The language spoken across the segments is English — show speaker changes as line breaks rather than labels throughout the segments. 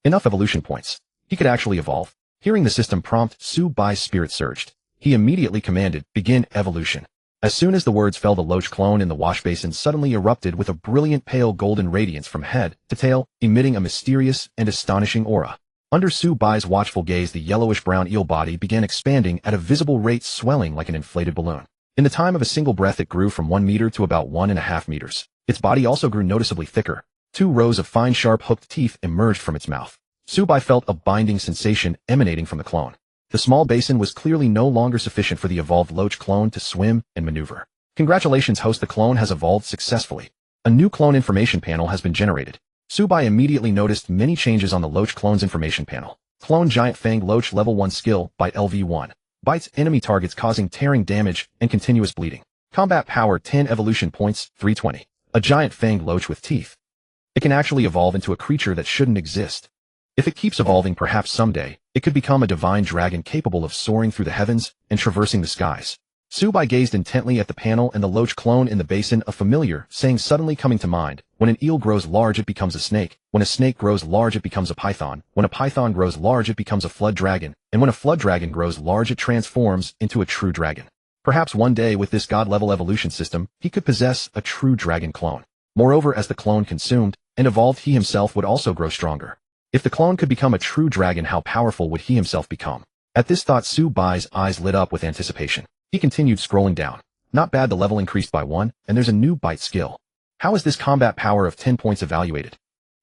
Enough evolution points. He could actually evolve. Hearing the system prompt, Su Bai's spirit surged. He immediately commanded, begin evolution. As soon as the words fell, the Loach clone in the wash basin suddenly erupted with a brilliant pale golden radiance from head to tail, emitting a mysterious and astonishing aura. Under Su Bai's watchful gaze, the yellowish-brown eel body began expanding at a visible rate, swelling like an inflated balloon. In the time of a single breath, it grew from 1 meter to about 1.5 meters. Its body also grew noticeably thicker. 2 rows of fine, sharp, hooked teeth emerged from its mouth. Su Bai felt a binding sensation emanating from the clone. The small basin was clearly no longer sufficient for the evolved Loach clone to swim and maneuver. Congratulations, host, the clone has evolved successfully. A new clone information panel has been generated. Su Bai immediately noticed many changes on the Loach clone's information panel. Clone Giant Fang Loach Level 1 Skill, Bite LV1. Bites enemy targets causing tearing damage and continuous bleeding. Combat Power 10 Evolution Points, 320. A Giant Fang Loach with teeth. It can actually evolve into a creature that shouldn't exist. If it keeps evolving, perhaps someday, it could become a divine dragon capable of soaring through the heavens and traversing the skies. Su Bai gazed intently at the panel and the Loach clone in the basin, a familiar saying suddenly coming to mind. When an eel grows large, it becomes a snake. When a snake grows large, it becomes a python. When a python grows large, it becomes a flood dragon. And when a flood dragon grows large, it transforms into a true dragon. Perhaps one day, with this god-level evolution system, he could possess a true dragon clone. Moreover, as the clone consumed and evolved, he himself would also grow stronger. If the clone could become a true dragon, how powerful would he himself become? At this thought, Su Bai's eyes lit up with anticipation. He continued scrolling down. Not bad, the level increased by 1, and there's a new bite skill. How is this combat power of 10 points evaluated?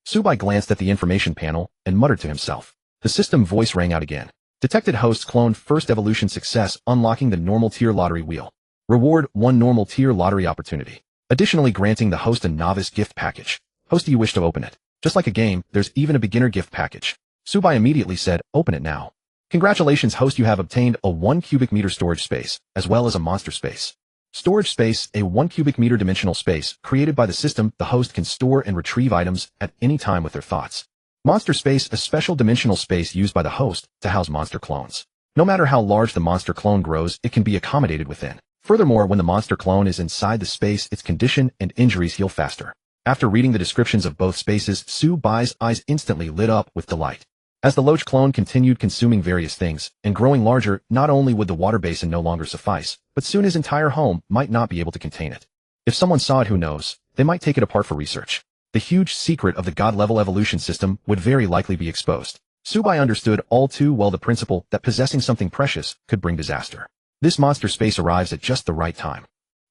Su Bai glanced at the information panel and muttered to himself. The system voice rang out again. Detected host clone first evolution success, unlocking the normal tier lottery wheel. Reward 1 normal tier lottery opportunity. Additionally, granting the host a novice gift package. Host, do you wish to open it? Just like a game, there's even a beginner gift package. Su Bai immediately said, open it now. Congratulations, host, you have obtained a 1 cubic meter storage space, as well as a monster space. Storage space, a 1 cubic meter dimensional space, created by the system. The host can store and retrieve items at any time with their thoughts. Monster space, a special dimensional space used by the host to house monster clones. No matter how large the monster clone grows, it can be accommodated within. Furthermore, when the monster clone is inside the space, its condition and injuries heal faster. After reading the descriptions of both spaces, Su Bai's eyes instantly lit up with delight. As the Loach clone continued consuming various things and growing larger, not only would the water basin no longer suffice, but soon his entire home might not be able to contain it. If someone saw it, who knows, they might take it apart for research. The huge secret of the god-level evolution system would very likely be exposed. Su Bai understood all too well the principle that possessing something precious could bring disaster. This monster space arrives at just the right time.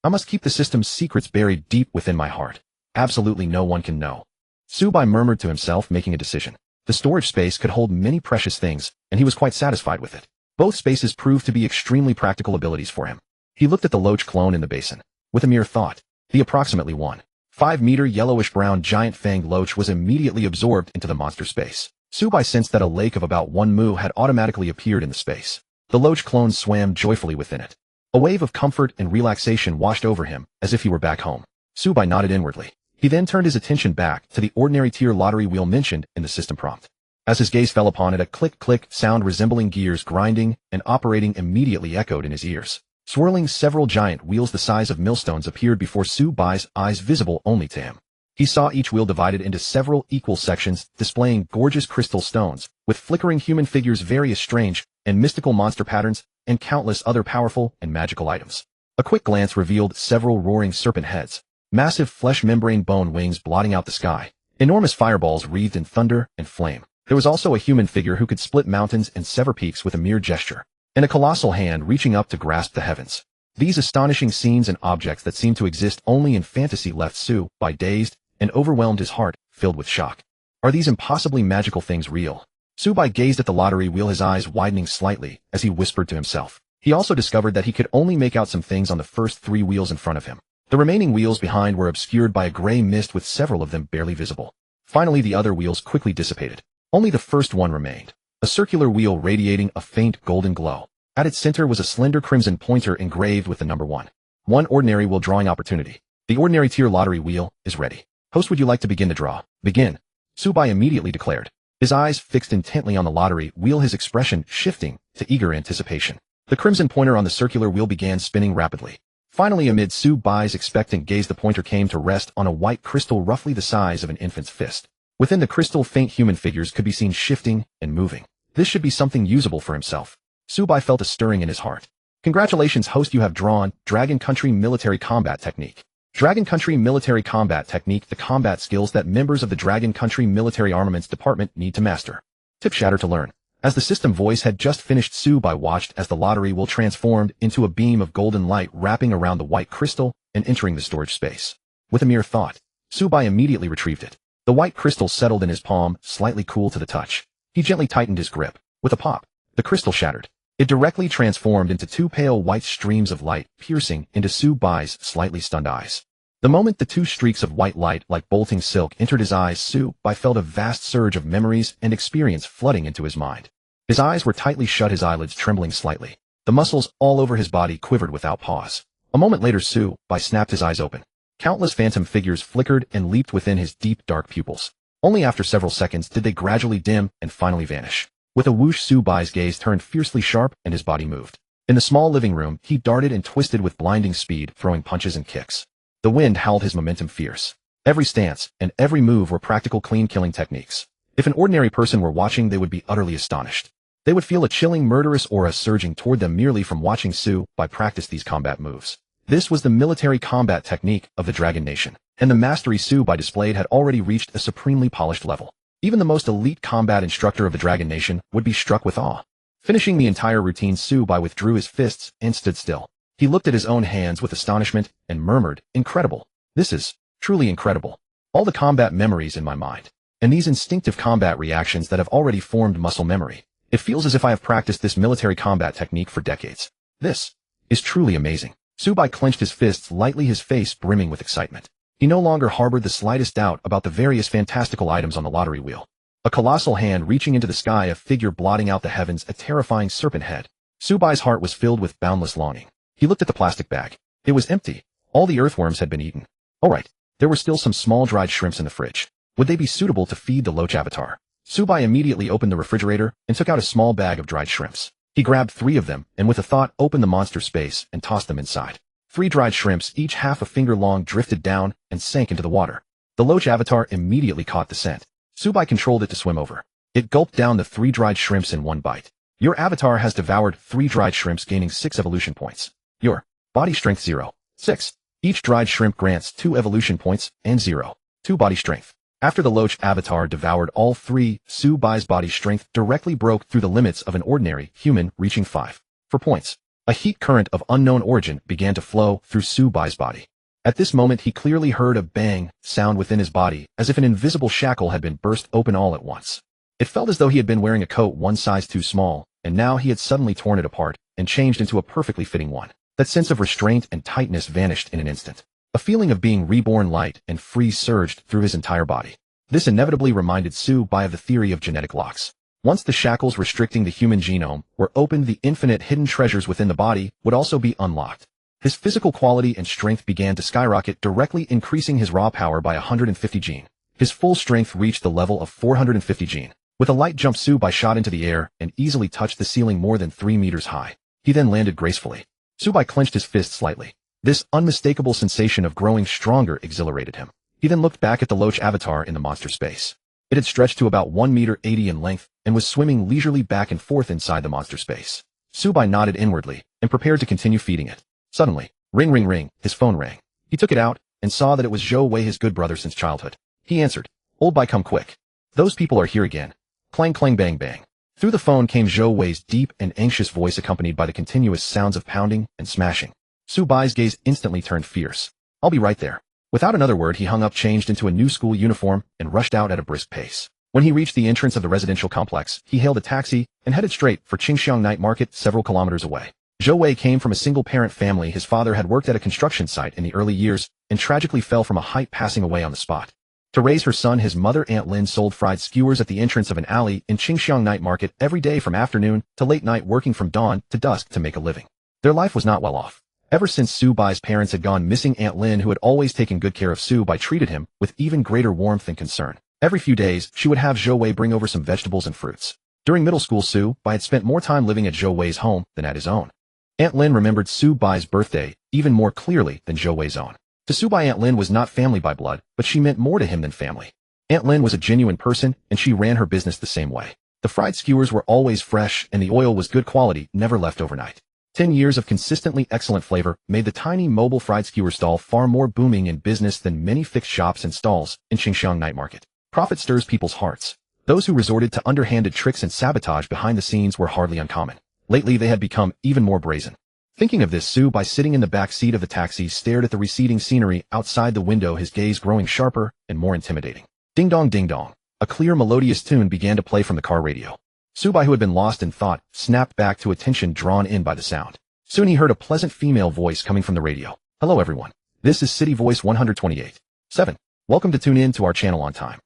I must keep the system's secrets buried deep within my heart. Absolutely no one can know. Su Bai murmured to himself, making a decision. The storage space could hold many precious things, and he was quite satisfied with it. Both spaces proved to be extremely practical abilities for him. He looked at the Loach clone in the basin. With a mere thought, the approximately 1.5 meter yellowish-brown giant fanged Loach was immediately absorbed into the monster space. Su Bai sensed that a lake of about 1 mu had automatically appeared in the space. The Loach clone swam joyfully within it. A wave of comfort and relaxation washed over him, as if he were back home. Su Bai nodded inwardly. He then turned his attention back to the ordinary tier lottery wheel mentioned in the system prompt. As his gaze fell upon it, a click-click sound resembling gears grinding and operating immediately echoed in his ears. Swirling, several giant wheels the size of millstones appeared before Su Bai's eyes, visible only to him. He saw each wheel divided into several equal sections, displaying gorgeous crystal stones, with flickering human figures, various strange and mystical monster patterns, and countless other powerful and magical items. A quick glance revealed several roaring serpent heads, massive flesh membrane bone wings blotting out the sky, enormous fireballs wreathed in thunder and flame. There was also a human figure who could split mountains and sever peaks with a mere gesture, and a colossal hand reaching up to grasp the heavens. These astonishing scenes and objects that seemed to exist only in fantasy left Su Bai dazed and overwhelmed his heart, filled with shock. Are these impossibly magical things real? Su Bai gazed at the lottery wheel, his eyes widening slightly as he whispered to himself. He also discovered that he could only make out some things on the first 3 wheels in front of him. The remaining wheels behind were obscured by a gray mist, with several of them barely visible. Finally, the other wheels quickly dissipated. Only the first one remained, a circular wheel radiating a faint golden glow. At its center was a slender crimson pointer engraved with the number 1. 1 ordinary wheel drawing opportunity. The ordinary tier lottery wheel is ready. Host, would you like to begin the draw? Begin. Su Bai immediately declared. His eyes fixed intently on the lottery wheel, his expression shifting to eager anticipation. The crimson pointer on the circular wheel began spinning rapidly. Finally, amid Su Bai's expectant gaze, the pointer came to rest on a white crystal roughly the size of an infant's fist. Within the crystal, faint human figures could be seen shifting and moving. This should be something usable for himself. Subai felt a stirring in his heart. Congratulations, host, you have drawn Dragon Country Military Combat Technique. Dragon Country Military Combat Technique, the combat skills that members of the Dragon Country Military Armaments Department need to master. Tip shatter to learn. As the system voice had just finished, Subai watched as the lottery wheel transformed into a beam of golden light wrapping around the white crystal and entering the storage space. With a mere thought, Subai immediately retrieved it. The white crystal settled in his palm, slightly cool to the touch. He gently tightened his grip. With a pop, the crystal shattered. It directly transformed into two pale white streams of light, piercing into Subai's slightly stunned eyes. The moment the two streaks of white light like bolting silk entered his eyes, Subai felt a vast surge of memories and experience flooding into his mind. His eyes were tightly shut, his eyelids trembling slightly. The muscles all over his body quivered without pause. A moment later, Subai snapped his eyes open. Countless phantom figures flickered and leaped within his deep, dark pupils. Only after several seconds did they gradually dim and finally vanish. With a whoosh, Subai's gaze turned fiercely sharp and his body moved. In the small living room, he darted and twisted with blinding speed, throwing punches and kicks. The wind howled, his momentum fierce. Every stance and every move were practical, clean killing techniques. If an ordinary person were watching, they would be utterly astonished. They would feel a chilling, murderous aura surging toward them merely from watching Subai practice these combat moves. This was the military combat technique of the Dragon Nation, and the mastery Subai displayed had already reached a supremely polished level. Even the most elite combat instructor of the Dragon Nation would be struck with awe. Finishing the entire routine, Subai withdrew his fists and stood still. He looked at his own hands with astonishment and murmured, "Incredible. This is truly incredible. All the combat memories in my mind, and these instinctive combat reactions that have already formed muscle memory. It feels as if I have practiced this military combat technique for decades. This is truly amazing." Subai clenched his fists lightly, his face brimming with excitement. He no longer harbored the slightest doubt about the various fantastical items on the lottery wheel. A colossal hand reaching into the sky, a figure blotting out the heavens, a terrifying serpent head. Subai's heart was filled with boundless longing. He looked at the plastic bag. It was empty. All the earthworms had been eaten. All right, there were still some small dried shrimps in the fridge. Would they be suitable to feed the Loach avatar? Subai immediately opened the refrigerator and took out a small bag of dried shrimps. He grabbed 3 of them and with a thought opened the monster space and tossed them inside. 3 dried shrimps, each half a finger long, drifted down and sank into the water. The Loach avatar immediately caught the scent. Subai controlled it to swim over. It gulped down the 3 dried shrimps in one bite. Your avatar has devoured 3 dried shrimps, gaining 6 evolution points. Your body strength 0. 6. Each dried shrimp grants 2 evolution points and 0. 2 body strength. After the Loach avatar devoured all 3, Subai's body strength directly broke through the limits of an ordinary human, reaching 5. For points. A heat current of unknown origin began to flow through Subai's body. At this moment, he clearly heard a bang sound within his body, as if an invisible shackle had been burst open all at once. It felt as though he had been wearing a coat one size too small, and now he had suddenly torn it apart and changed into a perfectly fitting one. That sense of restraint and tightness vanished in an instant. A feeling of being reborn, light and free, surged through his entire body. This inevitably reminded Subai of the theory of genetic locks. Once the shackles restricting the human genome were opened, the infinite hidden treasures within the body would also be unlocked. His physical quality and strength began to skyrocket, directly increasing his raw power by 150 gene. His full strength reached the level of 450 gene. With a light jump, Subai shot into the air and easily touched the ceiling more than 3 meters high. He then landed gracefully. Subai clenched his fist slightly. This unmistakable sensation of growing stronger exhilarated him. He then looked back at the Loach avatar in the monster space. It had stretched to about 1 meter 80 in length and was swimming leisurely back and forth inside the monster space. Subai nodded inwardly and prepared to continue feeding it. Suddenly, ring ring ring, his phone rang. He took it out and saw that it was Zhou Wei, his good brother since childhood. He answered, "Old boy, come quick. Those people are here again." Clang clang bang bang. Through the phone came Zhou Wei's deep and anxious voice, accompanied by the continuous sounds of pounding and smashing. Subai's gaze instantly turned fierce. "I'll be right there." Without another word, he hung up, changed into a new school uniform, and rushed out at a brisk pace. When he reached the entrance of the residential complex, he hailed a taxi and headed straight for Qingxiang Night Market, several kilometers away. Zhou Wei came from a single-parent family. His father had worked at a construction site in the early years and tragically fell from a height, passing away on the spot. To raise her son, his mother, Aunt Lin, sold fried skewers at the entrance of an alley in Qingxiang Night Market every day from afternoon to late night, working from dawn to dusk to make a living. Their life was not well off. Ever since Subai's parents had gone missing, Aunt Lin, who had always taken good care of Subai, treated him with even greater warmth and concern. Every few days, she would have Zhou Wei bring over some vegetables and fruits. During middle school, Subai had spent more time living at Zhou Wei's home than at his own. Aunt Lin remembered Subai's birthday even more clearly than Zhou Wei's own. To Subai, Aunt Lin was not family by blood, but she meant more to him than family. Aunt Lin was a genuine person, and she ran her business the same way. The fried skewers were always fresh, and the oil was good quality, never left overnight. 10 years of consistently excellent flavor made the tiny mobile fried skewer stall far more booming in business than many fixed shops and stalls in Qingxiang night market. Profit stirs people's hearts. Those who resorted to underhanded tricks and sabotage behind the scenes were hardly uncommon. Lately, they had become even more brazen. Thinking of this, Su, by sitting in the back seat of the taxi, stared at the receding scenery outside the window, his gaze growing sharper and more intimidating. Ding dong, ding dong. A clear, melodious tune began to play from the car radio. Subai, who had been lost in thought, snapped back to attention, drawn in by the sound. Soon he heard a pleasant female voice coming from the radio. Hello everyone. This is City Voice 128.7. Welcome to tune in to our channel on time.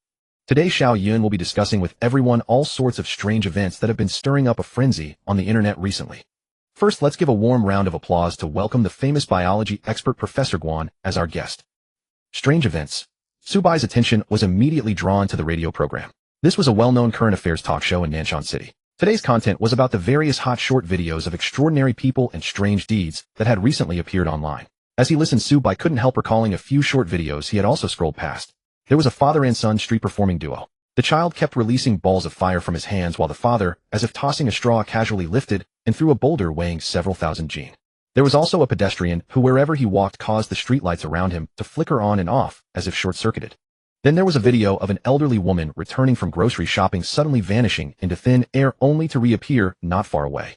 Today Xiao Yun will be discussing with everyone all sorts of strange events that have been stirring up a frenzy on the internet recently. First, let's give a warm round of applause to welcome the famous biology expert Professor Guan as our guest. Strange events. Subai's attention was immediately drawn to the radio program. This was a well-known current affairs talk show in Nanshan City. Today's content was about the various hot short videos of extraordinary people and strange deeds that had recently appeared online. As he listened, Subai couldn't help recalling a few short videos he had also scrolled past. There was a father and son street performing duo. The child kept releasing balls of fire from his hands while the father, as if tossing a straw, casually lifted and threw a boulder weighing several thousand Jin. There was also a pedestrian who, wherever he walked, caused the streetlights around him to flicker on and off as if short-circuited. Then there was a video of an elderly woman returning from grocery shopping suddenly vanishing into thin air only to reappear not far away.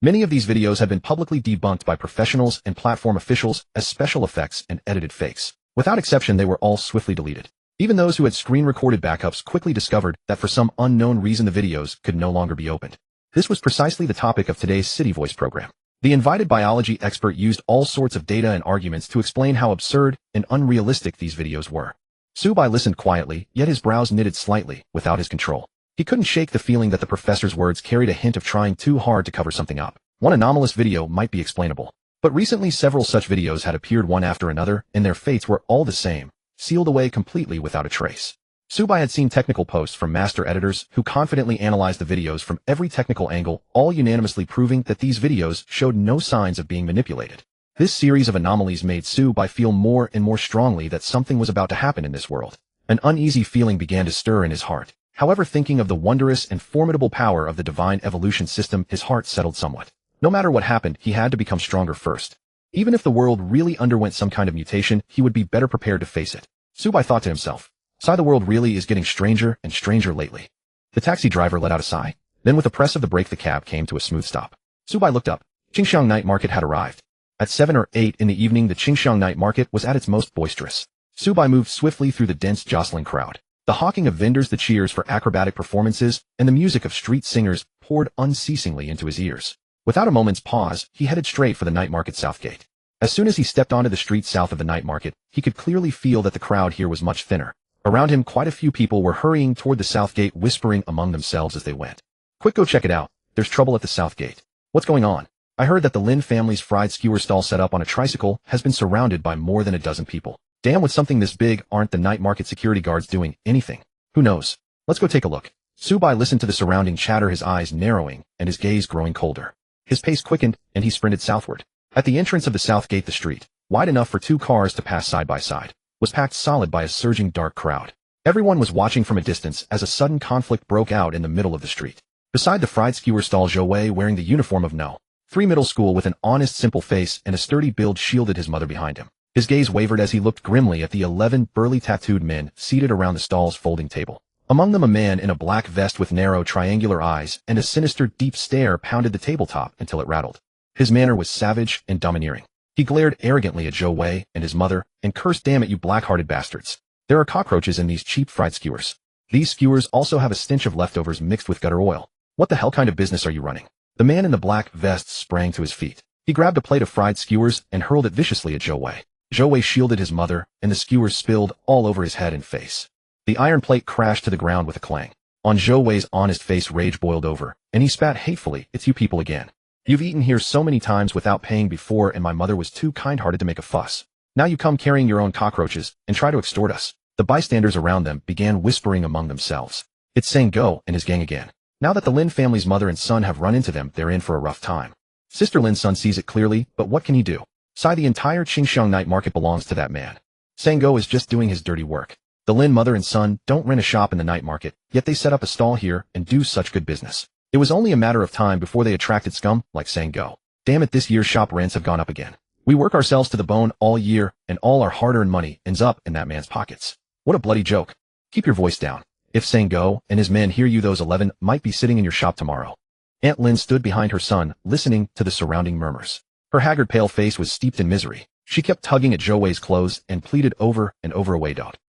Many of these videos have been publicly debunked by professionals and platform officials as special effects and edited fakes. Without exception, they were all swiftly deleted. Even those who had screen-recorded backups quickly discovered that for some unknown reason the videos could no longer be opened. This was precisely the topic of today's City Voice program. The invited biology expert used all sorts of data and arguments to explain how absurd and unrealistic these videos were. Subai listened quietly, yet his brows knitted slightly, without his control. He couldn't shake the feeling that the professor's words carried a hint of trying too hard to cover something up. One anomalous video might be explainable, but recently several such videos had appeared one after another, and their fates were all the same, sealed away completely without a trace. Subai had seen technical posts from master editors who confidently analyzed the videos from every technical angle, all unanimously proving that these videos showed no signs of being manipulated. This series of anomalies made Subai feel more and more strongly that something was about to happen in this world. An uneasy feeling began to stir in his heart. However, thinking of the wondrous and formidable power of the divine evolution system, his heart settled somewhat. No matter what happened, he had to become stronger first. Even if the world really underwent some kind of mutation, he would be better prepared to face it. Subai thought to himself. The world really is getting stranger and stranger lately. The taxi driver let out a sigh. Then with a press of the brake the cab came to a smooth stop. Subai looked up. Qingxiang night market had arrived. At 7 or 8 in the evening, the Qingxiang night market was at its most boisterous. Subai moved swiftly through the dense jostling crowd. The hawking of vendors, the cheers for acrobatic performances, and the music of street singers poured unceasingly into his ears. Without a moment's pause, he headed straight for the night market south gate. As soon as he stepped onto the street south of the night market, he could clearly feel that the crowd here was much thinner. Around him, quite a few people were hurrying toward the south gate, whispering among themselves as they went. Quick, go check it out. There's trouble at the south gate. What's going on? I heard that the Lin family's fried skewer stall set up on a tricycle has been surrounded by more than a dozen people. Damn, with something this big, aren't the night market security guards doing anything? Who knows? Let's go take a look. Subai listened to the surrounding chatter, his eyes narrowing and his gaze growing colder. His pace quickened and he sprinted southward. At the entrance of the south gate, the street, wide enough for 2 cars to pass side by side, was packed solid by a surging dark crowd. Everyone was watching from a distance as a sudden conflict broke out in the middle of the street. Beside the fried skewer stall, Zhou Wei, wearing the uniform of No. 3 middle school with an honest, simple face and a sturdy build, shielded his mother behind him. His gaze wavered as he looked grimly at the 11 burly tattooed men seated around the stall's folding table. Among them, a man in a black vest with narrow triangular eyes and a sinister deep stare pounded the tabletop until it rattled. His manner was savage and domineering. He glared arrogantly at Zhou Wei and his mother and cursed, "Damn it, you black-hearted bastards. There are cockroaches in these cheap fried skewers. These skewers also have a stench of leftovers mixed with gutter oil. What the hell kind of business are you running?" The man in the black vest sprang to his feet. He grabbed a plate of fried skewers and hurled it viciously at Zhou Wei. Zhou Wei shielded his mother, and the skewers spilled all over his head and face. The iron plate crashed to the ground with a clang. On Zhou Wei's honest face, rage boiled over, and he spat hatefully. "It's you people again. You've eaten here so many times without paying before, and my mother was too kind-hearted to make a fuss. Now you come carrying your own cockroaches and try to extort us." The bystanders around them began whispering among themselves. "It's Sang-go and his gang again. Now that the Lin family's mother and son have run into them, they're in for a rough time." Sister Lin's son sees it clearly, but what can he do? The entire Qingxiang night market belongs to that man. Sang-go is just doing his dirty work. The Lin mother and son don't rent a shop in the night market, yet they set up a stall here and do such good business. It was only a matter of time before they attracted scum like Sang-go. Damn it, this year's shop rents have gone up again. We work ourselves to the bone all year, and all our hard-earned money ends up in that man's pockets. What a bloody joke. Keep your voice down. If Sang-go and his men hear you, those 11 might be sitting in your shop tomorrow. Aunt Lin stood behind her son, listening to the surrounding murmurs. Her haggard pale face was steeped in misery. She kept tugging at Zhou Wei's clothes and pleaded over and over, away,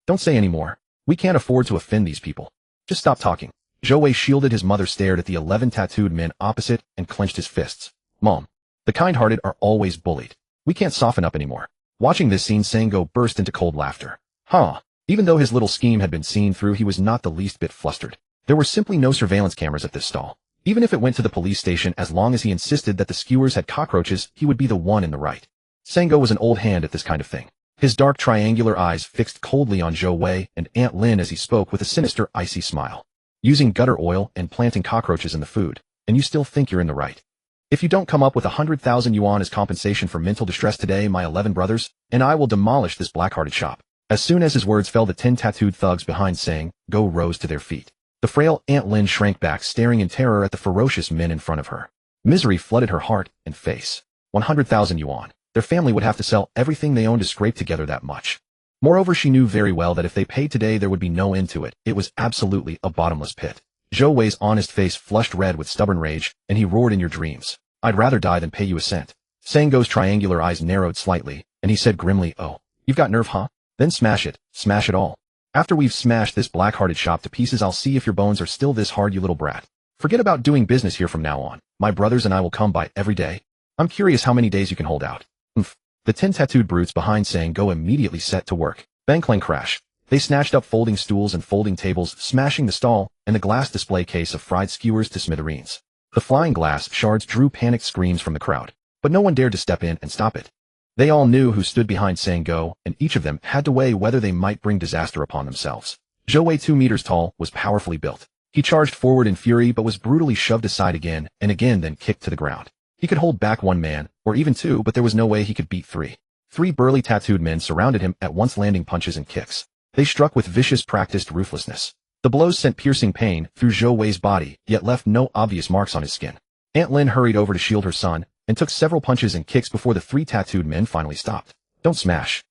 don't say any more. We can't afford to offend these people. Just stop talking. Zhou Wei shielded his mother, stared at the 11 tattooed men opposite, and clenched his fists. Mom, the kind-hearted are always bullied. We can't soften up anymore. Watching this scene, Sang-go burst into cold laughter. Even though his little scheme had been seen through, he was not the least bit flustered. There were simply no surveillance cameras at this stall. Even if it went to the police station, as long as he insisted that the skewers had cockroaches, he would be the one in the right. Sang-go was an old hand at this kind of thing. His dark triangular eyes fixed coldly on Zhou Wei and Aunt Lin as he spoke with a sinister, icy smile. Using gutter oil and planting cockroaches in the food, and you still think you're in the right. If you don't come up with 100,000 yuan as compensation for mental distress today, my 11 brothers, and I will demolish this black-hearted shop. As soon as his words fell, the 10 tattooed thugs behind Sang-go rose to their feet. The frail Aunt Lin shrank back, staring in terror at the ferocious men in front of her. Misery flooded her heart and face. 100,000 yuan. Their family would have to sell everything they owned to scrape together that much. Moreover, she knew very well that if they paid today, there would be no end to it. It was absolutely a bottomless pit. Zhou Wei's honest face flushed red with stubborn rage, and he roared, in your dreams. I'd rather die than pay you a cent. Sang-go's triangular eyes narrowed slightly, and he said grimly, oh, you've got nerve, huh? Then smash it all. After we've smashed this black-hearted shop to pieces, I'll see if your bones are still this hard, you little brat. Forget about doing business here from now on. My brothers and I will come by every day. I'm curious how many days you can hold out. The 10 tattooed brutes behind Sang-go immediately set to work. Bang, clang, crash. They snatched up folding stools and folding tables, smashing the stall and the glass display case of fried skewers to smithereens. The flying glass shards drew panicked screams from the crowd, but no one dared to step in and stop it. They all knew who stood behind Sang-go, and each of them had to weigh whether they might bring disaster upon themselves. Zhou Wei, 2 meters tall, was powerfully built. He charged forward in fury but was brutally shoved aside again and again, then kicked to the ground. He could hold back 1 man, or even 2, but there was no way he could beat 3. 3 burly tattooed men surrounded him, at once landing punches and kicks. They struck with vicious, practiced ruthlessness. The blows sent piercing pain through Zhou Wei's body, yet left no obvious marks on his skin. Aunt Lin hurried over to shield her son, and took several punches and kicks before the 3 tattooed men finally stopped. Don't smash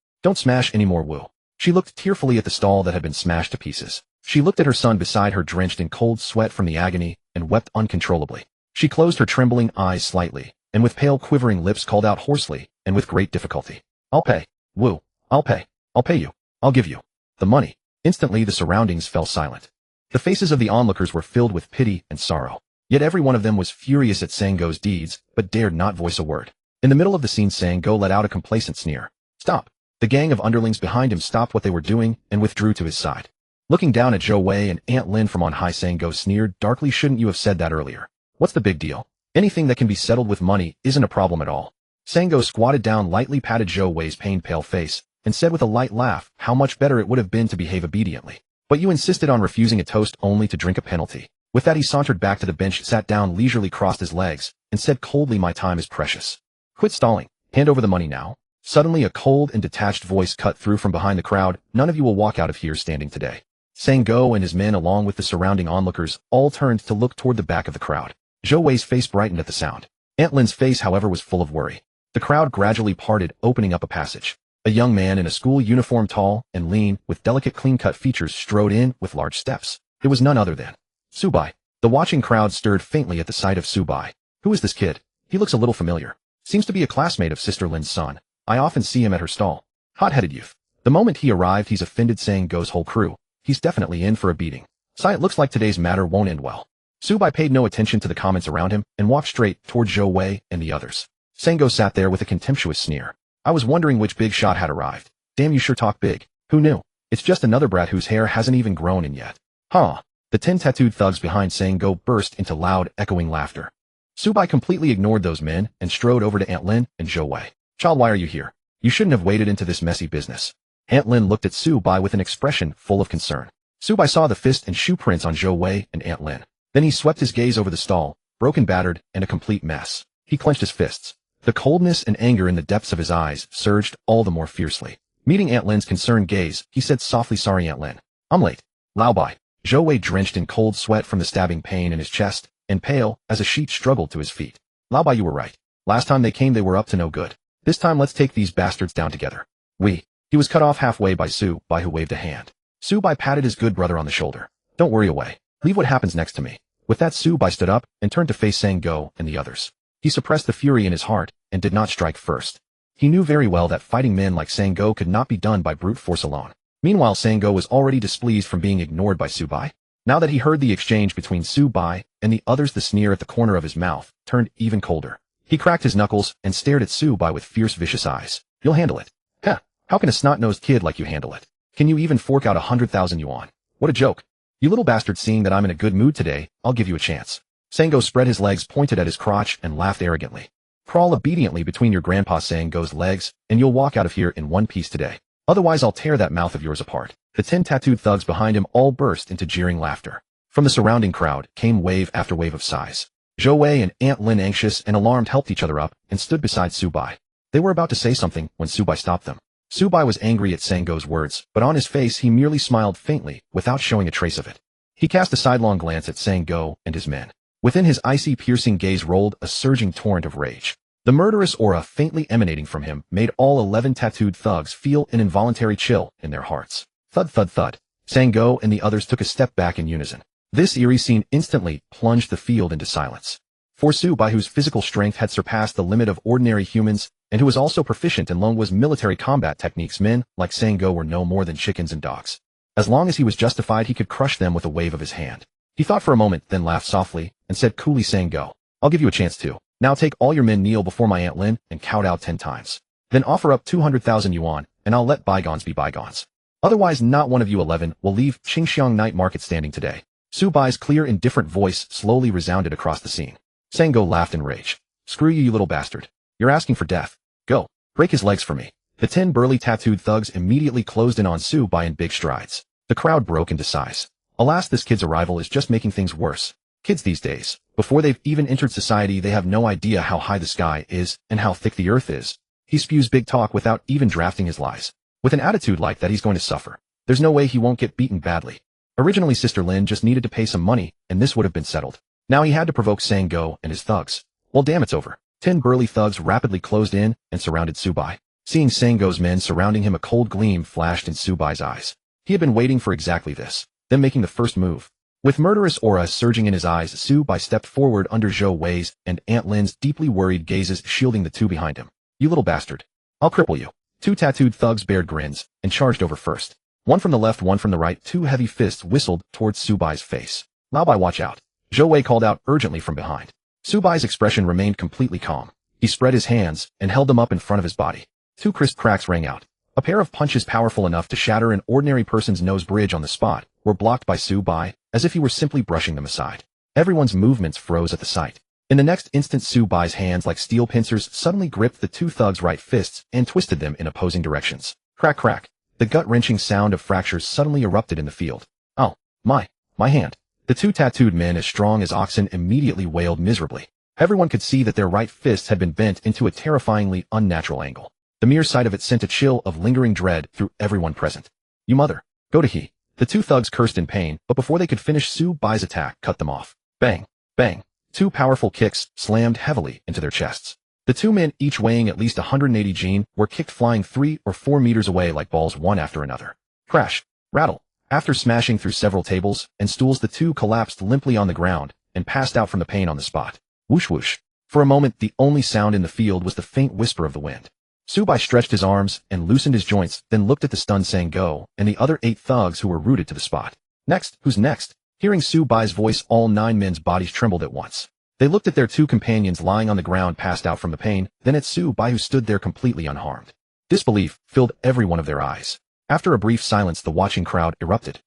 anymore, Wu. She looked tearfully at the stall that had been smashed to pieces. She looked at her son beside her, drenched in cold sweat from the agony, and wept uncontrollably. She closed her trembling eyes slightly, and with pale, quivering lips called out hoarsely, and with great difficulty, I'll pay, Wu, I'll pay you, I'll give you the money. Instantly the surroundings fell silent. The faces of the onlookers were filled with pity and sorrow. Yet every one of them was furious at Sang-go's deeds, but dared not voice a word. In the middle of the scene, Sang-go let out a complacent sneer. Stop. The gang of underlings behind him stopped what they were doing and withdrew to his side. Looking down at Zhou Wei and Aunt Lin from on high, Sang-go sneered darkly. Shouldn't you have said that earlier? What's the big deal? Anything that can be settled with money isn't a problem at all. Sang-go squatted down, lightly patted Zhou Wei's pained pale face, and said with a light laugh how much better it would have been to behave obediently. But you insisted on refusing a toast only to drink a penalty. With that, he sauntered back to the bench, sat down leisurely, crossed his legs, and said coldly, my time is precious. Quit stalling. Hand over the money now. Suddenly a cold and detached voice cut through from behind the crowd. None of you will walk out of here standing today. Sang-go and his men, along with the surrounding onlookers, all turned to look toward the back of the crowd. Zhou Wei's face brightened at the sound. Aunt Lin's face, however, was full of worry. The crowd gradually parted, opening up a passage. A young man in a school uniform, tall and lean, with delicate, clean-cut features, strode in with large steps. It was none other than Subai. The watching crowd stirred faintly at the sight of Subai. Who is this kid? He looks a little familiar. Seems to be a classmate of Sister Lin's son. I often see him at her stall. Hot-headed youth. The moment he arrived, he's offended Sang-go's whole crew. He's definitely in for a beating. It looks like today's matter won't end well. Subai paid no attention to the comments around him and walked straight toward Zhou Wei and the others. Sang-go sat there with a contemptuous sneer. I was wondering which big shot had arrived. Damn, you sure talk big. Who knew? It's just another brat whose hair hasn't even grown in yet. Huh. The 10 tattooed thugs behind Sang-go burst into loud, echoing laughter. Subai completely ignored those men and strode over to Aunt Lin and Zhou Wei. Child, why are you here? You shouldn't have waded into this messy business. Aunt Lin looked at Subai with an expression full of concern. Subai saw the fist and shoe prints on Zhou Wei and Aunt Lin. Then he swept his gaze over the stall, broken, battered, and a complete mess. He clenched his fists. The coldness and anger in the depths of his eyes surged all the more fiercely. Meeting Aunt Lin's concerned gaze, he said softly, "Sorry, Aunt Lin. I'm late." Lao Bai. Zhou Wei, drenched in cold sweat from the stabbing pain in his chest, and pale as a sheet, struggled to his feet. "Lao Bai, you were right. Last time they came they were up to no good. This time let's take these bastards down together." He was cut off halfway by Su Bai, who waved a hand. Su Bai patted his good brother on the shoulder. "Don't worry away. Leave what happens next to me." With that, Su Bai stood up and turned to face Sang Go and the others. He suppressed the fury in his heart and did not strike first. He knew very well that fighting men like Sang Go could not be done by brute force alone. Meanwhile, Sang Go was already displeased from being ignored by Su Bai. Now that he heard the exchange between Su Bai and the others, the sneer at the corner of his mouth turned even colder. He cracked his knuckles and stared at Su Bai with fierce, vicious eyes. "You'll handle it. Heh, how can a snot-nosed kid like you handle it? Can you even fork out 100,000 yuan? What a joke. You little bastard, seeing that I'm in a good mood today, I'll give you a chance." Sang Go spread his legs, pointed at his crotch, and laughed arrogantly. "Crawl obediently between your grandpa Sang Go's legs, and you'll walk out of here in one piece today. Otherwise I'll tear that mouth of yours apart." The 10 tattooed thugs behind him all burst into jeering laughter. From the surrounding crowd came wave after wave of sighs. Zhou Wei and Aunt Lin, anxious and alarmed, helped each other up and stood beside Su Bai. They were about to say something when Su Bai stopped them. Su Bai was angry at Sang Go's words, but on his face he merely smiled faintly without showing a trace of it. He cast a sidelong glance at Sang Go and his men. Within his icy, piercing gaze rolled a surging torrent of rage. The murderous aura faintly emanating from him made all 11 tattooed thugs feel an involuntary chill in their hearts. Thud, thud, thud. Sang Go and the others took a step back in unison. This eerie scene instantly plunged the field into silence. For Su Bai, whose physical strength had surpassed the limit of ordinary humans, and who was also proficient in Long Wa's military combat techniques, men like Sang Go were no more than chickens and dogs. As long as he was justified, he could crush them with a wave of his hand. He thought for a moment, then laughed softly, and said coolly, "Sang Go, I'll give you a chance too. Now take all your men, kneel before my Aunt Lin, and kowtow 10 times. Then offer up 200,000 yuan, and I'll let bygones be bygones. Otherwise, not one of you 11 will leave Qingxiang Night Market standing today." Su Bai's clear, indifferent voice slowly resounded across the scene. Sang Go laughed in rage. "Screw you, you little bastard. You're asking for death. Go, break his legs for me." The 10 burly tattooed thugs immediately closed in on Su Bai in big strides. The crowd broke into sighs. Alas, this kid's arrival is just making things worse. Kids these days, before they've even entered society, they have no idea how high the sky is and how thick the earth is. He spews big talk without even drafting his lies. With an attitude like that, he's going to suffer. There's no way he won't get beaten badly. Originally, Sister Lin just needed to pay some money, and this would have been settled. Now he had to provoke Sang Go and his thugs. Well, damn, it's over. 10 burly thugs rapidly closed in and surrounded Su Bai. Seeing Sang Go's men surrounding him, a cold gleam flashed in Su Bai's eyes. He had been waiting for exactly this, them making the first move. With murderous aura surging in his eyes, Su Bai stepped forward under Zhou Wei's and Aunt Lin's deeply worried gazes, shielding the two behind him. "You little bastard. I'll cripple you." 2 tattooed thugs bared grins and charged over first. One from the left, one from the right. 2 heavy fists whistled towards Su Bai's face. "Lao Bai, watch out." Zhou Wei called out urgently from behind. Su Bai's expression remained completely calm. He spread his hands and held them up in front of his body. 2 crisp cracks rang out. A pair of punches powerful enough to shatter an ordinary person's nose bridge on the spot were blocked by Su Bai, as if he were simply brushing them aside. Everyone's movements froze at the sight. In the next instant, Su Bai's hands, like steel pincers, suddenly gripped the 2 thugs' right fists and twisted them in opposing directions. Crack, crack. The gut-wrenching sound of fractures suddenly erupted in the field. "Oh, my hand." The 2 tattooed men, as strong as oxen, immediately wailed miserably. Everyone could see that their right fists had been bent into a terrifyingly unnatural angle. The mere sight of it sent a chill of lingering dread through everyone present. "You mother, go to he." The 2 thugs cursed in pain, but before they could finish, Su Bai's attack cut them off. Bang, bang. 2 powerful kicks slammed heavily into their chests. The 2 men, each weighing at least 180 jin, were kicked flying 3 or 4 meters away like balls, one after another. Crash, rattle. After smashing through several tables and stools, the 2 collapsed limply on the ground and passed out from the pain on the spot. Whoosh whoosh. For a moment, the only sound in the field was the faint whisper of the wind. Su Bai stretched his arms and loosened his joints, then looked at the stunned Sang Go and the other 8 thugs who were rooted to the spot. "Next, who's next?" Hearing Su Bai's voice, all 9 men's bodies trembled at once. They looked at their 2 companions lying on the ground, passed out from the pain, then at Su Bai, who stood there completely unharmed. Disbelief filled every one of their eyes. After a brief silence, the watching crowd erupted.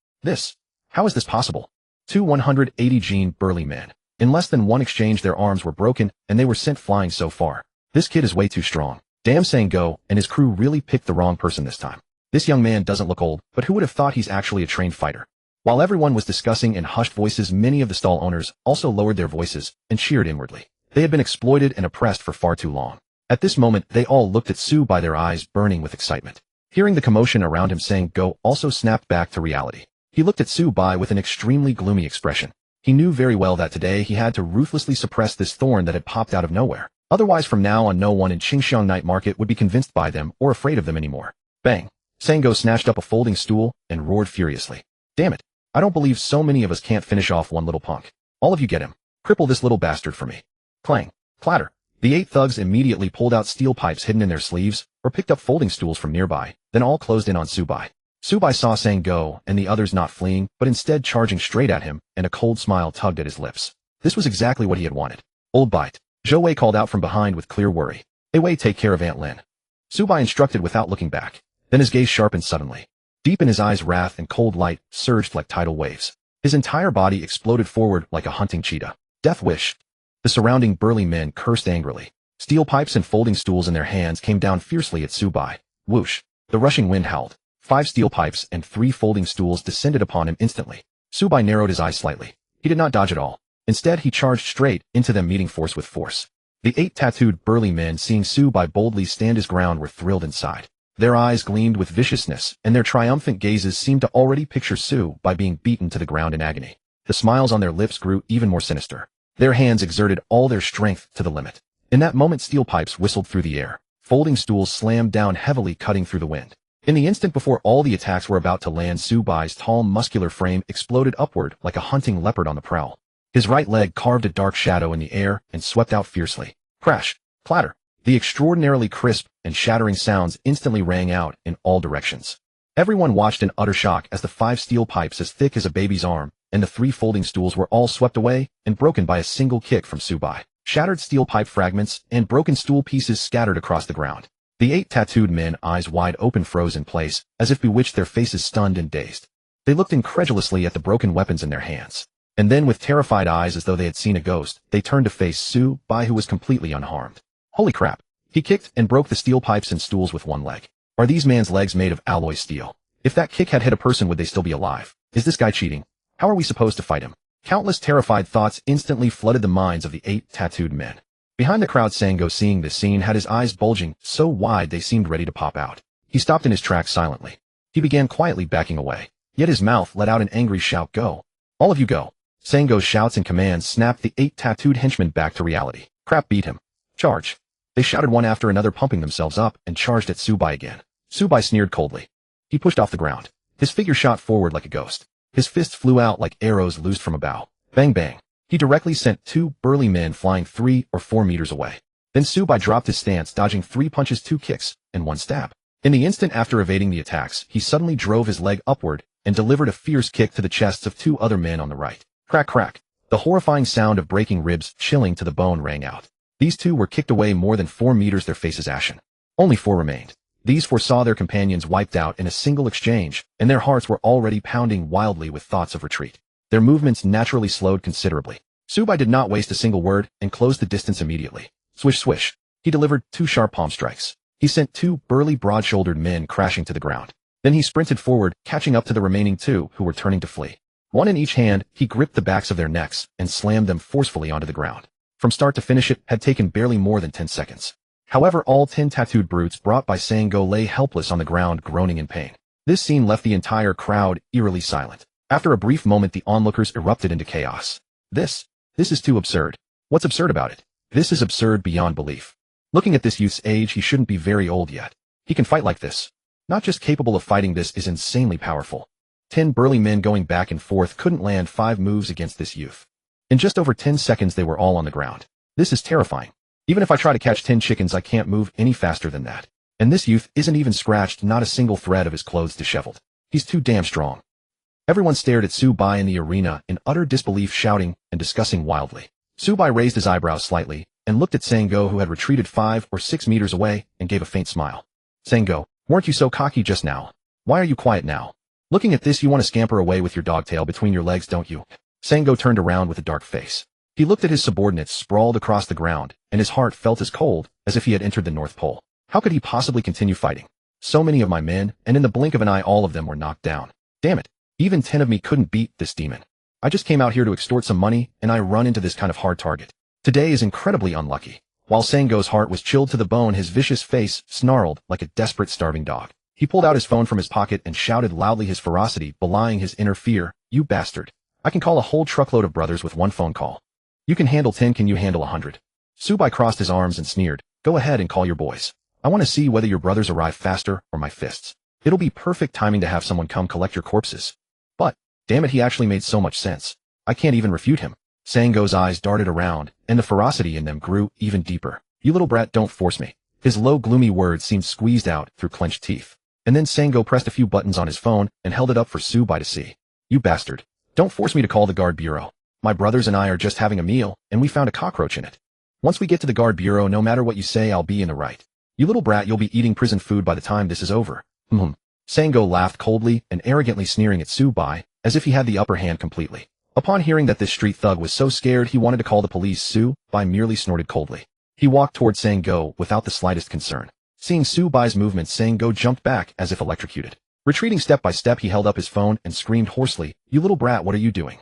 How is this possible? 2 180 jin burly men. In less than one exchange, their arms were broken and they were sent flying so far. This kid is way too strong. Damn, Sang Go and his crew really picked the wrong person this time. This young man doesn't look old, but who would have thought he's actually a trained fighter? While everyone was discussing in hushed voices, many of the stall owners also lowered their voices and cheered inwardly. They had been exploited and oppressed for far too long. At this moment, they all looked at Su Bai, their eyes burning with excitement. Hearing the commotion around him, Sang-go also snapped back to reality. He looked at Su-bai with an extremely gloomy expression. He knew very well that today he had to ruthlessly suppress this thorn that had popped out of nowhere. Otherwise, from now on, no one in Qingxiang Night Market would be convinced by them or afraid of them anymore. Bang! Sang-go snatched up a folding stool and roared furiously. Damn it! I don't believe so many of us can't finish off one little punk. All of you get him. Cripple this little bastard for me. Clang! Clatter! The 8 thugs immediately pulled out steel pipes hidden in their sleeves or picked up folding stools from nearby, then all closed in on Su-bai. Su-bai saw Sang-go and the others not fleeing, but instead charging straight at him, and a cold smile tugged at his lips. This was exactly what he had wanted. Old bite. Zhou Wei called out from behind with clear worry. Hey Wei, take care of Aunt Lin. Su-bai instructed without looking back. Then his gaze sharpened suddenly. Deep in his eyes, wrath and cold light surged like tidal waves. His entire body exploded forward like a hunting cheetah. Death wish. The surrounding burly men cursed angrily. Steel pipes and folding stools in their hands came down fiercely at Su-bai. Whoosh. The rushing wind howled. 5 steel pipes and 3 folding stools descended upon him instantly. Su-bai narrowed his eyes slightly. He did not dodge at all. Instead, he charged straight into them, meeting force with force. The 8 tattooed burly men, seeing Su-bai boldly stand his ground, were thrilled inside. Their eyes gleamed with viciousness, and their triumphant gazes seemed to already picture Su-bai being beaten to the ground in agony. The smiles on their lips grew even more sinister. Their hands exerted all their strength to the limit. In that moment, steel pipes whistled through the air. Folding stools slammed down heavily, cutting through the wind. In the instant before all the attacks were about to land, Su-bai's tall, muscular frame exploded upward like a hunting leopard on the prowl. His right leg carved a dark shadow in the air and swept out fiercely. Crash! Clatter! The extraordinarily crisp and shattering sounds instantly rang out in all directions. Everyone watched in utter shock as the 5 steel pipes as thick as a baby's arm and the 3 folding stools were all swept away and broken by a single kick from Su-bai. Shattered steel pipe fragments and broken stool pieces scattered across the ground. The 8 tattooed men, eyes wide open, froze in place, as if bewitched, their faces stunned and dazed. They looked incredulously at the broken weapons in their hands. And then, with terrified eyes as though they had seen a ghost, they turned to face Su-bai, who was completely unharmed. Holy crap! He kicked and broke the steel pipes and stools with one leg. Are these man's legs made of alloy steel? If that kick had hit a person, would they still be alive? Is this guy cheating? How are we supposed to fight him? Countless terrified thoughts instantly flooded the minds of the 8 tattooed men. Behind the crowd, Sang-go, seeing this scene, had his eyes bulging so wide they seemed ready to pop out. He stopped in his tracks silently. He began quietly backing away. Yet his mouth let out an angry shout. Go! All of you go! Sang-go's shouts and commands snapped the 8 tattooed henchmen back to reality. Crap, beat him. Charge! They shouted one after another, pumping themselves up, and charged at Su-bai again. Su-bai sneered coldly. He pushed off the ground. His figure shot forward like a ghost. His fists flew out like arrows loosed from a bow. Bang bang. He directly sent 2 burly men flying 3 or 4 meters away. Then Su-bai dropped his stance, dodging 3 punches, 2 kicks, and 1 stab. In the instant after evading the attacks, he suddenly drove his leg upward and delivered a fierce kick to the chests of 2 other men on the right. Crack crack. The horrifying sound of breaking ribs, chilling to the bone, rang out. These 2 were kicked away more than 4 meters, their faces ashen. Only 4 remained. These 4 saw their companions wiped out in a single exchange, and their hearts were already pounding wildly with thoughts of retreat. Their movements naturally slowed considerably. Su-bai did not waste a single word and closed the distance immediately. Swish swish. He delivered 2 sharp palm strikes. He sent 2 burly, broad-shouldered men crashing to the ground. Then he sprinted forward, catching up to the remaining 2 who were turning to flee. One in each hand, he gripped the backs of their necks and slammed them forcefully onto the ground. From start to finish, it had taken barely more than 10 seconds. However, all 10 tattooed brutes brought by Sang-go lay helpless on the ground, groaning in pain. This scene left the entire crowd eerily silent. After a brief moment, the onlookers erupted into chaos. This is too absurd. What's absurd about it? This is absurd beyond belief. Looking at this youth's age, he shouldn't be very old yet. He can fight like this. Not just capable of fighting, this is insanely powerful. 10 burly men going back and forth couldn't land 5 moves against this youth. In just over 10 seconds, they were all on the ground. This is terrifying. Even if I try to catch 10 chickens, I can't move any faster than that. And this youth isn't even scratched, not a single thread of his clothes disheveled. He's too damn strong. Everyone stared at Su-bai in the arena in utter disbelief, shouting and discussing wildly. Su-bai raised his eyebrows slightly and looked at Sang-go, who had retreated 5 or 6 meters away, and gave a faint smile. Sang-go, weren't you so cocky just now? Why are you quiet now? Looking at this, you want to scamper away with your dog tail between your legs, don't you? Sang-go turned around with a dark face. He looked at his subordinates sprawled across the ground, and his heart felt as cold as if he had entered the North Pole. How could he possibly continue fighting? So many of my men, and in the blink of an eye all of them were knocked down. Damn it. Even 10 of me couldn't beat this demon. I just came out here to extort some money, and I run into this kind of hard target. Today is incredibly unlucky. While Sang-go's heart was chilled to the bone, his vicious face snarled like a desperate, starving dog. He pulled out his phone from his pocket and shouted loudly, his ferocity belying his inner fear. You bastard. I can call a whole truckload of brothers with one phone call. You can handle 10, can you handle 100? Subai crossed his arms and sneered. Go ahead and call your boys. I want to see whether your brothers arrive faster or my fists. It'll be perfect timing to have someone come collect your corpses. But, damn it, he actually made so much sense. I can't even refute him. Sango's eyes darted around, and the ferocity in them grew even deeper. You little brat, don't force me. His low, gloomy words seemed squeezed out through clenched teeth. And then Sango pressed a few buttons on his phone and held it up for Subai to see. You bastard. Don't force me to call the guard bureau. My brothers and I are just having a meal, and we found a cockroach in it. Once we get to the guard bureau, no matter what you say, I'll be in the right. You little brat, you'll be eating prison food by the time this is over. Sango laughed coldly and arrogantly, sneering at Subai, as if he had the upper hand completely. Upon hearing that this street thug was so scared he wanted to call the police, Subai merely snorted coldly. He walked toward Sango without the slightest concern. Seeing Subai's movements, Sango jumped back as if electrocuted. Retreating step by step, he held up his phone and screamed hoarsely, You little brat, what are you doing?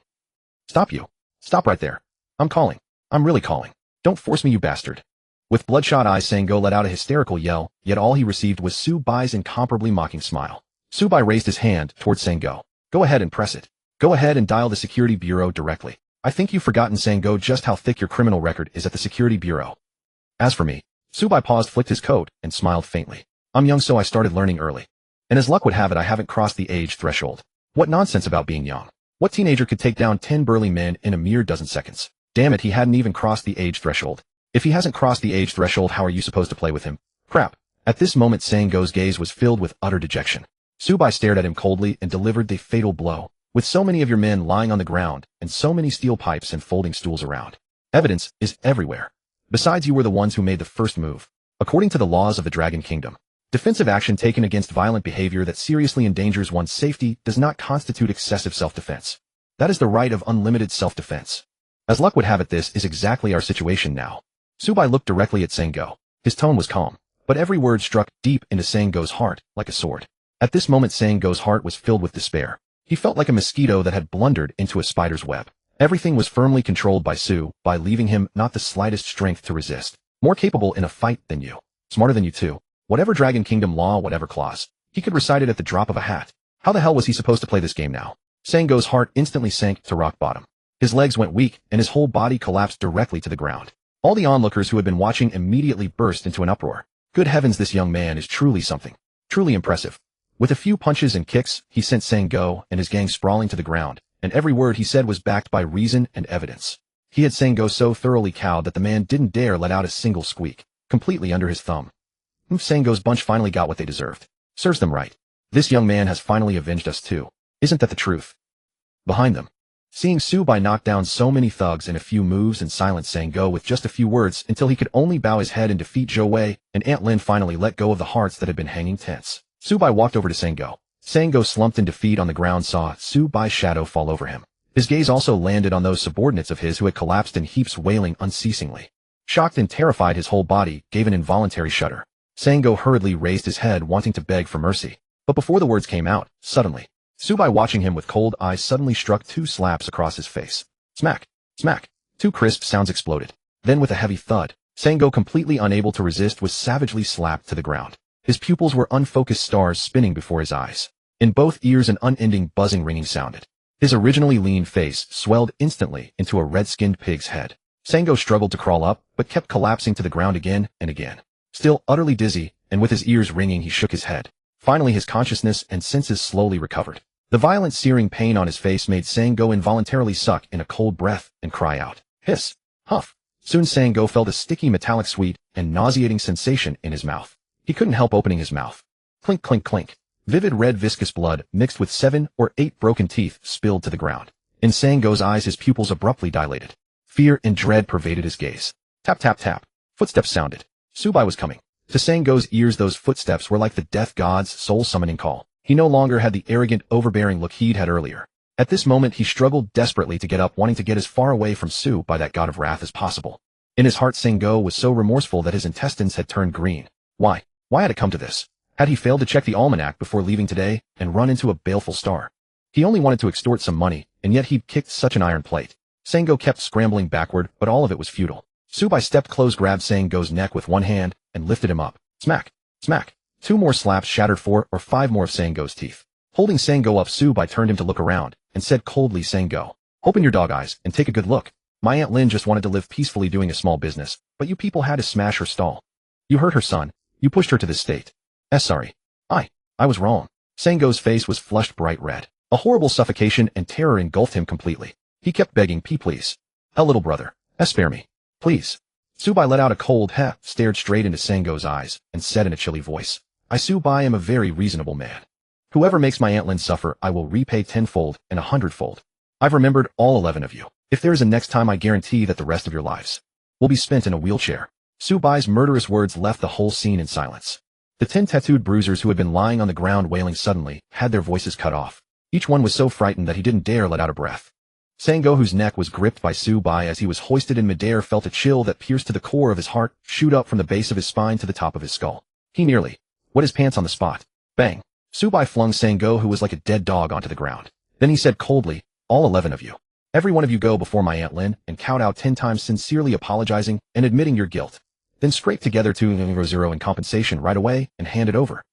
Stop you. Stop right there. I'm calling. I'm really calling. Don't force me, you bastard. With bloodshot eyes, Sango let out a hysterical yell, yet all he received was Subai's incomparably mocking smile. Subai raised his hand toward Sango. Go ahead and press it. Go ahead and dial the security bureau directly. I think you've forgotten, Sango, just how thick your criminal record is at the security bureau. As for me, Subai paused, flicked his coat, and smiled faintly. I'm young, so I started learning early. And as luck would have it, I haven't crossed the age threshold. What nonsense about being young. What teenager could take down 10 burly men in a mere dozen seconds? Damn it, he hadn't even crossed the age threshold. If he hasn't crossed the age threshold, how are you supposed to play with him? Crap. At this moment, Sango's gaze was filled with utter dejection. Subai stared at him coldly and delivered the fatal blow. With so many of your men lying on the ground, and so many steel pipes and folding stools around. Evidence is everywhere. Besides, you were the ones who made the first move. According to the laws of the Dragon Kingdom, defensive action taken against violent behavior that seriously endangers one's safety does not constitute excessive self-defense. That is the right of unlimited self-defense. As luck would have it, this is exactly our situation now. Subai looked directly at Sango. His tone was calm, but every word struck deep into Sango's heart like a sword. At this moment, Sango's heart was filled with despair. He felt like a mosquito that had blundered into a spider's web. Everything was firmly controlled by Subai, leaving him not the slightest strength to resist. More capable in a fight than you. Smarter than you too. Whatever Dragon Kingdom law, whatever clause. He could recite it at the drop of a hat. How the hell was he supposed to play this game now? Sango's heart instantly sank to rock bottom. His legs went weak, and his whole body collapsed directly to the ground. All the onlookers who had been watching immediately burst into an uproar. Good heavens, this young man is truly something. Truly impressive. With a few punches and kicks, he sent Sango and his gang sprawling to the ground, and every word he said was backed by reason and evidence. He had Sango so thoroughly cowed that the man didn't dare let out a single squeak, completely under his thumb. Sango's bunch finally got what they deserved. Serves them right. This young man has finally avenged us too. Isn't that the truth? Behind them. Seeing Subai knock down so many thugs in a few moves and silence Sango with just a few words until he could only bow his head in defeat, Zhou Wei and Aunt Lin finally let go of the hearts that had been hanging tense. Subai walked over to Sango. Sango, slumped in defeat on the ground, saw Subai's shadow fall over him. His gaze also landed on those subordinates of his who had collapsed in heaps, wailing unceasingly. Shocked and terrified, his whole body gave an involuntary shudder. Sango hurriedly raised his head, wanting to beg for mercy. But before the words came out, suddenly, Subai, watching him with cold eyes, suddenly struck 2 slaps across his face. Smack! Smack! 2 crisp sounds exploded. Then with a heavy thud, Sango, completely unable to resist, was savagely slapped to the ground. His pupils were unfocused stars spinning before his eyes. In both ears an unending buzzing ringing sounded. His originally lean face swelled instantly into a red-skinned pig's head. Sango struggled to crawl up, but kept collapsing to the ground again and again. Still utterly dizzy, and with his ears ringing, he shook his head. Finally, his consciousness and senses slowly recovered. The violent searing pain on his face made Sango involuntarily suck in a cold breath and cry out. Hiss! Huff! Soon Sango felt a sticky metallic sweet and nauseating sensation in his mouth. He couldn't help opening his mouth. Clink, clink, clink. Vivid red viscous blood mixed with 7 or 8 broken teeth spilled to the ground. In Sango's eyes, his pupils abruptly dilated. Fear and dread pervaded his gaze. Tap, tap, tap. Footsteps sounded. Subai was coming. To Sango's ears, those footsteps were like the death god's soul-summoning call. He no longer had the arrogant, overbearing look he'd had earlier. At this moment, he struggled desperately to get up, wanting to get as far away from Subai, that god of wrath, as possible. In his heart, Sango was so remorseful that his intestines had turned green. Why? Why had it come to this? Had he failed to check the almanac before leaving today and run into a baleful star? He only wanted to extort some money, and yet he'd kicked such an iron plate. Sango kept scrambling backward, but all of it was futile. Subai stepped close, grabbed Sango's neck with one hand, and lifted him up. Smack! Smack! 2 more slaps shattered 4 or 5 more of Sango's teeth. Holding Sango up, Subai turned him to look around and said coldly, Sango, open your dog eyes and take a good look. My Aunt Lin just wanted to live peacefully doing a small business, but you people had to smash her stall. You hurt her son. You pushed her to this state. Sorry. I was wrong. Sango's face was flushed bright red. A horrible suffocation and terror engulfed him completely. He kept begging, please. Little brother. Spare me. Please. Subai let out a cold stared straight into Sango's eyes, and said in a chilly voice, Subai am a very reasonable man. Whoever makes my Aunt Lin suffer, I will repay 10-fold and 100-fold. I've remembered all 11 of you. If there is a next time, I guarantee that the rest of your lives will be spent in a wheelchair. Subai's murderous words left the whole scene in silence. The 10 tattooed bruisers who had been lying on the ground wailing suddenly had their voices cut off. Each one was so frightened that he didn't dare let out a breath. Sango, whose neck was gripped by Subai as he was hoisted in midair, felt a chill that pierced to the core of his heart shoot up from the base of his spine to the top of his skull. He nearly wet his pants on the spot. Bang! Subai flung Sango, who was like a dead dog, onto the ground. Then he said coldly, all 11 of you. Every one of you go before my Aunt Lin and count out 10 times, sincerely apologizing and admitting your guilt. Then scrape together 200 in compensation right away and hand it over.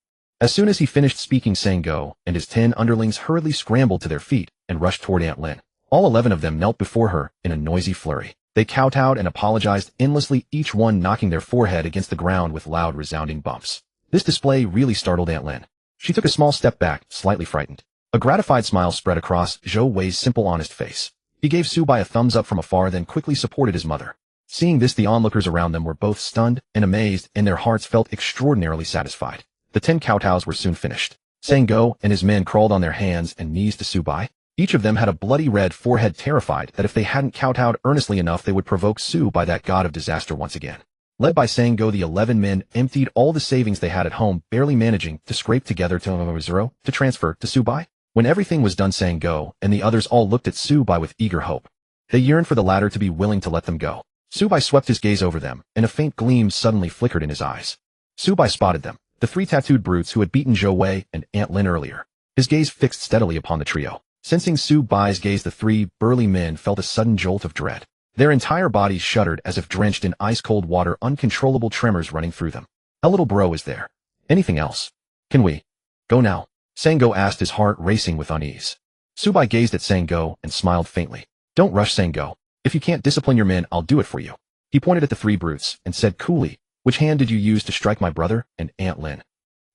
As soon as he finished speaking, Sango and his 10 underlings hurriedly scrambled to their feet and rushed toward Aunt Lin. All 11 of them knelt before her in a noisy flurry. They kowtowed and apologized endlessly, each one knocking their forehead against the ground with loud resounding bumps. This display really startled Aunt Lin. She took a small step back, slightly frightened. A gratified smile spread across Zhou Wei's simple, honest face. He gave Subai a thumbs up from afar, then quickly supported his mother. Seeing this, the onlookers around them were both stunned and amazed, and their hearts felt extraordinarily satisfied. The 10 kowtows were soon finished. Sango and his men crawled on their hands and knees to Subai. Each of them had a bloody red forehead, terrified that if they hadn't kowtowed earnestly enough, they would provoke Subai, that god of disaster, once again. Led by Sango, the 11 men emptied all the savings they had at home, barely managing to scrape together to transfer to Subai. When everything was done, Sango and the others all looked at Subai with eager hope. They yearned for the latter to be willing to let them go. Subai swept his gaze over them, and a faint gleam suddenly flickered in his eyes. Subai spotted them, the 3 tattooed brutes who had beaten Zhou Wei and Aunt Lin earlier. His gaze fixed steadily upon the trio. Sensing Subai's gaze, the 3 burly men felt a sudden jolt of dread. Their entire bodies shuddered as if drenched in ice-cold water, uncontrollable tremors running through them. A little bro, is there anything else? Can we go now? Sango asked, his heart racing with unease. Subai gazed at Sango and smiled faintly. Don't rush, Sango. If you can't discipline your men, I'll do it for you. He pointed at the 3 brutes and said coolly, which hand did you use to strike my brother and Aunt Lin?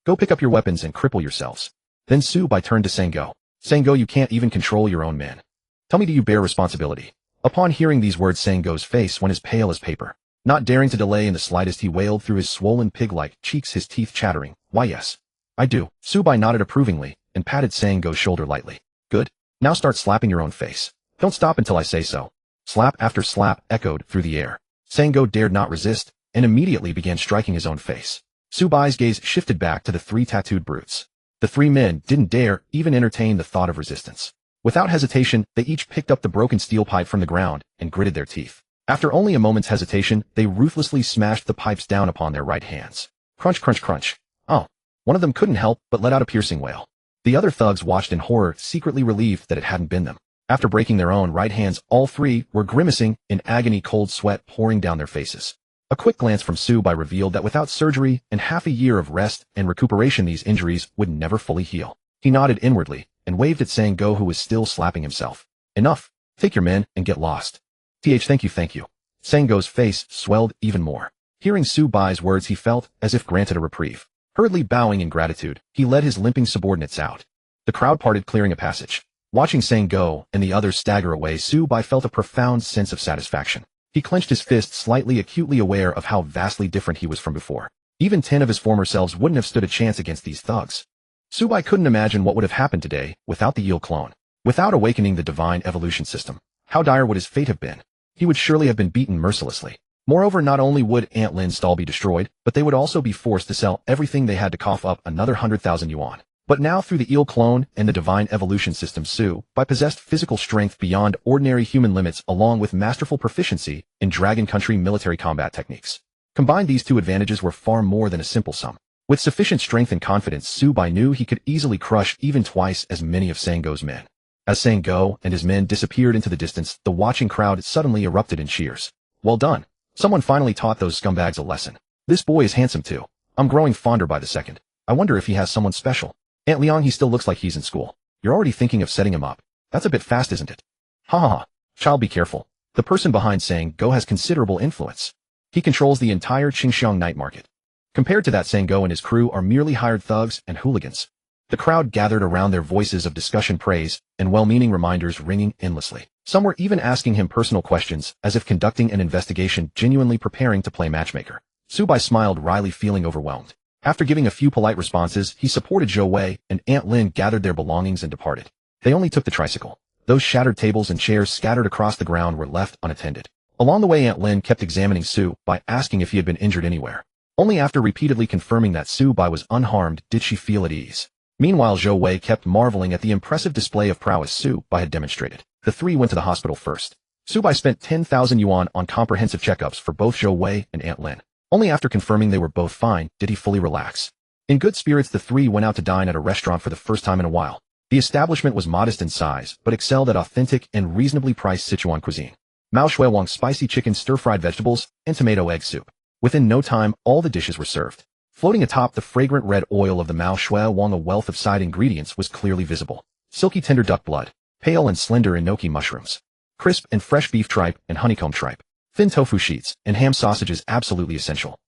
Go pick up your weapons and cripple yourselves. Then Subai turned to Sango. Sango, you can't even control your own men. Tell me, do you bear responsibility? Upon hearing these words, Sango's face went as pale as paper. Not daring to delay in the slightest, he wailed through his swollen pig-like cheeks, his teeth chattering. Why, yes. I do. Subai nodded approvingly and patted Sango's shoulder lightly. Good. Now start slapping your own face. Don't stop until I say so. Slap after slap echoed through the air. Sango dared not resist and immediately began striking his own face. Subai's gaze shifted back to the 3 tattooed brutes. The 3 men didn't dare even entertain the thought of resistance. Without hesitation, they each picked up the broken steel pipe from the ground and gritted their teeth. After only a moment's hesitation, they ruthlessly smashed the pipes down upon their right hands. Crunch, crunch, crunch. Oh. One of them couldn't help but let out a piercing wail. The other thugs watched in horror, secretly relieved that it hadn't been them. After breaking their own right hands, all 3 were grimacing in agony, cold sweat pouring down their faces. A quick glance from Subai revealed that without surgery and half a year of rest and recuperation, these injuries would never fully heal. He nodded inwardly and waved at Sango, who was still slapping himself. Enough. Take your men and get lost. Thank you. Sango's face swelled even more. Hearing Subai's words, he felt as if granted a reprieve. Hurriedly bowing in gratitude, he led his limping subordinates out. The crowd parted, clearing a passage. Watching Sango and the others stagger away, Subai felt a profound sense of satisfaction. He clenched his fist slightly, acutely aware of how vastly different he was from before. Even 10 of his former selves wouldn't have stood a chance against these thugs. Subai couldn't imagine what would have happened today without the eel clone. Without awakening the divine evolution system, how dire would his fate have been? He would surely have been beaten mercilessly. Moreover, not only would Aunt Lin's stall be destroyed, but they would also be forced to sell everything they had to cough up another 100,000 yuan. But now, through the eel clone and the divine evolution system, Subai possessed physical strength beyond ordinary human limits, along with masterful proficiency in Dragon Country military combat techniques. Combined, these 2 advantages were far more than a simple sum. With sufficient strength and confidence, Subai knew he could easily crush even twice as many of Sango's men. As Sango and his men disappeared into the distance, the watching crowd suddenly erupted in cheers. Well done. Someone finally taught those scumbags a lesson. This boy is handsome too. I'm growing fonder by the second. I wonder if he has someone special. Aunt Liang, he still looks like he's in school. You're already thinking of setting him up. That's a bit fast, isn't it? Ha ha ha. Child, be careful. The person behind saying go has considerable influence. He controls the entire Qingxiang night market. Compared to that, Sango and his crew are merely hired thugs and hooligans. The crowd gathered around, their voices of discussion, praise, and well-meaning reminders ringing endlessly. Some were even asking him personal questions, as if conducting an investigation, genuinely preparing to play matchmaker. Su Bai smiled wryly, feeling overwhelmed. After giving a few polite responses, he supported Zhou Wei, and Aunt Lin gathered their belongings and departed. They only took the tricycle. Those shattered tables and chairs scattered across the ground were left unattended. Along the way, Aunt Lin kept examining Su Bai, asking if he had been injured anywhere. Only after repeatedly confirming that Su Bai was unharmed did she feel at ease. Meanwhile, Zhou Wei kept marveling at the impressive display of prowess Su Bai had demonstrated. The three went to the hospital first. Su Bai spent 10,000 yuan on comprehensive checkups for both Zhou Wei and Aunt Lin. Only after confirming they were both fine did he fully relax. In good spirits, the three went out to dine at a restaurant for the first time in a while. The establishment was modest in size, but excelled at authentic and reasonably priced Sichuan cuisine. Mao Shui Wang's spicy chicken, stir-fried vegetables, and tomato egg soup. Within no time, all the dishes were served. Floating atop the fragrant red oil of the Mao Shui Wang, a wealth of side ingredients was clearly visible. Silky tender duck blood, pale and slender enoki mushrooms, crisp and fresh beef tripe and honeycomb tripe, thin tofu sheets, and ham sausages absolutely essential.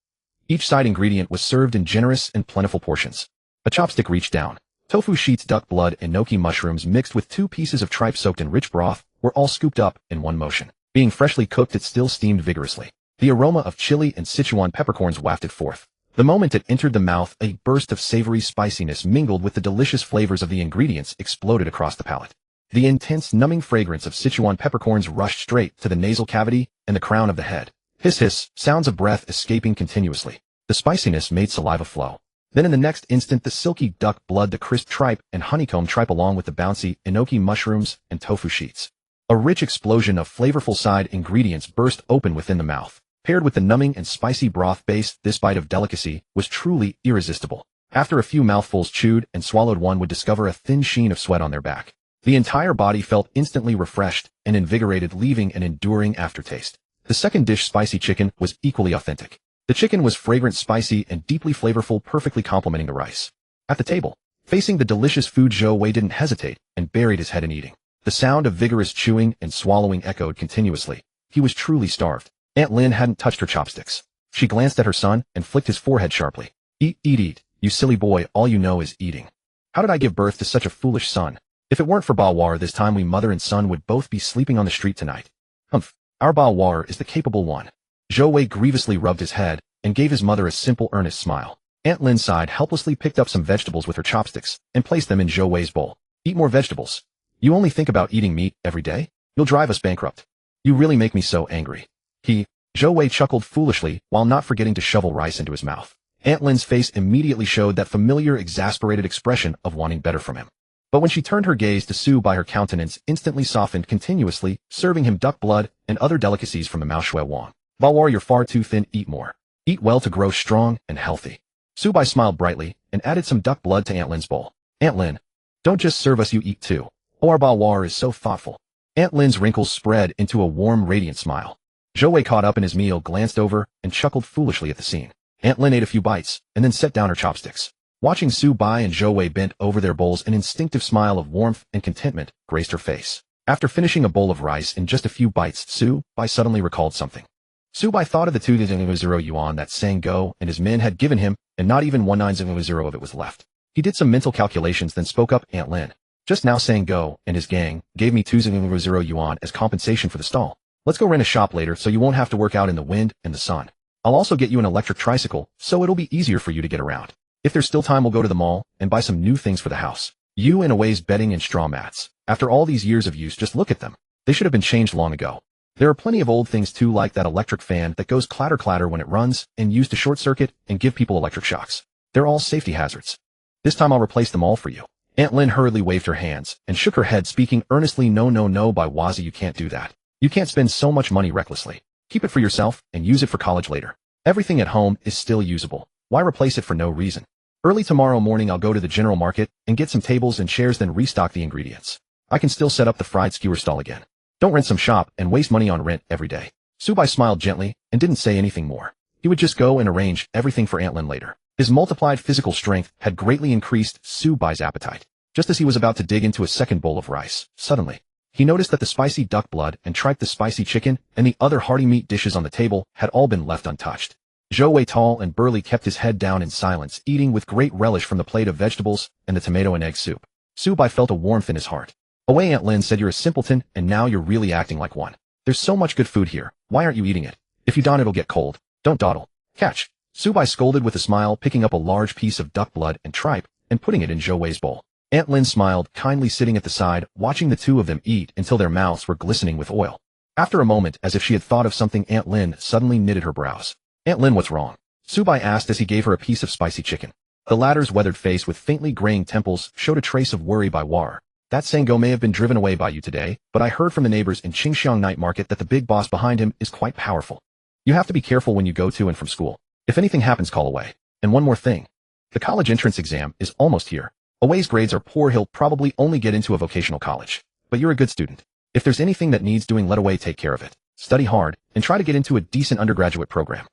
Each side ingredient was served in generous and plentiful portions. A chopstick reached down. Tofu sheets, duck blood, and enoki mushrooms mixed with 2 pieces of tripe soaked in rich broth were all scooped up in one motion. Being freshly cooked, it still steamed vigorously. The aroma of chili and Sichuan peppercorns wafted forth. The moment it entered the mouth, a burst of savory spiciness mingled with the delicious flavors of the ingredients exploded across the palate. The intense, numbing fragrance of Sichuan peppercorns rushed straight to the nasal cavity and the crown of the head. Hiss hiss, sounds of breath escaping continuously. The spiciness made saliva flow. Then in the next instant, the silky duck blood, the crisp tripe, and honeycomb tripe, along with the bouncy enoki mushrooms and tofu sheets. A rich explosion of flavorful side ingredients burst open within the mouth. Paired with the numbing and spicy broth base, this bite of delicacy was truly irresistible. After a few mouthfuls chewed and swallowed, one would discover a thin sheen of sweat on their back. The entire body felt instantly refreshed and invigorated, leaving an enduring aftertaste. The second dish, spicy chicken, was equally authentic. The chicken was fragrant, spicy, and deeply flavorful, perfectly complementing the rice. At the table, facing the delicious food, Zhou Wei didn't hesitate and buried his head in eating. The sound of vigorous chewing and swallowing echoed continuously. He was truly starved. Aunt Lin hadn't touched her chopsticks. She glanced at her son and flicked his forehead sharply. Eat, eat, eat, you silly boy, all you know is eating. How did I give birth to such a foolish son? If it weren't for Bawar, this time we mother and son would both be sleeping on the street tonight. Humph, our Bawar is the capable one. Zhou Wei grievously rubbed his head and gave his mother a simple, earnest smile. Aunt Lin sighed, helplessly picked up some vegetables with her chopsticks and placed them in Zhou Wei's bowl. Eat more vegetables. You only think about eating meat every day? You'll drive us bankrupt. You really make me so angry. Zhou Wei chuckled foolishly while not forgetting to shovel rice into his mouth. Aunt Lin's face immediately showed that familiar, exasperated expression of wanting better from him. But when she turned her gaze to Su Bai, her countenance instantly softened, continuously serving him duck blood and other delicacies from the Mao Shui Wang. Bawar, you're far too thin, eat more. Eat well to grow strong and healthy. Su Bai smiled brightly and added some duck blood to Aunt Lin's bowl. Aunt Lin, don't just serve us, you eat too. Oh, our Bawar is so thoughtful. Aunt Lin's wrinkles spread into a warm, radiant smile. Zhou Wei caught up in his meal, glanced over, and chuckled foolishly at the scene. Aunt Lin ate a few bites and then set down her chopsticks. Watching Su Bai and Zhou Wei bent over their bowls, an instinctive smile of warmth and contentment graced her face. After finishing a bowl of rice in just a few bites, Su Bai suddenly recalled something. Su Bai thought of the 2,000 yuan that Sango and his men had given him, and not even 1900 of it was left. He did some mental calculations, then spoke up. Aunt Lin, just now Sango and his gang gave me 2,000 yuan as compensation for the stall. Let's go rent a shop later so you won't have to work out in the wind and the sun. I'll also get you an electric tricycle so it'll be easier for you to get around. If there's still time, we'll go to the mall and buy some new things for the house. You and Away's bedding and straw mats. After all these years of use, just look at them. They should have been changed long ago. There are plenty of old things too, like that electric fan that goes clatter clatter when it runs and used to short circuit and give people electric shocks. They're all safety hazards. This time I'll replace them all for you. Aunt Lin hurriedly waved her hands and shook her head, speaking earnestly. No, no, no, by Wazi, you can't do that. You can't spend so much money recklessly. Keep it for yourself and use it for college later. Everything at home is still usable. Why replace it for no reason? Early tomorrow morning I'll go to the general market and get some tables and chairs, then restock the ingredients. I can still set up the fried skewer stall again. Don't rent some shop and waste money on rent every day. Su Bai smiled gently and didn't say anything more. He would just go and arrange everything for Aunt Lin later. His multiplied physical strength had greatly increased Su Bai's appetite. Just as he was about to dig into a second bowl of rice, suddenly, he noticed that the spicy duck blood and tripe the spicy chicken and the other hearty meat dishes on the table had all been left untouched. Zhou Wei, tall and burly, kept his head down in silence, eating with great relish from the plate of vegetables and the tomato and egg soup. Su Bai felt a warmth in his heart. Away, Aunt Lin said, "You're a simpleton, and now you're really acting like one. There's so much good food here. Why aren't you eating it? If you don't, it'll get cold. Don't dawdle. Catch." Su Bai scolded with a smile, picking up a large piece of duck blood and tripe and putting it in Zhou Wei's bowl. Aunt Lin smiled, kindly sitting at the side, watching the two of them eat until their mouths were glistening with oil. After a moment, as if she had thought of something, Aunt Lin suddenly knitted her brows. "Aunt Lin, what's wrong?" Su Bai asked as he gave her a piece of spicy chicken. The latter's weathered face with faintly graying temples showed a trace of worry by War. "That Sango may have been driven away by you today, but I heard from the neighbors in Qingxiang night market that the big boss behind him is quite powerful. You have to be careful when you go to and from school. If anything happens, call away. And one more thing. The college entrance exam is almost here. Away's grades are poor. He'll probably only get into a vocational college. But you're a good student. If there's anything that needs doing, let Away take care of it. Study hard, and try to get into a decent undergraduate program."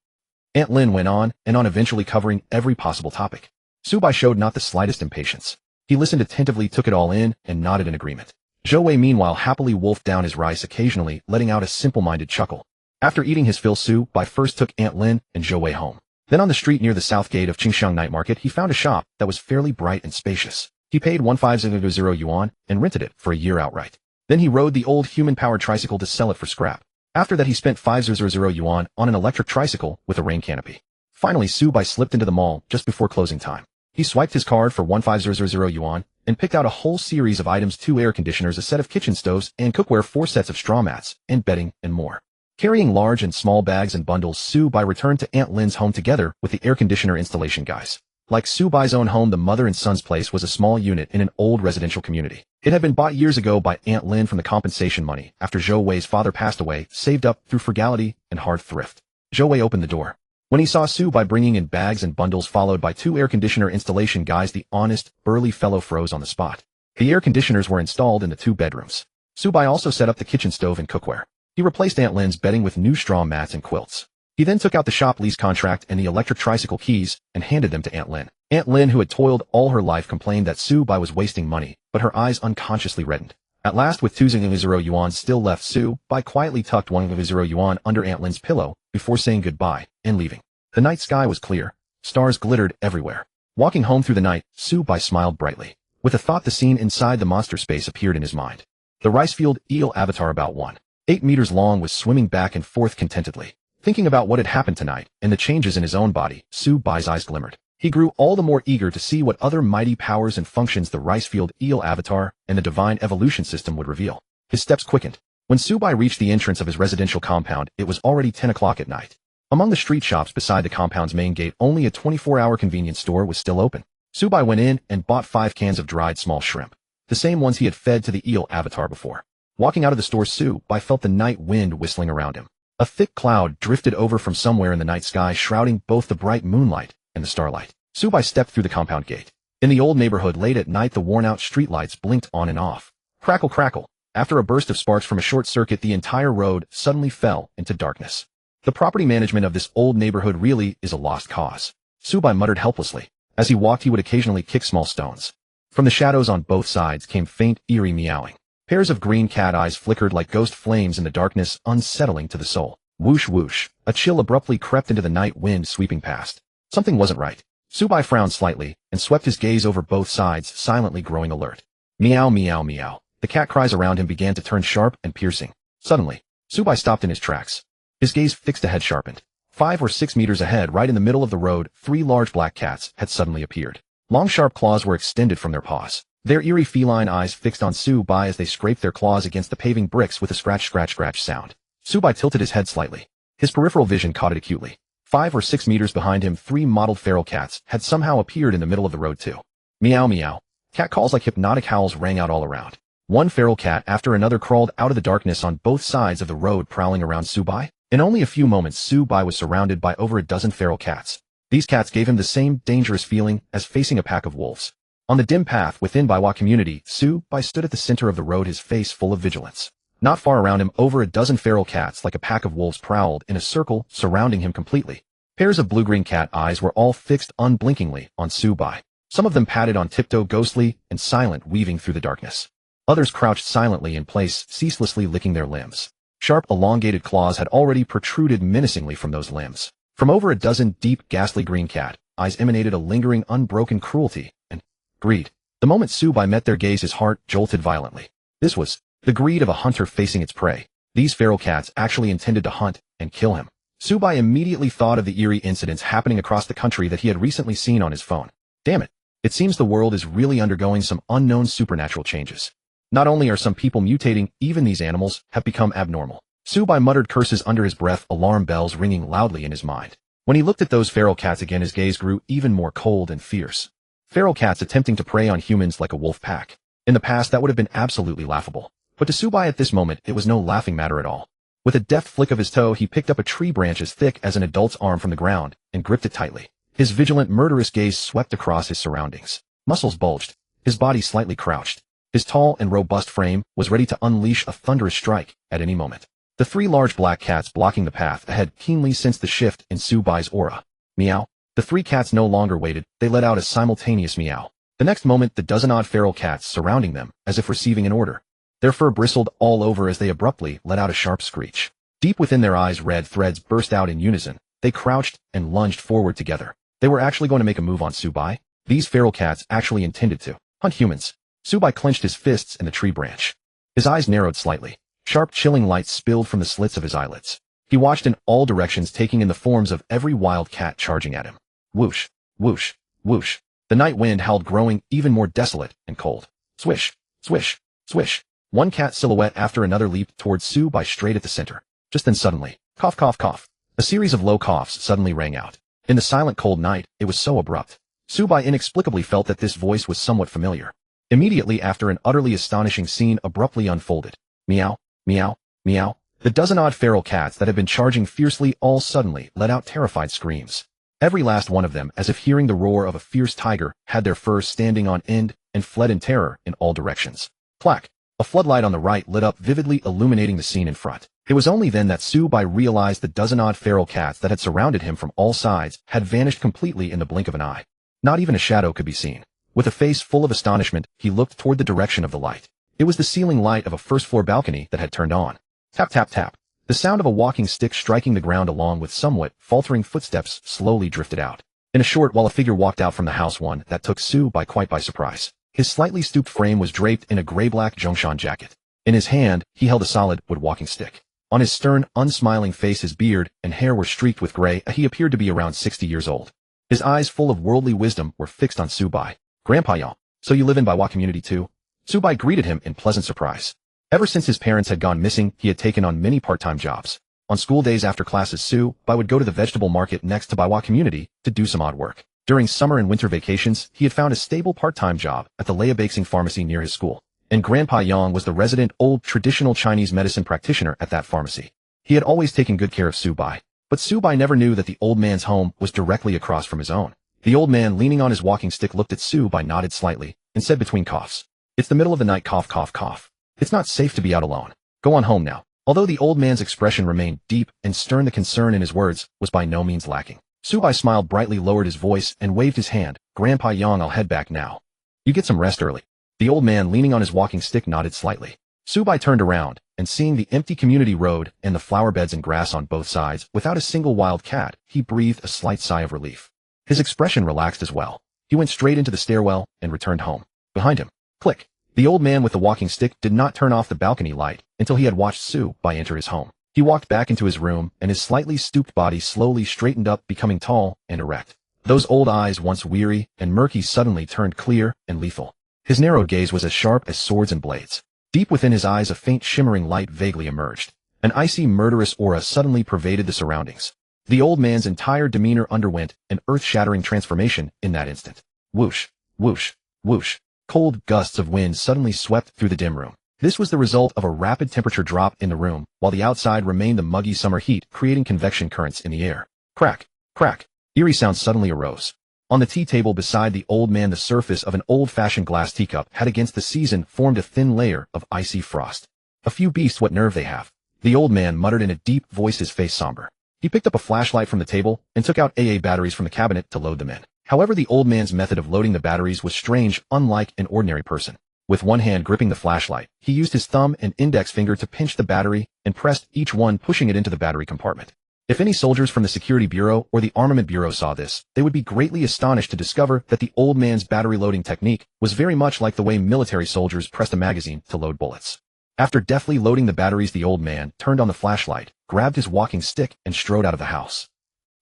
Aunt Lin went on and on, eventually covering every possible topic. Su Bai showed not the slightest impatience. He listened attentively, took it all in, and nodded in agreement. Zhou Wei meanwhile happily wolfed down his rice, occasionally letting out a simple-minded chuckle. After eating his fill, Su Bai first took Aunt Lin and Zhou Wei home. Then on the street near the south gate of Qingxiang night market, he found a shop that was fairly bright and spacious. He paid 1500 yuan and rented it for a year outright. Then he rode the old human-powered tricycle to sell it for scrap. After that, he spent 500 yuan on an electric tricycle with a rain canopy. Finally, Su Bai slipped into the mall just before closing time. He swiped his card for 1500 yuan and picked out a whole series of items: 2 air conditioners, a set of kitchen stoves and cookware, 4 sets of straw mats, and bedding, and more. Carrying large and small bags and bundles, Su Bai returned to Aunt Lin's home together with the air conditioner installation guys. Like Su Bai's own home, the mother and son's place was a small unit in an old residential community. It had been bought years ago by Aunt Lin from the compensation money after Zhou Wei's father passed away, saved up through frugality and hard thrift. Zhou Wei opened the door. When he saw Su Bai bringing in bags and bundles followed by 2 air conditioner installation guys, the honest, burly fellow froze on the spot. The air conditioners were installed in the 2 bedrooms. Su Bai also set up the kitchen stove and cookware. He replaced Aunt Lin's bedding with new straw mats and quilts. He then took out the shop lease contract and the electric tricycle keys and handed them to Aunt Lin. Aunt Lin, who had toiled all her life, complained that Su Bai was wasting money, but her eyes unconsciously reddened. At last, with 200 yuan still left, Su Bai quietly tucked 100 yuan under Aunt Lin's pillow before saying goodbye and leaving. The night sky was clear. Stars glittered everywhere. Walking home through the night, Su Bai smiled brightly. With a thought, the scene inside the monster space appeared in his mind. The rice-field eel avatar, about 1.8 meters long, was swimming back and forth contentedly. Thinking about what had happened tonight and the changes in his own body, Su Bai's eyes glimmered. He grew all the more eager to see what other mighty powers and functions the rice-field eel avatar and the divine evolution system would reveal. His steps quickened. When Su Bai reached the entrance of his residential compound, it was already 10 o'clock at night. Among the street shops beside the compound's main gate, only a 24-hour convenience store was still open. Su Bai went in and bought 5 cans of dried small shrimp, the same ones he had fed to the eel avatar before. Walking out of the store, Su Bai felt the night wind whistling around him. A thick cloud drifted over from somewhere in the night sky, shrouding both the bright moonlight and the starlight. Su Bai stepped through the compound gate. In the old neighborhood late at night, the worn-out streetlights blinked on and off. Crackle, crackle. After a burst of sparks from a short circuit, the entire road suddenly fell into darkness. The property management of this old neighborhood really is a lost cause. Su Bai muttered helplessly. As he walked, he would occasionally kick small stones. From the shadows on both sides came faint, eerie meowing. Pairs of green cat eyes flickered like ghost flames in the darkness, unsettling to the soul. Whoosh, whoosh. A chill abruptly crept into the night wind sweeping past. Something wasn't right. Su Bai frowned slightly and swept his gaze over both sides, silently growing alert. Meow, meow, meow. The cat cries around him began to turn sharp and piercing. Suddenly, Su Bai stopped in his tracks. His gaze fixed ahead, sharpened. 5 or 6 meters ahead, right in the middle of the road, 3 large black cats had suddenly appeared. Long sharp claws were extended from their paws. Their eerie feline eyes fixed on Su Bai as they scraped their claws against the paving bricks with a scratch, scratch, scratch sound. Su Bai tilted his head slightly. His peripheral vision caught it acutely. 5 or 6 meters behind him, 3 mottled feral cats had somehow appeared in the middle of the road too. Meow, meow. Cat calls like hypnotic howls rang out all around. One feral cat after another crawled out of the darkness on both sides of the road, prowling around Su Bai. In only a few moments, Su Bai was surrounded by over a dozen feral cats. These cats gave him the same dangerous feeling as facing a pack of wolves. On the dim path within Baiwa community, Su Bai stood at the center of the road, his face full of vigilance. Not far around him, over a dozen feral cats like a pack of wolves prowled in a circle, surrounding him completely. Pairs of blue-green cat eyes were all fixed unblinkingly on Su-bai. Some of them padded on tiptoe ghostly and silent, weaving through the darkness. Others crouched silently in place, ceaselessly licking their limbs. Sharp, elongated claws had already protruded menacingly from those limbs. From over a dozen deep, ghastly green cat eyes emanated a lingering, unbroken cruelty and greed. The moment Su-bai met their gaze, his heart jolted violently. This was the greed of a hunter facing its prey. These feral cats actually intended to hunt and kill him. Su-bai immediately thought of the eerie incidents happening across the country that he had recently seen on his phone. Damn it. It seems the world is really undergoing some unknown supernatural changes. Not only are some people mutating, even these animals have become abnormal. Su-bai muttered curses under his breath, alarm bells ringing loudly in his mind. When he looked at those feral cats again, his gaze grew even more cold and fierce. Feral cats attempting to prey on humans like a wolf pack. In the past, that would have been absolutely laughable. But to Su-bai at this moment, it was no laughing matter at all. With a deft flick of his toe, he picked up a tree branch as thick as an adult's arm from the ground and gripped it tightly. His vigilant, murderous gaze swept across his surroundings. Muscles bulged. His body slightly crouched. His tall and robust frame was ready to unleash a thunderous strike at any moment. The three large black cats blocking the path ahead keenly sensed the shift in Su-bai's aura. Meow. The three cats no longer waited. They let out a simultaneous meow. The next moment, the dozen-odd feral cats surrounding them, as if receiving an order. Their fur bristled all over as they abruptly let out a sharp screech. Deep within their eyes, red threads burst out in unison. They crouched and lunged forward together. They were actually going to make a move on Su-bai. These feral cats actually intended to hunt humans. Su-bai clenched his fists in the tree branch. His eyes narrowed slightly. Sharp, chilling light spilled from the slits of his eyelids. He watched in all directions, taking in the forms of every wild cat charging at him. Whoosh, whoosh, whoosh. The night wind howled, growing even more desolate and cold. Swish, swish, swish. One cat silhouette after another leaped towards Su-bai straight at the center. Just then suddenly, cough, cough, cough. A series of low coughs suddenly rang out. In the silent, cold night, it was so abrupt. Su-bai inexplicably felt that this voice was somewhat familiar. Immediately after, an utterly astonishing scene abruptly unfolded. Meow, meow, meow. The dozen-odd feral cats that had been charging fiercely all suddenly let out terrified screams. Every last one of them, as if hearing the roar of a fierce tiger, had their fur standing on end and fled in terror in all directions. Clack! A floodlight on the right lit up, vividly illuminating the scene in front. It was only then that Su-bai realized the dozen-odd feral cats that had surrounded him from all sides had vanished completely in the blink of an eye. Not even a shadow could be seen. With a face full of astonishment, he looked toward the direction of the light. It was the ceiling light of a first-floor balcony that had turned on. Tap, tap, tap. The sound of a walking stick striking the ground along with somewhat faltering footsteps slowly drifted out. In a short while, a figure walked out from the house, one that took Su-bai quite by surprise. His slightly stooped frame was draped in a gray-black Zhongshan jacket. In his hand, he held a solid wood walking stick. On his stern, unsmiling face, his beard and hair were streaked with gray. He appeared to be around 60 years old. His eyes, full of worldly wisdom, were fixed on Su-bai. Grandpa Yang, so you live in Baiwa community too? Su-bai greeted him in pleasant surprise. Ever since his parents had gone missing, he had taken on many part-time jobs. On school days after classes, Su-bai would go to the vegetable market next to Baiwa community to do some odd work. During summer and winter vacations, he had found a stable part-time job at the Leabexing pharmacy near his school. And Grandpa Yang was the resident old traditional Chinese medicine practitioner at that pharmacy. He had always taken good care of Su-bai. But Su-bai never knew that the old man's home was directly across from his own. The old man, leaning on his walking stick, looked at Su-bai, nodded slightly, and said between coughs, "It's the middle of the night, cough, cough, cough. It's not safe to be out alone. Go on home now." Although the old man's expression remained deep and stern, the concern in his words was by no means lacking. Su-bai smiled brightly, lowered his voice, and waved his hand. "Grandpa Yang, I'll head back now. You get some rest early." The old man, leaning on his walking stick, nodded slightly. Su-bai turned around, and seeing the empty community road and the flower beds and grass on both sides, without a single wild cat, he breathed a slight sigh of relief. His expression relaxed as well. He went straight into the stairwell and returned home. Behind him, click. The old man with the walking stick did not turn off the balcony light until he had watched Su-bai enter his home. He walked back into his room, and his slightly stooped body slowly straightened up, becoming tall and erect. Those old eyes, once weary and murky, suddenly turned clear and lethal. His narrowed gaze was as sharp as swords and blades. Deep within his eyes, a faint shimmering light vaguely emerged. An icy, murderous aura suddenly pervaded the surroundings. The old man's entire demeanor underwent an earth-shattering transformation in that instant. Whoosh, whoosh, whoosh. Cold gusts of wind suddenly swept through the dim room. This was the result of a rapid temperature drop in the room, while the outside remained the muggy summer heat, creating convection currents in the air. Crack, crack. Eerie sounds suddenly arose. On the tea table beside the old man, the surface of an old-fashioned glass teacup had against the season formed a thin layer of icy frost. "A few beasts, what nerve they have," the old man muttered in a deep voice, his face somber. He picked up a flashlight from the table and took out AA batteries from the cabinet to load them in. However, the old man's method of loading the batteries was strange, unlike an ordinary person. With one hand gripping the flashlight, he used his thumb and index finger to pinch the battery and pressed each one, pushing it into the battery compartment. If any soldiers from the Security Bureau or the Armament Bureau saw this, they would be greatly astonished to discover that the old man's battery loading technique was very much like the way military soldiers pressed a magazine to load bullets. After deftly loading the batteries, the old man turned on the flashlight, grabbed his walking stick, and strode out of the house.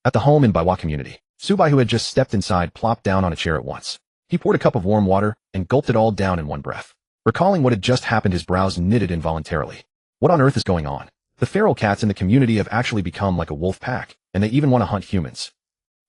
At the home in Baiwa community, Subai, who had just stepped inside, plopped down on a chair at once. He poured a cup of warm water and gulped it all down in one breath. Recalling what had just happened, his brows knitted involuntarily. What on earth is going on? The feral cats in the community have actually become like a wolf pack, and they even want to hunt humans.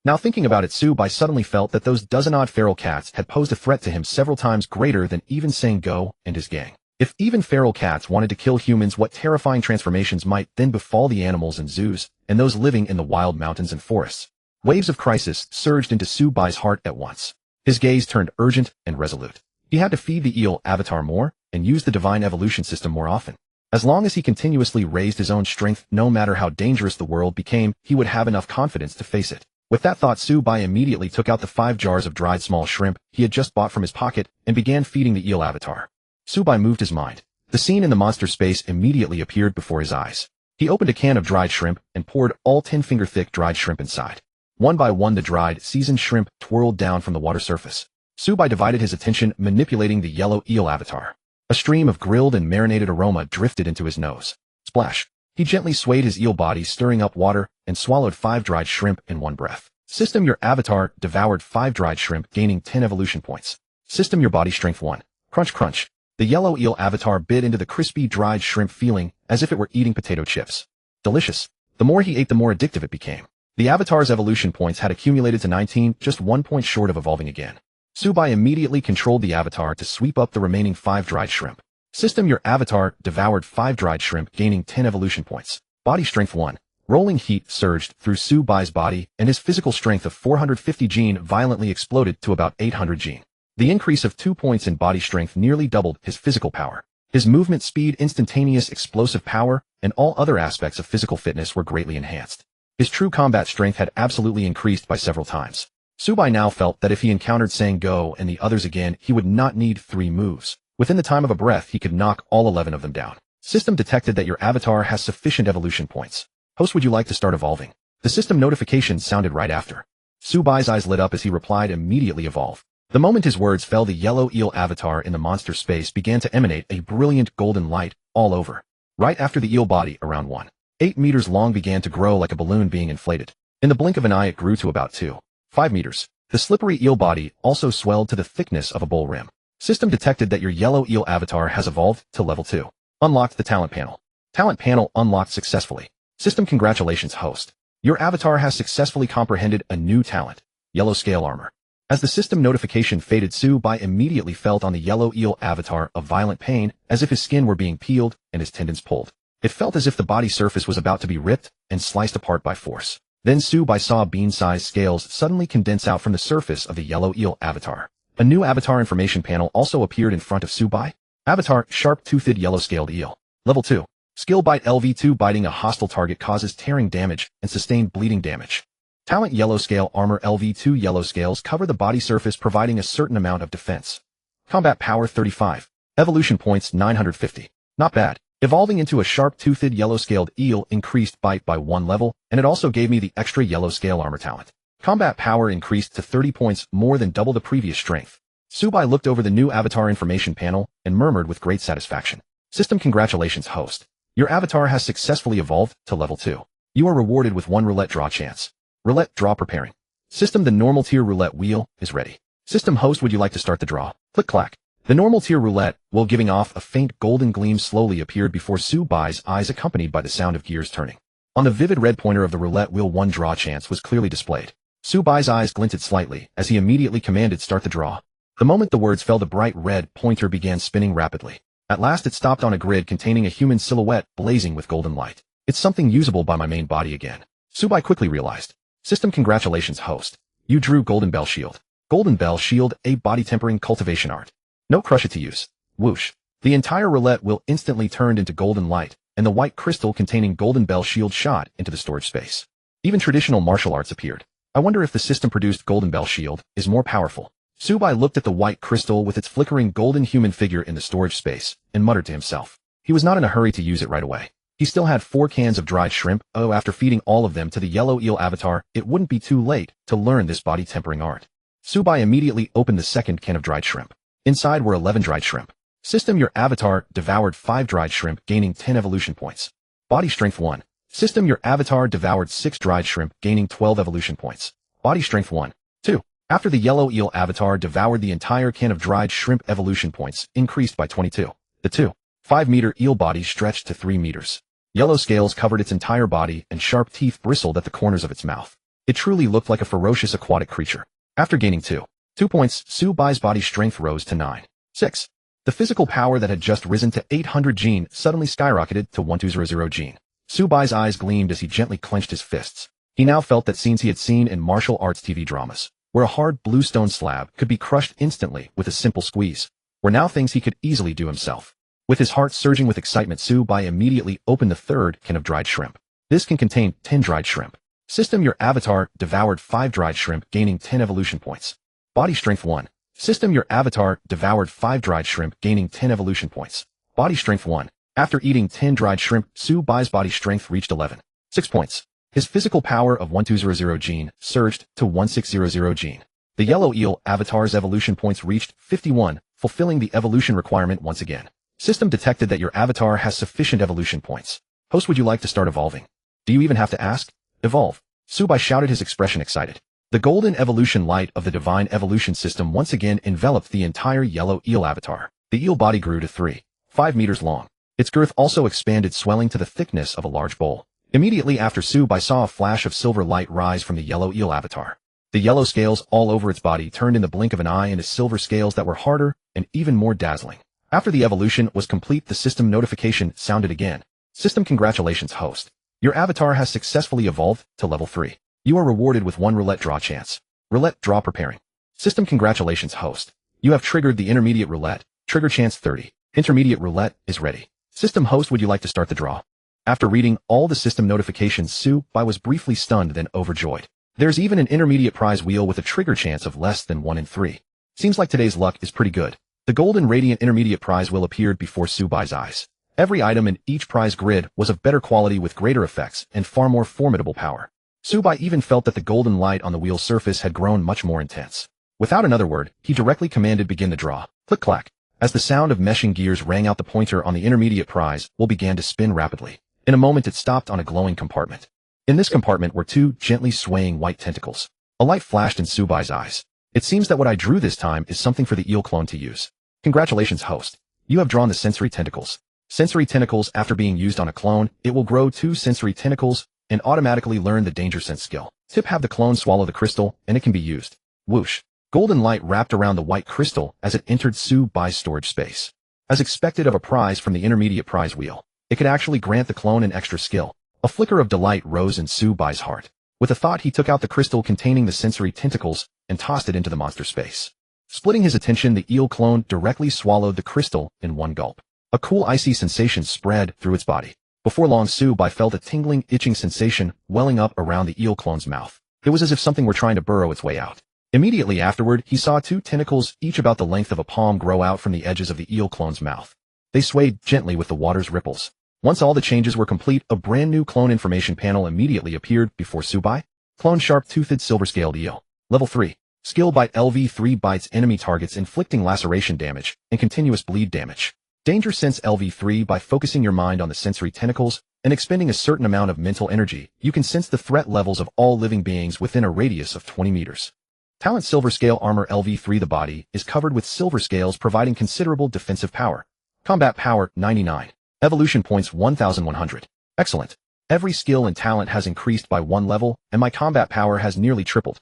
Now thinking about it, Subai suddenly felt that those dozen-odd feral cats had posed a threat to him several times greater than even Sango and his gang. If even feral cats wanted to kill humans, what terrifying transformations might then befall the animals in zoos and those living in the wild mountains and forests? Waves of crisis surged into Subai's heart at once. His gaze turned urgent and resolute. He had to feed the eel avatar more and use the divine evolution system more often. As long as he continuously raised his own strength, no matter how dangerous the world became, he would have enough confidence to face it. With that thought, Subai immediately took out the 5 jars of dried small shrimp he had just bought from his pocket and began feeding the eel avatar. Subai moved his mind. The scene in the monster space immediately appeared before his eyes. He opened a can of dried shrimp and poured all 10-finger-thick dried shrimp inside. One by one, the dried, seasoned shrimp twirled down from the water surface. Subai divided his attention, manipulating the yellow eel avatar. A stream of grilled and marinated aroma drifted into his nose. Splash! He gently swayed his eel body, stirring up water, and swallowed 5 dried shrimp in one breath. System: your avatar devoured 5 dried shrimp, gaining 10 evolution points. System: your body strength 1. Crunch crunch. The yellow eel avatar bit into the crispy dried shrimp, feeling as if it were eating potato chips. Delicious. The more he ate, the more addictive it became. The avatar's evolution points had accumulated to 19, just 1 point short of evolving again. Subai immediately controlled the avatar to sweep up the remaining 5 dried shrimp. System: your avatar devoured 5 dried shrimp, gaining 10 evolution points. Body strength 1. Rolling heat surged through Subai's body, and his physical strength of 450 gene violently exploded to about 800 gene. The increase of 2 points in body strength nearly doubled his physical power. His movement speed, instantaneous explosive power, and all other aspects of physical fitness were greatly enhanced. His true combat strength had absolutely increased by several times. Subai now felt that if he encountered Sango and the others again, he would not need 3 moves. Within the time of a breath, he could knock all 11 of them down. System detected that your avatar has sufficient evolution points. Host, would you like to start evolving? The system notification sounded right after. Subai's eyes lit up as he replied, immediately evolve. The moment his words fell, the yellow eel avatar in the monster space began to emanate a brilliant golden light all over. Right after the eel body, around 1.8 meters long, began to grow like a balloon being inflated. In the blink of an eye, it grew to about 2.5 meters. The slippery eel body also swelled to the thickness of a bowl rim. System detected that your yellow eel avatar has evolved to level 2. Unlocked the talent panel. Talent panel unlocked successfully. System: congratulations, host. Your avatar has successfully comprehended a new talent, yellow scale armor. As the system notification faded, Subai immediately felt on the yellow eel avatar a violent pain, as if his skin were being peeled and his tendons pulled. It felt as if the body surface was about to be ripped and sliced apart by force. Then Subai saw bean-sized scales suddenly condense out from the surface of the yellow eel avatar. A new avatar information panel also appeared in front of Subai. Avatar: sharp-toothed yellow-scaled eel. Level 2. Skill: bite LV2. Biting a hostile target causes tearing damage and sustained bleeding damage. Talent: yellow scale armor. LV2 yellow scales cover the body surface, providing a certain amount of defense. Combat power 35. Evolution points 950. Not bad. Evolving into a sharp-toothed yellow-scaled eel increased bite by 1 level, and it also gave me the extra yellow scale armor talent. Combat power increased to 30 points, more than double the previous strength. Subai looked over the new avatar information panel and murmured with great satisfaction. System: congratulations, host. Your avatar has successfully evolved to level 2. You are rewarded with 1 roulette draw chance. Roulette draw preparing. System: the normal tier roulette wheel is ready. System: host, would you like to start the draw? Click clack. The normal tier roulette, while giving off a faint golden gleam, slowly appeared before Subai's eyes, accompanied by the sound of gears turning. On the vivid red pointer of the roulette wheel, 1 draw chance was clearly displayed. Subai's eyes glinted slightly as he immediately commanded start the draw. The moment the words fell, the bright red pointer began spinning rapidly. At last it stopped on a grid containing a human silhouette blazing with golden light. It's something usable by my main body again. Subai quickly realized. System: congratulations, host. You drew Golden Bell Shield. Golden Bell Shield, a body tempering cultivation art. No crush it to use. Whoosh. The entire roulette wheel instantly turned into golden light, and the white crystal containing Golden Bell Shield shot into the storage space. Even traditional martial arts appeared. I wonder if the system-produced Golden Bell shield is more powerful. Subai looked at the white crystal with its flickering golden human figure in the storage space and muttered to himself. He was not in a hurry to use it right away. He still had 4 cans of dried shrimp. Oh, after feeding all of them to the yellow eel avatar, it wouldn't be too late to learn this body-tempering art. Subai immediately opened the second can of dried shrimp. Inside were 11 dried shrimp. System: your avatar devoured 5 dried shrimp, gaining 10 evolution points. Body strength 1. System: your avatar devoured 6 dried shrimp, gaining 12 evolution points. Body strength 1. 2. After the yellow eel avatar devoured the entire can of dried shrimp, evolution points increased by 22. The 2.5-meter eel body stretched to 3 meters. Yellow scales covered its entire body and sharp teeth bristled at the corners of its mouth. It truly looked like a ferocious aquatic creature. After gaining 2 points, Subai's body strength rose to 9. 6. The physical power that had just risen to 800 gene suddenly skyrocketed to 1200 gene. Subai's eyes gleamed as he gently clenched his fists. He now felt that scenes he had seen in martial arts TV dramas, where a hard bluestone slab could be crushed instantly with a simple squeeze, were now things he could easily do himself. With his heart surging with excitement, Subai immediately opened the third can of dried shrimp. This can contain 10 dried shrimp. System: your avatar devoured 5 dried shrimp, gaining 10 evolution points. Body strength 1. System: your avatar devoured 5 dried shrimp, gaining 10 evolution points. Body strength 1. After eating 10 dried shrimp, Subai's body strength reached 11.6 points. His physical power of 1200 gene surged to 1600 gene. The yellow eel avatar's evolution points reached 51, fulfilling the evolution requirement once again. System detected that your avatar has sufficient evolution points. Host, would you like to start evolving? Do you even have to ask? Evolve. Subai shouted, his expression excited. The golden evolution light of the divine evolution system once again enveloped the entire yellow eel avatar. The eel body grew to 3.5 meters long. Its girth also expanded, swelling to the thickness of a large bowl. Immediately after, Subai saw a flash of silver light rise from the yellow eel avatar. The yellow scales all over its body turned in the blink of an eye into silver scales that were harder and even more dazzling. After the evolution was complete, the system notification sounded again. System: congratulations, host. Your avatar has successfully evolved to level 3. You are rewarded with 1 roulette draw chance. Roulette draw preparing. System: congratulations, host. You have triggered the intermediate roulette. Trigger chance 30. Intermediate roulette is ready. System: host, would you like to start the draw? After reading all the system notifications, Subai was briefly stunned, then overjoyed. There's even an intermediate prize wheel with a trigger chance of less than 1 in 3. Seems like today's luck is pretty good. The golden radiant intermediate prize wheel appeared before Subai's eyes. Every item in each prize grid was of better quality with greater effects and far more formidable power. Subai even felt that the golden light on the wheel's surface had grown much more intense. Without another word, he directly commanded begin the draw. Click-clack. As the sound of meshing gears rang out, the pointer on the intermediate prize wheel began to spin rapidly. In a moment, it stopped on a glowing compartment. In this compartment were 2 gently swaying white tentacles. A light flashed in Subai's eyes. It seems that what I drew this time is something for the eel clone to use. Congratulations, host. You have drawn the sensory tentacles. Sensory tentacles: after being used on a clone, it will grow 2 sensory tentacles and automatically learn the danger sense skill. Tip: have the clone swallow the crystal and it can be used. Whoosh. Golden light wrapped around the white crystal as it entered Subai's storage space. As expected of a prize from the intermediate prize wheel, it could actually grant the clone an extra skill. A flicker of delight rose in Subai's heart. With a thought, he took out the crystal containing the sensory tentacles and tossed it into the monster space. Splitting his attention, the eel clone directly swallowed the crystal in 1 gulp. A cool, icy sensation spread through its body. Before long, Subai felt a tingling, itching sensation welling up around the eel clone's mouth. It was as if something were trying to burrow its way out. Immediately afterward, he saw 2 tentacles, each about the length of a palm, grow out from the edges of the eel clone's mouth. They swayed gently with the water's ripples. Once all the changes were complete, a brand new clone information panel immediately appeared before Subai. Clone: sharp-toothed silver-scaled eel. Level 3. Skill: bite LV3, bites enemy targets, inflicting laceration damage and continuous bleed damage. Danger sense LV3. By focusing your mind on the sensory tentacles and expending a certain amount of mental energy, you can sense the threat levels of all living beings within a radius of 20 meters. Talent: silver scale armor LV3. The body is covered with silver scales, providing considerable defensive power. Combat power 99. Evolution points 1100. Excellent. Every skill and talent has increased by 1 level, and my combat power has nearly tripled.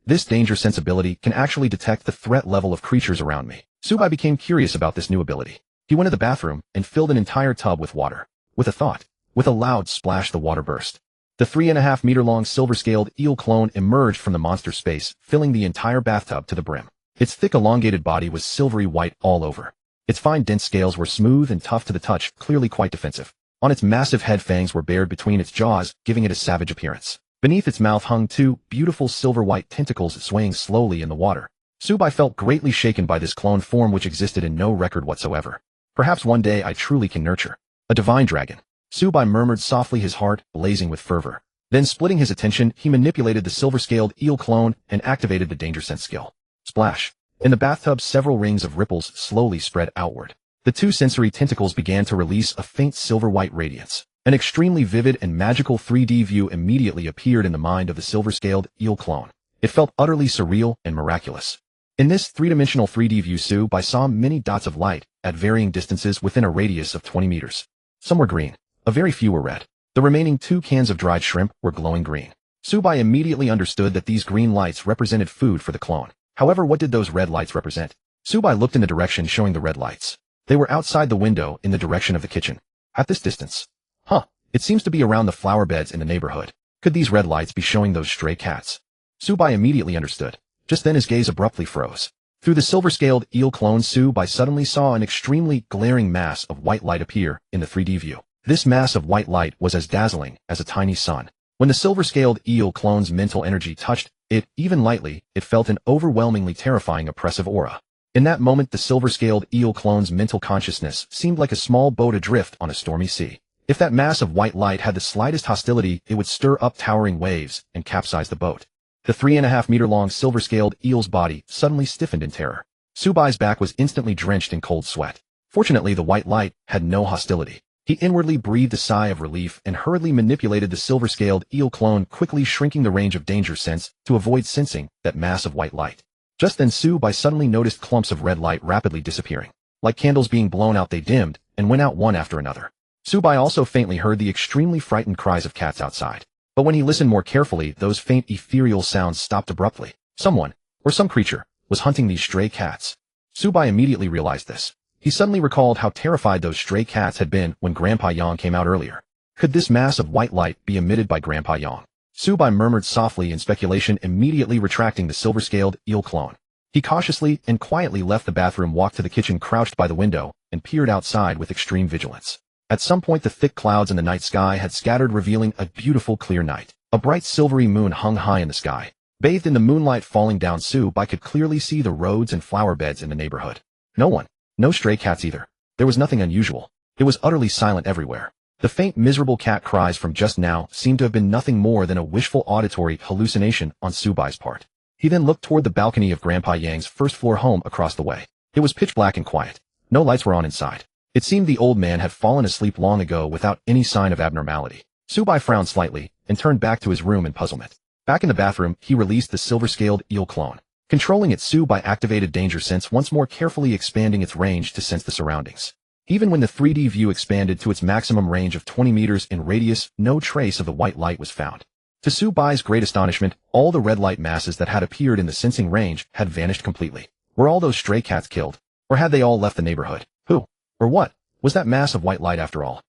This danger sense ability can actually detect the threat level of creatures around me. Subai became curious about this new ability. He went to the bathroom and filled an entire tub with water. With a thought, with a loud splash, the water burst. The 3.5 meter long silver-scaled eel clone emerged from the monster space, filling the entire bathtub to the brim. Its thick, elongated body was silvery white all over. Its fine, dense scales were smooth and tough to the touch, clearly quite defensive. On its massive head, fangs were bared between its jaws, giving it a savage appearance. Beneath its mouth hung two beautiful silver-white tentacles swaying slowly in the water. Subai felt greatly shaken by this clone form which existed in no record whatsoever. Perhaps one day I truly can nurture a divine dragon. Subai murmured softly, his heart blazing with fervor. Then, splitting his attention, he manipulated the silver-scaled eel clone and activated the danger sense skill. Splash! In the bathtub, several rings of ripples slowly spread outward. The two sensory tentacles began to release a faint silver-white radiance. An extremely vivid and magical 3D view immediately appeared in the mind of the silver-scaled eel clone. It felt utterly surreal and miraculous. In this three-dimensional 3D view, Subai saw many dots of light at varying distances within a radius of 20 meters. Some were green. A very few were red. The remaining 2 cans of dried shrimp were glowing green. Subai immediately understood that these green lights represented food for the clone. However, what did those red lights represent? Subai looked in the direction showing the red lights. They were outside the window in the direction of the kitchen. At this distance. It seems to be around the flower beds in the neighborhood. Could these red lights be showing those stray cats? Subai immediately understood. Just then his gaze abruptly froze. Through the silver-scaled eel clone, Subai suddenly saw an extremely glaring mass of white light appear in the 3D view. This mass of white light was as dazzling as a tiny sun. When the silver-scaled eel clone's mental energy touched it, even lightly, it felt an overwhelmingly terrifying oppressive aura. In that moment, the silver-scaled eel clone's mental consciousness seemed like a small boat adrift on a stormy sea. If that mass of white light had the slightest hostility, it would stir up towering waves and capsize the boat. The 3.5-meter-long silver-scaled eel's body suddenly stiffened in terror. Subai's back was instantly drenched in cold sweat. Fortunately, the white light had no hostility. He inwardly breathed a sigh of relief and hurriedly manipulated the silver-scaled eel clone, quickly shrinking the range of danger sense to avoid sensing that mass of white light. Just then, Subai suddenly noticed clumps of red light rapidly disappearing. Like candles being blown out, they dimmed and went out one after another. Subai also faintly heard the extremely frightened cries of cats outside. But when he listened more carefully, those faint ethereal sounds stopped abruptly. Someone, or some creature, was hunting these stray cats. Subai immediately realized this. He suddenly recalled how terrified those stray cats had been when Grandpa Yang came out earlier. Could this mass of white light be emitted by Grandpa Yang? Subai murmured softly in speculation, immediately retracting the silver-scaled eel clone. He cautiously and quietly left the bathroom, walked to the kitchen, crouched by the window, and peered outside with extreme vigilance. At some point, the thick clouds in the night sky had scattered, revealing a beautiful clear night. A bright silvery moon hung high in the sky. Bathed in the moonlight falling down, Subai could clearly see the roads and flower beds in the neighborhood. No one. No stray cats either. There was nothing unusual. It was utterly silent everywhere. The faint, miserable cat cries from just now seemed to have been nothing more than a wishful auditory hallucination on Subai's part. He then looked toward the balcony of Grandpa Yang's first-floor home across the way. It was pitch black and quiet. No lights were on inside. It seemed the old man had fallen asleep long ago without any sign of abnormality. Subai frowned slightly and turned back to his room in puzzlement. Back in the bathroom, he released the silver-scaled eel clone. Controlling it, Subai activated danger sense, once more carefully expanding its range to sense the surroundings. Even when the 3D view expanded to its maximum range of 20 meters in radius, no trace of the white light was found. To Subai's great astonishment, all the red light masses that had appeared in the sensing range had vanished completely. Were all those stray cats killed? Or had they all left the neighborhood? Who? Or what was that mass of white light after all?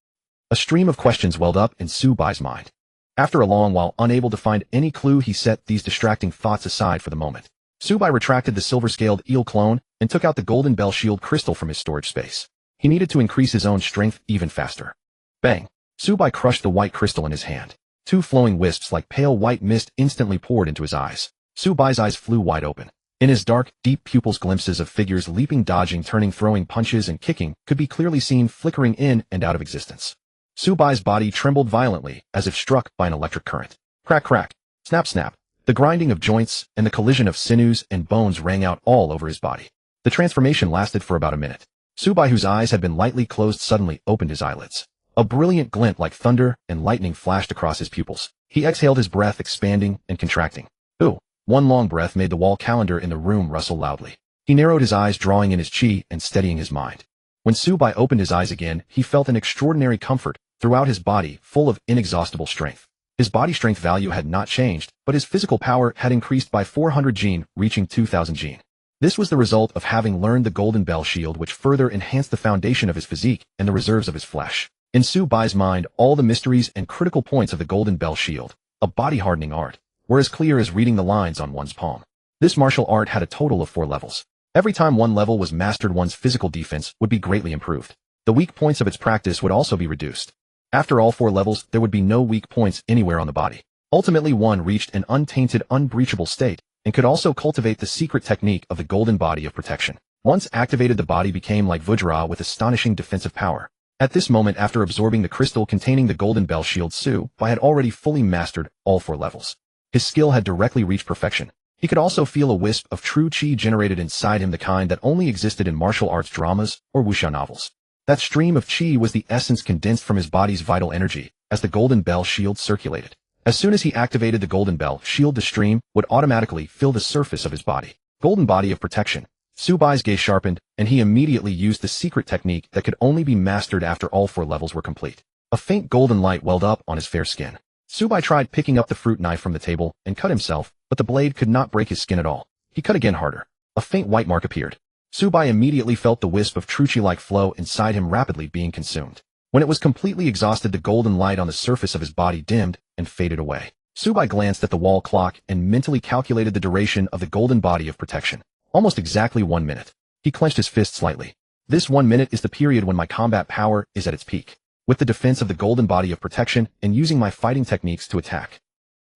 A stream of questions welled up in Subai's mind. After a long while, unable to find any clue, he set these distracting thoughts aside for the moment. Subai retracted the silver-scaled eel clone and took out the golden bell shield crystal from his storage space. He needed to increase his own strength even faster. Bang! Subai crushed the white crystal in his hand. 2 flowing wisps like pale white mist instantly poured into his eyes. Subai's eyes flew wide open. In his dark, deep pupils, glimpses of figures leaping, dodging, turning, throwing punches, and kicking could be clearly seen, flickering in and out of existence. Subai's body trembled violently as if struck by an electric current. Crack, crack. Snap, snap. The grinding of joints and the collision of sinews and bones rang out all over his body. The transformation lasted for about a minute. Subai, whose eyes had been lightly closed, suddenly opened his eyelids. A brilliant glint like thunder and lightning flashed across his pupils. He exhaled, his breath expanding and contracting. Ooh! One long breath made the wall calendar in the room rustle loudly. He narrowed his eyes, drawing in his chi and steadying his mind. When Subai opened his eyes again, he felt an extraordinary comfort throughout his body, full of inexhaustible strength. His body strength value had not changed, but his physical power had increased by 400 gene, reaching 2000 gene. This was the result of having learned the golden bell shield, which further enhanced the foundation of his physique and the reserves of his flesh. In Subai's mind, all the mysteries and critical points of the golden bell shield, a body-hardening art, were as clear as reading the lines on one's palm. This martial art had a total of 4 levels. Every time one level was mastered, one's physical defense would be greatly improved. The weak points of its practice would also be reduced. After all 4 levels, there would be no weak points anywhere on the body. Ultimately, one reached an untainted, unbreachable state, and could also cultivate the secret technique of the golden body of protection. Once activated, the body became like Vajra with astonishing defensive power. At this moment, after absorbing the crystal containing the golden bell shield, Su-Bai had already fully mastered all 4 levels. His skill had directly reached perfection. He could also feel a wisp of true qi generated inside him, the kind that only existed in martial arts dramas or wuxia novels. That stream of qi was the essence condensed from his body's vital energy, as the golden bell shield circulated. As soon as he activated the golden bell shield, the stream would automatically fill the surface of his body. Golden body of protection. Su-Bai's gaze sharpened, and he immediately used the secret technique that could only be mastered after all 4 levels were complete. A faint golden light welled up on his fair skin. Su-Bai tried picking up the fruit knife from the table and cut himself, but the blade could not break his skin at all. He cut again harder. A faint white mark appeared. Su-Bai immediately felt the wisp of true qi-like flow inside him rapidly being consumed. When it was completely exhausted, the golden light on the surface of his body dimmed and faded away. Su-Bai glanced at the wall clock and mentally calculated the duration of the golden body of protection. Almost exactly 1 minute. He clenched his fist slightly. This 1 minute is the period when my combat power is at its peak, with the defense of the golden body of protection and using my fighting techniques to attack.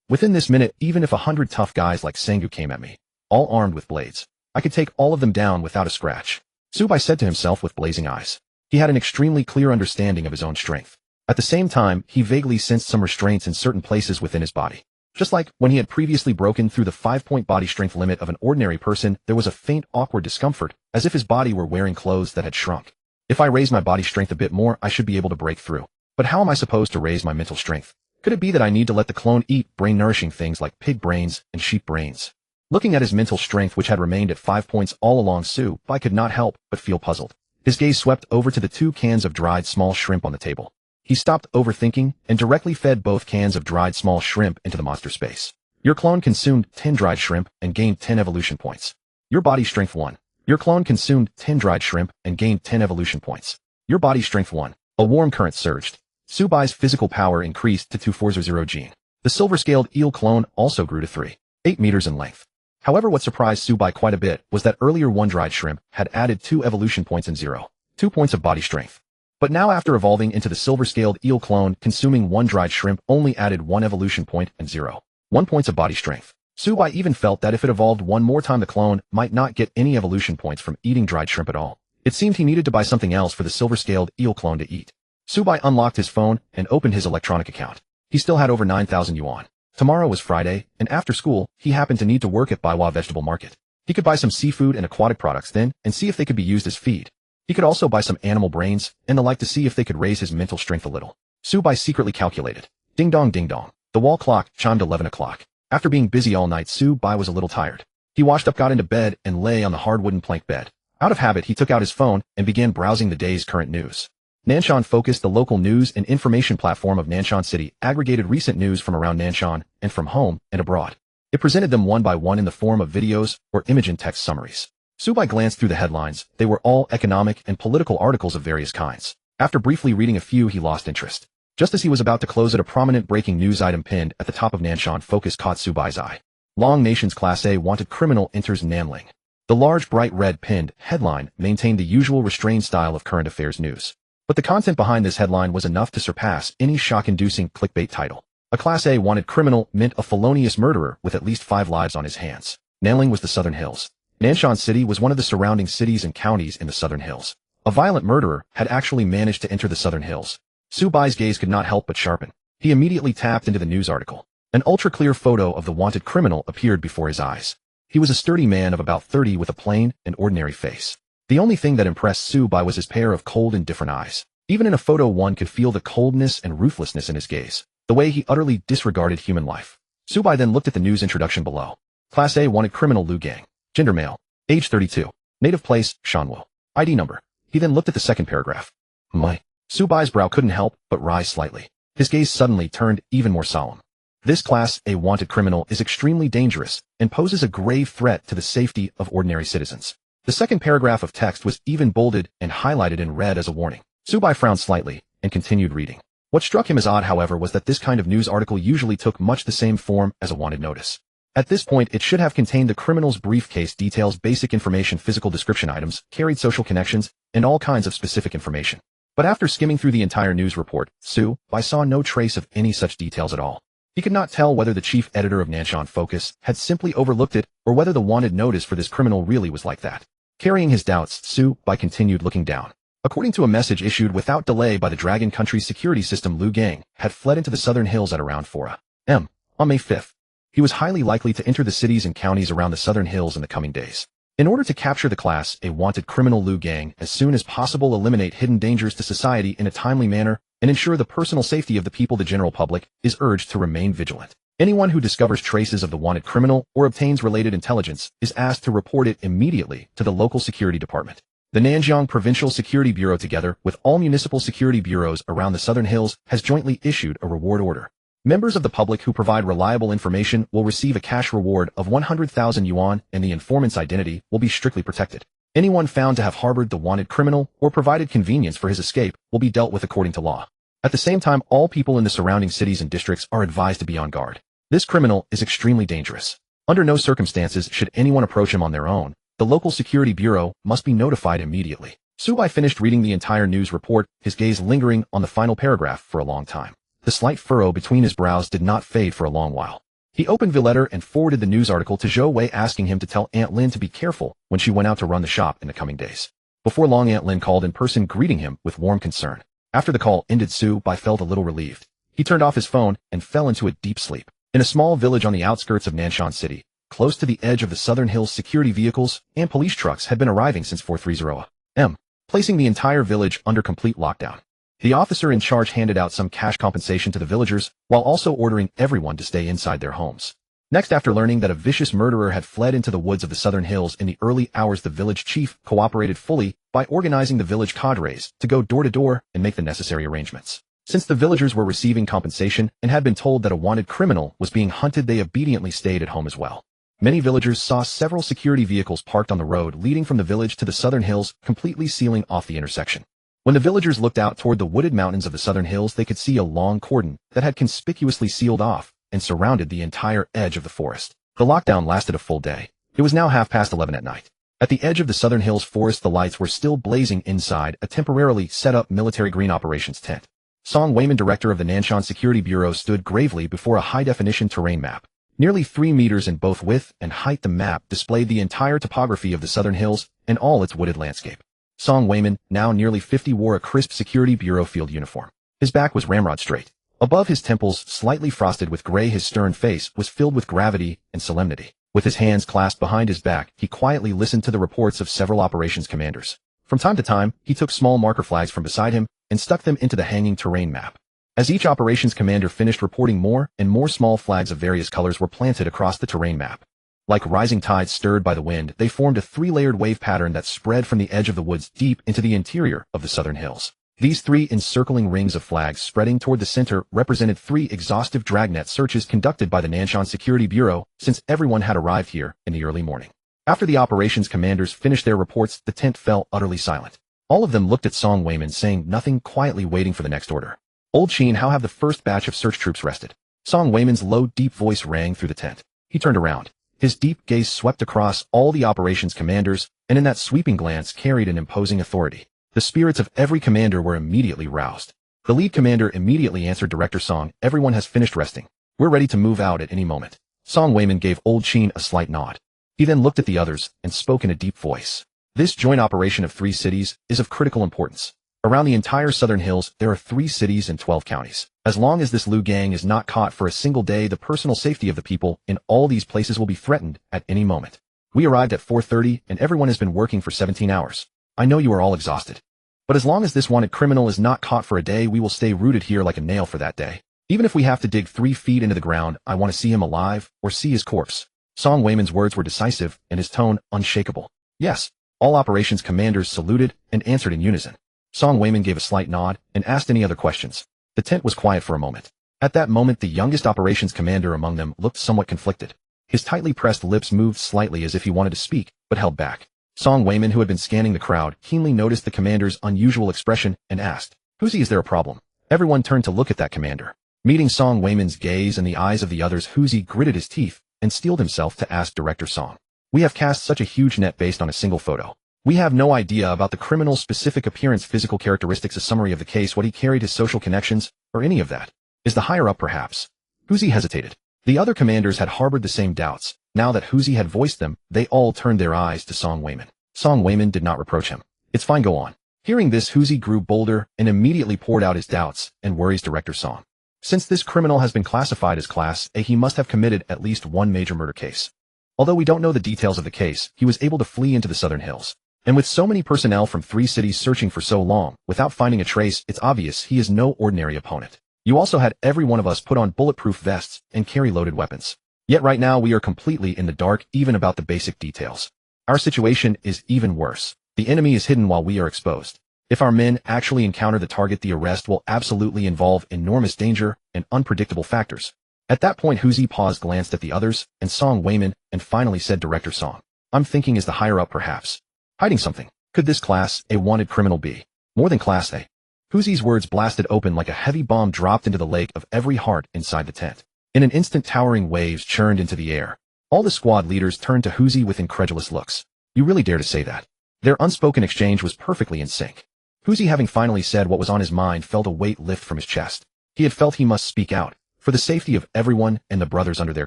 Within this minute, even if 100 tough guys like Sengu came at me, all armed with blades, I could take all of them down without a scratch. Su-Bai said to himself with blazing eyes. He had an extremely clear understanding of his own strength. At the same time, he vaguely sensed some restraints in certain places within his body. Just like when he had previously broken through the 5-point body strength limit of an ordinary person, there was a faint, awkward discomfort, as if his body were wearing clothes that had shrunk. If I raise my body strength a bit more, I should be able to break through. But how am I supposed to raise my mental strength? Could it be that I need to let the clone eat brain-nourishing things like pig brains and sheep brains? Looking at his mental strength, which had remained at 5 points all along, Su-Bai could not help but feel puzzled. His gaze swept over to the 2 cans of dried small shrimp on the table. He stopped overthinking and directly fed both cans of dried small shrimp into the monster space. Your clone consumed 10 dried shrimp and gained 10 evolution points. Your body strength 1. Your clone consumed 10 dried shrimp and gained 10 evolution points. Your body strength 1. A warm current surged. Su-Bai's physical power increased to 2400 gene. The silver-scaled eel clone also grew to 3.8 meters in length. However, what surprised Su-Bai quite a bit was that earlier 1 dried shrimp had added 2 evolution points and 0.2 points of body strength. But now, after evolving into the silver-scaled eel clone, consuming 1 dried shrimp only added 1 evolution point and 0.1 points of body strength. Su-Bai even felt that if it evolved 1 more time, the clone might not get any evolution points from eating dried shrimp at all. It seemed he needed to buy something else for the silver-scaled eel clone to eat. Su-Bai unlocked his phone and opened his electronic account. He still had over 9,000 yuan. Tomorrow was Friday, and after school, he happened to need to work at Baiwa Vegetable Market. He could buy some seafood and aquatic products then and see if they could be used as feed. He could also buy some animal brains and the like to see if they could raise his mental strength a little. Su-Bai secretly calculated. Ding dong ding dong. The wall clock chimed 11 o'clock. After being busy all night, Su-Bai was a little tired. He washed up, got into bed, and lay on the hard wooden plank bed. Out of habit, he took out his phone and began browsing the day's current news. Nanshan Focus, the local news and information platform of Nanshan City, aggregated recent news from around Nanshan and from home and abroad. It presented them one by one in the form of videos or image and text summaries. Su-Bai glanced through the headlines. They were all economic and political articles of various kinds. After briefly reading a few, he lost interest. Just as he was about to close it, a prominent breaking news item pinned at the top of Nanshan Focus caught Su-Bai's eye. Long Nation's Class A wanted criminal enters Nanling. The large bright red pinned headline maintained the usual restrained style of current affairs news. But the content behind this headline was enough to surpass any shock-inducing clickbait title. A Class A wanted criminal meant a felonious murderer with at least 5 lives on his hands. Nanling was the Southern Hills. Nanshan City was one of the surrounding cities and counties in the Southern Hills. A violent murderer had actually managed to enter the Southern Hills. Su-Bai's gaze could not help but sharpen. He immediately tapped into the news article. An ultra-clear photo of the wanted criminal appeared before his eyes. He was a sturdy man of about 30 with a plain and ordinary face. The only thing that impressed Su-Bai was his pair of cold, indifferent eyes. Even in a photo, one could feel the coldness and ruthlessness in his gaze, the way he utterly disregarded human life. Su-Bai then looked at the news introduction below. Class A wanted criminal Liu Gang. Gender male. Age 32. Native place, Shanwu. ID number. He then looked at the second paragraph. My. Su-Bai's brow couldn't help but rise slightly. His gaze suddenly turned even more solemn. This Class A wanted criminal is extremely dangerous and poses a grave threat to the safety of ordinary citizens. The second paragraph of text was even bolded and highlighted in red as a warning. Su-Bai frowned slightly and continued reading. What struck him as odd, however, was that this kind of news article usually took much the same form as a wanted notice. At this point, it should have contained the criminal's briefcase details, basic information, physical description items, carried social connections, and all kinds of specific information. But after skimming through the entire news report, Su-Bai saw no trace of any such details at all. He could not tell whether the chief editor of Nanshan Focus had simply overlooked it or whether the wanted notice for this criminal really was like that. Carrying his doubts, Su Bai continued looking down. According to a message issued without delay by the Dragon Country's security system, Liu Gang had fled into the southern hills at around 4 a.m. on May 5th. He was highly likely to enter the cities and counties around the southern hills in the coming days. In order to capture the Class A wanted criminal Liu Gang as soon as possible, eliminate hidden dangers to society in a timely manner, and ensure the personal safety of the people, the general public is urged to remain vigilant. Anyone who discovers traces of the wanted criminal or obtains related intelligence is asked to report it immediately to the local security department. The Nanjiang Provincial Security Bureau, together with all municipal security bureaus around the southern hills, has jointly issued a reward order. Members of the public who provide reliable information will receive a cash reward of 100,000 yuan, and the informant's identity will be strictly protected. Anyone found to have harbored the wanted criminal or provided convenience for his escape will be dealt with according to law. At the same time, all people in the surrounding cities and districts are advised to be on guard. This criminal is extremely dangerous. Under no circumstances should anyone approach him on their own. The local security bureau must be notified immediately. Su Bai finished reading the entire news report, his gaze lingering on the final paragraph for a long time. The slight furrow between his brows did not fade for a long while. He opened the letter and forwarded the news article to Zhou Wei, asking him to tell Aunt Lin to be careful when she went out to run the shop in the coming days. Before long, Aunt Lin called in person, greeting him with warm concern. After the call ended, Su Bai felt a little relieved. He turned off his phone and fell into a deep sleep. In a small village on the outskirts of Nanshan City, close to the edge of the southern hills, security vehicles and police trucks had been arriving since 4:30 a.m., placing the entire village under complete lockdown. The officer in charge handed out some cash compensation to the villagers, while also ordering everyone to stay inside their homes. Next, after learning that a vicious murderer had fled into the woods of the southern hills in the early hours, the village chief cooperated fully by organizing the village cadres to go door to door and make the necessary arrangements. Since the villagers were receiving compensation and had been told that a wanted criminal was being hunted, they obediently stayed at home as well. Many villagers saw several security vehicles parked on the road leading from the village to the southern hills, completely sealing off the intersection. When the villagers looked out toward the wooded mountains of the southern hills, they could see a long cordon that had conspicuously sealed off and surrounded the entire edge of the forest. The lockdown lasted a full day. It was now 11:30 at night. At the edge of the southern hills forest, the lights were still blazing inside a temporarily set up military green operations tent. Song Weiman, director of the Nanshan Security Bureau, stood gravely before a high-definition terrain map. Nearly 3 meters in both width and height, the map displayed the entire topography of the southern hills and all its wooded landscape. Song Weiman, now nearly 50, wore a crisp Security Bureau field uniform. His back was ramrod straight. Above his temples, slightly frosted with gray, his stern face was filled with gravity and solemnity. With his hands clasped behind his back, he quietly listened to the reports of several operations commanders. From time to time, he took small marker flags from beside him and stuck them into the hanging terrain map. As each operations commander finished reporting, more and more small flags of various colors were planted across the terrain map. Like rising tides stirred by the wind, they formed a 3-layered wave pattern that spread from the edge of the woods deep into the interior of the southern hills. These 3 encircling rings of flags spreading toward the center represented 3 exhaustive dragnet searches conducted by the Nanshan Security Bureau since everyone had arrived here in the early morning. After the operations commanders finished their reports, the tent fell utterly silent. All of them looked at Song Weiman, saying nothing, quietly waiting for the next order. "Old Sheen, how have the first batch of search troops rested?" Song Weiman's low, deep voice rang through the tent. He turned around. His deep gaze swept across all the operations commanders, and in that sweeping glance carried an imposing authority. The spirits of every commander were immediately roused. The lead commander immediately answered, "Director Song, everyone has finished resting. We're ready to move out at any moment." Song Weiman gave Old Sheen a slight nod. He then looked at the others and spoke in a deep voice. "This joint operation of 3 cities is of critical importance. Around the entire southern hills, there are 3 cities and 12 counties. As long as this Liu Gang is not caught for a single day, the personal safety of the people in all these places will be threatened at any moment. We arrived at 4:30 and everyone has been working for 17 hours. I know you are all exhausted. But as long as this wanted criminal is not caught for a day, we will stay rooted here like a nail for that day. Even if we have to dig 3 feet into the ground, I want to see him alive or see his corpse." Song Weiman's words were decisive and his tone unshakable. "Yes." All operations commanders saluted and answered in unison. Song Weiman gave a slight nod and asked any other questions. The tent was quiet for a moment. At that moment, the youngest operations commander among them looked somewhat conflicted. His tightly pressed lips moved slightly as if he wanted to speak, but held back. Song Weiman, who had been scanning the crowd, keenly noticed the commander's unusual expression and asked, "Huzi, is there a problem?" Everyone turned to look at that commander. Meeting Song Weiman's gaze and the eyes of the others, Huzi gritted his teeth and steeled himself to ask Director Song, "We have cast such a huge net based on a single photo. We have no idea about the criminal's specific appearance, physical characteristics, a summary of the case, what he carried, his social connections, or any of that. Is the higher up perhaps?" Huzi hesitated. The other commanders had harbored the same doubts. Now that Huzi had voiced them, they all turned their eyes to Song Wayman. Song Wayman did not reproach him. It's fine, go on. Hearing this, Huzi grew bolder and immediately poured out his doubts and worries Director Song. Since this criminal has been classified as Class A, he must have committed at least one major murder case. Although we don't know the details of the case, he was able to flee into the southern hills. And with so many personnel from 3 cities searching for so long, without finding a trace, it's obvious he is no ordinary opponent. You also had every one of us put on bulletproof vests and carry loaded weapons. Yet right now we are completely in the dark even about the basic details. Our situation is even worse. The enemy is hidden while we are exposed. If our men actually encounter the target, the arrest will absolutely involve enormous danger and unpredictable factors. At that point, Huzi paused, glanced at the others, and Song Wayman, and finally said, Director Song. I'm thinking is the higher up perhaps hiding something. Could this Class A wanted criminal be more than Class A? Huzi's words blasted open like a heavy bomb dropped into the lake of every heart inside the tent. In an instant, towering waves churned into the air. All the squad leaders turned to Huzi with incredulous looks. You really dare to say that? Their unspoken exchange was perfectly in sync. Huzi, having finally said what was on his mind, felt a weight lift from his chest. He had felt he must speak out, for the safety of everyone and the brothers under their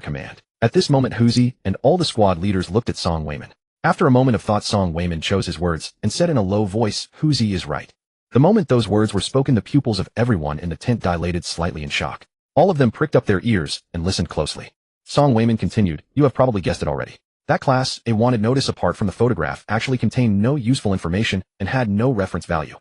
command. At this moment, Huzi and all the squad leaders looked at Song Wayman. After a moment of thought, Song Wayman chose his words and said in a low voice, Huzi is right. The moment those words were spoken, the pupils of everyone in the tent dilated slightly in shock. All of them pricked up their ears and listened closely. Song Wayman continued, you have probably guessed it already. That Class A wanted notice, apart from the photograph, actually contained no useful information and had no reference value.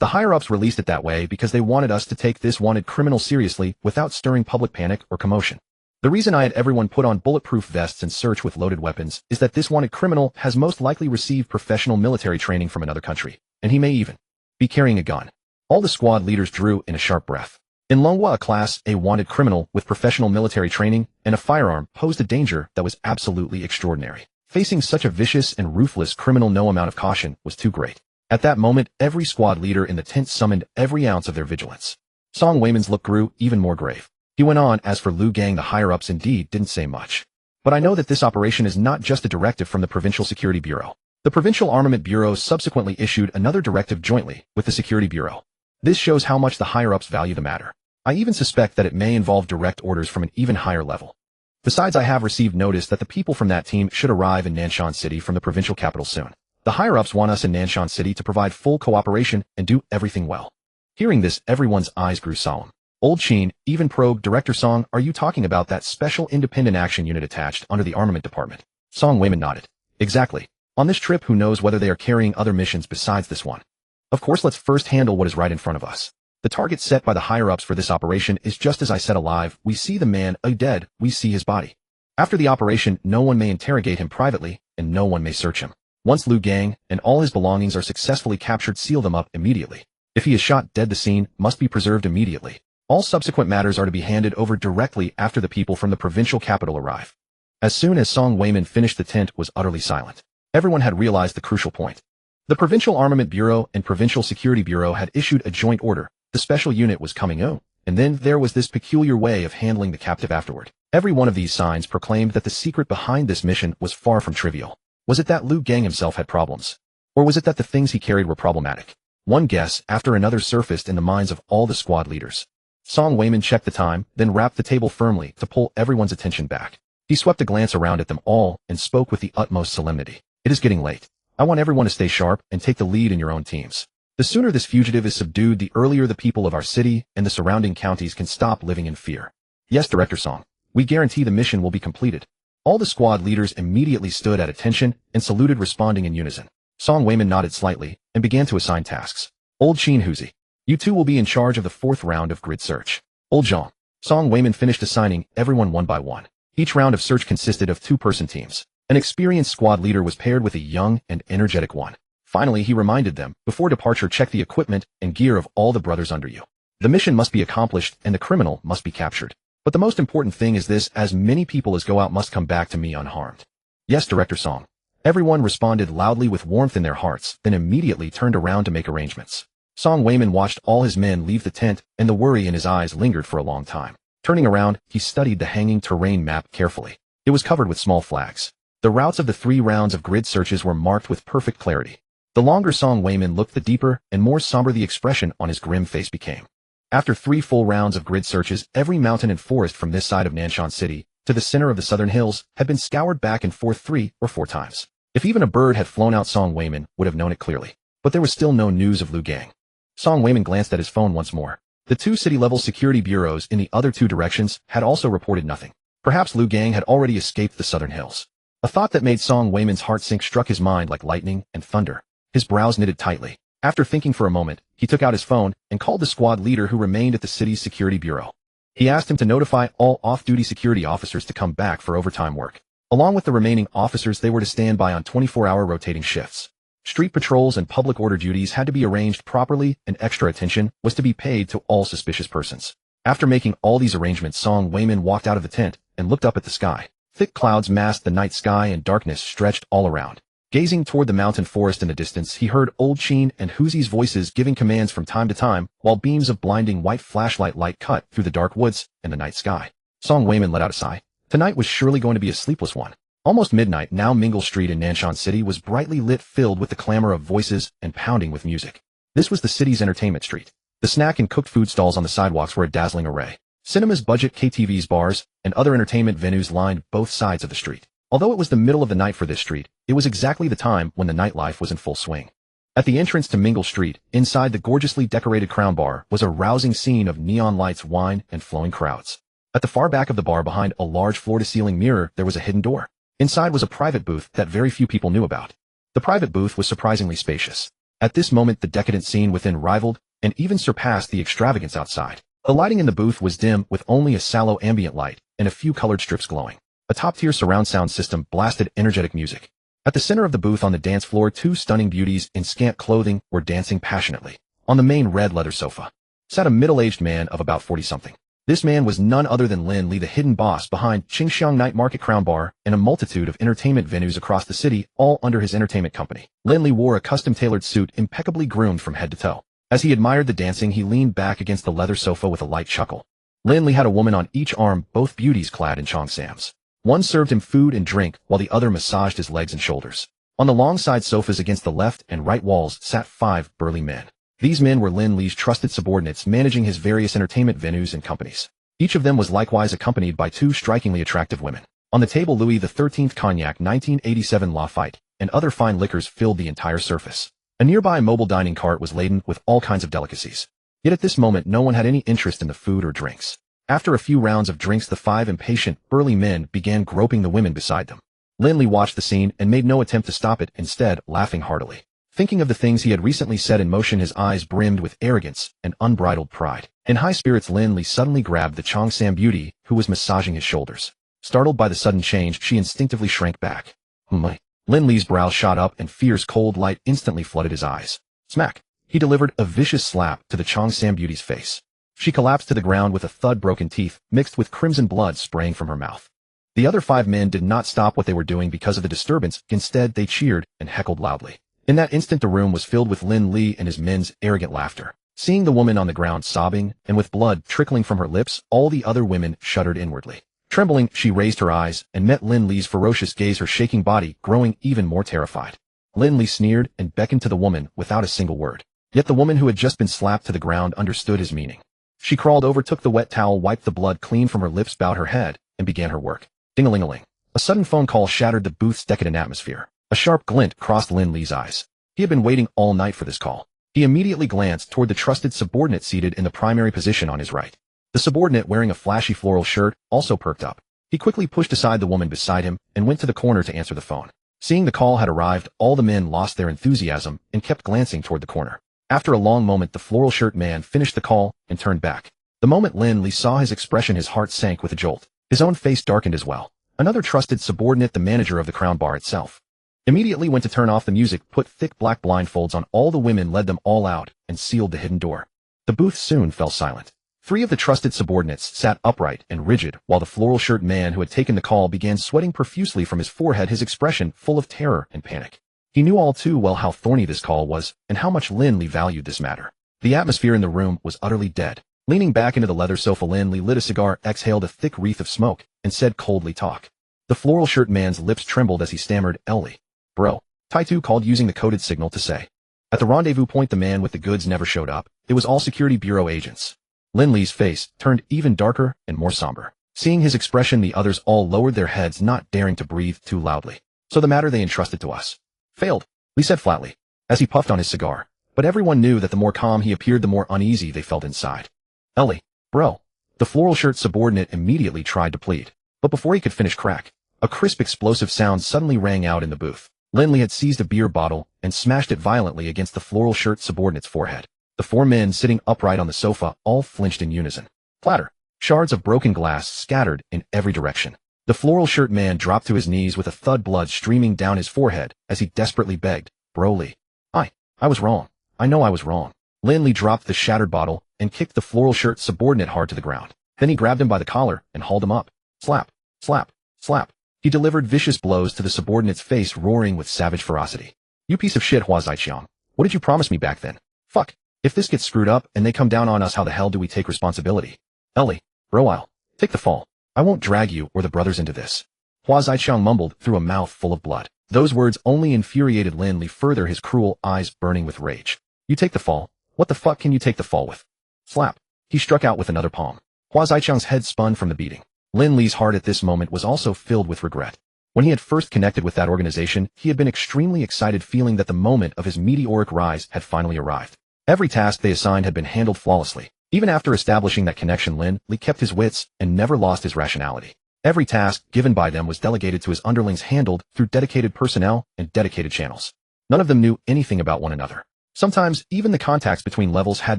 The higher-ups released it that way because they wanted us to take this wanted criminal seriously without stirring public panic or commotion. The reason I had everyone put on bulletproof vests and search with loaded weapons is that this wanted criminal has most likely received professional military training from another country, and he may even be carrying a gun. All the squad leaders drew in a sharp breath. In Longwa, a Class A wanted criminal with professional military training and a firearm posed a danger that was absolutely extraordinary. Facing such a vicious and ruthless criminal, no amount of caution was too great. At that moment, every squad leader in the tent summoned every ounce of their vigilance. Song Wayman's look grew even more grave. He went on, as for Liu Gang, the higher-ups indeed didn't say much. But I know that this operation is not just a directive from the Provincial Security Bureau. The Provincial Armament Bureau subsequently issued another directive jointly with the Security Bureau. This shows how much the higher-ups value the matter. I even suspect that it may involve direct orders from an even higher level. Besides, I have received notice that the people from that team should arrive in Nanshan City from the provincial capital soon. The higher-ups want us in Nanshan City to provide full cooperation and do everything well. Hearing this, everyone's eyes grew solemn. Old Sheen even probed, Director Song, are you talking about that special independent action unit attached under the armament department? Song Wayman nodded. Exactly. On this trip, who knows whether they are carrying other missions besides this one? Of course, let's first handle what is right in front of us. The target set by the higher-ups for this operation is just as I said, alive. We see the man, dead, we see his body. After the operation, no one may interrogate him privately, and no one may search him. Once Liu Gang and all his belongings are successfully captured, seal them up immediately. If he is shot dead, the scene must be preserved immediately. All subsequent matters are to be handed over directly after the people from the provincial capital arrive. As soon as Song Wayman finished, the tent was utterly silent. Everyone had realized the crucial point. The Provincial Armament Bureau and Provincial Security Bureau had issued a joint order. The special unit was coming out, and then there was this peculiar way of handling the captive afterward. Every one of these signs proclaimed that the secret behind this mission was far from trivial. Was it that Liu Gang himself had problems? Or was it that the things he carried were problematic? One guess after another surfaced in the minds of all the squad leaders. Song Wayman checked the time, then rapped the table firmly to pull everyone's attention back. He swept a glance around at them all and spoke with the utmost solemnity. It is getting late. I want everyone to stay sharp and take the lead in your own teams. The sooner this fugitive is subdued, the earlier the people of our city and the surrounding counties can stop living in fear. Yes, Director Song. We guarantee the mission will be completed. All the squad leaders immediately stood at attention and saluted, responding in unison. Song Wayman nodded slightly and began to assign tasks. Old Sheen, Huzi, you two will be in charge of the 4th round of grid search. Old Jean. Song Wayman finished assigning everyone one by one. Each round of search consisted of 2-person teams. An experienced squad leader was paired with a young and energetic one. Finally, he reminded them, before departure, check the equipment and gear of all the brothers under you. The mission must be accomplished and the criminal must be captured. But the most important thing is this: as many people as go out must come back to me unharmed. Yes, Director Song. Everyone responded loudly with warmth in their hearts, then immediately turned around to make arrangements. Song Wayman watched all his men leave the tent, and the worry in his eyes lingered for a long time. Turning around, he studied the hanging terrain map carefully. It was covered with small flags. The routes of the 3 rounds of grid searches were marked with perfect clarity. The longer Song Wayman looked, the deeper and more somber the expression on his grim face became. After 3 full rounds of grid searches, every mountain and forest from this side of Nanshan City to the center of the southern hills had been scoured back and forth 3 or 4 times. If even a bird had flown out, Song Weiman would have known it clearly. But there was still no news of Liu Gang. Song Weiman glanced at his phone once more. The 2 city-level security bureaus in the other 2 directions had also reported nothing. Perhaps Liu Gang had already escaped the southern hills. A thought that made Song Weiman's heart sink struck his mind like lightning and thunder. His brows knitted tightly. After thinking for a moment, he took out his phone and called the squad leader who remained at the city's security bureau. He asked him to notify all off-duty security officers to come back for overtime work. Along with the remaining officers, they were to stand by on 24-hour rotating shifts. Street patrols and public order duties had to be arranged properly, and extra attention was to be paid to all suspicious persons. After making all these arrangements, Song Weiman walked out of the tent and looked up at the sky. Thick clouds masked the night sky and darkness stretched all around. Gazing toward the mountain forest in the distance, he heard Old Chin and Huzi's voices giving commands from time to time, while beams of blinding white flashlight light cut through the dark woods and the night sky. Song Weiman let out a sigh. Tonight was surely going to be a sleepless one. Almost midnight, now Mingle Street in Nanshan City was brightly lit, filled with the clamor of voices and pounding with music. This was the city's entertainment street. The snack and cooked food stalls on the sidewalks were a dazzling array. Cinemas, budget KTVs, bars, and other entertainment venues lined both sides of the street. Although it was the middle of the night for this street, it was exactly the time when the nightlife was in full swing. At the entrance to Mingle Street, inside the gorgeously decorated Crown Bar, was a rousing scene of neon lights, wine, and flowing crowds. At the far back of the bar, behind a large floor-to-ceiling mirror, there was a hidden door. Inside was a private booth that very few people knew about. The private booth was surprisingly spacious. At this moment, the decadent scene within rivaled and even surpassed the extravagance outside. The lighting in the booth was dim, with only a sallow ambient light and a few colored strips glowing. A top-tier surround sound system blasted energetic music. At the center of the booth on the dance floor, 2 stunning beauties in scant clothing were dancing passionately. On the main red leather sofa sat a middle-aged man of about 40-something. This man was none other than Lin Li, the hidden boss behind Qingxiang Night Market, Crown Bar, and a multitude of entertainment venues across the city, all under his entertainment company. Lin Li wore a custom-tailored suit, impeccably groomed from head to toe. As he admired the dancing, he leaned back against the leather sofa with a light chuckle. Lin Li had a woman on each arm, both beauties clad in cheongsams. One served him food and drink, while the other massaged his legs and shoulders. On the long side sofas against the left and right walls sat 5 burly men. These men were Lin Li's trusted subordinates, managing his various entertainment venues and companies. Each of them was likewise accompanied by 2 strikingly attractive women. On the table, Louis XIII cognac, 1987 Lafite, and other fine liquors filled the entire surface. A nearby mobile dining cart was laden with all kinds of delicacies. Yet at this moment, no one had any interest in the food or drinks. After a few rounds of drinks, the 5 impatient, burly men began groping the women beside them. Lin Li watched the scene and made no attempt to stop it, instead laughing heartily. Thinking of the things he had recently set in motion, his eyes brimmed with arrogance and unbridled pride. In high spirits, Lin Li suddenly grabbed the Cheongsam beauty, who was massaging his shoulders. Startled by the sudden change, she instinctively shrank back. Lin Li's brows shot up and fierce cold light instantly flooded his eyes. Smack! He delivered a vicious slap to the Cheongsam beauty's face. She collapsed to the ground with a thud, broken teeth mixed with crimson blood spraying from her mouth. The other 5 men did not stop what they were doing because of the disturbance. Instead, they cheered and heckled loudly. In that instant, the room was filled with Lin Li and his men's arrogant laughter. Seeing the woman on the ground sobbing and with blood trickling from her lips, all the other women shuddered inwardly. Trembling, she raised her eyes and met Lin Li's ferocious gaze, her shaking body growing even more terrified. Lin Li sneered and beckoned to the woman without a single word. Yet the woman who had just been slapped to the ground understood his meaning. She crawled over, took the wet towel, wiped the blood clean from her lips, bowed her head, and began her work. Ding-a-ling-a-ling. A sudden phone call shattered the booth's decadent atmosphere. A sharp glint crossed Lin Li's eyes. He had been waiting all night for this call. He immediately glanced toward the trusted subordinate seated in the primary position on his right. The subordinate, wearing a flashy floral shirt, also perked up. He quickly pushed aside the woman beside him and went to the corner to answer the phone. Seeing the call had arrived, all the men lost their enthusiasm and kept glancing toward the corner. After a long moment, the floral shirt man finished the call and turned back. The moment Lin Li saw his expression, his heart sank with a jolt. His own face darkened as well. Another trusted subordinate, the manager of the Crown Bar itself, immediately went to turn off the music, put thick black blindfolds on all the women, led them all out, and sealed the hidden door. The booth soon fell silent. 3 of the trusted subordinates sat upright and rigid, while the floral shirt man who had taken the call began sweating profusely from his forehead, his expression full of terror and panic. He knew all too well how thorny this call was, and how much Lin Li valued this matter. The atmosphere in the room was utterly dead. Leaning back into the leather sofa, Lin Li lit a cigar, exhaled a thick wreath of smoke, and said coldly, "Talk." The floral shirt man's lips trembled as he stammered, "Ellie. Bro." Taitu called using the coded signal to say. At the rendezvous point, the man with the goods never showed up. It was all security bureau agents. Lin Li's face turned even darker and more somber. Seeing his expression, the others all lowered their heads, not daring to breathe too loudly. So the matter they entrusted to us failed, Li said flatly, as he puffed on his cigar. But everyone knew that the more calm he appeared, the more uneasy they felt inside. Ellie, bro. The floral shirt subordinate immediately tried to plead. But before he could finish, crack, a crisp explosive sound suddenly rang out in the booth. Lin Li had seized a beer bottle and smashed it violently against the floral shirt subordinate's forehead. The four men sitting upright on the sofa all flinched in unison. Clatter. Shards of broken glass scattered in every direction. The floral shirt man dropped to his knees with a thud, blood streaming down his forehead as he desperately begged, "Bro Li. I was wrong. I know I was wrong." Lin Li dropped the shattered bottle and kicked the floral shirt subordinate hard to the ground. Then he grabbed him by the collar and hauled him up. Slap, slap, slap. He delivered vicious blows to the subordinate's face, roaring with savage ferocity. "You piece of shit, Hua Zaiqiang. What did you promise me back then? Fuck. If this gets screwed up and they come down on us, how the hell do we take responsibility? Ellie, bro, I'll take the fall. I won't drag you or the brothers into this." Hua Zaiqiang mumbled through a mouth full of blood. Those words only infuriated Lin Li further, his cruel eyes burning with rage. "You take the fall? What the fuck can you take the fall with?" Slap. He struck out with another palm. Hua Zaiqiang's head spun from the beating. Lin Li's heart at this moment was also filled with regret. When he had first connected with that organization, he had been extremely excited, feeling that the moment of his meteoric rise had finally arrived. Every task they assigned had been handled flawlessly. Even after establishing that connection, Lin Li kept his wits and never lost his rationality. Every task given by them was delegated to his underlings, handled through dedicated personnel and dedicated channels. None of them knew anything about one another. Sometimes, even the contacts between levels had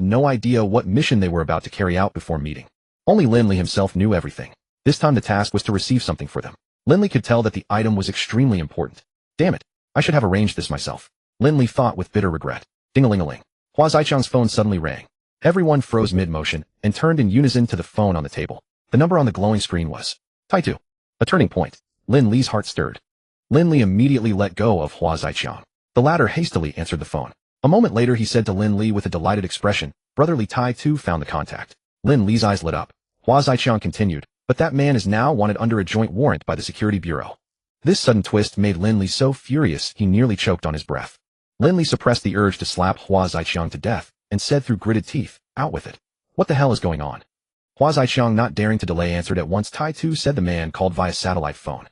no idea what mission they were about to carry out before meeting. Only Lin Li himself knew everything. This time the task was to receive something for them. Lin Li could tell that the item was extremely important. Damn it, I should have arranged this myself, Lin Li thought with bitter regret. Ding-a-ling-a-ling. Hua Zaiqiang's phone suddenly rang. Everyone froze mid-motion and turned in unison to the phone on the table. The number on the glowing screen was Taitu. A turning point. Lin Li's heart stirred. Lin Li immediately let go of Hua Zaiqiang. The latter hastily answered the phone. A moment later he said to Lin Li with a delighted expression, "Brotherly Taitu found the contact." Lin Li's eyes lit up. Hua Zaiqiang continued, "But that man is now wanted under a joint warrant by the Security Bureau." This sudden twist made Lin Li so furious he nearly choked on his breath. Lin Li suppressed the urge to slap Hua Zaiqiang to death and said through gritted teeth, "Out with it. What the hell is going on?" Hua Zaiqiang, not daring to delay, answered at once. Taitu said the man called via satellite phone.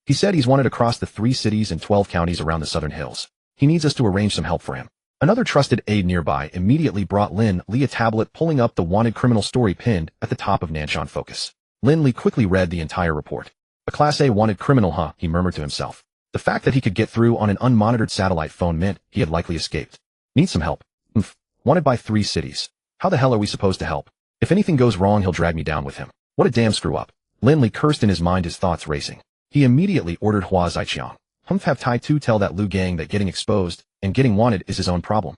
He said he's wanted across the 3 cities and 12 counties around the southern hills. He needs us to arrange some help for him. Another trusted aide nearby immediately brought Lin Li a tablet, pulling up the wanted criminal story pinned at the top of Nanshan Focus. Lin Li quickly read the entire report. A Class A wanted criminal, huh? He murmured to himself. The fact that he could get through on an unmonitored satellite phone meant he had likely escaped. Needs some help. Wanted by 3 cities. How the hell are we supposed to help? If anything goes wrong, he'll drag me down with him. What a damn screw up. Lin Li cursed in his mind, his thoughts racing. He immediately ordered Hua Zaiqiang, have Taitu tell that Liu gang that getting exposed and getting wanted is his own problem.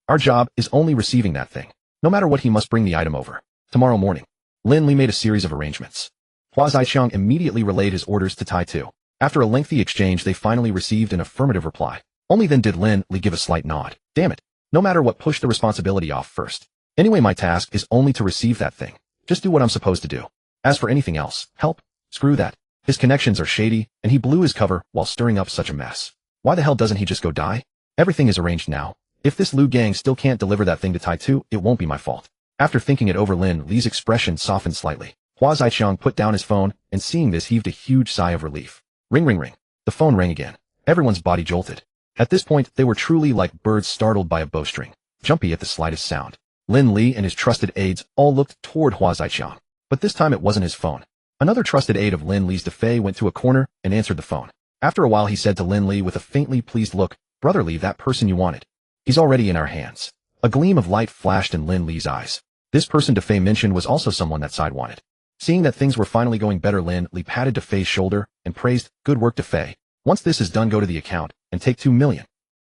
Our job is only receiving that thing. No matter what, he must bring the item over. Tomorrow morning. Lin Li made a series of arrangements. Hua Zaiqiang immediately relayed his orders to Taitu. After a lengthy exchange, they finally received an affirmative reply. Only then did Lin Li give a slight nod. Damn it. No matter what, push the responsibility off first. Anyway, my task is only to receive that thing. Just do what I'm supposed to do. As for anything else, help? Screw that. His connections are shady, and he blew his cover while stirring up such a mess. Why the hell doesn't he just go die? Everything is arranged now. If this Liu gang still can't deliver that thing to Taitu, it won't be my fault. After thinking it over, Lin Li's expression softened slightly. Hua Zaiqiang put down his phone, and seeing this heaved a huge sigh of relief. Ring ring ring. The phone rang again. Everyone's body jolted. At this point, they were truly like birds startled by a bowstring, jumpy at the slightest sound. Lin Li and his trusted aides all looked toward Hua Zaiqiang. But this time it wasn't his phone. Another trusted aide of Lin Li's, Defei, went to a corner and answered the phone. After a while he said to Lin Li with a faintly pleased look, "Brother Li, that person you wanted. He's already in our hands." A gleam of light flashed in Lin Li's eyes. This person Defei mentioned was also someone that side wanted. Seeing that things were finally going better, Lin Li patted Defei's shoulder and praised, "Good work, Defei. Once this is done, go to the account and take 2 million.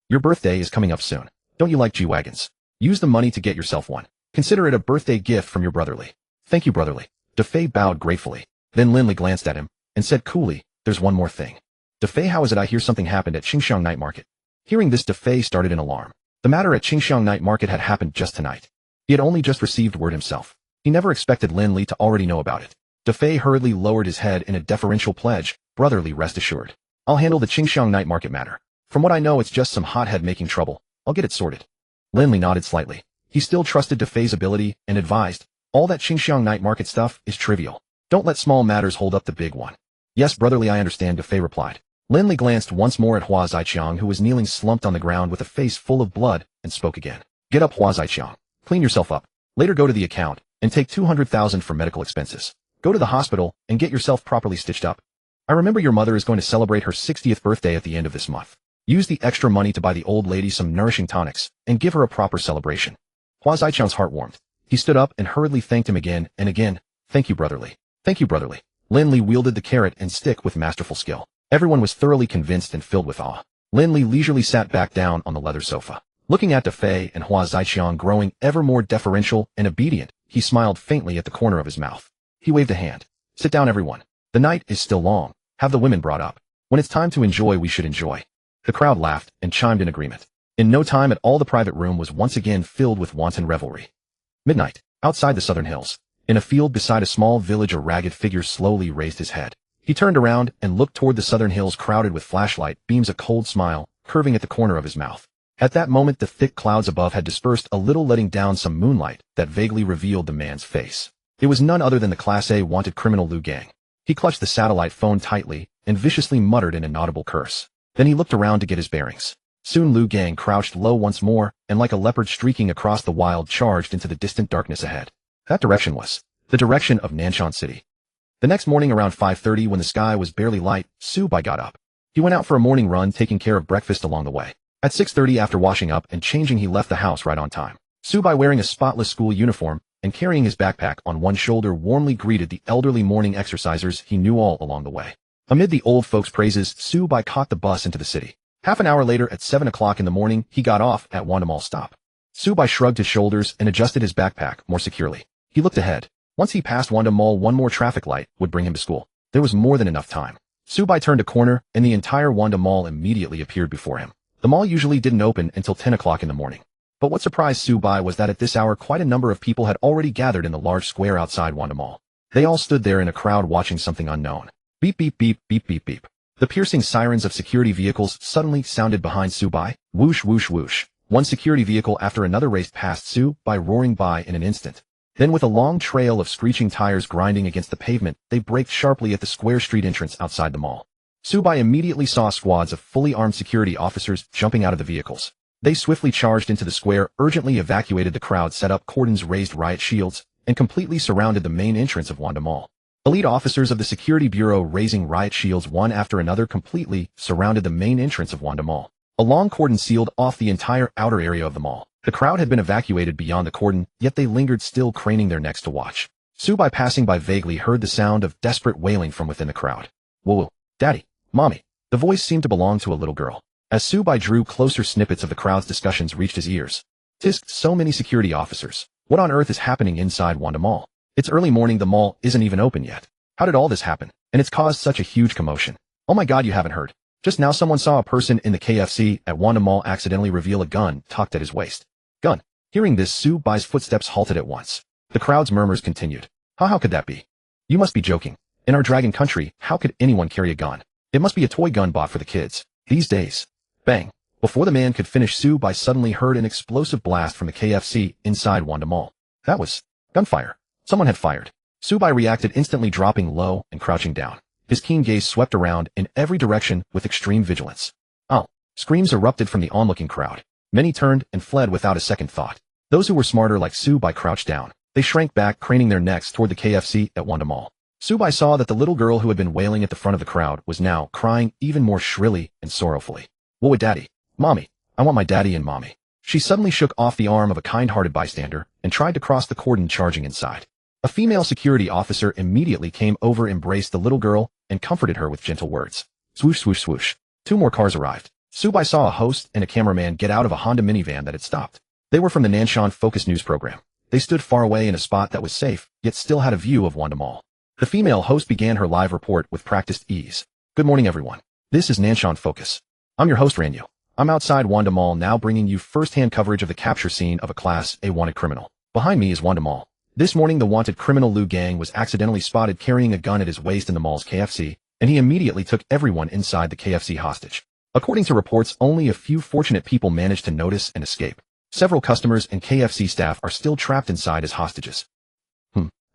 Your birthday is coming up soon. Don't you like G-Wagons? Use the money to get yourself one. Consider it a birthday gift from your Brother Li." "Thank you, Brother Li." Defei bowed gratefully. Then Lin Li glanced at him and said coolly, "There's one more thing. Defei, how is it I hear something happened at Qingxiang Night Market?" Hearing this, Defei started in alarm. The matter at Qingxiang Night Market had happened just tonight. He had only just received word himself. He never expected Lin Li to already know about it. Defei hurriedly lowered his head in a deferential pledge. "Brother Li, rest assured. I'll handle the Qingxiang Night Market matter. From what I know, it's just some hothead making trouble. I'll get it sorted." Lin Li nodded slightly. He still trusted Defei's ability and advised, All that Qingxiang night market stuff is trivial. Don't let small matters hold up the big one. Yes, brotherly, I understand, Defei replied. Lin glanced once more at Hua Zaiqiang, who was kneeling slumped on the ground with a face full of blood, and spoke again. Get up, Hua Zaiqiang. Clean yourself up. Later go to the account, and take 200,000 for medical expenses. Go to the hospital, and get yourself properly stitched up. I remember your mother is going to celebrate her 60th birthday at the end of this month. Use the extra money to buy the old lady some nourishing tonics, and give her a proper celebration. Hua Zaiqiang's heart warmed. He stood up and hurriedly thanked him again and again. Thank you, brotherly. Thank you, brotherly. Lin Li wielded the carrot and stick with masterful skill. Everyone was thoroughly convinced and filled with awe. Lin Li leisurely sat back down on the leather sofa. Looking at Defei and Hua Zaiqiang growing ever more deferential and obedient, he smiled faintly at the corner of his mouth. He waved a hand. Sit down, everyone. The night is still long. Have the women brought up. When it's time to enjoy, we should enjoy. The crowd laughed and chimed in agreement. In no time at all, the private room was once again filled with wanton revelry. Midnight, outside the southern hills. In a field beside a small village, a ragged figure slowly raised his head. He turned around and looked toward the southern hills crowded with flashlight beams, a cold smile curving at the corner of his mouth. At that moment, the thick clouds above had dispersed a little, letting down some moonlight that vaguely revealed the man's face. It was none other than the Class A wanted criminal Lu Gang. He clutched the satellite phone tightly and viciously muttered an inaudible curse. Then he looked around to get his bearings. Soon Lu Gang crouched low once more, and like a leopard streaking across the wild, charged into the distant darkness ahead. That direction was the direction of Nanshan City. The next morning around 5:30, when the sky was barely light, Su Bai got up. He went out for a morning run, taking care of breakfast along the way. At 6:30, after washing up and changing, he left the house right on time. Su Bai, wearing a spotless school uniform and carrying his backpack on one shoulder, warmly greeted the elderly morning exercisers he knew all along the way. Amid the old folks' praises, Su Bai caught the bus into the city. Half an hour later, at 7 o'clock in the morning, he got off at Wanda Mall stop. Su Bai shrugged his shoulders and adjusted his backpack more securely. He looked ahead. Once he passed Wanda Mall, one more traffic light would bring him to school. There was more than enough time. Su Bai turned a corner, and the entire Wanda Mall immediately appeared before him. The mall usually didn't open until 10 o'clock in the morning. But what surprised Su Bai was that at this hour, quite a number of people had already gathered in the large square outside Wanda Mall. They all stood there in a crowd watching something unknown. Beep, beep, beep, beep, beep, beep. The piercing sirens of security vehicles suddenly sounded behind Su Bai. Whoosh, whoosh, whoosh. One security vehicle after another raced past Su Bai, roaring by in an instant. Then, with a long trail of screeching tires grinding against the pavement, they braked sharply at the square street entrance outside the mall. Su Bai immediately saw squads of fully armed security officers jumping out of the vehicles. They swiftly charged into the square, urgently evacuated the crowd, set up cordons, raised riot shields, and completely surrounded the main entrance of Wanda Mall. Elite officers of the Security Bureau, raising riot shields one after another, completely surrounded the main entrance of Wanda Mall. A long cordon sealed off the entire outer area of the mall. The crowd had been evacuated beyond the cordon, yet they lingered still, craning their necks to watch. Su Bai, passing by, vaguely heard the sound of desperate wailing from within the crowd. Whoa, Daddy, Mommy. The voice seemed to belong to a little girl. As Su Bai drew closer, snippets of the crowd's discussions reached his ears. Tisk, so many security officers. What on earth is happening inside Wanda Mall? It's early morning, the mall isn't even open yet. How did all this happen? And it's caused such a huge commotion. Oh my God, you haven't heard. Just now someone saw a person in the KFC at Wanda Mall accidentally reveal a gun tucked at his waist. Gun. Hearing this, Su Bai's footsteps halted at once. The crowd's murmurs continued. How could that be? You must be joking. In our dragon country, how could anyone carry a gun? It must be a toy gun bought for the kids. These days. Bang. Before the man could finish, Su Bai suddenly heard an explosive blast from the KFC inside Wanda Mall. That was gunfire. Someone had fired. Su Bai reacted instantly, dropping low and crouching down. His keen gaze swept around in every direction with extreme vigilance. Oh! Screams erupted from the onlooking crowd. Many turned and fled without a second thought. Those who were smarter, like Su Bai, crouched down. They shrank back, craning their necks toward the KFC at Wanda Mall. Su Bai saw that the little girl who had been wailing at the front of the crowd was now crying even more shrilly and sorrowfully. Whoa, Daddy. Mommy. I want my daddy and mommy. She suddenly shook off the arm of a kind-hearted bystander and tried to cross the cordon, charging inside. A female security officer immediately came over, embraced the little girl, and comforted her with gentle words. Swoosh, swoosh, swoosh. 2 more cars arrived. Su Bai saw a host and a cameraman get out of a Honda minivan that had stopped. They were from the Nanshan Focus News program. They stood far away in a spot that was safe, yet still had a view of Wanda Mall. The female host began her live report with practiced ease. Good morning, everyone. This is Nanshan Focus. I'm your host, Ranyu. I'm outside Wanda Mall now, bringing you first-hand coverage of the capture scene of a Class A wanted criminal. Behind me is Wanda Mall. This morning, the wanted criminal Lu Gang was accidentally spotted carrying a gun at his waist in the mall's KFC, and he immediately took everyone inside the KFC hostage. According to reports, only a few fortunate people managed to notice and escape. Several customers and KFC staff are still trapped inside as hostages.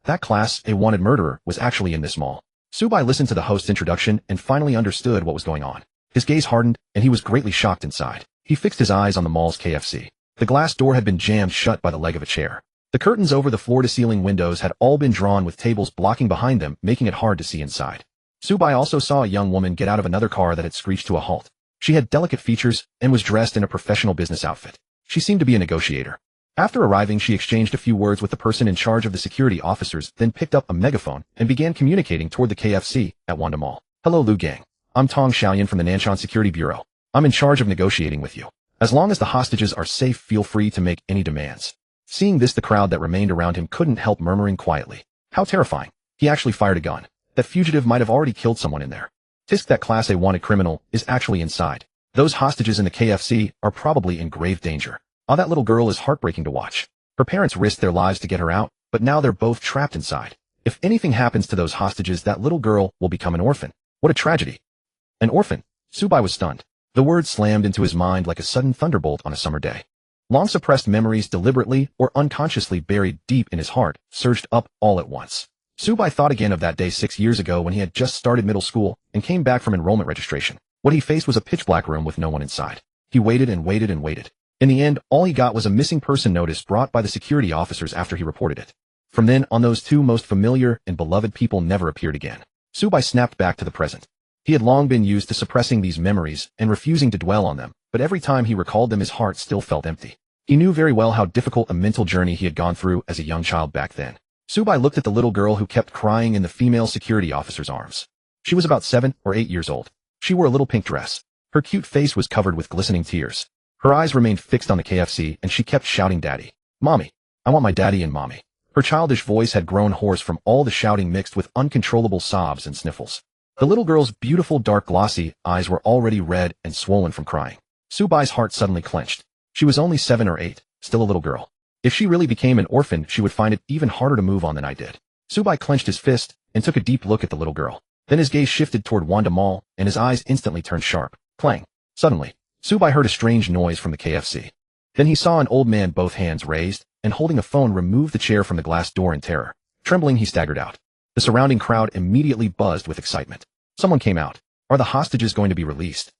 That class A wanted murderer was actually in this mall. Subai listened to the host's introduction and finally understood what was going on. His gaze hardened, and he was greatly shocked inside. He fixed his eyes on the mall's KFC. The glass door had been jammed shut by the leg of a chair. The curtains over the floor-to-ceiling windows had all been drawn with tables blocking behind them, making it hard to see inside. Subai also saw a young woman get out of another car that had screeched to a halt. She had delicate features and was dressed in a professional business outfit. She seemed to be a negotiator. After arriving, she exchanged a few words with the person in charge of the security officers, then picked up a megaphone and began communicating toward the KFC at Wanda Mall. "Hello, Liu Gang. I'm Tong Xiaoyan from the Nanshan Security Bureau. I'm in charge of negotiating with you. As long as the hostages are safe, feel free to make any demands." Seeing this, the crowd that remained around him couldn't help murmuring quietly. How terrifying. He actually fired a gun. That fugitive might have already killed someone in there. Tisk, that Class A wanted criminal is actually inside. Those hostages in the KFC are probably in grave danger. Ah, that little girl is heartbreaking to watch. Her parents risked their lives to get her out, but now they're both trapped inside. If anything happens to those hostages, that little girl will become an orphan. What a tragedy. An orphan. Subai was stunned. The word slammed into his mind like a sudden thunderbolt on a summer day. Long-suppressed memories, deliberately or unconsciously buried deep in his heart, surged up all at once. Subai thought again of that day 6 years ago when he had just started middle school and came back from enrollment registration. What he faced was a pitch-black room with no one inside. He waited and waited and waited. In the end, all he got was a missing person notice brought by the security officers after he reported it. From then on, those two most familiar and beloved people never appeared again. Subai snapped back to the present. He had long been used to suppressing these memories and refusing to dwell on them, but every time he recalled them, his heart still felt empty. He knew very well how difficult a mental journey he had gone through as a young child back then. Subai looked at the little girl who kept crying in the female security officer's arms. She was about 7 or 8 years old. She wore a little pink dress. Her cute face was covered with glistening tears. Her eyes remained fixed on the KFC, and she kept shouting, "Daddy. Mommy. I want my daddy and mommy." Her childish voice had grown hoarse from all the shouting mixed with uncontrollable sobs and sniffles. The little girl's beautiful dark glossy eyes were already red and swollen from crying. Subai's heart suddenly clenched. She was only 7 or 8, still a little girl. If she really became an orphan, she would find it even harder to move on than I did. Subai clenched his fist and took a deep look at the little girl. Then his gaze shifted toward Wanda Mall, and his eyes instantly turned sharp. Clang. Suddenly, Subai heard a strange noise from the KFC. Then he saw an old man, both hands raised, and holding a phone, remove the chair from the glass door in terror. Trembling, he staggered out. The surrounding crowd immediately buzzed with excitement. Someone came out. Are the hostages going to be released?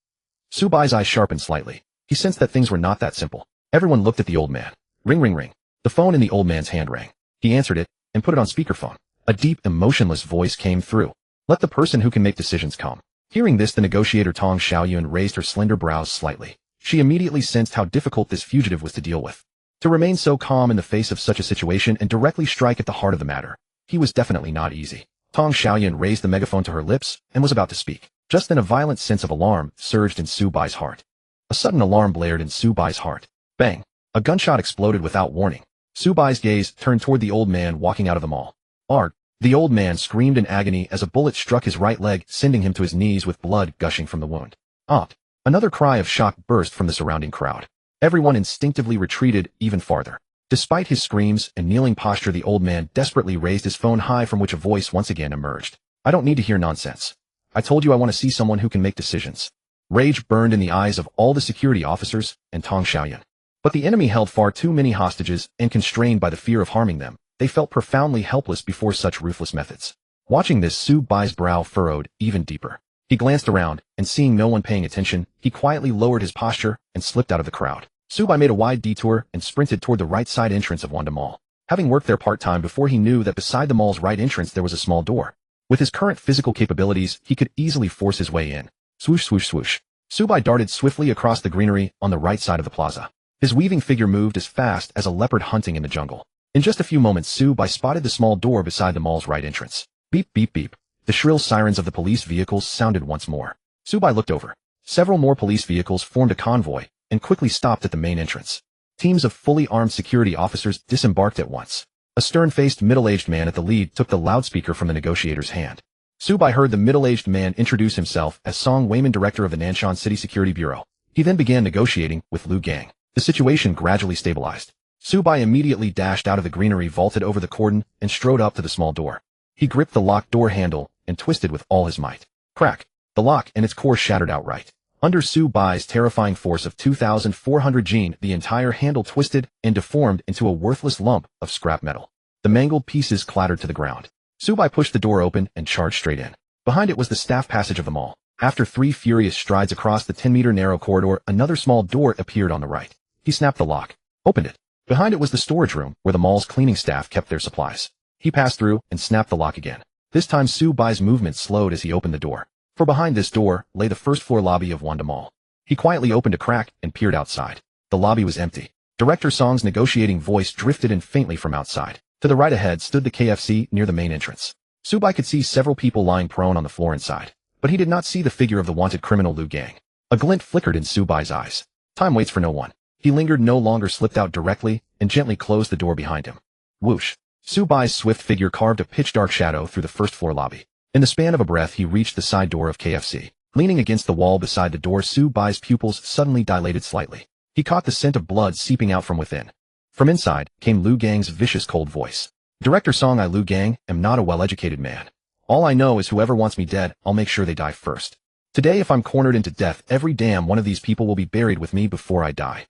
Subai's eyes sharpened slightly. He sensed that things were not that simple. Everyone looked at the old man. Ring, ring, ring. The phone in the old man's hand rang. He answered it and put it on speakerphone. A deep, emotionless voice came through. "Let the person who can make decisions come." Hearing this, the negotiator Tong Xiaoyun raised her slender brows slightly. She immediately sensed how difficult this fugitive was to deal with. To remain so calm in the face of such a situation and directly strike at the heart of the matter. He was definitely not easy. Tong Xiaoyun raised the megaphone to her lips and was about to speak. Just then a violent sense of alarm surged in Subai's heart. A sudden alarm blared in Subai's heart. Bang! A gunshot exploded without warning. Subai's gaze turned toward the old man walking out of the mall. Arg! The old man screamed in agony as a bullet struck his right leg, sending him to his knees with blood gushing from the wound. Ah! Another cry of shock burst from the surrounding crowd. Everyone instinctively retreated even farther. Despite his screams and kneeling posture, the old man desperately raised his phone high, from which a voice once again emerged. "I don't need to hear nonsense. I told you I want to see someone who can make decisions." Rage burned in the eyes of all the security officers and Tong Xiaoyan. But the enemy held far too many hostages, and constrained by the fear of harming them, they felt profoundly helpless before such ruthless methods. Watching this, Subai's brow furrowed even deeper. He glanced around, and seeing no one paying attention, he quietly lowered his posture and slipped out of the crowd. Subai made a wide detour and sprinted toward the right side entrance of Wanda Mall. Having worked there part-time before, he knew that beside the mall's right entrance there was a small door. With his current physical capabilities, he could easily force his way in. Swoosh, swoosh, swoosh. Subai darted swiftly across the greenery on the right side of the plaza. His weaving figure moved as fast as a leopard hunting in the jungle. In just a few moments, Subai spotted the small door beside the mall's right entrance. Beep, beep, beep. The shrill sirens of the police vehicles sounded once more. Subai looked over. Several more police vehicles formed a convoy and quickly stopped at the main entrance. Teams of fully armed security officers disembarked at once. A stern-faced middle-aged man at the lead took the loudspeaker from the negotiator's hand. Subai heard the middle-aged man introduce himself as Song Wayman, director of the Nanshan City Security Bureau. He then began negotiating with Liu Gang. The situation gradually stabilized. Subai immediately dashed out of the greenery, vaulted over the cordon, and strode up to the small door. He gripped the locked door handle and twisted with all his might. Crack! The lock and its core shattered outright. Under Subai's terrifying force of 2,400 Jin, the entire handle twisted and deformed into a worthless lump of scrap metal. The mangled pieces clattered to the ground. Subai pushed the door open and charged straight in. Behind it was the staff passage of the mall. After 3 furious strides across the 10-meter narrow corridor, another small door appeared on the right. He snapped the lock, opened it. Behind it was the storage room, where the mall's cleaning staff kept their supplies. He passed through and snapped the lock again. This time Subai's movement slowed as he opened the door. For behind this door lay the first-floor lobby of Wanda Mall. He quietly opened a crack and peered outside. The lobby was empty. Director Song's negotiating voice drifted in faintly from outside. To the right ahead stood the KFC near the main entrance. Subai could see several people lying prone on the floor inside, but he did not see the figure of the wanted criminal Liu Gang. A glint flickered in Subai's eyes. Time waits for no one. He lingered no longer, slipped out directly, and gently closed the door behind him. Whoosh! Subai's swift figure carved a pitch-dark shadow through the first-floor lobby. In the span of a breath, he reached the side door of KFC. Leaning against the wall beside the door, Subai's pupils suddenly dilated slightly. He caught the scent of blood seeping out from within. From inside came Liu Gang's vicious, cold voice. Director Song, I, Liu Gang, am not a well-educated man. All I know is whoever wants me dead, I'll make sure they die first. Today, if I'm cornered into death, every damn one of these people will be buried with me before I die.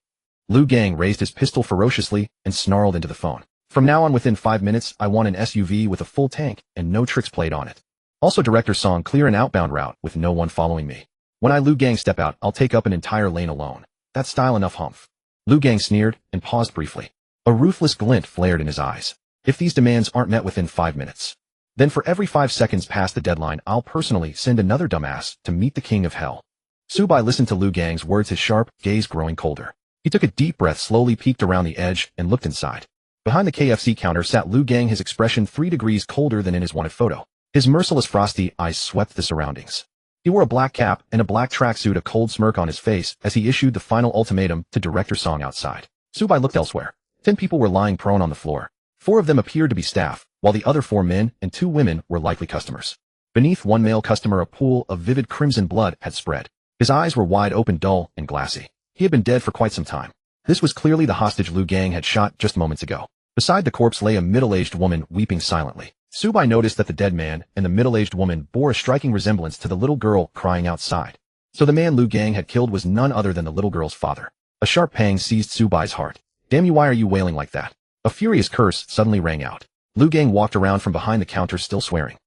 Liu Gang raised his pistol ferociously and snarled into the phone. From now on, within 5 minutes, I want an SUV with a full tank and no tricks played on it. Also, Director Song, clear an outbound route with no one following me. When I, Liu Gang, step out, I'll take up an entire lane alone. That's style enough, humph. Liu Gang sneered and paused briefly. A ruthless glint flared in his eyes. If these demands aren't met within 5 minutes, then for every 5 seconds past the deadline, I'll personally send another dumbass to meet the king of hell. Subai listened to Liu Gang's words, his sharp gaze growing colder. He took a deep breath, slowly peeked around the edge, and looked inside. Behind the KFC counter sat Liu Gang, his expression 3 degrees colder than in his wanted photo. His merciless frosty eyes swept the surroundings. He wore a black cap and a black tracksuit, a cold smirk on his face as he issued the final ultimatum to Director Song outside. Subai looked elsewhere. 10 people were lying prone on the floor. 4 of them appeared to be staff, while the other 4 men and 2 women were likely customers. Beneath one male customer, a pool of vivid crimson blood had spread. His eyes were wide open, dull, and glassy. He had been dead for quite some time. This was clearly the hostage Liu Gang had shot just moments ago. Beside the corpse lay a middle-aged woman weeping silently. Subai noticed that the dead man and the middle-aged woman bore a striking resemblance to the little girl crying outside. So the man Liu Gang had killed was none other than the little girl's father. A sharp pang seized Subai's heart. Damn you, why are you wailing like that? A furious curse suddenly rang out. Liu Gang walked around from behind the counter, still swearing.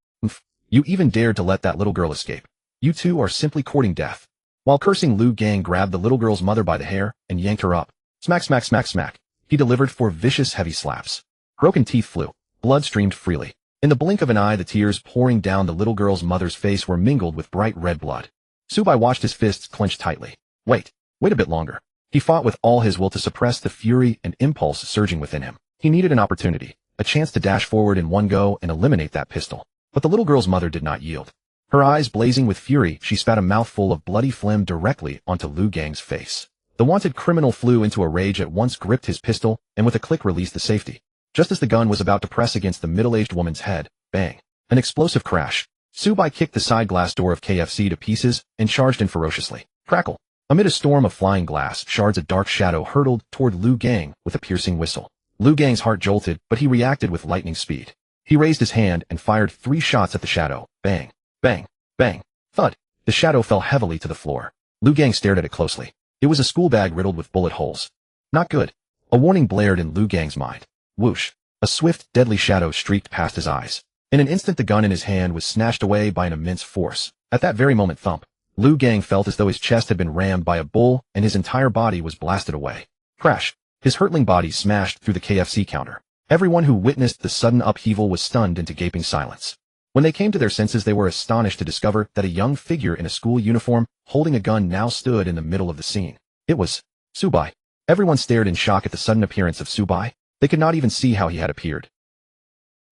You even dared to let that little girl escape. You two are simply courting death. While cursing, Liu Gang grabbed the little girl's mother by the hair and yanked her up. Smack, smack, smack, smack. He delivered 4 vicious, heavy slaps. Broken teeth flew. Blood streamed freely. In the blink of an eye, the tears pouring down the little girl's mother's face were mingled with bright red blood. Subai watched, his fists clenched tightly. Wait a bit longer. He fought with all his will to suppress the fury and impulse surging within him. He needed an opportunity, a chance to dash forward in one go and eliminate that pistol. But the little girl's mother did not yield. Her eyes blazing with fury, she spat a mouthful of bloody phlegm directly onto Liu Gang's face. The wanted criminal flew into a rage, at once gripped his pistol, and with a click released the safety. Just as the gun was about to press against the middle-aged woman's head, bang! An explosive crash. Subai kicked the side glass door of KFC to pieces and charged in ferociously. Crackle! Amid a storm of flying glass shards, a dark shadow hurtled toward Liu Gang with a piercing whistle. Liu Gang's heart jolted, but he reacted with lightning speed. He raised his hand and fired 3 shots at the shadow. Bang! Bang! Bang! Thud! The shadow fell heavily to the floor. Liu Gang stared at it closely. It was a school bag riddled with bullet holes. Not good. A warning blared in Liu Gang's mind. Whoosh! A swift, deadly shadow streaked past his eyes. In an instant, the gun in his hand was snatched away by an immense force. At that very moment, thump! Liu Gang felt as though his chest had been rammed by a bull and his entire body was blasted away. Crash! His hurtling body smashed through the KFC counter. Everyone who witnessed the sudden upheaval was stunned into gaping silence. When they came to their senses, they were astonished to discover that a young figure in a school uniform, holding a gun, now stood in the middle of the scene. It was Subai. Everyone stared in shock at the sudden appearance of Subai. They could not even see how he had appeared.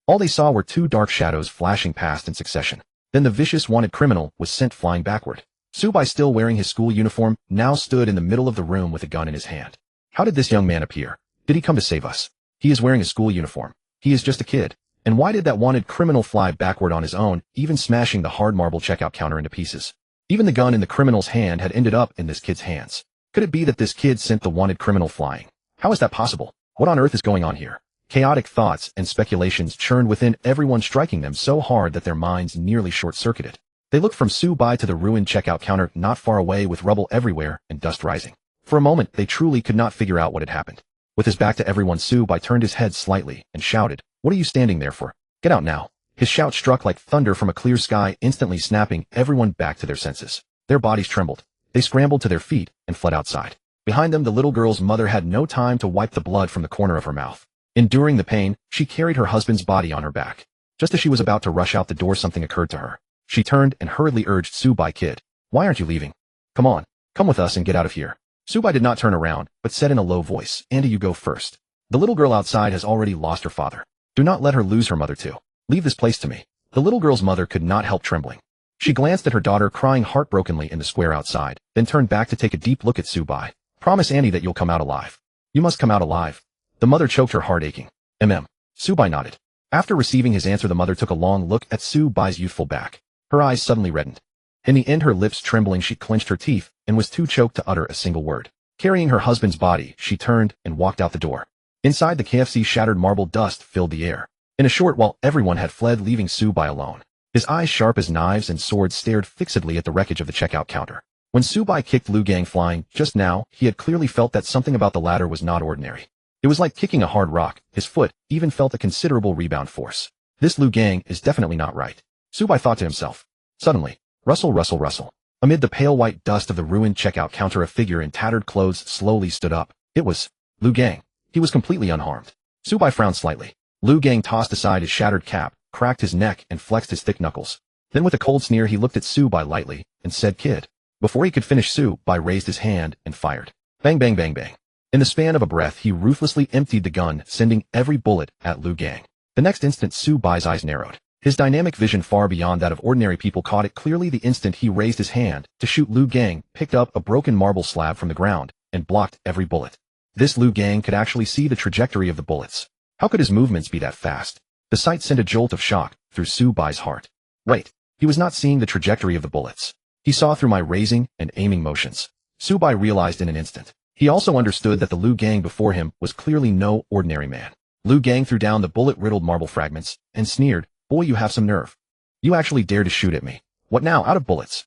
All they saw were 2 dark shadows flashing past in succession. Then the vicious wanted criminal was sent flying backward. Subai, still wearing his school uniform, now stood in the middle of the room with a gun in his hand. How did this young man appear? Did he come to save us? He is wearing a school uniform. He is just a kid. And why did that wanted criminal fly backward on his own, even smashing the hard marble checkout counter into pieces? Even the gun in the criminal's hand had ended up in this kid's hands. Could it be that this kid sent the wanted criminal flying? How is that possible? What on earth is going on here? Chaotic thoughts and speculations churned within everyone, striking them so hard that their minds nearly short-circuited. They looked from Subai to the ruined checkout counter not far away, with rubble everywhere and dust rising. For a moment, they truly could not figure out what had happened. With his back to everyone, Subai turned his head slightly and shouted, What are you standing there for? Get out now. His shout struck like thunder from a clear sky, instantly snapping everyone back to their senses. Their bodies trembled. They scrambled to their feet and fled outside. Behind them, the little girl's mother had no time to wipe the blood from the corner of her mouth. Enduring the pain, she carried her husband's body on her back. Just as she was about to rush out the door, something occurred to her. She turned and hurriedly urged Subai, "Kid, why aren't you leaving? Come on, come with us and get out of here." Subai did not turn around, but said in a low voice, "Andy, you go first. The little girl outside has already lost her father. Do not let her lose her mother too. Leave this place to me." The little girl's mother could not help trembling. She glanced at her daughter crying heartbrokenly in the square outside, then turned back to take a deep look at Subai. "Promise Andy that you'll come out alive. You must come out alive." The mother choked, her heart aching. Subai nodded. After receiving his answer, the mother took a long look at Subai's youthful back. Her eyes suddenly reddened. In the end, her lips trembling, she clenched her teeth and was too choked to utter a single word. Carrying her husband's body, she turned and walked out the door. Inside the KFC, shattered marble dust filled the air. In a short while, everyone had fled, leaving Subai alone. His eyes, sharp as knives and swords, stared fixedly at the wreckage of the checkout counter. When Subai kicked Liu Gang flying just now, he had clearly felt that something about the latter was not ordinary. It was like kicking a hard rock. His foot even felt a considerable rebound force. This Liu Gang is definitely not right, Subai thought to himself. Suddenly, rustle, rustle, rustle. Amid the pale white dust of the ruined checkout counter, a figure in tattered clothes slowly stood up. It was Liu Gang. He was completely unharmed. Subai frowned slightly. Liu Gang tossed aside his shattered cap, cracked his neck, and flexed his thick knuckles. Then with a cold sneer, he looked at Subai lightly and said, "Kid." Before he could finish, Subai raised his hand and fired. Bang, bang, bang, bang. In the span of a breath, he ruthlessly emptied the gun, sending every bullet at Liu Gang. The next instant, Subai's eyes narrowed. His dynamic vision, far beyond that of ordinary people, caught it clearly. The instant he raised his hand to shoot, Liu Gang picked up a broken marble slab from the ground and blocked every bullet. This Liu Gang could actually see the trajectory of the bullets. How could his movements be that fast? The sight sent a jolt of shock through Subai's heart. Wait, he was not seeing the trajectory of the bullets. He saw through my raising and aiming motions. Subai realized in an instant. He also understood that the Liu Gang before him was clearly no ordinary man. Liu Gang threw down the bullet-riddled marble fragments and sneered, "Boy, you have some nerve. You actually dare to shoot at me. What now, out of bullets?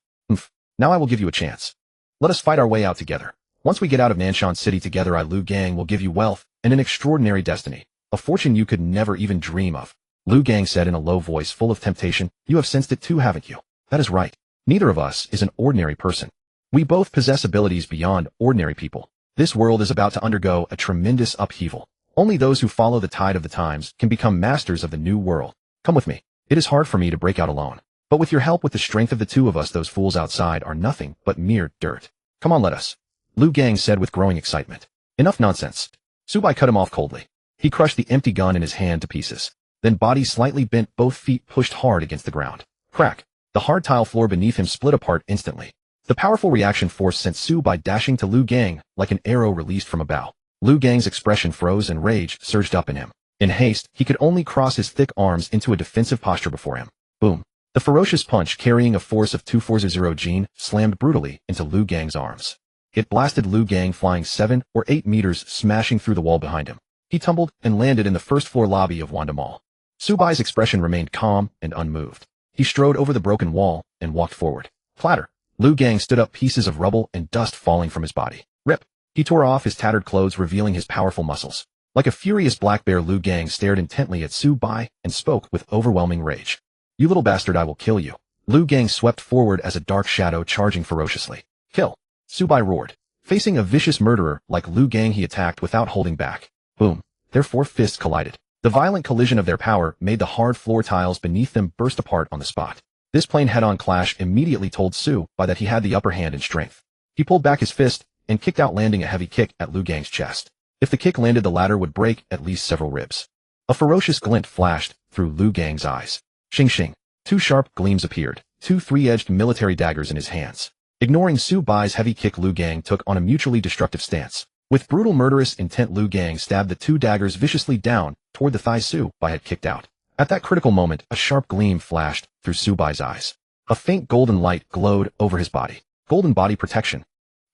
Now I will give you a chance. Let us fight our way out together. Once we get out of Nanshan City together, Liu Gang will give you wealth and an extraordinary destiny. A fortune you could never even dream of." Liu Gang said in a low voice full of temptation. "You have sensed it too, haven't you? That is right. Neither of us is an ordinary person. We both possess abilities beyond ordinary people. This world is about to undergo a tremendous upheaval. Only those who follow the tide of the times can become masters of the new world. Come with me. It is hard for me to break out alone. But with your help, with the strength of the two of us, those fools outside are nothing but mere dirt. Come on, let us," Liu Gang said with growing excitement. "Enough nonsense." Subai cut him off coldly. He crushed the empty gun in his hand to pieces. Then, body slightly bent, both feet pushed hard against the ground. Crack! The hard tile floor beneath him split apart instantly. The powerful reaction force sent Subai dashing to Liu Gang like an arrow released from a bow. Liu Gang's expression froze and rage surged up in him. In haste, he could only cross his thick arms into a defensive posture before him. Boom! The ferocious punch, carrying a force of 240 Gene, slammed brutally into Liu Gang's arms. It blasted Liu Gang flying 7 or 8 meters, smashing through the wall behind him. He tumbled and landed in the first-floor lobby of Wanda Mall. Subai's expression remained calm and unmoved. He strode over the broken wall and walked forward. Clatter! Liu Gang stood up, pieces of rubble and dust falling from his body. Rip! He tore off his tattered clothes, revealing his powerful muscles. Like a furious black bear, Liu Gang stared intently at Subai and spoke with overwhelming rage. "You little bastard, I will kill you." Liu Gang swept forward as a dark shadow, charging ferociously. "Kill!" Subai roared. Facing a vicious murderer like Liu Gang, he attacked without holding back. Boom! Their four fists collided. The violent collision of their power made the hard floor tiles beneath them burst apart on the spot. This plain head-on clash immediately told Subai that he had the upper hand in strength. He pulled back his fist and kicked out, landing a heavy kick at Liu Gang's chest. If the kick landed, the latter would break at least several ribs. A ferocious glint flashed through Liu Gang's eyes. Shing shing. Two sharp gleams appeared, two three-edged military daggers in his hands. Ignoring Subai's heavy kick, Liu Gang took on a mutually destructive stance. With brutal murderous intent, Liu Gang stabbed the two daggers viciously down toward the thighs Subai had kicked out. At that critical moment, a sharp gleam flashed through Subai's eyes. A faint golden light glowed over his body. Golden body protection.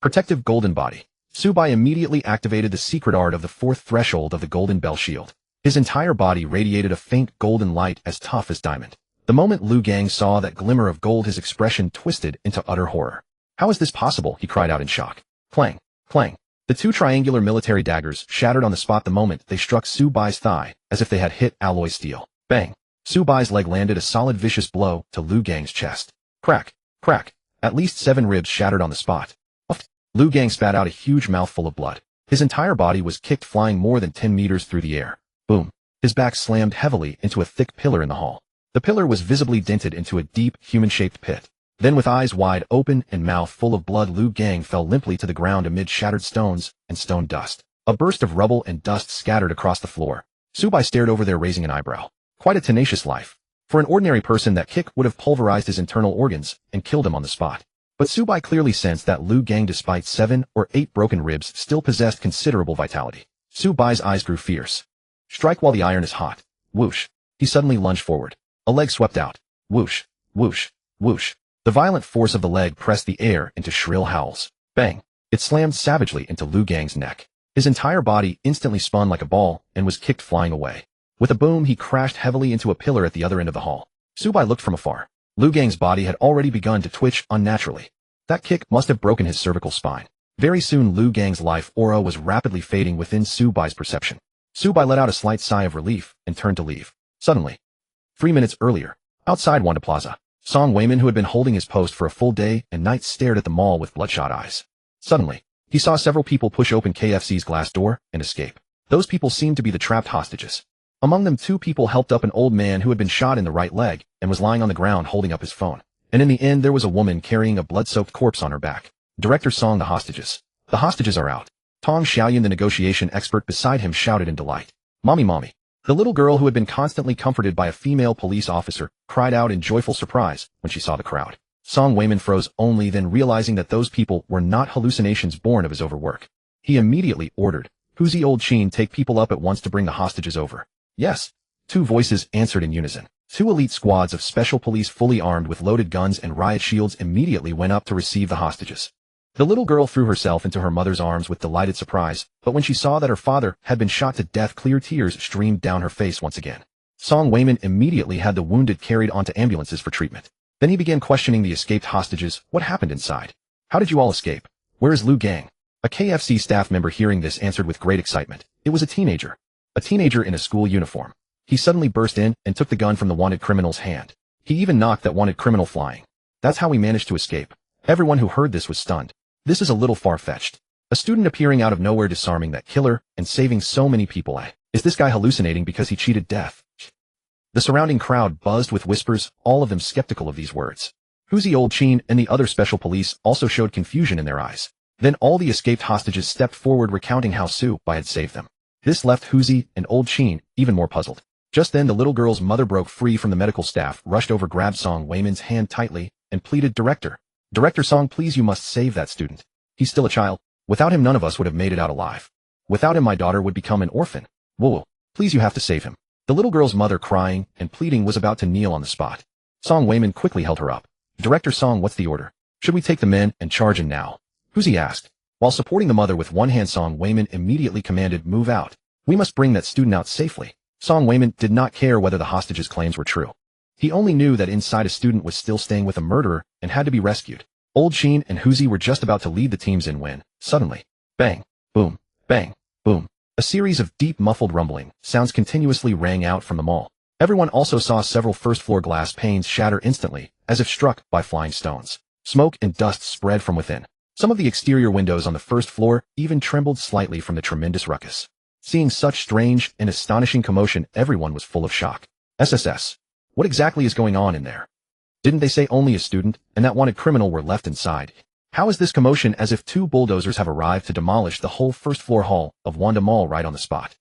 Protective golden body. Subai immediately activated the secret art of the fourth threshold of the golden bell shield. His entire body radiated a faint golden light as tough as diamond. The moment Liu Gang saw that glimmer of gold, his expression twisted into utter horror. "How is this possible?" he cried out in shock. Clang! Clang! The two triangular military daggers shattered on the spot the moment they struck Su Bai's thigh, as if they had hit alloy steel. Bang! Su Bai's leg landed a solid vicious blow to Lu Gang's chest. Crack! Crack! At least 7 ribs shattered on the spot. Lu Gang spat out a huge mouthful of blood. His entire body was kicked flying more than 10 meters through the air. Boom! His back slammed heavily into a thick pillar in the hall. The pillar was visibly dented into a deep, human-shaped pit. Then with eyes wide open and mouth full of blood, Lu Gang fell limply to the ground amid shattered stones and stone dust. A burst of rubble and dust scattered across the floor. Su Bai stared over there, raising an eyebrow. Quite a tenacious life. For an ordinary person, that kick would have pulverized his internal organs and killed him on the spot. But Su Bai clearly sensed that Lu Gang, despite 7 or 8 broken ribs, still possessed considerable vitality. Su Bai's eyes grew fierce. Strike while the iron is hot. Whoosh. He suddenly lunged forward. A leg swept out. Whoosh. Whoosh. Whoosh. The violent force of the leg pressed the air into shrill howls. Bang. It slammed savagely into Lu Gang's neck. His entire body instantly spun like a ball and was kicked flying away. With a boom, he crashed heavily into a pillar at the other end of the hall. Su Bai looked from afar. Lu Gang's body had already begun to twitch unnaturally. That kick must have broken his cervical spine. Very soon, Lu Gang's life aura was rapidly fading within Su Bai's perception. Su Bai let out a slight sigh of relief and turned to leave. Suddenly, 3 minutes earlier, outside Wanda Plaza, Song Wayman, who had been holding his post for a full day and night, stared at the mall with bloodshot eyes. Suddenly, he saw several people push open KFC's glass door and escape. Those people seemed to be the trapped hostages. Among them, 2 people helped up an old man who had been shot in the right leg and was lying on the ground holding up his phone. And in the end, there was a woman carrying a blood-soaked corpse on her back. Director Song, the hostages. The hostages are out. Tong Xiaoyun, the negotiation expert beside him, shouted in delight. Mommy, mommy. The little girl, who had been constantly comforted by a female police officer, cried out in joyful surprise when she saw the crowd. Song Wayman froze, only then realizing that those people were not hallucinations born of his overwork. He immediately ordered, "Who's old Chin, take people up at once to bring the hostages over." Yes. 2 voices answered in unison. 2 elite squads of special police, fully armed with loaded guns and riot shields, immediately went up to receive the hostages. The little girl threw herself into her mother's arms with delighted surprise, but when she saw that her father had been shot to death, clear tears streamed down her face once again. Song Wayman immediately had the wounded carried onto ambulances for treatment. Then he began questioning the escaped hostages. What happened inside? How did you all escape? Where is Lu Gang? A KFC staff member, hearing this, answered with great excitement. It was a teenager. A teenager in a school uniform. He suddenly burst in and took the gun from the wanted criminal's hand. He even knocked that wanted criminal flying. That's how we managed to escape. Everyone who heard this was stunned. This is a little far-fetched. A student appearing out of nowhere, disarming that killer and saving so many people. Is this guy hallucinating because he cheated death? The surrounding crowd buzzed with whispers, all of them skeptical of these words. Who's old Chin and the other special police also showed confusion in their eyes. Then all the escaped hostages stepped forward, recounting how Su Bai had saved them. This left Huzi and old Chin even more puzzled. Just then, the little girl's mother broke free from the medical staff, rushed over, grabbed Song Wayman's hand tightly, and pleaded, Director Song, please, you must save that student. He's still a child. Without him, none of us would have made it out alive. Without him, my daughter would become an orphan. Whoa, please, you have to save him." The little girl's mother, crying and pleading, was about to kneel on the spot. Song Wayman quickly held her up. "Director Song, what's the order? Should we take the men and charge him now?" Huzi asked. While supporting the mother with one hand, Song Wayman immediately commanded, "Move out. We must bring that student out safely." Song Wayman did not care whether the hostages' claims were true. He only knew that inside a student was still staying with a murderer and had to be rescued. Old Chin and Huzi were just about to lead the teams in when, suddenly, bang, boom, bang, boom. A series of deep, muffled rumbling sounds continuously rang out from the mall. Everyone also saw several first-floor glass panes shatter instantly, as if struck by flying stones. Smoke and dust spread from within. Some of the exterior windows on the first floor even trembled slightly from the tremendous ruckus. Seeing such strange and astonishing commotion, everyone was full of shock. SSS. What exactly is going on in there? Didn't they say only a student and that wanted criminal were left inside? How is this commotion as if 2 bulldozers have arrived to demolish the whole first-floor hall of Wanda Mall right on the spot?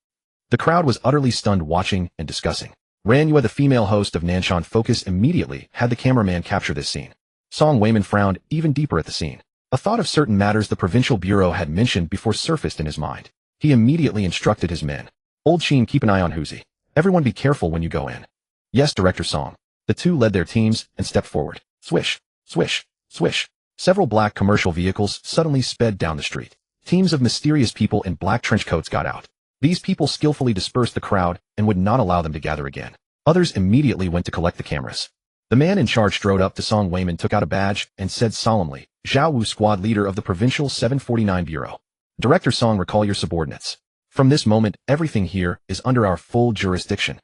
The crowd was utterly stunned, watching and discussing. Ran Yue, the female host of Nanshan Focus, immediately had the cameraman capture this scene. Song Wayman frowned even deeper at the scene. A thought of certain matters the provincial bureau had mentioned before surfaced in his mind. He immediately instructed his men. Old Chin, keep an eye on Huzi. Everyone be careful when you go in. Yes, Director Song. The 2 led their teams and stepped forward. Swish, swish, swish. Several black commercial vehicles suddenly sped down the street. Teams of mysterious people in black trench coats got out. These people skillfully dispersed the crowd and would not allow them to gather again. Others immediately went to collect the cameras. The man in charge strode up to Song Wayman, took out a badge, and said solemnly, "Zhao Wu, squad leader of the Provincial 749 Bureau." Director Song, recall your subordinates. From this moment, everything here is under our full jurisdiction.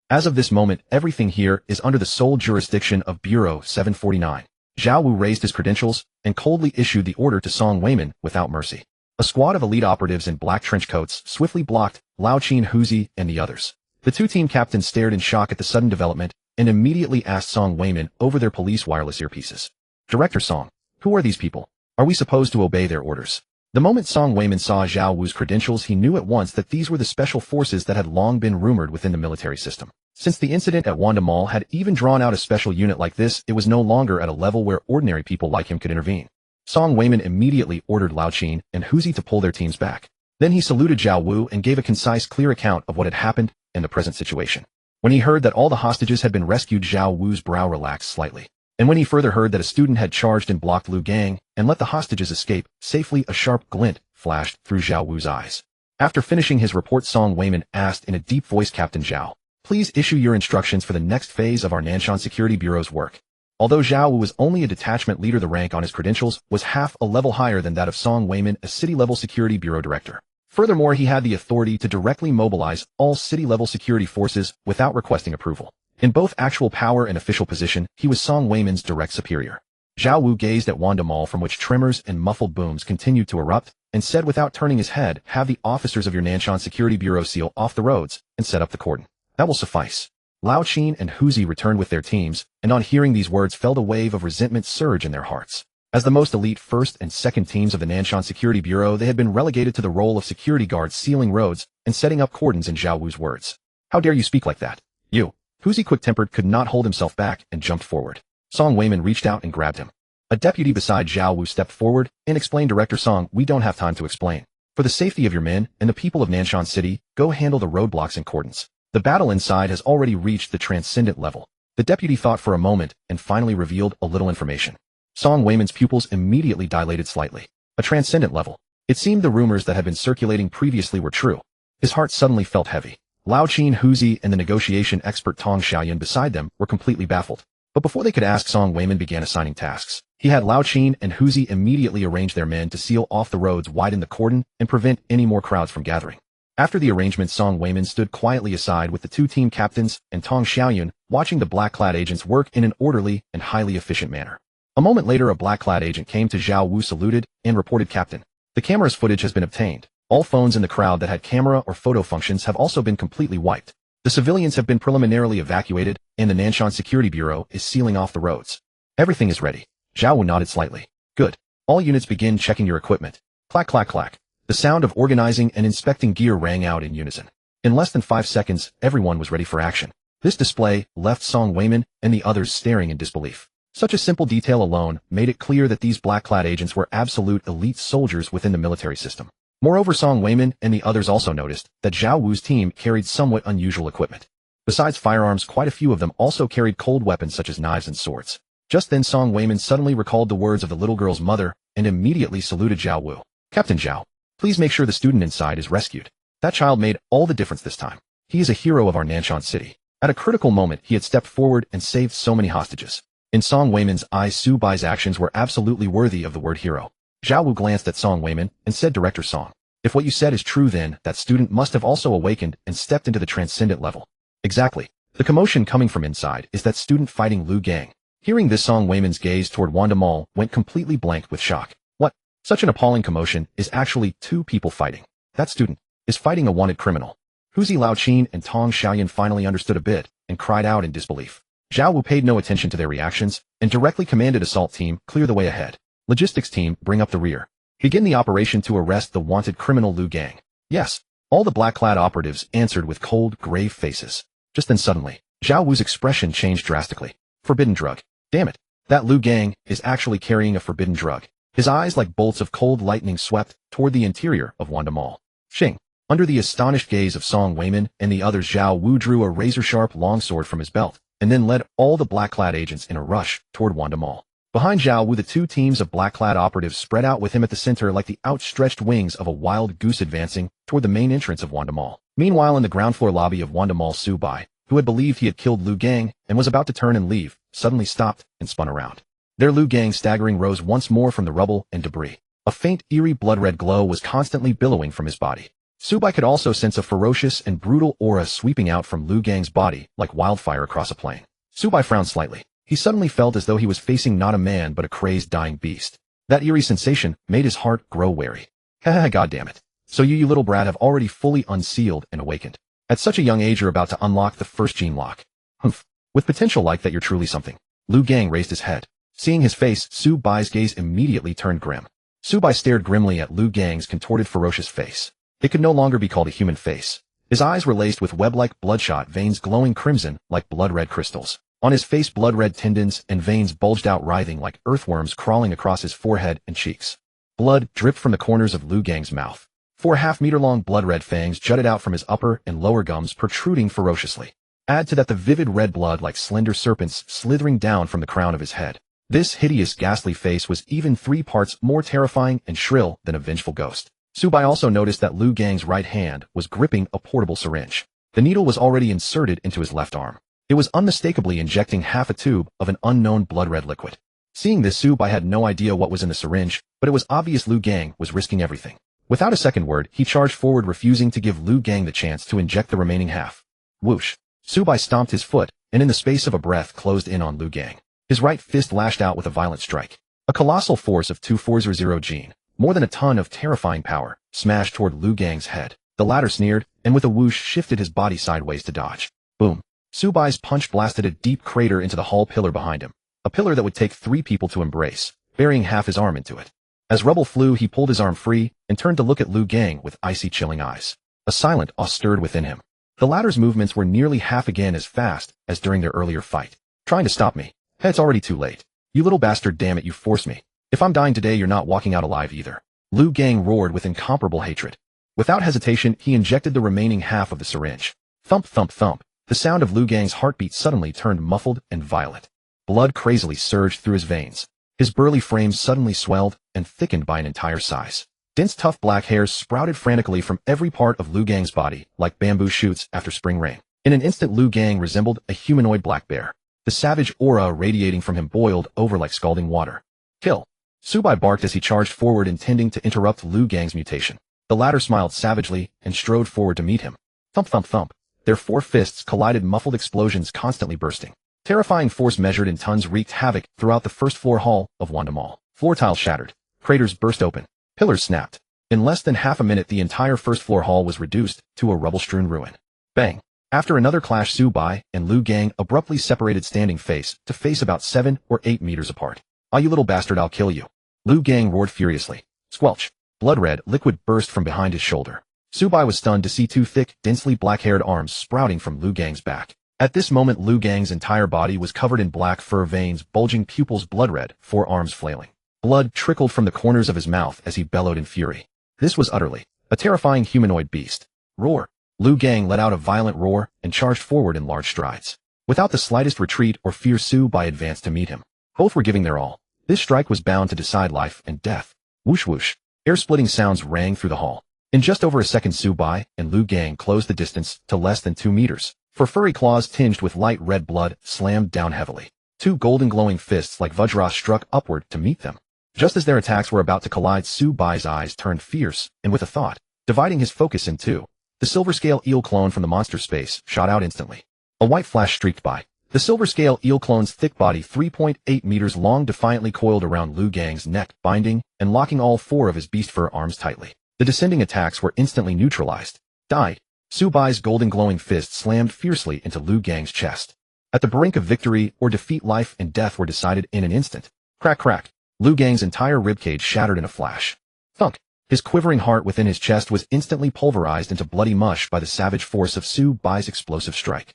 As of this moment, everything here is under the sole jurisdiction of Bureau 749. Zhao Wu raised his credentials and coldly issued the order to Song Weiman without mercy. A squad of elite operatives in black trench coats swiftly blocked Loach, Huzi, and the others. The two team captains stared in shock at the sudden development and immediately asked Song Weiman over their police wireless earpieces. Director Song, who are these people? Are we supposed to obey their orders? The moment Song Weiman saw Zhao Wu's credentials, he knew at once that these were the special forces that had long been rumored within the military system. Since the incident at Wanda Mall had even drawn out a special unit like this, it was no longer at a level where ordinary people like him could intervene. Song Weiman immediately ordered Loach and Huzi to pull their teams back. Then he saluted Zhao Wu and gave a concise, clear account of what had happened and the present situation. When he heard that all the hostages had been rescued, Zhao Wu's brow relaxed slightly. And when he further heard that a student had charged and blocked Lu Gang and let the hostages escape safely, a sharp glint flashed through Zhao Wu's eyes. After finishing his report, Song Weiman asked in a deep voice, Captain Zhao, please issue your instructions for the next phase of our Nanshan Security Bureau's work. Although Zhao Wu was only a detachment leader, the rank on his credentials was half a level higher than that of Song Weiman, a city-level security bureau director. Furthermore, he had the authority to directly mobilize all city-level security forces without requesting approval. In both actual power and official position, he was Song Weiman's direct superior. Zhao Wu gazed at Wanda Mall, from which tremors and muffled booms continued to erupt, and said without turning his head, have the officers of your Nanshan Security Bureau seal off the roads and set up the cordon. That will suffice. Loach and Huzi returned with their teams, and on hearing these words felt a wave of resentment surge in their hearts. As the most elite first and second teams of the Nanshan Security Bureau, they had been relegated to the role of security guards sealing roads and setting up cordons. In Zhao Wu's words, how dare you speak like that? You. Huzi, quick-tempered, could not hold himself back and jumped forward. Song Weiman reached out and grabbed him. A deputy beside Zhao Wu stepped forward and explained, Director Song, we don't have time to explain. For the safety of your men and the people of Nanshan City, go handle the roadblocks and cordons. The battle inside has already reached the transcendent level. The deputy thought for a moment and finally revealed a little information. Song Weiman's pupils immediately dilated slightly. A transcendent level. It seemed the rumors that had been circulating previously were true. His heart suddenly felt heavy. Loach, Huzi, and the negotiation expert Tong Xiaoyan beside them were completely baffled. But before they could ask, Song Weiman began assigning tasks. He had Loach and Huzi immediately arrange their men to seal off the roads, widen the cordon, and prevent any more crowds from gathering. After the arrangement, Song Weiman stood quietly aside with the two team captains and Tong Xiaoyan, watching the black-clad agents work in an orderly and highly efficient manner. A moment later, a black-clad agent came to Zhao Wu, saluted, and reported, Captain, the camera's footage has been obtained. All phones in the crowd that had camera or photo functions have also been completely wiped. The civilians have been preliminarily evacuated, and the Nanshan Security Bureau is sealing off the roads. Everything is ready. Zhao Wu nodded slightly. Good. All units begin checking your equipment. Clack, clack, clack. The sound of organizing and inspecting gear rang out in unison. In less than 5 seconds, everyone was ready for action. This display left Song Weiman and the others staring in disbelief. Such a simple detail alone made it clear that these black-clad agents were absolute elite soldiers within the military system. Moreover, Song Weiman and the others also noticed that Zhao Wu's team carried somewhat unusual equipment. Besides firearms, quite a few of them also carried cold weapons such as knives and swords. Just then, Song Weiman suddenly recalled the words of the little girl's mother and immediately saluted Zhao Wu. Captain Zhao, please make sure the student inside is rescued. That child made all the difference this time. He is a hero of our Nanshan City. At a critical moment, he had stepped forward and saved so many hostages. In Song Weiman's eyes, Su Bai's actions were absolutely worthy of the word hero. Zhao Wu glanced at Song Weiman and said, Director Song, if what you said is true, then that student must have also awakened and stepped into the transcendent level. Exactly. The commotion coming from inside is that student fighting Lu Gang. Hearing this, Song Weiman's gaze toward Wanda Mall went completely blank with shock. What? Such an appalling commotion is actually two people fighting. That student is fighting a wanted criminal. Huzi, Loach, and Tong Xiaoyan finally understood a bit and cried out in disbelief. Zhao Wu paid no attention to their reactions and directly commanded assault team, clear the way ahead. Logistics team, bring up the rear. Begin the operation to arrest the wanted criminal Lu Gang. Yes. All the black-clad operatives answered with cold, grave faces. Just then suddenly, Zhao Wu's expression changed drastically. Forbidden drug. Damn it. That Lu Gang is actually carrying a forbidden drug. His eyes like bolts of cold lightning swept toward the interior of Wanda Mall. Xing. Under the astonished gaze of Song Weiman and the others, Zhao Wu drew a razor-sharp longsword from his belt and then led all the black-clad agents in a rush toward Wanda Mall. Behind Zhao Wu, the two teams of black-clad operatives spread out with him at the center like the outstretched wings of a wild goose advancing toward the main entrance of Wanda Mall. Meanwhile, in the ground floor lobby of Wanda Mall, Su Bai, who had believed he had killed Lu Gang and was about to turn and leave, suddenly stopped and spun around. Their Lu Gang staggering rose once more from the rubble and debris. A faint, eerie blood-red glow was constantly billowing from his body. Subai could also sense a ferocious and brutal aura sweeping out from Liu Gang's body like wildfire across a plain. Subai frowned slightly. He suddenly felt as though he was facing not a man but a crazed dying beast. That eerie sensation made his heart grow wary. Haha, goddammit. So you little brat have already fully unsealed and awakened. At such a young age you're about to unlock the first gene lock. Humph. With potential like that you're truly something. Liu Gang raised his head. Seeing his face, Subai's gaze immediately turned grim. Subai stared grimly at Liu Gang's contorted ferocious face. It could no longer be called a human face. His eyes were laced with web-like bloodshot veins glowing crimson like blood-red crystals. On his face blood-red tendons and veins bulged out writhing like earthworms crawling across his forehead and cheeks. Blood dripped from the corners of Liu Gang's mouth. 4 half-meter-long blood-red fangs jutted out from his upper and lower gums protruding ferociously. Add to that the vivid red blood like slender serpents slithering down from the crown of his head. This hideous ghastly face was even 3 parts more terrifying and shrill than a vengeful ghost. Subai also noticed that Liu Gang's right hand was gripping a portable syringe. The needle was already inserted into his left arm. It was unmistakably injecting half a tube of an unknown blood-red liquid. Seeing this, Subai had no idea what was in the syringe, but it was obvious Liu Gang was risking everything. Without a second word, he charged forward, refusing to give Liu Gang the chance to inject the remaining half. Whoosh. Subai stomped his foot, and in the space of a breath closed in on Liu Gang. His right fist lashed out with a violent strike. A colossal force of 2400 gene, more than a ton of terrifying power, smashed toward Liu Gang's head. The latter sneered, and with a whoosh shifted his body sideways to dodge. Boom. Subai's punch blasted a deep crater into the hull pillar behind him. A pillar that would take 3 people to embrace, burying half his arm into it. As rubble flew, he pulled his arm free and turned to look at Liu Gang with icy chilling eyes. A silent awe stirred within him. The latter's movements were nearly half again as fast as during their earlier fight. Trying to stop me. Hey, it's already too late. You little bastard, damn it, you forced me. If I'm dying today, you're not walking out alive either. Liu Gang roared with incomparable hatred. Without hesitation, he injected the remaining half of the syringe. Thump, thump, thump. The sound of Liu Gang's heartbeat suddenly turned muffled and violent. Blood crazily surged through his veins. His burly frame suddenly swelled and thickened by an entire size. Dense, tough black hairs sprouted frantically from every part of Liu Gang's body, like bamboo shoots after spring rain. In an instant, Liu Gang resembled a humanoid black bear. The savage aura radiating from him boiled over like scalding water. Kill. Subai barked as he charged forward, intending to interrupt Liu Gang's mutation. The latter smiled savagely and strode forward to meet him. Thump, thump, thump. Their 4 fists collided, muffled explosions constantly bursting. Terrifying force measured in tons wreaked havoc throughout the first-floor hall of Wanda Mall. Floor tiles shattered. Craters burst open. Pillars snapped. In less than half a minute, the entire first-floor hall was reduced to a rubble-strewn ruin. Bang. After another clash, Subai and Liu Gang abruptly separated, standing face to face about 7 or 8 meters apart. Ah, you little bastard, I'll kill you. Liu Gang roared furiously. Squelch. Blood-red liquid burst from behind his shoulder. Subai was stunned to see 2 thick, densely black-haired arms sprouting from Liu Gang's back. At this moment, Liu Gang's entire body was covered in black fur veins, bulging pupils blood-red, 4 arms flailing. Blood trickled from the corners of his mouth as he bellowed in fury. This was utterly a terrifying humanoid beast. Roar. Liu Gang let out a violent roar and charged forward in large strides. Without the slightest retreat or fear, Subai advanced to meet him. Both were giving their all. This strike was bound to decide life and death. Whoosh whoosh. Air-splitting sounds rang through the hall. In just over a second, Subai and Liu Gang closed the distance to less than 2 meters. For furry claws tinged with light red blood slammed down heavily. 2 golden glowing fists like Vajra struck upward to meet them. Just as their attacks were about to collide, Subai's eyes turned fierce, and with a thought, dividing his focus in 2. The silver scale eel clone from the monster space shot out instantly. A white flash streaked by. The silver scale eel clone's thick body, 3.8 meters long, defiantly coiled around Liu Gang's neck, binding and locking all 4 of his beast fur arms tightly. The descending attacks were instantly neutralized. Die. Subai's golden glowing fist slammed fiercely into Liu Gang's chest. At the brink of victory or defeat, life and death were decided in an instant. Crack, crack. Liu Gang's entire ribcage shattered in a flash. Thunk. His quivering heart within his chest was instantly pulverized into bloody mush by the savage force of Subai's explosive strike.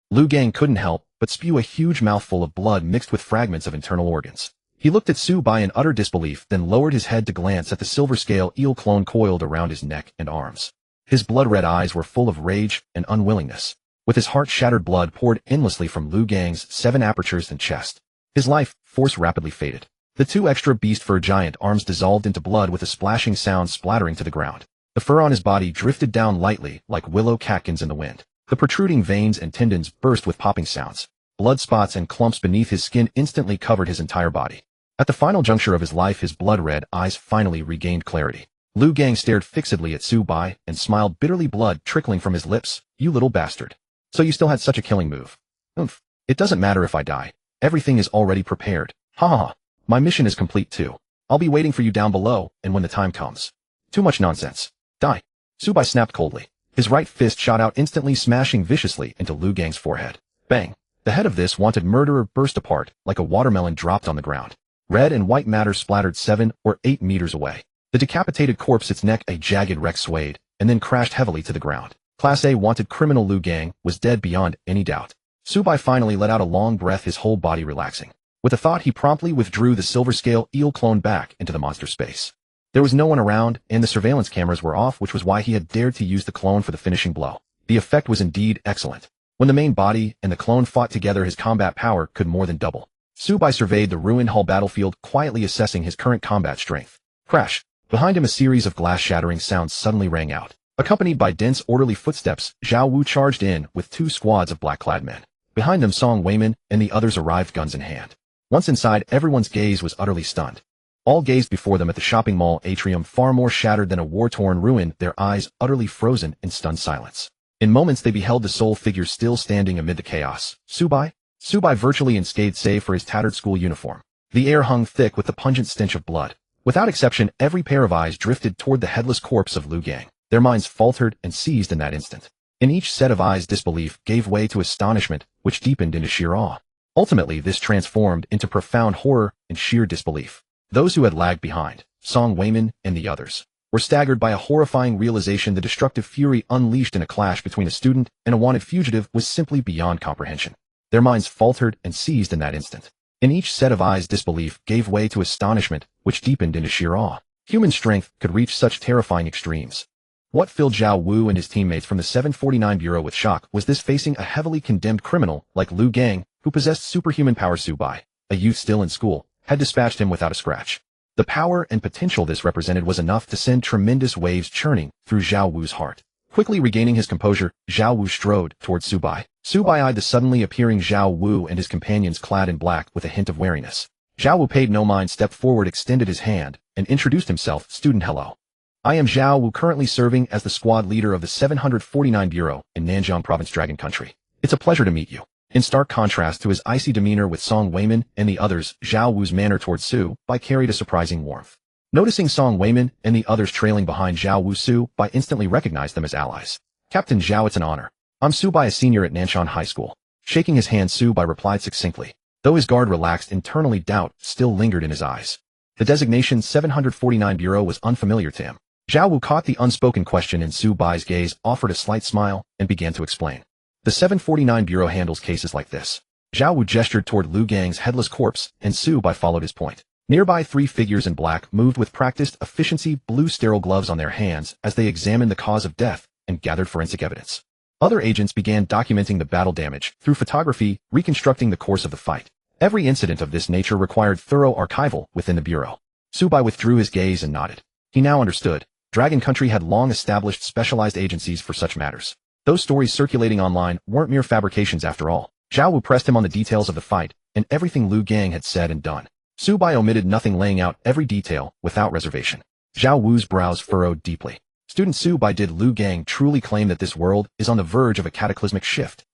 Liu Gang couldn't help but spew a huge mouthful of blood mixed with fragments of internal organs. He looked at Subai in utter disbelief, then lowered his head to glance at the silver scale eel clone coiled around his neck and arms. His blood-red eyes were full of rage and unwillingness. With his heart-shattered, blood poured endlessly from Liu Gang's 7 apertures and chest. His life force rapidly faded. The 2 extra beast fur giant arms dissolved into blood with a splashing sound splattering to the ground. The fur on his body drifted down lightly like willow catkins in the wind. The protruding veins and tendons burst with popping sounds. Blood spots and clumps beneath his skin instantly covered his entire body. At the final juncture of his life, his blood-red eyes finally regained clarity. Liu Gang stared fixedly at Su Bai and smiled bitterly, blood trickling from his lips. You little bastard. So you still had such a killing move. Oomph. It doesn't matter if I die. Everything is already prepared. Ha ha ha. My mission is complete too. I'll be waiting for you down below, and when the time comes. Too much nonsense. Die. Su Bai snapped coldly. His right fist shot out, instantly smashing viciously into Liu Gang's forehead. Bang. The head of this wanted murderer burst apart like a watermelon dropped on the ground. Red and white matter splattered 7 or 8 meters away. The decapitated corpse, its neck a jagged wreck, swayed, and then crashed heavily to the ground. Class A wanted criminal Liu Gang was dead beyond any doubt. Su Bai finally let out a long breath, his whole body relaxing. With a thought, he promptly withdrew the silver scale eel clone back into the monster space. There was no one around, and the surveillance cameras were off, which was why he had dared to use the clone for the finishing blow. The effect was indeed excellent. When the main body and the clone fought together, his combat power could more than double. Su Bai surveyed the ruined hull battlefield, quietly assessing his current combat strength. Crash. Behind him, a series of glass-shattering sounds suddenly rang out. Accompanied by dense, orderly footsteps, Zhao Wu charged in with 2 squads of black-clad men. Behind them, Song Weiman and the others arrived, guns in hand. Once inside, everyone's gaze was utterly stunned. All gazed before them at the shopping mall atrium, far more shattered than a war-torn ruin, their eyes utterly frozen in stunned silence. In moments, they beheld the sole figure still standing amid the chaos. Su Bai? Su Bai virtually unscathed save for his tattered school uniform. The air hung thick with the pungent stench of blood. Without exception, every pair of eyes drifted toward the headless corpse of Liu Gang. Their minds faltered and seized in that instant. In each set of eyes, disbelief gave way to astonishment, which deepened into sheer awe. Ultimately, this transformed into profound horror and sheer disbelief. Those who had lagged behind, Song Weiman and the others, were staggered by a horrifying realization. The destructive fury unleashed in a clash between a student and a wanted fugitive was simply beyond comprehension. Their minds faltered and seized in that instant. In each set of eyes, disbelief gave way to astonishment, which deepened into sheer awe. Human strength could reach such terrifying extremes. What filled Zhao Wu and his teammates from the 749 Bureau with shock was this: facing a heavily condemned criminal like Liu Gang, who possessed superhuman powers. Su Bai, a youth still in school, had dispatched him without a scratch. The power and potential this represented was enough to send tremendous waves churning through Zhao Wu's heart. Quickly regaining his composure, Zhao Wu strode towards Su Bai. Su Bai eyed the suddenly appearing Zhao Wu and his companions clad in black with a hint of wariness. Zhao Wu paid no mind, stepped forward, extended his hand, and introduced himself. Student, hello. I am Zhao Wu, currently serving as the squad leader of the 749 Bureau in Nanjiang Province, Dragon Country. It's a pleasure to meet you. In stark contrast to his icy demeanor with Song Weiman and the others, Zhao Wu's manner towards Su Bai carried a surprising warmth. Noticing Song Weiman and the others trailing behind Zhao Wu, Su Bai instantly recognized them as allies. Captain Zhao, it's an honor. I'm Su Bai, a senior at Nanshan High School. Shaking his hand, Su Bai replied succinctly. Though his guard relaxed internally, doubt still lingered in his eyes. The designation 749 Bureau was unfamiliar to him. Zhao Wu caught the unspoken question in Su Bai's gaze, offered a slight smile, and began to explain. The 749 Bureau handles cases like this. Zhao Wu gestured toward Liu Gang's headless corpse, and Su Bai followed his point. Nearby, 3 figures in black moved with practiced efficiency, blue sterile gloves on their hands as they examined the cause of death and gathered forensic evidence. Other agents began documenting the battle damage through photography, reconstructing the course of the fight. Every incident of this nature required thorough archival within the Bureau. Su Bai withdrew his gaze and nodded. He now understood. Dragon Country had long established specialized agencies for such matters. Those stories circulating online weren't mere fabrications after all. Zhao Wu pressed him on the details of the fight and everything Liu Gang had said and done. Su Bai omitted nothing, laying out every detail without reservation. Zhao Wu's brows furrowed deeply. Student Su Bai, did Liu Gang truly claim that this world is on the verge of a cataclysmic shift?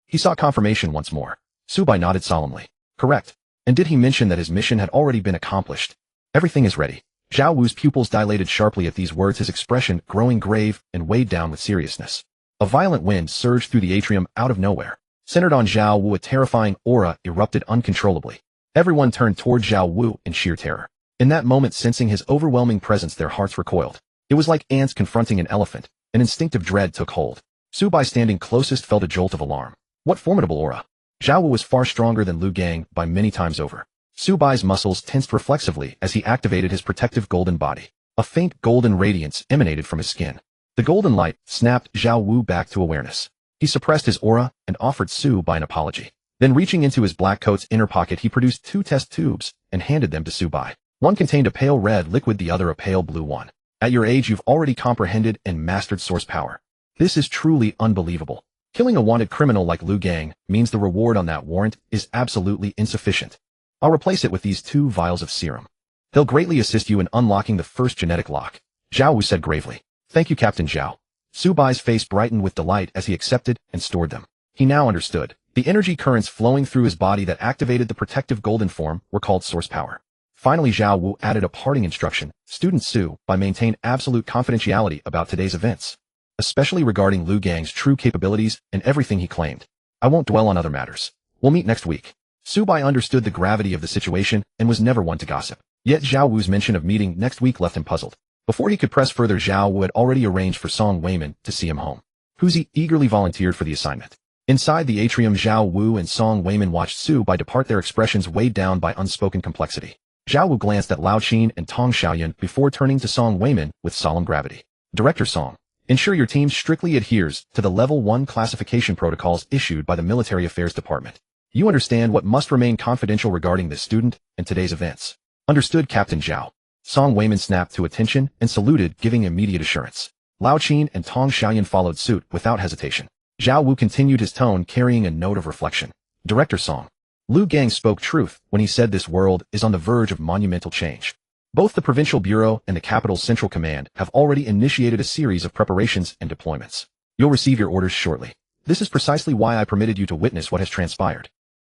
He sought confirmation once more. Su Bai nodded solemnly. Correct. And did he mention that his mission had already been accomplished? Everything is ready. Zhao Wu's pupils dilated sharply at these words, his expression growing grave and weighed down with seriousness. A violent wind surged through the atrium out of nowhere. Centered on Zhao Wu, a terrifying aura erupted uncontrollably. Everyone turned toward Zhao Wu in sheer terror. In that moment, sensing his overwhelming presence, their hearts recoiled. It was like ants confronting an elephant. An instinctive dread took hold. Su Bai, standing closest, felt a jolt of alarm. What formidable aura! Zhao Wu was far stronger than Liu Gang by many times over. Su Bai's muscles tensed reflexively as he activated his protective golden body. A faint golden radiance emanated from his skin. The golden light snapped Zhao Wu back to awareness. He suppressed his aura and offered Su Bai an apology. Then, reaching into his black coat's inner pocket, he produced 2 test tubes and handed them to Su Bai. One contained a pale red liquid, the other a pale blue one. At your age, you've already comprehended and mastered source power. This is truly unbelievable. Killing a wanted criminal like Liu Gang means the reward on that warrant is absolutely insufficient. I'll replace it with these 2 vials of serum. They'll greatly assist you in unlocking the first genetic lock. Zhao Wu said gravely. Thank you, Captain Zhao. Su Bai's face brightened with delight as he accepted and stored them. He now understood. The energy currents flowing through his body that activated the protective golden form were called source power. Finally, Zhao Wu added a parting instruction. Student Su Bai maintain absolute confidentiality about today's events, especially regarding Lu Gang's true capabilities and everything he claimed. I won't dwell on other matters. We'll meet next week. Su Bai understood the gravity of the situation and was never one to gossip. Yet Zhao Wu's mention of meeting next week left him puzzled. Before he could press further, Zhao Wu had already arranged for Song Weiman to see him home. Huzi eagerly volunteered for the assignment. Inside the atrium, Zhao Wu and Song Weiman watched Su Bai depart, their expressions weighed down by unspoken complexity. Zhao Wu glanced at Lao Qin and Tong Xiaoyan before turning to Song Weiman with solemn gravity. Director Song, ensure your team strictly adheres to the Level 1 classification protocols issued by the Military Affairs Department. You understand what must remain confidential regarding this student and today's events. Understood, Captain Zhao. Song Weiman snapped to attention and saluted, giving immediate assurance. Lao Qin and Tong Xiaoyan followed suit without hesitation. Zhao Wu continued his tone, carrying a note of reflection. Director Song, Lu Gang spoke truth when he said this world is on the verge of monumental change. Both the Provincial Bureau and the Capital's Central Command have already initiated a series of preparations and deployments. You'll receive your orders shortly. This is precisely why I permitted you to witness what has transpired.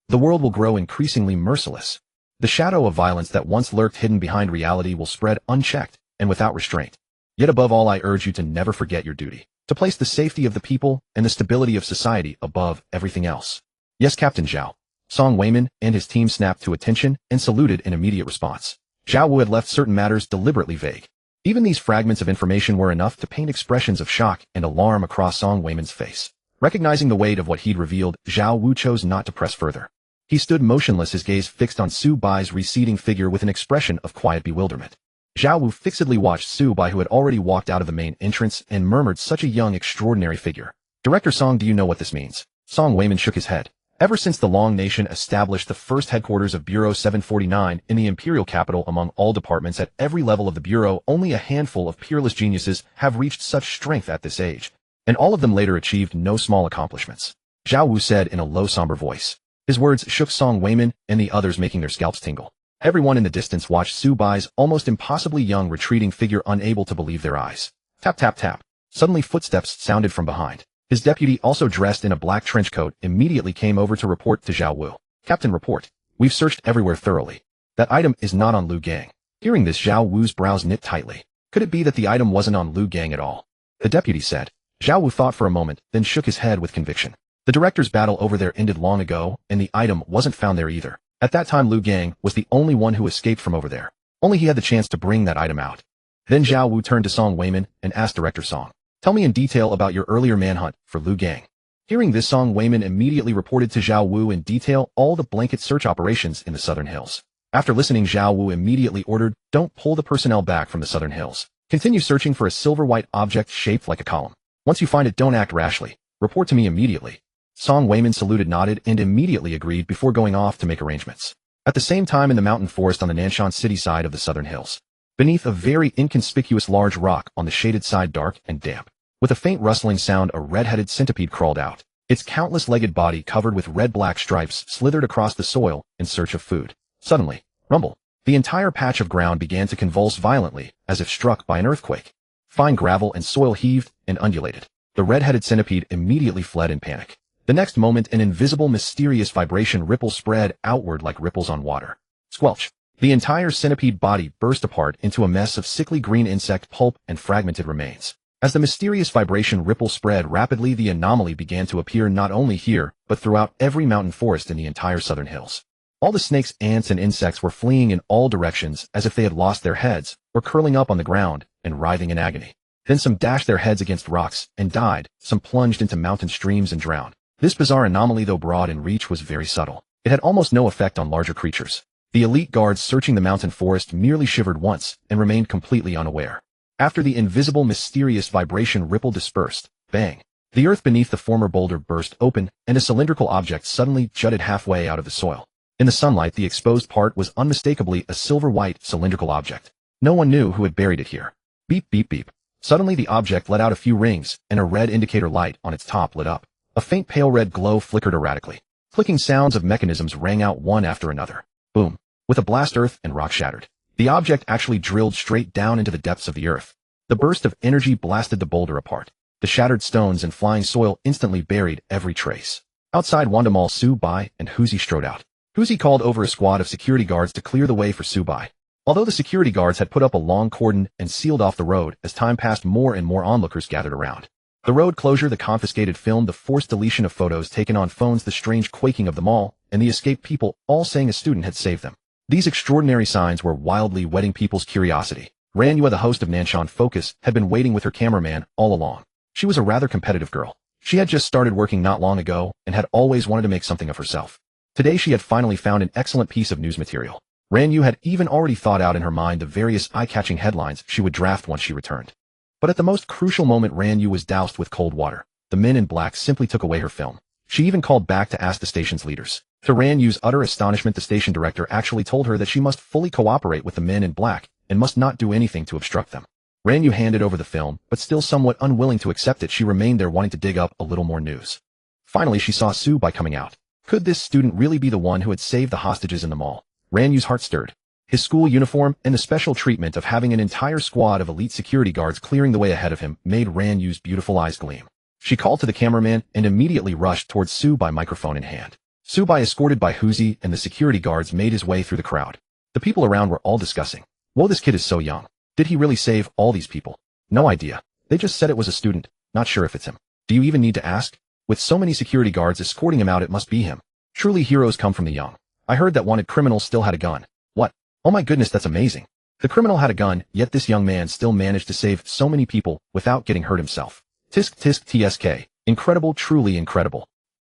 The world will grow increasingly merciless. The shadow of violence that once lurked hidden behind reality will spread unchecked and without restraint. Yet above all, I urge you to never forget your duty, to place the safety of the people and the stability of society above everything else. Yes, Captain Zhao. Song Weiman and his team snapped to attention and saluted in immediate response. Zhao Wu had left certain matters deliberately vague. Even these fragments of information were enough to paint expressions of shock and alarm across Song Weiman's face. Recognizing the weight of what he'd revealed, Zhao Wu chose not to press further. He stood motionless, his gaze fixed on Su Bai's receding figure with an expression of quiet bewilderment. Zhao Wu fixedly watched Su Bai, who had already walked out of the main entrance, and murmured, such a young, extraordinary figure. Director Song, do you know what this means? Song Weiman shook his head. Ever since the Long Nation established the first headquarters of Bureau 749 in the imperial capital, among all departments at every level of the Bureau, only a handful of peerless geniuses have reached such strength at this age, and all of them later achieved no small accomplishments. Zhao Wu said in a low, somber voice. His words shook Song Weiman and the others, making their scalps tingle. Everyone in the distance watched Su Bai's almost impossibly young retreating figure, unable to believe their eyes. Tap, tap, tap. Suddenly footsteps sounded from behind. His deputy, also dressed in a black trench coat, immediately came over to report to Zhao Wu. Captain, report. We've searched everywhere thoroughly. That item is not on Lu Gang. Hearing this, Zhao Wu's brows knit tightly. Could it be that the item wasn't on Lu Gang at all? The deputy said. Zhao Wu thought for a moment, then shook his head with conviction. The director's battle over there ended long ago, and the item wasn't found there either. At that time, Lu Gang was the only one who escaped from over there. Only he had the chance to bring that item out. Then Zhao Wu turned to Song Weiman and asked Director Song, tell me in detail about your earlier manhunt for Lu Gang. Hearing this, Song Weiman immediately reported to Zhao Wu in detail all the blanket search operations in the Southern Hills. After listening, Zhao Wu immediately ordered, don't pull the personnel back from the Southern Hills. Continue searching for a silver-white object shaped like a column. Once you find it, don't act rashly. Report to me immediately. Song Weiman saluted, nodded, and immediately agreed before going off to make arrangements. At the same time, in the mountain forest on the Nanshan City side of the Southern Hills, beneath a very inconspicuous large rock on the shaded side, dark and damp, with a faint rustling sound, a red-headed centipede crawled out. Its countless-legged body covered with red-black stripes slithered across the soil in search of food. Suddenly, rumble. The entire patch of ground began to convulse violently, as if struck by an earthquake. Fine gravel and soil heaved and undulated. The red-headed centipede immediately fled in panic. The next moment, an invisible, mysterious vibration ripple spread outward like ripples on water. Squelch. The entire centipede body burst apart into a mess of sickly green insect pulp and fragmented remains. As the mysterious vibration ripple spread rapidly, the anomaly began to appear not only here, but throughout every mountain forest in the entire Southern Hills. All the snakes, ants, and insects were fleeing in all directions as if they had lost their heads, or curling up on the ground and writhing in agony. Then some dashed their heads against rocks and died, some plunged into mountain streams and drowned. This bizarre anomaly, though broad in reach, was very subtle. It had almost no effect on larger creatures. The elite guards searching the mountain forest merely shivered once and remained completely unaware. After the invisible, mysterious vibration ripple dispersed, bang, the earth beneath the former boulder burst open and a cylindrical object suddenly jutted halfway out of the soil. In the sunlight, the exposed part was unmistakably a silver-white, cylindrical object. No one knew who had buried it here. Beep, beep, beep. Suddenly the object let out a few rings, and a red indicator light on its top lit up. A faint pale red glow flickered erratically. Clicking sounds of mechanisms rang out one after another. Boom. With a blast, earth and rock shattered. The object actually drilled straight down into the depths of the earth. The burst of energy blasted the boulder apart. The shattered stones and flying soil instantly buried every trace. Outside Wanda Mall, Su-bai and Huzi strode out. Huzi called over a squad of security guards to clear the way for Su-bai. Although the security guards had put up a long cordon and sealed off the road, as time passed, more and more onlookers gathered around. The road closure, the confiscated film, the forced deletion of photos taken on phones, the strange quaking of the mall, and the escaped people, all saying a student had saved them. These extraordinary signs were wildly whetting people's curiosity. Ran Yue, the host of Nanshan Focus, had been waiting with her cameraman all along. She was a rather competitive girl. She had just started working not long ago and had always wanted to make something of herself. Today she had finally found an excellent piece of news material. Ran Yue had even already thought out in her mind the various eye-catching headlines she would draft once she returned. But at the most crucial moment, Ran Yue was doused with cold water. The men in black simply took away her film. She even called back to ask the station's leaders. To Ran Yue's utter astonishment, the station director actually told her that she must fully cooperate with the men in black and must not do anything to obstruct them. Ran Yue handed over the film, but still somewhat unwilling to accept it, she remained there wanting to dig up a little more news. Finally, she saw Su-bai coming out. Could this student really be the one who had saved the hostages in the mall? Ran Yue's heart stirred. His school uniform and the special treatment of having an entire squad of elite security guards clearing the way ahead of him made Ran Yue's beautiful eyes gleam. She called to the cameraman and immediately rushed towards Su-bai, microphone in hand. Su-bai, escorted by Huzi and the security guards, made his way through the crowd. The people around were all discussing. Whoa, this kid is so young. Did he really save all these people? No idea. They just said it was a student. Not sure if it's him. Do you even need to ask? With so many security guards escorting him out, it must be him. Truly, heroes come from the young. I heard that wanted criminal still had a gun. What? Oh my goodness, that's amazing. The criminal had a gun, yet this young man still managed to save so many people without getting hurt himself. Tisk tisk tsk. Incredible, truly incredible.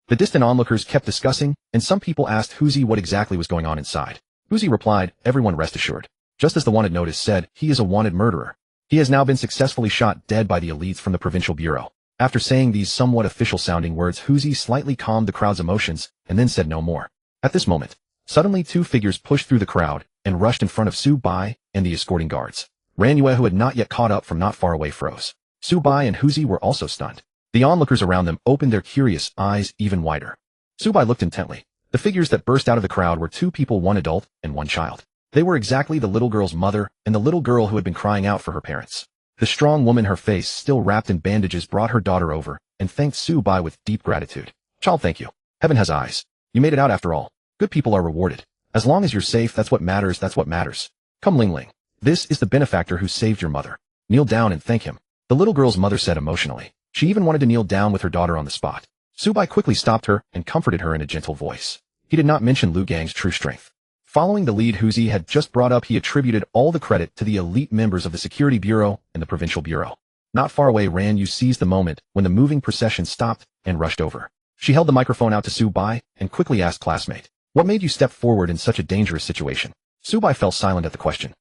The distant onlookers kept discussing, and some people asked Huzi what exactly was going on inside. Huzi replied, everyone rest assured. Just as the wanted notice said, he is a wanted murderer. He has now been successfully shot dead by the elites from the provincial bureau. After saying these somewhat official-sounding words, Huzi slightly calmed the crowd's emotions and then said no more. At this moment, suddenly two figures pushed through the crowd and rushed in front of Su-bai and the escorting guards. Ran Yue, who had not yet caught up from not far away, froze. Su-bai and Huzi were also stunned. The onlookers around them opened their curious eyes even wider. Su-bai looked intently. The figures that burst out of the crowd were two people, one adult and one child. They were exactly the little girl's mother and the little girl who had been crying out for her parents. The strong woman, her face still wrapped in bandages, brought her daughter over and thanked Su-bai with deep gratitude. Child, thank you. Heaven has eyes. You made it out after all. Good people are rewarded. As long as you're safe, that's what matters, that's what matters. Come, Ling Ling. This is the benefactor who saved your mother. Kneel down and thank him. The little girl's mother said emotionally. She even wanted to kneel down with her daughter on the spot. Su-bai quickly stopped her and comforted her in a gentle voice. He did not mention Lu Gang's true strength. Following the lead Huzi had just brought up, he attributed all the credit to the elite members of the Security Bureau and the Provincial Bureau. Not far away, Ran Yue seized the moment when the moving procession stopped and rushed over. She held the microphone out to Su-bai and quickly asked, classmate, what made you step forward in such a dangerous situation? Su-bai fell silent at the question.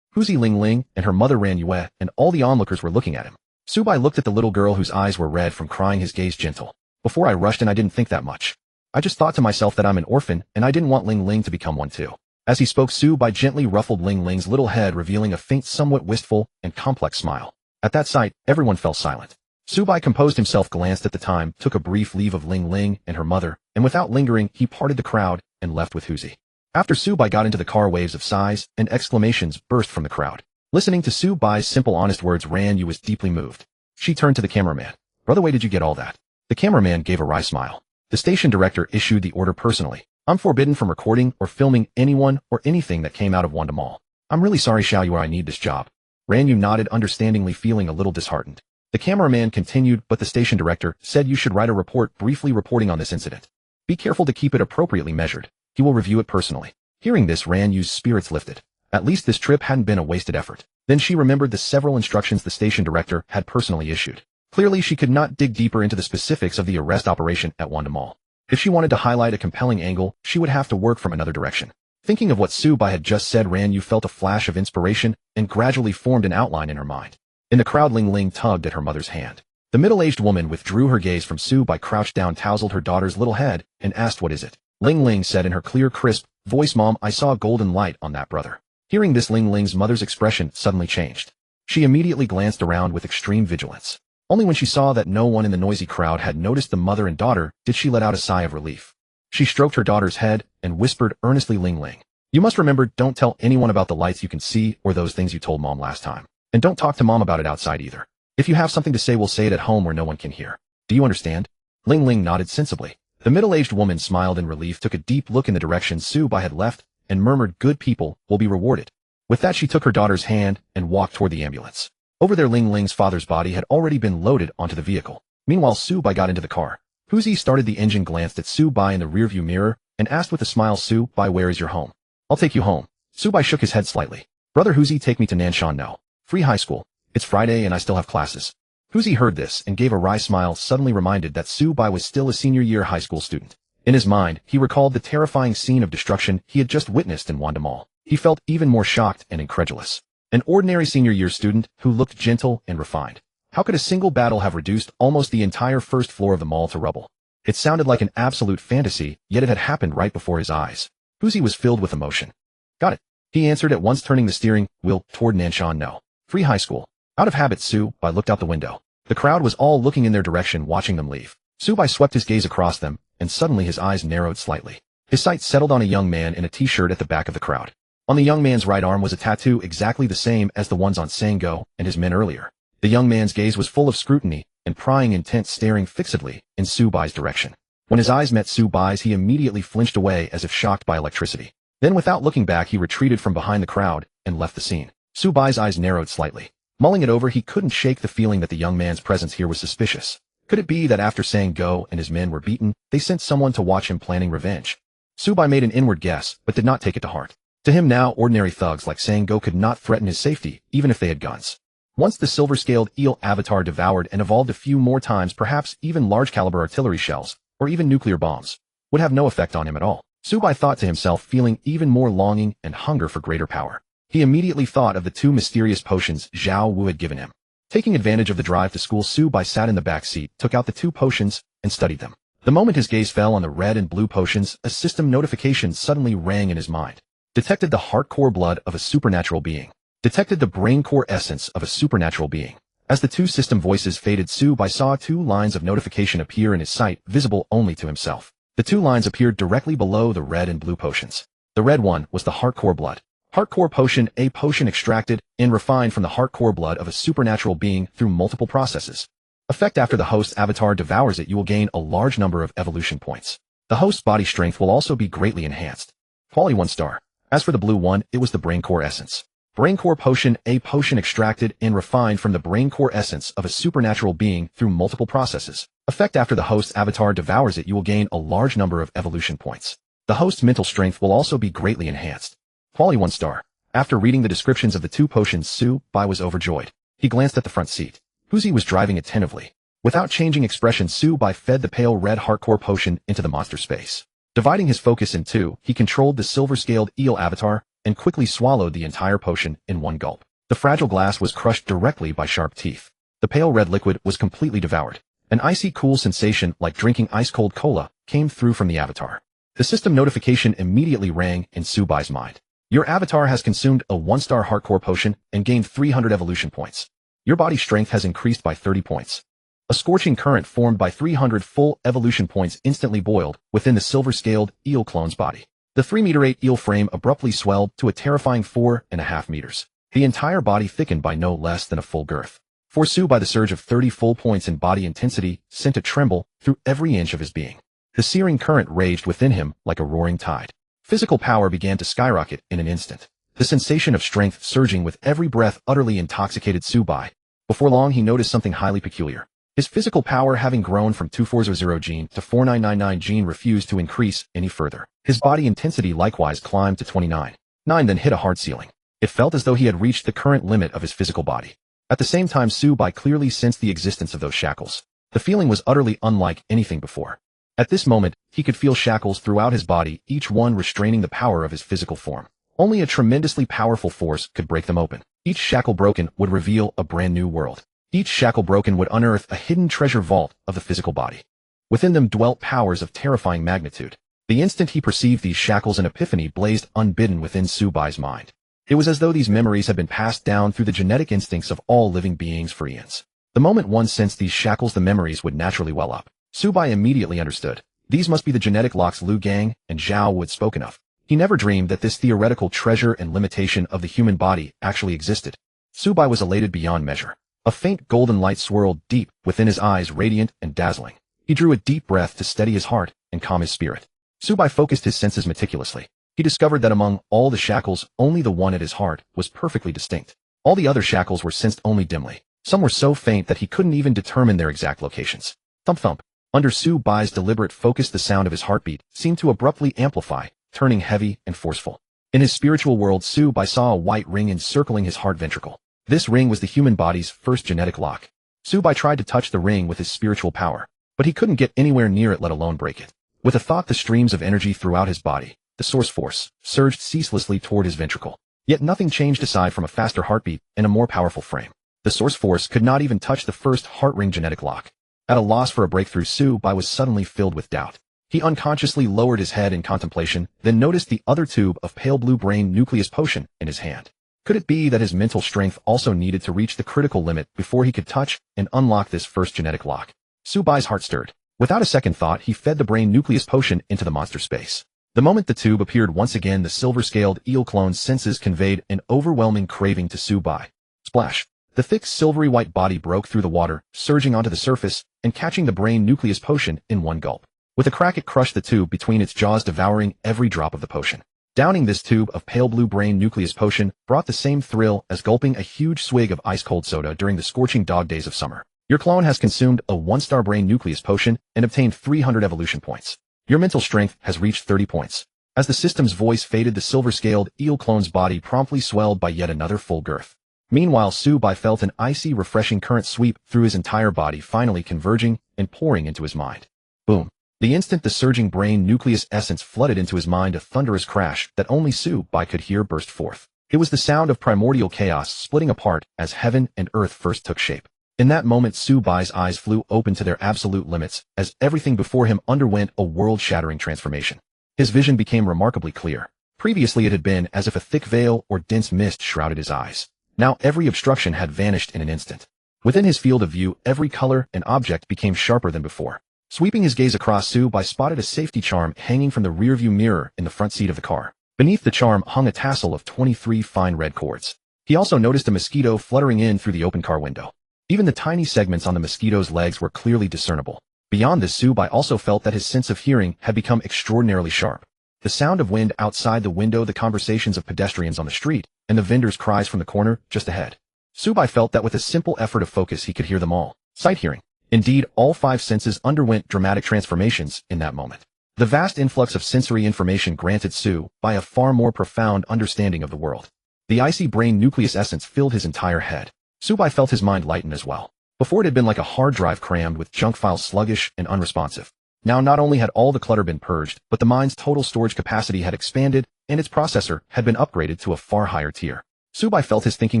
Huzi, Ling Ling, and her mother Ran Yue and all the onlookers were looking at him. Su-bai looked at the little girl whose eyes were red from crying, his gaze gentle. Before I rushed in, I didn't think that much. I just thought to myself that I'm an orphan and I didn't want Ling Ling to become one too. As he spoke, Su-bai gently ruffled Ling Ling's little head, revealing a faint, somewhat wistful and complex smile. At that sight, everyone fell silent. Su-bai composed himself, glanced at the time, took a brief leave of Ling Ling and her mother, and without lingering, he parted the crowd and left with Huzi. After Su-bai got into the car, waves of sighs and exclamations burst from the crowd. Listening to Su-bai's simple, honest words, Ran Yue was deeply moved. She turned to the cameraman. Brother, where did you get all that? The cameraman gave a wry smile. The station director issued the order personally. I'm forbidden from recording or filming anyone or anything that came out of Wanda Mall. I'm really sorry, Xiao Yue, I need this job. Ran Yue nodded understandingly, feeling a little disheartened. The cameraman continued, but the station director said you should write a report briefly reporting on this incident. Be careful to keep it appropriately measured. He will review it personally. Hearing this, Ran Yue's spirits lifted. At least this trip hadn't been a wasted effort. Then she remembered the several instructions the station director had personally issued. Clearly, she could not dig deeper into the specifics of the arrest operation at Wanda Mall. If she wanted to highlight a compelling angle, she would have to work from another direction. Thinking of what Su-bai had just said, Ran Yue felt a flash of inspiration and gradually formed an outline in her mind. In the crowd, Ling Ling tugged at her mother's hand. The middle-aged woman withdrew her gaze from Su-bai, crouched down, tousled her daughter's little head, and asked, what is it? Ling Ling said in her clear, crisp voice, Mom, I saw a golden light on that brother. Hearing this, Ling Ling's mother's expression suddenly changed. She immediately glanced around with extreme vigilance. Only when she saw that no one in the noisy crowd had noticed the mother and daughter did she let out a sigh of relief. She stroked her daughter's head and whispered earnestly, Ling Ling, You must remember, don't tell anyone about the lights you can see or those things you told Mom last time. And don't talk to Mom about it outside either. If you have something to say, we'll say it at home where no one can hear. Do you understand? Ling Ling nodded sensibly. The middle-aged woman smiled in relief, took a deep look in the direction Su Bai had left, and murmured, "Good people will be rewarded." With that, she took her daughter's hand and walked toward the ambulance. Over there, Ling Ling's father's body had already been loaded onto the vehicle. Meanwhile, Su Bai got into the car. Huzi started the engine, glanced at Su Bai in the rearview mirror, and asked with a smile, "Su Bai, where is your home?" "I'll take you home." Su Bai shook his head slightly. "Brother Huzi, take me to Nanshan." "No. Free high school. It's Friday and I still have classes." Huzi heard this and gave a wry smile, suddenly reminded that Su Bai was still a senior-year high school student. In his mind, he recalled the terrifying scene of destruction he had just witnessed in Wanda Mall. He felt even more shocked and incredulous. An ordinary senior-year student who looked gentle and refined. How could a single battle have reduced almost the entire first floor of the mall to rubble? It sounded like an absolute fantasy, yet it had happened right before his eyes. Huzi was filled with emotion. "Got it," he answered at once, turning the steering wheel toward Nanshan. "No. Free high school." Out of habit, Su Bai looked out the window. The crowd was all looking in their direction, watching them leave. Su Bai swept his gaze across them, and suddenly his eyes narrowed slightly. His sight settled on a young man in a t-shirt at the back of the crowd. On the young man's right arm was a tattoo exactly the same as the ones on Sango and his men earlier. The young man's gaze was full of scrutiny and prying intent, staring fixedly in Su Bai's direction. When his eyes met Su Bai's, he immediately flinched away as if shocked by electricity. Then, without looking back, he retreated from behind the crowd and left the scene. Su Bai's eyes narrowed slightly. Mulling it over, he couldn't shake the feeling that the young man's presence here was suspicious. Could it be that after Sango and his men were beaten, they sent someone to watch him planning revenge? Su Bai made an inward guess, but did not take it to heart. To him now, ordinary thugs like Sango could not threaten his safety, even if they had guns. Once the silver-scaled eel avatar devoured and evolved a few more times, perhaps even large-caliber artillery shells, or even nuclear bombs, would have no effect on him at all. Su Bai thought to himself, feeling even more longing and hunger for greater power. He immediately thought of the two mysterious potions Zhao Wu had given him. Taking advantage of the drive to school, Su Bai sat in the back seat, took out the two potions, and studied them. The moment his gaze fell on the red and blue potions, a system notification suddenly rang in his mind. Detected the heart core blood of a supernatural being. Detected the brain core essence of a supernatural being. As the two system voices faded, Su Bai saw two lines of notification appear in his sight, visible only to himself. The two lines appeared directly below the red and blue potions. The red one was the heart core blood. Heart core potion, a potion extracted and refined from the heart core blood of a supernatural being through multiple processes. Effect: after the host's avatar devours it, you will gain a large number of evolution points. The host's body strength will also be greatly enhanced. Quality 1 star. As for the blue one, it was the brain core essence. Brain core potion, a potion extracted and refined from the brain core essence of a supernatural being through multiple processes. Effect: after the host's avatar devours it, you will gain a large number of evolution points. The host's mental strength will also be greatly enhanced. Quality 1 star. After reading the descriptions of the two potions, Su Bai was overjoyed. He glanced at the front seat. Huzi was driving attentively. Without changing expression, Su Bai fed the pale red heart core potion into the monster space. Dividing his focus in two, he controlled the silver-scaled eel avatar and quickly swallowed the entire potion in one gulp. The fragile glass was crushed directly by sharp teeth. The pale red liquid was completely devoured. An icy cool sensation like drinking ice-cold cola came through from the avatar. The system notification immediately rang in Su Bai's mind. Your avatar has consumed a 1-star heart core potion and gained 300 evolution points. Your body strength has increased by 30 points. A scorching current formed by 300 full evolution points instantly boiled within the silver-scaled eel clone's body. The 3-meter-8 eel frame abruptly swelled to a terrifying 4.5 meters. The entire body thickened by no less than a full girth. For Su Bai, the surge of 30 full points in body intensity sent a tremble through every inch of his being. The searing current raged within him like a roaring tide. Physical power began to skyrocket in an instant. The sensation of strength surging with every breath utterly intoxicated Su Bai. Before long, he noticed something highly peculiar. His physical power, having grown from 2400 gene to 4999 gene, refused to increase any further. His body intensity likewise climbed to 29.9, then hit a hard ceiling. It felt as though he had reached the current limit of his physical body. At the same time, Su Bai clearly sensed the existence of those shackles. The feeling was utterly unlike anything before. At this moment, he could feel shackles throughout his body, each one restraining the power of his physical form. Only a tremendously powerful force could break them open. Each shackle broken would reveal a brand new world. Each shackle broken would unearth a hidden treasure vault of the physical body. Within them dwelt powers of terrifying magnitude. The instant he perceived these shackles, an epiphany blazed unbidden within Su Bai's mind. It was as though these memories had been passed down through the genetic instincts of all living beings for eons. The moment one sensed these shackles, the memories would naturally well up. Su Bai immediately understood. These must be the genetic locks Lu Gang and Zhao Wu had spoken of. He never dreamed that this theoretical treasure and limitation of the human body actually existed. Subai was elated beyond measure. A faint golden light swirled deep within his eyes, radiant and dazzling. He drew a deep breath to steady his heart and calm his spirit. Subai focused his senses meticulously. He discovered that among all the shackles, only the one at his heart was perfectly distinct. All the other shackles were sensed only dimly. Some were so faint that he couldn't even determine their exact locations. Thump thump. Under Subai's deliberate focus, the sound of his heartbeat seemed to abruptly amplify, turning heavy and forceful. In his spiritual world, Subai saw a white ring encircling his heart ventricle. This ring was the human body's first genetic lock. Subai tried to touch the ring with his spiritual power, but he couldn't get anywhere near it, let alone break it. With a thought, the streams of energy throughout his body, the source force, surged ceaselessly toward his ventricle. Yet nothing changed aside from a faster heartbeat and a more powerful frame. The source force could not even touch the first heart ring genetic lock. At a loss for a breakthrough, Subai was suddenly filled with doubt. He unconsciously lowered his head in contemplation, then noticed the other tube of pale blue brain nucleus potion in his hand. Could it be that his mental strength also needed to reach the critical limit before he could touch and unlock this first genetic lock? Subai's heart stirred. Without a second thought, he fed the brain nucleus potion into the monster space. The moment the tube appeared once again, the silver-scaled eel clone's senses conveyed an overwhelming craving to Subai. Splash! The thick silvery white body broke through the water, surging onto the surface and catching the brain nucleus potion in one gulp. With a crack, it crushed the tube between its jaws, devouring every drop of the potion. Downing this tube of pale blue brain nucleus potion brought the same thrill as gulping a huge swig of ice-cold soda during the scorching dog days of summer. Your clone has consumed a 1-star brain nucleus potion and obtained 300 evolution points. Your mental strength has reached 30 points. As the system's voice faded, the silver-scaled eel clone's body promptly swelled by yet another full girth. Meanwhile, Subai felt an icy, refreshing current sweep through his entire body, finally converging and pouring into his mind. Boom. The instant the surging brain nucleus essence flooded into his mind, a thunderous crash that only Subai could hear burst forth. It was the sound of primordial chaos splitting apart as heaven and earth first took shape. In that moment, Subai's eyes flew open to their absolute limits as everything before him underwent a world-shattering transformation. His vision became remarkably clear. Previously, it had been as if a thick veil or dense mist shrouded his eyes. Now every obstruction had vanished in an instant. Within his field of view, every color and object became sharper than before. Sweeping his gaze across, Subai spotted a safety charm hanging from the rearview mirror in the front seat of the car. Beneath the charm hung a tassel of 23 fine red cords. He also noticed a mosquito fluttering in through the open car window. Even the tiny segments on the mosquito's legs were clearly discernible. Beyond this, Subai also felt that his sense of hearing had become extraordinarily sharp. The sound of wind outside the window, the conversations of pedestrians on the street, and the vendors' cries from the corner just ahead. Subai felt that with a simple effort of focus he could hear them all. Sight, hearing. Indeed, all 5 senses underwent dramatic transformations in that moment. The vast influx of sensory information granted Subai a far more profound understanding of the world. The icy brain nucleus essence filled his entire head. Subai felt his mind lighten as well. Before, it had been like a hard drive crammed with junk files, sluggish and unresponsive. Now not only had all the clutter been purged, but the mind's total storage capacity had expanded, and its processor had been upgraded to a far higher tier. Subai felt his thinking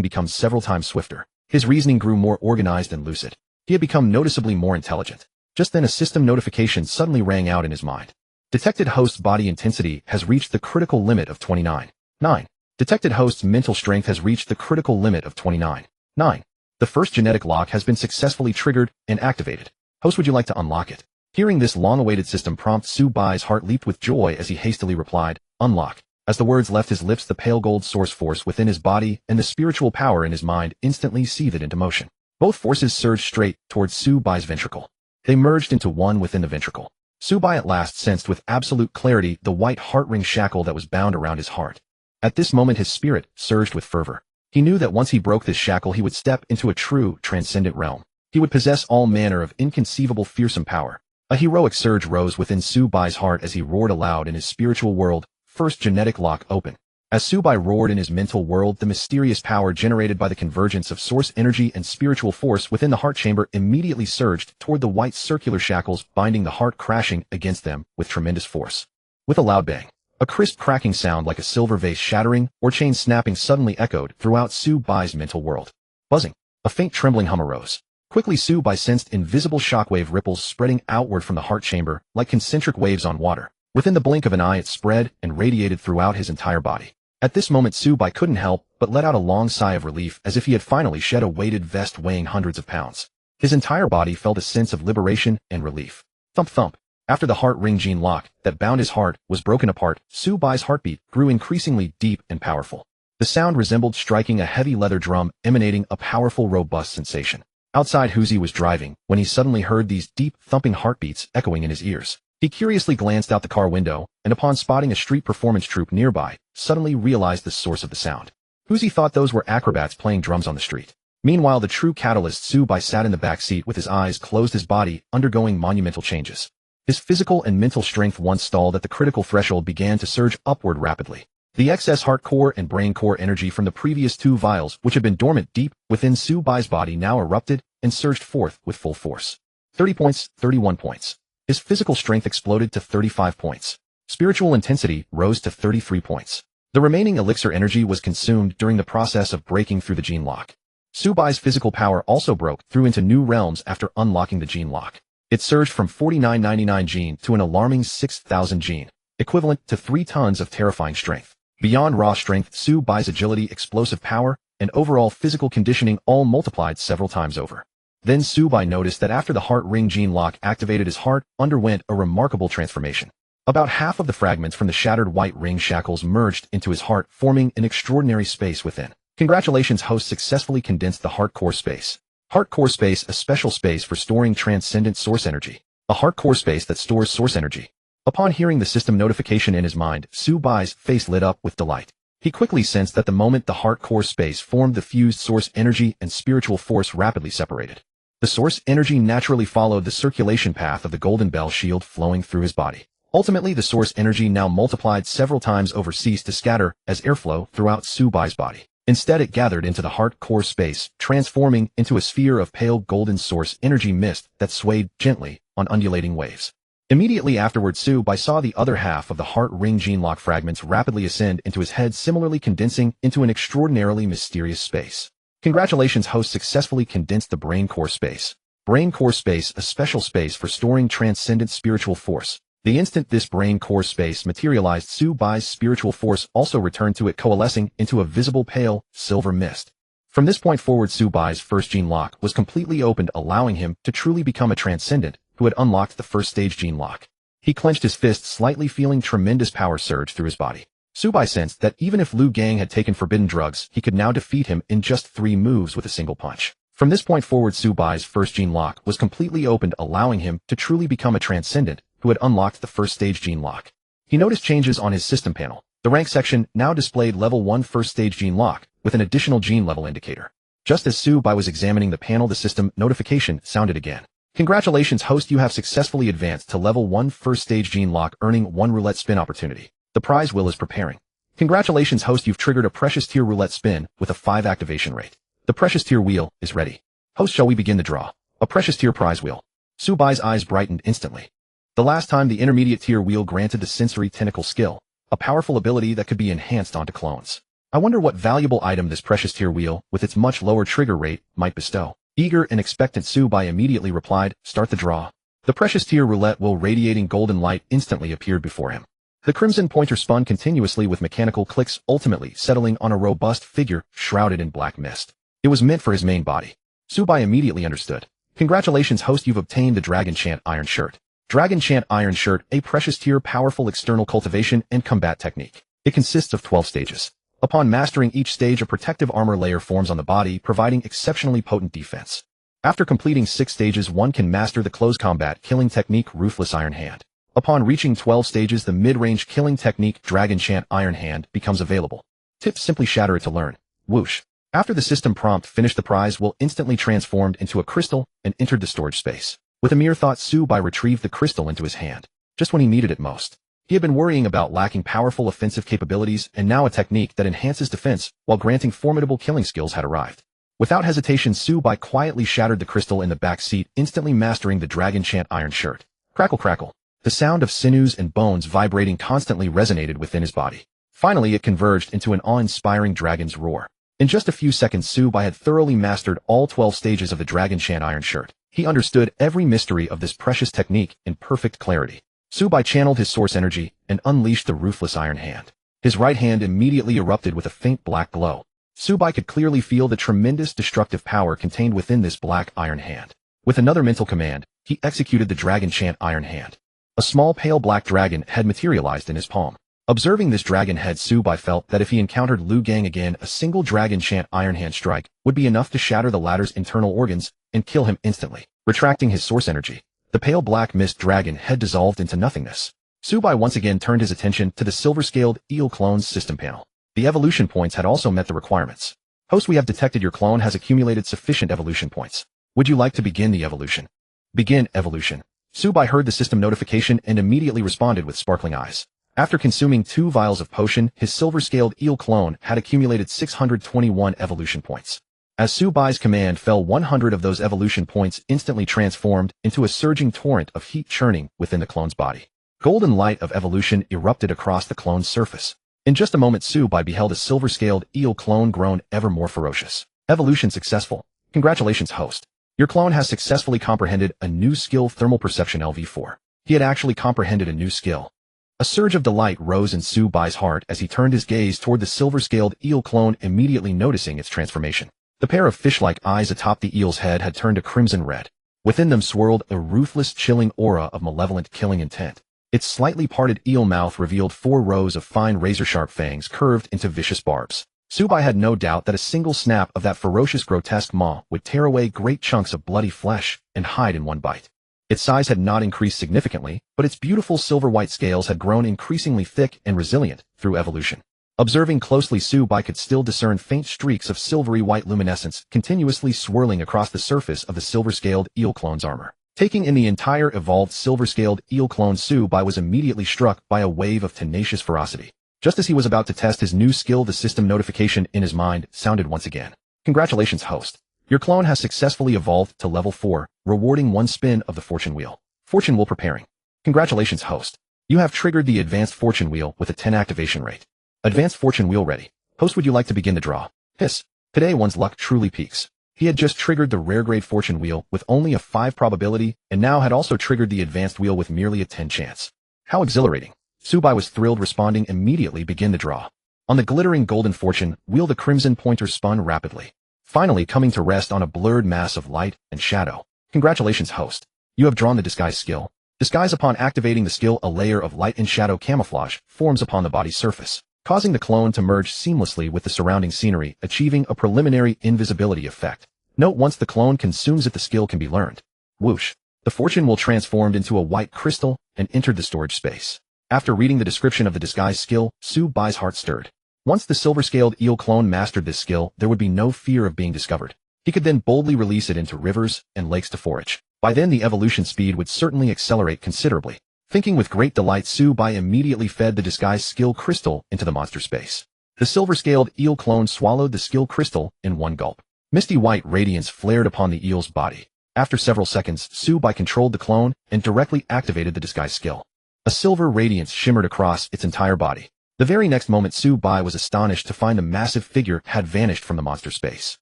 become several times swifter. His reasoning grew more organized and lucid. He had become noticeably more intelligent. Just then, a system notification suddenly rang out in his mind. Detected host's body intensity has reached the critical limit of 29. 9. Detected host's mental strength has reached the critical limit of 29. 9. The first genetic lock has been successfully triggered and activated. Host, would you like to unlock it? Hearing this long-awaited system prompt, Subai's heart leaped with joy as he hastily replied, unlock. As the words left his lips, the pale gold source force within his body and the spiritual power in his mind instantly seethed into motion. Both forces surged straight towards Subai's ventricle. They merged into one within the ventricle. Subai at last sensed with absolute clarity the white heart-ring shackle that was bound around his heart. At this moment, his spirit surged with fervor. He knew that once he broke this shackle, he would step into a true, transcendent realm. He would possess all manner of inconceivable fearsome power. A heroic surge rose within Subai's heart as he roared aloud in his spiritual world, first genetic lock open. As Subai roared in his mental world, the mysterious power generated by the convergence of source energy and spiritual force within the heart chamber immediately surged toward the white circular shackles, binding the heart, crashing against them with tremendous force. With a loud bang, a crisp cracking sound like a silver vase shattering or chain snapping suddenly echoed throughout Subai's mental world. Buzzing, a faint trembling hum arose. Quickly, Subai sensed invisible shockwave ripples spreading outward from the heart chamber like concentric waves on water. Within the blink of an eye, it spread and radiated throughout his entire body. At this moment, Subai couldn't help but let out a long sigh of relief, as if he had finally shed a weighted vest weighing hundreds of pounds. His entire body felt a sense of liberation and relief. Thump thump. After the heart ring gene lock that bound his heart was broken apart, Su-bai's heartbeat grew increasingly deep and powerful. The sound resembled striking a heavy leather drum, emanating a powerful, robust sensation. Outside, Huzi was driving when he suddenly heard these deep, thumping heartbeats echoing in his ears. He curiously glanced out the car window, and upon spotting a street performance troupe nearby, suddenly realized the source of the sound. Huzi thought those were acrobats playing drums on the street. Meanwhile, the true catalyst Su-bai sat in the back seat with his eyes closed, his body undergoing monumental changes. His physical and mental strength, once stalled at the critical threshold, began to surge upward rapidly. The excess heart core and brain core energy from the previous 2 vials, which had been dormant deep within Su-bai's body, now erupted and surged forth with full force. 30 points, 31 points. His physical strength exploded to 35 points. Spiritual intensity rose to 33 points. The remaining elixir energy was consumed during the process of breaking through the gene lock. Su-bai's physical power also broke through into new realms after unlocking the gene lock. It surged from 4999 gene to an alarming 6000 gene, equivalent to 3 tons of terrifying strength. Beyond raw strength, Su-bai's agility, explosive power, and overall physical conditioning all multiplied several times over. Then Su-bai noticed that after the heart ring gene lock activated, his heart underwent a remarkable transformation. About half of the fragments from the shattered white ring shackles merged into his heart, forming an extraordinary space within. Congratulations, host successfully condensed the heart core space. Heart core space, a special space for storing transcendent source energy. A heart core space that stores source energy. Upon hearing the system notification in his mind, Su-bai's face lit up with delight. He quickly sensed that the moment the heart core space formed, the fused source energy and spiritual force rapidly separated. The source energy naturally followed the circulation path of the golden bell shield flowing through his body. Ultimately, the source energy, now multiplied several times over, ceased to scatter as airflow throughout Su-bai's body. Instead, it gathered into the heart core space, transforming into a sphere of pale golden source energy mist that swayed gently on undulating waves. Immediately afterwards, Su-bai saw the other half of the heart ring gene lock fragments rapidly ascend into his head, similarly condensing into an extraordinarily mysterious space. Congratulations, host successfully condensed the brain core space. Brain core space, a special space for storing transcendent spiritual force. The instant this brain core space materialized, Su-bai's spiritual force also returned to it, coalescing into a visible pale, silver mist. From this point forward, Su-bai's first gene lock was completely opened, allowing him to truly become a transcendent who had unlocked the first stage gene lock. He clenched his fist slightly, feeling tremendous power surge through his body. Su-bai sensed that even if Liu Gang had taken forbidden drugs, he could now defeat him in just 3 moves with a single punch. From this point forward, Su-bai's first gene lock was completely opened, allowing him to truly become a transcendent who had unlocked the first stage gene lock. He noticed changes on his system panel. The rank section now displayed level 1 first stage gene lock with an additional gene level indicator. Just as Su-bai was examining the panel, the system notification sounded again. Congratulations, host, you have successfully advanced to level 1 first stage gene lock, earning 1 roulette spin opportunity. The prize wheel is preparing. Congratulations, host, you've triggered a precious tier roulette spin with a 5 activation rate. The precious tier wheel is ready. Host, shall we begin the draw? A precious tier prize wheel. Su-bai's eyes brightened instantly. The last time the intermediate tier wheel granted the sensory tentacle skill, a powerful ability that could be enhanced onto clones. I wonder what valuable item this precious tier wheel, with its much lower trigger rate, might bestow. Eager and expectant, Su-bai immediately replied, start the draw. The precious tier roulette wheel, radiating golden light, instantly appeared before him. The crimson pointer spun continuously with mechanical clicks, ultimately settling on a robust figure shrouded in black mist. It was meant for his main body. Su-bai immediately understood. Congratulations, host, you've obtained the Dragon Chant Iron Shirt. Dragon Chant Iron Shirt, a precious tier powerful external cultivation and combat technique. It consists of 12 stages. Upon mastering each stage, a protective armor layer forms on the body, providing exceptionally potent defense. After completing 6 stages, one can master the close combat killing technique Ruthless Iron Hand. Upon reaching 12 stages, the mid-range killing technique Dragon Chant Iron Hand becomes available. Tip: simply shatter it to learn. Whoosh. After the system prompt finished, the prize will instantly transformed into a crystal and entered the storage space. With a mere thought, Su-bai retrieved the crystal into his hand, just when he needed it most. He had been worrying about lacking powerful offensive capabilities, and now a technique that enhances defense while granting formidable killing skills had arrived. Without hesitation, Su-bai quietly shattered the crystal in the back seat, instantly mastering the Dragon Chant Iron Shirt. Crackle crackle. The sound of sinews and bones vibrating constantly resonated within his body. Finally, it converged into an awe-inspiring dragon's roar. In just a few seconds, Su-bai had thoroughly mastered all 12 stages of the Dragon Chant Iron Shirt. He understood every mystery of this precious technique in perfect clarity. Su-bai channeled his source energy and unleashed the Ruthless Iron Hand. His right hand immediately erupted with a faint black glow. Su-bai could clearly feel the tremendous destructive power contained within this black iron hand. With another mental command, he executed the Dragon Chant Iron Hand. A small pale black dragon had materialized in his palm. Observing this dragon head, Su-bai felt that if he encountered Liu Gang again, a single dragon chant Iron Hand strike would be enough to shatter the latter's internal organs and kill him instantly. Retracting his source energy, the pale black mist dragon had dissolved into nothingness. Su-bai once again turned his attention to the silver-scaled eel clone's system panel. The evolution points had also met the requirements. Host, we have detected your clone has accumulated sufficient evolution points. Would you like to begin the evolution? Begin evolution. Su-bai heard the system notification and immediately responded with sparkling eyes. After consuming 2 vials of potion, his silver-scaled eel clone had accumulated 621 evolution points. As Su-bai's command fell, 100 of those evolution points instantly transformed into a surging torrent of heat churning within the clone's body. Golden light of evolution erupted across the clone's surface. In just a moment, Su-bai beheld a silver-scaled eel clone grown ever more ferocious. Evolution successful. Congratulations, host. Your clone has successfully comprehended a new skill, thermal perception LV4. He had actually comprehended a new skill. A surge of delight rose in Su-bai's heart as he turned his gaze toward the silver-scaled eel clone, immediately noticing its transformation. The pair of fish-like eyes atop the eel's head had turned a crimson red. Within them swirled a ruthless, chilling aura of malevolent killing intent. Its slightly parted eel mouth revealed 4 rows of fine razor-sharp fangs curved into vicious barbs. Su-bai had no doubt that a single snap of that ferocious, grotesque maw would tear away great chunks of bloody flesh and hide in one bite. Its size had not increased significantly, but its beautiful silver-white scales had grown increasingly thick and resilient through evolution. Observing closely, Su-bai could still discern faint streaks of silvery white luminescence continuously swirling across the surface of the silver-scaled eel clone's armor. Taking in the entire evolved silver-scaled eel clone, Su-bai was immediately struck by a wave of tenacious ferocity. Just as he was about to test his new skill, the system notification in his mind sounded once again. Congratulations, host. Your clone has successfully evolved to level 4, rewarding 1 spin of the fortune wheel. Fortune wheel preparing. Congratulations, host. You have triggered the advanced fortune wheel with a 10 activation rate. Advanced fortune wheel ready. Host, would you like to begin the draw? Hiss. Today one's luck truly peaks. He had just triggered the rare grade fortune wheel with only a 5 probability and now had also triggered the advanced wheel with merely a 10 chance. How exhilarating. Su-bai was thrilled, responding immediately. Begin the draw. On the glittering golden fortune wheel, the crimson pointer spun rapidly, finally coming to rest on a blurred mass of light and shadow. Congratulations, host. You have drawn the disguise skill. Disguise. Upon activating the skill, a layer of light and shadow camouflage forms upon the body's surface, causing the clone to merge seamlessly with the surrounding scenery, achieving a preliminary invisibility effect. Note: once the clone consumes it, the skill can be learned. Whoosh. The fortune will transformed into a white crystal and entered the storage space. After reading the description of the disguise skill, Su-bai's heart stirred. Once the silver-scaled eel clone mastered this skill, there would be no fear of being discovered. He could then boldly release it into rivers and lakes to forage. By then, the evolution speed would certainly accelerate considerably. Thinking with great delight, Su-bai immediately fed the disguise skill crystal into the monster space. The silver-scaled eel clone swallowed the skill crystal in one gulp. Misty white radiance flared upon the eel's body. After several seconds, Su-bai controlled the clone and directly activated the disguise skill. A silver radiance shimmered across its entire body. The very next moment, Su-bai was astonished to find the massive figure had vanished from the monster space.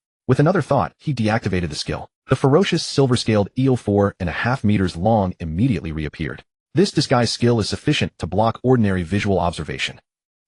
With another thought, he deactivated the skill. The ferocious silver-scaled eel 4.5 meters long immediately reappeared. This disguise skill is sufficient to block ordinary visual observation.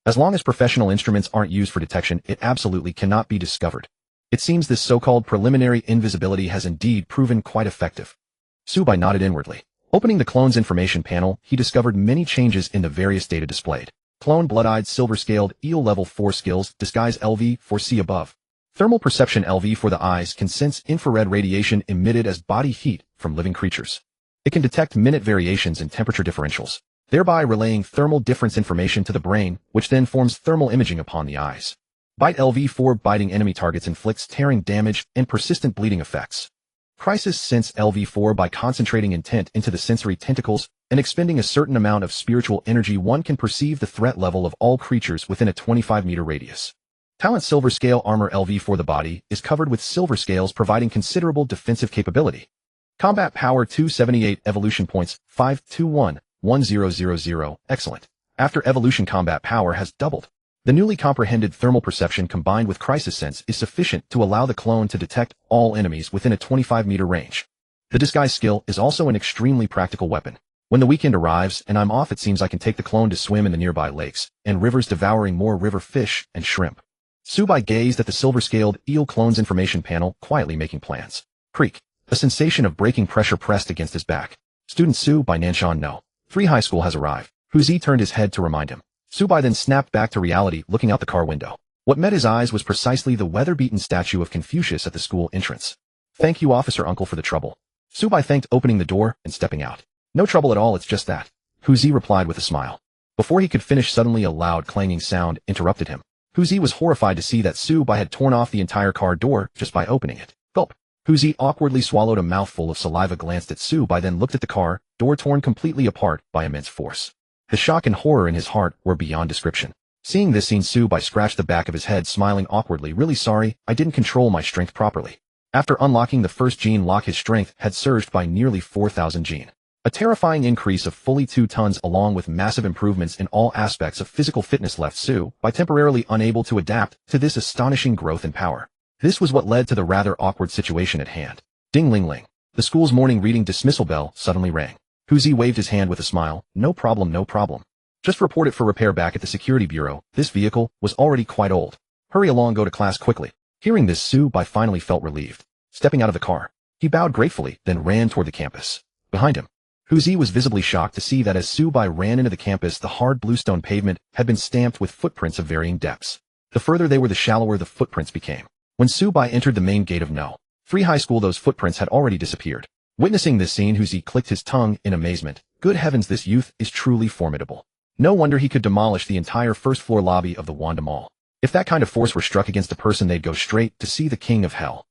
As long as professional instruments aren't used for detection, it absolutely cannot be discovered. It seems this so-called preliminary invisibility has indeed proven quite effective. Su-bai nodded inwardly. Opening the clone's information panel, he discovered many changes in the various data displayed. Clone blood-eyed silver-scaled eel level 4 skills, disguise LV4. See above. Thermal perception LV for the eyes can sense infrared radiation emitted as body heat from living creatures. It can detect minute variations in temperature differentials, thereby relaying thermal difference information to the brain, which then forms thermal imaging upon the eyes. Bite LV4 biting enemy targets inflicts tearing damage and persistent bleeding effects. Crisis sense LV4 by concentrating intent into the sensory tentacles and expending a certain amount of spiritual energy, one can perceive the threat level of all creatures within a 25-meter radius. Talent silver scale armor LV4 the body is covered with silver scales, providing considerable defensive capability. Combat power 278 evolution points 5211000. Excellent. After evolution, combat power has doubled. The newly comprehended thermal perception combined with crisis sense is sufficient to allow the clone to detect all enemies within a 25-meter range. The disguise skill is also an extremely practical weapon. When the weekend arrives and I'm off, it seems I can take the clone to swim in the nearby lakes and rivers, devouring more river fish and shrimp. Su-bai gazed at the silver-scaled eel clone's information panel, quietly making plans. Creak. A sensation of breaking pressure pressed against his back. Student Su by Nanshan no. Free high school has arrived. Huzi turned his head to remind him. Subai then snapped back to reality, looking out the car window. What met his eyes was precisely the weather-beaten statue of Confucius at the school entrance. Thank you, officer uncle, for the trouble. Subai thanked, opening the door and stepping out. No trouble at all, it's just that. Huzi replied with a smile. Before he could finish, suddenly a loud clanging sound interrupted him. Huzi was horrified to see that Subai had torn off the entire car door just by opening it. Gulp. Huzi awkwardly swallowed a mouthful of saliva, glanced at Subai, then looked at the car door torn completely apart by immense force. The shock and horror in his heart were beyond description. Seeing this scene, Subai scratched the back of his head, smiling awkwardly. Really sorry, I didn't control my strength properly. After unlocking the first gene lock, his strength had surged by nearly 4,000 gene. A terrifying increase of fully 2 tons, along with massive improvements in all aspects of physical fitness, left Subai temporarily unable to adapt to this astonishing growth in power. This was what led to the rather awkward situation at hand. Ding-ling-ling. The school's morning reading dismissal bell suddenly rang. Huzi waved his hand with a smile. No problem, no problem. Just report it for repair back at the security bureau. This vehicle was already quite old. Hurry along, go to class quickly. Hearing this, Subai finally felt relieved. Stepping out of the car, he bowed gratefully, then ran toward the campus. Behind him, Huzi was visibly shocked to see that as Subai ran into the campus, the hard bluestone pavement had been stamped with footprints of varying depths. The further they were, the shallower the footprints became. When Subai entered the main gate of No. 3 High School, those footprints had already disappeared. Witnessing this scene, Huzi clicked his tongue in amazement. Good heavens, this youth is truly formidable. No wonder he could demolish the entire first-floor lobby of the Wanda Mall. If that kind of force were struck against a person, they'd go straight to see the king of hell.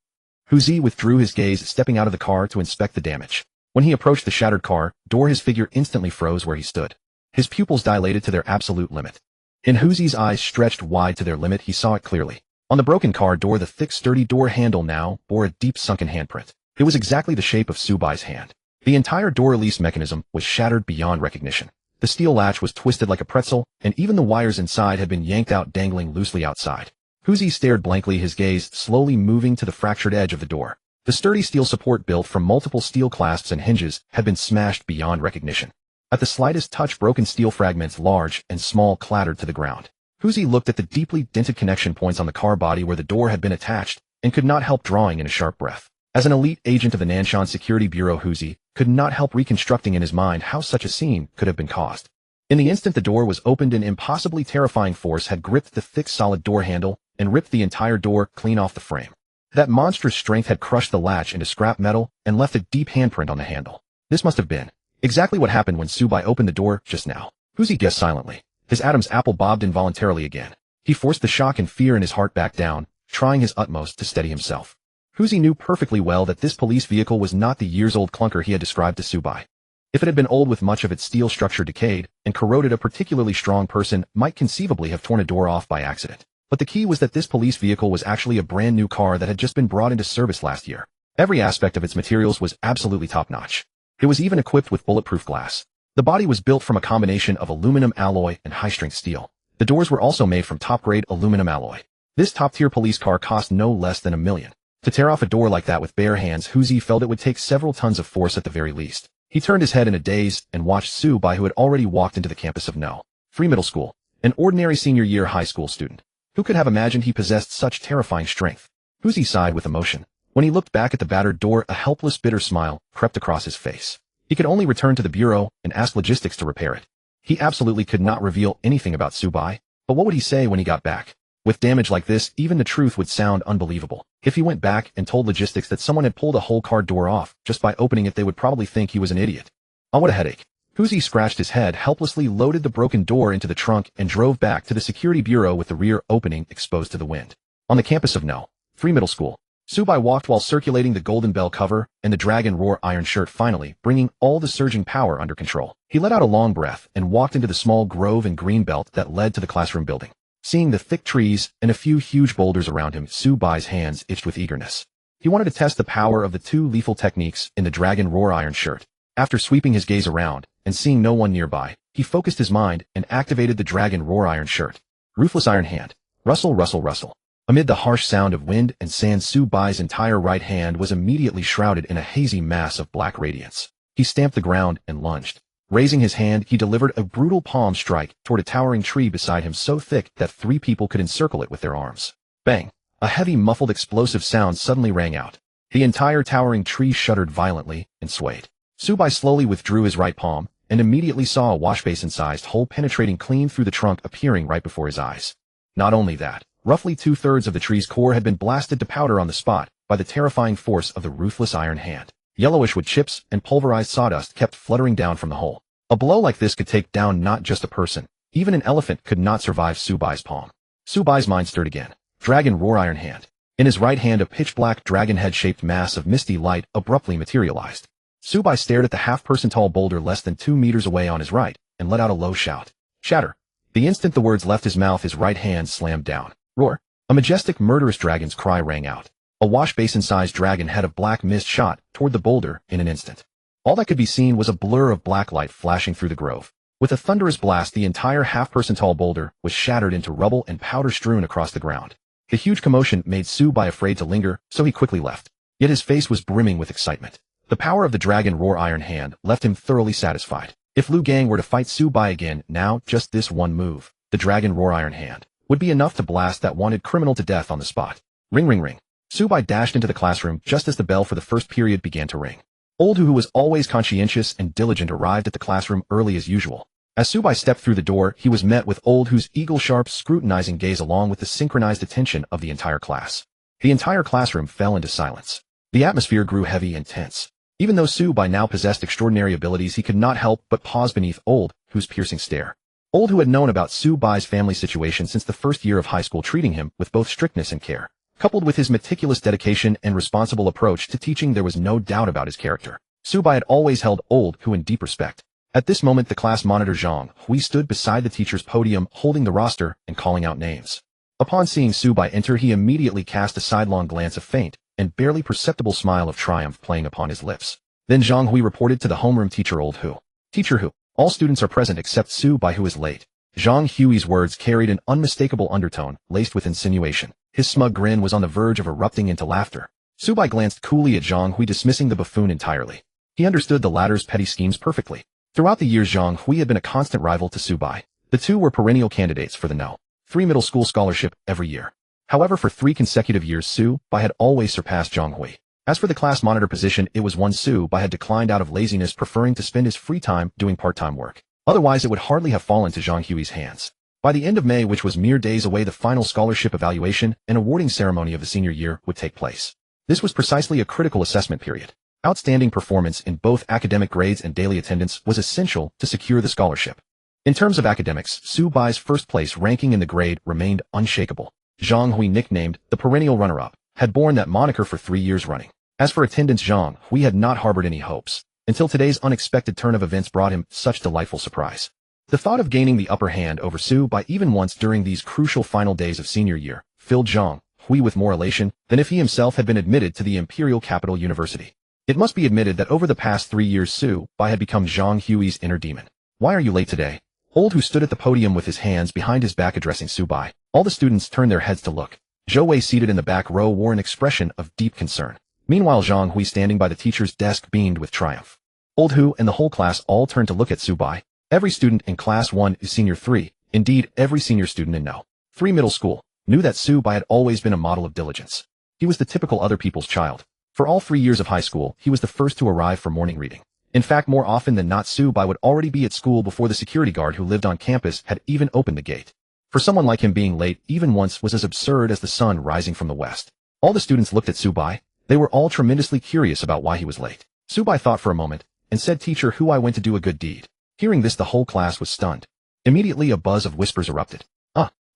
Huzi withdrew his gaze, stepping out of the car to inspect the damage. When he approached the shattered car door, his figure instantly froze where he stood. His pupils dilated to their absolute limit. In Huzi's eyes stretched wide to their limit, he saw it clearly. On the broken car door, the thick, sturdy door handle now bore a deep sunken handprint. It was exactly the shape of Subai's hand. The entire door release mechanism was shattered beyond recognition. The steel latch was twisted like a pretzel, and even the wires inside had been yanked out, dangling loosely outside. Huzi stared blankly, his gaze slowly moving to the fractured edge of the door. The sturdy steel support built from multiple steel clasps and hinges had been smashed beyond recognition. At the slightest touch, broken steel fragments, large and small, clattered to the ground. Huzi looked at the deeply dented connection points on the car body where the door had been attached and could not help drawing in a sharp breath. As an elite agent of the Nanshan Security Bureau, Huzi could not help reconstructing in his mind how such a scene could have been caused. In the instant the door was opened, an impossibly terrifying force had gripped the thick, solid door handle and ripped the entire door clean off the frame. That monstrous strength had crushed the latch into scrap metal and left a deep handprint on the handle. This must have been exactly what happened when Subai opened the door just now. Huzi guessed silently. His Adam's apple bobbed involuntarily again. He forced the shock and fear in his heart back down, trying his utmost to steady himself. Huzi knew perfectly well that this police vehicle was not the years-old clunker he had described to Subai. If it had been old, with much of its steel structure decayed and corroded, a particularly strong person might conceivably have torn a door off by accident. But the key was that this police vehicle was actually a brand new car that had just been brought into service last year. Every aspect of its materials was absolutely top-notch. It was even equipped with bulletproof glass. The body was built from a combination of aluminum alloy and high-strength steel. The doors were also made from top-grade aluminum alloy. This top-tier police car cost no less than $1 million. To tear off a door like that with bare hands, Huzi felt it would take several tons of force at the very least. He turned his head in a daze and watched Subai, who had already walked into the campus of No. 3 Middle School, an ordinary senior-year high school student. Who could have imagined he possessed such terrifying strength? Huzi sighed with emotion. When he looked back at the battered door, a helpless, bitter smile crept across his face. He could only return to the bureau and ask logistics to repair it. He absolutely could not reveal anything about Subai, but what would he say when he got back? With damage like this, even the truth would sound unbelievable. If he went back and told logistics that someone had pulled a whole car door off just by opening it, they would probably think he was an idiot. Oh, what a headache. Huzi scratched his head, helplessly loaded the broken door into the trunk, and drove back to the security bureau with the rear opening exposed to the wind. On the campus of No. 3 Middle School, Subai walked while circulating the golden bell cover and the dragon roar iron shirt, finally bringing all the surging power under control. He let out a long breath and walked into the small grove and green belt that led to the classroom building. Seeing the thick trees and a few huge boulders around him, Subai's hands itched with eagerness. He wanted to test the power of the 2 lethal techniques in the dragon roar iron shirt. After sweeping his gaze around and seeing no one nearby, he focused his mind and activated the dragon roar iron shirt. Ruthless iron hand. Rustle, rustle, rustle. Amid the harsh sound of wind and sand, Subai's entire right hand was immediately shrouded in a hazy mass of black radiance. He stamped the ground and lunged. Raising his hand, he delivered a brutal palm strike toward a towering tree beside him, so thick that 3 people could encircle it with their arms. Bang! A heavy, muffled, explosive sound suddenly rang out. The entire towering tree shuddered violently and swayed. Subai slowly withdrew his right palm and immediately saw a washbasin-sized hole penetrating clean through the trunk appearing right before his eyes. Not only that, roughly 2/3 of the tree's core had been blasted to powder on the spot by the terrifying force of the ruthless iron hand. Yellowish wood chips and pulverized sawdust kept fluttering down from the hole. A blow like this could take down not just a person. Even an elephant could not survive Subai's palm. Subai's mind stirred again. Dragon roar iron hand. In his right hand a pitch-black dragon head-shaped mass of misty light abruptly materialized. Subai stared at the half-person-tall boulder less than 2 meters away on his right, and let out a low shout. Shatter. The instant the words left his mouth his right hand slammed down. Roar. A majestic murderous dragon's cry rang out. A wash-basin-sized dragon head of black mist shot toward the boulder in an instant. All that could be seen was a blur of black light flashing through the grove. With a thunderous blast the entire half-person-tall boulder was shattered into rubble and powder strewn across the ground. The huge commotion made Subai afraid to linger, so he quickly left. Yet his face was brimming with excitement. The power of the dragon roar iron hand left him thoroughly satisfied. If Liu Gang were to fight Subai again now, just this one move, the dragon roar iron hand, would be enough to blast that wanted criminal to death on the spot. Ring ring ring. Subai dashed into the classroom just as the bell for the first period began to ring. Old Hu, who was always conscientious and diligent, arrived at the classroom early as usual. As Subai stepped through the door, he was met with Old Hu's eagle-sharp, scrutinizing gaze along with the synchronized attention of the entire class. The entire classroom fell into silence. The atmosphere grew heavy and tense. Even though Subai now possessed extraordinary abilities, he could not help but pause beneath Old Hu's piercing stare. Old Hu had known about Subai's family situation since the first year of high school, treating him with both strictness and care. Coupled with his meticulous dedication and responsible approach to teaching, there was no doubt about his character. Subai had always held Old Hu in deep respect. At this moment the class monitor Zhang Hui stood beside the teacher's podium holding the roster and calling out names. Upon seeing Subai enter, he immediately cast a sidelong glance of faint and barely perceptible smile of triumph playing upon his lips. Then Zhang Hui reported to the homeroom teacher Old Hu. Teacher Hu, all students are present except Subai, who is late. Zhang Hui's words carried an unmistakable undertone laced with insinuation. His smug grin was on the verge of erupting into laughter. Subai glanced coolly at Zhang Hui, dismissing the buffoon entirely. He understood the latter's petty schemes perfectly. Throughout the years, Zhang Hui had been a constant rival to Subai. The two were perennial candidates for the No. 3 middle school scholarship every year. However, for 3 consecutive years, Subai had always surpassed Zhang Hui. As for the class monitor position, it was one Subai had declined out of laziness, preferring to spend his free time doing part-time work. Otherwise, it would hardly have fallen to Zhang Hui's hands. By the end of May, which was mere days away, the final scholarship evaluation and awarding ceremony of the senior year would take place. This was precisely a critical assessment period. Outstanding performance in both academic grades and daily attendance was essential to secure the scholarship. In terms of academics, Subai's first place ranking in the grade remained unshakable. Zhang Hui, nicknamed the perennial runner-up, had borne that moniker for 3 years running. As for attendance, Zhang Hui had not harbored any hopes, until today's unexpected turn of events brought him such delightful surprise. The thought of gaining the upper hand over Subai even once during these crucial final days of senior year filled Zhang Hui with more elation than if he himself had been admitted to the Imperial Capital University. It must be admitted that over the past 3 years, Subai had become Zhang Hui's inner demon. Why are you late today? Old Hu stood at the podium with his hands behind his back addressing Subai. All the students turned their heads to look. Zhou Wei, seated in the back row, wore an expression of deep concern. Meanwhile, Zhang Hui, standing by the teacher's desk, beamed with triumph. Old Hu and the whole class all turned to look at Subai. Every student in Class 1 is Senior 3, indeed every senior student in No. 3 middle school, knew that Subai had always been a model of diligence. He was the typical other people's child. For all 3 years of high school, he was the first to arrive for morning reading. In fact, more often than not, Subai would already be at school before the security guard who lived on campus had even opened the gate. For someone like him, being late even once was as absurd as the sun rising from the west. All the students looked at Subai. They were all tremendously curious about why he was late. Subai thought for a moment and said, "Teacher Hu, I went to do a good deed." Hearing this, the whole class was stunned. Immediately a buzz of whispers erupted.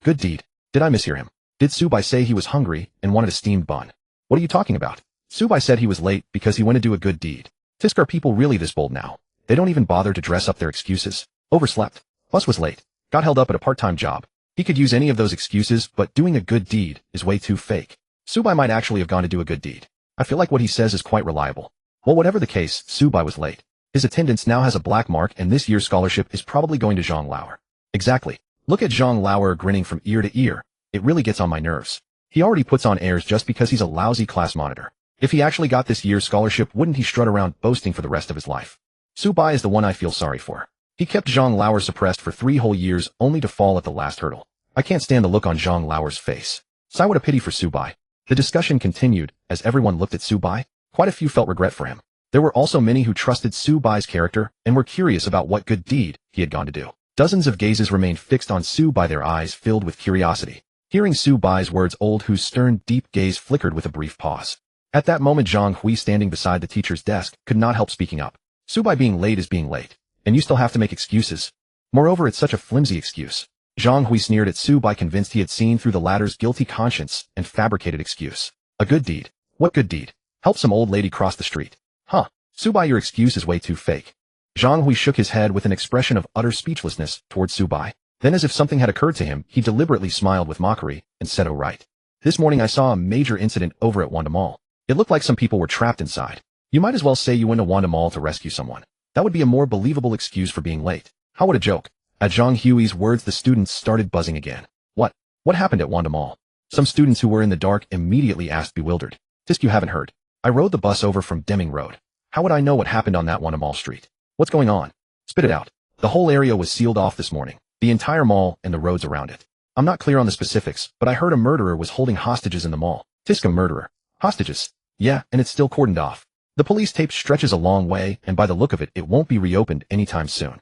Good deed. Did I mishear him? Did Subai say he was hungry and wanted a steamed bun? What are you talking about? Subai said he was late because he went to do a good deed. Tisk, are people really this bold now? They don't even bother to dress up their excuses. Overslept. Bus was late. Got held up at a part-time job. He could use any of those excuses, but doing a good deed is way too fake. Subai might actually have gone to do a good deed. I feel like what he says is quite reliable. Well, whatever the case, Subai was late. His attendance now has a black mark, and this year's scholarship is probably going to Zhang Lauer. Exactly. Look at Zhang Lauer grinning from ear to ear. It really gets on my nerves. He already puts on airs just because he's a lousy class monitor. If he actually got this year's scholarship, wouldn't he strut around boasting for the rest of his life? Subai is the one I feel sorry for. He kept Zhang Lauer suppressed for 3 whole years only to fall at the last hurdle. I can't stand the look on Zhang Lauer's face. Sigh, what a pity for Subai. The discussion continued as everyone looked at Subai. Quite a few felt regret for him. There were also many who trusted Su Bai's character and were curious about what good deed he had gone to do. Dozens of gazes remained fixed on Su Bai, their eyes filled with curiosity. Hearing Su Bai's words, Old Hu's stern, deep gaze flickered with a brief pause. At that moment, Zhang Hui, standing beside the teacher's desk, could not help speaking up. Su Bai, being late is being late, and you still have to make excuses. Moreover, it's such a flimsy excuse. Zhang Hui sneered at Su Bai, convinced he had seen through the latter's guilty conscience and fabricated excuse. A good deed? What good deed? Help some old lady cross the street. Huh. Su Bai, your excuse is way too fake. Zhang Hui shook his head with an expression of utter speechlessness towards Su Bai. Then, as if something had occurred to him, he deliberately smiled with mockery and said, "Oh right. This morning I saw a major incident over at Wanda Mall. It looked like some people were trapped inside. You might as well say you went to Wanda Mall to rescue someone. That would be a more believable excuse for being late. How would a joke?" At Zhang Hui's words, the students started buzzing again. What happened at Wanda Mall? Some students who were in the dark immediately asked, bewildered. "Tisk, you haven't heard. I rode the bus over from Deming Road. How would I know what happened on that Wanda Mall street? What's going on? Spit it out." The whole area was sealed off this morning. The entire mall and the roads around it. I'm not clear on the specifics, but I heard a murderer was holding hostages in the mall. Tisk, a murderer? Hostages? Yeah, and it's still cordoned off. The police tape stretches a long way, and by the look of it, it won't be reopened anytime soon.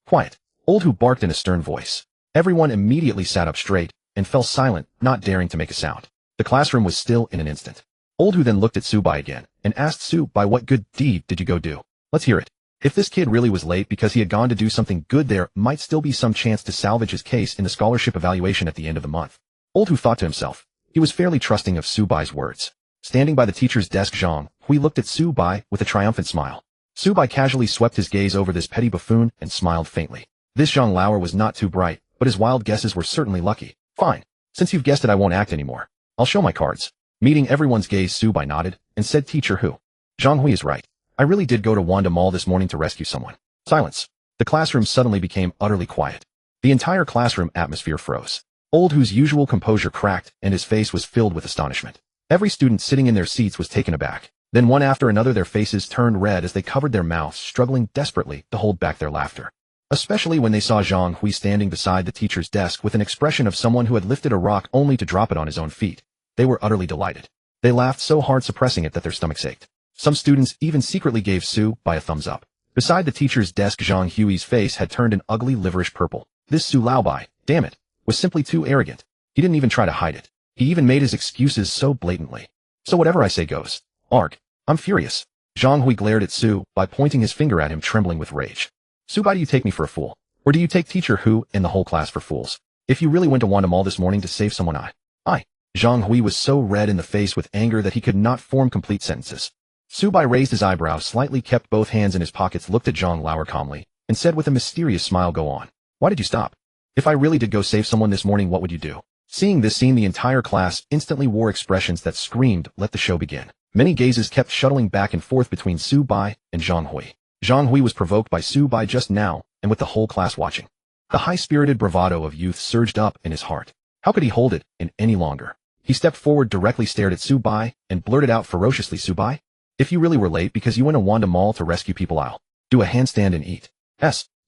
Quiet. Old Hu barked in a stern voice. Everyone immediately sat up straight and fell silent, not daring to make a sound. The classroom was still in an instant. Old Hu then looked at Su Bai again and asked, "Su Bai, what good deed did you go do? Let's hear it." If this kid really was late because he had gone to do something good, there might still be some chance to salvage his case in the scholarship evaluation at the end of the month. Old Hu thought to himself. He was fairly trusting of Su Bai's words. Standing by the teacher's desk, Zhang Hui looked at Su Bai with a triumphant smile. Su Bai casually swept his gaze over this petty buffoon and smiled faintly. This Zhang Lauer was not too bright, but his wild guesses were certainly lucky. Fine. Since you've guessed it, I won't act anymore. I'll show my cards. Meeting everyone's gaze, Su Bai nodded and said, "Teacher Hu. Zhang Hui is right. I really did go to Wanda Mall this morning to rescue someone." Silence. The classroom suddenly became utterly quiet. The entire classroom atmosphere froze. Old Hu's usual composure cracked, and his face was filled with astonishment. Every student sitting in their seats was taken aback. Then one after another their faces turned red as they covered their mouths, struggling desperately to hold back their laughter. Especially when they saw Zhang Hui standing beside the teacher's desk with an expression of someone who had lifted a rock only to drop it on his own feet. They were utterly delighted. They laughed so hard, suppressing it, that their stomachs ached. Some students even secretly gave Su Bai a thumbs up. Beside the teacher's desk, Zhang Hui's face had turned an ugly liverish purple. This Su Lao Bai, damn it, was simply too arrogant. He didn't even try to hide it. He even made his excuses so blatantly. "So whatever I say goes. Arg. I'm furious." Zhang Hui glared at Su Bai, pointing his finger at him, trembling with rage. "Su Bai, do you take me for a fool? Or do you take Teacher Hu and the whole class for fools? If you really went to Wanda Mall this morning to save someone, I. Zhang Hui was so red in the face with anger that he could not form complete sentences. Su Bai raised his eyebrows slightly, kept both hands in his pockets, looked at Zhang Lauer calmly, and said with a mysterious smile, "Go on. Why did you stop? If I really did go save someone this morning, what would you do?" Seeing this scene, the entire class instantly wore expressions that screamed, "Let the show begin." Many gazes kept shuttling back and forth between Su Bai and Zhang Hui. Zhang Hui was provoked by Su Bai just now, and with the whole class watching. The high-spirited bravado of youth surged up in his heart. How could he hold it in any longer? He stepped forward, directly stared at Su Bai, and blurted out ferociously, "Su Bai, if you really were late because you went to Wanda Mall to rescue people, I'll do a handstand and eat."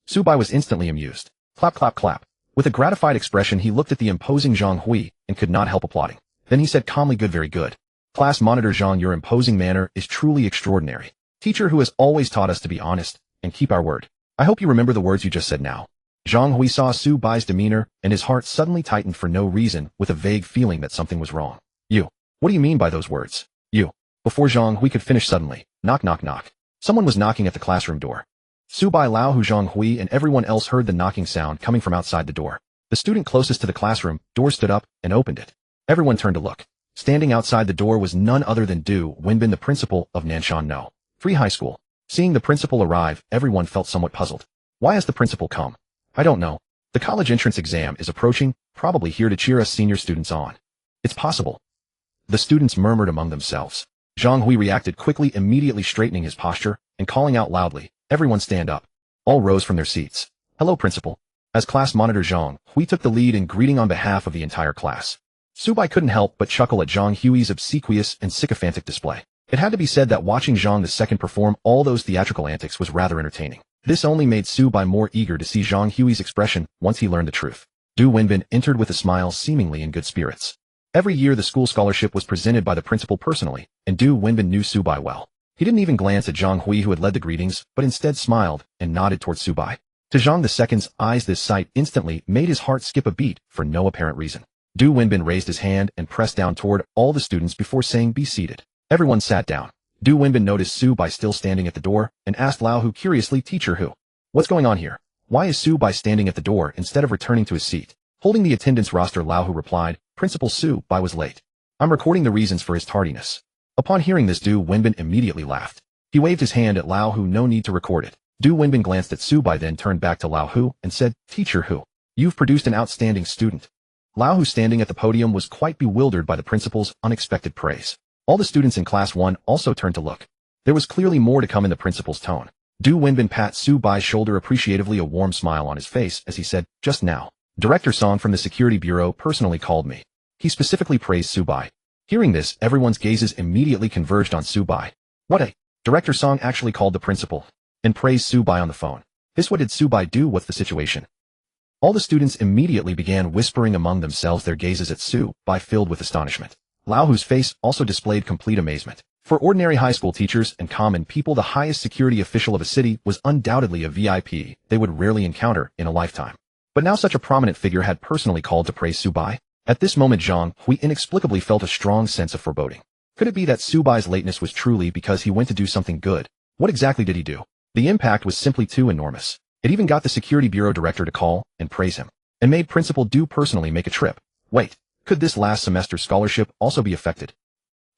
Su Bai was instantly amused. Clap, clap, clap. With a gratified expression, he looked at the imposing Zhang Hui and could not help applauding. Then he said calmly, "Good, very good. Class monitor Zhang, your imposing manner is truly extraordinary. Teacher who has always taught us to be honest and keep our word. I hope you remember the words you just said now." Zhang Hui saw Su Bai's demeanor, and his heart suddenly tightened for no reason, with a vague feeling that something was wrong. "You. What do you mean by those words? You." Before Zhang Hui could finish, suddenly, knock, knock, knock. Someone was knocking at the classroom door. Su Bai, Lao Hu, Zhang Hui, and everyone else heard the knocking sound coming from outside the door. The student closest to the classroom door stood up and opened it. Everyone turned to look. Standing outside the door was none other than Du Wenbin, the principal of Nanshan No. 3 High School. Seeing the principal arrive, everyone felt somewhat puzzled. Why has the principal come? I don't know. The college entrance exam is approaching, probably here to cheer us senior students on. It's possible. The students murmured among themselves. Zhang Hui reacted quickly, immediately straightening his posture and calling out loudly, "Everyone stand up." All rose from their seats. "Hello, principal." As class monitor, Zhang Hui took the lead in greeting on behalf of the entire class. Su Bai couldn't help but chuckle at Zhang Hui's obsequious and sycophantic display. It had to be said that watching Zhang II perform all those theatrical antics was rather entertaining. This only made Su Bai more eager to see Zhang Hui's expression once he learned the truth. Du Wenbin entered with a smile, seemingly in good spirits. Every year the school scholarship was presented by the principal personally, and Du Wenbin knew Su Bai well. He didn't even glance at Zhang Hui, who had led the greetings, but instead smiled and nodded towards Subai. To Zhang II's eyes, this sight instantly made his heart skip a beat for no apparent reason. Du Wenbin raised his hand and pressed down toward all the students before saying, "Be seated." Everyone sat down. Du Wenbin noticed Subai still standing at the door and asked Lao Hu curiously, "Teacher Hu, what's going on here? Why is Subai standing at the door instead of returning to his seat?" Holding the attendance roster, Lao Hu replied, "Principal Subai was late. I'm recording the reasons for his tardiness." Upon hearing this, Du Wenbin immediately laughed. He waved his hand at Lao Hu, "No need to record it." Du Wenbin glanced at Subai, then turned back to Lao Hu and said, "Teacher Hu, you've produced an outstanding student." Lao Hu, standing at the podium, was quite bewildered by the principal's unexpected praise. All the students in Class 1 also turned to look. There was clearly more to come in the principal's tone. Du Wenbin pat Subai's shoulder appreciatively, a warm smile on his face as he said, "Just now, Director Song from the Security Bureau personally called me. He specifically praised Subai." Hearing this, everyone's gazes immediately converged on Subai. What a... Director Song actually called the principal and praised Subai on the phone. This, what did Subai do? What's the situation? All the students immediately began whispering among themselves, their gazes at Subai filled with astonishment. Lao Hu's face also displayed complete amazement. For ordinary high school teachers and common people, the highest security official of a city was undoubtedly a VIP they would rarely encounter in a lifetime. But now such a prominent figure had personally called to praise Subai. At this moment, Zhang Hui inexplicably felt a strong sense of foreboding. Could it be that Subai's lateness was truly because he went to do something good? What exactly did he do? The impact was simply too enormous. It even got the Security Bureau director to call and praise him, and made Principal Du personally make a trip. Wait, could this last semester's scholarship also be affected?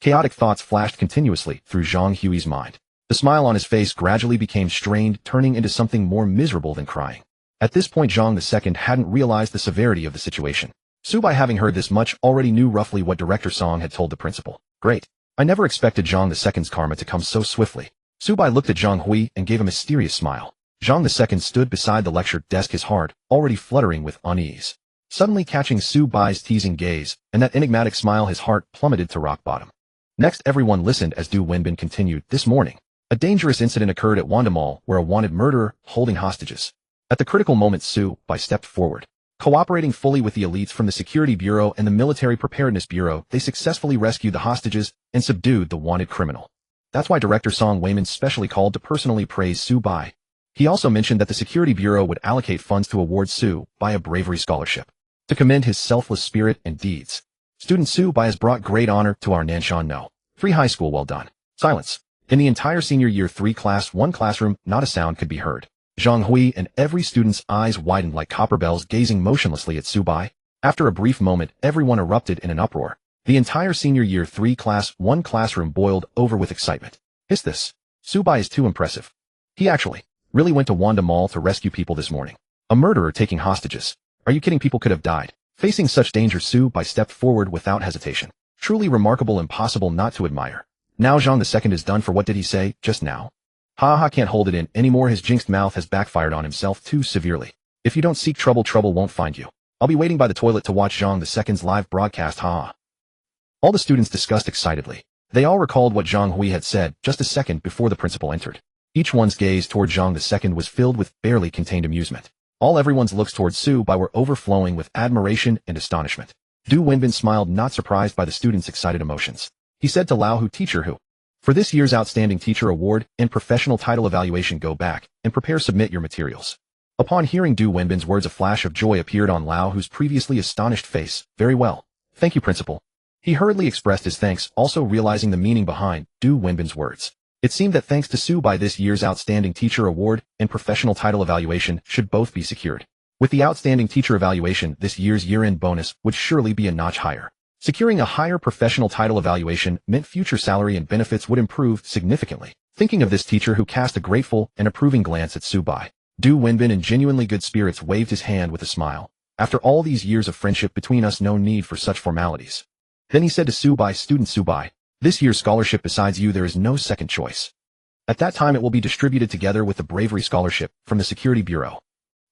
Chaotic thoughts flashed continuously through Zhang Hui's mind. The smile on his face gradually became strained, turning into something more miserable than crying. At this point, Zhang II hadn't realized the severity of the situation. Subai, having heard this much, already knew roughly what Director Song had told the principal. Great. I never expected Zhang II's karma to come so swiftly. Subai looked at Zhang Hui and gave a mysterious smile. Zhang II stood beside the lecture desk, his heart already fluttering with unease. Suddenly catching Subai's teasing gaze and that enigmatic smile, his heart plummeted to rock bottom. Next, everyone listened as Du Wenbin continued. This morning, a dangerous incident occurred at Wanda Mall where a wanted murderer holding hostages. At the critical moment, Subai stepped forward. Cooperating fully with the elites from the Security Bureau and the Military Preparedness Bureau, they successfully rescued the hostages and subdued the wanted criminal. That's why Director Song Wayman specially called to personally praise Subai. He also mentioned that the Security Bureau would allocate funds to award Subai a bravery scholarship to commend his selfless spirit and deeds. Student Subai has brought great honor to our Nanshan No. 3 high school. Well done. Silence. In the entire senior year 3 class 1 classroom, not a sound could be heard. Zhang Hui and every student's eyes widened like copper bells, gazing motionlessly at Subai. After a brief moment, everyone erupted in an uproar. The entire senior year 3 class 1 classroom boiled over with excitement. Is this? Subai is too impressive. He actually really went to Wanda Mall to rescue people this morning. A murderer taking hostages. Are you kidding? People could have died. Facing such danger, Subai stepped forward without hesitation. Truly remarkable, impossible not to admire. Now Zhang II is done for. What did he say just now? Ha, can't hold it in anymore. His jinxed mouth has backfired on himself too severely. If you don't seek trouble, trouble won't find you. I'll be waiting by the toilet to watch Zhang II's live broadcast. Ha. All the students discussed excitedly. They all recalled what Zhang Hui had said just a second before the principal entered. Each one's gaze toward Zhang II was filled with barely contained amusement. Everyone's looks towards Subai were overflowing with admiration and astonishment. Du Wenbin smiled, not surprised by the students' excited emotions. He said to Lao Hu, "Teacher Hu, for this year's Outstanding Teacher Award and Professional Title Evaluation, go back and submit your materials." Upon hearing Du Wenbin's words, a flash of joy appeared on Lao Hu's previously astonished face. "Very well. Thank you, Principal." He hurriedly expressed his thanks, also realizing the meaning behind Du Wenbin's words. It seemed that thanks to Subai, this year's Outstanding Teacher Award and Professional Title Evaluation should both be secured. With the Outstanding Teacher Evaluation, this year's year-end bonus would surely be a notch higher. Securing a higher Professional Title Evaluation meant future salary and benefits would improve significantly. Thinking of this, teacher who cast a grateful and approving glance at Subai, Du Wenbin, in genuinely good spirits, waved his hand with a smile. "After all these years of friendship between us, no need for such formalities." Then he said to Subai, "Student Subai, this year's scholarship, besides you, there is no second choice. At that time it will be distributed together with the Bravery Scholarship from the Security Bureau."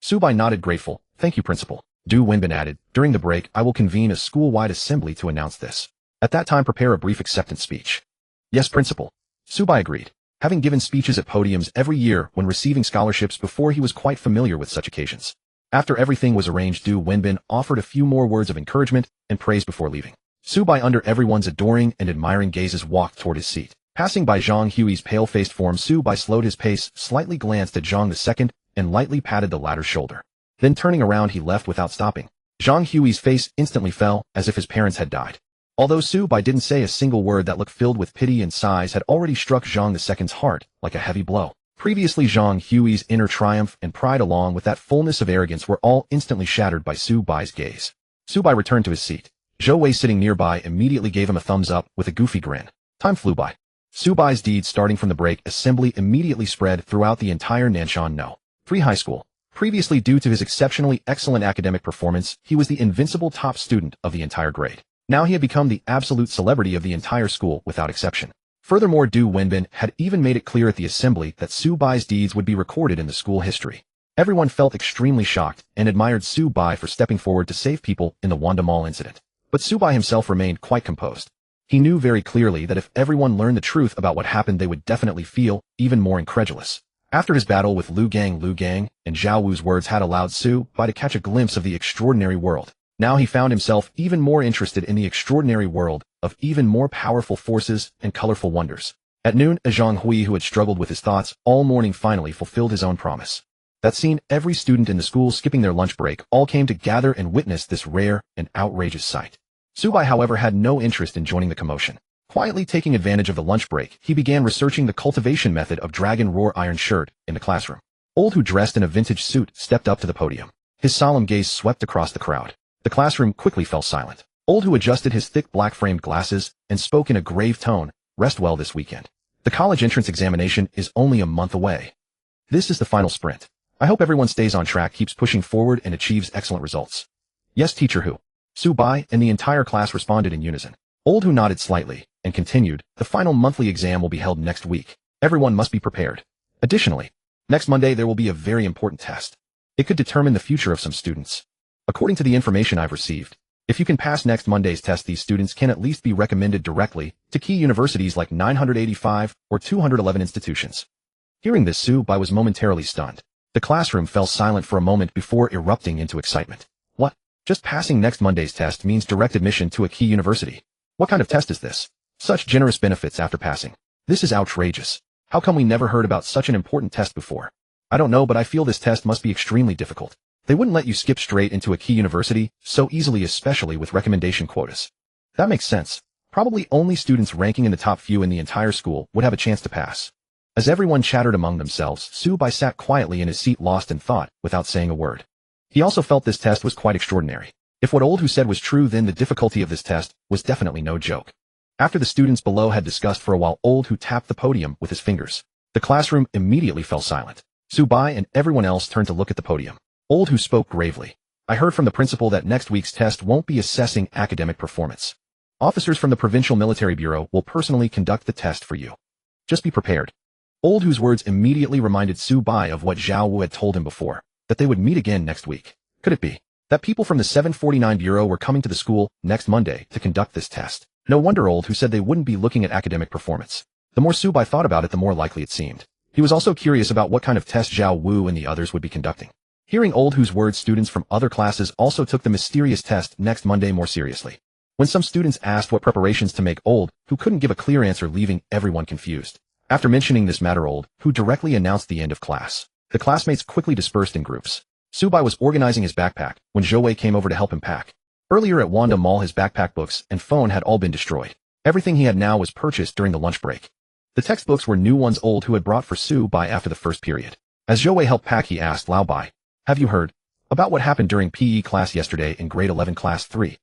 Subai nodded, grateful. "Thank you, Principal." Du Wenbin added, "During the break, I will convene a school-wide assembly to announce this. At that time, prepare a brief acceptance speech." "Yes, Principal." Subai agreed. Having given speeches at podiums every year when receiving scholarships before, he was quite familiar with such occasions. After everything was arranged, Du Wenbin offered a few more words of encouragement and praise before leaving. Subai, under everyone's adoring and admiring gazes, walked toward his seat. Passing by Zhang Hui's pale-faced form, Su Bai slowed his pace, slightly glanced at Zhang II, and lightly patted the latter's shoulder. Then turning around he left without stopping. Zhang Hui's face instantly fell, as if his parents had died. Although Su Bai didn't say a single word, that look filled with pity and sighs had already struck Zhang II's heart like a heavy blow. Previously, Zhang Hui's inner triumph and pride along with that fullness of arrogance were all instantly shattered by Su Bai's gaze. Su Bai returned to his seat. Zhou Wei sitting nearby immediately gave him a thumbs up with a goofy grin. Time flew by. Su Bai's deeds starting from the break assembly immediately spread throughout the entire Nanshan No. 3 high school. Previously, due to his exceptionally excellent academic performance, he was the invincible top student of the entire grade. Now he had become the absolute celebrity of the entire school without exception. Furthermore, Du Wenbin had even made it clear at the assembly that Su Bai's deeds would be recorded in the school history. Everyone felt extremely shocked and admired Su Bai for stepping forward to save people in the Wanda Mall incident. But Su Bai himself remained quite composed. He knew very clearly that if everyone learned the truth about what happened, they would definitely feel even more incredulous. After his battle with Lu Gang and Zhao Wu's words had allowed Su Bai to catch a glimpse of the extraordinary world. Now he found himself even more interested in the extraordinary world of even more powerful forces and colorful wonders. At noon, Zhang Hui, who had struggled with his thoughts all morning, finally fulfilled his own promise. That scene, every student in the school skipping their lunch break all came to gather and witness this rare and outrageous sight. Su Bai, however, had no interest in joining the commotion. Quietly taking advantage of the lunch break, he began researching the cultivation method of Dragon Roar Iron Shirt in the classroom. Old, who dressed in a vintage suit, stepped up to the podium. His solemn gaze swept across the crowd. The classroom quickly fell silent. Old, who adjusted his thick black-framed glasses and spoke in a grave tone, "Rest well this weekend. The college entrance examination is only a month away. This is the final sprint. I hope everyone stays on track, keeps pushing forward, and achieves excellent results." "Yes, teacher Hu." Su Bai and the entire class responded in unison. Old, who nodded slightly and continued, "The final monthly exam will be held next week. Everyone must be prepared. Additionally, next Monday there will be a very important test. It could determine the future of some students. According to the information I've received, if you can pass next Monday's test, these students can at least be recommended directly to key universities like 985 or 211 institutions." Hearing this, Su Bai was momentarily stunned. The classroom fell silent for a moment before erupting into excitement. "What? Just passing next Monday's test means direct admission to a key university? What kind of test is this? Such generous benefits after passing. This is outrageous. How come we never heard about such an important test before? I don't know, but I feel this test must be extremely difficult. They wouldn't let you skip straight into a key university so easily, especially with recommendation quotas." "That makes sense. Probably only students ranking in the top few in the entire school would have a chance to pass." As everyone chattered among themselves, Su Bai sat quietly in his seat, lost in thought, without saying a word. He also felt this test was quite extraordinary. If what Old Hu said was true, then the difficulty of this test was definitely no joke. After the students below had discussed for a while, Old Hu tapped the podium with his fingers. The classroom immediately fell silent. Su Bai and everyone else turned to look at the podium. Old Hu spoke gravely. "I heard from the principal that next week's test won't be assessing academic performance. Officers from the Provincial Military Bureau will personally conduct the test for you. Just be prepared." Old Hu's words immediately reminded Su Bai of what Zhao Wu had told him before, that they would meet again next week. Could it be that people from the 749 Bureau were coming to the school next Monday to conduct this test? No wonder Old Hu said they wouldn't be looking at academic performance. The more Su Bai thought about it, the more likely it seemed. He was also curious about what kind of test Zhao Wu and the others would be conducting. Hearing Old Hu's words, students from other classes also took the mysterious test next Monday more seriously. When some students asked what preparations to make, Old Hu couldn't give a clear answer, leaving everyone confused. After mentioning this matter, Old Hu directly announced the end of class. The classmates quickly dispersed in groups. Su Bai was organizing his backpack when Zhou Wei came over to help him pack. Earlier at Wanda Mall, his backpack, books, and phone had all been destroyed. Everything he had now was purchased during the lunch break. The textbooks were new ones Old Hu had brought for Su Bai after the first period. As Zhou Wei helped pack, he asked, "Lao Bai, have you heard about what happened during PE class yesterday in grade 11 class 3?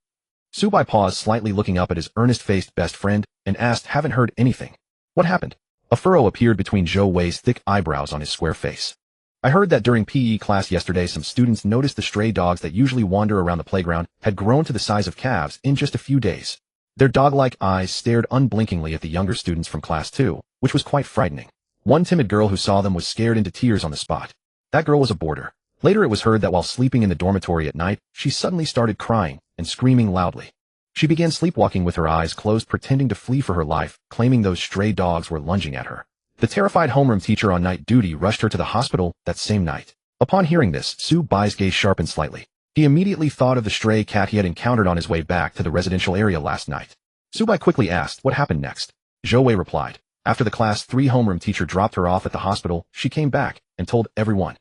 Su Bai paused slightly, looking up at his earnest-faced best friend, and asked, "Haven't heard anything. What happened?" A furrow appeared between Zhou Wei's thick eyebrows on his square face. "I heard that during PE class yesterday, some students noticed the stray dogs that usually wander around the playground had grown to the size of calves in just a few days. Their dog-like eyes stared unblinkingly at the younger students from class 2, which was quite frightening. One timid girl who saw them was scared into tears on the spot. That girl was a boarder. Later it was heard that while sleeping in the dormitory at night, she suddenly started crying and screaming loudly. She began sleepwalking with her eyes closed, pretending to flee for her life, claiming those stray dogs were lunging at her. The terrified homeroom teacher on night duty rushed her to the hospital that same night." Upon hearing this, Su Bai's gaze sharpened slightly. He immediately thought of the stray cat he had encountered on his way back to the residential area last night. Su Bai quickly asked, "What happened next?" Zhou Wei replied, After the class 3 homeroom teacher dropped her off at the hospital, she came back and told everyone.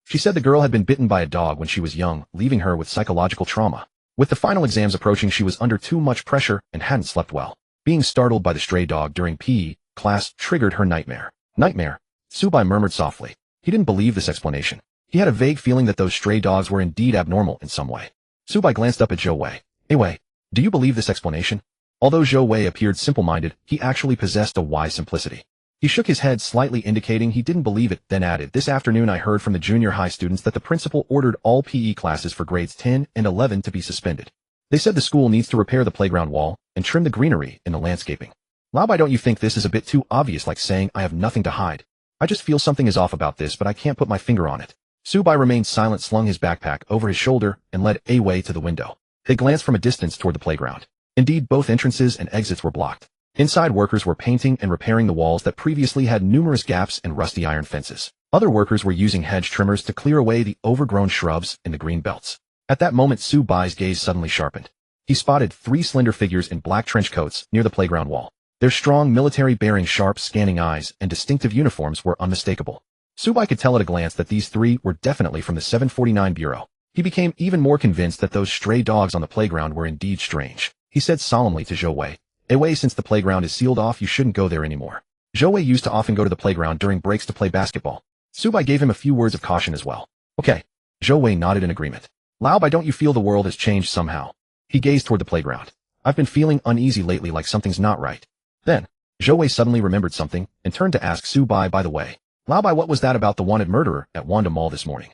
She said the girl had been bitten by a dog when she was young, leaving her with psychological trauma. With the final exams approaching, she was under too much pressure and hadn't slept well. Being startled by the stray dog during PE class triggered her nightmare. Nightmare? Subai murmured softly. He didn't believe this explanation. He had a vague feeling that those stray dogs were indeed abnormal in some way. Subai glanced up at Zhou Wei. Hey Wei, do you believe this explanation? Although Zhou Wei appeared simple-minded, he actually possessed a wise simplicity. He shook his head slightly, indicating he didn't believe it, then added, this afternoon I heard from the junior high students that the principal ordered all PE classes for grades 10 and 11 to be suspended. They said the school needs to repair the playground wall and trim the greenery in the landscaping. Labai, don't you think this is a bit too obvious, like saying I have nothing to hide? I just feel something is off about this, but I can't put my finger on it. Subai remained silent, slung his backpack over his shoulder, and led Wei to the window. They glanced from a distance toward the playground. Indeed, both entrances and exits were blocked. Inside, workers were painting and repairing the walls that previously had numerous gaps and rusty iron fences. Other workers were using hedge trimmers to clear away the overgrown shrubs in the green belts. At that moment, Subai's gaze suddenly sharpened. He spotted 3 slender figures in black trench coats near the playground wall. Their strong military-bearing, sharp, scanning eyes and distinctive uniforms were unmistakable. Subai could tell at a glance that these 3 were definitely from the 749 Bureau. He became even more convinced that those stray dogs on the playground were indeed strange. He said solemnly to Zhou Wei, Wei, since the playground is sealed off, you shouldn't go there anymore. Zhou Wei used to often go to the playground during breaks to play basketball. Subai gave him a few words of caution as well. Okay. Zhou Wei nodded in agreement. Labai, don't you feel the world has changed somehow? He gazed toward the playground. I've been feeling uneasy lately, like something's not right. Then, Zhou Wei suddenly remembered something and turned to ask Subai, by the way, Labai, what was that about the wanted murderer at Wanda Mall this morning?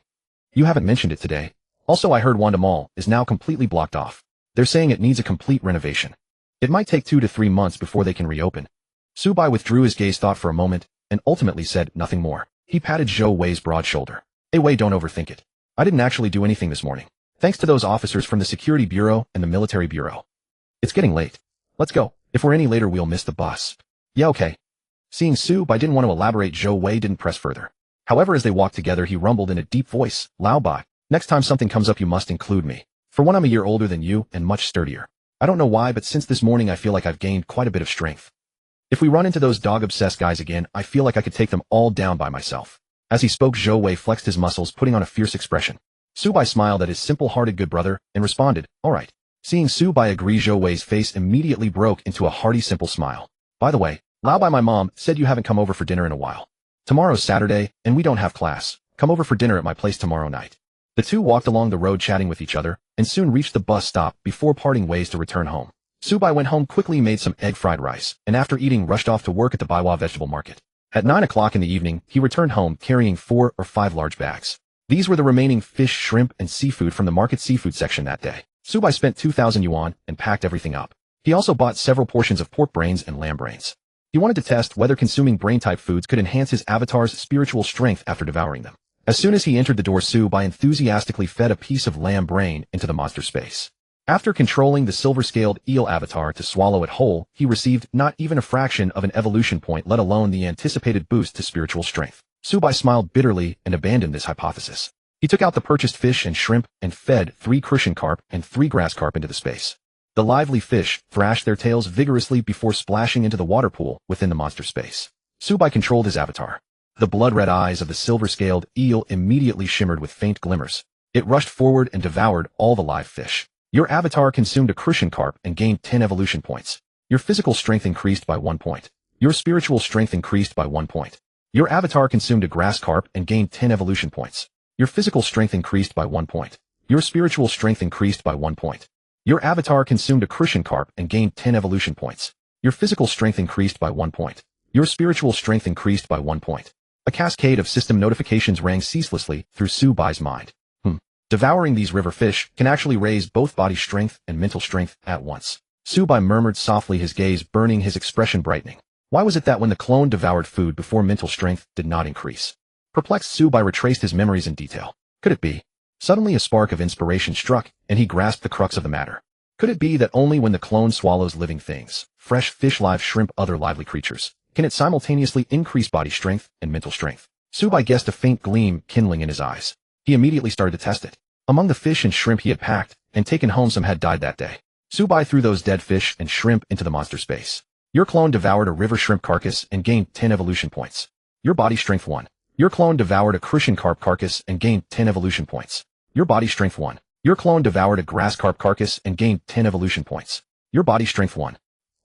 You haven't mentioned it today. Also, I heard Wanda Mall is now completely blocked off. They're saying it needs a complete renovation. It might take 2 to 3 months before they can reopen. Subai withdrew his gaze, thought for a moment, and ultimately said nothing more. He patted Zhou Wei's broad shoulder. Hey Wei, don't overthink it. I didn't actually do anything this morning. Thanks to those officers from the Security Bureau and the Military Bureau. It's getting late. Let's go. If we're any later, we'll miss the bus. Yeah, okay. Seeing Subai didn't want to elaborate, Zhou Wei didn't press further. However, as they walked together, he rumbled in a deep voice, Labai, next time something comes up, you must include me. For one, I'm a year older than you and much sturdier. I don't know why, but since this morning I feel like I've gained quite a bit of strength. If we run into those dog-obsessed guys again, I feel like I could take them all down by myself. As he spoke, Zhou Wei flexed his muscles, putting on a fierce expression. Subai smiled at his simple-hearted good brother and responded, all right. Seeing Subai agree, Zhou Wei's face immediately broke into a hearty, simple smile. By the way, Labai, my mom said you haven't come over for dinner in a while. Tomorrow's Saturday, and we don't have class. Come over for dinner at my place tomorrow night. The two walked along the road chatting with each other, and soon reached the bus stop before parting ways to return home. Subai went home, quickly made some egg fried rice, and after eating rushed off to work at the Baiwa vegetable market. At 9 o'clock in the evening, he returned home carrying 4 or 5 large bags. These were the remaining fish, shrimp, and seafood from the market seafood section that day. Subai spent 2,000 yuan and packed everything up. He also bought several portions of pork brains and lamb brains. He wanted to test whether consuming brain-type foods could enhance his avatar's spiritual strength after devouring them. As soon as he entered the door, Subai enthusiastically fed a piece of lamb brain into the monster space. After controlling the silver-scaled eel avatar to swallow it whole, he received not even a fraction of an evolution point, let alone the anticipated boost to spiritual strength. Subai smiled bitterly and abandoned this hypothesis. He took out the purchased fish and shrimp and fed 3 crucian carp and 3 grass carp into the space. The lively fish thrashed their tails vigorously before splashing into the water pool within the monster space. Subai controlled his avatar. The blood-red eyes of the silver-scaled eel immediately shimmered with faint glimmers. It rushed forward and devoured all the live fish. Your avatar consumed a crucian carp and gained 10 evolution points. Your physical strength increased by 1 point. Your spiritual strength increased by 1 point. Your avatar consumed a grass carp and gained 10 evolution points. Your physical strength increased by 1 point. Your spiritual strength increased by 1 point. Your avatar consumed a crucian carp and gained 10 evolution points. Your physical strength increased by 1 point. Your spiritual strength increased by 1 point. A cascade of system notifications rang ceaselessly through Subai's mind. Devouring these river fish can actually raise both body strength and mental strength at once. Subai murmured softly, his gaze burning, his expression brightening. Why was it that when the clone devoured food before, mental strength did not increase? Perplexed, Subai retraced his memories in detail. Could it be? Suddenly a spark of inspiration struck, and he grasped the crux of the matter. Could it be that only when the clone swallows living things, fresh fish, live shrimp, other lively creatures, can it simultaneously increase body strength and mental strength? Subai guessed a faint gleam kindling in his eyes. He immediately started to test it. Among the fish and shrimp he had packed and taken home, some had died that day. Subai threw those dead fish and shrimp into the monster space. Your clone devoured a river shrimp carcass and gained 10 evolution points. Your body strength 1. Your clone devoured a crucian carp carcass and gained 10 evolution points. Your body strength 1. Your clone devoured a grass carp carcass and gained 10 evolution points. Your body strength 1.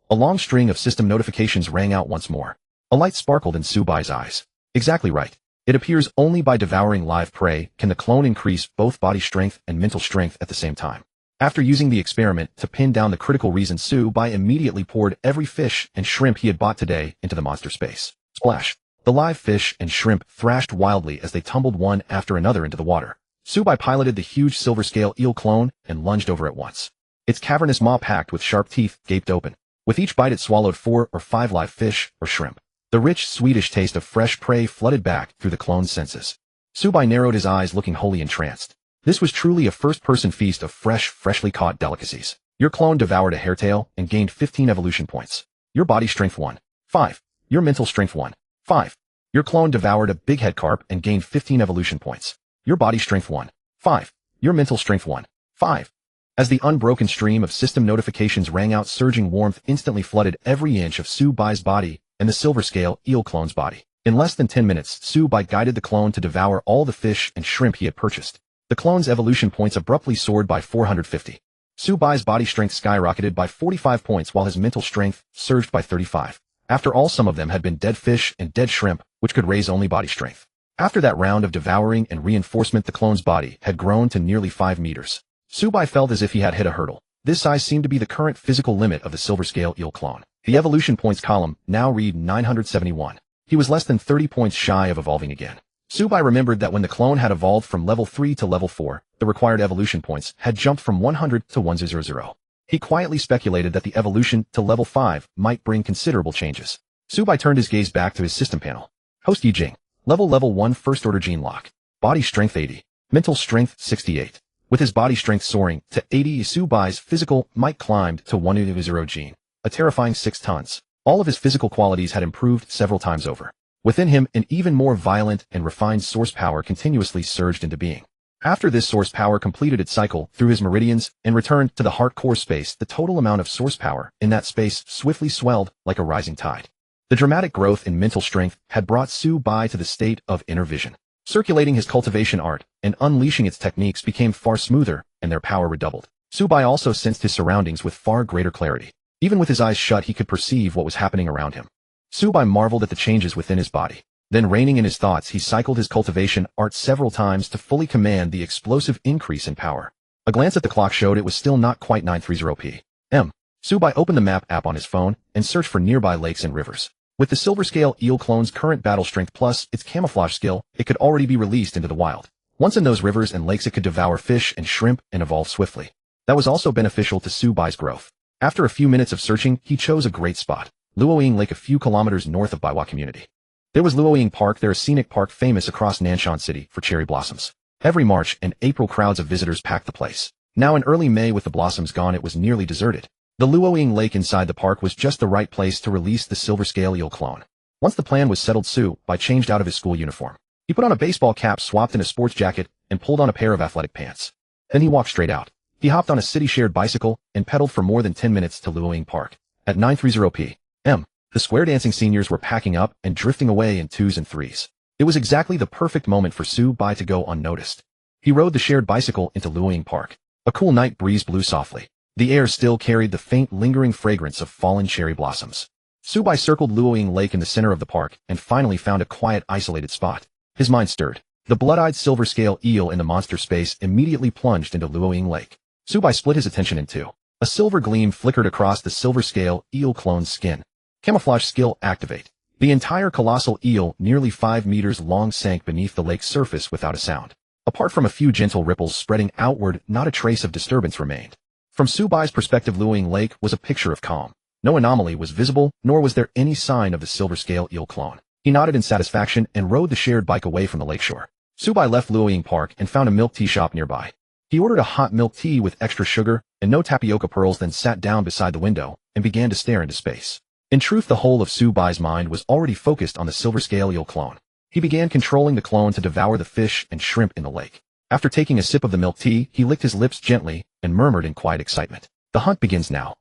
A long string of system notifications rang out once more. A light sparkled in Subai's eyes. Exactly right. It appears only by devouring live prey can the clone increase both body strength and mental strength at the same time. After using the experiment to pin down the critical reason, Subai immediately poured every fish and shrimp he had bought today into the monster space. Splash! The live fish and shrimp thrashed wildly as they tumbled one after another into the water. Subai piloted the huge silver scale eel clone and lunged over at once. Its cavernous maw packed with sharp teeth gaped open. With each bite it swallowed 4 or 5 live fish or shrimp. The rich, sweetish taste of fresh prey flooded back through the clone's senses. Subai narrowed his eyes, looking wholly entranced. This was truly a first-person feast of freshly caught delicacies. Your clone devoured a hairtail and gained 15 evolution points. Your body strength 1. 5. Your mental strength 1. 5. Your clone devoured a big head carp and gained 15 evolution points. Your body strength 1. 5. Your mental strength 1. 5. As the unbroken stream of system notifications rang out, surging warmth instantly flooded every inch of Subai's body and the silver scale eel clone's body. In less than 10 minutes, Subai guided the clone to devour all the fish and shrimp he had purchased. The clone's evolution points abruptly soared by 450. Subai's body strength skyrocketed by 45 points while his mental strength surged by 35. After all, some of them had been dead fish and dead shrimp, which could raise only body strength. After that round of devouring and reinforcement, the clone's body had grown to nearly 5 meters. Subai felt as if he had hit a hurdle. This size seemed to be the current physical limit of the silver scale eel clone. The evolution points column now read 971. He was less than 30 points shy of evolving again. Subai remembered that when the clone had evolved from level 3 to level 4, the required evolution points had jumped from 100 to 100. He quietly speculated that the evolution to level 5 might bring considerable changes. Subai turned his gaze back to his system panel. Host Yijing. Level 1 first order gene lock. Body strength 80. Mental strength 68. With his body strength soaring to 80, Subai's physical might climbed to 100 gene. A terrifying 6 tons. All of his physical qualities had improved several times over. Within him, an even more violent and refined source power continuously surged into being. After this source power completed its cycle through his meridians and returned to the heart core space, the total amount of source power in that space swiftly swelled like a rising tide. The dramatic growth in mental strength had brought Subai to the state of inner vision. Circulating his cultivation art and unleashing its techniques became far smoother, and their power redoubled. Subai also sensed his surroundings with far greater clarity. Even with his eyes shut, he could perceive what was happening around him. Subai marveled at the changes within his body. Then, reining in his thoughts, he cycled his cultivation art several times to fully command the explosive increase in power. A glance at the clock showed it was still not quite 930 p.m. Subai opened the map app on his phone and searched for nearby lakes and rivers. With the silver scale eel clone's current battle strength plus its camouflage skill, it could already be released into the wild. Once in those rivers and lakes, it could devour fish and shrimp and evolve swiftly. That was also beneficial to Subai's growth. After a few minutes of searching, he chose a great spot. Luoying Lake, a few kilometers north of Baiwa community. There was Luoying Park, there a scenic park famous across Nanshan City for cherry blossoms. Every March and April, crowds of visitors packed the place. Now in early May, with the blossoms gone, it was nearly deserted. The Luoying Lake inside the park was just the right place to release the silver scale eel clone. Once the plan was settled, Subai changed out of his school uniform. He put on a baseball cap, swapped in a sports jacket, and pulled on a pair of athletic pants. Then he walked straight out. He hopped on a city-shared bicycle and pedaled for more than 10 minutes to Luoying Park. At 930 p.m., the square dancing seniors were packing up and drifting away in 2s and 3s. It was exactly the perfect moment for Subai to go unnoticed. He rode the shared bicycle into Luoying Park. A cool night breeze blew softly. The air still carried the faint, lingering fragrance of fallen cherry blossoms. Subai circled Luoying Lake in the center of the park and finally found a quiet, isolated spot. His mind stirred. The blood-eyed silver scale eel in the monster space immediately plunged into Luoying Lake. Subai split his attention in two. A silver gleam flickered across the silver scale eel clone's skin. Camouflage skill activate. The entire colossal eel, nearly 5 meters long, sank beneath the lake's surface without a sound. Apart from a few gentle ripples spreading outward, not a trace of disturbance remained. From Subai's perspective, Luoying Lake was a picture of calm. No anomaly was visible, nor was there any sign of the silver scale eel clone. He nodded in satisfaction and rode the shared bike away from the lakeshore. Subai left Luoying Park and found a milk tea shop nearby. He ordered a hot milk tea with extra sugar and no tapioca pearls, then sat down beside the window and began to stare into space. In truth, the whole of Subai's mind was already focused on the silver scale eel clone. He began controlling the clone to devour the fish and shrimp in the lake. After taking a sip of the milk tea, he licked his lips gently and murmured in quiet excitement, "The hunt begins now."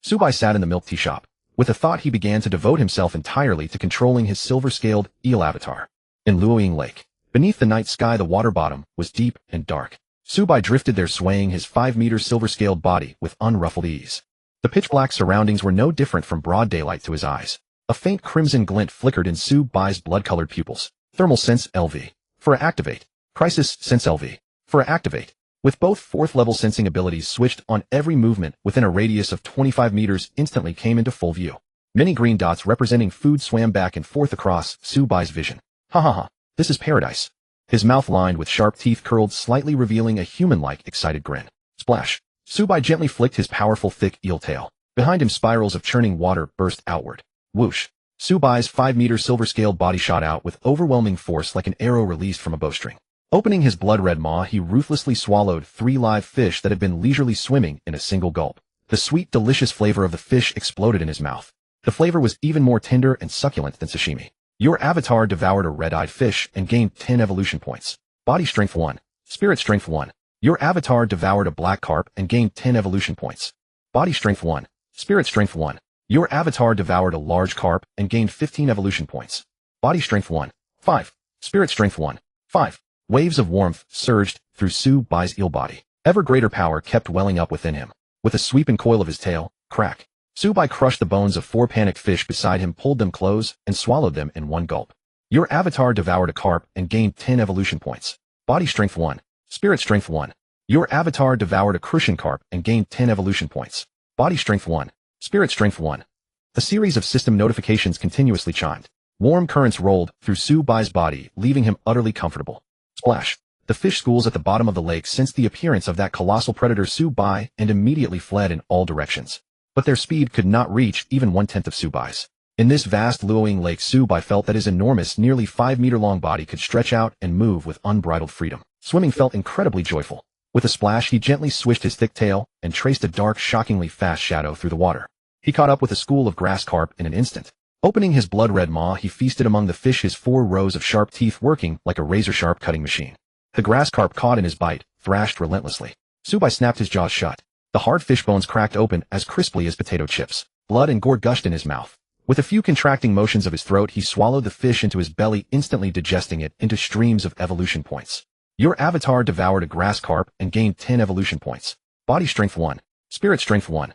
Subai sat in the milk tea shop, With a thought, he began to devote himself entirely to controlling his silver-scaled eel avatar. In Luoying Lake, beneath the night sky, the water bottom was deep and dark. Subai drifted there, swaying his 5-meter silver-scaled body with unruffled ease. The pitch-black surroundings were no different from broad daylight to his eyes. A faint crimson glint flickered in Subai's blood-colored pupils. Thermal Sense LV. For activate. Crisis Sense LV. For activate. With both 4th-level sensing abilities switched on, every movement within a radius of 25 meters instantly came into full view. Many green dots representing food swam back and forth across Subai's vision. Ha ha ha, this is paradise. His mouth lined with sharp teeth curled slightly, revealing a human-like excited grin. Splash. Subai gently flicked his powerful thick eel tail. Behind him, spirals of churning water burst outward. Whoosh. Subai's 5-meter silver-scaled body shot out with overwhelming force like an arrow released from a bowstring. Opening his blood-red maw, he ruthlessly swallowed 3 live fish that had been leisurely swimming in a single gulp. The sweet, delicious flavor of the fish exploded in his mouth. The flavor was even more tender and succulent than sashimi. Your avatar devoured a red-eyed fish and gained 10 evolution points. Body Strength 1. Spirit Strength 1. Your avatar devoured a black carp and gained 10 evolution points. Body Strength 1. Spirit Strength 1. Your avatar devoured a large carp and gained 15 evolution points. Body Strength 1. 5. Spirit Strength 1. 5. Waves of warmth surged through Subai's eel body. Ever greater power kept welling up within him. With a sweep and coil of his tail, crack. Subai crushed the bones of 4 panicked fish beside him, pulled them close, and swallowed them in one gulp. Your avatar devoured a carp and gained 10 evolution points. Body Strength 1. Spirit Strength 1. Your avatar devoured a crucian carp and gained 10 evolution points. Body Strength 1. Spirit Strength 1. A series of system notifications continuously chimed. Warm currents rolled through Subai's body, leaving him utterly comfortable. Splash. The fish schools at the bottom of the lake sensed the appearance of that colossal predator Subai and immediately fled in all directions. But their speed could not reach even 1/10 of Subai's. In this vast Luoying Lake, Subai felt that his enormous, nearly 5-meter-long body could stretch out and move with unbridled freedom. Swimming felt incredibly joyful. With a splash, he gently swished his thick tail and traced a dark, shockingly fast shadow through the water. He caught up with a school of grass carp in an instant. Opening his blood-red maw, he feasted among the fish, his 4 rows of sharp teeth working like a razor-sharp cutting machine. The grass carp caught in his bite, thrashed relentlessly. Subai snapped his jaws shut. The hard fish bones cracked open as crisply as potato chips. Blood and gore gushed in his mouth. With a few contracting motions of his throat, he swallowed the fish into his belly, instantly digesting it into streams of evolution points. Your avatar devoured a grass carp and gained 10 evolution points. Body Strength 1. Spirit Strength 1.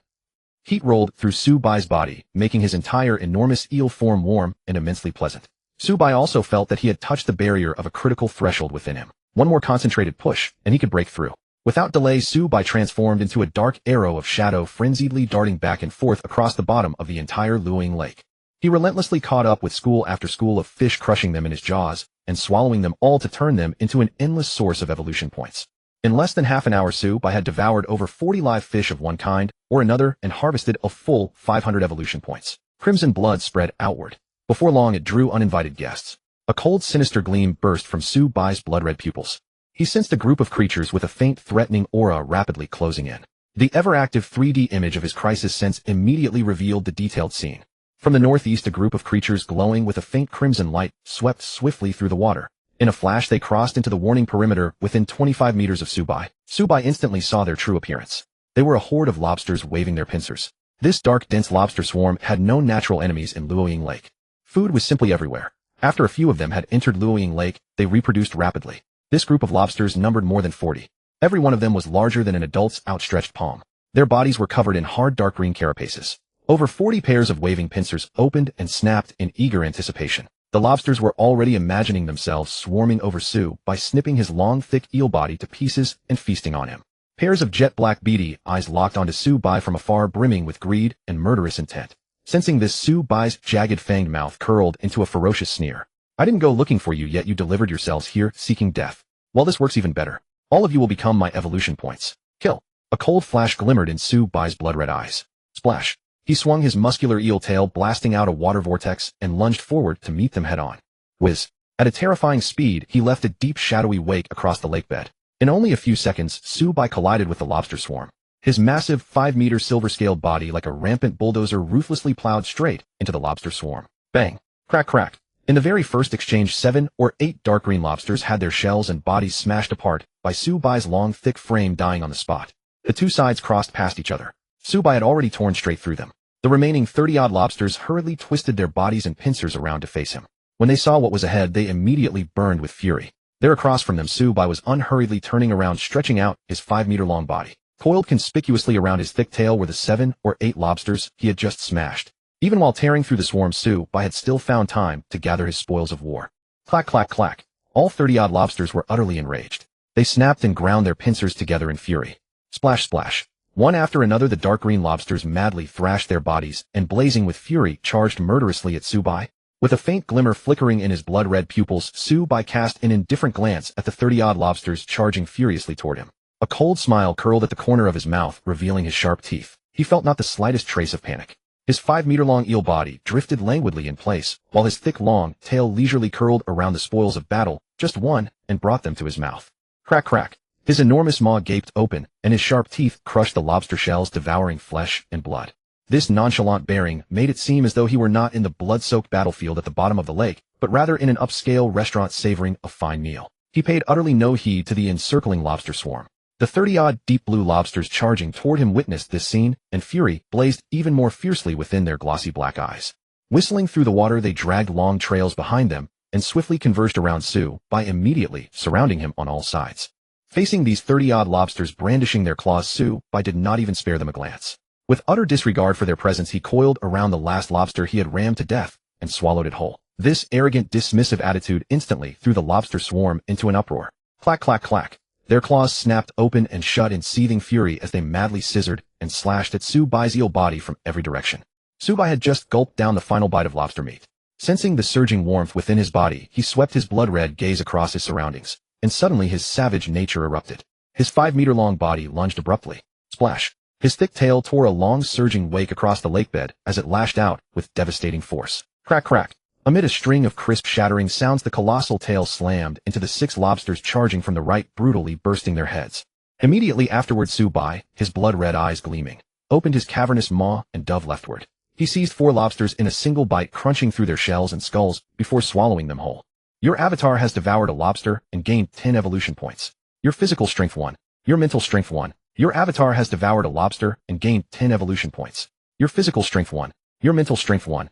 Heat rolled through Subai's body, making his entire enormous eel form warm and immensely pleasant. Subai also felt that he had touched the barrier of a critical threshold within him. One more concentrated push, and he could break through. Without delay, Subai transformed into a dark arrow of shadow, frenziedly darting back and forth across the bottom of the entire Luoying Lake. He relentlessly caught up with school after school of fish, crushing them in his jaws and swallowing them all to turn them into an endless source of evolution points. In less than half an hour, Subai had devoured over 40 live fish of one kind or another and harvested a full 500 evolution points. Crimson blood spread outward. Before long, it drew uninvited guests. A cold, sinister gleam burst from Subai's blood-red pupils. He sensed a group of creatures with a faint, threatening aura rapidly closing in. The ever-active 3D image of his crisis sense immediately revealed the detailed scene. From the northeast, a group of creatures glowing with a faint crimson light swept swiftly through the water. In a flash, they crossed into the warning perimeter within 25 meters of Subai. Subai instantly saw their true appearance. They were a horde of lobsters waving their pincers. This dark, dense lobster swarm had no natural enemies in Luoying Lake. Food was simply everywhere. After a few of them had entered Luoying Lake, they reproduced rapidly. This group of lobsters numbered more than 40. Every one of them was larger than an adult's outstretched palm. Their bodies were covered in hard, dark green carapaces. Over 40 pairs of waving pincers opened and snapped in eager anticipation. The lobsters were already imagining themselves swarming over Su by snipping his long, thick eel body to pieces and feasting on him. Pairs of jet-black beady eyes locked onto Subai from afar, brimming with greed and murderous intent. Sensing this, Subai's jagged fanged mouth curled into a ferocious sneer. I didn't go looking for you, yet you delivered yourselves here, seeking death. Well, this works even better. All of you will become my evolution points. Kill. A cold flash glimmered in Subai's blood-red eyes. Splash. He swung his muscular eel tail, blasting out a water vortex, and lunged forward to meet them head-on. Whiz. At a terrifying speed, he left a deep, shadowy wake across the lake bed. In only a few seconds, Subai collided with the lobster swarm. His massive 5-meter silver-scaled body, like a rampant bulldozer, ruthlessly plowed straight into the lobster swarm. Bang. Crack, crack. In the very first exchange, 7 or 8 dark green lobsters had their shells and bodies smashed apart by Subai's long, thick frame, dying on the spot. The two sides crossed past each other. Subai had already torn straight through them. The remaining 30-odd lobsters hurriedly twisted their bodies and pincers around to face him. When they saw what was ahead, they immediately burned with fury. There across from them, Subai was unhurriedly turning around, stretching out his 5-meter-long body. Coiled conspicuously around his thick tail were the 7 or 8 lobsters he had just smashed. Even while tearing through the swarm, Subai had still found time to gather his spoils of war. Clack, clack, clack. All 30-odd lobsters were utterly enraged. They snapped and ground their pincers together in fury. Splash, splash. One after another, the dark green lobsters madly thrashed their bodies and, blazing with fury, charged murderously at Subai. With a faint glimmer flickering in his blood-red pupils, Subai cast an indifferent glance at the 30-odd lobsters charging furiously toward him. A cold smile curled at the corner of his mouth, revealing his sharp teeth. He felt not the slightest trace of panic. His 5-meter-long eel body drifted languidly in place, while his thick, long tail leisurely curled around the spoils of battle, just one, and brought them to his mouth. Crack, crack. His enormous maw gaped open, and his sharp teeth crushed the lobster shells, devouring flesh and blood. This nonchalant bearing made it seem as though he were not in the blood-soaked battlefield at the bottom of the lake, but rather in an upscale restaurant savoring a fine meal. He paid utterly no heed to the encircling lobster swarm. The 30-odd deep blue lobsters charging toward him witnessed this scene, and fury blazed even more fiercely within their glossy black eyes. Whistling through the water, they dragged long trails behind them and swiftly converged around Subai, immediately surrounding him on all sides. Facing these 30-odd lobsters brandishing their claws, Subai did not even spare them a glance. With utter disregard for their presence, he coiled around the last lobster he had rammed to death and swallowed it whole. This arrogant, dismissive attitude instantly threw the lobster swarm into an uproar. Clack, clack, clack. Their claws snapped open and shut in seething fury as they madly scissored and slashed at Subai's eel body from every direction. Subai had just gulped down the final bite of lobster meat. Sensing the surging warmth within his body, he swept his blood-red gaze across his surroundings, and suddenly his savage nature erupted. His 5-meter-long body lunged abruptly. Splash! His thick tail tore a long surging wake across the lakebed as it lashed out with devastating force. Crack, crack! Amid a string of crisp shattering sounds, the colossal tail slammed into the 6 lobsters charging from the right, brutally bursting their heads. Immediately afterward, Subai, his blood-red eyes gleaming, opened his cavernous maw and dove leftward. He seized 4 lobsters in a single bite, crunching through their shells and skulls before swallowing them whole. Your avatar has devoured a lobster and gained 10 evolution points. Your physical strength 1. Your mental strength 1. Your avatar has devoured a lobster and gained 10 evolution points. Your physical strength 1. Your mental strength 1.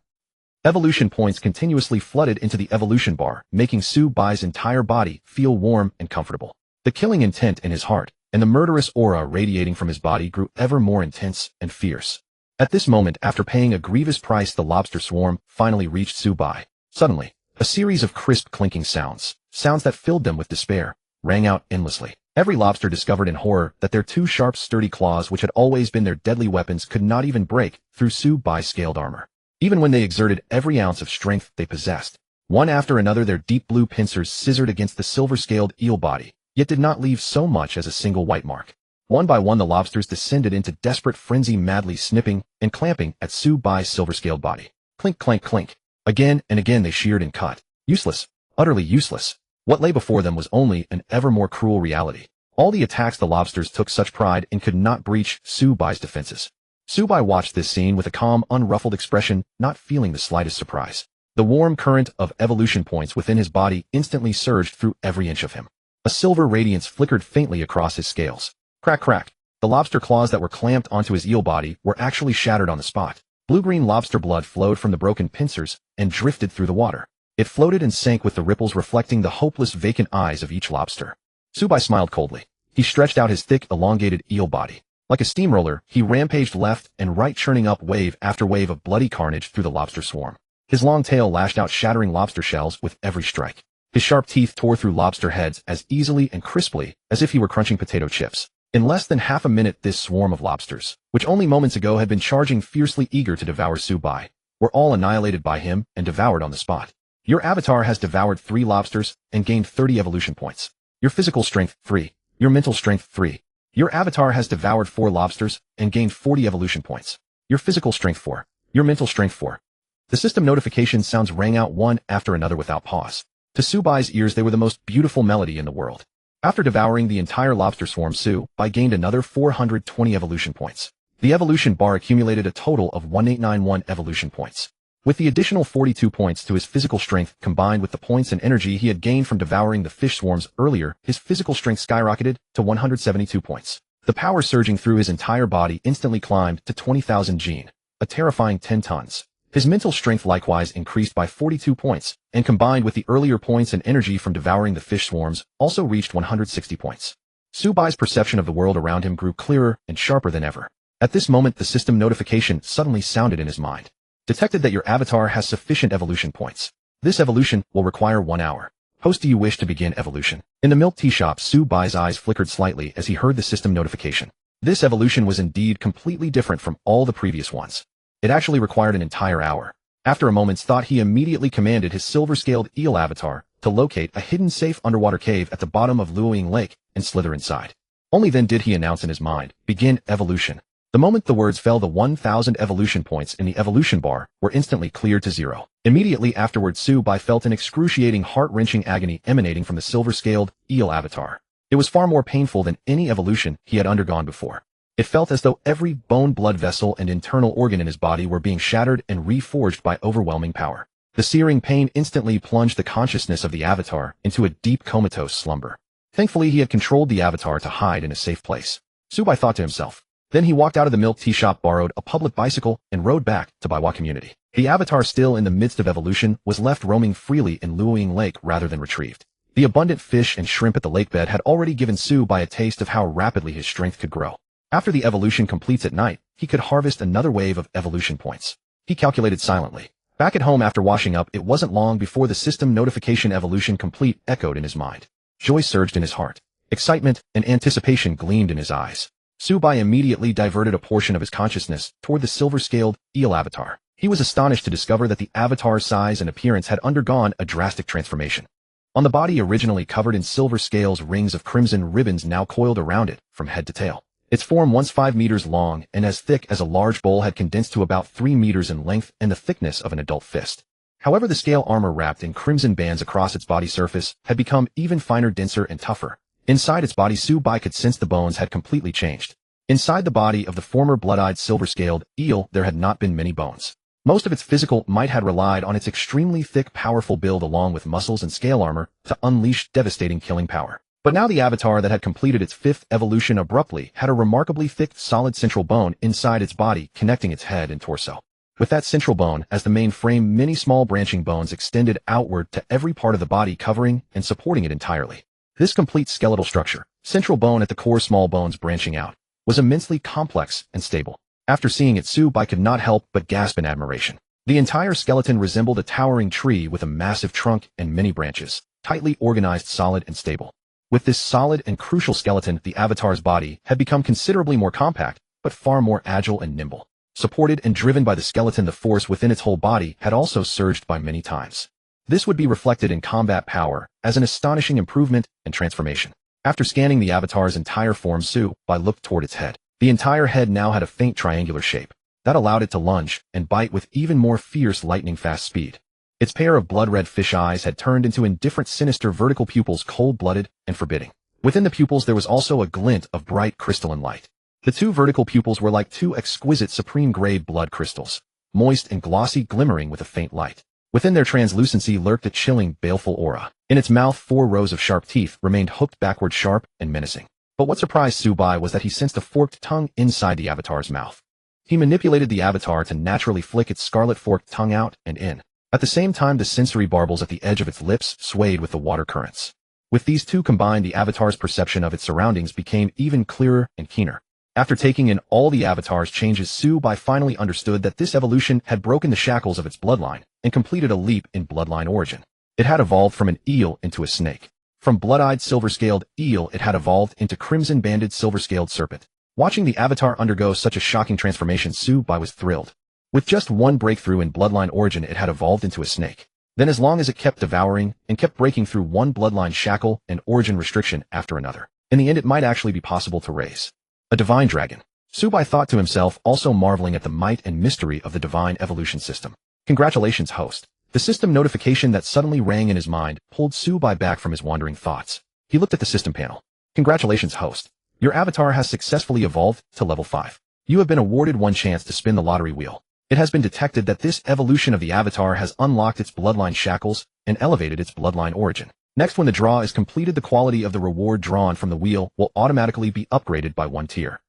Evolution points continuously flooded into the evolution bar, making Subai's entire body feel warm and comfortable. The killing intent in his heart and the murderous aura radiating from his body grew ever more intense and fierce. At this moment, after paying a grievous price, the lobster swarm finally reached Subai. Suddenly, a series of crisp clinking sounds that filled them with despair, rang out endlessly. Every lobster discovered in horror that their 2 sharp, sturdy claws, which had always been their deadly weapons, could not even break through Subai's scaled armor. Even when they exerted every ounce of strength they possessed, one after another their deep blue pincers scissored against the silver-scaled eel body, yet did not leave so much as a single white mark. One by one the lobsters descended into desperate frenzy, madly snipping and clamping at Subai's silver-scaled body. Clink, clank, clink. Again and again they sheared and cut. Useless. Utterly useless. What lay before them was only an ever more cruel reality. All the attacks the lobsters took such pride in could not breach Subai's defenses. Subai watched this scene with a calm, unruffled expression, not feeling the slightest surprise. The warm current of evolution points within his body instantly surged through every inch of him. A silver radiance flickered faintly across his scales. Crack, crack. The lobster claws that were clamped onto his eel body were actually shattered on the spot. Blue-green lobster blood flowed from the broken pincers and drifted through the water. It floated and sank with the ripples reflecting the hopeless, vacant eyes of each lobster. Subai smiled coldly. He stretched out his thick, elongated eel body. Like a steamroller, he rampaged left and right, churning up wave after wave of bloody carnage through the lobster swarm. His long tail lashed out, shattering lobster shells with every strike. His sharp teeth tore through lobster heads as easily and crisply as if he were crunching potato chips. In less than half a minute, this swarm of lobsters, which only moments ago had been charging fiercely eager to devour Subai, were all annihilated by him and devoured on the spot. Your avatar has devoured 3 lobsters and gained 30 evolution points. Your physical strength 3. Your mental strength 3. Your avatar has devoured 4 lobsters and gained 40 evolution points. Your physical strength 4. Your mental strength 4. The system notification sounds rang out one after another without pause. To Subai's ears, they were the most beautiful melody in the world. After devouring the entire lobster swarm, Subai gained another 420 evolution points. The evolution bar accumulated a total of 1891 evolution points. With the additional 42 points to his physical strength combined with the points and energy he had gained from devouring the fish swarms earlier, his physical strength skyrocketed to 172 points. The power surging through his entire body instantly climbed to 20,000 gene. a terrifying 10 tons. His mental strength likewise increased by 42 points, and combined with the earlier points and energy from devouring the fish swarms, also reached 160 points. Subai's perception of the world around him grew clearer and sharper than ever. At this moment, the system notification suddenly sounded in his mind. Detected that your avatar has sufficient evolution points. This evolution will require 1 hour. Host, do you wish to begin evolution? In the milk tea shop, Subai's eyes flickered slightly as he heard the system notification. This evolution was indeed completely different from all the previous ones. It actually required an entire hour. After a moment's thought, he immediately commanded his silver-scaled eel avatar to locate a hidden safe underwater cave at the bottom of Luoying Lake and slither inside. Only then did he announce in his mind, begin evolution. The moment the words fell, the 1,000 evolution points in the evolution bar were instantly cleared to 0. Immediately afterward, Subai felt an excruciating heart-wrenching agony emanating from the silver-scaled eel avatar. It was far more painful than any evolution he had undergone before. It felt as though every bone, blood vessel, and internal organ in his body were being shattered and reforged by overwhelming power. The searing pain instantly plunged the consciousness of the avatar into a deep comatose slumber. Thankfully, he had controlled the avatar to hide in a safe place. Subai thought to himself. Then he walked out of the milk tea shop, borrowed a public bicycle, and rode back to Baiwa community. The avatar, still in the midst of evolution, was left roaming freely in Luoying Lake rather than retrieved. The abundant fish and shrimp at the lake bed had already given Subai a taste of how rapidly his strength could grow. After the evolution completes at night, he could harvest another wave of evolution points. He calculated silently. Back at home after washing up, it wasn't long before the system notification evolution complete echoed in his mind. Joy surged in his heart. Excitement and anticipation gleamed in his eyes. Subai immediately diverted a portion of his consciousness toward the silver-scaled eel avatar. He was astonished to discover that the avatar's size and appearance had undergone a drastic transformation. On the body originally covered in silver scales, rings of crimson ribbons now coiled around it from head to tail. Its form, once 5 meters long and as thick as a large bowl, had condensed to about 3 meters in length and the thickness of an adult fist. However, the scale armor wrapped in crimson bands across its body surface had become even finer, denser, and tougher. Inside its body, Subai could sense the bones had completely changed. Inside the body of the former blood-eyed silver-scaled eel, there had not been many bones. Most of its physical might had relied on its extremely thick, powerful build along with muscles and scale armor to unleash devastating killing power. But now the avatar that had completed its 5th evolution abruptly had a remarkably thick, solid central bone inside its body connecting its head and torso. With that central bone as the main frame, many small branching bones extended outward to every part of the body, covering and supporting it entirely. This complete skeletal structure, central bone at the core, small bones branching out, was immensely complex and stable. After seeing it, Subai could not help but gasp in admiration. The entire skeleton resembled a towering tree with a massive trunk and many branches, tightly organized, solid, and stable. With this solid and crucial skeleton, the avatar's body had become considerably more compact, but far more agile and nimble. Supported and driven by the skeleton, the force within its whole body had also surged by many times. This would be reflected in combat power as an astonishing improvement and transformation. After scanning the avatar's entire form, Subai looked toward its head. The entire head now had a faint triangular shape that allowed it to lunge and bite with even more fierce, lightning-fast speed. Its pair of blood-red fish eyes had turned into indifferent, sinister vertical pupils, cold-blooded and forbidding. Within the pupils there was also a glint of bright crystalline light. The 2 vertical pupils were like 2 exquisite supreme-grade blood crystals, moist and glossy, glimmering with a faint light. Within their translucency lurked a chilling, baleful aura. In its mouth, 4 rows of sharp teeth remained hooked backward, sharp and menacing. But what surprised Subai was that he sensed a forked tongue inside the avatar's mouth. He manipulated the avatar to naturally flick its scarlet forked tongue out and in. At the same time, the sensory barbels at the edge of its lips swayed with the water currents. With these two combined, the avatar's perception of its surroundings became even clearer and keener. After taking in all the avatar's changes, Subai finally understood that this evolution had broken the shackles of its bloodline and completed a leap in bloodline origin. It had evolved from an eel into a snake. From blood-eyed silver-scaled eel, it had evolved into crimson-banded silver-scaled serpent. Watching the avatar undergo such a shocking transformation, Subai was thrilled. With just one breakthrough in bloodline origin, it had evolved into a snake. Then as long as it kept devouring and kept breaking through one bloodline shackle and origin restriction after another, in the end it might actually be possible to raise a divine dragon. Subai thought to himself, also marveling at the might and mystery of the divine evolution system. Congratulations, host. The system notification that suddenly rang in his mind pulled Subai back from his wandering thoughts. He looked at the system panel. Congratulations, host. Your avatar has successfully evolved to level 5. You have been awarded one chance to spin the lottery wheel. It has been detected that this evolution of the avatar has unlocked its bloodline shackles and elevated its bloodline origin. Next, when the draw is completed, the quality of the reward drawn from the wheel will automatically be upgraded by 1 tier.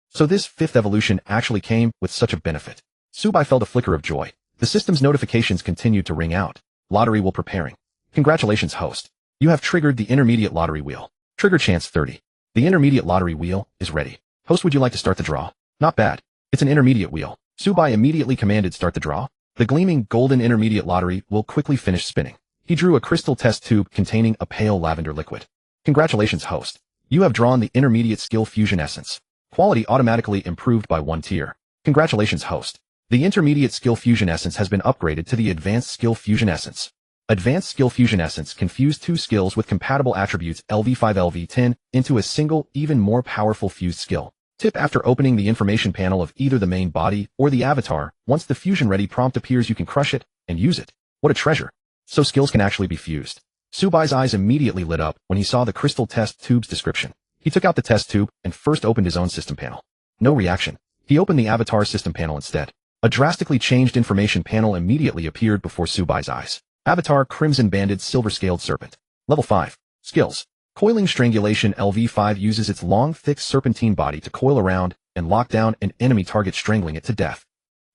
So this 5th evolution actually came with such a benefit. Subai felt a flicker of joy. The system's notifications continued to ring out. Lottery wheel preparing. Congratulations, host. You have triggered the intermediate lottery wheel. Trigger chance 30. The intermediate lottery wheel is ready. Host, would you like to start the draw? Not bad. It's an intermediate wheel. Subai immediately commanded start the draw. The gleaming golden intermediate lottery will quickly finish spinning. He drew a crystal test tube containing a pale lavender liquid. Congratulations, host. You have drawn the intermediate skill fusion essence. Quality automatically improved by 1 tier. Congratulations, host. The intermediate skill fusion essence has been upgraded to the advanced skill fusion essence. Advanced skill fusion essence can fuse 2 skills with compatible attributes LV5 LV10 into a single, even more powerful fused skill. Tip: after opening the information panel of either the main body or the avatar, once the fusion ready prompt appears, you can crush it and use it. What a treasure. So skills can actually be fused. Subai's eyes immediately lit up when he saw the crystal test tube's description. He took out the test tube and first opened his own system panel. No reaction. He opened the avatar system panel instead. A drastically changed information panel immediately appeared before Subai's eyes. Avatar Crimson Banded Silver-Scaled Serpent. Level 5. Skills. Coiling Strangulation LV5 uses its long, thick serpentine body to coil around and lock down an enemy target, strangling it to death.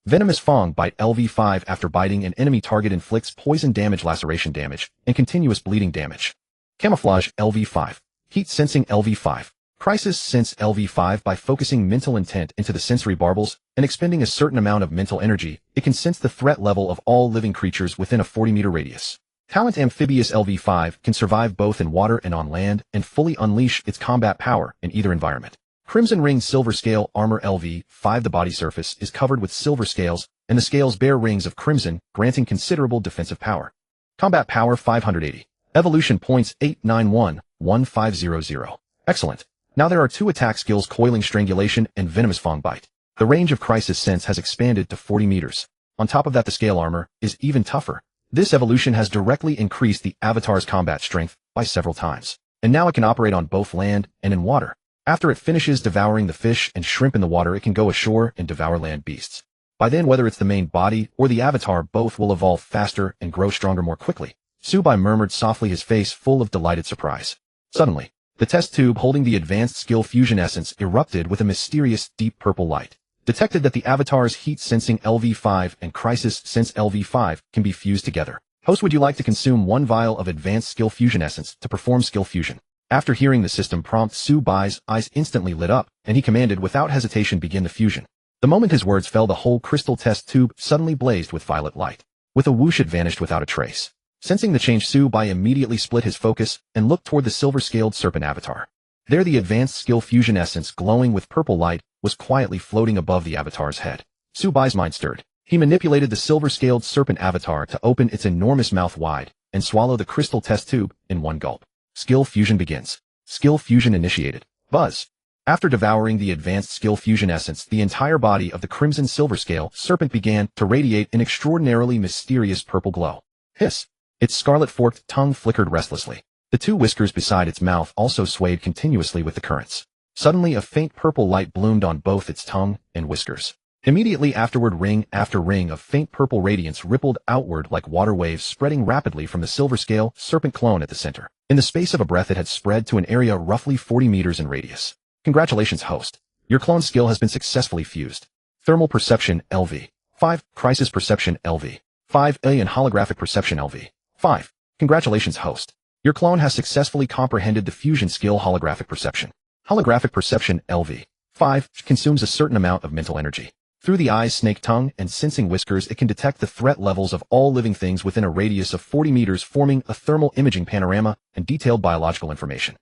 Venomous Fang Bite LV5 after biting an enemy target inflicts poison damage, laceration damage, and continuous bleeding damage. Camouflage LV5. Heat Sensing LV5. Crisis Sense LV5 by focusing mental intent into the sensory barbels and expending a certain amount of mental energy, it can sense the threat level of all living creatures within a 40-meter radius. Talent Amphibious LV5 can survive both in water and on land and fully unleash its combat power in either environment. Crimson Ring Silver Scale Armor LV5. The body surface is covered with silver scales, and the scales bear rings of crimson, granting considerable defensive power. Combat power 580. Evolution points 891-1500. Excellent. Now there are 2 attack skills: Coiling Strangulation and Venomous Fang Bite. The range of Crisis Sense has expanded to 40 meters. On top of that, the scale armor is even tougher. This evolution has directly increased the avatar's combat strength by several times, and now it can operate on both land and in water. After it finishes devouring the fish and shrimp in the water, it can go ashore and devour land beasts. By then, whether it's the main body or the avatar, both will evolve faster and grow stronger more quickly. Subai murmured softly, his face full of delighted surprise. Suddenly, the test tube holding the advanced skill fusion essence erupted with a mysterious deep purple light. Detected that the avatar's Heat Sensing LV5 and Crisis Sense LV5 can be fused together. Host, would you like to consume 1 vial of advanced skill fusion essence to perform skill fusion? After hearing the system prompt, Subai's eyes instantly lit up, and he commanded without hesitation, begin the fusion. The moment his words fell, the whole crystal test tube suddenly blazed with violet light. With a whoosh, it vanished without a trace. Sensing the change, Subai immediately split his focus and looked toward the silver-scaled serpent avatar. There, the advanced skill fusion essence, glowing with purple light, was quietly floating above the avatar's head. Subai's mind stirred. He manipulated the silver-scaled serpent avatar to open its enormous mouth wide and swallow the crystal test tube in 1 gulp. Skill fusion begins. Skill fusion initiated. Buzz. After devouring the advanced skill fusion essence, the entire body of the crimson silver scale serpent began to radiate an extraordinarily mysterious purple glow. Hiss. Its scarlet forked tongue flickered restlessly. The 2 whiskers beside its mouth also swayed continuously with the currents. Suddenly, a faint purple light bloomed on both its tongue and whiskers. Immediately afterward, ring after ring of faint purple radiance rippled outward like water waves, spreading rapidly from the silver scale serpent clone at the center. In the space of a breath, it had spread to an area roughly 40 meters in radius. Congratulations, host. Your clone skill has been successfully fused. Thermal Perception LV. 5. Crisis Perception LV. 5. Alien Holographic Perception LV. 5. Congratulations, host. Your clone has successfully comprehended the fusion skill Holographic Perception. Holographic Perception LV. 5. Consumes a certain amount of mental energy. Through the eyes, snake tongue, and sensing whiskers, it can detect the threat levels of all living things within a radius of 40 meters, forming a thermal imaging panorama and detailed biological information.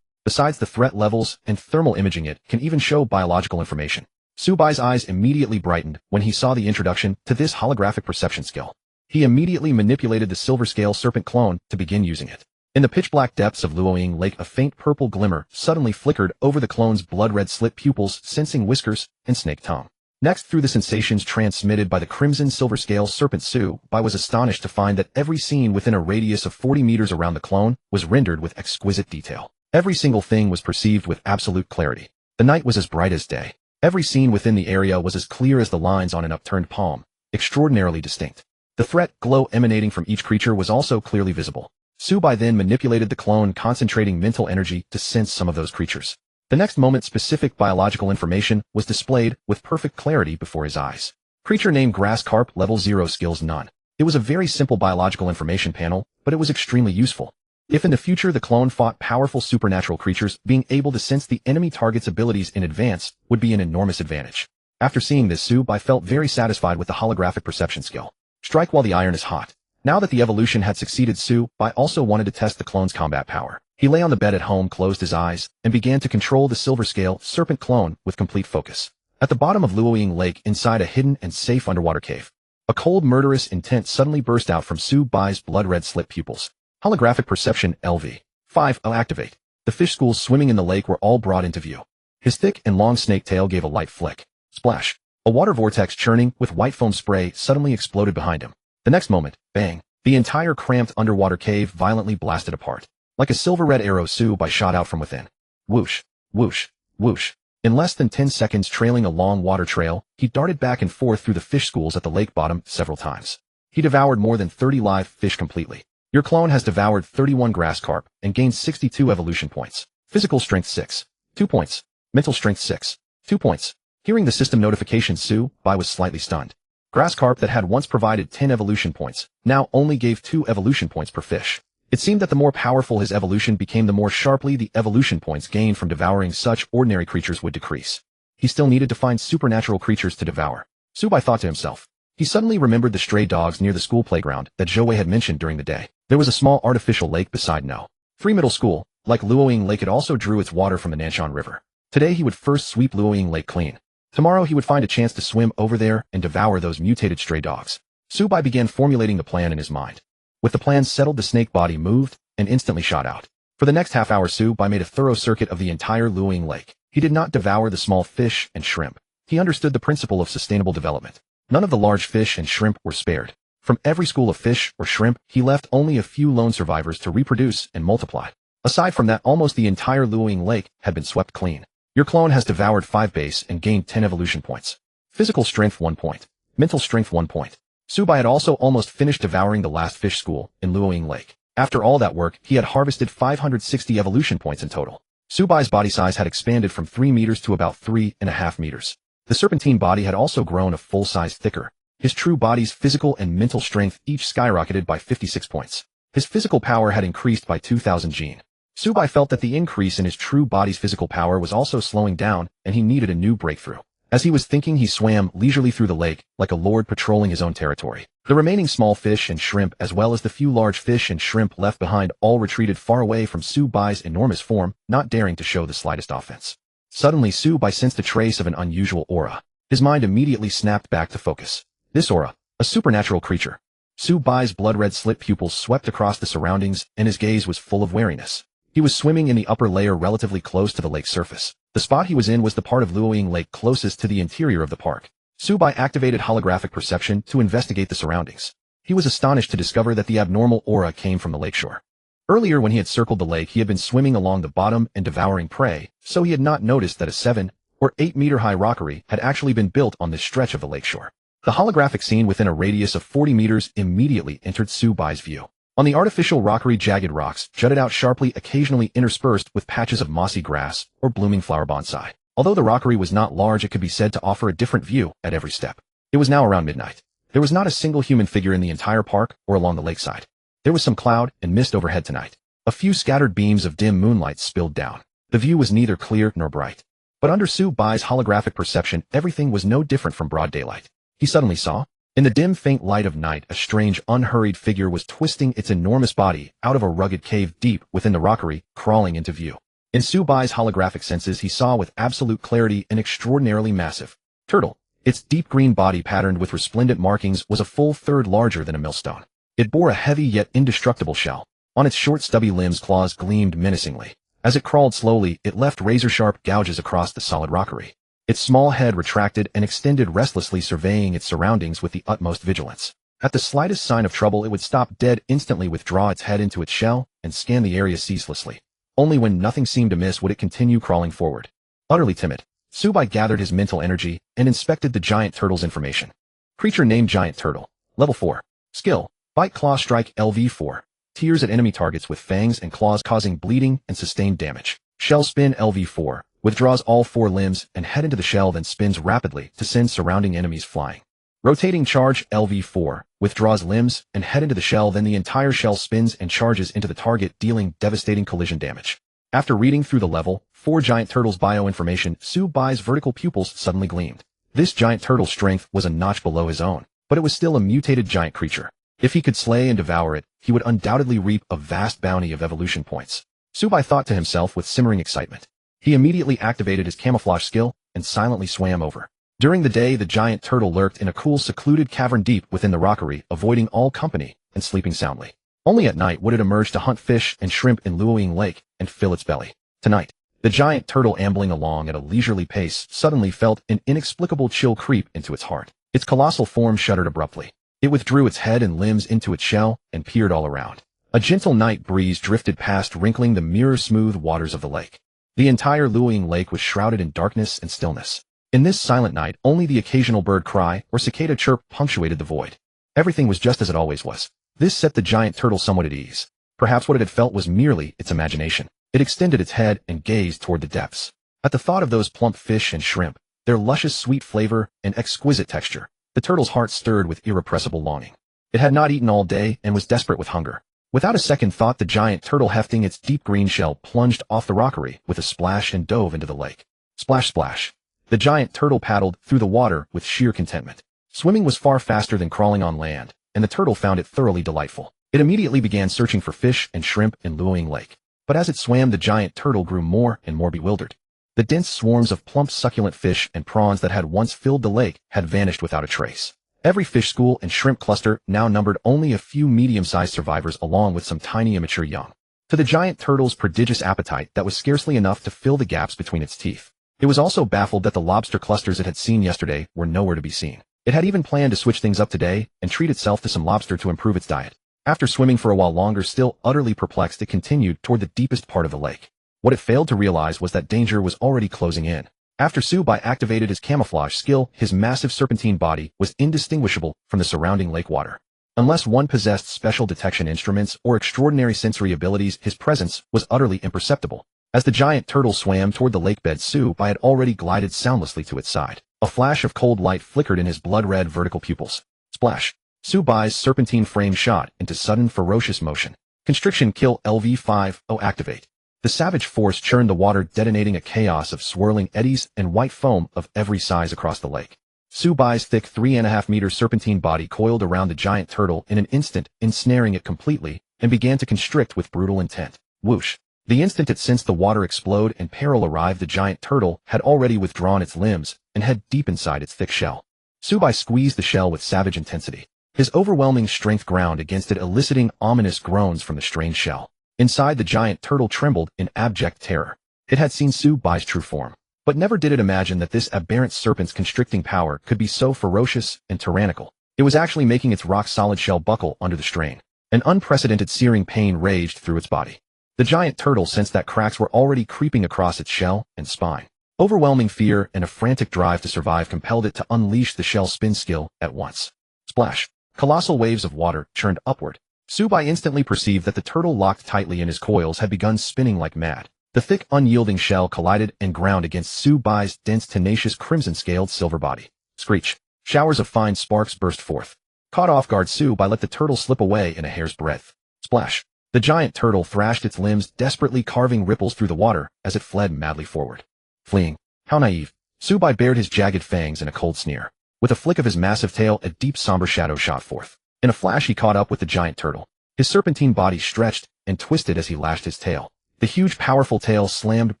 Besides the threat levels and thermal imaging, it can even show biological information. Subai's eyes immediately brightened when he saw the introduction to this holographic perception skill. He immediately manipulated the silver scale serpent clone to begin using it. In the pitch-black depths of Luoying Lake, a faint purple glimmer suddenly flickered over the clone's blood-red slit pupils, sensing whiskers and snake tongue. Next, through the sensations transmitted by the crimson silver scale serpent, Subai was astonished to find that every scene within a radius of 40 meters around the clone was rendered with exquisite detail. Every single thing was perceived with absolute clarity. The night was as bright as day. Every scene within the area was as clear as the lines on an upturned palm, extraordinarily distinct. The threat glow emanating from each creature was also clearly visible. Subai then manipulated the clone, concentrating mental energy to sense some of those creatures. The next moment, specific biological information was displayed with perfect clarity before his eyes. Creature named Grass Carp, level 0, skills none. It was a very simple biological information panel, but it was extremely useful. If in the future the clone fought powerful supernatural creatures, being able to sense the enemy target's abilities in advance would be an enormous advantage. After seeing this, Su-Bai felt very satisfied with the holographic perception skill. Strike while the iron is hot. Now that the evolution had succeeded, Su-Bai also wanted to test the clone's combat power. He lay on the bed at home, closed his eyes, and began to control the silver scale serpent clone with complete focus. At the bottom of Luoying Lake, inside a hidden and safe underwater cave, a cold, murderous intent suddenly burst out from Su-Bai's blood-red slit pupils. Holographic perception LV5 activate. The fish schools swimming in the lake were all brought into view. His thick and long snake tail gave a light flick. Splash. A water vortex churning with white foam spray suddenly exploded behind him. The next moment, bang, the entire cramped underwater cave violently blasted apart. Like a silver-red arrow, Su-Bai shot out from within. Whoosh, whoosh, whoosh. In less than 10 seconds, trailing a long water trail, he darted back and forth through the fish schools at the lake bottom several times. He devoured more than 30 live fish completely. Your clone has devoured 31 grass carp and gained 62 evolution points. Physical strength 6, 2 points. Mental strength 6, 2 points. Hearing the system notification, Su-Bai was slightly stunned. Grass carp that had once provided 10 evolution points now only gave 2 evolution points per fish. It seemed that the more powerful his evolution became, the more sharply the evolution points gained from devouring such ordinary creatures would decrease. He still needed to find supernatural creatures to devour. Su-Bai thought to himself. He suddenly remembered the stray dogs near the school playground that Zhou Wei had mentioned during the day. There was a small artificial lake beside No. 3 middle school. Like Luoying Lake, it also drew its water from the Nanshan River. Today he would first sweep Luoying Lake clean. Tomorrow he would find a chance to swim over there and devour those mutated stray dogs. Su-Bai began formulating the plan in his mind. With the plan settled, the snake body moved and instantly shot out. For the next half hour, Su-Bai made a thorough circuit of the entire Luoying Lake. He did not devour the small fish and shrimp. He understood the principle of sustainable development. None of the large fish and shrimp were spared. From every school of fish or shrimp, he left only a few lone survivors to reproduce and multiply. Aside from that, almost the entire Luoying Lake had been swept clean. Your clone has devoured 5 base and gained 10 evolution points. Physical strength 1 point. Mental strength 1 point. Su-Bai had also almost finished devouring the last fish school in Luoying Lake. After all that work, he had harvested 560 evolution points in total. Su-Bai's body size had expanded from 3 meters to about 3.5 meters. The serpentine body had also grown a full size thicker. His true body's physical and mental strength each skyrocketed by 56 points. His physical power had increased by 2,000 gene. Su-Bai felt that the increase in his true body's physical power was also slowing down, and he needed a new breakthrough. As he was thinking, he swam leisurely through the lake, like a lord patrolling his own territory. The remaining small fish and shrimp, as well as the few large fish and shrimp left behind, all retreated far away from Su-Bai's enormous form, not daring to show the slightest offense. Suddenly, Su-Bai sensed a trace of an unusual aura. His mind immediately snapped back to focus. This aura, a supernatural creature. Su-Bai's blood-red slit pupils swept across the surroundings, and his gaze was full of wariness. He was swimming in the upper layer relatively close to the lake's surface. The spot he was in was the part of Luoying Lake closest to the interior of the park. Su-Bai activated holographic perception to investigate the surroundings. He was astonished to discover that the abnormal aura came from the lakeshore. Earlier, when he had circled the lake, he had been swimming along the bottom and devouring prey, so he had not noticed that a 7 or 8 meter high rockery had actually been built on this stretch of the lakeshore. The holographic scene within a radius of 40 meters immediately entered Su-Bai's view. On the artificial rockery, jagged rocks jutted out sharply, occasionally interspersed with patches of mossy grass or blooming flower bonsai. Although the rockery was not large, it could be said to offer a different view at every step. It was now around midnight. There was not a single human figure in the entire park or along the lakeside. There was some cloud and mist overhead tonight. A few scattered beams of dim moonlight spilled down. The view was neither clear nor bright. But under Su-Bai's holographic perception, everything was no different from broad daylight. He suddenly saw, in the dim, faint light of night, a strange, unhurried figure was twisting its enormous body out of a rugged cave deep within the rockery, crawling into view. In Su-Bai's holographic senses, he saw with absolute clarity an extraordinarily massive turtle. Its deep green body, patterned with resplendent markings, was a full third larger than a millstone. It bore a heavy yet indestructible shell. On its short, stubby limbs, claws gleamed menacingly. As it crawled slowly, it left razor-sharp gouges across the solid rockery. Its small head retracted and extended restlessly, surveying its surroundings with the utmost vigilance. At the slightest sign of trouble, it would stop dead, instantly withdraw its head into its shell, and scan the area ceaselessly. Only when nothing seemed amiss would it continue crawling forward. Utterly timid, Su-Bai gathered his mental energy and inspected the giant turtle's information. Creature named Giant Turtle. Level 4. Skill: Bite, Claw, Strike, LV4. Tears at enemy targets with fangs and claws, causing bleeding and sustained damage. Shell Spin, LV4. Withdraws all 4 limbs and head into the shell, then spins rapidly to send surrounding enemies flying. Rotating charge LV4, withdraws limbs and head into the shell, then the entire shell spins and charges into the target, dealing devastating collision damage. After reading through the level 4 giant turtle's bio-information, Su-Bai's vertical pupils suddenly gleamed. This giant turtle's strength was a notch below his own, but it was still a mutated giant creature. If he could slay and devour it, he would undoubtedly reap a vast bounty of evolution points. Su-Bai thought to himself with simmering excitement. He immediately activated his camouflage skill and silently swam over. During the day, the giant turtle lurked in a cool, secluded cavern deep within the rockery, avoiding all company and sleeping soundly. Only at night would it emerge to hunt fish and shrimp in Luoying Lake and fill its belly. Tonight, the giant turtle, ambling along at a leisurely pace, suddenly felt an inexplicable chill creep into its heart. Its colossal form shuddered abruptly. It withdrew its head and limbs into its shell and peered all around. A gentle night breeze drifted past, wrinkling the mirror-smooth waters of the lake. The entire Luoying Lake was shrouded in darkness and stillness. In this silent night, only the occasional bird cry or cicada chirp punctuated the void. Everything was just as it always was. This set the giant turtle somewhat at ease. Perhaps what it had felt was merely its imagination. It extended its head and gazed toward the depths. At the thought of those plump fish and shrimp, their luscious sweet flavor and exquisite texture, the turtle's heart stirred with irrepressible longing. It had not eaten all day and was desperate with hunger. Without a second thought, the giant turtle, hefting its deep green shell, plunged off the rockery with a splash and dove into the lake. Splash, splash. The giant turtle paddled through the water with sheer contentment. Swimming was far faster than crawling on land, and the turtle found it thoroughly delightful. It immediately began searching for fish and shrimp in Luoying Lake. But as it swam, the giant turtle grew more and more bewildered. The dense swarms of plump, succulent fish and prawns that had once filled the lake had vanished without a trace. Every fish school and shrimp cluster now numbered only a few medium-sized survivors, along with some tiny immature young. To the giant turtle's prodigious appetite, that was scarcely enough to fill the gaps between its teeth. It was also baffled that the lobster clusters it had seen yesterday were nowhere to be seen. It had even planned to switch things up today and treat itself to some lobster to improve its diet. After swimming for a while longer, still utterly perplexed, it continued toward the deepest part of the lake. What it failed to realize was that danger was already closing in. After Su-Bai activated his camouflage skill, his massive serpentine body was indistinguishable from the surrounding lake water. Unless one possessed special detection instruments or extraordinary sensory abilities, his presence was utterly imperceptible. As the giant turtle swam toward the lake bed, Su-Bai had already glided soundlessly to its side. A flash of cold light flickered in his blood-red vertical pupils. Splash! Su-Bai's serpentine frame shot into sudden ferocious motion. Constriction kill LV5-0 activate. The savage force churned the water, detonating a chaos of swirling eddies and white foam of every size across the lake. Su-Bai's thick 3.5-meter serpentine body coiled around the giant turtle in an instant, ensnaring it completely, and began to constrict with brutal intent. Whoosh! The instant it sensed the water explode and peril arrive, the giant turtle had already withdrawn its limbs and head deep inside its thick shell. Su-Bai squeezed the shell with savage intensity. His overwhelming strength ground against it, eliciting ominous groans from the strained shell. Inside, the giant turtle trembled in abject terror. It had seen Su-Bai's true form, but never did it imagine that this aberrant serpent's constricting power could be so ferocious and tyrannical. It was actually making its rock-solid shell buckle under the strain. An unprecedented searing pain raged through its body. The giant turtle sensed that cracks were already creeping across its shell and spine. Overwhelming fear and a frantic drive to survive compelled it to unleash the shell spin skill at once. Splash! Colossal waves of water churned upward. Su-Bai instantly perceived that the turtle, locked tightly in his coils, had begun spinning like mad. The thick, unyielding shell collided and ground against Su-Bai's dense, tenacious, crimson-scaled silver body. Screech! Showers of fine sparks burst forth. Caught off guard, Su-Bai let the turtle slip away in a hair's breadth. Splash! The giant turtle thrashed its limbs, desperately carving ripples through the water as it fled madly forward. Fleeing. How naive. Su-Bai bared his jagged fangs in a cold sneer. With a flick of his massive tail, a deep somber shadow shot forth. In a flash, he caught up with the giant turtle. His serpentine body stretched and twisted as he lashed his tail. The huge, powerful tail slammed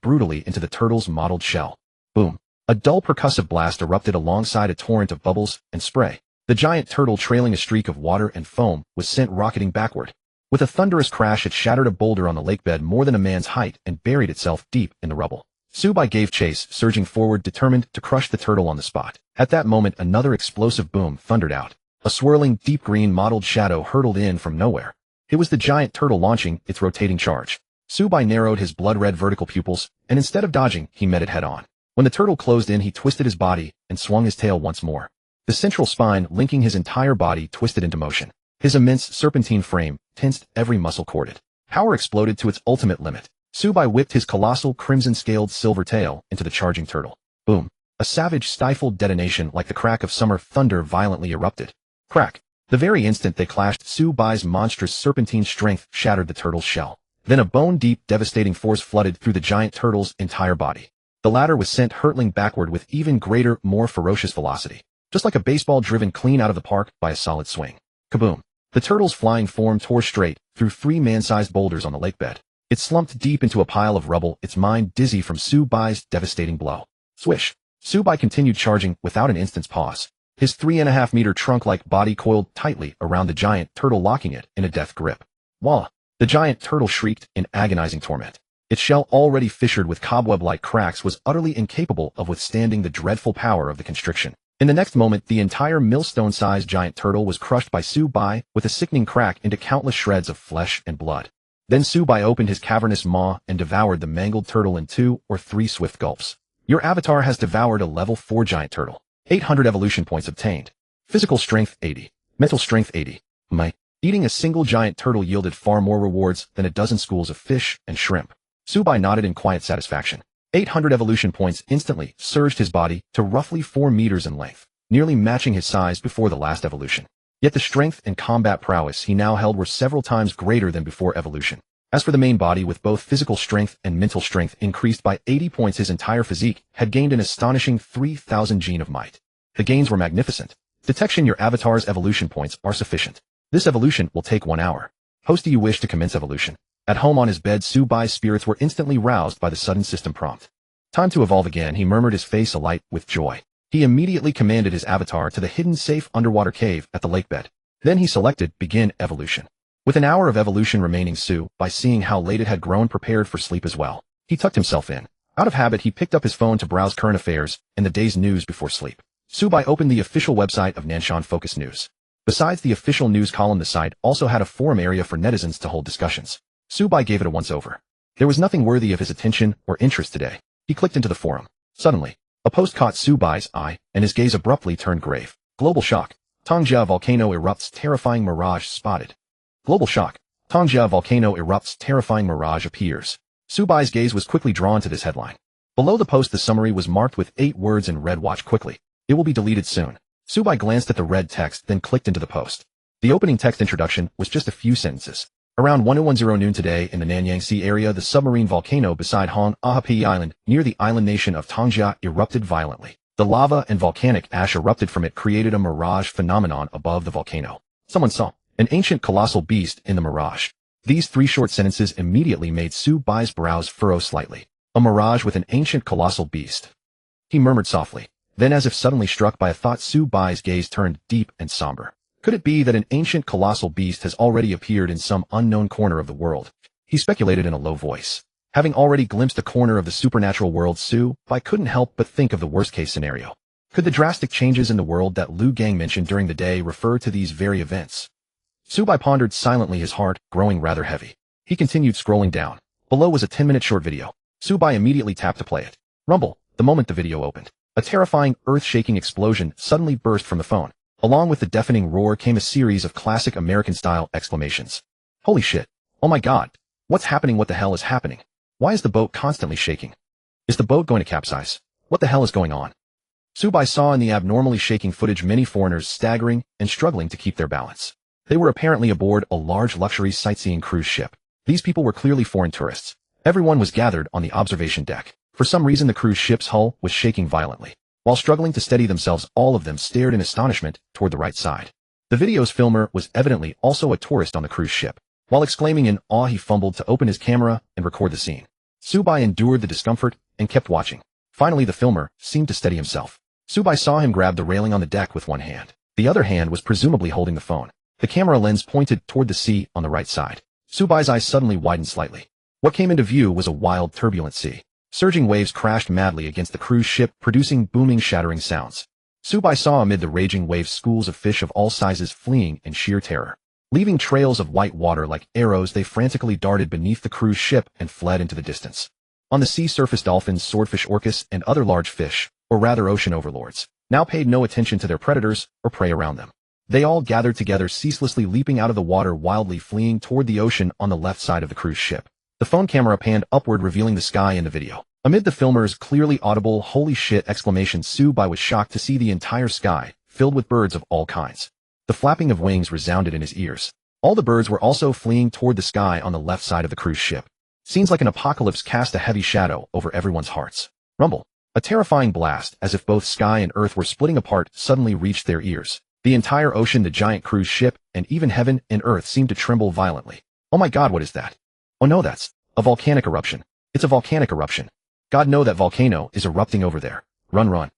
brutally into the turtle's mottled shell. Boom. A dull percussive blast erupted alongside a torrent of bubbles and spray. The giant turtle, trailing a streak of water and foam, was sent rocketing backward. With a thunderous crash, it shattered a boulder on the lake bed more than a man's height and buried itself deep in the rubble. Su-Bai gave chase, surging forward, determined to crush the turtle on the spot. At that moment, another explosive boom thundered out. A swirling, deep green mottled shadow hurtled in from nowhere. It was the giant turtle launching its rotating charge. Su-Bai narrowed his blood-red vertical pupils, and instead of dodging, he met it head-on. When the turtle closed in, he twisted his body and swung his tail once more. The central spine, linking his entire body, twisted into motion. His immense serpentine frame tensed, every muscle corded. Power exploded to its ultimate limit. Su-Bai whipped his colossal, crimson-scaled silver tail into the charging turtle. Boom. A savage, stifled detonation like the crack of summer thunder violently erupted. Crack. The very instant they clashed, Su-Bai's monstrous serpentine strength shattered the turtle's shell. Then a bone-deep, devastating force flooded through the giant turtle's entire body. The latter was sent hurtling backward with even greater, more ferocious velocity. Just like a baseball driven clean out of the park by a solid swing. Kaboom. The turtle's flying form tore straight through 3 man-sized boulders on the lake bed. It slumped deep into a pile of rubble, its mind dizzy from Su-Bai's devastating blow. Swish. Su-Bai continued charging without an instant's pause. His 3.5-meter trunk-like body coiled tightly around the giant turtle, locking it in a death grip. Voila! The giant turtle shrieked in agonizing torment. Its shell, already fissured with cobweb-like cracks, was utterly incapable of withstanding the dreadful power of the constriction. In the next moment, the entire millstone-sized giant turtle was crushed by Su-Bai with a sickening crack into countless shreds of flesh and blood. Then Su-Bai opened his cavernous maw and devoured the mangled turtle in 2 or 3 swift gulps. Your avatar has devoured a level 4 giant turtle. 800 evolution points obtained. Physical strength 80. Mental strength 80. Eating a single giant turtle yielded far more rewards than a dozen schools of fish and shrimp. Su-Bai nodded in quiet satisfaction. 800 evolution points instantly surged his body to roughly 4 meters in length, nearly matching his size before the last evolution. Yet the strength and combat prowess he now held were several times greater than before evolution. As for the main body, with both physical strength and mental strength increased by 80 points, his entire physique had gained an astonishing 3,000 gene of might. The gains were magnificent. Detection: your avatar's evolution points are sufficient. This evolution will take 1 hour. Host: do you wish to commence evolution? At home on his bed, Su-Bai's spirits were instantly roused by the sudden system prompt. Time to evolve again, he murmured, his face alight with joy. He immediately commanded his avatar to the hidden safe underwater cave at the lake bed. Then he selected begin evolution. With an hour of evolution remaining, Su-Bai, seeing how late it had grown, prepared for sleep as well. He tucked himself in. Out of habit, he picked up his phone to browse current affairs and the day's news before sleep. Su-Bai opened the official website of Nanshan Focus News. Besides the official news column, the site also had a forum area for netizens to hold discussions. Su-Bai gave it a once-over. There was nothing worthy of his attention or interest today. He clicked into the forum. Suddenly, a post caught Su-Bai's eye, and his gaze abruptly turned grave. Global shock. Tongjia volcano erupts, terrifying mirage spotted. Global shock. Tongjia volcano erupts, terrifying mirage appears. Su-Bai's gaze was quickly drawn to this headline. Below the post, the summary was marked with 8 words in red: watch quickly. It will be deleted soon. Su-Bai glanced at the red text, then clicked into the post. The opening text introduction was just a few sentences. Around 1010 noon today in the Nanyang Sea area, the submarine volcano beside Hong Ahapi Island, near the island nation of Tongjia, erupted violently. The lava and volcanic ash erupted from it created a mirage phenomenon above the volcano. Someone saw an ancient colossal beast in the mirage. These 3 short sentences immediately made Su-Bai's brows furrow slightly. A mirage with an ancient colossal beast. He murmured softly. Then, as if suddenly struck by a thought, Su-Bai's gaze turned deep and somber. Could it be that an ancient colossal beast has already appeared in some unknown corner of the world? He speculated in a low voice. Having already glimpsed a corner of the supernatural world, Su-Bai couldn't help but think of the worst-case scenario. Could the drastic changes in the world that Liu Gang mentioned during the day refer to these very events? Su-Bai pondered silently, his heart growing rather heavy. He continued scrolling down. Below was a 10-minute short video. Su-Bai immediately tapped to play it. Rumble. The moment the video opened, a terrifying, earth-shaking explosion suddenly burst from the phone. Along with the deafening roar came a series of classic American-style exclamations. Holy shit. Oh my god. What's happening? What the hell is happening? Why is the boat constantly shaking? Is the boat going to capsize? What the hell is going on? Su-Bai saw in the abnormally shaking footage many foreigners staggering and struggling to keep their balance. They were apparently aboard a large luxury sightseeing cruise ship. These people were clearly foreign tourists. Everyone was gathered on the observation deck. For some reason, the cruise ship's hull was shaking violently. While struggling to steady themselves, all of them stared in astonishment toward the right side. The video's filmer was evidently also a tourist on the cruise ship. While exclaiming in awe, he fumbled to open his camera and record the scene. Su-Bai endured the discomfort and kept watching. Finally, the filmer seemed to steady himself. Su-Bai saw him grab the railing on the deck with one hand. The other hand was presumably holding the phone. The camera lens pointed toward the sea on the right side. Su-Bai's eyes suddenly widened slightly. What came into view was a wild, turbulent sea. Surging waves crashed madly against the cruise ship, producing booming, shattering sounds. Su-Bai saw amid the raging waves schools of fish of all sizes fleeing in sheer terror. Leaving trails of white water like arrows, they frantically darted beneath the cruise ship and fled into the distance. On the sea surface, dolphins, swordfish, orcas, and other large fish, or rather ocean overlords, now paid no attention to their predators or prey around them. They all gathered together, ceaselessly leaping out of the water, wildly fleeing toward the ocean on the left side of the cruise ship. The phone camera panned upward, revealing the sky in the video. Amid the filmer's clearly audible "holy shit" exclamation, Su-bai was shocked to see the entire sky filled with birds of all kinds. The flapping of wings resounded in his ears. All the birds were also fleeing toward the sky on the left side of the cruise ship. Scenes like an apocalypse cast a heavy shadow over everyone's hearts. Rumble. A terrifying blast, as if both sky and earth were splitting apart, suddenly reached their ears. The entire ocean, the giant cruise ship, and even heaven and earth seemed to tremble violently. Oh my god, what is that? Oh no, that's a volcanic eruption. It's a volcanic eruption. God, no, that volcano is erupting over there. Run, run.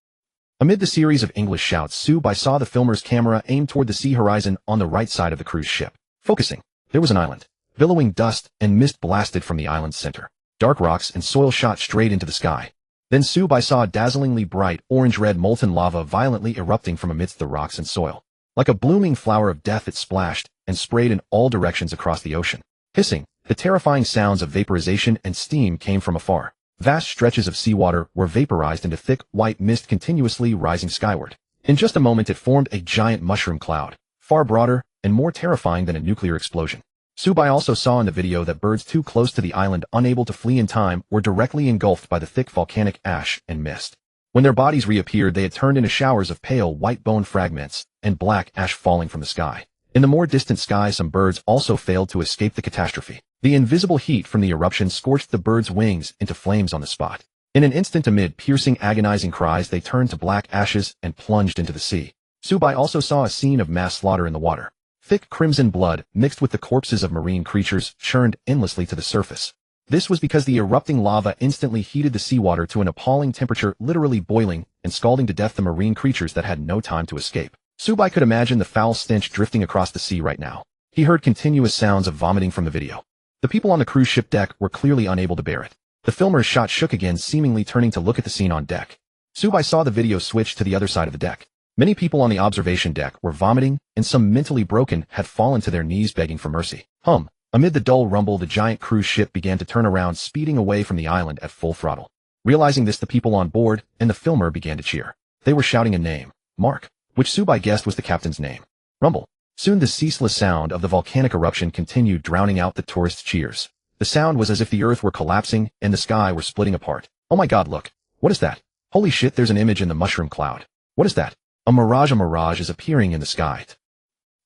Amid the series of English shouts, Su-bai saw the filmer's camera aim toward the sea horizon on the right side of the cruise ship. Focusing, there was an island. Billowing dust and mist blasted from the island's center. Dark rocks and soil shot straight into the sky. Then Su-bai saw dazzlingly bright orange-red molten lava violently erupting from amidst the rocks and soil. Like a blooming flower of death, it splashed and sprayed in all directions across the ocean. Hissing, the terrifying sounds of vaporization and steam came from afar. Vast stretches of seawater were vaporized into thick, white mist continuously rising skyward. In just a moment it formed a giant mushroom cloud, far broader and more terrifying than a nuclear explosion. Su-bai also saw in the video that birds too close to the island, unable to flee in time, were directly engulfed by the thick volcanic ash and mist. When their bodies reappeared, they had turned into showers of pale white bone fragments and black ash falling from the sky. In the more distant sky, some birds also failed to escape the catastrophe. The invisible heat from the eruption scorched the birds' wings into flames on the spot. In an instant, amid piercing, agonizing cries, they turned to black ashes and plunged into the sea. Su-bai also saw a scene of mass slaughter in the water. Thick crimson blood, mixed with the corpses of marine creatures, churned endlessly to the surface. This was because the erupting lava instantly heated the seawater to an appalling temperature, literally boiling and scalding to death the marine creatures that had no time to escape. Su-bai could imagine the foul stench drifting across the sea right now. He heard continuous sounds of vomiting from the video. The people on the cruise ship deck were clearly unable to bear it. The filmer's shot shook again, seemingly turning to look at the scene on deck. Su-bai saw the video switch to the other side of the deck. Many people on the observation deck were vomiting, and some mentally broken had fallen to their knees begging for mercy. Amid the dull rumble, the giant cruise ship began to turn around, speeding away from the island at full throttle. Realizing this, the people on board and the filmer began to cheer. They were shouting a name, Mark, which Su-bai guessed was the captain's name. Rumble. Soon the ceaseless sound of the volcanic eruption continued, drowning out the tourists' cheers. The sound was as if the earth were collapsing and the sky were splitting apart. Oh my god, look. What is that? Holy shit, there's an image in the mushroom cloud. What is that? A mirage is appearing in the sky.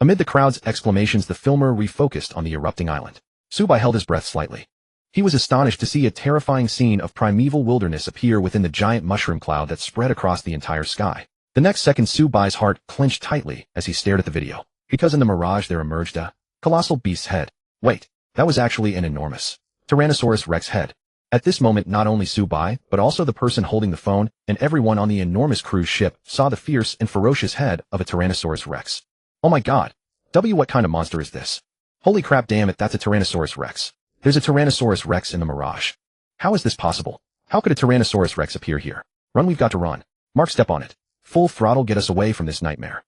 Amid the crowd's exclamations, the filmer refocused on the erupting island. Su-bai held his breath slightly. He was astonished to see a terrifying scene of primeval wilderness appear within the giant mushroom cloud that spread across the entire sky. The next second, Su-bai's heart clenched tightly as he stared at the video. Because in the mirage there emerged a colossal beast's head. Wait, that was actually an enormous Tyrannosaurus Rex head. At this moment, not only Su-bai, but also the person holding the phone and everyone on the enormous cruise ship saw the fierce and ferocious head of a Tyrannosaurus Rex. Oh my god. What kind of monster is this? Holy crap, damn it, that's a Tyrannosaurus Rex. There's a Tyrannosaurus Rex in the mirage. How is this possible? How could a Tyrannosaurus Rex appear here? Run, we've got to run. Mark, step on it. Full throttle, get us away from this nightmare.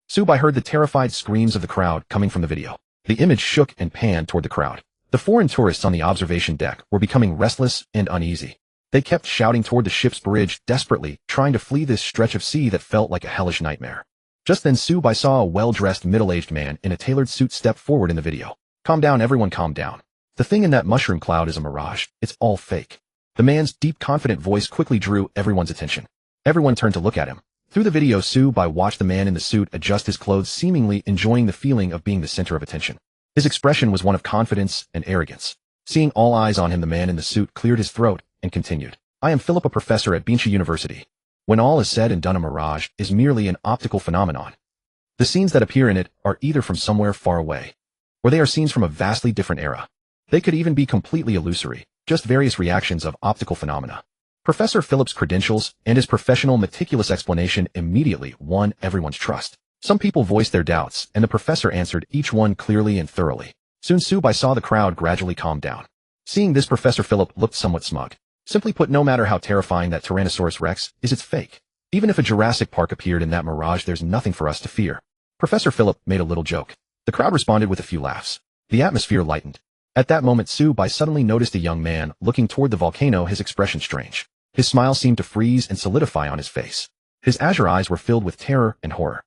Su-bai heard the terrified screams of the crowd coming from the video. The image shook and panned toward the crowd. The foreign tourists on the observation deck were becoming restless and uneasy. They kept shouting toward the ship's bridge, desperately trying to flee this stretch of sea that felt like a hellish nightmare. Just then, Su-bai saw a well-dressed middle-aged man in a tailored suit step forward in the video. Calm down, everyone, calm down. The thing in that mushroom cloud is a mirage. It's all fake. The man's deep, confident voice quickly drew everyone's attention. Everyone turned to look at him. Through the video, Su-bai watched the man in the suit adjust his clothes, seemingly enjoying the feeling of being the center of attention. His expression was one of confidence and arrogance. Seeing all eyes on him, the man in the suit cleared his throat and continued. I am Philip, a professor at Bincha University. When all is said and done, a mirage is merely an optical phenomenon. The scenes that appear in it are either from somewhere far away, or they are scenes from a vastly different era. They could even be completely illusory, just various reactions of optical phenomena. Professor Philip's credentials and his professional, meticulous explanation immediately won everyone's trust. Some people voiced their doubts, and the professor answered each one clearly and thoroughly. Soon Su-bai saw the crowd gradually calm down. Seeing this, Professor Philip looked somewhat smug. Simply put, no matter how terrifying that Tyrannosaurus Rex is, it's fake. Even if a Jurassic Park appeared in that mirage, there's nothing for us to fear. Professor Philip made a little joke. The crowd responded with a few laughs. The atmosphere lightened. At that moment, Su-bai suddenly noticed a young man looking toward the volcano, his expression strange. His smile seemed to freeze and solidify on his face. His azure eyes were filled with terror and horror.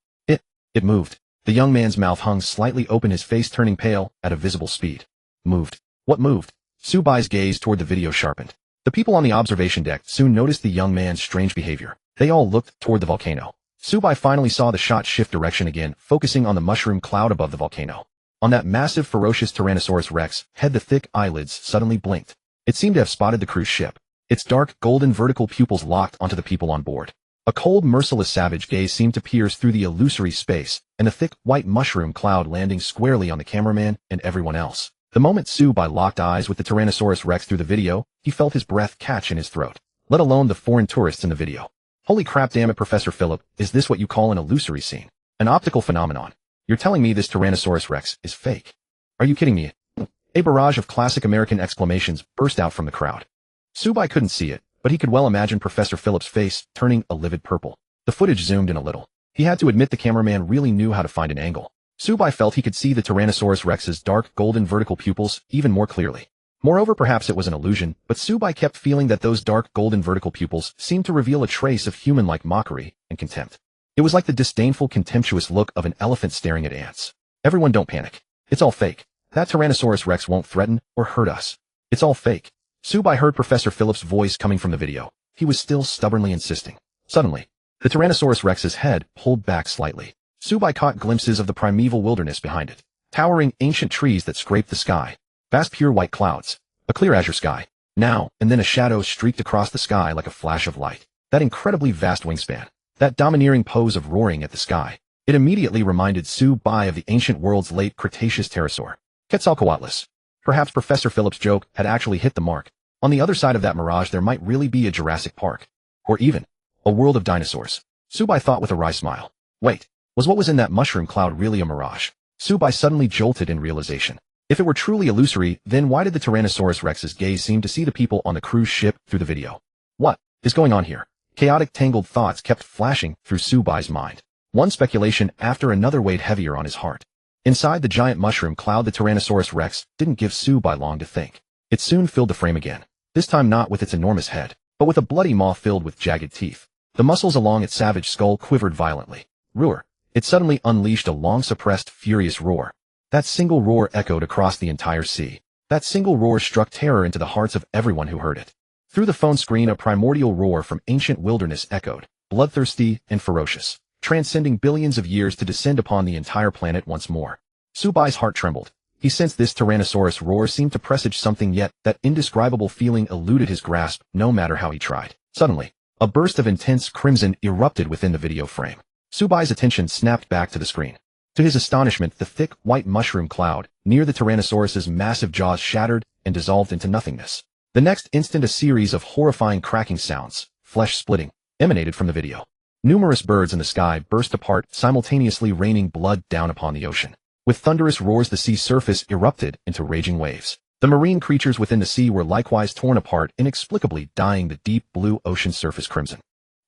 It moved. The young man's mouth hung slightly open, his face turning pale at a visible speed. Moved. What moved? Su-bai's gaze toward the video sharpened. The people on the observation deck soon noticed the young man's strange behavior. They all looked toward the volcano. Subai finally saw the shot shift direction again, focusing on the mushroom cloud above the volcano. On that massive, ferocious Tyrannosaurus Rex head, the thick eyelids suddenly blinked. It seemed to have spotted the cruise ship. Its dark, golden vertical pupils locked onto the people on board. A cold, merciless savage gaze seemed to pierce through the illusory space, and a thick, white mushroom cloud landing squarely on the cameraman and everyone else. The moment Subai locked eyes with the Tyrannosaurus Rex through the video, he felt his breath catch in his throat. Let alone the foreign tourists in the video. Holy crap, damn it, Professor Philip, is this what you call an illusory scene? An optical phenomenon? You're telling me this Tyrannosaurus Rex is fake? Are you kidding me? A barrage of classic American exclamations burst out from the crowd. Subai couldn't see it, but he could well imagine Professor Philip's face turning a livid purple. The footage zoomed in a little. He had to admit the cameraman really knew how to find an angle. Subai felt he could see the Tyrannosaurus Rex's dark, golden vertical pupils even more clearly. Moreover, perhaps it was an illusion, but Subai kept feeling that those dark, golden vertical pupils seemed to reveal a trace of human-like mockery and contempt. It was like the disdainful, contemptuous look of an elephant staring at ants. Everyone, don't panic. It's all fake. That Tyrannosaurus Rex won't threaten or hurt us. It's all fake. Subai heard Professor Philip's voice coming from the video. He was still stubbornly insisting. Suddenly, the Tyrannosaurus Rex's head pulled back slightly. Subai caught glimpses of the primeval wilderness behind it. Towering, ancient trees that scraped the sky. Vast, pure white clouds. A clear azure sky. Now and then a shadow streaked across the sky like a flash of light. That incredibly vast wingspan. That domineering pose of roaring at the sky. It immediately reminded Subai of the ancient world's late Cretaceous pterosaur, Quetzalcoatlus. Perhaps Professor Philip's joke had actually hit the mark. On the other side of that mirage there might really be a Jurassic Park. Or even a world of dinosaurs. Subai thought with a wry smile. Wait, was what was in that mushroom cloud really a mirage? Subai suddenly jolted in realization. If it were truly illusory, then why did the Tyrannosaurus Rex's gaze seem to see the people on the cruise ship through the video? What is going on here? Chaotic, tangled thoughts kept flashing through Subai's mind. One speculation after another weighed heavier on his heart. Inside the giant mushroom cloud, the Tyrannosaurus Rex didn't give Subai long to think. It soon filled the frame again. This time not with its enormous head, but with a bloody maw filled with jagged teeth. The muscles along its savage skull quivered violently. Roar! It suddenly unleashed a long-suppressed, furious roar. That single roar echoed across the entire sea. That single roar struck terror into the hearts of everyone who heard it. Through the phone screen, a primordial roar from ancient wilderness echoed, bloodthirsty and ferocious, transcending billions of years to descend upon the entire planet once more. Subai's heart trembled. He sensed this Tyrannosaurus roar seemed to presage something, yet that indescribable feeling eluded his grasp no matter how he tried. Suddenly, a burst of intense crimson erupted within the video frame. Subai's attention snapped back to the screen. To his astonishment, the thick, white mushroom cloud near the Tyrannosaurus's massive jaws shattered and dissolved into nothingness. The next instant, a series of horrifying cracking sounds, flesh-splitting, emanated from the video. Numerous birds in the sky burst apart, simultaneously raining blood down upon the ocean. With thunderous roars, the sea surface erupted into raging waves. The marine creatures within the sea were likewise torn apart, inexplicably dyeing the deep blue ocean surface crimson.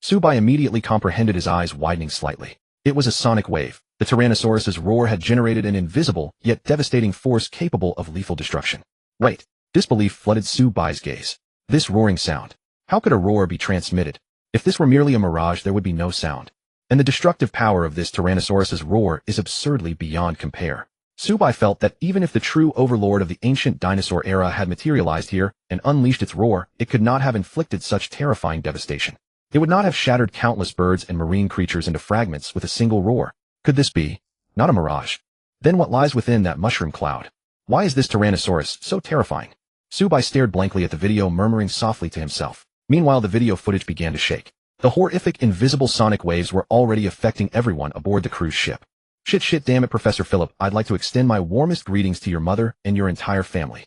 Subai immediately comprehended, his eyes widening slightly. It was a sonic wave. The Tyrannosaurus's roar had generated an invisible, yet devastating force capable of lethal destruction. Wait, disbelief flooded Subai's gaze. This roaring sound. How could a roar be transmitted? If this were merely a mirage, there would be no sound. And the destructive power of this Tyrannosaurus's roar is absurdly beyond compare. Subai felt that even if the true overlord of the ancient dinosaur era had materialized here and unleashed its roar, it could not have inflicted such terrifying devastation. It would not have shattered countless birds and marine creatures into fragments with a single roar. Could this be not a mirage? Then what lies within that mushroom cloud? Why is this Tyrannosaurus so terrifying? Subai stared blankly at the video, murmuring softly to himself. Meanwhile, the video footage began to shake. The horrific, invisible sonic waves were already affecting everyone aboard the cruise ship. Shit, damn it, Professor Philip, I'd like to extend my warmest greetings to your mother and your entire family.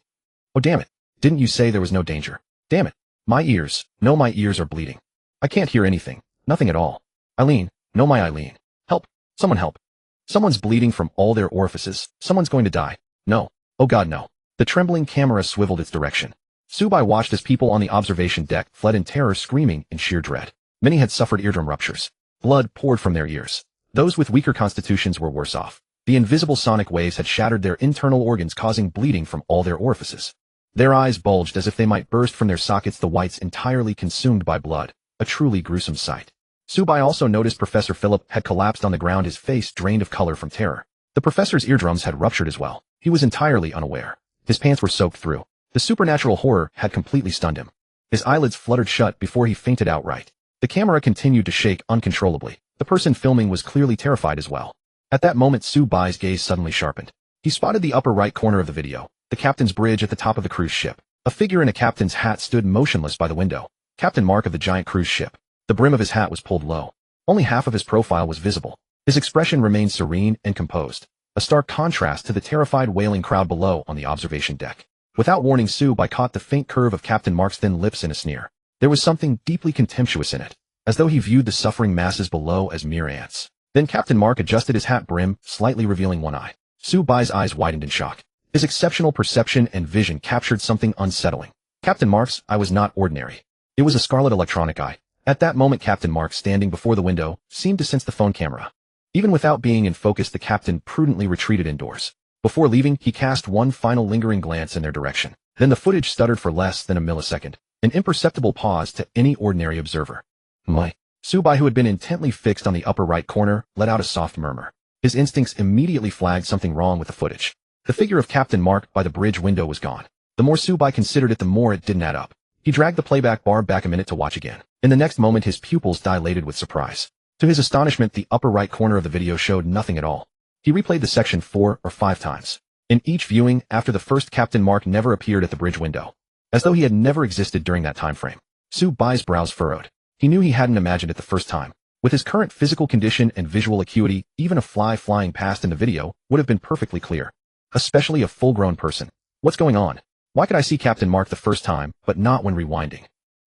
Oh, damn it. Didn't you say there was no danger? Damn it. My ears are bleeding. I can't hear anything. Nothing at all. Eileen, my Eileen. Help. Someone help. Someone's bleeding from all their orifices. Someone's going to die. No. Oh God, no. The trembling camera swiveled its direction. Subai watched as people on the observation deck fled in terror, screaming in sheer dread. Many had suffered eardrum ruptures. Blood poured from their ears. Those with weaker constitutions were worse off. The invisible sonic waves had shattered their internal organs, causing bleeding from all their orifices. Their eyes bulged as if they might burst from their sockets, the whites entirely consumed by blood. A truly gruesome sight. Subai also noticed Professor Philip had collapsed on the ground, his face drained of color from terror. The professor's eardrums had ruptured as well. He was entirely unaware. His pants were soaked through. The supernatural horror had completely stunned him. His eyelids fluttered shut before he fainted outright. The camera continued to shake uncontrollably. The person filming was clearly terrified as well. At that moment, Su-bai's gaze suddenly sharpened. He spotted the upper right corner of the video, the captain's bridge at the top of the cruise ship. A figure in a captain's hat stood motionless by the window. Captain Mark of the giant cruise ship. The brim of his hat was pulled low. Only half of his profile was visible. His expression remained serene and composed, a stark contrast to the terrified wailing crowd below on the observation deck. Without warning, Su-bai caught the faint curve of Captain Mark's thin lips in a sneer. There was something deeply contemptuous in it, as though he viewed the suffering masses below as mere ants. Then Captain Mark adjusted his hat brim, slightly revealing one eye. Su-bai's eyes widened in shock. His exceptional perception and vision captured something unsettling. Captain Mark's eye was not ordinary. It was a scarlet electronic eye. At that moment, Captain Mark, standing before the window, seemed to sense the phone camera. Even without being in focus, the captain prudently retreated indoors. Before leaving, he cast one final lingering glance in their direction. Then the footage stuttered for less than a millisecond, an imperceptible pause to any ordinary observer. My. Su-bai, who had been intently fixed on the upper right corner, let out a soft murmur. His instincts immediately flagged something wrong with the footage. The figure of Captain Mark by the bridge window was gone. The more Su-bai considered it, the more it didn't add up. He dragged the playback bar back a minute to watch again. In the next moment, his pupils dilated with surprise. To his astonishment, the upper right corner of the video showed nothing at all. He replayed the section 4 or 5 times. In each viewing, after the first, Captain Mark never appeared at the bridge window, as though he had never existed during that time frame. Su-bai's brows furrowed. He knew he hadn't imagined it the first time. With his current physical condition and visual acuity, even a fly flying past in the video would have been perfectly clear. Especially a full-grown person. What's going on? Why could I see Captain Mark the first time, but not when rewinding?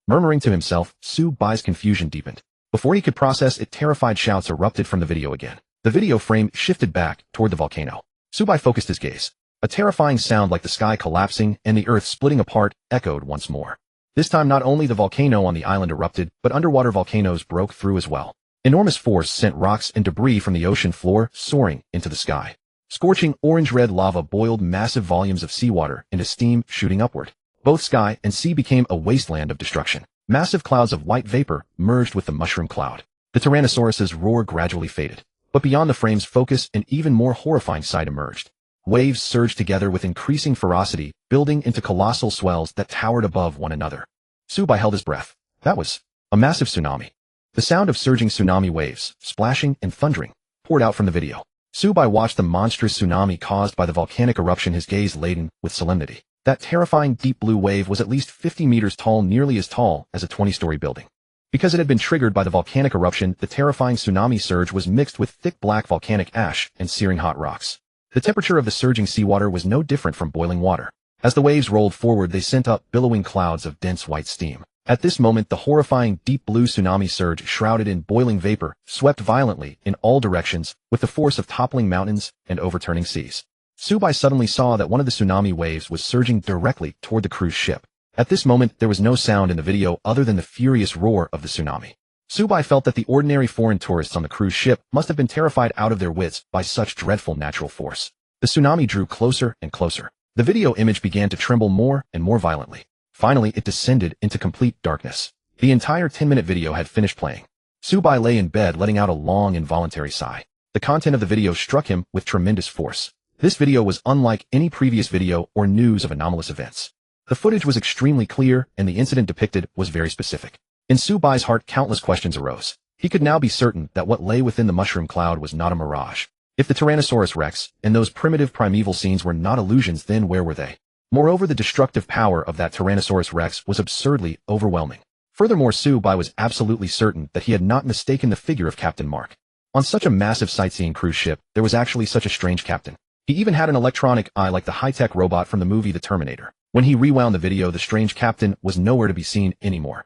Murmuring to himself, Su-bai's confusion deepened. Before he could process it, terrified shouts erupted from the video again. The video frame shifted back toward the volcano. Su-bai focused his gaze. A terrifying sound like the sky collapsing and the earth splitting apart echoed once more. This time, not only the volcano on the island erupted, but underwater volcanoes broke through as well. Enormous force sent rocks and debris from the ocean floor soaring into the sky. Scorching orange-red lava boiled massive volumes of seawater into steam shooting upward. Both sky and sea became a wasteland of destruction. Massive clouds of white vapor merged with the mushroom cloud. The Tyrannosaurus's roar gradually faded. But beyond the frame's focus, an even more horrifying sight emerged. Waves surged together with increasing ferocity, building into colossal swells that towered above one another. Su-bai held his breath. That was a massive tsunami. The sound of surging tsunami waves, splashing and thundering, poured out from the video. Su-bai watched the monstrous tsunami caused by the volcanic eruption, his gaze laden with solemnity. That terrifying deep blue wave was at least 50 meters tall, nearly as tall as a 20-story building. Because it had been triggered by the volcanic eruption, the terrifying tsunami surge was mixed with thick black volcanic ash and searing hot rocks. The temperature of the surging seawater was no different from boiling water. As the waves rolled forward, they sent up billowing clouds of dense white steam. At this moment, the horrifying deep blue tsunami surge, shrouded in boiling vapor, swept violently in all directions with the force of toppling mountains and overturning seas. Su-bai suddenly saw that one of the tsunami waves was surging directly toward the cruise ship. At this moment, there was no sound in the video other than the furious roar of the tsunami. Su-bai felt that the ordinary foreign tourists on the cruise ship must have been terrified out of their wits by such dreadful natural force. The tsunami drew closer and closer. The video image began to tremble more and more violently. Finally, it descended into complete darkness. The entire 10-minute video had finished playing. Su-bai lay in bed, letting out a long, involuntary sigh. The content of the video struck him with tremendous force. This video was unlike any previous video or news of anomalous events. The footage was extremely clear, and the incident depicted was very specific. In Su-bai's heart, countless questions arose. He could now be certain that what lay within the mushroom cloud was not a mirage. If the Tyrannosaurus Rex and those primitive primeval scenes were not illusions, then where were they? Moreover, the destructive power of that Tyrannosaurus Rex was absurdly overwhelming. Furthermore, Su-bai was absolutely certain that he had not mistaken the figure of Captain Mark. On such a massive sightseeing cruise ship, there was actually such a strange captain. He even had an electronic eye like the high-tech robot from the movie The Terminator. When he rewound the video, the strange captain was nowhere to be seen anymore.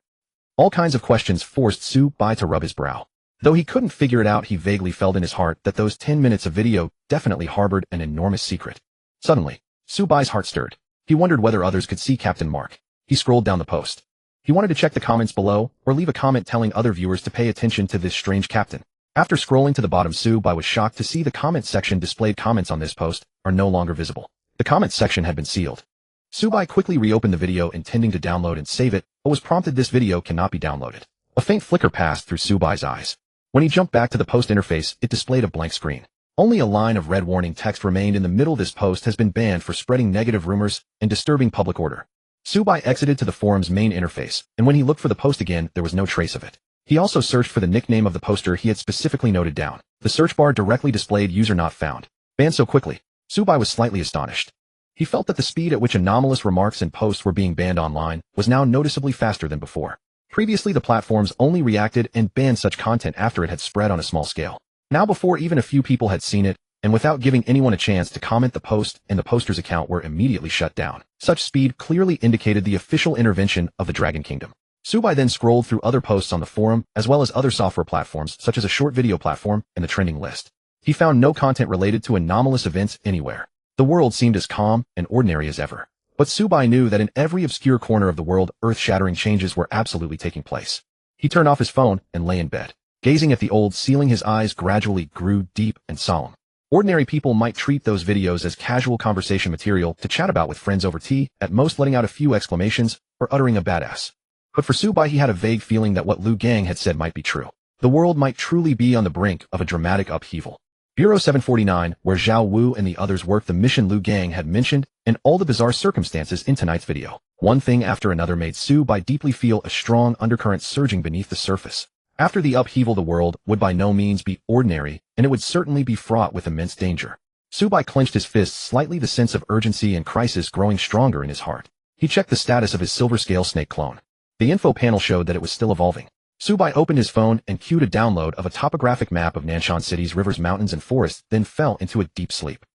All kinds of questions forced Su-bai to rub his brow. Though he couldn't figure it out, he vaguely felt in his heart that those 10 minutes of video definitely harbored an enormous secret. Suddenly, Su-bai's heart stirred. He wondered whether others could see Captain Mark. He scrolled down the post. He wanted to check the comments below, or leave a comment telling other viewers to pay attention to this strange captain. After scrolling to the bottom, Su-bai was shocked to see the comment section displayed. Comments on this post are no longer visible. The comments section had been sealed. Su-bai quickly reopened the video, intending to download and save it, but was prompted this video cannot be downloaded. A faint flicker passed through Su-bai's eyes. When he jumped back to the post interface, it displayed a blank screen. Only a line of red warning text remained in the middle. This post has been banned for spreading negative rumors and disturbing public order. Subai exited to the forum's main interface, and when he looked for the post again, there was no trace of it. He also searched for the nickname of the poster he had specifically noted down. The search bar directly displayed user not found. Banned so quickly. Subai was slightly astonished. He felt that the speed at which anomalous remarks and posts were being banned online was now noticeably faster than before. Previously, the platforms only reacted and banned such content after it had spread on a small scale. Now, before even a few people had seen it, and without giving anyone a chance to comment, the post and the poster's account were immediately shut down. Such speed clearly indicated the official intervention of the Dragon Kingdom. Subai then scrolled through other posts on the forum, as well as other software platforms, such as a short video platform and the trending list. He found no content related to anomalous events anywhere. The world seemed as calm and ordinary as ever. But Subai knew that in every obscure corner of the world, earth-shattering changes were absolutely taking place. He turned off his phone and lay in bed. Gazing at the old ceiling, his eyes gradually grew deep and solemn. Ordinary people might treat those videos as casual conversation material to chat about with friends over tea, at most letting out a few exclamations or uttering a badass. But for Subai, he had a vague feeling that what Liu Gang had said might be true. The world might truly be on the brink of a dramatic upheaval. Bureau 749, where Zhao Wu and the others worked the mission Liu Gang had mentioned, and all the bizarre circumstances in tonight's video. One thing after another made Subai deeply feel a strong undercurrent surging beneath the surface. After the upheaval, the world would by no means be ordinary, and it would certainly be fraught with immense danger. Subai clenched his fists slightly, the sense of urgency and crisis growing stronger in his heart. He checked the status of his silver scale snake clone. The info panel showed that it was still evolving. Subai opened his phone and queued a download of a topographic map of Nanshan City's rivers, mountains, and forests, then fell into a deep sleep.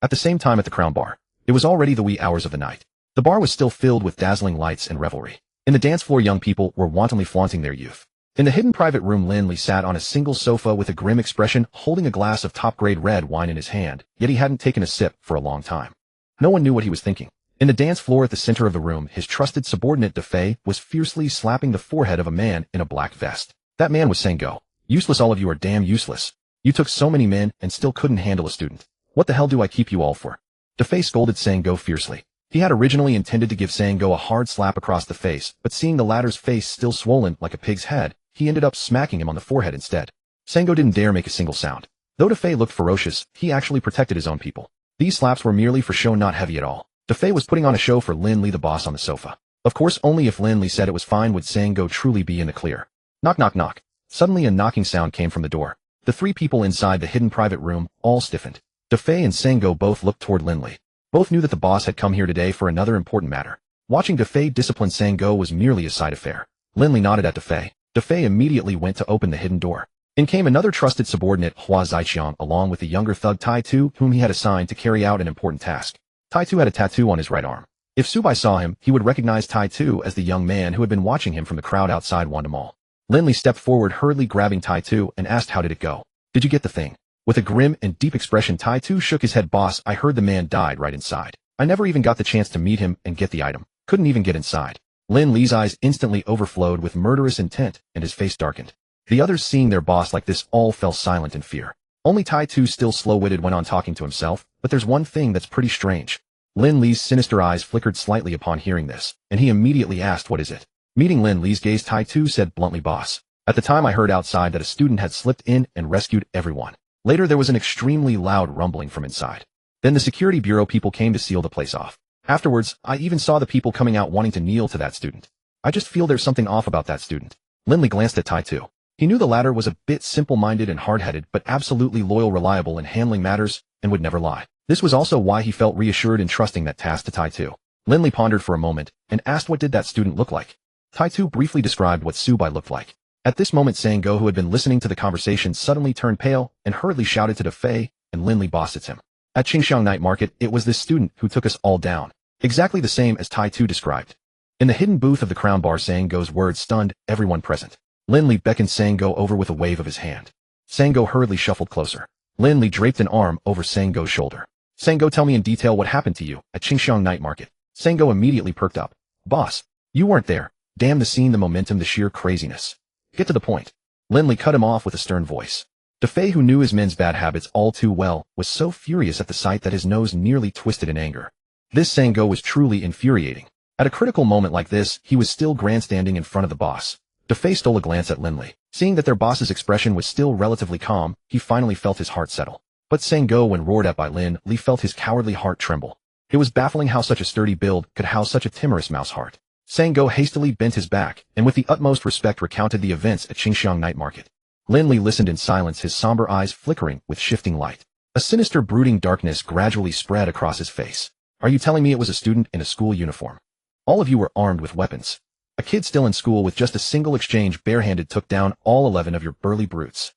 At the same time, at the Crown Bar, it was already the wee hours of the night. The bar was still filled with dazzling lights and revelry. In the dance floor, young people were wantonly flaunting their youth. In the hidden private room, Lin Li sat on a single sofa with a grim expression, holding a glass of top-grade red wine in his hand, yet he hadn't taken a sip for a long time. No one knew what he was thinking. In the dance floor at the center of the room, his trusted subordinate De Fei was fiercely slapping the forehead of a man in a black vest. That man was Sango. Useless, all of you are damn useless. You took so many men and still couldn't handle a student. What the hell do I keep you all for? De Fei scolded Sango fiercely. He had originally intended to give Sango a hard slap across the face, but seeing the latter's face still swollen like a pig's head, he ended up smacking him on the forehead instead. Sango didn't dare make a single sound. Though De Fei looked ferocious, he actually protected his own people. These slaps were merely for show, not heavy at all. De Fei was putting on a show for Lin Li, the boss on the sofa. Of course, only if Lin Li said it was fine would Sango truly be in the clear. Knock, knock, knock. Suddenly a knocking sound came from the door. The three people inside the hidden private room all stiffened. De Fei and Sango both looked toward Lin Li. Both knew that the boss had come here today for another important matter. Watching De Fei discipline Sango was merely a side affair. Lin Li nodded at De Fei. De Fei immediately went to open the hidden door. In came another trusted subordinate, Hua Zaiqiang, along with the younger thug Tai Tu, whom he had assigned to carry out an important task. Tai Tu had a tattoo on his right arm. If Subai saw him, he would recognize Tai Tu as the young man who had been watching him from the crowd outside Wanda Mall. Lin Li stepped forward, hurriedly grabbing Tai Tu, and asked, "How did it go? Did you get the thing?" With a grim and deep expression, Tai Tu shook his head. "Boss, I heard the man died right inside. I never even got the chance to meet him and get the item. Couldn't even get inside." Lin Li's eyes instantly overflowed with murderous intent, and his face darkened. The others, seeing their boss like this, all fell silent in fear. Only Tai Tu, still slow-witted, went on talking to himself. "But there's one thing that's pretty strange." Lin Li's sinister eyes flickered slightly upon hearing this, and he immediately asked, "What is it?" Meeting Lin Li's gaze, Tai Tu said bluntly, "Boss, at the time I heard outside that a student had slipped in and rescued everyone. Later there was an extremely loud rumbling from inside. Then the security bureau people came to seal the place off. Afterwards, I even saw the people coming out wanting to kneel to that student. I just feel there's something off about that student." Lin Li glanced at Tai Tu. He knew the latter was a bit simple-minded and hard-headed, but absolutely loyal, reliable in handling matters, and would never lie. This was also why he felt reassured in trusting that task to Tai Tu. Lin Li pondered for a moment, and asked what did that student look like. Tai Tu briefly described what Subai looked like. At this moment, Sango, who had been listening to the conversation, suddenly turned pale, and hurriedly shouted to De Fei, and Lin Li, "Boss, it's him. At Qingxiang Night Market, it was this student who took us all down. Exactly the same as Tai Tu described." In the hidden booth of the Crown Bar, Sango's words stunned everyone present. Lin Li beckoned Sango over with a wave of his hand. Sango hurriedly shuffled closer. Lin Li draped an arm over Sango's shoulder. "Sango, tell me in detail what happened to you at Qingxiang Night Market." Sango immediately perked up. "Boss, you weren't there. Damn the scene, the momentum, the sheer craziness. Get to the point." Lin Li cut him off with a stern voice. De Fei, who knew his men's bad habits all too well, was so furious at the sight that his nose nearly twisted in anger. This Sango was truly infuriating. At a critical moment like this, he was still grandstanding in front of the boss. De Fei stole a glance at Lin Li. Seeing that their boss's expression was still relatively calm, he finally felt his heart settle. But Sango, when roared at by Lin Li, felt his cowardly heart tremble. It was baffling how such a sturdy build could house such a timorous mouse heart. Sango hastily bent his back, and with the utmost respect recounted the events at Qingxiang Night Market. Lin Li listened in silence, his somber eyes flickering with shifting light. A sinister brooding darkness gradually spread across his face. Are you telling me it was a student in a school uniform? All of you were armed with weapons. A kid still in school with just a single exchange barehanded took down all 11 of your burly brutes.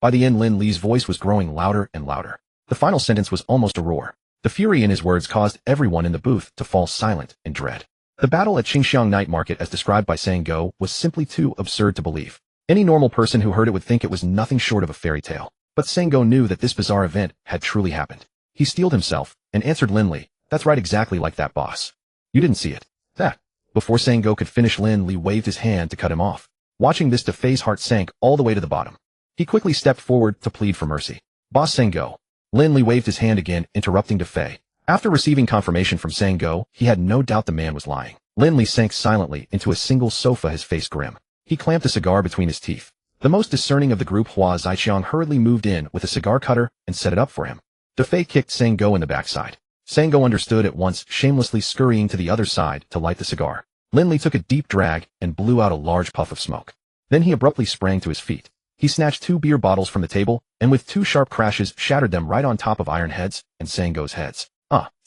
By the end, Lin Li's voice was growing louder and louder. The final sentence was almost a roar. The fury in his words caused everyone in the booth to fall silent in dread. The battle at Qingxiang Night Market as described by Sango was simply too absurd to believe. Any normal person who heard it would think it was nothing short of a fairy tale. But Sango knew that this bizarre event had truly happened. He steeled himself and answered Lin Li, "That's right, exactly like that, boss. You didn't see it." That. Before Sango could finish, Lin Li waved his hand to cut him off. Watching this, Defei's heart sank all the way to the bottom. He quickly stepped forward to plead for mercy. "Boss Sango." Lin Li waved his hand again, interrupting Defei. After receiving confirmation from Sango, he had no doubt the man was lying. Lin Li sank silently into a single sofa, his face grim. He clamped a cigar between his teeth. The most discerning of the group, Hua Zaiqiang, hurriedly moved in with a cigar cutter and set it up for him. Defei kicked Sango in the backside. Sango understood at once, shamelessly scurrying to the other side to light the cigar. Lin Li took a deep drag and blew out a large puff of smoke. Then he abruptly sprang to his feet. He snatched 2 beer bottles from the table, and with 2 sharp crashes shattered them right on top of Iron Head's and Sango's heads.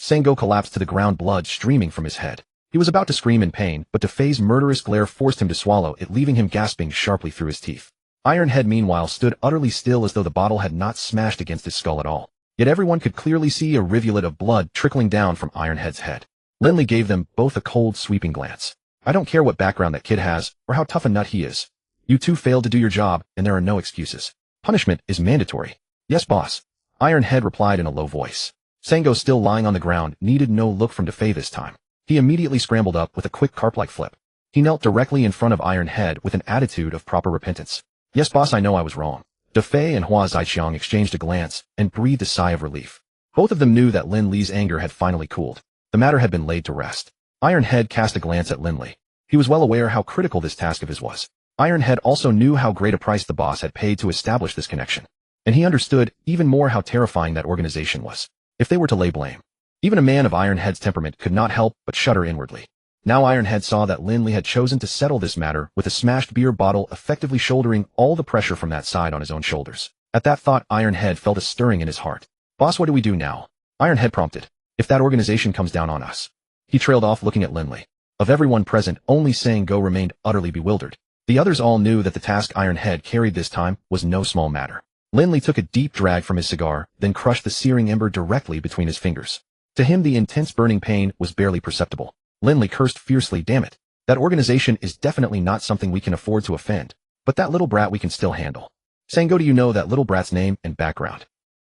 Sango collapsed to the ground, blood streaming from his head. He was about to scream in pain, but Defei's murderous glare forced him to swallow it, leaving him gasping sharply through his teeth. Iron Head, meanwhile, stood utterly still as though the bottle had not smashed against his skull at all. Yet everyone could clearly see a rivulet of blood trickling down from Iron Head's head. Lin Li gave them both a cold, sweeping glance. "I don't care what background that kid has, or how tough a nut he is. You two failed to do your job, and there are no excuses. Punishment is mandatory." "Yes, boss," Iron Head replied in a low voice. Sango, still lying on the ground, needed no look from Defei this time. He immediately scrambled up with a quick carp-like flip. He knelt directly in front of Iron Head with an attitude of proper repentance. "Yes, boss, I know I was wrong." Defei and Hua Zaiqiang exchanged a glance and breathed a sigh of relief. Both of them knew that Lin Li's anger had finally cooled. The matter had been laid to rest. Iron Head cast a glance at Lin Li. He was well aware how critical this task of his was. Iron Head also knew how great a price the boss had paid to establish this connection. And he understood even more how terrifying that organization was. If they were to lay blame, even a man of Iron Head's temperament could not help but shudder inwardly. Now Iron Head saw that Lin Li had chosen to settle this matter with a smashed beer bottle, effectively shouldering all the pressure from that side on his own shoulders. At that thought, Iron Head felt a stirring in his heart. "Boss, what do we do now?" Iron Head prompted. "If that organization comes down on us." He trailed off, looking at Lin Li. Of everyone present, only Sango remained utterly bewildered. The others all knew that the task Iron Head carried this time was no small matter. Lin Li took a deep drag from his cigar, then crushed the searing ember directly between his fingers. To him, the intense burning pain was barely perceptible. Lin Li cursed fiercely. "Damn it. That organization is definitely not something we can afford to offend. But that little brat we can still handle." "Sango, do you know that little brat's name and background?"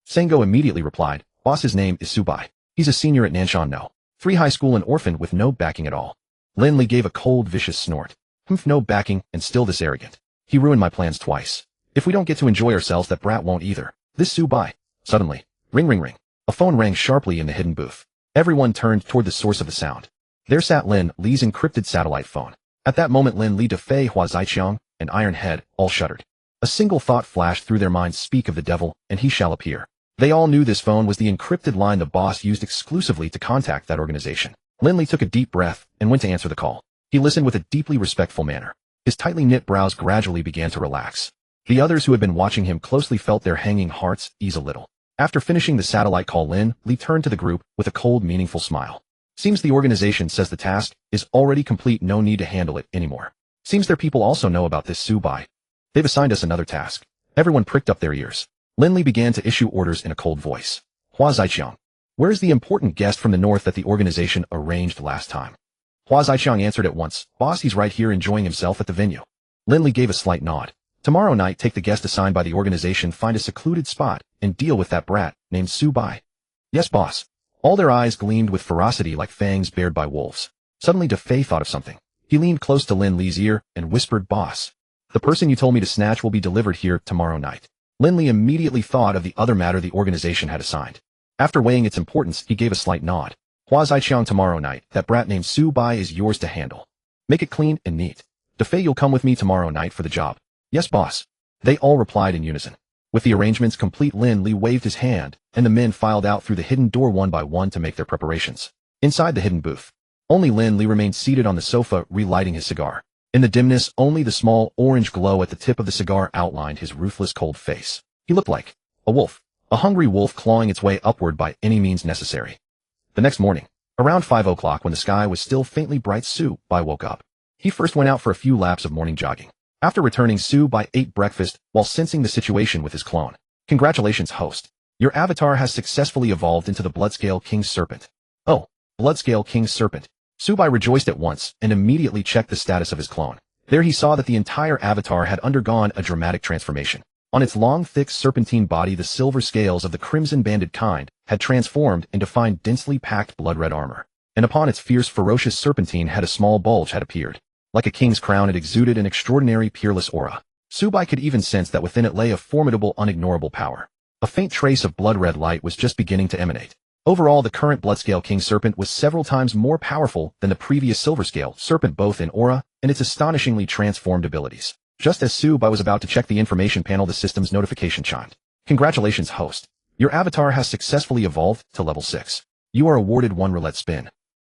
Sango immediately replied, "Boss, his name is Subai. He's a senior at Nanshan No. 3 high school and orphan with no backing at all." Lin Li gave a cold, vicious snort. No backing, and still this arrogant. He ruined my plans twice. If we don't get to enjoy ourselves, that brat won't either. This Subai." Suddenly, ring ring ring. A phone rang sharply in the hidden booth. Everyone turned toward the source of the sound. There sat Lin Li's encrypted satellite phone. At that moment, Lin Li, Defei, Hua Zaiqiang, and Iron Head all shuddered. A single thought flashed through their minds: speak of the devil, and he shall appear. They all knew this phone was the encrypted line the boss used exclusively to contact that organization. Lin Li took a deep breath and went to answer the call. He listened with a deeply respectful manner. His tightly knit brows gradually began to relax. The others who had been watching him closely felt their hanging hearts ease a little. After finishing the satellite call, Lin Li turned to the group with a cold, meaningful smile. "Seems the organization says the task is already complete, no need to handle it anymore. Seems their people also know about this Subai. They've assigned us another task." Everyone pricked up their ears. Lin Li began to issue orders in a cold voice. "Hua Zaiqiang, where's the important guest from the north that the organization arranged last time?" Hua Zaiqiang answered at once. "Boss, he's right here enjoying himself at the venue." Lin Li gave a slight nod. "Tomorrow night, take the guest assigned by the organization, find a secluded spot, and deal with that brat named Subai." "Yes, boss." All their eyes gleamed with ferocity like fangs bared by wolves. Suddenly, Defei thought of something. He leaned close to Lin Li's ear and whispered, "Boss, the person you told me to snatch will be delivered here tomorrow night." Lin Li immediately thought of the other matter the organization had assigned. After weighing its importance, he gave a slight nod. "Hua Zaiqiang, tomorrow night, that brat named Subai is yours to handle. Make it clean and neat. Defei, you'll come with me tomorrow night for the job." "Yes, boss." They all replied in unison. With the arrangements complete, Lin Li waved his hand, and the men filed out through the hidden door one by one to make their preparations. Inside the hidden booth, only Lin Li remained seated on the sofa, relighting his cigar. In the dimness, only the small orange glow at the tip of the cigar outlined his ruthless cold face. He looked like a wolf, a hungry wolf clawing its way upward by any means necessary. The next morning, around 5 o'clock when the sky was still faintly bright, Su Bai woke up. He first went out for a few laps of morning jogging. After returning, Su Bai ate breakfast while sensing the situation with his clone. Congratulations, host. Your avatar has successfully evolved into the Bloodscale King Serpent. Oh, Bloodscale King Serpent. Su Bai rejoiced at once and immediately checked the status of his clone. There he saw that the entire avatar had undergone a dramatic transformation. On its long, thick serpentine body, the silver scales of the crimson-banded kind had transformed into fine, densely packed blood-red armor. And upon its fierce, ferocious serpentine head a small bulge had appeared. Like a king's crown, it exuded an extraordinary, peerless aura. Su Bai could even sense that within it lay a formidable, unignorable power. A faint trace of blood-red light was just beginning to emanate. Overall, the current Bloodscale King Serpent was several times more powerful than the previous Silver Scale Serpent, both in aura and its astonishingly transformed abilities. Just as Su Bai was about to check the information panel, the system's notification chimed. Congratulations, host. Your avatar has successfully evolved to level 6. You are awarded 1 roulette spin.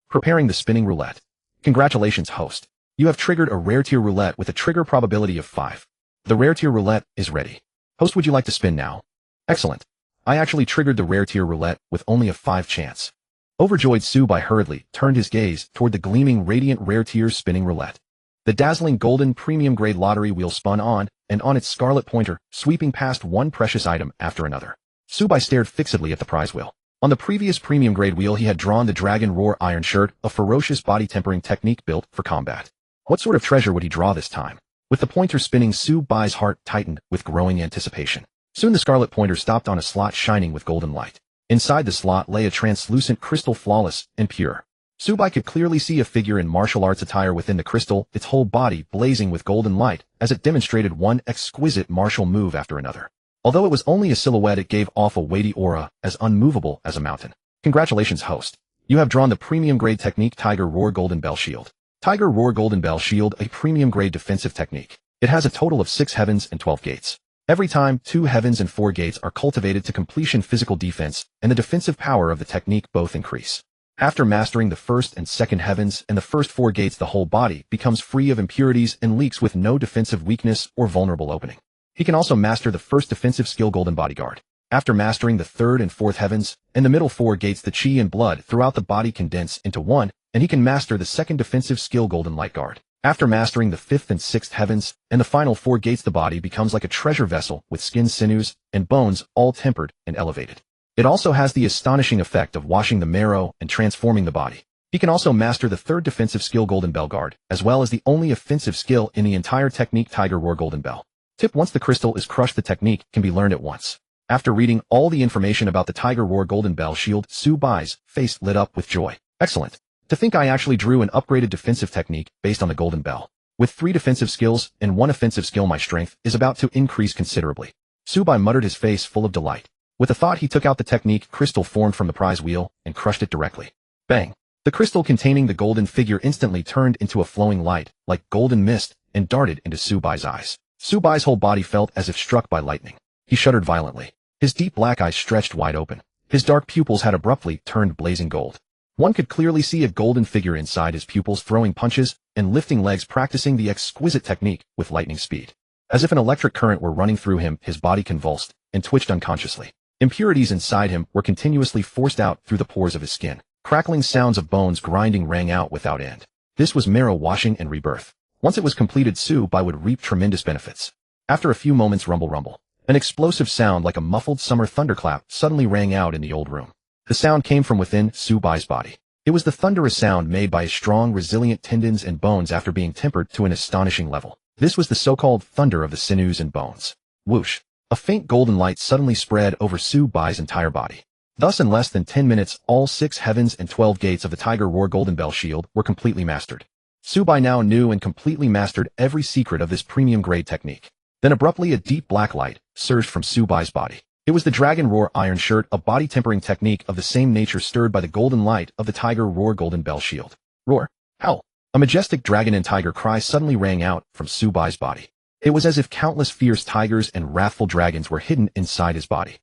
Preparing the spinning roulette. Congratulations, host. You have triggered a rare tier roulette with a trigger probability of 5. The rare tier roulette is ready. Host, would you like to spin now? Excellent. I actually triggered the rare tier roulette with only a 5 chance. Overjoyed, Su Bai hurriedly turned his gaze toward the gleaming, radiant rare tier spinning roulette. The dazzling golden premium-grade lottery wheel spun on, and on its scarlet pointer, sweeping past one precious item after another. Su Bai stared fixedly at the prize wheel. On the previous premium-grade wheel, he had drawn the Dragon Roar Iron Shirt, a ferocious body-tempering technique built for combat. What sort of treasure would he draw this time? With the pointer spinning, Su Bai's heart tightened with growing anticipation. Soon the scarlet pointer stopped on a slot shining with golden light. Inside the slot lay a translucent crystal, flawless and pure. Su Bai could clearly see a figure in martial arts attire within the crystal, its whole body blazing with golden light as it demonstrated one exquisite martial move after another. Although it was only a silhouette, it gave off a weighty aura, as unmovable as a mountain. Congratulations, host. You have drawn the premium-grade technique Tiger Roar Golden Bell Shield. Tiger Roar Golden Bell Shield, a premium-grade defensive technique. It has a total of 6 heavens and 12 gates. Every time, 2 heavens and 4 gates are cultivated to completion, physical defense and the defensive power of the technique both increase. After mastering the first and second heavens and the first 4 gates, the whole body becomes free of impurities and leaks with no defensive weakness or vulnerable opening. He can also master the first defensive skill, Golden Bodyguard. After mastering the third and fourth heavens and the middle 4 gates, the chi and blood throughout the body condense into one, and he can master the second defensive skill, Golden Light Guard. After mastering the 5th and 6th heavens and the final 4 gates, the body becomes like a treasure vessel with skin, sinews, and bones all tempered and elevated. It also has the astonishing effect of washing the marrow and transforming the body. He can also master the 3rd defensive skill, Golden Bell Guard, as well as the only offensive skill in the entire technique, Tiger Roar Golden Bell. Tip: once the crystal is crushed, the technique can be learned at once. After reading all the information about the Tiger Roar Golden Bell Shield, Su Bai's face lit up with joy. Excellent. To think I actually drew an upgraded defensive technique based on the Golden Bell. With 3 defensive skills and 1 offensive skill, my strength is about to increase considerably. Su Bai muttered, his face full of delight. With a thought, he took out the technique crystal formed from the prize wheel and crushed it directly. Bang! The crystal containing the golden figure instantly turned into a flowing light, like golden mist, and darted into Su Bai's eyes. Su Bai's whole body felt as if struck by lightning. He shuddered violently. His deep black eyes stretched wide open. His dark pupils had abruptly turned blazing gold. One could clearly see a golden figure inside his pupils, throwing punches and lifting legs, practicing the exquisite technique with lightning speed. As if an electric current were running through him, his body convulsed and twitched unconsciously. Impurities inside him were continuously forced out through the pores of his skin. Crackling sounds of bones grinding rang out without end. This was marrow washing and rebirth. Once it was completed, Su Bai would reap tremendous benefits. After a few moments, rumble. An explosive sound like a muffled summer thunderclap suddenly rang out in the old room. The sound came from within Su Bai's body. It was the thunderous sound made by his strong, resilient tendons and bones after being tempered to an astonishing level. This was the so-called thunder of the sinews and bones. Whoosh! A faint golden light suddenly spread over Su Bai's entire body. Thus, in less than 10 minutes, all 6 heavens and 12 gates of the Tiger Roar Golden Bell Shield were completely mastered. Su Bai now knew and completely mastered every secret of this premium-grade technique. Then abruptly, a deep black light surged from Su Bai's body. It was the Dragon Roar Iron Shirt, a body-tempering technique of the same nature stirred by the golden light of the Tiger Roar Golden Bell Shield. Roar! Howl! A majestic dragon and tiger cry suddenly rang out from Su Bai's body. It was as if countless fierce tigers and wrathful dragons were hidden inside his body.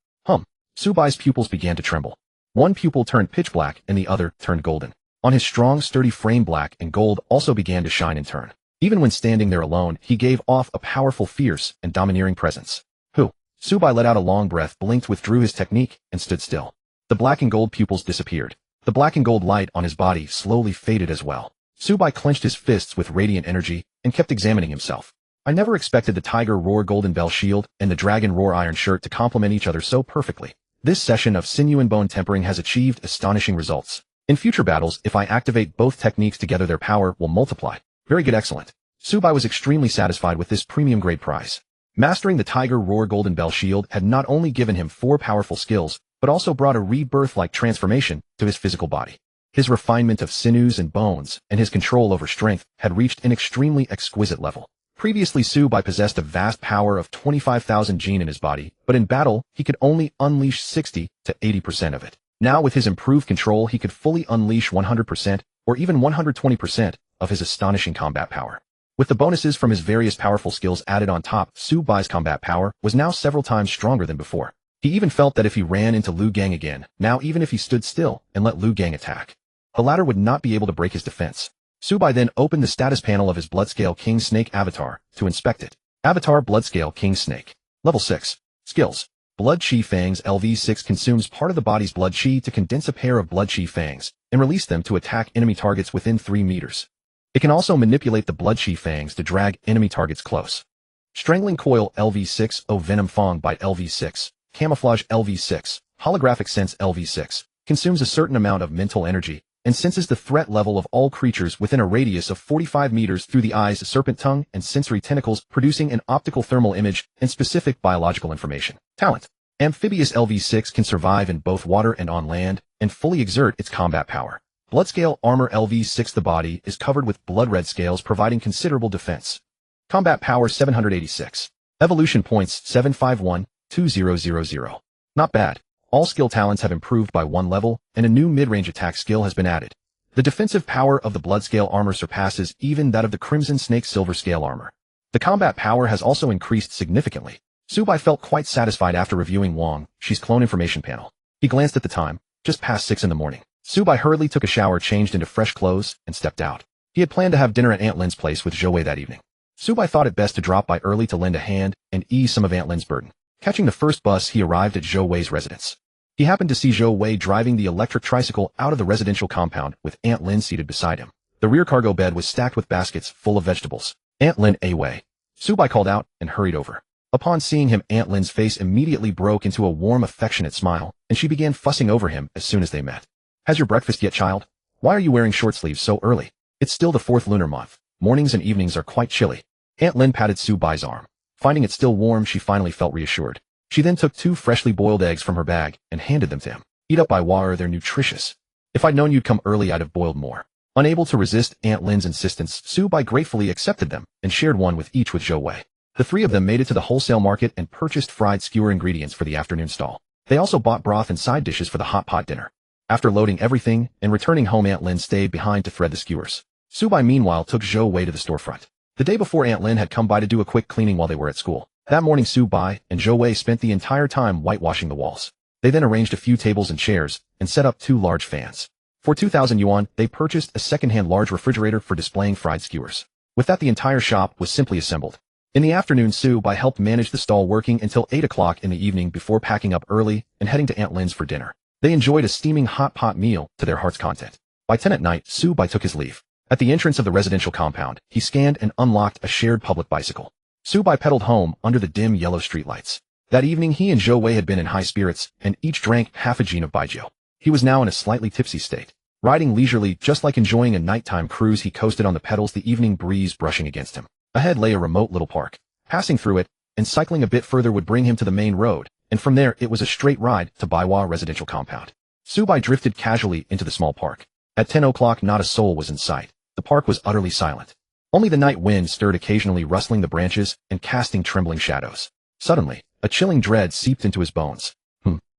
Subai's pupils began to tremble. One pupil turned pitch black and the other turned golden. On his strong, sturdy frame, black and gold also began to shine in turn. Even when standing there alone, he gave off a powerful, fierce, and domineering presence. Subai let out a long breath, blinked, withdrew his technique, and stood still. The black and gold pupils disappeared. The black and gold light on his body slowly faded as well. Subai clenched his fists with radiant energy and kept examining himself. I never expected the Tiger Roar Golden Bell Shield and the Dragon Roar Iron Shirt to complement each other so perfectly. This session of sinew and bone tempering has achieved astonishing results. In future battles, if I activate both techniques together, their power will multiply. Very good, excellent. Subai was extremely satisfied with this premium grade prize. Mastering the Tiger Roar Golden Bell Shield had not only given him 4 powerful skills, but also brought a rebirth-like transformation to his physical body. His refinement of sinews and bones, and his control over strength, had reached an extremely exquisite level. Previously, Subai possessed a vast power of 25,000 gene in his body, but in battle, he could only unleash 60 to 80% of it. Now, with his improved control, he could fully unleash 100%, or even 120% of his astonishing combat power. With the bonuses from his various powerful skills added on top, Subai's combat power was now several times stronger than before. He even felt that if he ran into Liu Gang again, now even if he stood still and let Liu Gang attack, the latter would not be able to break his defense. Subai then opened the status panel of his Bloodscale King Snake avatar to inspect it. Avatar Bloodscale King Snake. Level 6. Skills. Blood Chi Fangs. LV6 consumes part of the body's blood chi to condense a pair of blood chi fangs and release them to attack enemy targets within 3 meters. It can also manipulate the blood chi fangs to drag enemy targets close. Strangling Coil. LV6. O Venom Fang Bite. LV6. Camouflage. LV6. Holographic Sense. LV6. Consumes a certain amount of mental energy and senses the threat level of all creatures within a radius of 45 meters through the eyes, serpent tongue, and sensory tentacles, producing an optical thermal image and specific biological information. Talent. Amphibious. LV6 can survive in both water and on land, and fully exert its combat power. Bloodscale Armor. LV6. The body is covered with blood red scales, providing considerable defense. Combat power 786. Evolution points 751-2000. Not bad. All skill talents have improved by 1 level, and a new mid-range attack skill has been added. The defensive power of the Bloodscale Armor surpasses even that of the Crimson Snake Silver Scale Armor. The combat power has also increased significantly. Subai felt quite satisfied after reviewing Wang Shi's clone information panel. He glanced at the time, just past 6 in the morning. Subai hurriedly took a shower, changed into fresh clothes, and stepped out. He had planned to have dinner at Aunt Lin's place with Zhou Wei that evening. Subai thought it best to drop by early to lend a hand and ease some of Aunt Lin's burden. Catching the first bus, he arrived at Zhou Wei's residence. He happened to see Zhou Wei driving the electric tricycle out of the residential compound with Aunt Lin seated beside him. The rear cargo bed was stacked with baskets full of vegetables. Aunt Lin, A Wei. Subai called out and hurried over. Upon seeing him, Aunt Lin's face immediately broke into a warm, affectionate smile, and she began fussing over him as soon as they met. Has your breakfast yet, child? Why are you wearing short sleeves so early? It's still the 4th lunar month. Mornings and evenings are quite chilly. Aunt Lin patted Subai's arm. Finding it still warm, she finally felt reassured. She then took 2 freshly boiled eggs from her bag and handed them to him. Eat up, Iwara, they're nutritious. If I'd known you'd come early, I'd have boiled more. Unable to resist Aunt Lin's insistence, Subai gratefully accepted them and shared one with each with Zhou Wei. The 3 of them made it to the wholesale market and purchased fried skewer ingredients for the afternoon stall. They also bought broth and side dishes for the hot pot dinner. After loading everything and returning home, Aunt Lin stayed behind to thread the skewers. Subai meanwhile took Zhou Wei to the storefront. The day before, Aunt Lin had come by to do a quick cleaning while they were at school. That morning, Subai and Zhou Wei spent the entire time whitewashing the walls. They then arranged a few tables and chairs and set up 2 large fans. For 2,000 yuan, they purchased a second-hand large refrigerator for displaying fried skewers. With that, the entire shop was simply assembled. In the afternoon, Subai helped manage the stall, working until 8 o'clock in the evening before packing up early and heading to Aunt Lin's for dinner. They enjoyed a steaming hot pot meal to their heart's content. By 10 at night, Subai took his leave. At the entrance of the residential compound, he scanned and unlocked a shared public bicycle. Subai pedaled home under the dim yellow streetlights. That evening, he and Zhou Wei had been in high spirits, and each drank half a gene of baijiu. He was now in a slightly tipsy state. Riding leisurely, just like enjoying a nighttime cruise, he coasted on the pedals, the evening breeze brushing against him. Ahead lay a remote little park. Passing through it, and cycling a bit further would bring him to the main road, and from there it was a straight ride to Baiwa residential compound. Subai drifted casually into the small park. At 10 o'clock, not a soul was in sight. The park was utterly silent. Only the night wind stirred, occasionally rustling the branches and casting trembling shadows. Suddenly, a chilling dread seeped into his bones.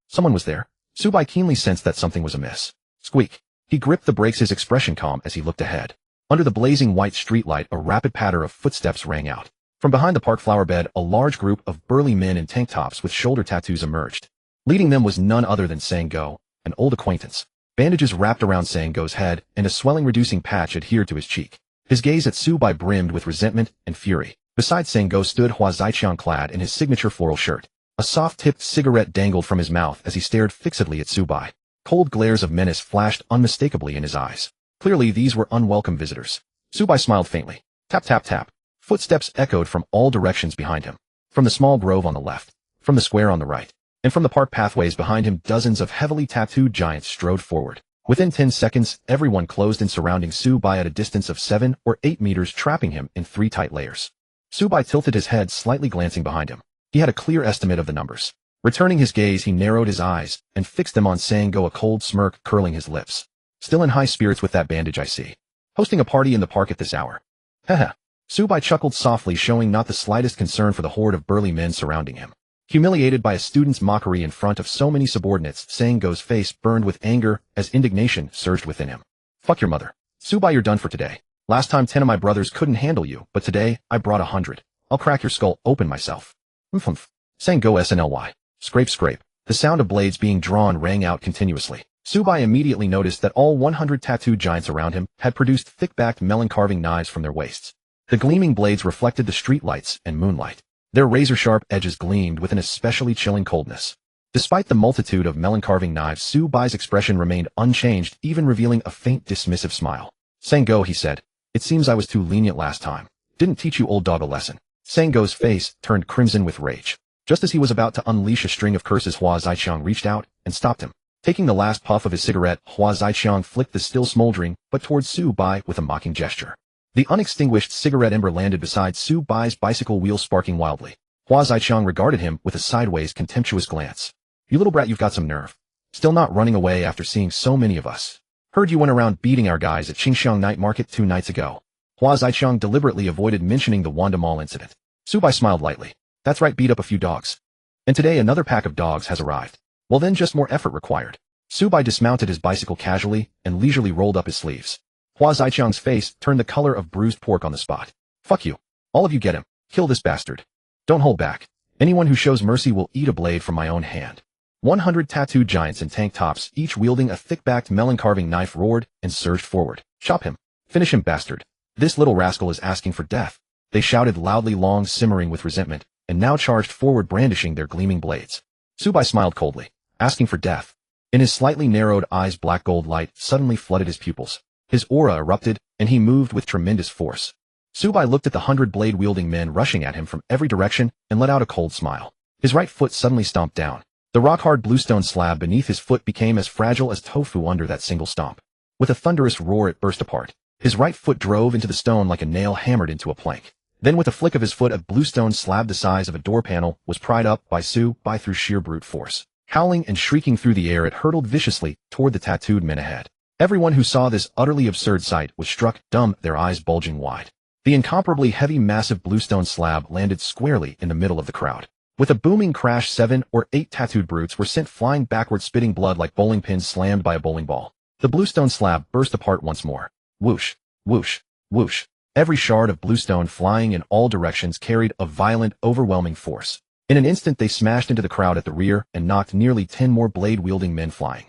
Someone was there. Subai keenly sensed that something was amiss. Squeak. He gripped the brakes, his expression calm as he looked ahead. Under the blazing white streetlight, a rapid patter of footsteps rang out. From behind the park flower bed, a large group of burly men in tank tops with shoulder tattoos emerged. Leading them was none other than Sang-go, an old acquaintance. Bandages wrapped around Sang-go's head, and a swelling reducing patch adhered to his cheek. His gaze at Su-bai brimmed with resentment and fury. Beside Sang-go stood Hua Zaiqiang clad in his signature floral shirt. A soft-tipped cigarette dangled from his mouth as he stared fixedly at Su-bai. Cold glares of menace flashed unmistakably in his eyes. Clearly these were unwelcome visitors. Su-bai smiled faintly. Tap tap tap. Footsteps echoed from all directions behind him. From the small grove on the left, from the square on the right, and from the park pathways behind him, dozens of heavily tattooed giants strode forward. Within 10 seconds, everyone closed in surrounding Su-bai at a distance of 7 or 8 meters, trapping him in 3 tight layers. Su-bai tilted his head, slightly glancing behind him. He had a clear estimate of the numbers. Returning his gaze, he narrowed his eyes and fixed them on Sang-go, a cold smirk curling his lips. Still in high spirits with that bandage, I see. Hosting a party in the park at this hour. Haha. Su-bai chuckled softly, showing not the slightest concern for the horde of burly men surrounding him. Humiliated by a student's mockery in front of so many subordinates, Sang-go's face burned with anger as indignation surged within him. Fuck your mother. Su-bai, you're done for today. Last time 10 of my brothers couldn't handle you, but today I brought 100. I'll crack your skull open myself. Humph. Sang-go SNLY. Scrape scrape. The sound of blades being drawn rang out continuously. Su-bai immediately noticed that all 100 tattooed giants around him had produced thick-backed melon-carving knives from their waists. The gleaming blades reflected the street lights and moonlight. Their razor-sharp edges gleamed with an especially chilling coldness. Despite the multitude of melon-carving knives, Su-bai's expression remained unchanged, even revealing a faint dismissive smile. Sang-go, he said. It seems I was too lenient last time. Didn't teach you old dog a lesson. Sang-go's face turned crimson with rage. Just as he was about to unleash a string of curses, Hua Zaiqiang reached out and stopped him. Taking the last puff of his cigarette, Hua Zaiqiang flicked the still smoldering, but towards Su-bai with a mocking gesture. The unextinguished cigarette ember landed beside Su-bai's bicycle wheel, sparking wildly. Hua Zaiqiang regarded him with a sideways, contemptuous glance. You little brat, you've got some nerve. Still not running away after seeing so many of us. Heard you went around beating our guys at Qingxiang Night Market 2 nights ago. Hua Zaiqiang deliberately avoided mentioning the Wanda Mall incident. Su-bai smiled lightly. That's right, beat up a few dogs. And today another pack of dogs has arrived. Well then, just more effort required. Su-bai dismounted his bicycle casually and leisurely rolled up his sleeves. Hua Zaiqiang's face turned the color of bruised pork on the spot. Fuck you. All of you, get him. Kill this bastard. Don't hold back. Anyone who shows mercy will eat a blade from my own hand. 100 tattooed giants in tank tops, each wielding a thick-backed melon-carving knife, roared and surged forward. Chop him. Finish him, bastard. This little rascal is asking for death. They shouted loudly, long simmering with resentment, and now charged forward, brandishing their gleaming blades. Su-bai smiled coldly. Asking for death. In his slightly narrowed eyes, black gold light suddenly flooded his pupils. His aura erupted, and he moved with tremendous force. Su-bai looked at the 100 blade-wielding men rushing at him from every direction and let out a cold smile. His right foot suddenly stomped down. The rock-hard bluestone slab beneath his foot became as fragile as tofu under that single stomp. With a thunderous roar, it burst apart. His right foot drove into the stone like a nail hammered into a plank. Then with a flick of his foot, a bluestone slab the size of a door panel was pried up by Su-bai through sheer brute force. Howling and shrieking through the air, it hurtled viciously toward the tattooed men ahead. Everyone who saw this utterly absurd sight was struck dumb, their eyes bulging wide. The incomparably heavy, massive bluestone slab landed squarely in the middle of the crowd. With a booming crash, 7 or 8 tattooed brutes were sent flying backward, spitting blood like bowling pins slammed by a bowling ball. The bluestone slab burst apart once more. Whoosh, whoosh, whoosh. Every shard of bluestone flying in all directions carried a violent, overwhelming force. In an instant they smashed into the crowd at the rear and knocked nearly 10 more blade-wielding men flying.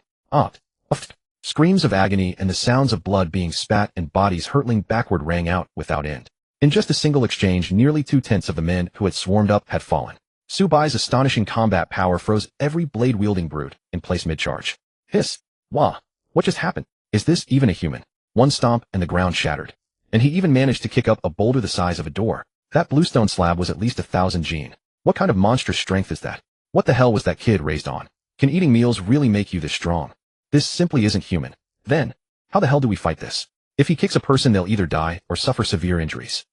Screams of agony and the sounds of blood being spat and bodies hurtling backward rang out without end. In just a single exchange, nearly 2/10 of the men who had swarmed up had fallen. Su-bai's astonishing combat power froze every blade-wielding brute in place mid-charge. Hiss! Wah! What just happened? Is this even a human? One stomp and the ground shattered. And he even managed to kick up a boulder the size of a door. That bluestone slab was at least 1,000 gene. What kind of monstrous strength is that? What the hell was that kid raised on? Can eating meals really make you this strong? This simply isn't human. Then, how the hell do we fight this? If he kicks a person, they'll either die or suffer severe injuries.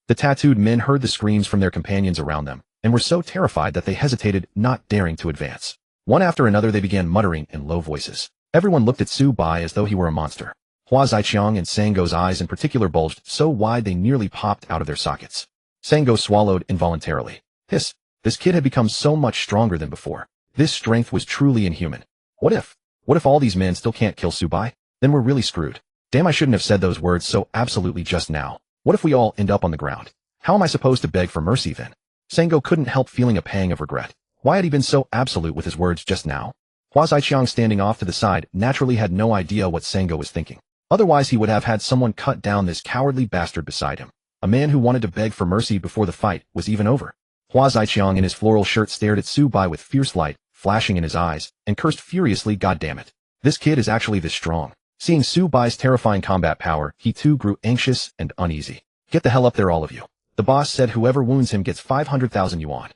The tattooed men heard the screams from their companions around them, and were so terrified that they hesitated, not daring to advance. One after another they began muttering in low voices. Everyone looked at Su-bai as though he were a monster. Hua Zaiqiang and Sang-go's eyes in particular bulged so wide they nearly popped out of their sockets. Sang-go swallowed involuntarily. Hiss! This kid had become so much stronger than before. This strength was truly inhuman. What if all these men still can't kill Su-bai? Then we're really screwed. Damn, I shouldn't have said those words so absolutely just now. What if we all end up on the ground? How am I supposed to beg for mercy then? Sango couldn't help feeling a pang of regret. Why had he been so absolute with his words just now? Hua Zaiqiang, standing off to the side, naturally had no idea what Sango was thinking. Otherwise he would have had someone cut down this cowardly bastard beside him. A man who wanted to beg for mercy before the fight was even over. Hua Zaiqiang in his floral shirt stared at Su Bai with fierce light flashing in his eyes, and cursed furiously, "God damn it. This kid is actually this strong." Seeing Su Bai's terrifying combat power, he too grew anxious and uneasy. "Get the hell up there, all of you." The boss said whoever wounds him gets 500,000 yuan.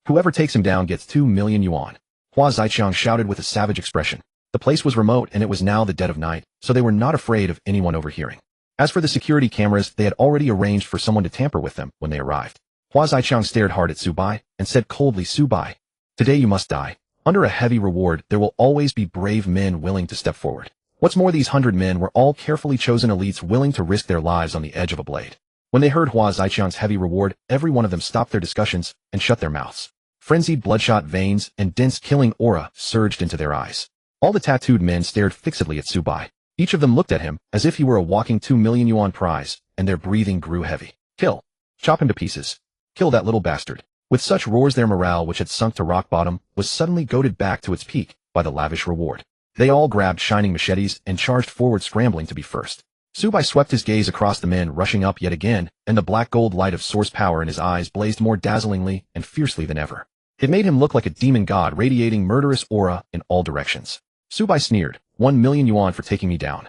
Whoever takes him down gets 2 million yuan. Hua Zaiqiang shouted with a savage expression. The place was remote and it was now the dead of night, so they were not afraid of anyone overhearing. As for the security cameras, they had already arranged for someone to tamper with them when they arrived. Hua Zaiqiang stared hard at Su Bai and said coldly, "Su Bai, today you must die. Under a heavy reward, there will always be brave men willing to step forward." What's more, these 100 men were all carefully chosen elites willing to risk their lives on the edge of a blade. When they heard Hua Zaiqiang's heavy reward, every one of them stopped their discussions and shut their mouths. Frenzied bloodshot veins and dense killing aura surged into their eyes. All the tattooed men stared fixedly at Su Bai. Each of them looked at him as if he were a walking 2 million yuan prize, and their breathing grew heavy. "Kill. Chop him to pieces. Kill that little bastard." With such roars, their morale, which had sunk to rock bottom, was suddenly goaded back to its peak by the lavish reward. They all grabbed shining machetes and charged forward, scrambling to be first. Su Bai swept his gaze across the men rushing up yet again, and the black gold light of source power in his eyes blazed more dazzlingly and fiercely than ever. It made him look like a demon god radiating murderous aura in all directions. Su Bai sneered, 1 million yuan for taking me down.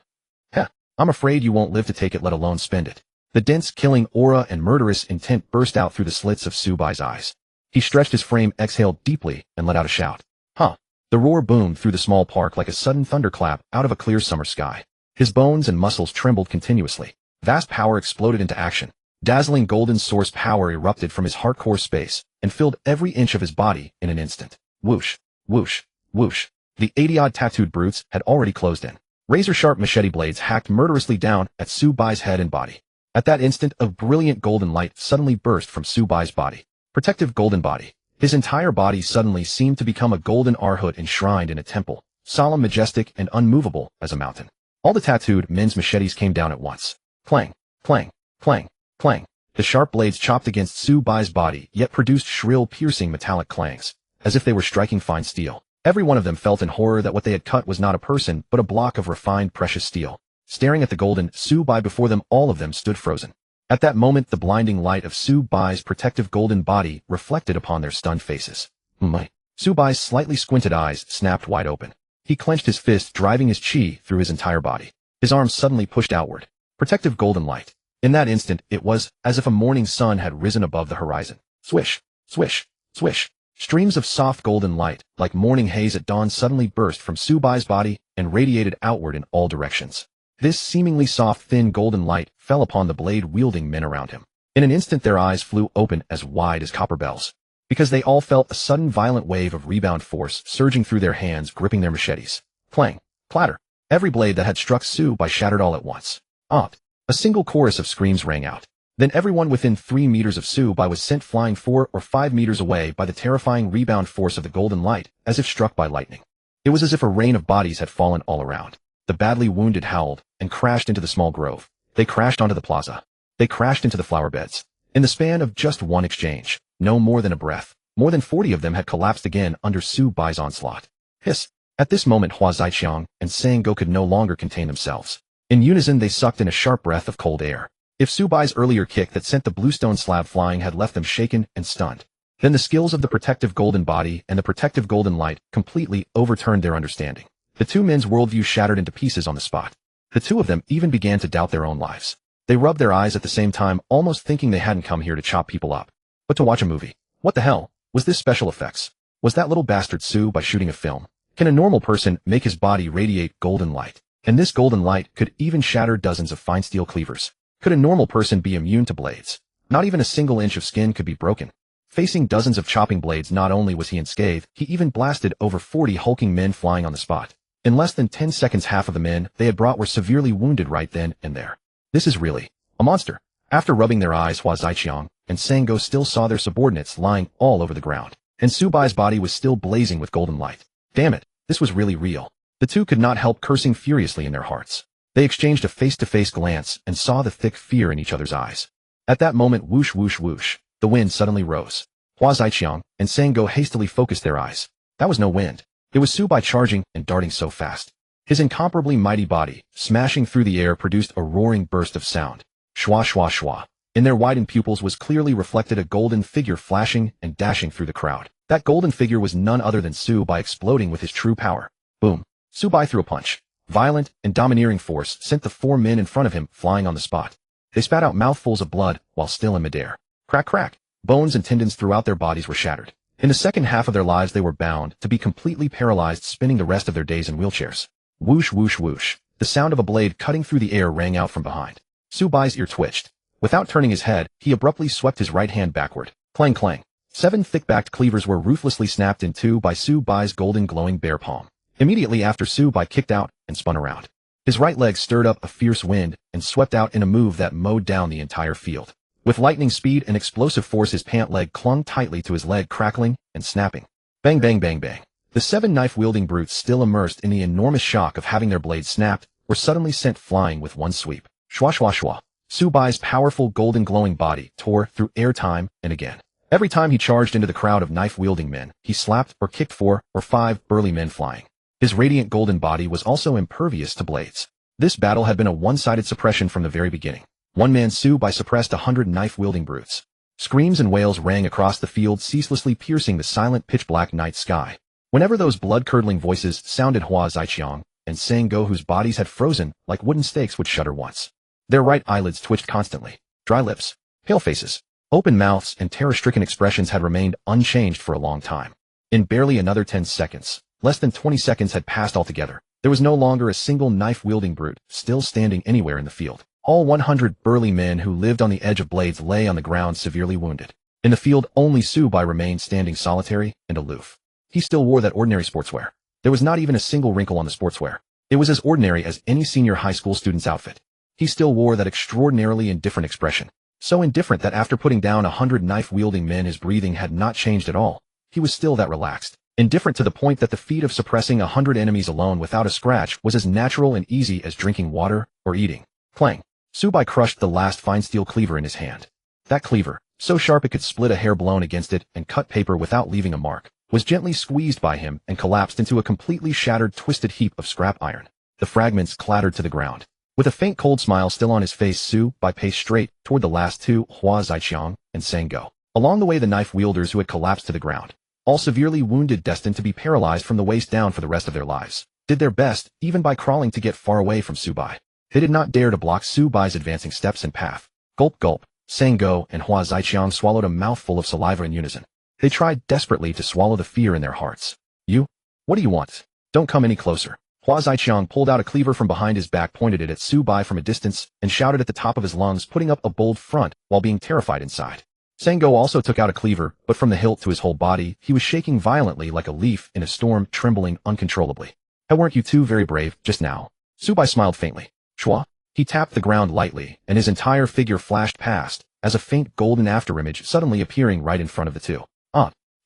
Heh, I'm afraid you won't live to take it, let alone spend it. The dense killing aura and murderous intent burst out through the slits of Su Bai's eyes. He stretched his frame, exhaled deeply, and let out a shout. Huh. The roar boomed through the small park like a sudden thunderclap out of a clear summer sky. His bones and muscles trembled continuously. Vast power exploded into action. Dazzling golden source power erupted from his hardcore space and filled every inch of his body in an instant. Whoosh, whoosh, whoosh. The 80-odd tattooed brutes had already closed in. Razor-sharp machete blades hacked murderously down at Su Bai's head and body. At that instant, a brilliant golden light suddenly burst from Su Bai's body. Protective golden body. His entire body suddenly seemed to become a golden arhut enshrined in a temple, solemn, majestic, and unmovable as a mountain. All the tattooed men's machetes came down at once. Clang, clang, clang, clang. The sharp blades chopped against Su Bai's body, yet produced shrill, piercing metallic clangs, as if they were striking fine steel. Every one of them felt in horror that what they had cut was not a person, but a block of refined precious steel. Staring at the golden Su Bai before them, all of them stood frozen. At that moment, the blinding light of Su Bai's protective golden body reflected upon their stunned faces. My. Su Bai's slightly squinted eyes snapped wide open. He clenched his fist, driving his chi through his entire body. His arms suddenly pushed outward. Protective golden light. In that instant, it was as if a morning sun had risen above the horizon. Swish, swish, swish. Streams of soft golden light, like morning haze at dawn, suddenly burst from Su Bai's body and radiated outward in all directions. This seemingly soft, thin golden light fell upon the blade-wielding men around him. In an instant, their eyes flew open as wide as copper bells, because they all felt a sudden violent wave of rebound force surging through their hands, gripping their machetes. Clang, clatter. Every blade that had struck Su Bai shattered all at once. Odd. A single chorus of screams rang out. Then everyone within 3 meters of Su Bai was sent flying 4 or 5 meters away by the terrifying rebound force of the golden light, as if struck by lightning. It was as if a rain of bodies had fallen all around. The badly wounded howled and crashed into the small grove. They crashed onto the plaza. They crashed into the flower beds. In the span of just one exchange, no more than a breath, more than 40 of them had collapsed again under Su Bai's onslaught. Hiss. At this moment, Hua Zaiqiang and Sango could no longer contain themselves. In unison, they sucked in a sharp breath of cold air. If Su Bai's earlier kick that sent the bluestone slab flying had left them shaken and stunned, then the skills of the protective golden body and the protective golden light completely overturned their understanding. The two men's worldview shattered into pieces on the spot. The two of them even began to doubt their own lives. They rubbed their eyes at the same time, almost thinking they hadn't come here to chop people up, but to watch a movie. What the hell? Was this special effects? Was that little bastard Su Bai shooting a film? Can a normal person make his body radiate golden light? And this golden light could even shatter dozens of fine steel cleavers. Could a normal person be immune to blades? Not even a single inch of skin could be broken. Facing dozens of chopping blades, not only was he unscathed, he even blasted over 40 hulking men flying on the spot. In less than 10 seconds, half of the men they had brought were severely wounded right then and there. This is really a monster. After rubbing their eyes, Hua Zaiqiang and Sango still saw their subordinates lying all over the ground, and Su Bai's body was still blazing with golden light. Damn it, this was really real. The two could not help cursing furiously in their hearts. They exchanged a face-to-face glance and saw the thick fear in each other's eyes. At that moment, whoosh whoosh whoosh, the wind suddenly rose. Hua Zaiqiang and Sango hastily focused their eyes. That was no wind. It was Subai charging and darting so fast. His incomparably mighty body, smashing through the air, produced a roaring burst of sound. Shwa shwa shwa. In their widened pupils was clearly reflected a golden figure flashing and dashing through the crowd. That golden figure was none other than Subai exploding with his true power. Boom. Subai threw a punch. Violent and domineering force sent the 4 men in front of him flying on the spot. They spat out mouthfuls of blood while still in midair. Crack crack. Bones and tendons throughout their bodies were shattered. In the second half of their lives they were bound to be completely paralyzed, spending the rest of their days in wheelchairs. Whoosh whoosh whoosh. The sound of a blade cutting through the air rang out from behind. Subai's ear twitched. Without turning his head, he abruptly swept his right hand backward. Clang clang. 7 thick-backed cleavers were ruthlessly snapped in two by Subai's golden glowing bare palm. Immediately after, Subai kicked out and spun around. His right leg stirred up a fierce wind and swept out in a move that mowed down the entire field. With lightning speed and explosive force, his pant leg clung tightly to his leg, crackling and snapping. Bang bang bang bang. The 7 knife-wielding brutes, still immersed in the enormous shock of having their blades snapped, were suddenly sent flying with one sweep. Shwa shwa shwa. Subai's powerful golden glowing body tore through air time and again. Every time he charged into the crowd of knife-wielding men, he slapped or kicked 4 or 5 burly men flying. His radiant golden body was also impervious to blades. This battle had been a one-sided suppression from the very beginning. One man Subai suppressed 100 knife-wielding brutes. Screams and wails rang across the field, ceaselessly piercing the silent pitch-black night sky. Whenever those blood-curdling voices sounded, Hua Zaiqiang and Sango, whose bodies had frozen like wooden stakes, would shudder once. Their right eyelids twitched constantly. Dry lips, pale faces, open mouths, and terror-stricken expressions had remained unchanged for a long time. In barely another 10 seconds, less than 20 seconds had passed altogether. There was no longer a single knife-wielding brute still standing anywhere in the field. All 100 burly men who lived on the edge of blades lay on the ground severely wounded. In the field, only Subai remained standing solitary and aloof. He still wore that ordinary sportswear. There was not even a single wrinkle on the sportswear. It was as ordinary as any senior high school student's outfit. He still wore that extraordinarily indifferent expression. So indifferent that after putting down 100 knife-wielding men, his breathing had not changed at all. He was still that relaxed. Indifferent to the point that the feat of suppressing 100 enemies alone without a scratch was as natural and easy as drinking water or eating. Clang. Subai crushed the last fine steel cleaver in his hand. That cleaver, so sharp it could split a hair blown against it and cut paper without leaving a mark, was gently squeezed by him and collapsed into a completely shattered, twisted heap of scrap iron. The fragments clattered to the ground. With a faint cold smile still on his face, Subai paced straight toward the last 2, Hua Zaiqiang and Sango. Along the way, the knife wielders who had collapsed to the ground, all severely wounded, destined to be paralyzed from the waist down for the rest of their lives, did their best, even by crawling, to get far away from Subai. They did not dare to block Subai's advancing steps and path. Gulp gulp. Sango and Hua Zaiqiang swallowed a mouthful of saliva in unison. They tried desperately to swallow the fear in their hearts. You? What do you want? Don't come any closer. Hua Zaiqiang pulled out a cleaver from behind his back, pointed it at Subai from a distance, and shouted at the top of his lungs, putting up a bold front while being terrified inside. Sango also took out a cleaver, but from the hilt to his whole body, he was shaking violently like a leaf in a storm, trembling uncontrollably. How weren't you two very brave just now? Subai smiled faintly. Shwa? He tapped the ground lightly, and his entire figure flashed past, as a faint golden afterimage suddenly appearing right in front of the two.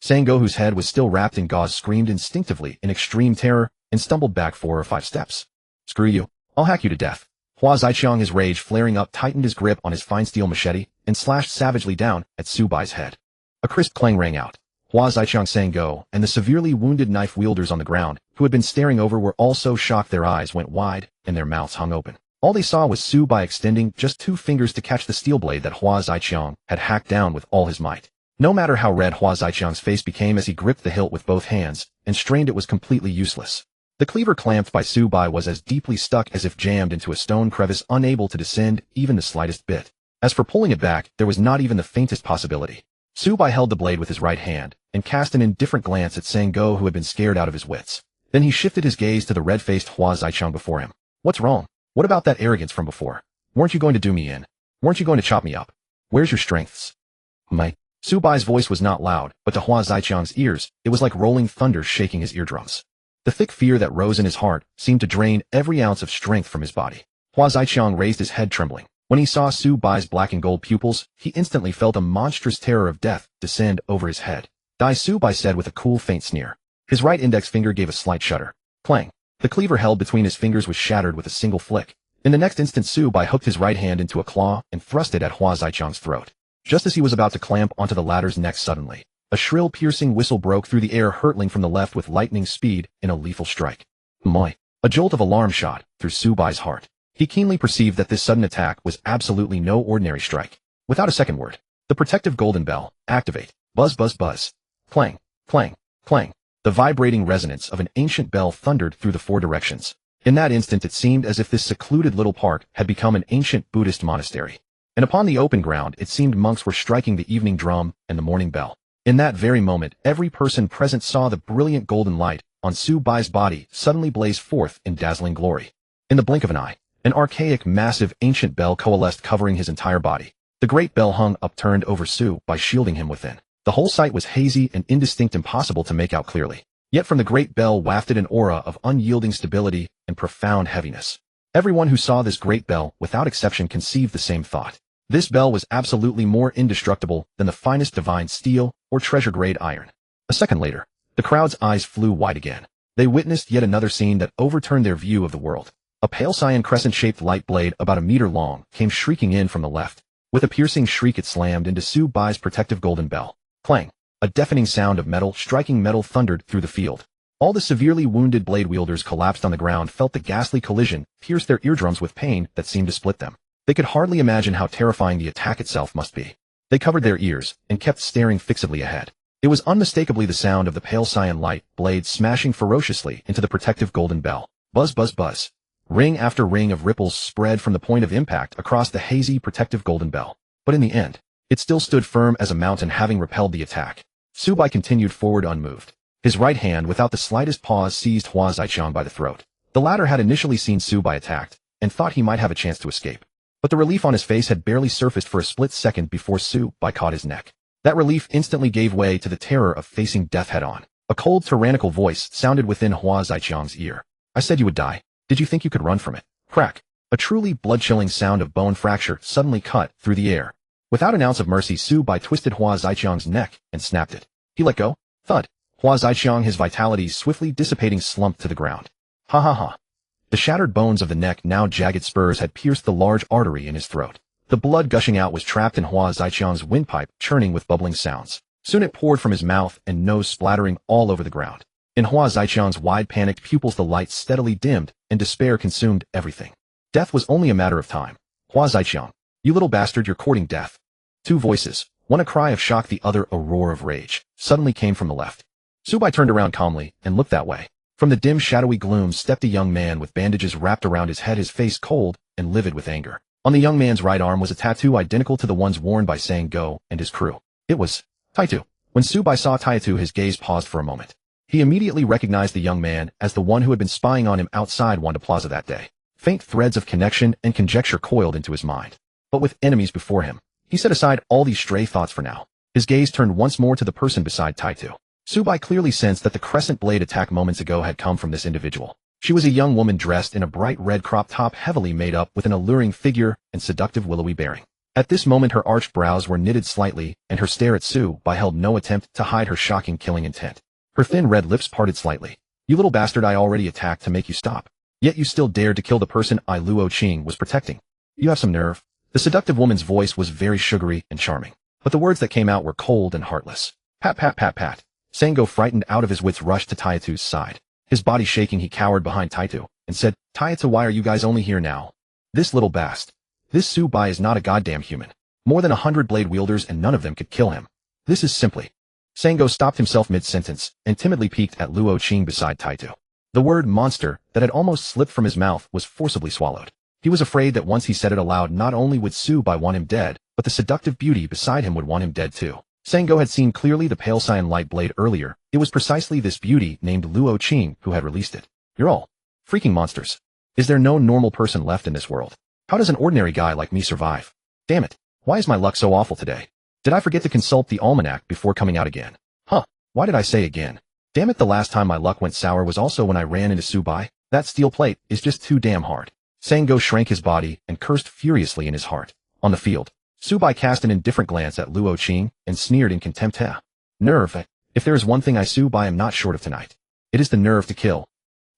Sango, whose head was still wrapped in gauze, screamed instinctively in extreme terror and stumbled back 4 or 5 steps. Screw you. I'll hack you to death. Hua Zaiqiang, his rage flaring up, tightened his grip on his fine steel machete and slashed savagely down at Subai's head. A crisp clang rang out. Hua Zaiqiang, Sango, and the severely wounded knife wielders on the ground, who had been staring over, were all so shocked their eyes went wide and their mouths hung open. All they saw was Subai extending just 2 fingers to catch the steel blade that Hua Zaiqiang had hacked down with all his might. No matter how red Hua Zaiqiang's face became as he gripped the hilt with both hands and strained, it was completely useless. The cleaver clamped by Subai was as deeply stuck as if jammed into a stone crevice, unable to descend even the slightest bit. As for pulling it back, there was not even the faintest possibility. Subai held the blade with his right hand and cast an indifferent glance at Sango, who had been scared out of his wits. Then he shifted his gaze to the red-faced Hua Zaiqiang before him. What's wrong? What about that arrogance from before? Weren't you going to do me in? Weren't you going to chop me up? Where's your strengths? Subai's voice was not loud, but to Hua Zaiqiang's ears, it was like rolling thunder shaking his eardrums. The thick fear that rose in his heart seemed to drain every ounce of strength from his body. Hua Zaiqiang raised his head, trembling. When he saw Subai's black and gold pupils, he instantly felt a monstrous terror of death descend over his head. Die, Subai said with a cool, faint sneer. His right index finger gave a slight shudder. Clang. The cleaver held between his fingers was shattered with a single flick, In the next instant, Su Bai hooked his right hand into a claw and thrust it at Hua Zaiqiang's throat. Just as he was about to clamp onto the latter's neck suddenly, a shrill piercing whistle broke through the air, hurtling from the left with lightning speed in a lethal strike. Moi! A jolt of alarm shot through Su Bai's heart. He keenly perceived that this sudden attack was absolutely no ordinary strike. Without a second word, the protective golden bell, activate, buzz buzz buzz, clang, clang, clang. The vibrating resonance of an ancient bell thundered through the four directions. In that instant it seemed as if this secluded little park had become an ancient Buddhist monastery. And upon the open ground it seemed monks were striking the evening drum and the morning bell. In that very moment every person present saw the brilliant golden light on Su Bai's body suddenly blaze forth in dazzling glory. In the blink of an eye, an archaic, massive, ancient bell coalesced, covering his entire body. The great bell hung upturned over Su Bai, shielding him within. The whole sight was hazy and indistinct, impossible to make out clearly. Yet from the great bell wafted an aura of unyielding stability and profound heaviness. Everyone who saw this great bell, without exception, conceived the same thought. This bell was absolutely more indestructible than the finest divine steel or treasure-grade iron. A second later, the crowd's eyes flew wide again. They witnessed yet another scene that overturned their view of the world. A pale cyan crescent-shaped light blade about a meter long came shrieking in from the left. With a piercing shriek it slammed into Su Bai's protective golden bell. Clang! A deafening sound of metal striking metal thundered through the field. All the severely wounded blade wielders collapsed on the ground, felt the ghastly collision pierce their eardrums with pain that seemed to split them. They could hardly imagine how terrifying the attack itself must be. They covered their ears and kept staring fixedly ahead. It was unmistakably the sound of the pale cyan light blade smashing ferociously into the protective golden bell. Buzz buzz buzz. Ring after ring of ripples spread from the point of impact across the hazy protective golden bell. But in the end, it still stood firm as a mountain, having repelled the attack. Su Bai continued forward unmoved. His right hand, without the slightest pause, seized Hua Zaiqiang by the throat. The latter had initially seen Su Bai attacked and thought he might have a chance to escape. But the relief on his face had barely surfaced for a split second before Su Bai caught his neck. That relief instantly gave way to the terror of facing death head-on. A cold, tyrannical voice sounded within Hua Zaiqiang's ear. I said you would die. Did you think you could run from it? Crack! A truly blood-chilling sound of bone fracture suddenly cut through the air. Without an ounce of mercy, Su Bai twisted Hua Zaiqiang's neck and snapped it. He let go. Thud. Hua Zaiqiang, his vitality swiftly dissipating, slumped to the ground. Ha ha ha. The shattered bones of the neck, now jagged spurs, had pierced the large artery in his throat. The blood gushing out was trapped in Hua Zaiqiang's windpipe, churning with bubbling sounds. Soon it poured from his mouth and nose, splattering all over the ground. In Hua Zaiqiang's wide, panicked pupils the light steadily dimmed, and despair consumed everything. Death was only a matter of time. Hua Zaiqiang, you little bastard, you're courting death. Two voices, one a cry of shock, the other a roar of rage, suddenly came from the left. Su Bai turned around calmly and looked that way. From the dim, shadowy gloom stepped a young man with bandages wrapped around his head, his face cold and livid with anger. On the young man's right arm was a tattoo identical to the ones worn by Sang-go and his crew. It was Taitu. When Su Bai saw Taitu, his gaze paused for a moment. He immediately recognized the young man as the one who had been spying on him outside Wanda Plaza that day. Faint threads of connection and conjecture coiled into his mind. But with enemies before him, he set aside all these stray thoughts for now. His gaze turned once more to the person beside Taitu. Su Bai clearly sensed that the crescent blade attack moments ago had come from this individual. She was a young woman dressed in a bright red crop top, heavily made up with an alluring figure and seductive willowy bearing. At this moment her arched brows were knitted slightly, and her stare at Su Bai held no attempt to hide her shocking, killing intent. Her thin red lips parted slightly. You little bastard, I already attacked to make you stop. Yet you still dared to kill the person I, Luo Qing, was protecting. You have some nerve. The seductive woman's voice was very sugary and charming, but the words that came out were cold and heartless. Pat pat pat pat. Sang-go, frightened out of his wits, rushed to Taitu's side. His body shaking, he cowered behind Taitu and said, Taitu, why are you guys only here now? This little bast. This Su Bai is not a goddamn human. More than 100 blade wielders and none of them could kill him. This is simply... Sang-go stopped himself mid-sentence and timidly peeked at Luo Qing beside Taitu. The word monster that had almost slipped from his mouth was forcibly swallowed. He was afraid that once he said it aloud, not only would Su Bai want him dead, but the seductive beauty beside him would want him dead too. Sang-go had seen clearly the pale cyan light blade earlier. It was precisely this beauty named Luo Qing who had released it. You're all freaking monsters. Is there no normal person left in this world? How does an ordinary guy like me survive? Damn it, why is my luck so awful today? Did I forget to consult the almanac before coming out again? Huh, why did I say again? Damn it, the last time my luck went sour was also when I ran into Su Bai. That steel plate is just too damn hard. Sang-go shrank his body and cursed furiously in his heart. On the field, Su Bai cast an indifferent glance at Luo Qing and sneered in contempt. Nerve. If there is one thing I, Su Bai, am not short of tonight, it is the nerve to kill.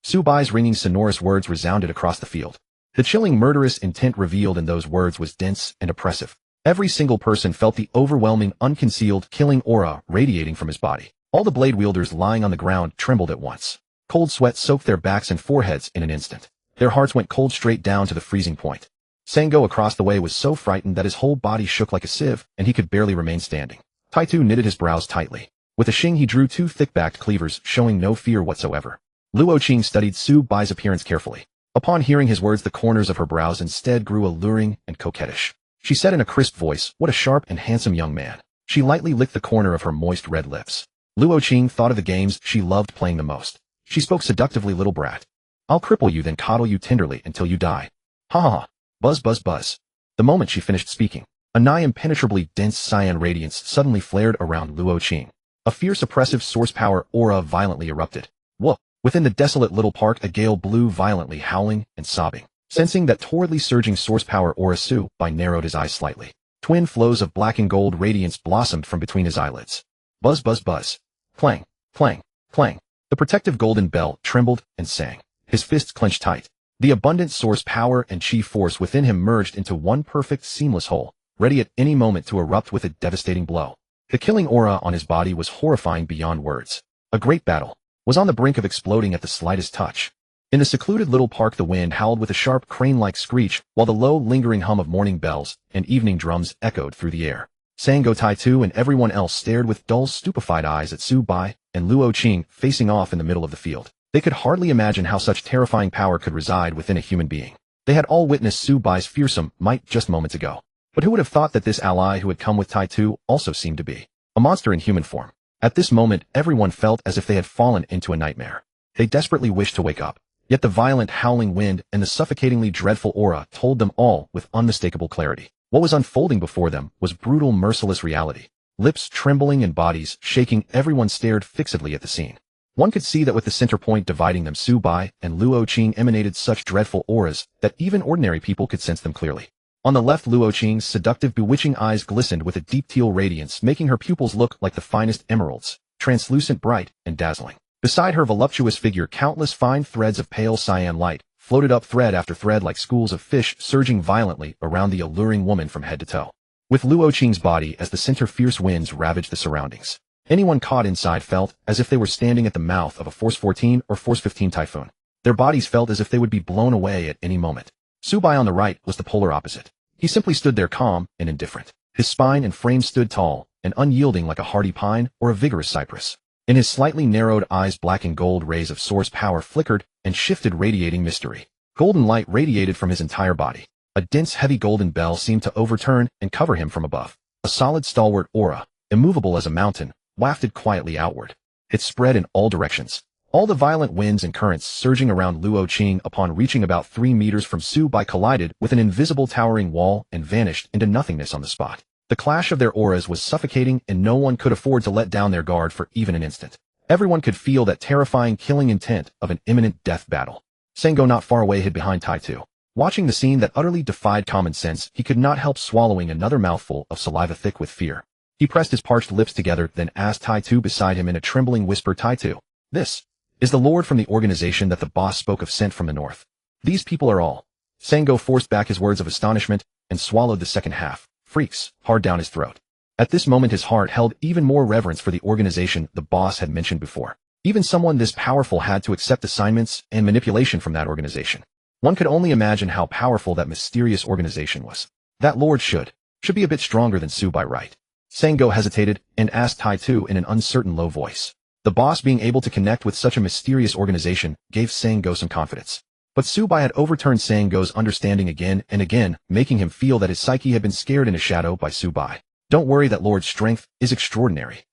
Su Bai's ringing, sonorous words resounded across the field. The chilling murderous intent revealed in those words was dense and oppressive. Every single person felt the overwhelming, unconcealed, killing aura radiating from his body. All the blade wielders lying on the ground trembled at once. Cold sweat soaked their backs and foreheads in an instant. Their hearts went cold straight down to the freezing point. Sango across the way was so frightened that his whole body shook like a sieve, and he could barely remain standing. Taitu knitted his brows tightly. With a shing he drew two thick-backed cleavers, showing no fear whatsoever. Luo Qing studied Su Bai's appearance carefully. Upon hearing his words, the corners of her brows instead grew alluring and coquettish. She said in a crisp voice, "What a sharp and handsome young man." She lightly licked the corner of her moist red lips. Luo Qing thought of the games she loved playing the most. She spoke seductively, "Little brat. I'll cripple you, then coddle you tenderly until you die." Ha ha ha. Buzz buzz buzz. The moment she finished speaking, a nigh impenetrably dense cyan radiance suddenly flared around Luo Qing. A fierce oppressive source power aura violently erupted. Whoa! Within the desolate little park, a gale blew violently, howling and sobbing. Sensing that torridly surging source power aura, Su Bai narrowed his eyes slightly. Twin flows of black and gold radiance blossomed from between his eyelids. Buzz buzz buzz. Clang, clang, clang. The protective golden bell trembled and sang. His fists clenched tight. The abundant source power and chi force within him merged into one perfect, seamless whole, ready at any moment to erupt with a devastating blow. The killing aura on his body was horrifying beyond words. A great battle was on the brink of exploding at the slightest touch. In the secluded little park, the wind howled with a sharp crane-like screech, while the low, lingering hum of morning bells and evening drums echoed through the air. Sango Taitu and everyone else stared with dull, stupefied eyes at Su Bai and Luo Qing facing off in the middle of the field. They could hardly imagine how such terrifying power could reside within a human being. They had all witnessed Su Bai's fearsome might just moments ago. But who would have thought that this ally who had come with Taitu also seemed to be a monster in human form? At this moment, everyone felt as if they had fallen into a nightmare. They desperately wished to wake up. Yet the violent howling wind and the suffocatingly dreadful aura told them all with unmistakable clarity. What was unfolding before them was brutal, merciless reality. Lips trembling and bodies shaking, everyone stared fixedly at the scene. One could see that with the center point dividing them, Su Bai and Luo Qing emanated such dreadful auras that even ordinary people could sense them clearly. On the left, Luo Qing's seductive, bewitching eyes glistened with a deep teal radiance, making her pupils look like the finest emeralds, translucent, bright, and dazzling. Beside her voluptuous figure, countless fine threads of pale cyan light floated up thread after thread like schools of fish, surging violently around the alluring woman from head to toe. With Luo Qing's body as the center, fierce winds ravaged the surroundings. Anyone caught inside felt as if they were standing at the mouth of a Force 14 or Force 15 typhoon. Their bodies felt as if they would be blown away at any moment. Su Bai on the right was the polar opposite. He simply stood there calm and indifferent. His spine and frame stood tall and unyielding like a hardy pine or a vigorous cypress. In his slightly narrowed eyes, black and gold rays of source power flickered and shifted, radiating mystery. Golden light radiated from his entire body. A dense, heavy golden bell seemed to overturn and cover him from above. A solid, stalwart aura, immovable as a mountain, wafted quietly outward. It spread in all directions. All the violent winds and currents surging around Luo Qing upon reaching about 3 meters from Su Bai collided with an invisible towering wall and vanished into nothingness on the spot. The clash of their auras was suffocating, and no one could afford to let down their guard for even an instant. Everyone could feel that terrifying, killing intent of an imminent death battle. Sango, not far away, hid behind Taitu. Watching the scene that utterly defied common sense, he could not help swallowing another mouthful of saliva thick with fear. He pressed his parched lips together, then asked Taitu beside him in a trembling whisper, "Taitu, this is the lord from the organization that the boss spoke of, sent from the north. These people are all." Sango forced back his words of astonishment and swallowed the second half, freaks, hard down his throat. At this moment his heart held even more reverence for the organization the boss had mentioned before. Even someone this powerful had to accept assignments and manipulation from that organization. One could only imagine how powerful that mysterious organization was. That lord should be a bit stronger than Su Bai, right? Sango hesitated and asked Taitu in an uncertain, low voice. The boss being able to connect with such a mysterious organization gave Sango some confidence. But Su Bai had overturned Sango's understanding again and again, making him feel that his psyche had been scared into shadow by Su Bai. "Don't worry, that lord's strength is extraordinary."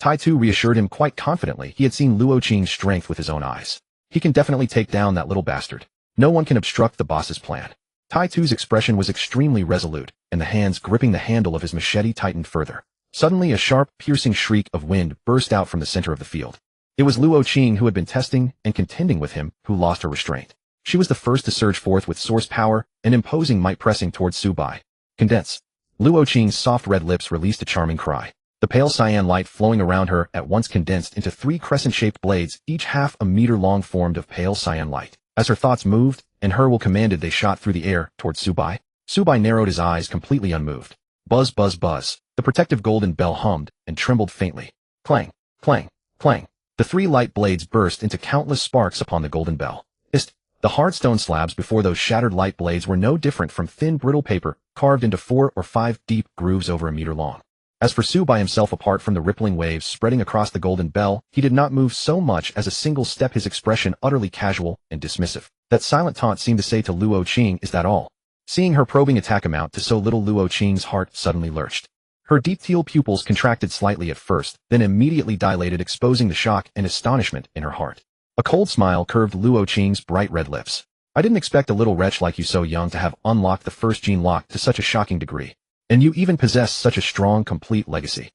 Taitu reassured him quite confidently. He had seen Luo Qing's strength with his own eyes. "He can definitely take down that little bastard. No one can obstruct the boss's plan." Taitu's expression was extremely resolute, and the hands gripping the handle of his machete tightened further. Suddenly a sharp, piercing shriek of wind burst out from the center of the field. It was Luo Qing, who had been testing and contending with him, who lost her restraint. She was the first to surge forth with source power and imposing might, pressing towards Su Bai. "Condense." Luo Qing's soft red lips released a charming cry. The pale cyan light flowing around her at once condensed into 3 crescent-shaped blades, each half a meter long, formed of pale cyan light. As her thoughts moved, and her will commanded, they shot through the air towards Subai. Subai narrowed his eyes, completely unmoved. Buzz, buzz, buzz. The protective golden bell hummed and trembled faintly. Clang, clang, clang. The 3 light blades burst into countless sparks upon the golden bell. Hist! The hard stone slabs before those shattered light blades were no different from thin, brittle paper, carved into 4 or 5 deep grooves over a meter long. As for Subai himself, apart from the rippling waves spreading across the golden bell, he did not move so much as a single step, his expression utterly casual and dismissive. That silent taunt seemed to say to Luo Qing, "Is that all?" Seeing her probing attack amount to so little, Luo Qing's heart suddenly lurched. Her deep teal pupils contracted slightly at first, then immediately dilated, exposing the shock and astonishment in her heart. A cold smile curved Luo Qing's bright red lips. "I didn't expect a little wretch like you so young to have unlocked the first gene lock to such a shocking degree. And you even possess such a strong, complete legacy.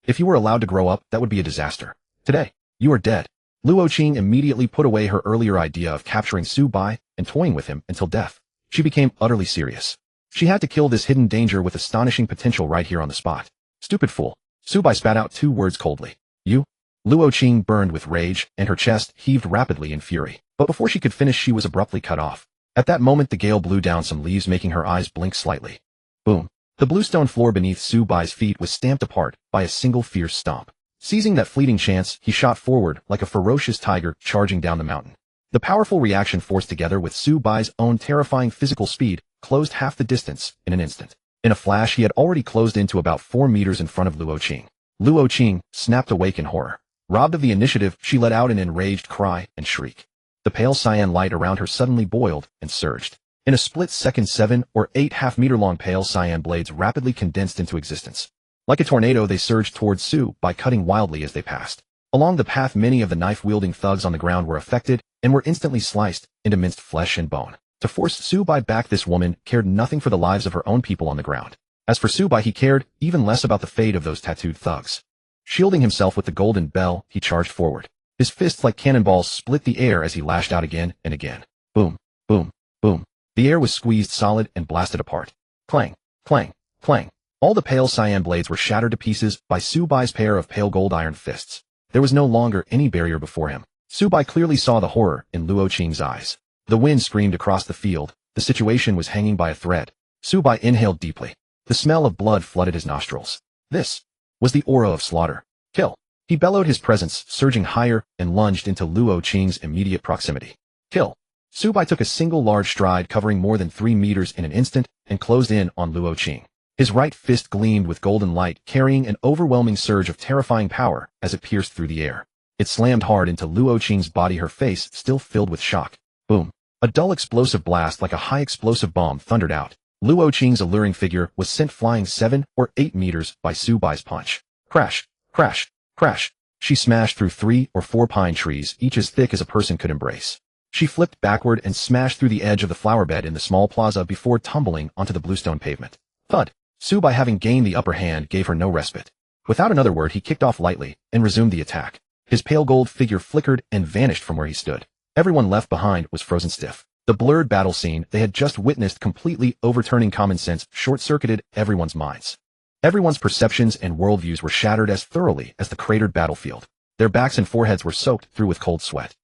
If you were allowed to grow up, that would be a disaster. Today, you are dead." Luo Qing immediately put away her earlier idea of capturing Subai and toying with him until death. She became utterly serious. She had to kill this hidden danger with astonishing potential right here on the spot. "Stupid fool." Subai spat out 2 words coldly. "You?" Luo Qing burned with rage, and her chest heaved rapidly in fury. But before she could finish, she was abruptly cut off. At that moment, the gale blew down some leaves, making her eyes blink slightly. Boom. The bluestone floor beneath Subai's feet was stamped apart by a single fierce stomp. Seizing that fleeting chance, he shot forward like a ferocious tiger charging down the mountain. The powerful reaction, forced together with Subai's own terrifying physical speed, closed half the distance in an instant. In a flash, he had already closed into about 4 meters in front of Luo Qing. Luo Qing snapped awake in horror. Robbed of the initiative, she let out an enraged cry and shriek. The pale cyan light around her suddenly boiled and surged. In a split second, 7 or 8 half-meter-long pale cyan blades rapidly condensed into existence. Like a tornado, they surged towards Subai, cutting wildly as they passed. Along the path, many of the knife-wielding thugs on the ground were affected and were instantly sliced into minced flesh and bone. To force Subai back, this woman cared nothing for the lives of her own people on the ground. As for Subai, he cared even less about the fate of those tattooed thugs. Shielding himself with the golden bell, he charged forward. His fists like cannonballs split the air as he lashed out again and again. Boom, boom, boom. The air was squeezed solid and blasted apart. Clang, clang, clang. All the pale cyan blades were shattered to pieces by Subai's pair of pale gold iron fists. There was no longer any barrier before him. Subai clearly saw the horror in Luo Qing's eyes. The wind screamed across the field. The situation was hanging by a thread. Subai inhaled deeply. The smell of blood flooded his nostrils. This was the aura of slaughter. Kill. He bellowed, his presence surging higher, and lunged into Luo Qing's immediate proximity. Kill. Subai took a single large stride, covering more than 3 meters in an instant, and closed in on Luo Qing. His right fist gleamed with golden light, carrying an overwhelming surge of terrifying power as it pierced through the air. It slammed hard into Luo Qing's body, her face still filled with shock. Boom. A dull explosive blast like a high explosive bomb thundered out. Luo Qing's alluring figure was sent flying 7 or 8 meters by Subai's punch. Crash, crash, crash. She smashed through 3 or 4 pine trees, each as thick as a person could embrace. She flipped backward and smashed through the edge of the flower bed in the small plaza before tumbling onto the bluestone pavement. Thud. Subai, having gained the upper hand, gave her no respite. Without another word, he kicked off lightly and resumed the attack. His pale gold figure flickered and vanished from where he stood. Everyone left behind was frozen stiff. The blurred battle scene they had just witnessed, completely overturning common sense, short-circuited everyone's minds. Everyone's perceptions and worldviews were shattered as thoroughly as the cratered battlefield. Their backs and foreheads were soaked through with cold sweat.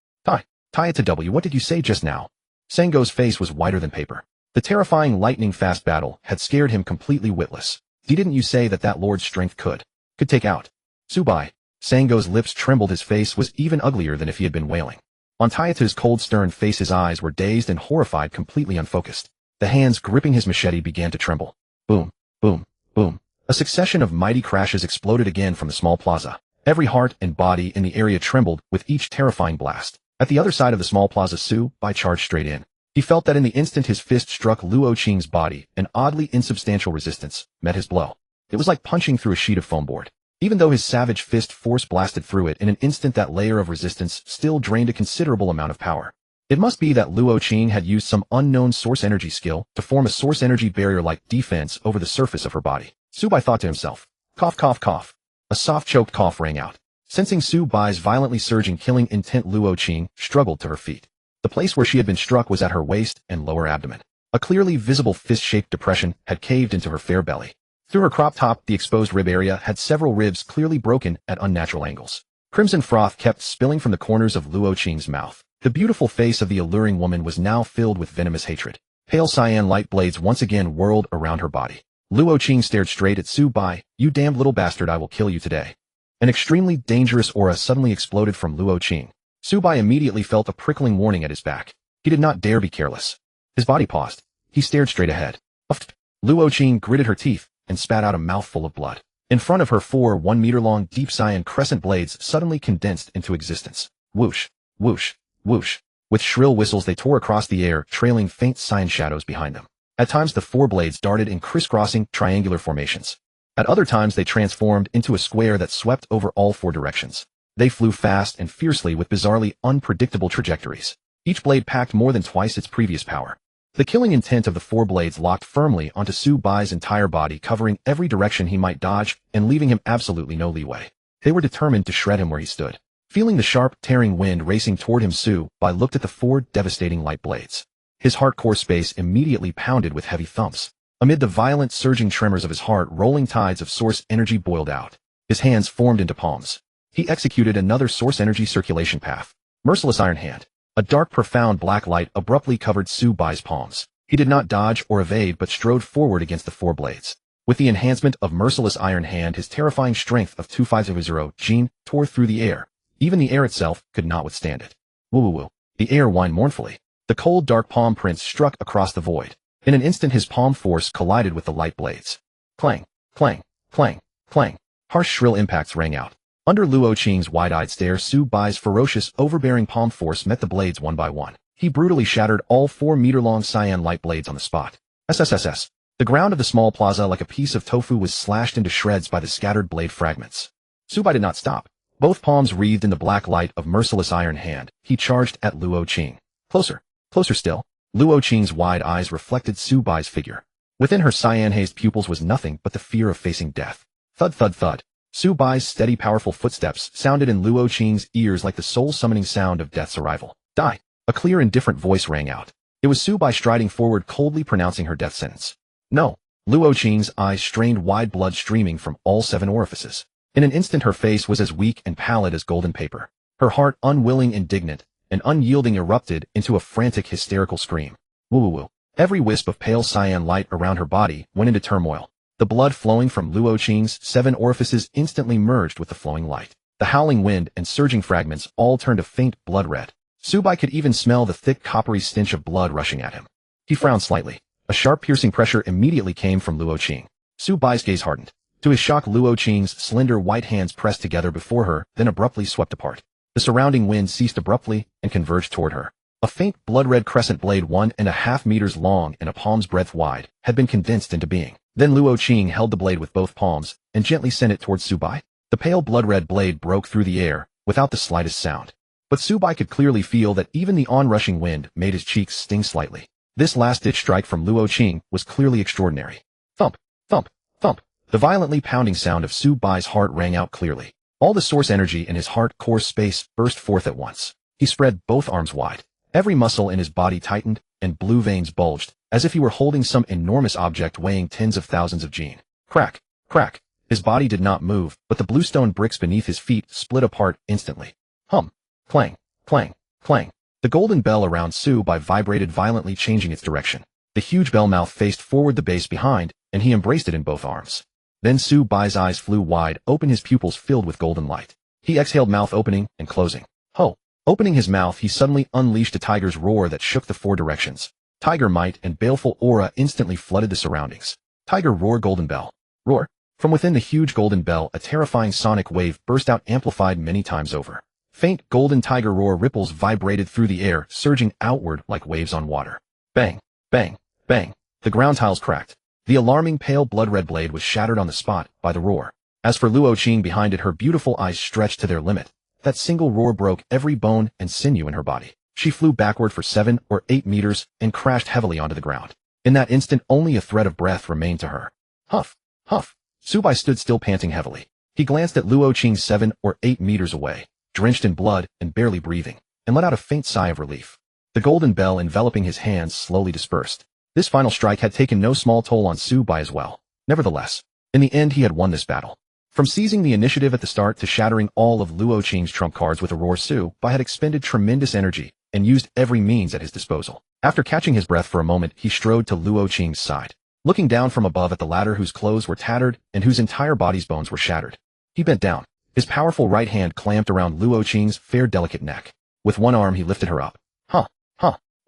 Tie it to W. What did you say just now? Sango's face was whiter than paper. The terrifying lightning-fast battle had scared him completely witless. Didn't you say that Lord's strength could take out Subai? Sango's lips trembled. His face was even uglier than if he had been wailing. On Tayata's cold, stern face, his eyes were dazed and horrified, completely unfocused. The hands gripping his machete began to tremble. Boom, boom, boom. A succession of mighty crashes exploded again from the small plaza. Every heart and body in the area trembled with each terrifying blast. At the other side of the small plaza, Subai charged straight in. He felt that in the instant his fist struck Luo Qing's body, an oddly insubstantial resistance met his blow. It was like punching through a sheet of foam board. Even though his savage fist force blasted through it in an instant, that layer of resistance still drained a considerable amount of power. It must be that Luo Qing had used some unknown source energy skill to form a source energy barrier-like defense over the surface of her body. Subai thought to himself. Cough, cough, cough. A soft, choked cough rang out. Sensing Subai's violently surging, killing intent, Luo Qing struggled to her feet. The place where she had been struck was at her waist and lower abdomen. A clearly visible fist-shaped depression had caved into her fair belly. Through her crop top, the exposed rib area had several ribs clearly broken at unnatural angles. Crimson froth kept spilling from the corners of Luo Qing's mouth. The beautiful face of the alluring woman was now filled with venomous hatred. Pale cyan light blades once again whirled around her body. Luo Qing stared straight at Su Bai. "You damned little bastard, I will kill you today." An extremely dangerous aura suddenly exploded from Luo Qing. Su Bai immediately felt a prickling warning at his back. He did not dare be careless. His body paused. He stared straight ahead. Uffed. Luo Qing gritted her teeth and spat out a mouthful of blood. In front of her 4 1-meter-long deep cyan crescent blades suddenly condensed into existence. Whoosh, whoosh, whoosh. With shrill whistles they tore across the air, trailing faint cyan shadows behind them. At times the 4 blades darted in crisscrossing, triangular formations. At other times they transformed into a square that swept over all 4 directions. They flew fast and fiercely with bizarrely unpredictable trajectories. Each blade packed more than twice its previous power. The killing intent of the 4 blades locked firmly onto Su Bai's entire body, covering every direction he might dodge and leaving him absolutely no leeway. They were determined to shred him where he stood. Feeling the sharp, tearing wind racing toward him, Su Bai looked at the 4 devastating light blades. His heart core space immediately pounded with heavy thumps. Amid the violent surging tremors of his heart, rolling tides of source energy boiled out. His hands formed into palms. He executed another source energy circulation path. Merciless Iron Hand. A dark, profound black light abruptly covered Su Bai's palms. He did not dodge or evade but strode forward against the 4 blades. With the enhancement of Merciless Iron Hand, his terrifying strength of 2500 Jin tore through the air. Even the air itself could not withstand it. Woo-woo-woo. The air whined mournfully. The cold, dark palm prints struck across the void. In an instant his palm force collided with the light blades. Clang, clang, clang, clang. Harsh, shrill impacts rang out. Under Luo Qing's wide-eyed stare, Su Bai's ferocious, overbearing palm force met the blades one by one. He brutally shattered all 4-meter-long cyan light blades on the spot. SSSS. The ground of the small plaza like a piece of tofu was slashed into shreds by the scattered blade fragments. Su Bai did not stop. Both palms wreathed in the black light of Merciless Iron Hand, he charged at Luo Qing. Closer. Closer still. Luo Qing's wide eyes reflected Su Bai's figure. Within her cyan-hazed pupils was nothing but the fear of facing death. Thud, thud, thud. Su Bai's steady, powerful footsteps sounded in Luo Qing's ears like the soul-summoning sound of death's arrival. Die. A clear, indifferent voice rang out. It was Su Bai striding forward, coldly pronouncing her death sentence. No. Luo Qing's eyes strained wide, blood streaming from all 7 orifices. In an instant her face was as weak and pallid as golden paper. Her heart, unwilling, indignant, and unyielding, erupted into a frantic, hysterical scream. Woo-woo-woo. Every wisp of pale cyan light around her body went into turmoil. The blood flowing from Luo Qing's 7 orifices instantly merged with the flowing light. The howling wind and surging fragments all turned a faint blood red. Su Bai could even smell the thick, coppery stench of blood rushing at him. He frowned slightly. A sharp, piercing pressure immediately came from Luo Qing. Su Bai's gaze hardened. To his shock, Luo Qing's slender white hands pressed together before her, then abruptly swept apart. The surrounding wind ceased abruptly and converged toward her. A faint, blood-red crescent blade 1.5 meters long and a palm's breadth wide had been condensed into being. Then Luo Qing held the blade with both palms and gently sent it towards Su Bai. The pale blood-red blade broke through the air without the slightest sound. But Su Bai could clearly feel that even the onrushing wind made his cheeks sting slightly. This last-ditch strike from Luo Qing was clearly extraordinary. Thump, thump, thump. The violently pounding sound of Su Bai's heart rang out clearly. All the source energy in his heart core space burst forth at once. He spread both arms wide. Every muscle in his body tightened, and blue veins bulged, as if he were holding some enormous object weighing tens of thousands of Jin. Crack, crack. His body did not move, but the bluestone bricks beneath his feet split apart instantly. Hum. Clang, clang, clang. The golden bell around Su Bai vibrated violently, changing its direction. The huge bell mouth faced forward, the base behind, and he embraced it in both arms. Then Su Bai's eyes flew wide open, his pupils filled with golden light. He exhaled, mouth opening and closing. Ho! Opening his mouth, he suddenly unleashed a tiger's roar that shook the 4 directions. Tiger might and baleful aura instantly flooded the surroundings. Tiger roar, golden bell. Roar. From within the huge golden bell, a terrifying sonic wave burst out, amplified many times over. Faint golden tiger roar ripples vibrated through the air, surging outward like waves on water. Bang, bang, bang. The ground tiles cracked. The alarming pale blood-red blade was shattered on the spot by the roar. As for Luo Qing behind it, her beautiful eyes stretched to their limit. That single roar broke every bone and sinew in her body. She flew backward for 7 or 8 meters and crashed heavily onto the ground. In that instant, only a thread of breath remained to her. Huff, huff. Su Bai stood still, panting heavily. He glanced at Luo Qing 7 or 8 meters away, drenched in blood and barely breathing, and let out a faint sigh of relief. The golden bell enveloping his hands slowly dispersed. This final strike had taken no small toll on Su Bai as well. Nevertheless, in the end he had won this battle. From seizing the initiative at the start to shattering all of Luo Qing's trump cards with a roar, Su Bai had expended tremendous energy, and used every means at his disposal. After catching his breath for a moment, he strode to Luo Qing's side. Looking down from above at the latter whose clothes were tattered and whose entire body's bones were shattered, he bent down. His powerful right hand clamped around Luo Qing's fair, delicate neck. With one arm he lifted her up. Huh.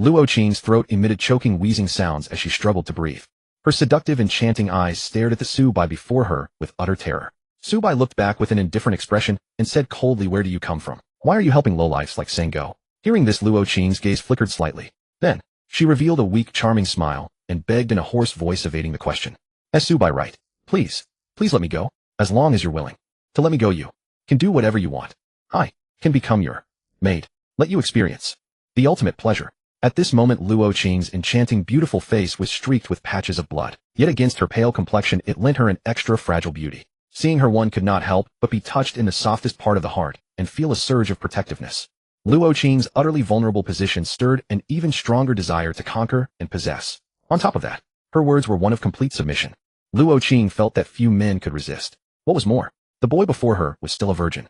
Luo Qing's throat emitted choking, wheezing sounds as she struggled to breathe. Her seductive, enchanting eyes stared at the Subai before her with utter terror. Subai looked back with an indifferent expression and said coldly, "Where do you come from? Why are you helping lowlifes like Sango?" Hearing this, Luo Qing's gaze flickered slightly. Then, she revealed a weak, charming smile and begged in a hoarse voice, evading the question. "As Subai right, please let me go. As long as you're willing to let me go, you can do whatever you want. I can become your maid. Let you experience the ultimate pleasure." At this moment, Luo Qing's enchanting, beautiful face was streaked with patches of blood. Yet against her pale complexion, it lent her an extra fragile beauty. Seeing her, one could not help but be touched in the softest part of the heart and feel a surge of protectiveness. Luo Qing's utterly vulnerable position stirred an even stronger desire to conquer and possess. On top of that, her words were one of complete submission. Luo Qing felt that few men could resist. What was more, the boy before her was still a virgin.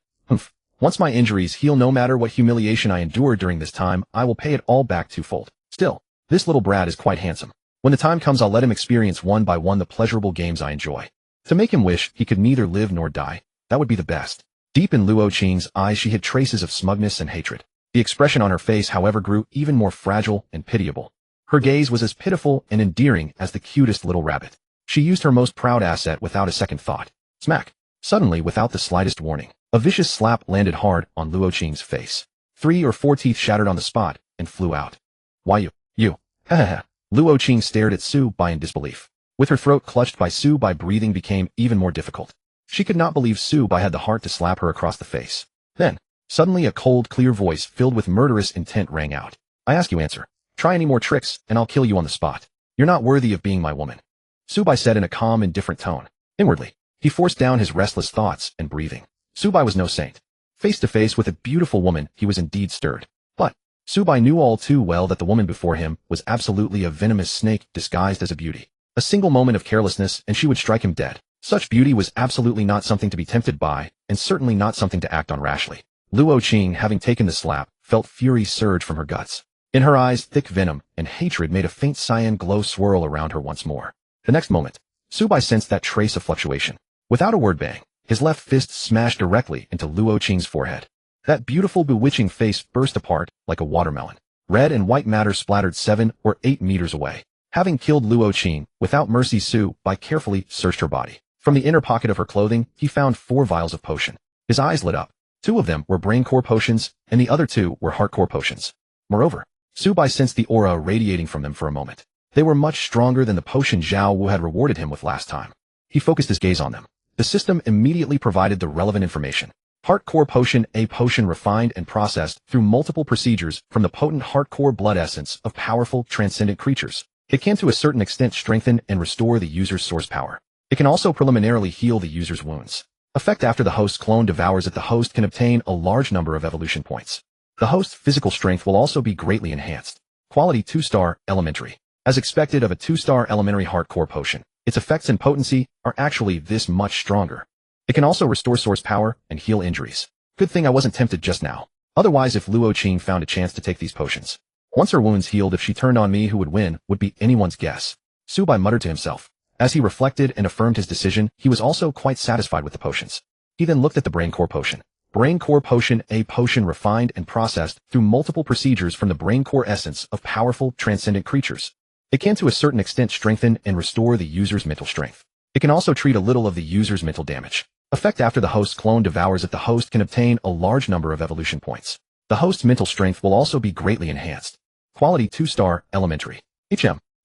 Once my injuries heal, no matter what humiliation I endured during this time, I will pay it all back twofold. Still, this little brat is quite handsome. When the time comes, I'll let him experience one by one the pleasurable games I enjoy. To make him wish he could neither live nor die, that would be the best. Deep in Luo Qing's eyes she hid traces of smugness and hatred. The expression on her face, however, grew even more fragile and pitiable. Her gaze was as pitiful and endearing as the cutest little rabbit. She used her most proud asset without a second thought. Smack! Suddenly, without the slightest warning, a vicious slap landed hard on Luo Qing's face. 3 or 4 teeth shattered on the spot and flew out. "Why you, ha. Luo Qing stared at Subai in disbelief. With her throat clutched by Subai, breathing became even more difficult. She could not believe Subai had the heart to slap her across the face. Then, suddenly a cold, clear voice filled with murderous intent rang out. "I ask you answer. Try any more tricks and I'll kill you on the spot. You're not worthy of being my woman," Subai said in a calm, indifferent tone. Inwardly, he forced down his restless thoughts and breathing. Subai was no saint. Face to face with a beautiful woman, he was indeed stirred. But Subai knew all too well that the woman before him was absolutely a venomous snake disguised as a beauty. A single moment of carelessness and she would strike him dead. Such beauty was absolutely not something to be tempted by, and certainly not something to act on rashly. Luo Qing, having taken the slap, felt fury surge from her guts. In her eyes, thick venom and hatred made a faint cyan glow swirl around her once more. The next moment, Subai sensed that trace of fluctuation. Without a word, bang, his left fist smashed directly into Luo Qing's forehead. That beautiful, bewitching face burst apart like a watermelon. Red and white matter splattered 7 or 8 meters away. Having killed Luo Qing, without mercy, Subai carefully searched her body. From the inner pocket of her clothing, he found 4 vials of potion. His eyes lit up. 2 of them were brain core potions, and the other 2 were heart core potions. Moreover, Subai sensed the aura radiating from them for a moment. They were much stronger than the potion Zhao Wu had rewarded him with last time. He focused his gaze on them. The system immediately provided the relevant information. Heart core potion, a potion refined and processed through multiple procedures from the potent heart core blood essence of powerful, transcendent creatures. It can to a certain extent strengthen and restore the user's source power. It can also preliminarily heal the user's wounds. Effect after the host's clone devours it, the host can obtain a large number of evolution points. The host's physical strength will also be greatly enhanced. Quality 2-star, elementary. As expected of a 2-star elementary heart core potion, its effects and potency are actually this much stronger. It can also restore source power and heal injuries. Good thing I wasn't tempted just now. Otherwise, if Luo Qing found a chance to take these potions, once her wounds healed, if she turned on me, who would win would be anyone's guess. Subai muttered to himself. As he reflected and affirmed his decision, he was also quite satisfied with the potions. He then looked at the brain core potion. Brain core potion, a potion refined and processed through multiple procedures from the brain core essence of powerful, transcendent creatures. It can to a certain extent strengthen and restore the user's mental strength. It can also treat a little of the user's mental damage. Effect after the host's clone devours it, the host can obtain a large number of evolution points. The host's mental strength will also be greatly enhanced. Quality 2-star, elementary.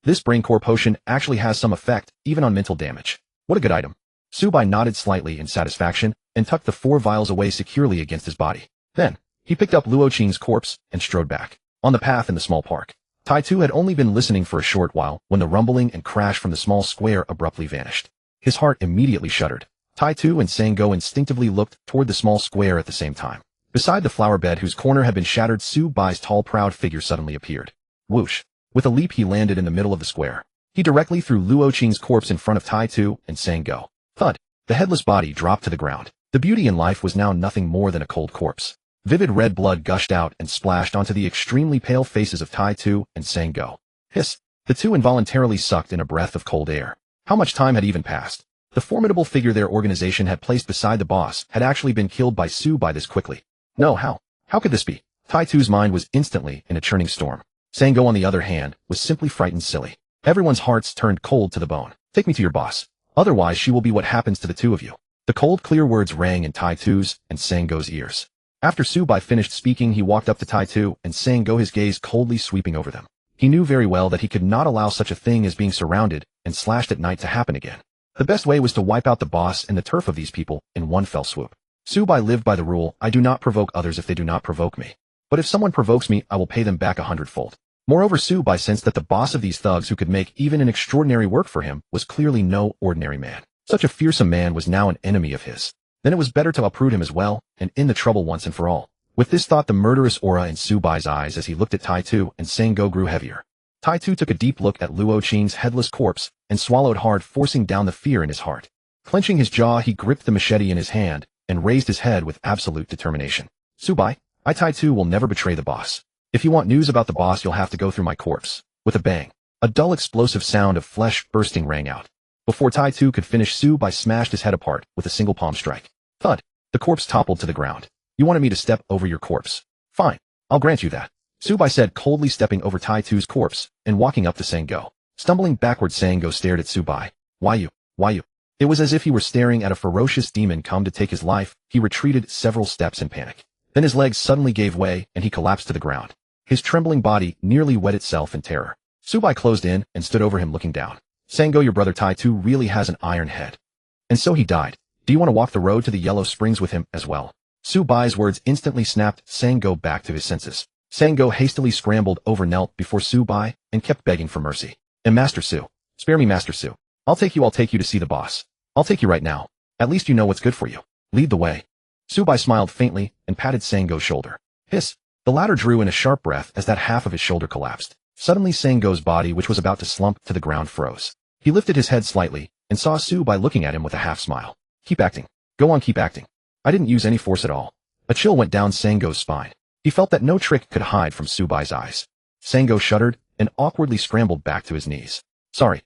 This brain core potion actually has some effect, even on mental damage. What a good item. Subai nodded slightly in satisfaction and tucked the 4 vials away securely against his body. Then, he picked up Luo Qing's corpse and strode back. On the path in the small park, Tai Tu had only been listening for a short while when the rumbling and crash from the small square abruptly vanished. His heart immediately shuddered. Tai Tu and Sango instinctively looked toward the small square at the same time. Beside the flower bed whose corner had been shattered, Subai's tall, proud figure suddenly appeared. Whoosh! With a leap he landed in the middle of the square. He directly threw Luo Qing's corpse in front of Tai Tu and Sango. Thud! The headless body dropped to the ground. The beauty in life was now nothing more than a cold corpse. Vivid red blood gushed out and splashed onto the extremely pale faces of Tai Tu and Sang-go. Hiss! The two involuntarily sucked in a breath of cold air. How much time had even passed? The formidable figure their organization had placed beside the boss had actually been killed by Su-bai this quickly. No, how? How could this be? Tai Tu's mind was instantly in a churning storm. Sang-go, on the other hand, was simply frightened silly. Everyone's hearts turned cold to the bone. Take me to your boss. Otherwise she will be what happens to the two of you. The cold, clear words rang in Tai Tu's and Sang-go's ears. After Su-bai finished speaking, he walked up to Tai Tu and Sang-go, his gaze coldly sweeping over them. He knew very well that he could not allow such a thing as being surrounded and slashed at night to happen again. The best way was to wipe out the boss and the turf of these people in one fell swoop. Su-bai lived by the rule, I do not provoke others if they do not provoke me. But if someone provokes me, I will pay them back 100-fold. Moreover, Su-bai sensed that the boss of these thugs who could make even an extraordinary work for him was clearly no ordinary man. Such a fearsome man was now an enemy of his. Then it was better to uproot him as well, and end the trouble once and for all. With this thought, the murderous aura in Su-bai's eyes as he looked at Tai Tu and Sang-go grew heavier. Tai Tu took a deep look at Luo-chen's headless corpse and swallowed hard, forcing down the fear in his heart. Clenching his jaw, he gripped the machete in his hand and raised his head with absolute determination. Su-bai, I, Tai Tu, will never betray the boss. If you want news about the boss, you'll have to go through my corpse. With a bang, a dull explosive sound of flesh bursting rang out. Before Tai Tu could finish, Su-bai smashed his head apart with a single palm strike. Thud! The corpse toppled to the ground. You wanted me to step over your corpse. Fine, I'll grant you that. Su-bai said, coldly stepping over Tai Tu's corpse and walking up to Sang-go. Stumbling backward, Sang-go stared at Su-bai. Why you? Why you? It was as if he were staring at a ferocious demon come to take his life. He retreated several steps in panic. Then his legs suddenly gave way and he collapsed to the ground. His trembling body nearly wet itself in terror. Su-bai closed in and stood over him, looking down. Sang-go, your brother Tai Tu really has an iron head. And so he died. Do you want to walk the road to the Yellow Springs with him as well? Su-bai's words instantly snapped Sang-go back to his senses. Sang-go hastily scrambled over, knelt before Su-bai, and kept begging for mercy. And Master Su, spare me, Master Su. I'll take you to see the boss. I'll take you right now. At least you know what's good for you. Lead the way. Su-bai smiled faintly and patted Sang-go's shoulder. Hiss! The latter drew in a sharp breath as that half of his shoulder collapsed. Suddenly Sang-go's body, which was about to slump to the ground, froze. He lifted his head slightly and saw Su-bai looking at him with a half smile. Keep acting. Go on, keep acting. I didn't use any force at all. A chill went down Sang-go's spine. He felt that no trick could hide from Su-bai's eyes. Sang-go shuddered and awkwardly scrambled back to his knees. Sorry,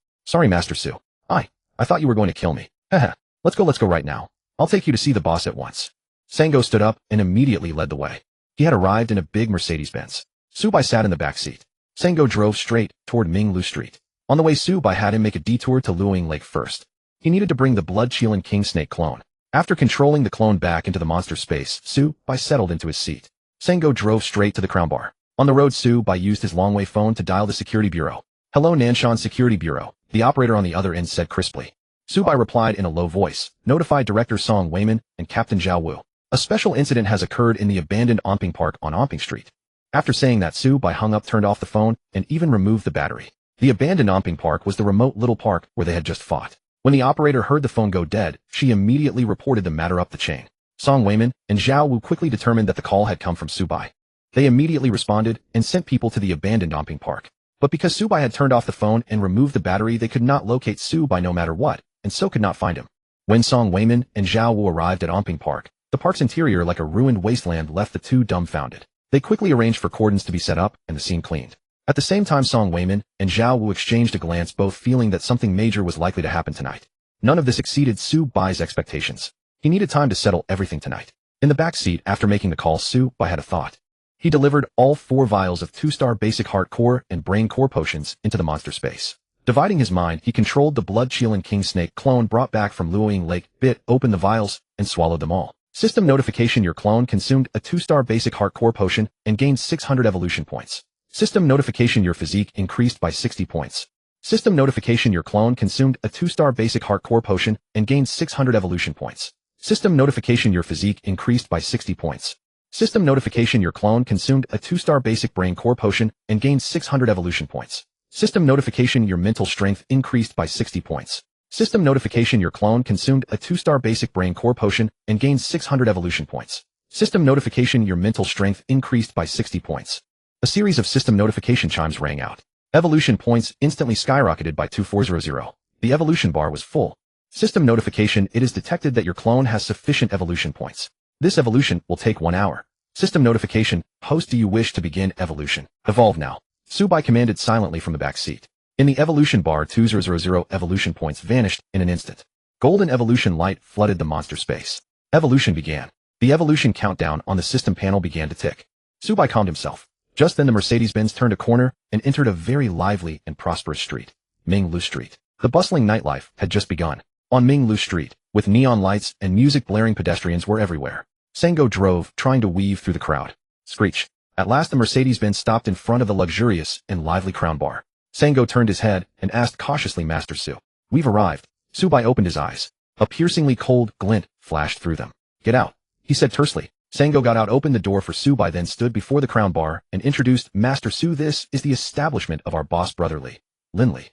Master Su. I thought you were going to kill me. Haha. Let's go right now. I'll take you to see the boss at once. Sang-go stood up and immediately led the way. He had arrived in a big Mercedes-Benz. Su-bai sat in the back seat. Sang-go drove straight toward Ming-Lu Street. On the way, Su-bai had him make a detour to Luoying Lake first. He needed to bring the blood-chilling King Snake clone. After controlling the clone back into the monster space, Su-bai settled into his seat. Sang-go drove straight to the Crown Bar. On the road, Su-bai used his long-way phone to dial the security bureau. Hello, Nanshan Security Bureau, the operator on the other end said crisply. Su-bai replied in a low voice, notified Director Song Weiman and Captain Zhao Wu. A special incident has occurred in the abandoned Onping Park on Onping Street. After saying that, Su-bai hung up, turned off the phone, and even removed the battery. The abandoned Onping Park was the remote little park where they had just fought. When the operator heard the phone go dead, she immediately reported the matter up the chain. Song Weiman and Zhao Wu quickly determined that the call had come from Su-bai. They immediately responded and sent people to the abandoned Onping Park. But because Su-bai had turned off the phone and removed the battery, they could not locate Su-bai no matter what, and so could not find him. When Song Weiman and Zhao Wu arrived at Onping Park, the park's interior, like a ruined wasteland, left the two dumbfounded. They quickly arranged for cordons to be set up and the scene cleaned. At the same time, Song Weiman and Zhao Wu exchanged a glance, both feeling that something major was likely to happen tonight. None of this exceeded Su-bai's expectations. He needed time to settle everything tonight. In the back seat, after making the call, Su-bai had a thought. He delivered all 4 vials of 2-star basic heart core and brain core potions into the monster space. Dividing his mind, he controlled the blood-chilling King Snake clone brought back from Luoying Lake, bit open the vials, and swallowed them all. System notification: your clone consumed a 2-star basic heart core potion and gained 600 evolution points. System notification: your physique increased by 60 points. System notification: your clone consumed a 2-star basic heart core potion and gained 600 evolution points. System notification: your physique increased by 60 points. System notification: your clone consumed a 2-star basic brain core potion and gained 600 evolution points. System notification: your mental strength increased by 60 points. System notification: your clone consumed a 2-star basic brain core potion and gained 600 evolution points. System notification: your mental strength increased by 60 points. A series of system notification chimes rang out. Evolution points instantly skyrocketed by 2400. The evolution bar was full. System notification: it is detected that your clone has sufficient evolution points. This evolution will take 1 hour. System notification, host, do you wish to begin evolution? Evolve now. Subai commanded silently from the back seat. In the evolution bar, 2000 evolution points vanished in an instant. Golden evolution light flooded the monster space. Evolution began. The evolution countdown on the system panel began to tick. Subai calmed himself. Just then the Mercedes-Benz turned a corner and entered a very lively and prosperous street. Minglu Street. The bustling nightlife had just begun. On Minglu Street, with neon lights and music blaring, pedestrians were everywhere. Sango drove, trying to weave through the crowd. Screech. At last the Mercedes-Benz stopped in front of the luxurious and lively Crown Bar. Sango turned his head and asked cautiously, Master Su. We've arrived. Subai opened his eyes. A piercingly cold glint flashed through them. Get out, he said tersely. Sango got out, opened the door for Subai, then stood before the Crown Bar and introduced, Master Su, this is the establishment of our boss, Brotherly. Linley.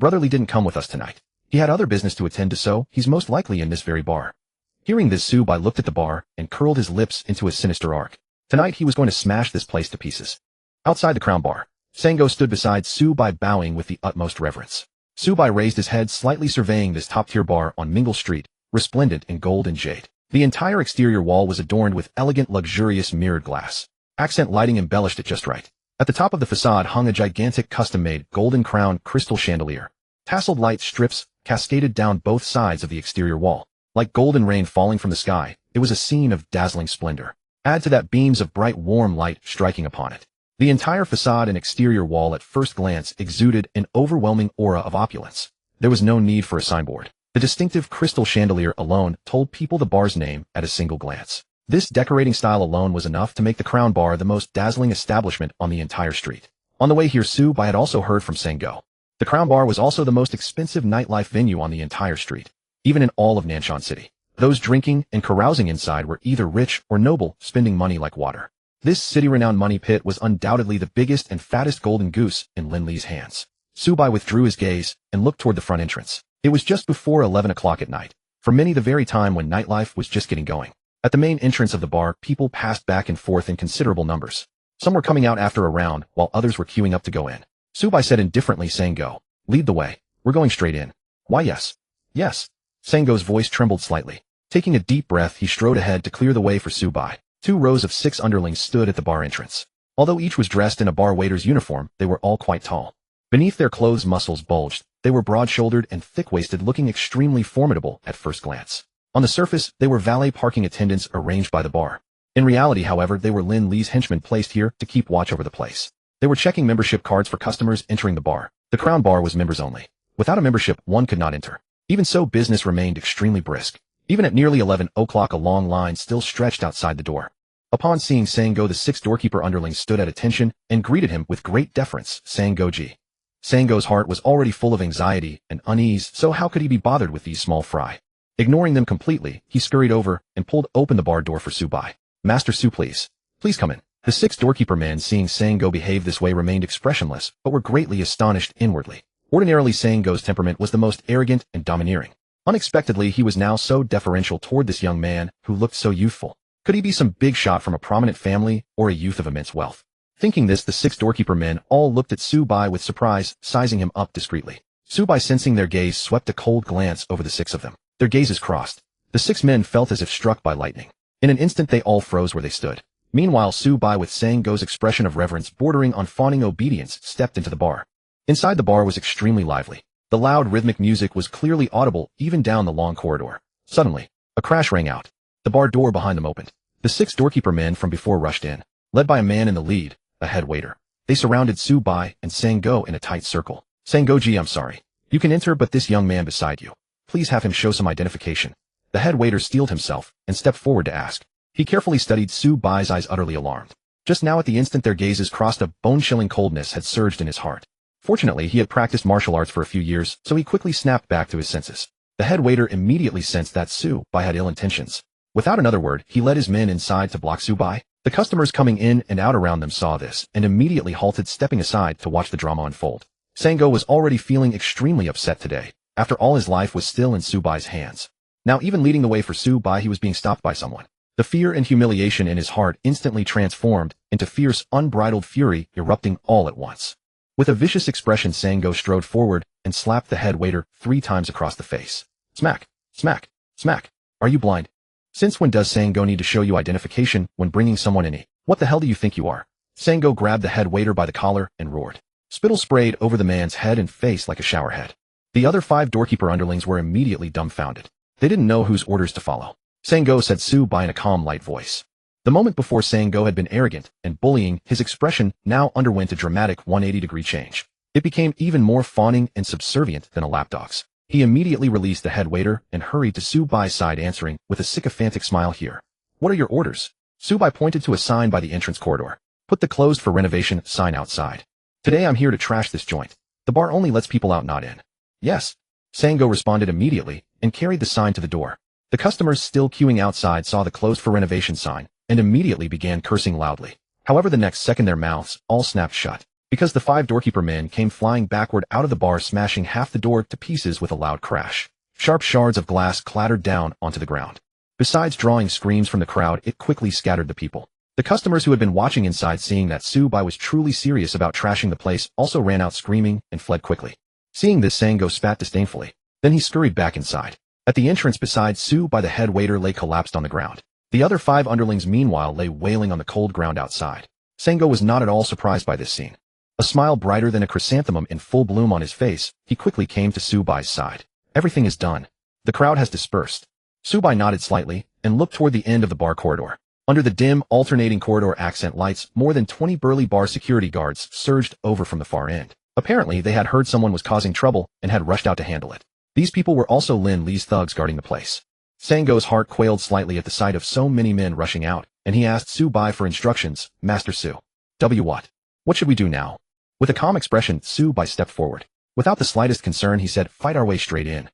Brotherly didn't come with us tonight. He had other business to attend to, so he's most likely in this very bar. Hearing this, Subai looked at the bar and curled his lips into a sinister arc. Tonight he was going to smash this place to pieces. Outside the Crown Bar, Sango stood beside Subai, bowing with the utmost reverence. Subai raised his head, slightly surveying this top-tier bar on Mingle Street, resplendent in gold and jade. The entire exterior wall was adorned with elegant, luxurious mirrored glass. Accent lighting embellished it just right. At the top of the facade hung a gigantic custom-made golden crown crystal chandelier. Tasseled light strips cascaded down both sides of the exterior wall. Like golden rain falling from the sky, it was a scene of dazzling splendor. Add to that beams of bright, warm light striking upon it. The entire facade and exterior wall at first glance exuded an overwhelming aura of opulence. There was no need for a signboard. The distinctive crystal chandelier alone told people the bar's name at a single glance. This decorating style alone was enough to make the Crown Bar the most dazzling establishment on the entire street. On the way here, Subai had also heard from Sango. The Crown Bar was also the most expensive nightlife venue on the entire street, even in all of Nanshan City. Those drinking and carousing inside were either rich or noble, spending money like water. This city-renowned money pit was undoubtedly the biggest and fattest golden goose in Lin Li's hands. Subai withdrew his gaze and looked toward the front entrance. It was just before 11 o'clock at night. For many, the very time when nightlife was just getting going. At the main entrance of the bar, people passed back and forth in considerable numbers. Some were coming out after a round, while others were queuing up to go in. Subai said indifferently, Sango, lead the way. We're going straight in. Why, yes. Yes. Sango's voice trembled slightly. Taking a deep breath, he strode ahead to clear the way for Subai. 2 rows of 6 underlings stood at the bar entrance. Although each was dressed in a bar waiter's uniform, they were all quite tall. Beneath their clothes, muscles bulged. They were broad-shouldered and thick-waisted, looking extremely formidable at first glance. On the surface, they were valet parking attendants arranged by the bar. In reality, however, they were Lin Li's henchmen placed here to keep watch over the place. They were checking membership cards for customers entering the bar. The Crown Bar was members only. Without a membership, one could not enter. Even so, business remained extremely brisk. Even at nearly 11 o'clock, a long line still stretched outside the door. Upon seeing Sango, the 6 doorkeeper underlings stood at attention and greeted him with great deference, Sango-ji. Sango's heart was already full of anxiety and unease, so how could he be bothered with these small fry? Ignoring them completely, he scurried over and pulled open the bar door for Subai. Master Su, please. Please come in. The 6 doorkeeper men, seeing Sango behave this way, remained expressionless, but were greatly astonished inwardly. Ordinarily, Sango's temperament was the most arrogant and domineering. Unexpectedly, he was now so deferential toward this young man who looked so youthful. Could he be some big shot from a prominent family or a youth of immense wealth? Thinking this, the 6 doorkeeper men all looked at Subai with surprise, sizing him up discreetly. Subai, sensing their gaze, swept a cold glance over the 6 of them. Their gazes crossed. The 6 men felt as if struck by lightning. In an instant, they all froze where they stood. Meanwhile, Subai, with Sango's expression of reverence bordering on fawning obedience, stepped into the bar. Inside the bar was extremely lively. The loud rhythmic music was clearly audible even down the long corridor. Suddenly, a crash rang out. The bar door behind them opened. The 6 doorkeeper men from before rushed in, led by a man in the lead, a head waiter. They surrounded Subai and Sango in a tight circle. Sango-ji, I'm sorry. You can enter, but this young man beside you, please have him show some identification. The head waiter steeled himself and stepped forward to ask. He carefully studied Subai's eyes, utterly alarmed. Just now at the instant their gazes crossed, a bone-chilling coldness had surged in his heart. Fortunately, he had practiced martial arts for a few years, so he quickly snapped back to his senses. The head waiter immediately sensed that Subai had ill intentions. Without another word, he led his men inside to block Subai. The customers coming in and out around them saw this and immediately halted, stepping aside to watch the drama unfold. Sango was already feeling extremely upset today. After all, his life was still in Subai's hands. Now, even leading the way for Subai, he was being stopped by someone. The fear and humiliation in his heart instantly transformed into fierce, unbridled fury erupting all at once. With a vicious expression, Sango strode forward and slapped the head waiter 3 times across the face. Smack! Smack! Smack! Are you blind? Since when does Sango need to show you identification when bringing someone in? What the hell do you think you are? Sango grabbed the head waiter by the collar and roared. Spittle sprayed over the man's head and face like a shower head. The other 5 doorkeeper underlings were immediately dumbfounded. They didn't know whose orders to follow. Sango said Su-bai in a calm, light voice. The moment before Sango had been arrogant and bullying, his expression now underwent a dramatic 180-degree change. It became even more fawning and subservient than a lapdog's. He immediately released the head waiter and hurried to Su-bai's side, answering with a sycophantic smile, "Here. What are your orders?" Su-bai pointed to a sign by the entrance corridor. "Put the closed for renovation sign outside. Today I'm here to trash this joint. The bar only lets people out, not in." "Yes." Sango responded immediately and carried the sign to the door. The customers still queuing outside saw the closed for renovation sign and immediately began cursing loudly. However, the next second their mouths all snapped shut, because the 5 doorkeeper men came flying backward out of the bar, smashing half the door to pieces with a loud crash. Sharp shards of glass clattered down onto the ground. Besides drawing screams from the crowd, it quickly scattered the people. The customers who had been watching inside, seeing that Su-bai was truly serious about trashing the place, also ran out screaming and fled quickly. Seeing this, Sango spat disdainfully. Then he scurried back inside. At the entrance beside Su-bai, the head waiter lay collapsed on the ground. The other 5 underlings meanwhile lay wailing on the cold ground outside. Sango was not at all surprised by this scene. A smile brighter than a chrysanthemum in full bloom on his face, he quickly came to Su-bai's side. "Everything is done. The crowd has dispersed." Su-bai nodded slightly and looked toward the end of the bar corridor. Under the dim, alternating corridor accent lights, more than 20 burly bar security guards surged over from the far end. Apparently, they had heard someone was causing trouble and had rushed out to handle it. These people were also Lin Li's thugs guarding the place. Sango's heart quailed slightly at the sight of so many men rushing out, and he asked Su-bai for instructions. "Master Su. What? What should we do now?" With a calm expression, Su-bai stepped forward. Without the slightest concern, he said, "Fight our way straight in."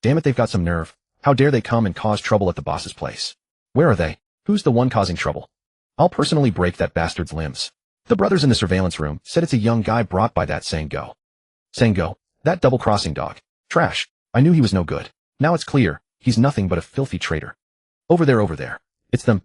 "Damn it, they've got some nerve. How dare they come and cause trouble at the boss's place? Where are they? Who's the one causing trouble? I'll personally break that bastard's limbs." The brothers in the surveillance room said, "It's a young guy brought by that Sango." "Sango? That double-crossing dog. Trash. I knew he was no good. Now it's clear. He's nothing but a filthy traitor. Over there. It's them."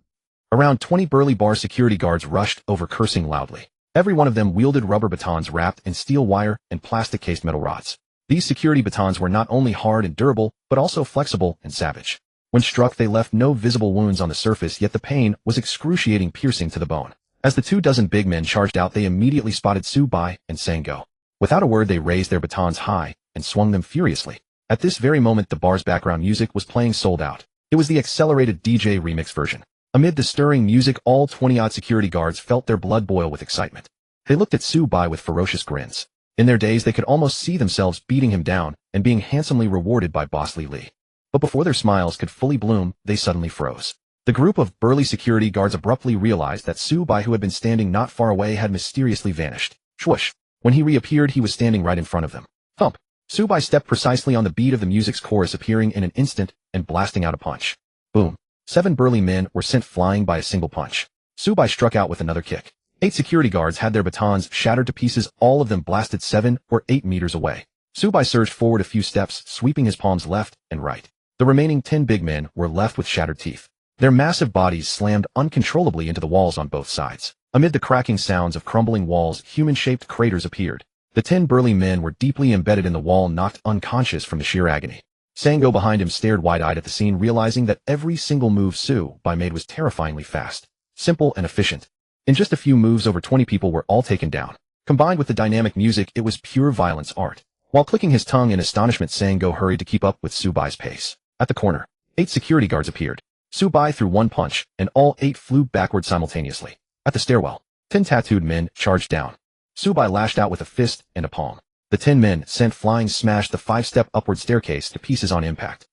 Around 20 burly bar security guards rushed over, cursing loudly. Every one of them wielded rubber batons wrapped in steel wire and plastic-cased metal rods. These security batons were not only hard and durable, but also flexible and savage. When struck, they left no visible wounds on the surface, yet the pain was excruciating, piercing to the bone. As the 24 big men charged out, they immediately spotted Su-bai and Sango. Without a word, they raised their batons high and swung them furiously. At this very moment, the bar's background music was playing sold out. It was the accelerated DJ remix version. Amid the stirring music, all 20-odd security guards felt their blood boil with excitement. They looked at Su-bai with ferocious grins. In their days, they could almost see themselves beating him down and being handsomely rewarded by Boss Li. But before their smiles could fully bloom, they suddenly froze. The group of burly security guards abruptly realized that Su-bai, who had been standing not far away, had mysteriously vanished. Swoosh! When he reappeared, he was standing right in front of them. Thump! Su-bai stepped precisely on the beat of the music's chorus, appearing in an instant and blasting out a punch. Boom! 7 burly men were sent flying by a single punch. Su-bai struck out with another kick. 8 security guards had their batons shattered to pieces, all of them blasted 7 or 8 meters away. Su-bai surged forward a few steps, sweeping his palms left and right. The remaining 10 big men were left with shattered teeth. Their massive bodies slammed uncontrollably into the walls on both sides. Amid the cracking sounds of crumbling walls, human-shaped craters appeared. The 10 burly men were deeply embedded in the wall, knocked unconscious from the sheer agony. Sango behind him stared wide-eyed at the scene, realizing that every single move Su-bai made was terrifyingly fast, simple and efficient. In just a few moves, over 20 people were all taken down. Combined with the dynamic music, it was pure violence art. While clicking his tongue in astonishment, Sango hurried to keep up with Su-bai's pace. At the corner, 8 security guards appeared. Su-bai threw one punch, and all 8 flew backward simultaneously. At the stairwell, 10 tattooed men charged down. Su-bai lashed out with a fist and a palm. The 10 men sent flying smashed the 5-step upward staircase to pieces on impact.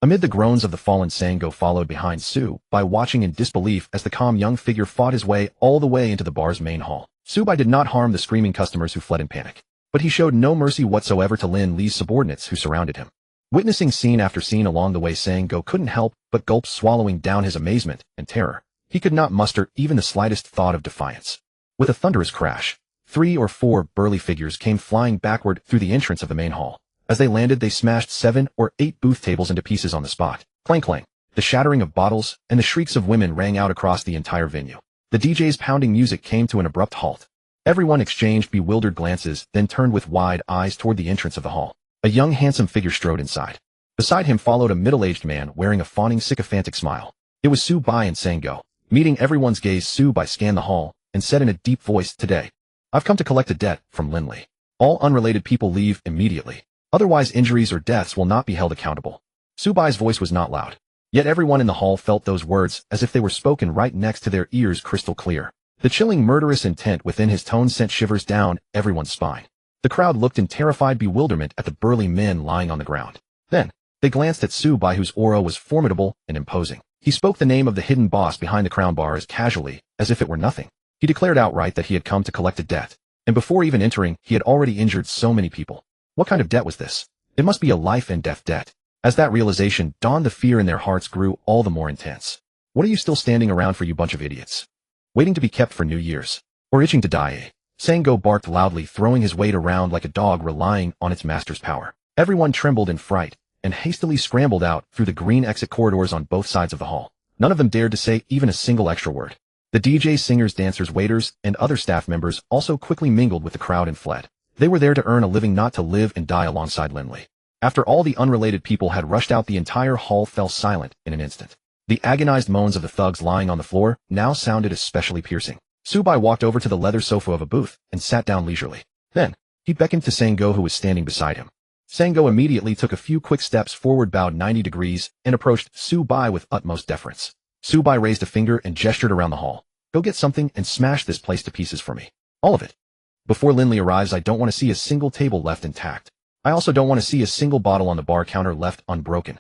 Amid the groans of the fallen, Sango followed behind Su-bai, watching in disbelief as the calm young figure fought his way all the way into the bar's main hall. Su-bai did not harm the screaming customers who fled in panic, but he showed no mercy whatsoever to Lin Li's subordinates who surrounded him. Witnessing scene after scene along the way, Sango couldn't help but gulp, swallowing down his amazement and terror. He could not muster even the slightest thought of defiance. With a thunderous crash, 3 or 4 burly figures came flying backward through the entrance of the main hall. As they landed, they smashed 7 or 8 booth tables into pieces on the spot. Clang clang. The shattering of bottles and the shrieks of women rang out across the entire venue. The DJ's pounding music came to an abrupt halt. Everyone exchanged bewildered glances, then turned with wide eyes toward the entrance of the hall. A young, handsome figure strode inside. Beside him followed a middle-aged man wearing a fawning, sycophantic smile. It was Su Bai and Sango. Meeting everyone's gaze, Su Bai scanned the hall and said in a deep voice, "Today, I've come to collect a debt from Linley. All unrelated people leave immediately. Otherwise injuries or deaths will not be held accountable." Su Bai's voice was not loud. Yet everyone in the hall felt those words as if they were spoken right next to their ears, crystal clear. The chilling murderous intent within his tone sent shivers down everyone's spine. The crowd looked in terrified bewilderment at the burly men lying on the ground. Then, they glanced at Su Bai, whose aura was formidable and imposing. He spoke the name of the hidden boss behind the crown bar as casually as if it were nothing. He declared outright that he had come to collect a debt, and before even entering, he had already injured so many people. What kind of debt was this? It must be a life and death debt. As that realization dawned, the fear in their hearts grew all the more intense. What are you still standing around for, you bunch of idiots? Waiting to be kept for New Year's? Or itching to die, eh? Sango barked loudly, throwing his weight around like a dog relying on its master's power. Everyone trembled in fright and hastily scrambled out through the green exit corridors on both sides of the hall. None of them dared to say even a single extra word. The DJs, singers, dancers, waiters, and other staff members also quickly mingled with the crowd and fled. They were there to earn a living, not to live and die alongside Linley. After all the unrelated people had rushed out, the entire hall fell silent in an instant. The agonized moans of the thugs lying on the floor now sounded especially piercing. Su Bai walked over to the leather sofa of a booth and sat down leisurely. Then, he beckoned to Sango, who was standing beside him. Sango immediately took a few quick steps forward, bowed 90 degrees, and approached Su Bai with utmost deference. Su Bai raised a finger and gestured around the hall. "Go get something and smash this place to pieces for me. All of it. Before Linley arrives, I don't want to see a single table left intact. I also don't want to see a single bottle on the bar counter left unbroken.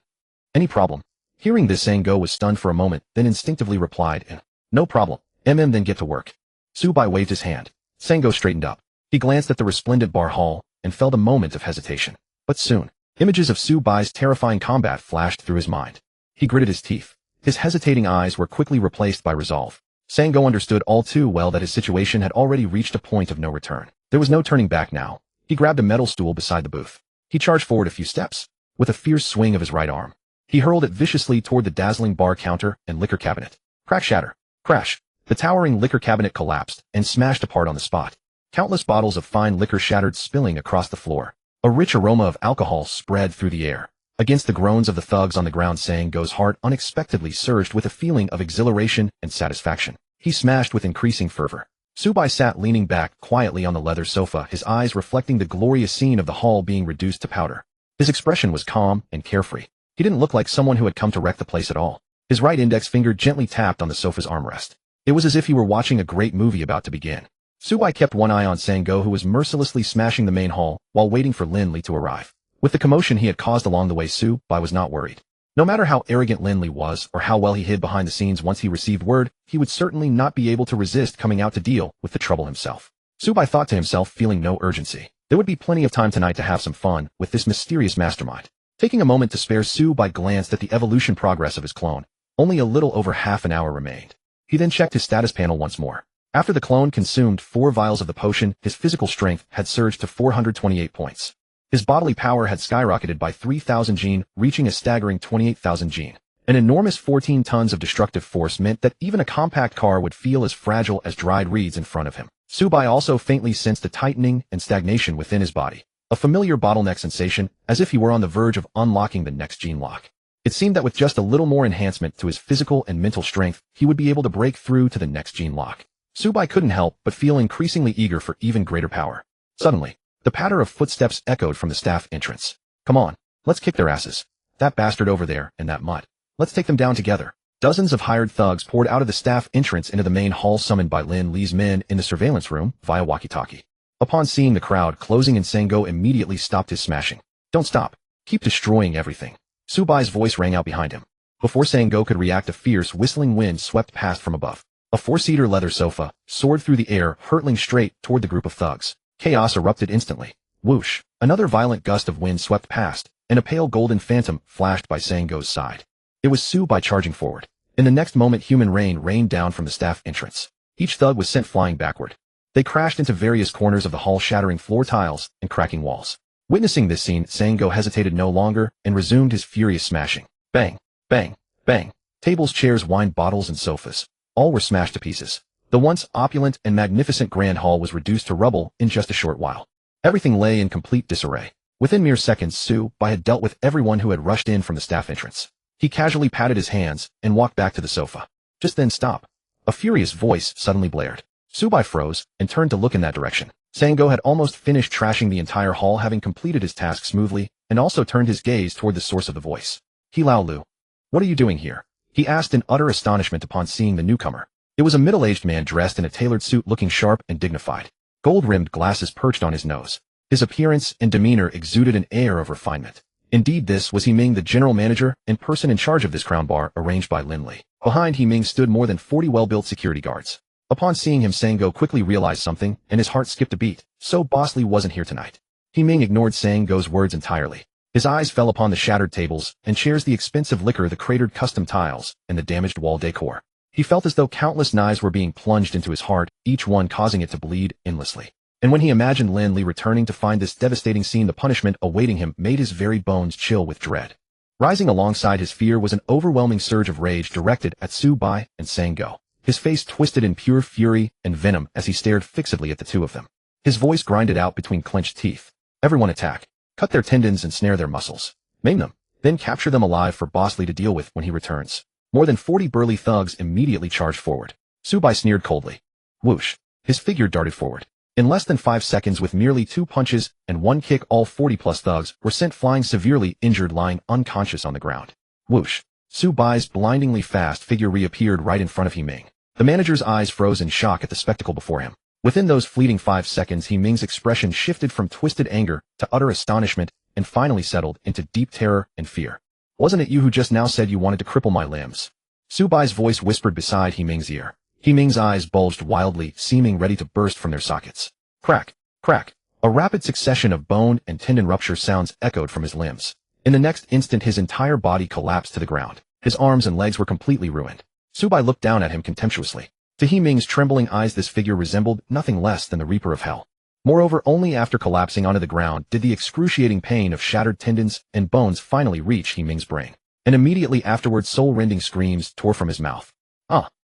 Any problem?" Hearing this, Sango was stunned for a moment, then instinctively replied, "No problem. Then get to work." Su Bai waved his hand. Sango straightened up. He glanced at the resplendent bar hall and felt a moment of hesitation. But soon, images of Su Bai's terrifying combat flashed through his mind. He gritted his teeth. His hesitating eyes were quickly replaced by resolve. Sango understood all too well that his situation had already reached a point of no return. There was no turning back now. He grabbed a metal stool beside the booth. He charged forward a few steps. With a fierce swing of his right arm, he hurled it viciously toward the dazzling bar counter and liquor cabinet. Crack, shatter. Crash. The towering liquor cabinet collapsed and smashed apart on the spot. Countless bottles of fine liquor shattered, spilling across the floor. A rich aroma of alcohol spread through the air. Against the groans of the thugs on the ground, Sango's heart unexpectedly surged with a feeling of exhilaration and satisfaction. He smashed with increasing fervor. Su Bai sat leaning back quietly on the leather sofa, his eyes reflecting the glorious scene of the hall being reduced to powder. His expression was calm and carefree. He didn't look like someone who had come to wreck the place at all. His right index finger gently tapped on the sofa's armrest. It was as if he were watching a great movie about to begin. Su Bai kept one eye on Sango, who was mercilessly smashing the main hall while waiting for Linley to arrive. With the commotion he had caused along the way, Su Bai was not worried. No matter how arrogant Linley was or how well he hid behind the scenes, once he received word, he would certainly not be able to resist coming out to deal with the trouble himself. Su Bai thought to himself, feeling no urgency. There would be plenty of time tonight to have some fun with this mysterious mastermind. Taking a moment to spare, Su Bai glanced at the evolution progress of his clone. Only a little over half an hour remained. He then checked his status panel once more. After the clone consumed 4 vials of the potion, his physical strength had surged to 428 points. His bodily power had skyrocketed by 3,000 gene, reaching a staggering 28,000 gene. An enormous 14 tons of destructive force meant that even a compact car would feel as fragile as dried reeds in front of him. Su Bai also faintly sensed a tightening and stagnation within his body. A familiar bottleneck sensation, as if he were on the verge of unlocking the next gene lock. It seemed that with just a little more enhancement to his physical and mental strength, he would be able to break through to the next gene lock. Su Bai couldn't help but feel increasingly eager for even greater power. Suddenly, the patter of footsteps echoed from the staff entrance. "Come on, let's kick their asses. That bastard over there and that mutt. Let's take them down together." Dozens of hired thugs poured out of the staff entrance into the main hall, summoned by Lin Li's men in the surveillance room via walkie-talkie. Upon seeing the crowd closing in, Sango immediately stopped his smashing. "Don't stop. Keep destroying everything." Su Bai's voice rang out behind him. Before Sango could react, a fierce, whistling wind swept past from above. A 4-seater leather sofa soared through the air, hurtling straight toward the group of thugs. Chaos erupted instantly. Whoosh! Another violent gust of wind swept past, and a pale golden phantom flashed by Sango's side. It was Su Bai charging forward. In the next moment, human rain rained down from the staff entrance. Each thug was sent flying backward. They crashed into various corners of the hall, shattering floor tiles and cracking walls. Witnessing this scene, Sango hesitated no longer and resumed his furious smashing. Bang! Bang! Bang! Tables, chairs, wine bottles, and sofas. All were smashed to pieces. The once opulent and magnificent grand hall was reduced to rubble in just a short while. Everything lay in complete disarray. Within mere seconds, Su Bai had dealt with everyone who had rushed in from the staff entrance. He casually patted his hands and walked back to the sofa. Just then stop. A furious voice suddenly blared. Subai froze and turned to look in that direction. Sango had almost finished trashing the entire hall, having completed his task smoothly, and also turned his gaze toward the source of the voice. Hilao Lu. What are you doing here? He asked in utter astonishment upon seeing the newcomer. It was a middle-aged man dressed in a tailored suit, looking sharp and dignified. Gold-rimmed glasses perched on his nose. His appearance and demeanor exuded an air of refinement. Indeed, this was He-Ming, the general manager and person in charge of this crown bar arranged by Lin Li. Behind He-Ming stood more than 40 well-built security guards. Upon seeing him, Sango quickly realized something, and his heart skipped a beat. So Boss Li wasn't here tonight. He-Ming ignored Sango's words entirely. His eyes fell upon the shattered tables and chairs, the expensive liquor, the cratered custom tiles, and the damaged wall decor. He felt as though countless knives were being plunged into his heart, each one causing it to bleed endlessly. And when he imagined Lin Li returning to find this devastating scene, the punishment awaiting him made his very bones chill with dread. Rising alongside his fear was an overwhelming surge of rage directed at Su Bai and Sango. His face twisted in pure fury and venom as he stared fixedly at the two of them. His voice grinded out between clenched teeth. Everyone attack. Cut their tendons and snare their muscles. Maim them. Then capture them alive for Boss Li to deal with when he returns. More than 40 burly thugs immediately charged forward. Su Bai sneered coldly. Whoosh. His figure darted forward. In less than 5 seconds, with merely 2 punches and 1 kick, all 40-plus thugs were sent flying, severely injured, lying unconscious on the ground. Whoosh. Su Bai's blindingly fast figure reappeared right in front of He-Ming. The manager's eyes froze in shock at the spectacle before him. Within those fleeting 5 seconds, He-Ming's expression shifted from twisted anger to utter astonishment and finally settled into deep terror and fear. Wasn't it you who just now said you wanted to cripple my limbs? Su Bai's voice whispered beside He-Ming's ear. He-Ming's eyes bulged wildly, seeming ready to burst from their sockets. Crack, crack. A rapid succession of bone and tendon rupture sounds echoed from his limbs. In the next instant, his entire body collapsed to the ground. His arms and legs were completely ruined. Su Bai looked down at him contemptuously. To He-Ming's trembling eyes, this figure resembled nothing less than the Reaper of Hell. Moreover, only after collapsing onto the ground did the excruciating pain of shattered tendons and bones finally reach He-Ming's brain. And immediately afterwards, soul-rending screams tore from his mouth.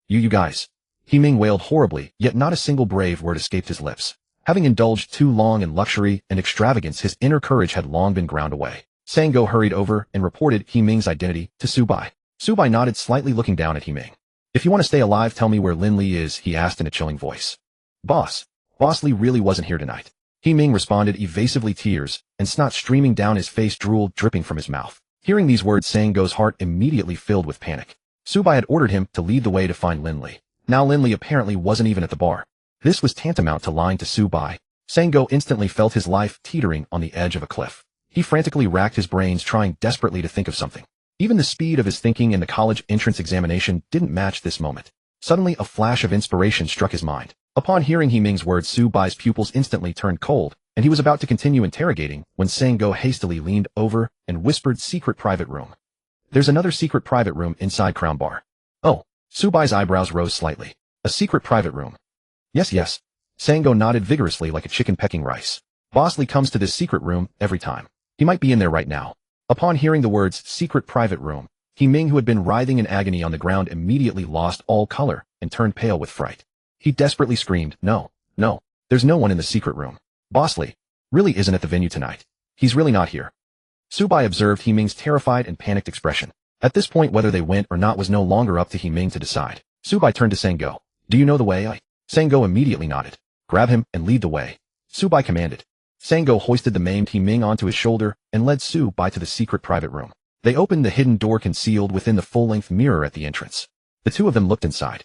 You guys. He-Ming wailed horribly, yet not a single brave word escaped his lips. Having indulged too long in luxury and extravagance, his inner courage had long been ground away. Sango hurried over and reported He-Ming's identity to Su Bai. Su Bai nodded slightly, looking down at He-Ming. If you want to stay alive, tell me where Lin Li is, he asked in a chilling voice. Boss Li really wasn't here tonight. He-Ming responded evasively, tears and snot streaming down his face, drool dripping from his mouth. Hearing these words, Sango's heart immediately filled with panic. Su Bai had ordered him to lead the way to find Lin Li. Now Lin Li apparently wasn't even at the bar. This was tantamount to lying to Su Bai. Sango instantly felt his life teetering on the edge of a cliff. He frantically racked his brains, trying desperately to think of something. Even the speed of his thinking in the college entrance examination didn't match this moment. Suddenly, a flash of inspiration struck his mind. Upon hearing He-Ming's words, Su Bai's pupils instantly turned cold, and he was about to continue interrogating when Sango hastily leaned over and whispered, "Secret private room." There's another secret private room inside Crown Bar. Oh. Su Bai's eyebrows rose slightly. A secret private room. Yes. Sango nodded vigorously like a chicken pecking rice. Boss Li comes to this secret room every time. He might be in there right now. Upon hearing the words secret private room, He-Ming, who had been writhing in agony on the ground, immediately lost all color and turned pale with fright. He desperately screamed, No, there's no one in the secret room. Boss Li really isn't at the venue tonight. He's really not here. Su Bai observed He-Ming's terrified and panicked expression. At this point, whether they went or not was no longer up to He-Ming to decide. Su Bai turned to Sango. Do you know the way? Sango immediately nodded. Grab him and lead the way. Su Bai commanded. Sango hoisted the maimed He-Ming onto his shoulder and led Su Bai to the secret private room. They opened the hidden door concealed within the full-length mirror at the entrance. The two of them looked inside.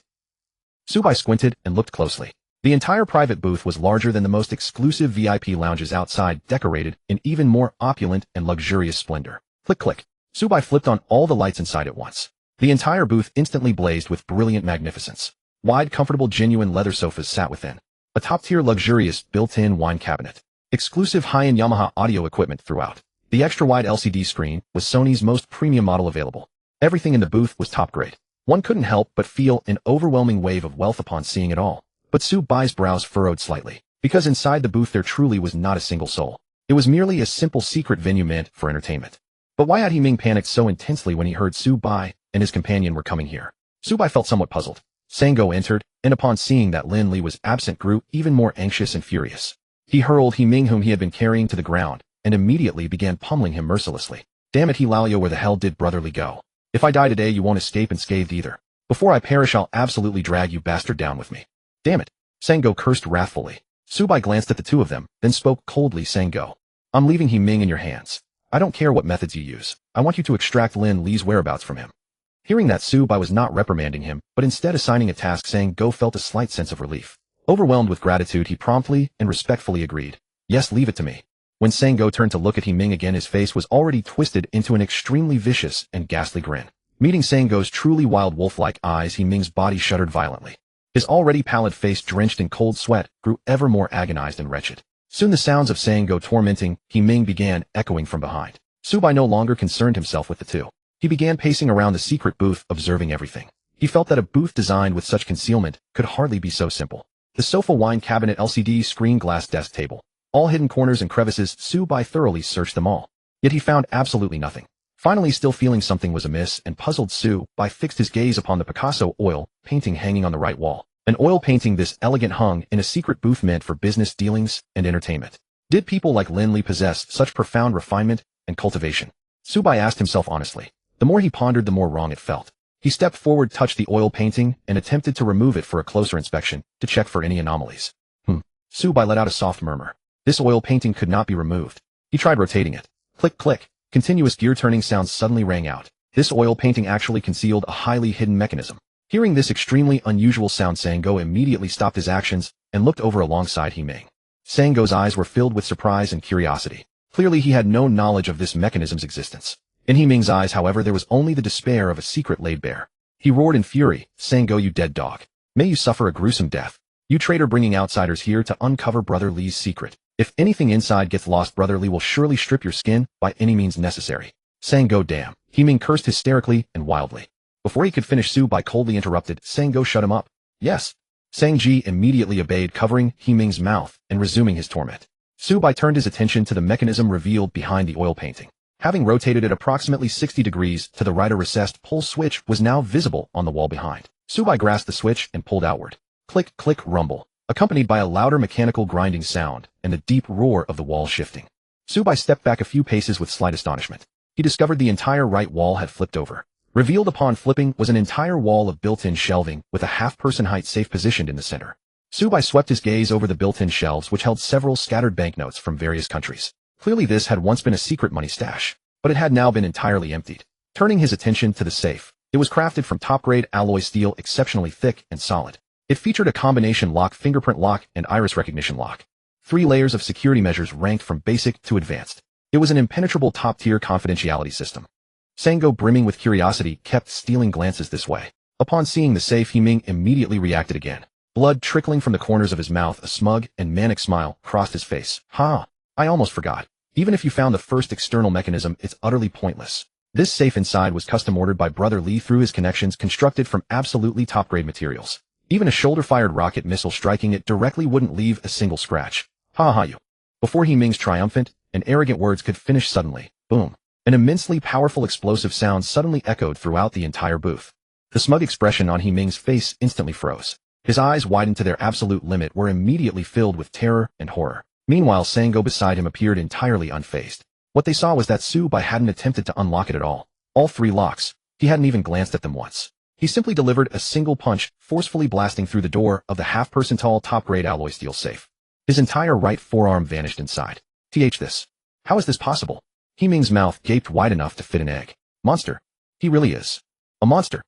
Su Bai squinted and looked closely. The entire private booth was larger than the most exclusive VIP lounges outside, decorated in even more opulent and luxurious splendor. Click, click. Su Bai flipped on all the lights inside at once. The entire booth instantly blazed with brilliant magnificence. Wide, comfortable, genuine leather sofas sat within. A top-tier, luxurious, built-in wine cabinet. Exclusive high-end Yamaha audio equipment throughout. The extra-wide LCD screen was Sony's most premium model available. Everything in the booth was top-grade. One couldn't help but feel an overwhelming wave of wealth upon seeing it all. But Su Bai's brows furrowed slightly, because inside the booth there truly was not a single soul. It was merely a simple secret venue meant for entertainment. But why had He-Ming panicked so intensely when he heard Su Bai and his companion were coming here? Su Bai felt somewhat puzzled. Sango entered, and upon seeing that Lin Li was absent, grew even more anxious and furious. He hurled He-Ming, whom he had been carrying, to the ground, and immediately began pummeling him mercilessly. Damn it, Hilalio, where the hell did brotherly go? If I die today, you won't escape unscathed either. Before I perish, I'll absolutely drag you bastard down with me. Damn it. Sango cursed wrathfully. Subai glanced at the two of them, then spoke coldly. Sango, I'm leaving He Ming in your hands. I don't care what methods you use. I want you to extract Lin Li's whereabouts from him. Hearing that, Subai was not reprimanding him, but instead assigning a task. Sango felt a slight sense of relief. Overwhelmed with gratitude, he promptly and respectfully agreed. Yes, leave it to me. When Sango turned to look at He Ming again, his face was already twisted into an extremely vicious and ghastly grin. Meeting Sango's truly wild wolf-like eyes, He Ming's body shuddered violently. His already pallid face, drenched in cold sweat, grew ever more agonized and wretched. Soon the sounds of Sango tormenting He Ming began echoing from behind. Subai no longer concerned himself with the two. He began pacing around the secret booth, observing everything. He felt that a booth designed with such concealment could hardly be so simple. The sofa, wine cabinet, LCD screen, glass desk, table. All hidden corners and crevices, Subai thoroughly searched them all. Yet he found absolutely nothing. Finally, still feeling something was amiss and puzzled, Subai fixed his gaze upon the Picasso oil painting hanging on the right wall. An oil painting this elegant hung in a secret booth meant for business dealings and entertainment. Did people like Lin Li possess such profound refinement and cultivation? Subai asked himself honestly. The more he pondered, the more wrong it felt. He stepped forward, touched the oil painting, and attempted to remove it for a closer inspection to check for any anomalies. Subai let out a soft murmur. This oil painting could not be removed. He tried rotating it. Click, click. Continuous gear-turning sounds suddenly rang out. This oil painting actually concealed a highly hidden mechanism. Hearing this extremely unusual sound, Sango immediately stopped his actions and looked over alongside He Ming. Sango's eyes were filled with surprise and curiosity. Clearly he had no knowledge of this mechanism's existence. In He Ming's eyes, however, there was only the despair of a secret laid bare. He roared in fury, Sango, you dead dog. May you suffer a gruesome death. You traitor, bringing outsiders here to uncover Brother Li's secret. If anything inside gets lost, Brother Li will surely strip your skin by any means necessary. Sango, damn. He Ming cursed hysterically and wildly. Before he could finish, Subai coldly interrupted. Sango, shut him up. Yes. Sang-ji immediately obeyed, covering He Ming's mouth and resuming his torment. Subai turned his attention to the mechanism revealed behind the oil painting. Having rotated it approximately 60 degrees to the right, a recessed pull switch was now visible on the wall behind. Subai grasped the switch and pulled outward. Click, click, rumble, accompanied by a louder mechanical grinding sound and the deep roar of the wall shifting. Subai stepped back a few paces with slight astonishment. He discovered the entire right wall had flipped over. Revealed upon flipping was an entire wall of built-in shelving with a half-person height safe positioned in the center. Subai swept his gaze over the built-in shelves, which held several scattered banknotes from various countries. Clearly this had once been a secret money stash, but it had now been entirely emptied. Turning his attention to the safe, it was crafted from top-grade alloy steel, exceptionally thick and solid. It featured a combination lock, fingerprint lock, and iris recognition lock. 3 layers of security measures ranked from basic to advanced. It was an impenetrable top-tier confidentiality system. Sango, brimming with curiosity, kept stealing glances this way. Upon seeing the safe, He Ming immediately reacted again. Blood trickling from the corners of his mouth, a smug and manic smile crossed his face. Ha! I almost forgot. Even if you found the first external mechanism, it's utterly pointless. This safe inside was custom ordered by Brother Li through his connections, constructed from absolutely top-grade materials. Even a shoulder-fired rocket missile striking it directly wouldn't leave a single scratch. Ha ha you. Before He Ming's triumphant and arrogant words could finish, suddenly, boom. An immensely powerful explosive sound suddenly echoed throughout the entire booth. The smug expression on He Ming's face instantly froze. His eyes, widened to their absolute limit, were immediately filled with terror and horror. Meanwhile, Sango beside him appeared entirely unfazed. What they saw was that Subai hadn't attempted to unlock it at all. All 3 locks. He hadn't even glanced at them once. He simply delivered a single punch, forcefully blasting through the door of the half-person tall top-grade alloy steel safe. His entire right forearm vanished inside. This. How is this possible? He Ming's mouth gaped wide enough to fit an egg. Monster. He really is. A monster.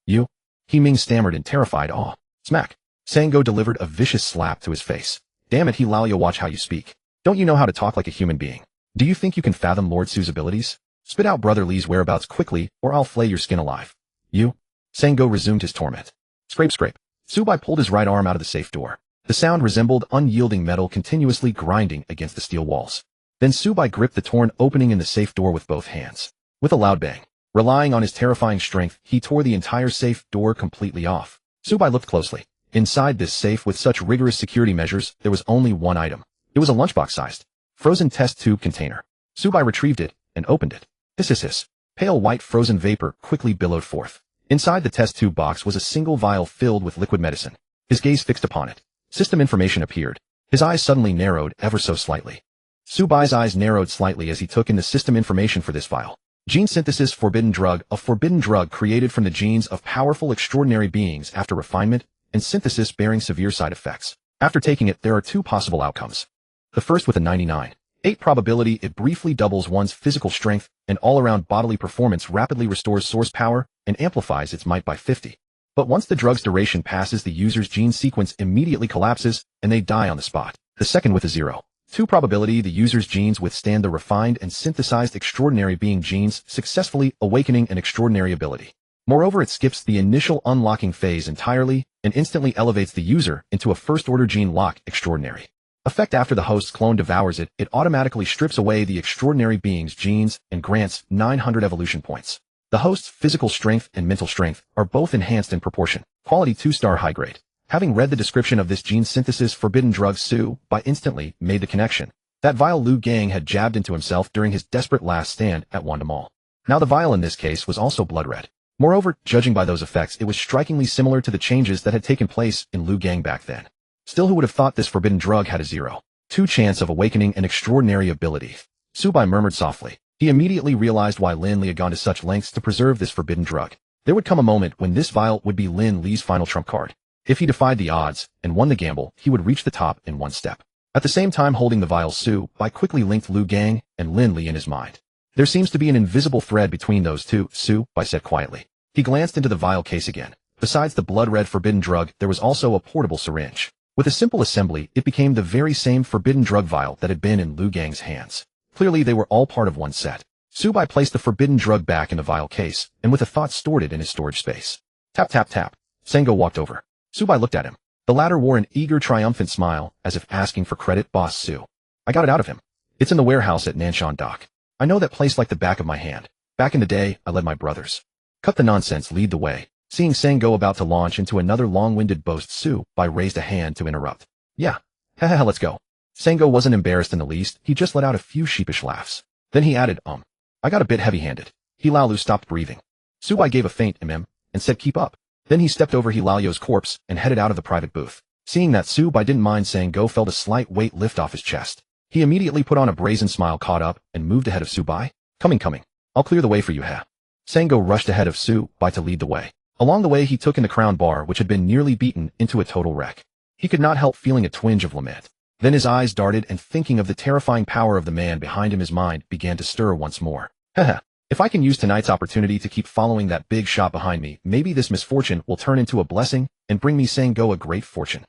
You? He Ming stammered in terrified awe. Smack. Sango delivered a vicious slap to his face. Damn it, He Lao, watch how you speak. Don't you know how to talk like a human being? Do you think you can fathom Lord Su's abilities? Spit out Brother Li's whereabouts quickly, or I'll flay your skin alive. You? Sango resumed his torment. Scrape, scrape. Subai pulled his right arm out of the safe door. The sound resembled unyielding metal continuously grinding against the steel walls. Then Subai gripped the torn opening in the safe door with both hands. With a loud bang, relying on his terrifying strength, he tore the entire safe door completely off. Subai looked closely. Inside this safe, with such rigorous security measures, there was only one item. It was a lunchbox-sized, frozen test tube container. Subai retrieved it and opened it. Hiss. Pale white frozen vapor quickly billowed forth. Inside the test tube box was a single vial filled with liquid medicine. His gaze fixed upon it. System information appeared. His eyes suddenly narrowed ever so slightly. Subai's eyes narrowed slightly as he took in the system information for this vial. Gene synthesis forbidden drug, a forbidden drug created from the genes of powerful extraordinary beings after refinement and synthesis bearing severe side effects. After taking it, there are two possible outcomes. The first, with a 99.8 probability, it briefly doubles one's physical strength and all-around bodily performance, rapidly restores source power, and amplifies its might by 50. But once the drug's duration passes, the user's gene sequence immediately collapses and they die on the spot. The second, with a 0.2 probability, the user's genes withstand the refined and synthesized extraordinary being genes, successfully awakening an extraordinary ability. Moreover, it skips the initial unlocking phase entirely and instantly elevates the user into a first-order gene lock extraordinary. Effect: after the host's clone devours it, it automatically strips away the extraordinary being's genes and grants 900 evolution points. The host's physical strength and mental strength are both enhanced in proportion. Quality 2-star high grade. Having read the description of this gene synthesis forbidden drug, Su Bai instantly made the connection. That vial Liu Gang had jabbed into himself during his desperate last stand at Wanda Mall. Now the vial in this case was also blood red. Moreover, judging by those effects, it was strikingly similar to the changes that had taken place in Liu Gang back then. Still, who would have thought this forbidden drug had a 0.2 chance of awakening an extraordinary ability? Su Bai murmured softly. He immediately realized why Lin Li had gone to such lengths to preserve this forbidden drug. There would come a moment when this vial would be Lin Li's final trump card. If he defied the odds and won the gamble, he would reach the top in one step. At the same time holding the vial, Su Bai quickly linked Liu Gang and Lin Li in his mind. There seems to be an invisible thread between those two, Su Bai said quietly. He glanced into the vial case again. Besides the blood-red forbidden drug, there was also a portable syringe. With a simple assembly, it became the very same forbidden drug vial that had been in Liu Gang's hands. Clearly, they were all part of one set. Su Bai placed the forbidden drug back in the vial case, and with a thought stored it in his storage space. Tap tap tap. Sango walked over. Su Bai looked at him. The latter wore an eager, triumphant smile, as if asking for credit. Boss Su. I got it out of him. It's in the warehouse at Nanshan Dock. I know that place like the back of my hand. Back in the day, I led my brothers. Cut the nonsense, lead the way. Seeing Sango about to launch into another long-winded boast, Su Bai raised a hand to interrupt. Yeah. Haha, let's go. Sango wasn't embarrassed in the least. He just let out a few sheepish laughs. Then he added, I got a bit heavy-handed. Hilalu stopped breathing. Su Bai gave a faint and said, keep up. Then he stepped over Hilalio's corpse and headed out of the private booth. Seeing that Su Bai didn't mind, Sango felt a slight weight lift off his chest. He immediately put on a brazen smile, caught up, and moved ahead of Su Bai. Coming. I'll clear the way for you, ha. Sango rushed ahead of Su Bai to lead the way. Along the way, he took in the crown bar, which had been nearly beaten into a total wreck. He could not help feeling a twinge of lament. Then his eyes darted, and thinking of the terrifying power of the man behind him, his mind began to stir once more. Haha. If I can use tonight's opportunity to keep following that big shot behind me, maybe this misfortune will turn into a blessing and bring me Sango a great fortune.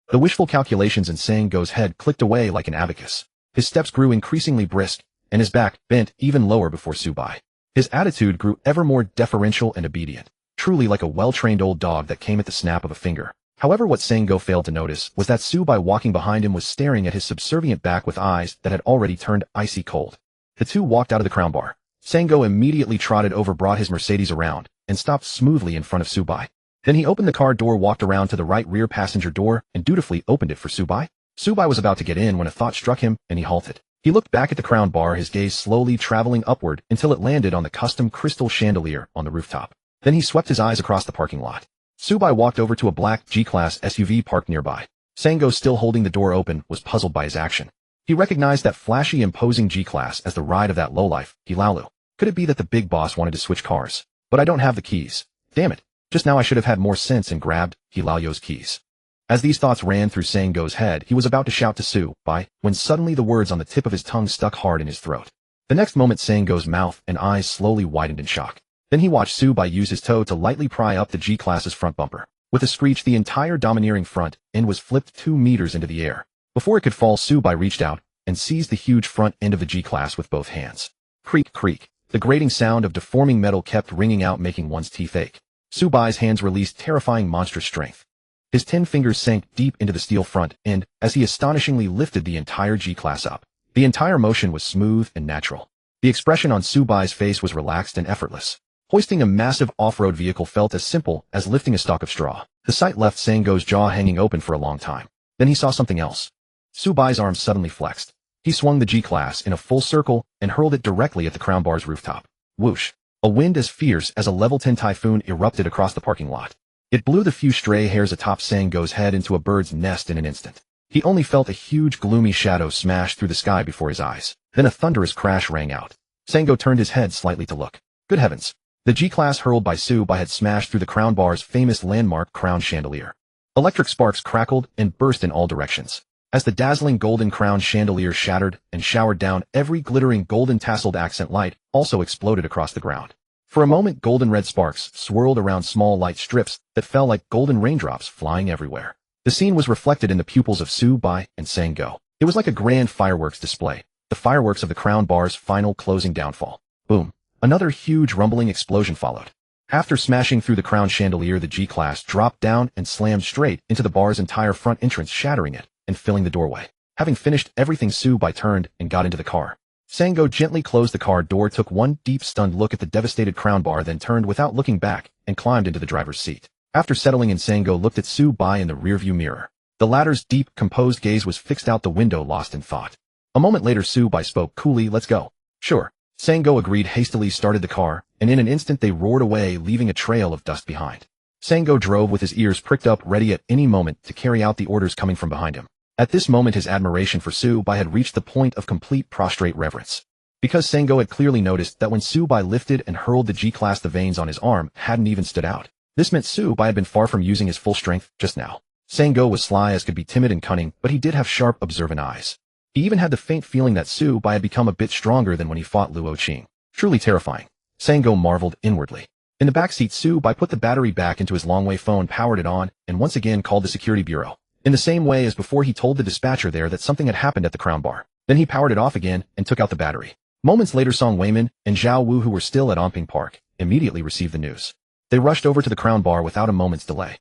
The wishful calculations in Sango's head clicked away like an abacus. His steps grew increasingly brisk, and his back bent even lower before Su Bai. His attitude grew ever more deferential and obedient, truly like a well-trained old dog that came at the snap of a finger. However, what Sango failed to notice was that Su Bai walking behind him was staring at his subservient back with eyes that had already turned icy cold. The two walked out of the crown bar. Sango immediately trotted over, brought his Mercedes around, and stopped smoothly in front of Su Bai. Then he opened the car door, walked around to the right rear passenger door, and dutifully opened it for Su Bai. Su Bai was about to get in when a thought struck him, and he halted. He looked back at the crown bar, his gaze slowly traveling upward until it landed on the custom crystal chandelier on the rooftop. Then he swept his eyes across the parking lot. Su Bai walked over to a black G-Class SUV parked nearby. Sango, still holding the door open, was puzzled by his action. He recognized that flashy, imposing G-Class as the ride of that lowlife, Hilalu. Could it be that the big boss wanted to switch cars? But I don't have the keys. Damn it. Just now I should have had more sense and grabbed Hilalio's keys. As these thoughts ran through Sango's head, he was about to shout to Su Bai when suddenly the words on the tip of his tongue stuck hard in his throat. The next moment, Sango's mouth and eyes slowly widened in shock. Then he watched Su Bai use his toe to lightly pry up the G-Class's front bumper. With a screech, the entire domineering front end was flipped 2 meters into the air. Before it could fall, Su Bai reached out and seized the huge front end of the G-Class with both hands. Creak, creak. The grating sound of deforming metal kept ringing out, making one's teeth ache. Su Bai's hands released terrifying monstrous strength. His 10 fingers sank deep into the steel front end as he astonishingly lifted the entire G-Class up. The entire motion was smooth and natural. The expression on Su Bai's face was relaxed and effortless. Hoisting a massive off-road vehicle felt as simple as lifting a stalk of straw. The sight left Sango's jaw hanging open for a long time. Then he saw something else. Su Bai's arms suddenly flexed. He swung the G-Class in a full circle and hurled it directly at the crown bar's rooftop. Whoosh! A wind as fierce as a level 10 typhoon erupted across the parking lot. It blew the few stray hairs atop Sango's head into a bird's nest in an instant. He only felt a huge gloomy shadow smash through the sky before his eyes. Then a thunderous crash rang out. Sango turned his head slightly to look. Good heavens. The G-class hurled by Su-Bai had smashed through the Crown Bar's famous landmark crown chandelier. Electric sparks crackled and burst in all directions. As the dazzling golden crown chandelier shattered and showered down, every glittering golden tasseled accent light also exploded across the ground. For a moment, golden red sparks swirled around small light strips that fell like golden raindrops flying everywhere. The scene was reflected in the pupils of Su-Bai and Sango. It was like a grand fireworks display, the fireworks of the Crown Bar's final closing downfall. Boom. Another huge rumbling explosion followed. After smashing through the crown chandelier, the G-class dropped down and slammed straight into the bar's entire front entrance, shattering it and filling the doorway. Having finished everything, Su-Bai turned and got into the car. Sango gently closed the car door, took one deep stunned look at the devastated Crown Bar, then turned without looking back and climbed into the driver's seat. After settling in, Sango looked at Su-Bai in the rearview mirror. The latter's deep, composed gaze was fixed out the window, lost in thought. A moment later, Su-Bai spoke coolly. Let's go. Sure. Sango agreed, hastily started the car, and in an instant they roared away, leaving a trail of dust behind. Sango drove with his ears pricked up, ready at any moment to carry out the orders coming from behind him. At this moment, his admiration for Su-Bai had reached the point of complete prostrate reverence. Because Sango had clearly noticed that when Su-Bai lifted and hurled the G-class, the veins on his arm hadn't even stood out. This meant Su-Bai had been far from using his full strength just now. Sango was sly as could be, timid and cunning, but he did have sharp, observant eyes. He even had the faint feeling that Su-Bai had become a bit stronger than when he fought Luo. Truly terrifying. Sango marveled inwardly. In the backseat, Su-Bai put the battery back into his long-way phone, powered it on, and once again called the security bureau. In the same way as before, he told the dispatcher there that something had happened at the Crown Bar. Then he powered it off again and took out the battery. Moments later, Song Weiman and Zhao Wu, who were still at Onping Park, immediately received the news. They rushed over to the Crown Bar without a moment's delay.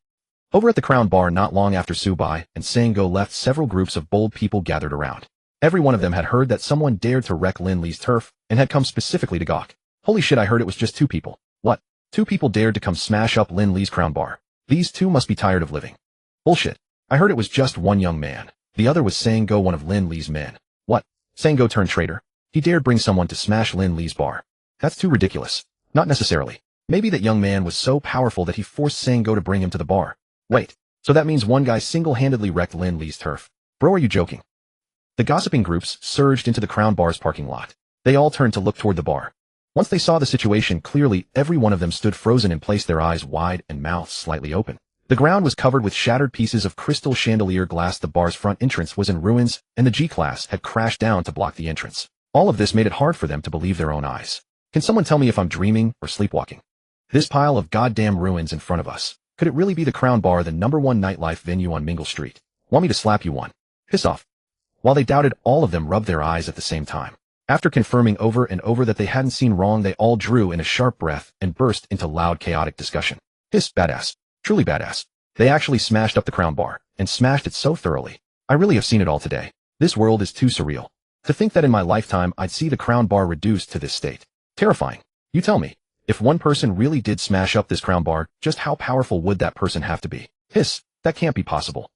Over at the Crown Bar, not long after Su-Bai and Sango left, several groups of bold people gathered around. Every one of them had heard that someone dared to wreck Lin Li's turf and had come specifically to gawk. Holy shit, I heard it was just 2 people. What? 2 people dared to come smash up Lin Li's Crown Bar. These 2 must be tired of living. Bullshit. I heard it was just 1 young man. The other was Sango, one of Lin Li's men. What? Sango turned traitor? He dared bring someone to smash Lin Li's bar. That's too ridiculous. Not necessarily. Maybe that young man was so powerful that he forced Sango to bring him to the bar. Wait, so that means one guy single-handedly wrecked Lin Li's turf. Bro, are you joking? The gossiping groups surged into the Crown Bar's parking lot. They all turned to look toward the bar. Once they saw the situation clearly, every one of them stood frozen in place, their eyes wide and mouths slightly open. The ground was covered with shattered pieces of crystal chandelier glass. The bar's front entrance was in ruins, and the G-class had crashed down to block the entrance. All of this made it hard for them to believe their own eyes. Can someone tell me if I'm dreaming or sleepwalking? This pile of goddamn ruins in front of us. Could it really be the Crown Bar, the #1 nightlife venue on Mingle Street? Want me to slap you one? Piss off. While they doubted, all of them rubbed their eyes at the same time. After confirming over and over that they hadn't seen wrong, they all drew in a sharp breath and burst into loud, chaotic discussion. Hiss, badass. Truly badass. They actually smashed up the Crown Bar, and smashed it so thoroughly. I really have seen it all today. This world is too surreal. To think that in my lifetime I'd see the Crown Bar reduced to this state. Terrifying. You tell me, if one person really did smash up this Crown Bar, just how powerful would that person have to be? Hiss, that can't be possible.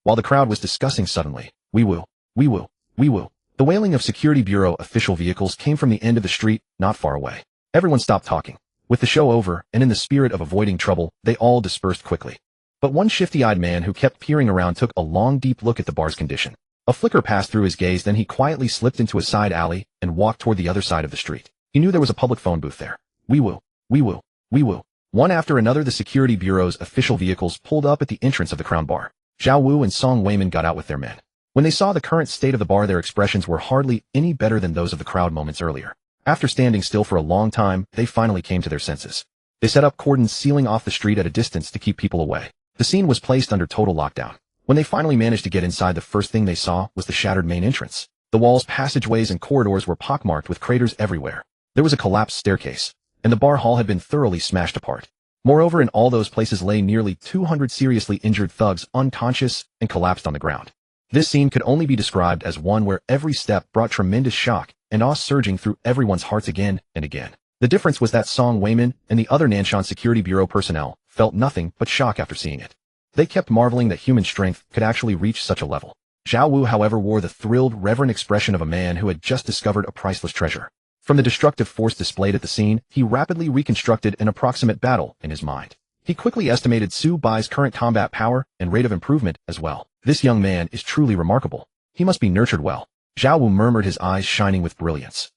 While the crowd was discussing, suddenly, wee woo, wee woo, wee woo. The wailing of Security Bureau official vehicles came from the end of the street, not far away. Everyone stopped talking. With the show over, and in the spirit of avoiding trouble, they all dispersed quickly. But one shifty-eyed man who kept peering around took a long, deep look at the bar's condition. A flicker passed through his gaze, then he quietly slipped into a side alley and walked toward the other side of the street. He knew there was a public phone booth there. Wee woo, wee woo, wee woo. One after another, the Security Bureau's official vehicles pulled up at the entrance of the Crown Bar. Zhao Wu and Song Weiman got out with their men. When they saw the current state of the bar, their expressions were hardly any better than those of the crowd moments earlier. After standing still for a long time, they finally came to their senses. They set up cordons sealing off the street at a distance to keep people away. The scene was placed under total lockdown. When they finally managed to get inside, the first thing they saw was the shattered main entrance. The walls, passageways, and corridors were pockmarked with craters everywhere. There was a collapsed staircase, and the bar hall had been thoroughly smashed apart. Moreover, in all those places lay nearly 200 seriously injured thugs, unconscious and collapsed on the ground. This scene could only be described as one where every step brought tremendous shock and awe surging through everyone's hearts again and again. The difference was that Song Weiman and the other Nanshan Security Bureau personnel felt nothing but shock after seeing it. They kept marveling that human strength could actually reach such a level. Zhao Wu, however, wore the thrilled, reverent expression of a man who had just discovered a priceless treasure. From the destructive force displayed at the scene, he rapidly reconstructed an approximate battle in his mind. He quickly estimated Su-Bai's current combat power and rate of improvement as well. This young man is truly remarkable. He must be nurtured well. Zhao Wu murmured, his eyes shining with brilliance.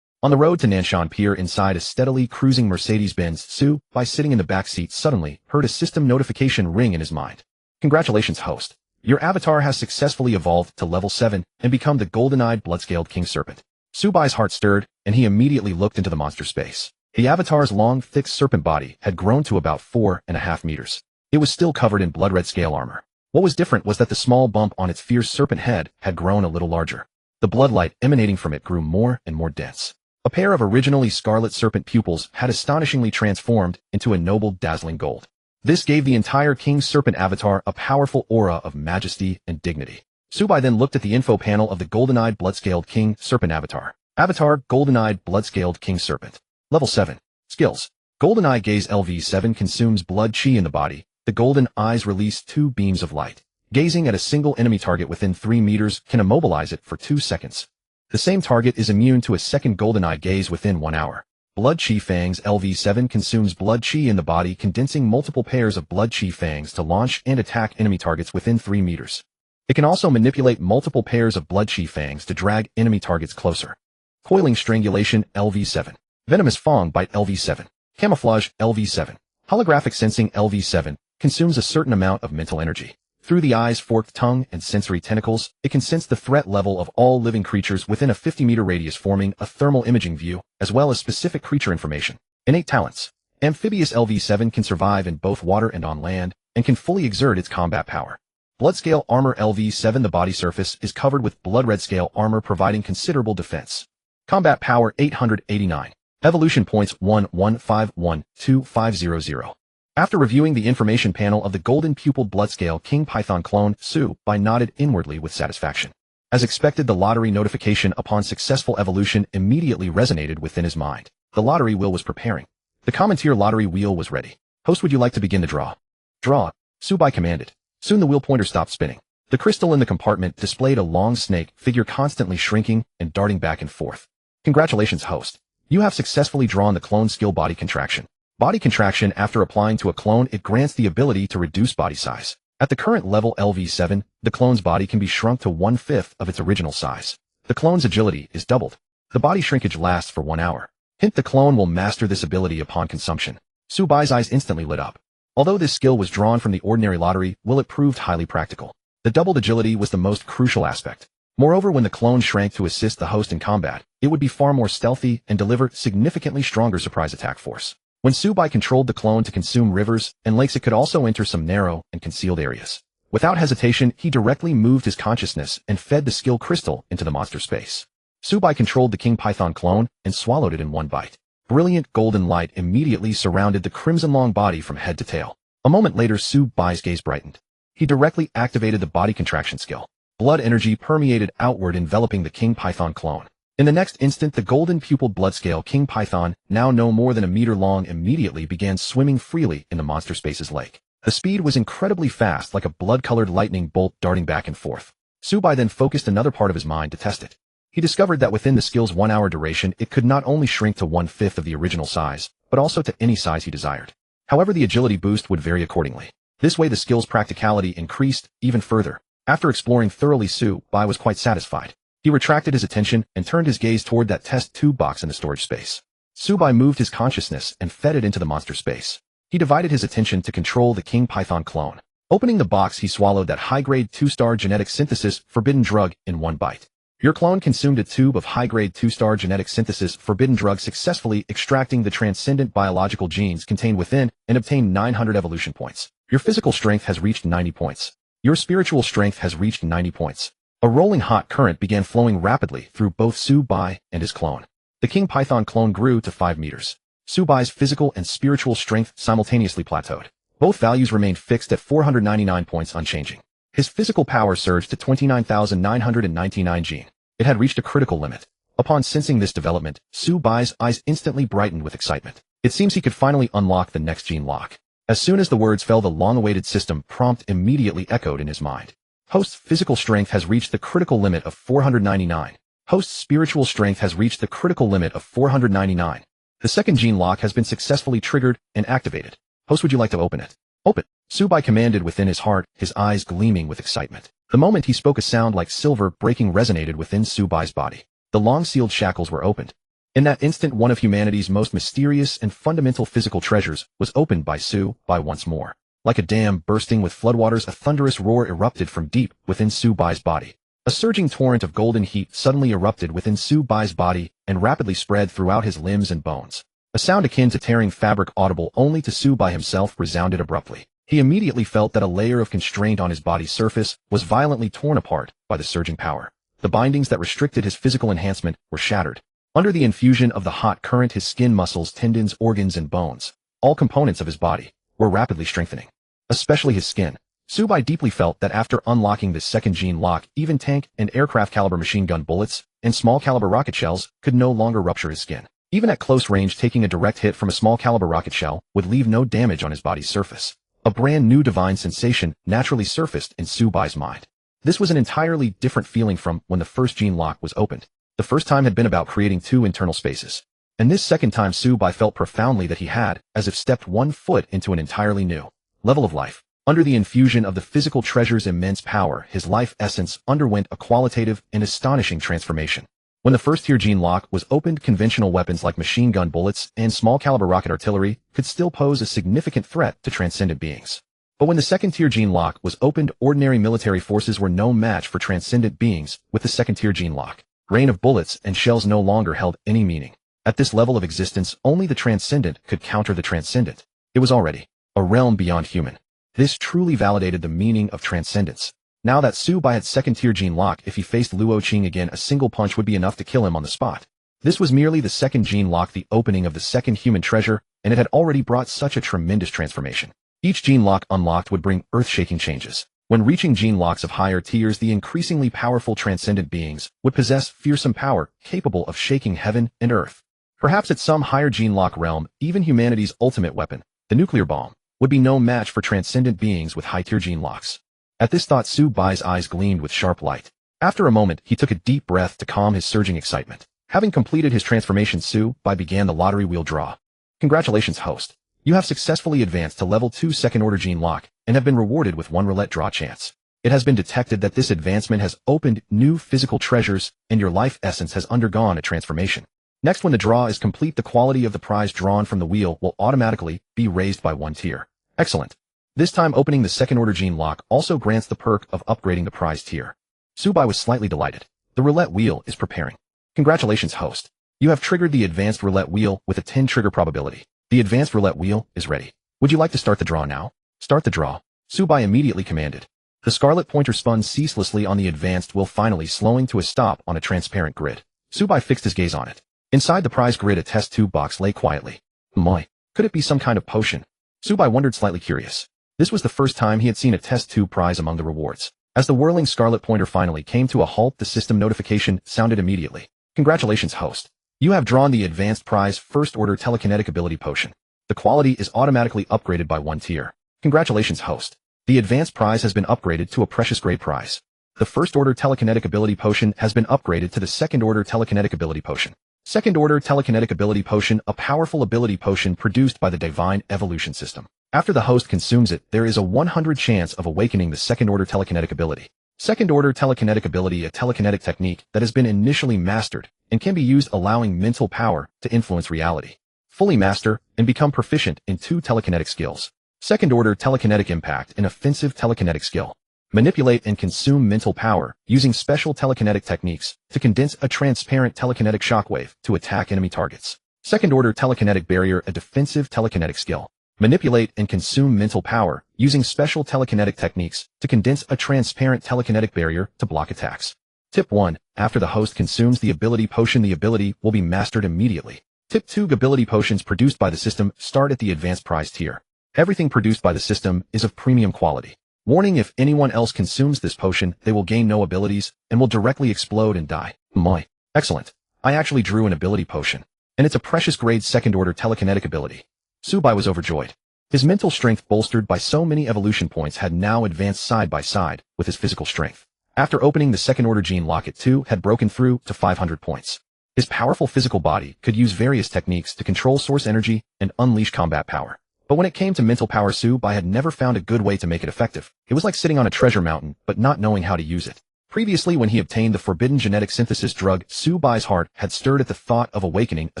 On the road to Nanshan Pier inside a steadily cruising Mercedes-Benz, Su, by sitting in the back seat suddenly heard a system notification ring in his mind. Congratulations, host. Your avatar has successfully evolved to level 7 and become the golden-eyed blood-scaled king serpent. Subai's heart stirred, and he immediately looked into the monster space. The avatar's long, thick serpent body had grown to about 4.5 meters. It was still covered in blood-red scale armor. What was different was that the small bump on its fierce serpent head had grown a little larger. The bloodlight emanating from it grew more and more dense. A pair of originally scarlet serpent pupils had astonishingly transformed into a noble, dazzling gold. This gave the entire king serpent avatar a powerful aura of majesty and dignity. Subai then looked at the info panel of the golden-eyed blood-scaled king serpent avatar. Avatar, golden-eyed blood-scaled king serpent. Level 7. Skills. Golden Eye Gaze LV7 consumes blood chi in the body. The golden eyes release 2 beams of light. Gazing at a single enemy target within 3 meters can immobilize it for 2 seconds. The same target is immune to a second golden eye gaze within 1 hour. Blood Chi Fangs LV7 consumes blood chi in the body, condensing multiple pairs of blood chi fangs to launch and attack enemy targets within 3 meters. It can also manipulate multiple pairs of blood chi fangs to drag enemy targets closer. Coiling Strangulation LV7. Venomous Fang Bite LV7. Camouflage LV7. Holographic Sensing LV7 consumes a certain amount of mental energy. Through the eye's forked tongue and sensory tentacles, it can sense the threat level of all living creatures within a 50-meter radius, forming a thermal imaging view, as well as specific creature information. Innate Talents. Amphibious LV7 can survive in both water and on land, and can fully exert its combat power. Bloodscale Armor LV7. The body surface is covered with blood-red scale armor, providing considerable defense. Combat Power 889. Evolution Points 11512500. After reviewing the information panel of the golden-pupiled bloodscale King Python clone, Subai nodded inwardly with satisfaction. As expected, the lottery notification upon successful evolution immediately resonated within his mind. The lottery wheel was preparing. The Commandeer lottery wheel was ready. Host, would you like to begin the draw? Draw, Subai commanded. Soon the wheel pointer stopped spinning. The crystal in the compartment displayed a long snake figure constantly shrinking and darting back and forth. Congratulations, host. You have successfully drawn the clone skill Body Contraction. Body Contraction. After applying to a clone, it grants the ability to reduce body size. At the current level LV7, the clone's body can be shrunk to 1/5 of its original size. The clone's agility is doubled. The body shrinkage lasts for 1 hour. Hint: the clone will master this ability upon consumption. Subai's eyes instantly lit up. Although this skill was drawn from the ordinary lottery, it proved highly practical. The doubled agility was the most crucial aspect. Moreover, when the clone shrank to assist the host in combat, it would be far more stealthy and deliver significantly stronger surprise attack force. When Subai controlled the clone to consume rivers and lakes, it could also enter some narrow and concealed areas. Without hesitation, he directly moved his consciousness and fed the skill crystal into the monster space. Subai controlled the King Python clone and swallowed it in one bite. Brilliant golden light immediately surrounded the crimson long body from head to tail. A moment later, Subai's gaze brightened. He directly activated the body contraction skill. Blood energy permeated outward, enveloping the King Python clone. In the next instant, the golden-pupiled bloodscale King Python, now no more than a meter long, immediately began swimming freely in the monster space's lake. The speed was incredibly fast, like a blood-colored lightning bolt darting back and forth. Subai then focused another part of his mind to test it. He discovered that within the skill's 1 hour duration, it could not only shrink to 1/5 of the original size, but also to any size he desired. However, the agility boost would vary accordingly. This way, the skill's practicality increased even further. After exploring thoroughly, Subai was quite satisfied. He retracted his attention and turned his gaze toward that test tube box in the storage space. Subai moved his consciousness and fed it into the monster space. He divided his attention to control the King Python clone. Opening the box, he swallowed that high-grade 2-star genetic synthesis forbidden drug in one bite. Your clone consumed a tube of high-grade 2-star genetic synthesis forbidden drug, successfully extracting the transcendent biological genes contained within and obtained 900 evolution points. Your physical strength has reached 90 points. Your spiritual strength has reached 90 points. A rolling hot current began flowing rapidly through both Subai and his clone. The King Python clone grew to 5 meters. Subai's physical and spiritual strength simultaneously plateaued. Both values remained fixed at 499 points, unchanging. His physical power surged to 29,999 gene. It had reached a critical limit. Upon sensing this development, Subai's eyes instantly brightened with excitement. It seems he could finally unlock the next gene lock. As soon as the words fell, the long-awaited system prompt immediately echoed in his mind. Host's physical strength has reached the critical limit of 499. Host's spiritual strength has reached the critical limit of 499. The second gene lock has been successfully triggered and activated. Host, would you like to open it? Open, Subai commanded within his heart, his eyes gleaming with excitement. The moment he spoke, a sound like silver breaking resonated within Subai's body. The long-sealed shackles were opened. In that instant, one of humanity's most mysterious and fundamental physical treasures was opened by Su-Bai once more. Like a dam bursting with floodwaters, a thunderous roar erupted from deep within Su-Bai's body. A surging torrent of golden heat suddenly erupted within Su-Bai's body and rapidly spread throughout his limbs and bones. A sound akin to tearing fabric, audible only to Su-Bai himself, resounded abruptly. He immediately felt that a layer of constraint on his body's surface was violently torn apart by the surging power. The bindings that restricted his physical enhancement were shattered. Under the infusion of the hot current, his skin, muscles, tendons, organs, and bones, all components of his body, were rapidly strengthening. Especially his skin. Su-Bai deeply felt that after unlocking this second gene lock, even tank and aircraft caliber machine gun bullets and small caliber rocket shells could no longer rupture his skin. Even at close range, taking a direct hit from a small caliber rocket shell would leave no damage on his body's surface. A brand new divine sensation naturally surfaced in Su-Bai's mind. This was an entirely different feeling from when the first gene lock was opened. The first time had been about creating two internal spaces. And this second time, Su-Bai felt profoundly that he had, as if stepped 1 foot into an entirely new level of life. Under the infusion of the physical treasure's immense power, his life essence underwent a qualitative and astonishing transformation. When the first tier gene lock was opened, conventional weapons like machine gun bullets and small caliber rocket artillery could still pose a significant threat to transcendent beings. But when the second tier gene lock was opened, ordinary military forces were no match for transcendent beings. With the second tier gene lock, rain of bullets and shells no longer held any meaning. At this level of existence, only the transcendent could counter the transcendent. It was already a realm beyond human. This truly validated the meaning of transcendence. Now that Su-Bai had second tier gene lock, if he faced Luo-Qing again, a single punch would be enough to kill him on the spot. This was merely the second gene lock, the opening of the second human treasure, and it had already brought such a tremendous transformation. Each gene lock unlocked would bring earth-shaking changes. When reaching gene locks of higher tiers, the increasingly powerful transcendent beings would possess fearsome power capable of shaking heaven and earth. Perhaps at some higher gene lock realm, even humanity's ultimate weapon, the nuclear bomb, would be no match for transcendent beings with high-tier gene locks. At this thought, Su-Bai's eyes gleamed with sharp light. After a moment, he took a deep breath to calm his surging excitement. Having completed his transformation, Su-Bai began the lottery wheel draw. Congratulations, host. You have successfully advanced to level 2 second-order gene lock and have been rewarded with 1 roulette draw chance. It has been detected that this advancement has opened new physical treasures and your life essence has undergone a transformation. Next, when the draw is complete, the quality of the prize drawn from the wheel will automatically be raised by 1 tier. Excellent. This time, opening the second-order gene lock also grants the perk of upgrading the prize tier. Su-Bai was slightly delighted. The roulette wheel is preparing. Congratulations, host. You have triggered the advanced roulette wheel with a 10 trigger probability. The advanced roulette wheel is ready. Would you like to start the draw now? Start the draw. Su-Bai immediately commanded. The scarlet pointer spun ceaselessly on the advanced wheel, finally slowing to a stop on a transparent grid. Su-Bai fixed his gaze on it. Inside the prize grid, a test tube box lay quietly. Moi. Could it be some kind of potion? Su-Bai wondered, slightly curious. This was the first time he had seen a test tube prize among the rewards. As the whirling scarlet pointer finally came to a halt, the system notification sounded immediately. Congratulations, host. You have drawn the advanced prize first-order telekinetic ability potion. The quality is automatically upgraded by 1 tier. Congratulations, host. The advanced prize has been upgraded to a precious grade prize. The first-order telekinetic ability potion has been upgraded to the second-order telekinetic ability potion. Second-order telekinetic ability potion, a powerful ability potion produced by the divine evolution system. After the host consumes it, there is a 100 chance of awakening the second-order telekinetic ability. Second-order telekinetic ability, a telekinetic technique that has been initially mastered and can be used, allowing mental power to influence reality. Fully master and become proficient in 2 telekinetic skills. Second-order telekinetic impact, an offensive telekinetic skill. Manipulate and consume mental power using special telekinetic techniques to condense a transparent telekinetic shockwave to attack enemy targets. Second-order telekinetic barrier, a defensive telekinetic skill. Manipulate and consume mental power using special telekinetic techniques to condense a transparent telekinetic barrier to block attacks. Tip 1. After the host consumes the ability potion, the ability will be mastered immediately. Tip 2. Ability potions produced by the system start at the advanced prize tier. Everything produced by the system is of premium quality. Warning: if anyone else consumes this potion, they will gain no abilities and will directly explode and die. Moi. Excellent. I actually drew an ability potion, and it's a precious grade second-order telekinetic ability. Su-Bai was overjoyed. His mental strength, bolstered by so many evolution points, had now advanced side by side with his physical strength. After opening the second-order gene lock, it too had broken through to 500 points. His powerful physical body could use various techniques to control source energy and unleash combat power. But when it came to mental power, Su-Bai had never found a good way to make it effective. It was like sitting on a treasure mountain, but not knowing how to use it. Previously, when he obtained the forbidden genetic synthesis drug, Su Bai's heart had stirred at the thought of awakening a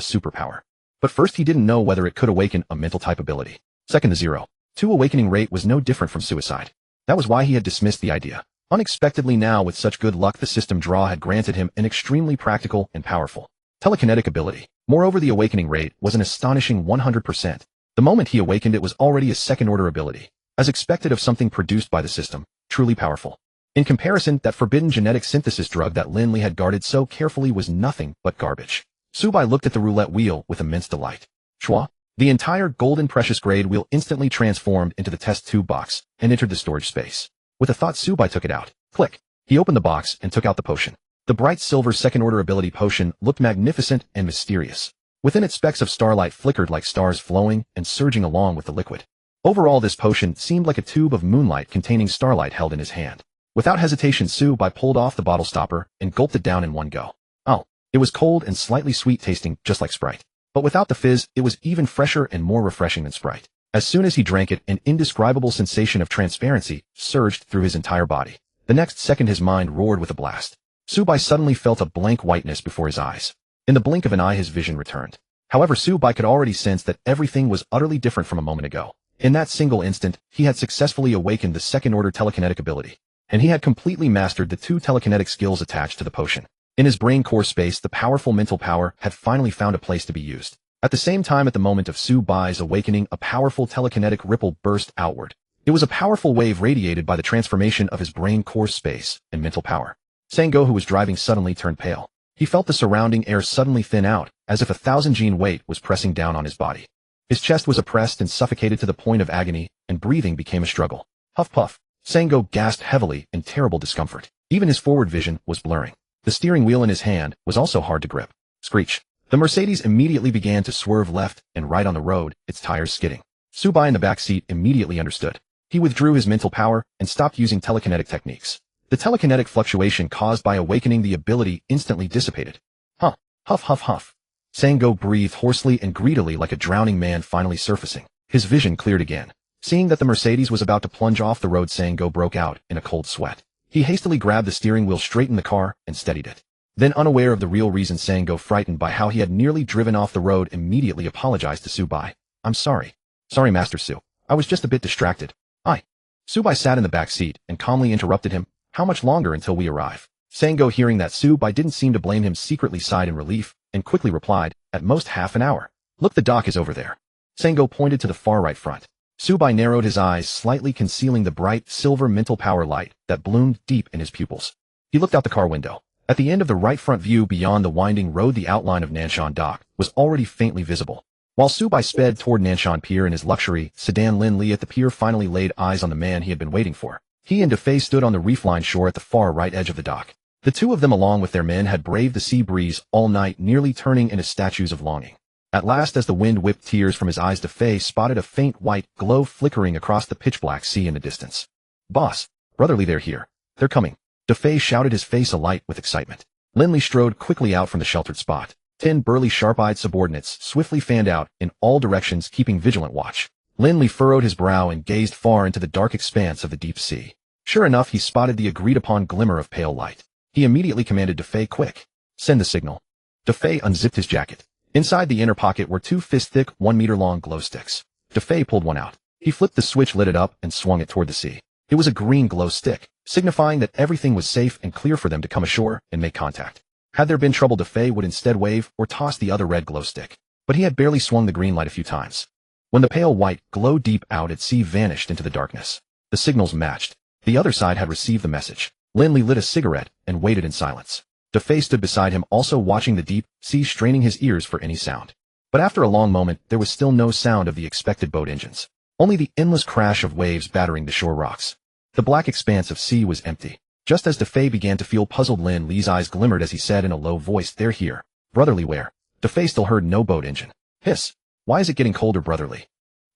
superpower. But first he didn't know whether it could awaken a mental type ability. Second, the 0.2 awakening rate was no different from suicide. That was why he had dismissed the idea. Unexpectedly now, with such good luck, the system draw had granted him an extremely practical and powerful telekinetic ability. Moreover, the awakening rate was an astonishing 100%. The moment he awakened, it was already a second-order ability, as expected of something produced by the system, truly powerful. In comparison, that forbidden genetic synthesis drug that Lin Li had guarded so carefully was nothing but garbage. Su Bai looked at the roulette wheel with immense delight. Chua! The entire golden precious grade wheel instantly transformed into the test tube box and entered the storage space. With a thought, Su Bai took it out. Click! He opened the box and took out the potion. The bright silver second-order ability potion looked magnificent and mysterious. Within it, specks of starlight flickered like stars flowing and surging along with the liquid. Overall, this potion seemed like a tube of moonlight containing starlight held in his hand. Without hesitation, Su Bai pulled off the bottle stopper and gulped it down in one go. Oh, it was cold and slightly sweet tasting, just like Sprite. But without the fizz, it was even fresher and more refreshing than Sprite. As soon as he drank it, an indescribable sensation of transparency surged through his entire body. The next second, his mind roared with a blast. Su Bai suddenly felt a blank whiteness before his eyes. In the blink of an eye, his vision returned. However, Su Bai could already sense that everything was utterly different from a moment ago. In that single instant, he had successfully awakened the second-order telekinetic ability, and he had completely mastered the 2 telekinetic skills attached to the potion. In his brain core space, the powerful mental power had finally found a place to be used. At the same time, at the moment of Su Bai's awakening, a powerful telekinetic ripple burst outward. It was a powerful wave radiated by the transformation of his brain core space and mental power. Sango, who was driving, suddenly turned pale. He felt the surrounding air suddenly thin out, as if a 1,000-gene weight was pressing down on his body. His chest was oppressed and suffocated to the point of agony, and breathing became a struggle. Huff puff. Sango gasped heavily in terrible discomfort. Even his forward vision was blurring. The steering wheel in his hand was also hard to grip. Screech. The Mercedes immediately began to swerve left and right on the road, its tires skidding. Su Bai in the back seat immediately understood. He withdrew his mental power and stopped using telekinetic techniques. The telekinetic fluctuation caused by awakening the ability instantly dissipated. Huh. Huff huff huff. Sango breathed hoarsely and greedily like a drowning man finally surfacing. His vision cleared again. Seeing that the Mercedes was about to plunge off the road, Sango broke out in a cold sweat. He hastily grabbed the steering wheel, straightened the car, and steadied it. Then, unaware of the real reason, Sango, frightened by how he had nearly driven off the road, immediately apologized to Su Bai. I'm sorry. Sorry, Master Su. I was just a bit distracted. Su Bai sat in the back seat and calmly interrupted him. How much longer until we arrive? Sango, hearing that Su Bai didn't seem to blame him, secretly sighed in relief and quickly replied, at most half an hour. Look, the dock is over there. Sango pointed to the far right front. Su Bai narrowed his eyes, slightly concealing the bright silver mental power light that bloomed deep in his pupils. He looked out the car window. At the end of the right front view beyond the winding road, the outline of Nanshan Dock was already faintly visible. While Su Bai sped toward Nanshan Pier in his luxury sedan, Lin Li at the pier finally laid eyes on the man he had been waiting for. He and DeFei stood on the reef-lined shore at the far right edge of the dock. The two of them, along with their men, had braved the sea breeze all night, nearly turning into statues of longing. At last, as the wind whipped tears from his eyes, DeFei spotted a faint white glow flickering across the pitch-black sea in the distance. Boss, brotherly, they're here. They're coming. DeFei shouted, his face alight with excitement. Lin Li strode quickly out from the sheltered spot. 10 burly, sharp-eyed subordinates swiftly fanned out in all directions, keeping vigilant watch. Lin Li furrowed his brow and gazed far into the dark expanse of the deep sea. Sure enough, he spotted the agreed-upon glimmer of pale light. He immediately commanded DeFei, quick, send the signal. DeFei unzipped his jacket. Inside the inner pocket were 2 fist-thick, 1-meter-long glow sticks. DeFei pulled one out. He flipped the switch, lit it up, and swung it toward the sea. It was a green glow stick, signifying that everything was safe and clear for them to come ashore and make contact. Had there been trouble, DeFei would instead wave or toss the other red glow stick. But he had barely swung the green light a few times when the pale white glow deep out at sea vanished into the darkness. The signals matched. The other side had received the message. Lin Li lit a cigarette and waited in silence. DeFei stood beside him, also watching the deep sea, straining his ears for any sound. But after a long moment, there was still no sound of the expected boat engines. Only the endless crash of waves battering the shore rocks. The black expanse of sea was empty. Just as DeFei began to feel puzzled, Lin Li's eyes glimmered as he said in a low voice, they're here. Brotherly, where? DeFei still heard no boat engine. Hiss. Why is it getting colder, brotherly?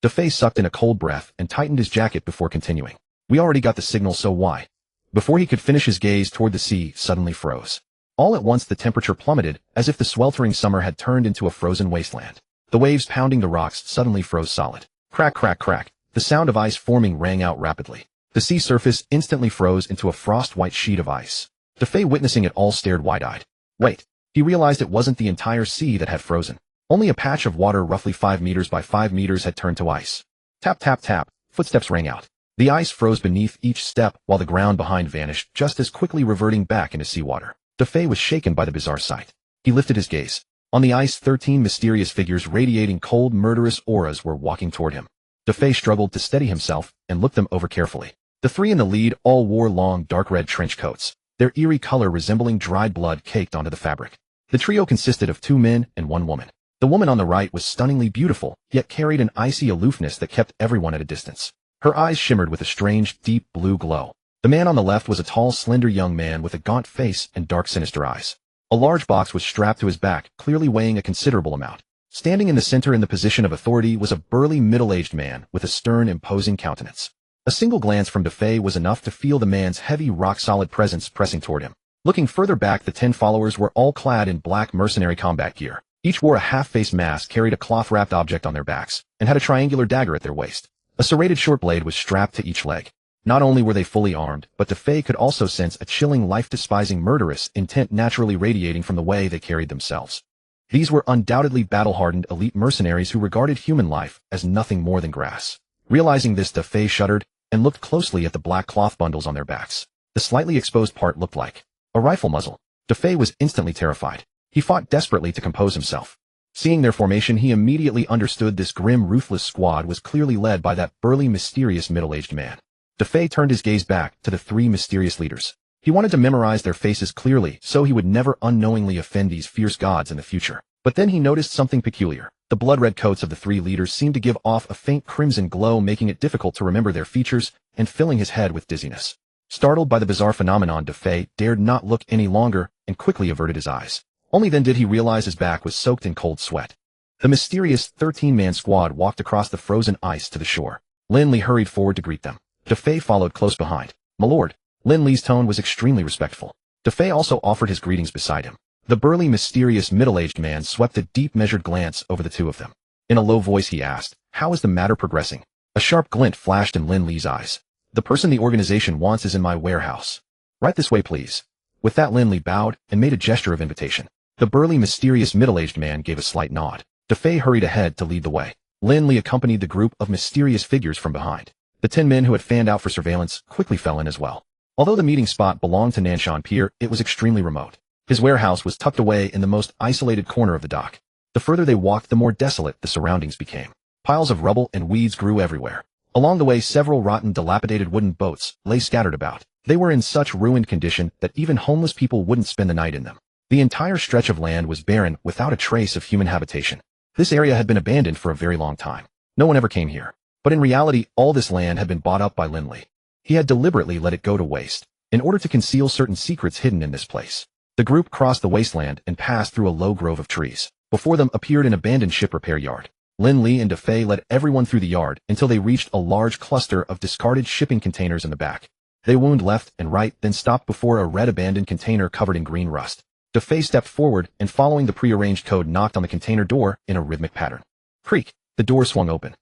DeFei sucked in a cold breath and tightened his jacket before continuing. We already got the signal, so why? Before he could finish, his gaze toward the sea suddenly froze. All at once the temperature plummeted, as if the sweltering summer had turned into a frozen wasteland. The waves pounding the rocks suddenly froze solid. Crack, crack, crack. The sound of ice forming rang out rapidly. The sea surface instantly froze into a frost-white sheet of ice. Defei, witnessing it all, stared wide-eyed. Wait. He realized it wasn't the entire sea that had frozen. Only a patch of water roughly 5 meters by 5 meters had turned to ice. Tap, tap, tap. Footsteps rang out. The ice froze beneath each step while the ground behind vanished just as quickly, reverting back into seawater. Defei was shaken by the bizarre sight. He lifted his gaze. On the ice, 13 mysterious figures radiating cold, murderous auras were walking toward him. Defei struggled to steady himself and looked them over carefully. The three in the lead all wore long, dark red trench coats, their eerie color resembling dried blood caked onto the fabric. The trio consisted of 2 men and 1 woman. The woman on the right was stunningly beautiful, yet carried an icy aloofness that kept everyone at a distance. Her eyes shimmered with a strange, deep blue glow. The man on the left was a tall, slender young man with a gaunt face and dark, sinister eyes. A large box was strapped to his back, clearly weighing a considerable amount. Standing in the center in the position of authority was a burly, middle-aged man with a stern, imposing countenance. A single glance from Defei was enough to feel the man's heavy, rock-solid presence pressing toward him. Looking further back, the 10 followers were all clad in black mercenary combat gear. Each wore a half-face mask, carried a cloth-wrapped object on their backs, and had a triangular dagger at their waist. A serrated short blade was strapped to each leg. Not only were they fully armed, but Defei could also sense a chilling, life-despising, murderous intent naturally radiating from the way they carried themselves. These were undoubtedly battle-hardened elite mercenaries who regarded human life as nothing more than grass. Realizing this, Defei shuddered and looked closely at the black cloth bundles on their backs. The slightly exposed part looked like a rifle muzzle. Defei was instantly terrified. He fought desperately to compose himself. Seeing their formation, he immediately understood this grim, ruthless squad was clearly led by that burly, mysterious, middle-aged man. Defei turned his gaze back to the 3 mysterious leaders. He wanted to memorize their faces clearly so he would never unknowingly offend these fierce gods in the future. But then he noticed something peculiar. The blood-red coats of the 3 leaders seemed to give off a faint crimson glow, making it difficult to remember their features and filling his head with dizziness. Startled by the bizarre phenomenon, Defei dared not look any longer and quickly averted his eyes. Only then did he realize his back was soaked in cold sweat. The mysterious 13-man squad walked across the frozen ice to the shore. Lin Li hurried forward to greet them. Defei followed close behind. "My lord." Lin Li's tone was extremely respectful. Defei also offered his greetings beside him. The burly, mysterious, middle-aged man swept a deep, measured glance over the 2 of them. In a low voice he asked, "How is the matter progressing?" A sharp glint flashed in Lin Li's eyes. "The person the organization wants is in my warehouse. Right this way, please." With that, Lin Li bowed and made a gesture of invitation. The burly, mysterious, middle-aged man gave a slight nod. Defei hurried ahead to lead the way. Lin Li accompanied the group of mysterious figures from behind. The 10 men who had fanned out for surveillance quickly fell in as well. Although the meeting spot belonged to Nanshan Pier, it was extremely remote. His warehouse was tucked away in the most isolated corner of the dock. The further they walked, the more desolate the surroundings became. Piles of rubble and weeds grew everywhere. Along the way, several rotten, dilapidated wooden boats lay scattered about. They were in such ruined condition that even homeless people wouldn't spend the night in them. The entire stretch of land was barren, without a trace of human habitation. This area had been abandoned for a very long time. No one ever came here. But in reality, all this land had been bought up by Lin Li. He had deliberately let it go to waste, in order to conceal certain secrets hidden in this place. The group crossed the wasteland and passed through a low grove of trees. Before them appeared an abandoned ship repair yard. Lin Li and Defei led everyone through the yard until they reached a large cluster of discarded shipping containers in the back. They wound left and right, then stopped before a red abandoned container covered in green rust. Defei stepped forward and, following the prearranged code, knocked on the container door in a rhythmic pattern. Creak! The door swung open.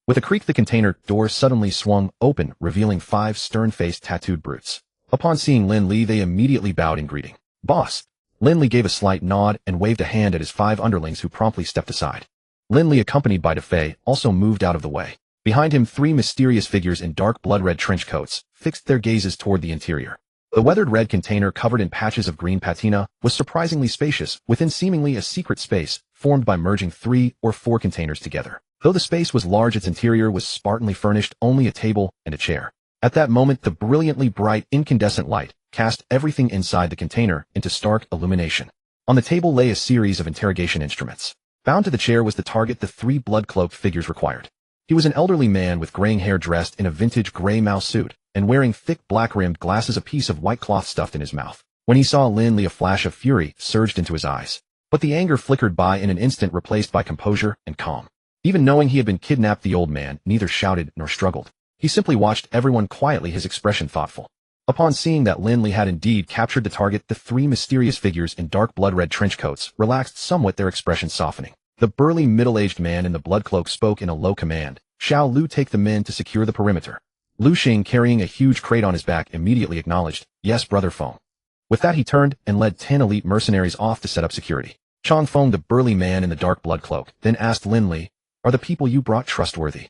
With a creak, the container door suddenly swung open, revealing 5 stern-faced, tattooed brutes. Upon seeing Lin Li, they immediately bowed in greeting. "Boss!" Lin Li gave a slight nod and waved a hand at his 5 underlings, who promptly stepped aside. Lin Li, accompanied by Defei, also moved out of the way. Behind him, 3 mysterious figures in dark blood-red trench coats fixed their gazes toward the interior. The weathered red container, covered in patches of green patina, was surprisingly spacious, within seemingly a secret space formed by merging 3 or 4 containers together. Though the space was large, its interior was spartanly furnished, only a table and a chair. At that moment, the brilliantly bright, incandescent light cast everything inside the container into stark illumination. On the table lay a series of interrogation instruments. Bound to the chair was the target the 3 blood-cloaked figures required. He was an elderly man with graying hair, dressed in a vintage gray mouse suit, and wearing thick black-rimmed glasses, a piece of white cloth stuffed in his mouth. When he saw Lin Li, a flash of fury surged into his eyes. But the anger flickered by in an instant, replaced by composure and calm. Even knowing he had been kidnapped, the old man neither shouted nor struggled. He simply watched everyone quietly, his expression thoughtful. Upon seeing that Lin Li had indeed captured the target, the 3 mysterious figures in dark blood-red trench coats relaxed somewhat, their expressions softening. The burly, middle-aged man in the blood cloak spoke in a low command. "Xiao Lu, take the men to secure the perimeter." Lu Xing, carrying a huge crate on his back, immediately acknowledged, "Yes, brother Feng." With that he turned and led 10 elite mercenaries off to set up security. Chong Feng, the burly man in the dark blood cloak, then asked Lin Li, "Are the people you brought trustworthy?"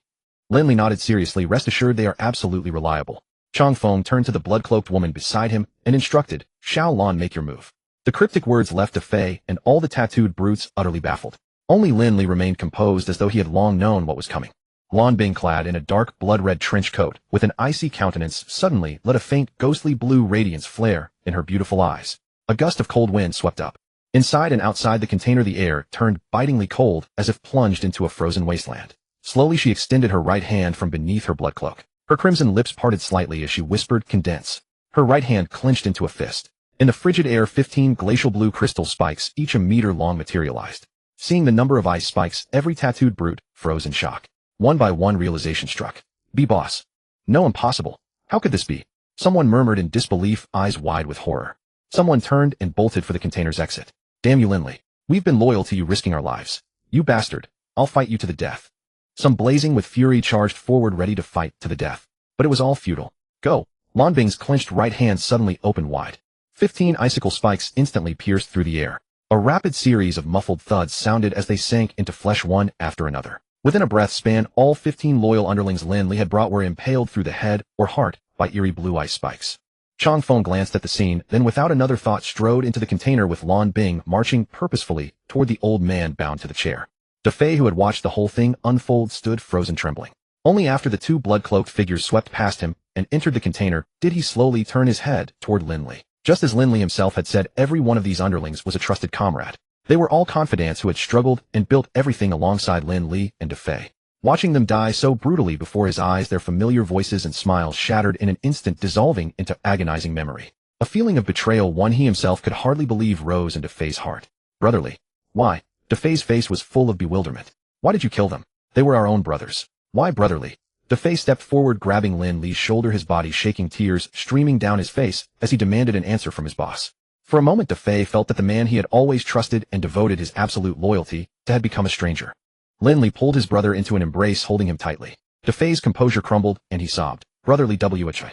Lin Li nodded seriously. "Rest assured they are absolutely reliable." Chong Feng turned to the blood-cloaked woman beside him and instructed, "Xiao Lan, make your move." The cryptic words left Fei and all the tattooed brutes utterly baffled. Only Lin Li remained composed as though he had long known what was coming. Lan Bing, clad in a dark blood-red trench coat with an icy countenance, suddenly let a faint ghostly blue radiance flare in her beautiful eyes. A gust of cold wind swept up. Inside and outside the container the air turned bitingly cold as if plunged into a frozen wasteland. Slowly she extended her right hand from beneath her blood cloak. Her crimson lips parted slightly as she whispered, "Condense." Her right hand clenched into a fist. In the frigid air 15 glacial blue crystal spikes, each a meter long, materialized. Seeing the number of ice spikes, every tattooed brute froze in shock. One by one realization struck. "Be boss." "No, impossible. How could this be?" Someone murmured in disbelief, eyes wide with horror. Someone turned and bolted for the container's exit. "Damn you, Lin Li. We've been loyal to you, risking our lives. You bastard. I'll fight you to the death." Some blazing with fury charged forward, ready to fight to the death. But it was all futile. "Go." Lan Bing's clenched right hand suddenly opened wide. 15 icicle spikes instantly pierced through the air. A rapid series of muffled thuds sounded as they sank into flesh one after another. Within a breath span, all 15 loyal underlings Lin Li had brought were impaled through the head or heart by eerie blue ice spikes. Chong Feng glanced at the scene, then without another thought strode into the container with Lan Bing marching purposefully toward the old man bound to the chair. Fei, who had watched the whole thing unfold, stood frozen trembling. Only after the two blood-cloaked figures swept past him and entered the container did he slowly turn his head toward Lin Li. Just as Lin Li himself had said, every one of these underlings was a trusted comrade. They were all confidants who had struggled and built everything alongside Lin Li and Fei. Watching them die so brutally before his eyes, their familiar voices and smiles shattered in an instant, dissolving into agonizing memory. A feeling of betrayal, one he himself could hardly believe, rose into Fei's heart. "Brotherly? Why?" Fei's face was full of bewilderment. "Why did you kill them? They were our own brothers. Why brotherly?" Fei stepped forward, grabbing Lin Li's shoulder, his body shaking, tears streaming down his face as he demanded an answer from his boss. For a moment, Fei felt that the man he had always trusted and devoted his absolute loyalty to had become a stranger. Lin Li pulled his brother into an embrace, holding him tightly. Fei's composure crumbled, and he sobbed. "Brotherly wh.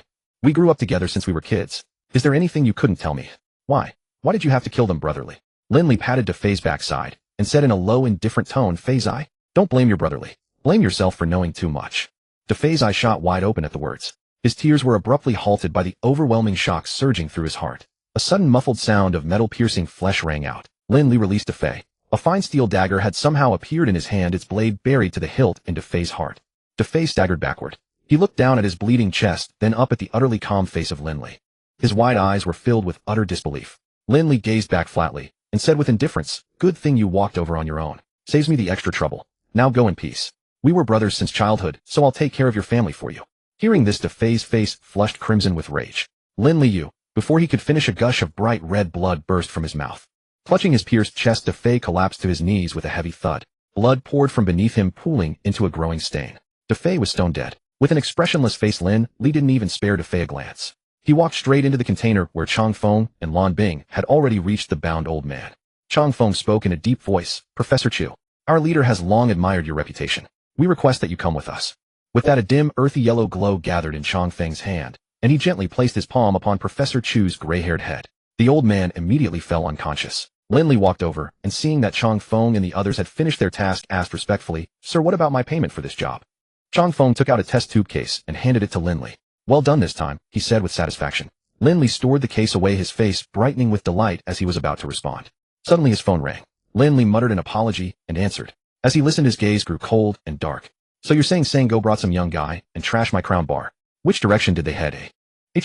We grew up together since we were kids. Is there anything you couldn't tell me? Why? Why did you have to kill them, brotherly?" Lin Li patted Fei's backside and said in a low, indifferent tone, "Fei's eye? Don't blame your brotherly. Blame yourself for knowing too much." Fei's eye shot wide open at the words. His tears were abruptly halted by the overwhelming shock surging through his heart. A sudden muffled sound of metal-piercing flesh rang out. Lin Li released Fei. A fine steel dagger had somehow appeared in his hand, its blade buried to the hilt into Fei's heart. Fei staggered backward. He looked down at his bleeding chest, then up at the utterly calm face of Lin Li. His wide eyes were filled with utter disbelief. Lin Li gazed back flatly and said with indifference, "Good thing you walked over on your own. Saves me the extra trouble. Now go in peace. We were brothers since childhood, so I'll take care of your family for you." Hearing this, Fei's face flushed crimson with rage. "Lin Li, you..." Before he could finish, a gush of bright red blood burst from his mouth. Clutching his pierced chest, Fei collapsed to his knees with a heavy thud. Blood poured from beneath him, pooling into a growing stain. Fei was stone dead. With an expressionless face, Lin Li didn't even spare Fei a glance. He walked straight into the container where Chong Feng and Lan Bing had already reached the bound old man. Chong Feng spoke in a deep voice, "Professor Chu, our leader has long admired your reputation. We request that you come with us." With that, a dim, earthy yellow glow gathered in Chong Feng's hand, and he gently placed his palm upon Professor Chu's gray-haired head. The old man immediately fell unconscious. Lin Li walked over, and seeing that Chong Feng and the others had finished their task, asked respectfully, "Sir, what about my payment for this job?" Chong Feng took out a test tube case and handed it to Lin Li. "Well done this time," he said with satisfaction. Lin Li stored the case away, his face brightening with delight as he was about to respond. Suddenly his phone rang. Lin Li muttered an apology and answered. As he listened, his gaze grew cold and dark. "So you're saying Sango brought some young guy and trashed my crown bar? Which direction did they head, eh?"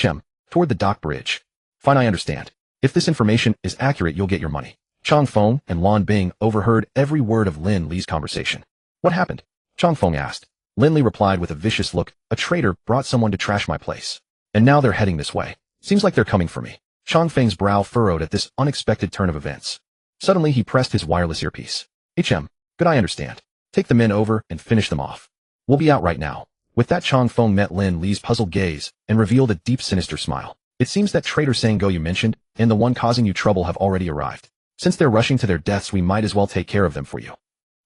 "Toward the dock bridge." "Fine, I understand. If this information is accurate, you'll get your money." Chong Feng and Lan Bing overheard every word of Lin Li's conversation. "What happened?" Chong Feng asked. Lin Li replied with a vicious look, "A traitor brought someone to trash my place. And now they're heading this way. Seems like they're coming for me." Chong Feng's brow furrowed at this unexpected turn of events. Suddenly he pressed his wireless earpiece. "Good, I understand. Take the men over and finish them off. We'll be out right now." With that, Chong Feng met Lin Li's puzzled gaze and revealed a deep, sinister smile. "It seems that traitor Sango you mentioned and the one causing you trouble have already arrived. Since they're rushing to their deaths, we might as well take care of them for you."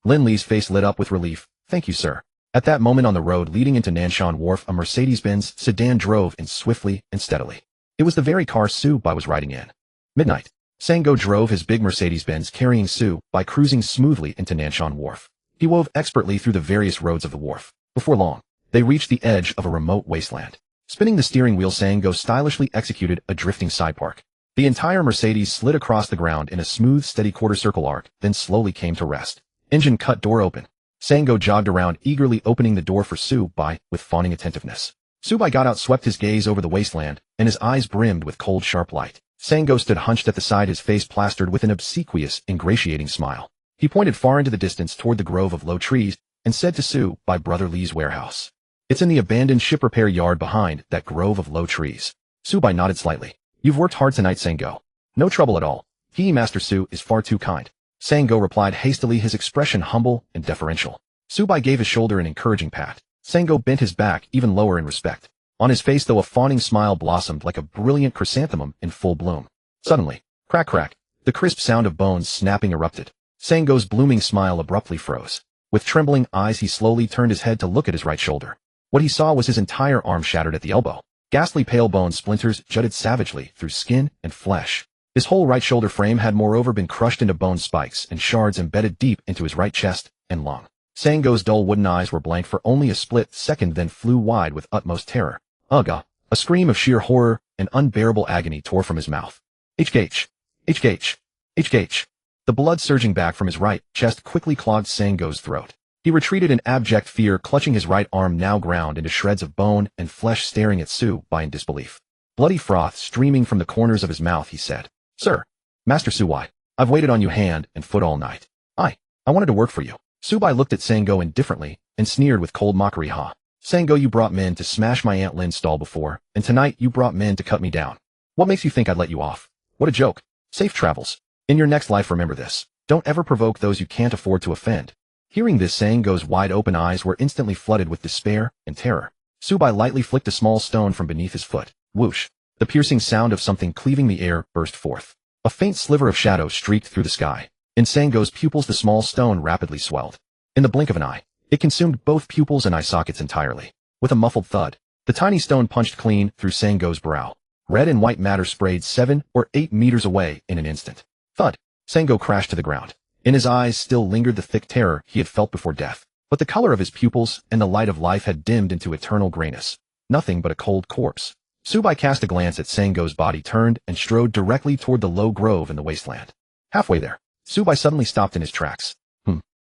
Lin Li's face lit up with relief. "Thank you, sir." At that moment, on the road leading into Nanshan Wharf, a Mercedes-Benz sedan drove in swiftly and steadily. It was the very car Su Bai was riding in. Midnight. Sango drove his big Mercedes-Benz carrying Su by cruising smoothly into Nanshan Wharf. He wove expertly through the various roads of the wharf. Before long, they reached the edge of a remote wasteland. Spinning the steering wheel, Sango stylishly executed a drifting side park. The entire Mercedes slid across the ground in a smooth, steady quarter-circle arc, then slowly came to rest. Engine cut, door open. Sango jogged around, eagerly opening the door for Su-bai with fawning attentiveness. Su-bai got out, swept his gaze over the wasteland, and his eyes brimmed with cold, sharp light. Sango stood hunched at the side, his face plastered with an obsequious, ingratiating smile. He pointed far into the distance toward the grove of low trees and said to Su-bai, Brother Lee's warehouse. It's in the abandoned ship repair yard behind that grove of low trees. Su-bai nodded slightly. You've worked hard tonight, Sango. No trouble at all. He, Master Su, is far too kind. Sango replied hastily, his expression humble and deferential. Su-bai gave his shoulder an encouraging pat. Sango bent his back even lower in respect. On his face, though, a fawning smile blossomed like a brilliant chrysanthemum in full bloom. Suddenly, crack crack, the crisp sound of bones snapping erupted. Sango's blooming smile abruptly froze. With trembling eyes, he slowly turned his head to look at his right shoulder. What he saw was his entire arm shattered at the elbow. Ghastly pale bone splinters jutted savagely through skin and flesh. His whole right shoulder frame had moreover been crushed into bone spikes and shards embedded deep into his right chest and lung. Sango's dull wooden eyes were blank for only a split second, then flew wide with utmost terror. Ugh! A scream of sheer horror and unbearable agony tore from his mouth. HGH! HGH! HGH! The blood surging back from his right chest quickly clogged Sango's throat. He retreated in abject fear, clutching his right arm now ground into shreds of bone and flesh, staring at Su-bai in disbelief. Bloody froth streaming from the corners of his mouth, he said, Sir, Master Su-bai, I've waited on you hand and foot all night. I wanted to work for you. Su-bai looked at Sango indifferently and sneered with cold mockery. Ha! Sango, you brought men to smash my Aunt Lin's stall before, and tonight you brought men to cut me down. What makes you think I'd let you off? What a joke. Safe travels. In your next life, remember this. Don't ever provoke those you can't afford to offend. Hearing this, Sango's wide-open eyes were instantly flooded with despair and terror. Su-bai lightly flicked a small stone from beneath his foot. Whoosh! The piercing sound of something cleaving the air burst forth. A faint sliver of shadow streaked through the sky. In Sango's pupils, the small stone rapidly swelled. In the blink of an eye, it consumed both pupils and eye sockets entirely. With a muffled thud, the tiny stone punched clean through Sango's brow. Red and white matter sprayed 7 or 8 meters away in an instant. Thud! Sango crashed to the ground. In his eyes still lingered the thick terror he had felt before death. But the color of his pupils and the light of life had dimmed into eternal grayness. Nothing but a cold corpse. Su-bai cast a glance at Sango's body, turned, and strode directly toward the low grove in the wasteland. Halfway there, Su-bai suddenly stopped in his tracks.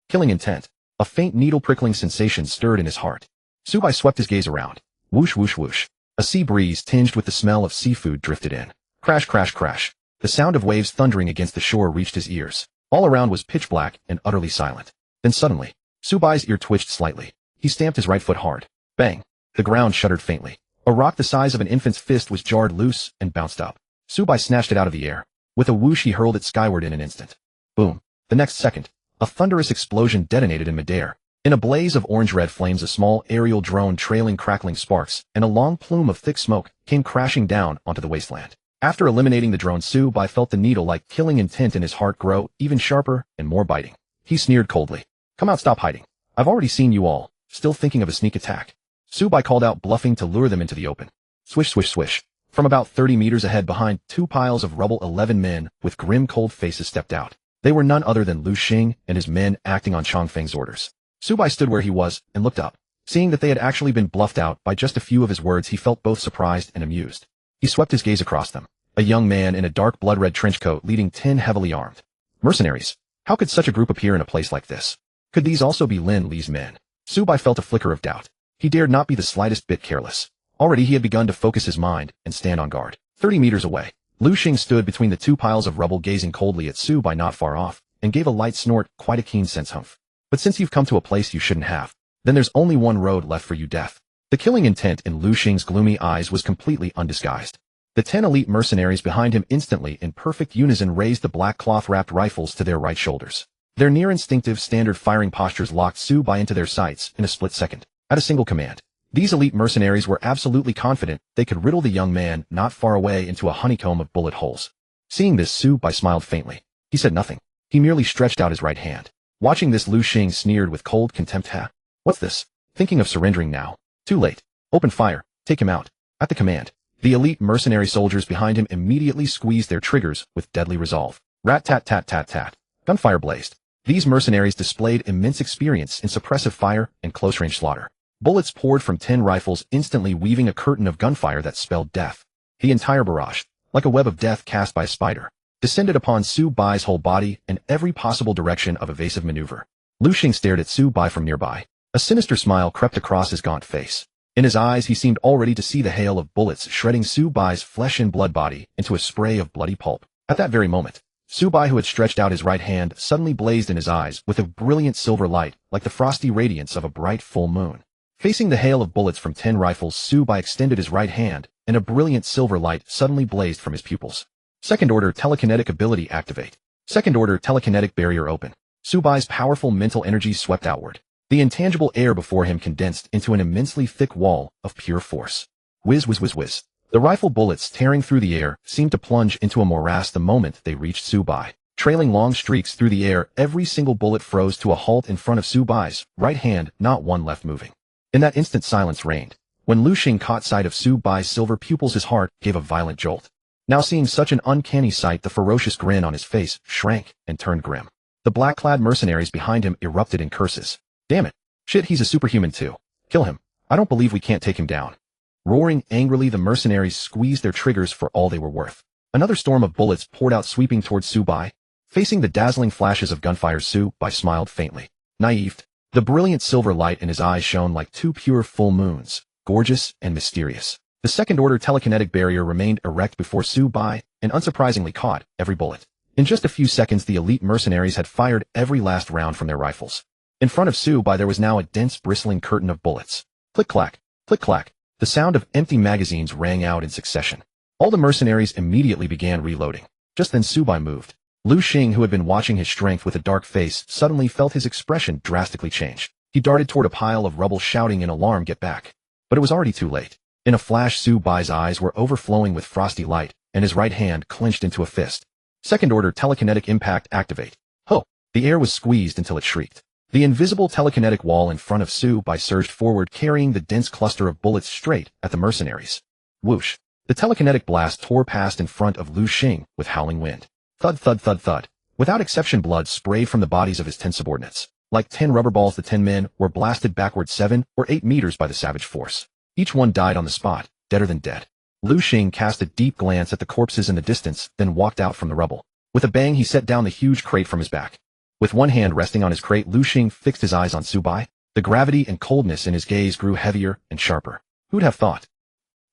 Killing intent. A faint needle-prickling sensation stirred in his heart. Su-bai swept his gaze around. Whoosh, whoosh, whoosh. A sea breeze tinged with the smell of seafood drifted in. Crash, crash, crash. The sound of waves thundering against the shore reached his ears. All around was pitch black and utterly silent. Then suddenly, Su-bai's ear twitched slightly. He stamped his right foot hard. Bang! The ground shuddered faintly. A rock the size of an infant's fist was jarred loose and bounced up. Su-bai snatched it out of the air. With a whoosh, he hurled it skyward in an instant. Boom! The next second, a thunderous explosion detonated in midair. In a blaze of orange-red flames, a small aerial drone trailing crackling sparks and a long plume of thick smoke came crashing down onto the wasteland. After eliminating the drone, Su-bai felt the needle-like killing intent in his heart grow even sharper and more biting. He sneered coldly. Come out, stop hiding. I've already seen you all, still thinking of a sneak attack. Su-bai called out, bluffing to lure them into the open. Swish, swish, swish. From about 30 meters ahead behind 2 piles of rubble, 11 men with grim cold faces stepped out. They were none other than Lu Xing and his men acting on Changfeng's orders. Su-bai stood where he was and looked up. Seeing that they had actually been bluffed out by just a few of his words, he felt both surprised and amused. He swept his gaze across them. A young man in a dark blood-red trench coat leading 10 heavily armed mercenaries. How could such a group appear in a place like this? Could these also be Lin Li's men? Su-bai felt a flicker of doubt. He dared not be the slightest bit careless. Already he had begun to focus his mind and stand on guard. 30 meters away, Lu Xing stood between the 2 piles of rubble, gazing coldly at Su-bai not far off, and gave a light snort, quite a keen sense. Humph. But since you've come to a place you shouldn't have, then there's only one road left for you, death. The killing intent in Lu Xing's gloomy eyes was completely undisguised. The 10 elite mercenaries behind him instantly, in perfect unison, raised the black cloth-wrapped rifles to their right shoulders. Their near-instinctive standard firing postures locked Su-bai into their sights in a split second. At a single command, these elite mercenaries were absolutely confident they could riddle the young man not far away into a honeycomb of bullet holes. Seeing this, Su-bai smiled faintly. He said nothing. He merely stretched out his right hand. Watching this, Lu Xing sneered with cold contempt. Ha! What's this? Thinking of surrendering now? Too late. Open fire. Take him out. At the command, The elite mercenary soldiers behind him immediately squeezed their triggers with deadly resolve. Rat-tat-tat-tat-tat. Gunfire blazed. These mercenaries displayed immense experience in suppressive fire and close-range slaughter. Bullets poured from 10 rifles, instantly weaving a curtain of gunfire that spelled death. The entire barrage, like a web of death cast by a spider, descended upon Su Bai's whole body in every possible direction of evasive maneuver. Lu Xing stared at Su Bai from nearby. A sinister smile crept across his gaunt face. In his eyes he seemed already to see the hail of bullets shredding Su Bai's flesh and blood body into a spray of bloody pulp. At that very moment, Su Bai, who had stretched out his right hand, suddenly blazed in his eyes with a brilliant silver light like the frosty radiance of a bright full moon. Facing the hail of bullets from 10 rifles, Su Bai extended his right hand, and a brilliant silver light suddenly blazed from his pupils. Second-order telekinetic ability activate. Second-order telekinetic barrier open. Su Bai's powerful mental energy swept outward. The intangible air before him condensed into an immensely thick wall of pure force. Whiz, whiz, whiz, whiz. The rifle bullets tearing through the air seemed to plunge into a morass the moment they reached Su Bai. Trailing long streaks through the air, every single bullet froze to a halt in front of Su Bai's right hand, not one left moving. In that instant, silence reigned. When Lu Xing caught sight of Su Bai's silver pupils, his heart gave a violent jolt. Now seeing such an uncanny sight, the ferocious grin on his face shrank and turned grim. The black-clad mercenaries behind him erupted in curses. Damn it. Shit, he's a superhuman too. Kill him. I don't believe we can't take him down. Roaring angrily, the mercenaries squeezed their triggers for all they were worth. Another storm of bullets poured out, sweeping towards Su Bai. Facing the dazzling flashes of gunfire, Su Bai smiled faintly. Naive. The brilliant silver light in his eyes shone like two pure full moons, gorgeous and mysterious. The second-order telekinetic barrier remained erect before Su Bai, and unsurprisingly caught every bullet. In just a few seconds, the elite mercenaries had fired every last round from their rifles. In front of Su Bai there was now a dense, bristling curtain of bullets. Click-clack, click-clack. The sound of empty magazines rang out in succession. All the mercenaries immediately began reloading. Just then Su Bai moved. Lu Xing, who had been watching his strength with a dark face, suddenly felt his expression drastically change. He darted toward a pile of rubble, shouting in alarm, "Get back!" But it was already too late. In a flash, Su Bai's eyes were overflowing with frosty light, and his right hand clenched into a fist. Second-order telekinetic impact activate. Ho! The air was squeezed until it shrieked. The invisible telekinetic wall in front of Su Bai surged forward, carrying the dense cluster of bullets straight at the mercenaries. Whoosh! The telekinetic blast tore past in front of Lu Xing with howling wind. Thud, thud, thud, thud. Without exception, blood sprayed from the bodies of his 10 subordinates. Like 10 rubber balls, the 10 men were blasted backward 7 or 8 meters by the savage force. Each one died on the spot, deader than dead. Lu Xing cast a deep glance at the corpses in the distance, then walked out from the rubble. With a bang, he set down the huge crate from his back. With one hand resting on his crate, Lu Xing fixed his eyes on Su Bai. The gravity and coldness in his gaze grew heavier and sharper. Who'd have thought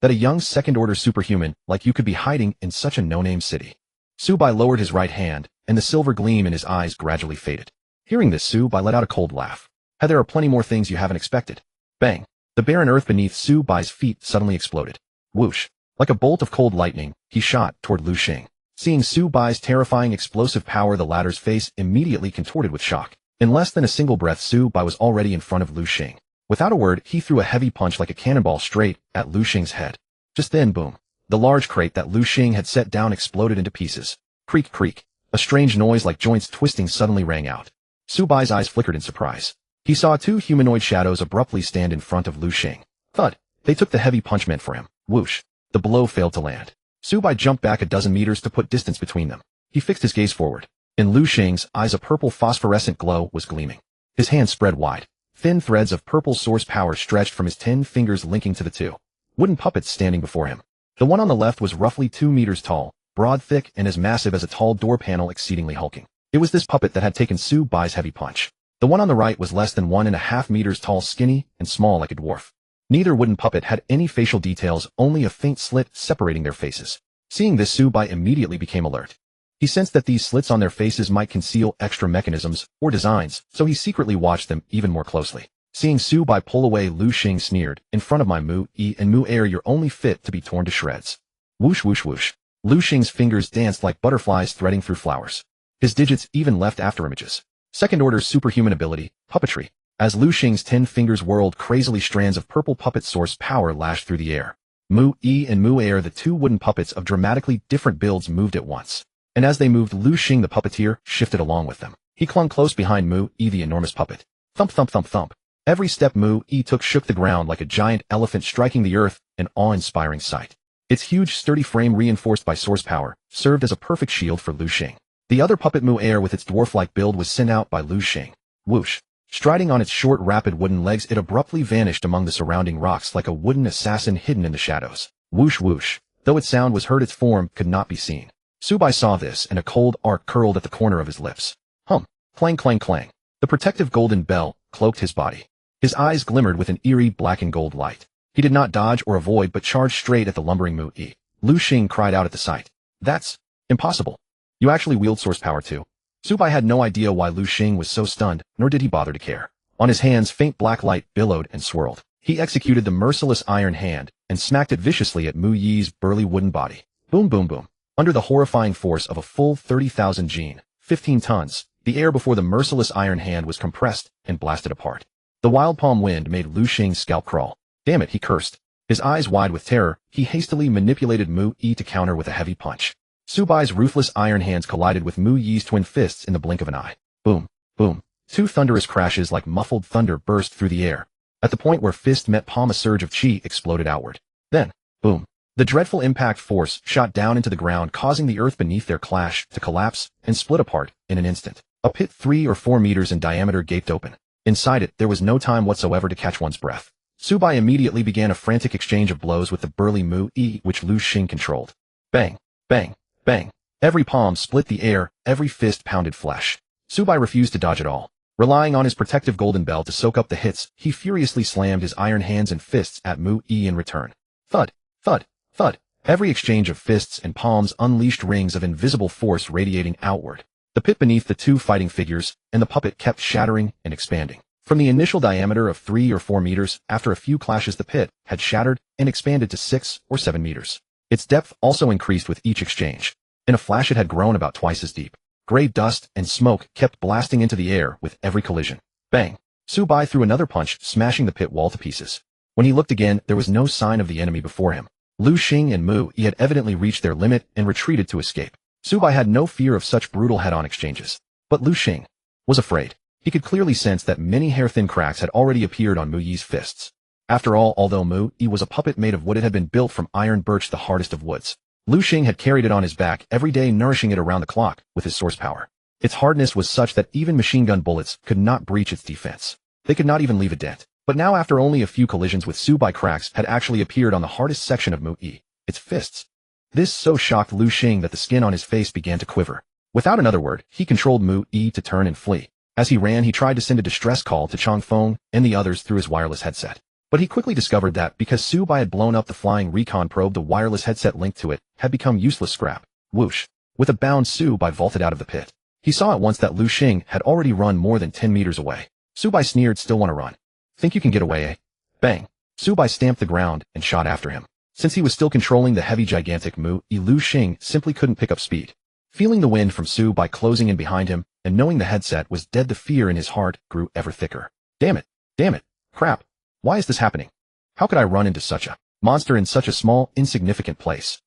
that a young second-order superhuman like you could be hiding in such a no-name city? Su Bai lowered his right hand, and the silver gleam in his eyes gradually faded. Hearing this, Su Bai let out a cold laugh. There are plenty more things you haven't expected. Bang! The barren earth beneath Su Bai's feet suddenly exploded. Whoosh! Like a bolt of cold lightning, he shot toward Lu Xing. Seeing Su Bai's terrifying explosive power, the latter's face immediately contorted with shock. In less than a single breath, Su Bai was already in front of Lu Xing. Without a word, he threw a heavy punch like a cannonball straight at Lu Xing's head. Just then, boom! The large crate that Lu Xing had set down exploded into pieces. Creak, creak. A strange noise like joints twisting suddenly rang out. Su Bai's eyes flickered in surprise. He saw 2 humanoid shadows abruptly stand in front of Lu Xing. Thud! They took the heavy punch meant for him. Whoosh! The blow failed to land. Su Bai jumped back a dozen meters to put distance between them. He fixed his gaze forward. In Lu Xing's eyes, a purple phosphorescent glow was gleaming. His hands spread wide. Thin threads of purple source power stretched from his 10 fingers, linking to the 2 wooden puppets standing before him. The one on the left was roughly 2 meters tall, broad, thick, and as massive as a tall door panel, exceedingly hulking. It was this puppet that had taken Su Bai's heavy punch. The one on the right was less than 1.5 meters tall, skinny, and small like a dwarf. Neither wooden puppet had any facial details, only a faint slit separating their faces. Seeing this, Su Bai immediately became alert. He sensed that these slits on their faces might conceal extra mechanisms or designs, so he secretly watched them even more closely. Seeing Su Bai pull away, Lu Xing sneered, "In front of my Mu-E and Mu-Air, you're only fit to be torn to shreds." Whoosh, whoosh, whoosh. Lu Xing's fingers danced like butterflies threading through flowers. His digits even left afterimages. Second-order superhuman ability, puppetry. As Lu Xing's 10 fingers whirled crazily, strands of purple puppet source power lashed through the air. Mu-E and Mu-Air, the 2 wooden puppets of dramatically different builds, moved at once. And as they moved, Lu Xing the puppeteer shifted along with them. He clung close behind Mu-E, the enormous puppet. Thump, thump, thump, thump. Every step Mu-E took shook the ground like a giant elephant striking the earth, an awe-inspiring sight. Its huge, sturdy frame reinforced by source power served as a perfect shield for Lu Xing. The other puppet Mu Air with its dwarf-like build was sent out by Lu Xing. Whoosh! Striding on its short, rapid wooden legs, it abruptly vanished among the surrounding rocks like a wooden assassin hidden in the shadows. Whoosh whoosh! Though its sound was heard, its form could not be seen. Subai saw this, and a cold arc curled at the corner of his lips. Hum! Clang clang clang! The protective golden bell cloaked his body. His eyes glimmered with an eerie black and gold light. He did not dodge or avoid, but charged straight at the lumbering Mu Yi. Lu Xing cried out at the sight. That's impossible. You actually wield source power too. Subai had no idea why Lu Xing was so stunned, nor did he bother to care. On his hands, faint black light billowed and swirled. He executed the merciless iron hand and smacked it viciously at Mu Yi's burly wooden body. Boom boom boom. Under the horrifying force of a full 30,000 gene, 15 tons, the air before the merciless iron hand was compressed and blasted apart. The wild palm wind made Lu Xing's scalp crawl. Damn it, he cursed. His eyes wide with terror, he hastily manipulated Mu Yi to counter with a heavy punch. Subai's ruthless iron hands collided with Mu Yi's twin fists in the blink of an eye. Boom, boom. Two thunderous crashes like muffled thunder burst through the air. At the point where fist met palm, a surge of chi exploded outward. Then, boom. The dreadful impact force shot down into the ground, causing the earth beneath their clash to collapse and split apart in an instant. A pit 3 or 4 meters in diameter gaped open. Inside it, there was no time whatsoever to catch one's breath. Subai immediately began a frantic exchange of blows with the burly Mu Yi, which Lu Xing controlled. Bang, bang, bang. Every palm split the air, every fist pounded flesh. Subai refused to dodge at all. Relying on his protective golden bell to soak up the hits, he furiously slammed his iron hands and fists at Mu Yi in return. Thud, thud, thud. Every exchange of fists and palms unleashed rings of invisible force radiating outward. The pit beneath the two fighting figures and the puppet kept shattering and expanding. From the initial diameter of 3 or 4 meters, after a few clashes the pit had shattered and expanded to 6 or 7 meters. Its depth also increased with each exchange. In a flash it had grown about twice as deep. Gray dust and smoke kept blasting into the air with every collision. Bang! Subai threw another punch, smashing the pit wall to pieces. When he looked again, there was no sign of the enemy before him. Lu Xing and Mu Yi had evidently reached their limit and retreated to escape. Subai had no fear of such brutal head-on exchanges. But Lu Xing was afraid. He could clearly sense that many hair-thin cracks had already appeared on Mu Yi's fists. After all, although Mu Yi was a puppet made of wood, it had been built from iron birch, the hardest of woods. Lu Xing had carried it on his back every day, nourishing it around the clock with his source power. Its hardness was such that even machine gun bullets could not breach its defense. They could not even leave a dent. But now, after only a few collisions with Subai, cracks had actually appeared on the hardest section of Mu Yi, its fists. This so shocked Lu Xing that the skin on his face began to quiver. Without another word, he controlled Mu Yi to turn and flee. As he ran, he tried to send a distress call to Chang Feng and the others through his wireless headset. But he quickly discovered that because Subai had blown up the flying recon probe, the wireless headset linked to it had become useless scrap. Whoosh! With a bound, Subai vaulted out of the pit. He saw at once that Lu Xing had already run more than 10 meters away. Subai sneered, "Still want to run? Think you can get away, eh?" Bang! Subai stamped the ground and shot after him. Since he was still controlling the heavy, gigantic Mu Yi, Lu Xing simply couldn't pick up speed. Feeling the wind from Subai closing in behind him, and knowing the headset was dead, the fear in his heart grew ever thicker. Damn it! Damn it! Crap! Why is this happening? How could I run into such a monster in such a small, insignificant place?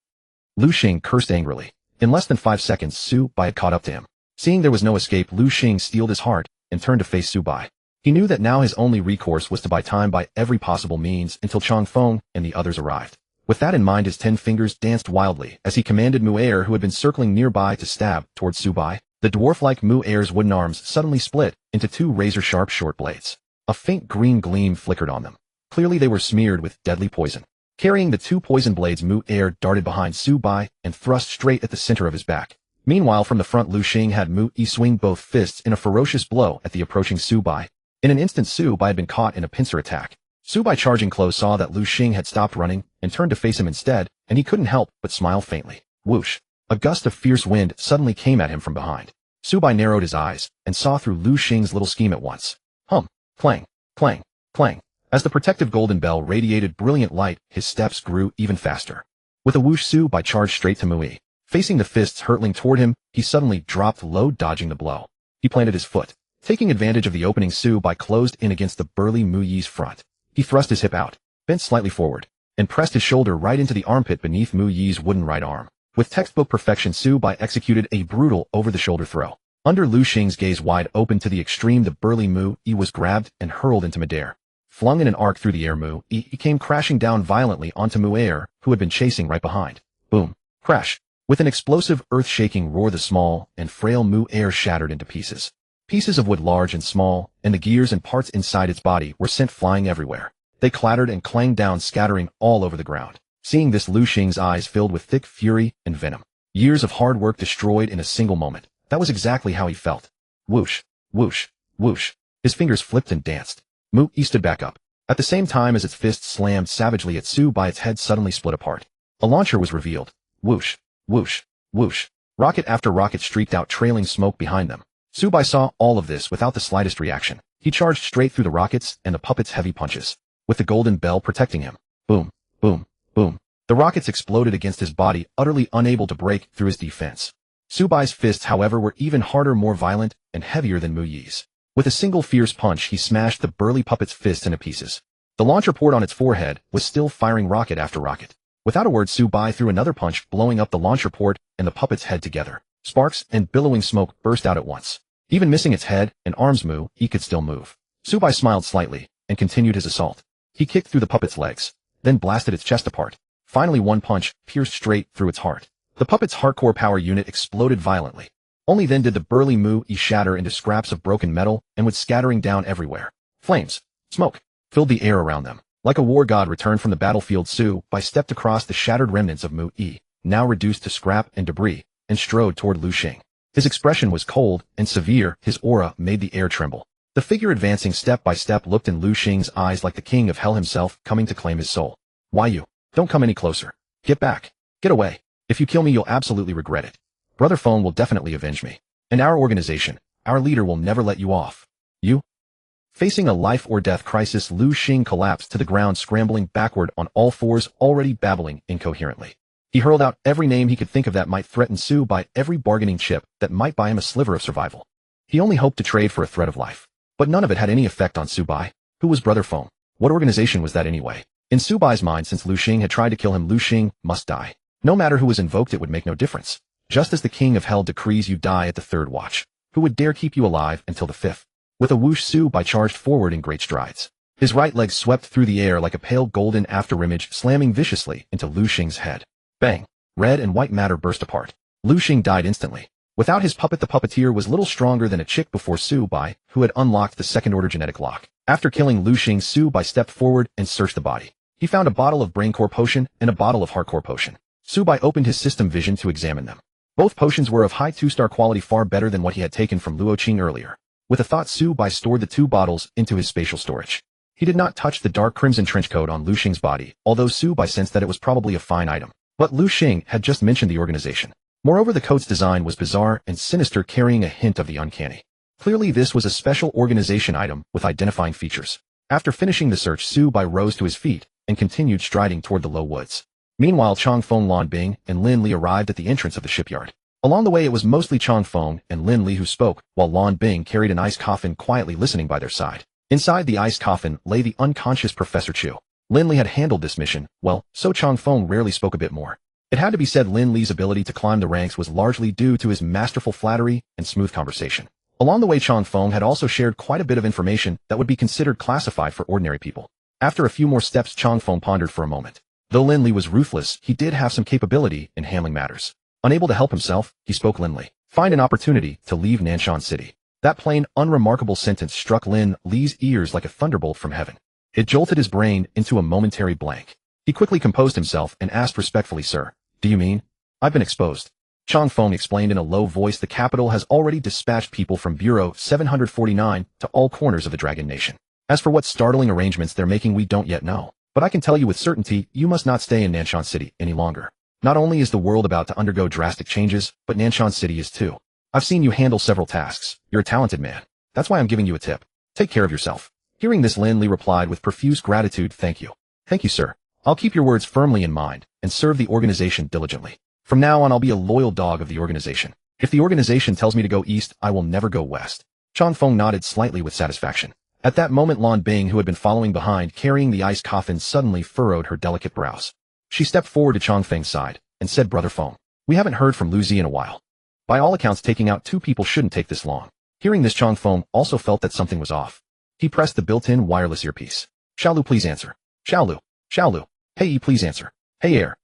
Lu Xing cursed angrily. In less than 5 seconds, Subai had caught up to him. Seeing there was no escape, Lu Xing steeled his heart and turned to face Subai. He knew that now his only recourse was to buy time by every possible means until Chang Feng and the others arrived. With that in mind, his 10 fingers danced wildly as he commanded Mu Air, who had been circling nearby, to stab towards Subai. The dwarf-like Mu Air's wooden arms suddenly split into 2 razor-sharp short blades. A faint green gleam flickered on them. Clearly they were smeared with deadly poison. Carrying the 2 poison blades, Mu Air darted behind Subai and thrust straight at the center of his back. Meanwhile, from the front, Lu Xing had Mu Yi swing both fists in a ferocious blow at the approaching Subai. In an instant, Subai had been caught in a pincer attack. Subai, charging close, saw that Lu Xing had stopped running and turned to face him instead, and he couldn't help but smile faintly. Whoosh! A gust of fierce wind suddenly came at him from behind. Subai narrowed his eyes and saw through Lu Xing's little scheme at once. Hum! Clang! Clang! Clang! As the protective golden bell radiated brilliant light, his steps grew even faster. With a whoosh, Subai charged straight to Mu Yi. Facing the fists hurtling toward him, he suddenly dropped low, dodging the blow. He planted his foot. Taking advantage of the opening, Subai closed in against the burly Mu Yi's front. He thrust his hip out, bent slightly forward, and pressed his shoulder right into the armpit beneath Mu Yi's wooden right arm. With textbook perfection, Subai executed a brutal over-the-shoulder throw. Under Lu Xing's gaze wide open to the extreme, the burly Mu Yi was grabbed and hurled into midair. Flung in an arc through the air, Mu-Yi came crashing down violently onto Mu-Air, who had been chasing right behind. Boom. Crash. With an explosive, earth-shaking roar, the small and frail Mu-Air shattered into pieces. Pieces of wood large and small, and the gears and parts inside its body were sent flying everywhere. They clattered and clanged down, scattering all over the ground. Seeing this, Lu Xing's eyes filled with thick fury and venom. Years of hard work destroyed in a single moment. That was exactly how he felt. Whoosh, whoosh, whoosh. His fingers flipped and danced. Mu-Yi stood back up. At the same time as its fist slammed savagely at Su Bai, its head suddenly split apart. A launcher was revealed. Whoosh, whoosh, whoosh. Rocket after rocket streaked out, trailing smoke behind them. Su Bai saw all of this without the slightest reaction. He charged straight through the rockets and the puppet's heavy punches, with the golden bell protecting him. Boom, boom, boom. The rockets exploded against his body, utterly unable to break through his defense. Su Bai's fists, however, were even harder, more violent, and heavier than Mu-Yi's. With a single fierce punch, he smashed the burly puppet's fist into pieces. The launcher port on its forehead was still firing rocket after rocket. Without a word, Su Bai threw another punch, blowing up the launcher port and the puppet's head together. Sparks and billowing smoke burst out at once. Even missing its head and arms, Mu-Yi could still move. Su Bai smiled slightly and continued his assault. He kicked through the puppet's legs, then blasted its chest apart. Finally, one punch pierced straight through its heart. The puppet's hardcore power unit exploded violently. Only then did the burly Mu-Yi shatter into scraps of broken metal and went scattering down everywhere. Flames, smoke, filled the air around them. Like a war god returned from the battlefield, Su Bai stepped across the shattered remnants of Mu-Yi, now reduced to scrap and debris, and strode toward Lu Xing. His expression was cold and severe. His aura made the air tremble. The figure, advancing step by step, looked in Lu Xing's eyes like the king of hell himself, coming to claim his soul. Why you? Don't come any closer. Get back. Get away. If you kill me, you'll absolutely regret it. Brother Phone will definitely avenge me. And our organization, our leader, will never let you off. You? Facing a life or death crisis, Lu Xing collapsed to the ground, scrambling backward on all fours, already babbling incoherently. He hurled out every name he could think of that might threaten Su Bai, every bargaining chip that might buy him a sliver of survival. He only hoped to trade for a thread of life. But none of it had any effect on Su Bai. Who was Brother Phone? What organization was that anyway? In Su Bai's mind, since Lu Xing had tried to kill him, Lu Xing must die. No matter who was invoked, it would make no difference. Just as the king of hell decrees you die at the third watch, who would dare keep you alive until the fifth? With a whoosh, Su Bai charged forward in great strides. His right leg swept through the air like a pale golden afterimage, slamming viciously into Lu Xing's head. Bang! Red and white matter burst apart. Lu Xing died instantly. Without his puppet, the puppeteer was little stronger than a chick before Su Bai, who had unlocked the second-order genetic lock. After killing Lu Xing, Su Bai stepped forward and searched the body. He found a bottle of brain core potion and a bottle of heart core potion. Su Bai opened his system vision to examine them. Both potions were of high 2-star quality, far better than what he had taken from Luoqing earlier. With a thought, Su Bai stored the two bottles into his spatial storage. He did not touch the dark crimson trenchcoat on Lu Xing's body, although Su Bai sensed that it was probably a fine item. But Lu Xing had just mentioned the organization. Moreover, the coat's design was bizarre and sinister, carrying a hint of the uncanny. Clearly, this was a special organization item with identifying features. After finishing the search, Su Bai rose to his feet and continued striding toward the low woods. Meanwhile, Chong Feng, Lan Bing, and Lin Li arrived at the entrance of the shipyard. Along the way, it was mostly Chong Feng and Lin Li who spoke, while Lan Bing carried an ice coffin, quietly listening by their side. Inside the ice coffin lay the unconscious Professor Chu. Lin Li had handled this mission well, so Chong Feng rarely spoke a bit more. It had to be said, Lin Li's ability to climb the ranks was largely due to his masterful flattery and smooth conversation. Along the way, Chong Feng had also shared quite a bit of information that would be considered classified for ordinary people. After a few more steps, Chong Feng pondered for a moment. Though Lin Li was ruthless, he did have some capability in handling matters. Unable to help himself, he spoke. Lin Li, find an opportunity to leave Nanshan City. That plain, unremarkable sentence struck Lin Li's ears like a thunderbolt from heaven. It jolted his brain into a momentary blank. He quickly composed himself and asked respectfully, "Sir, do you mean? I've been exposed." Chong Feng explained in a low voice, "The capital has already dispatched people from Bureau 749 to all corners of the Dragon Nation. As for what startling arrangements they're making, we don't yet know. But I can tell you with certainty, you must not stay in Nanshan City any longer. Not only is the world about to undergo drastic changes, but Nanshan City is too. I've seen you handle several tasks. You're a talented man. That's why I'm giving you a tip. Take care of yourself." Hearing this, Lin Li replied with profuse gratitude, "Thank you. Thank you, sir. I'll keep your words firmly in mind and serve the organization diligently. From now on, I'll be a loyal dog of the organization. If the organization tells me to go east, I will never go west." Chong Feng nodded slightly with satisfaction. At that moment, Lan Bing, who had been following behind carrying the ice coffin, suddenly furrowed her delicate brows. She stepped forward to Chong Feng's side and said, "Brother Feng, we haven't heard from Lu Zi in a while. By all accounts, taking out 2 people shouldn't take this long." Hearing this, Chong Feng also felt that something was off. He pressed the built-in wireless earpiece. Xiaolu, please answer. Xiaolu. Xiaolu. Hey, please answer. Hey, air.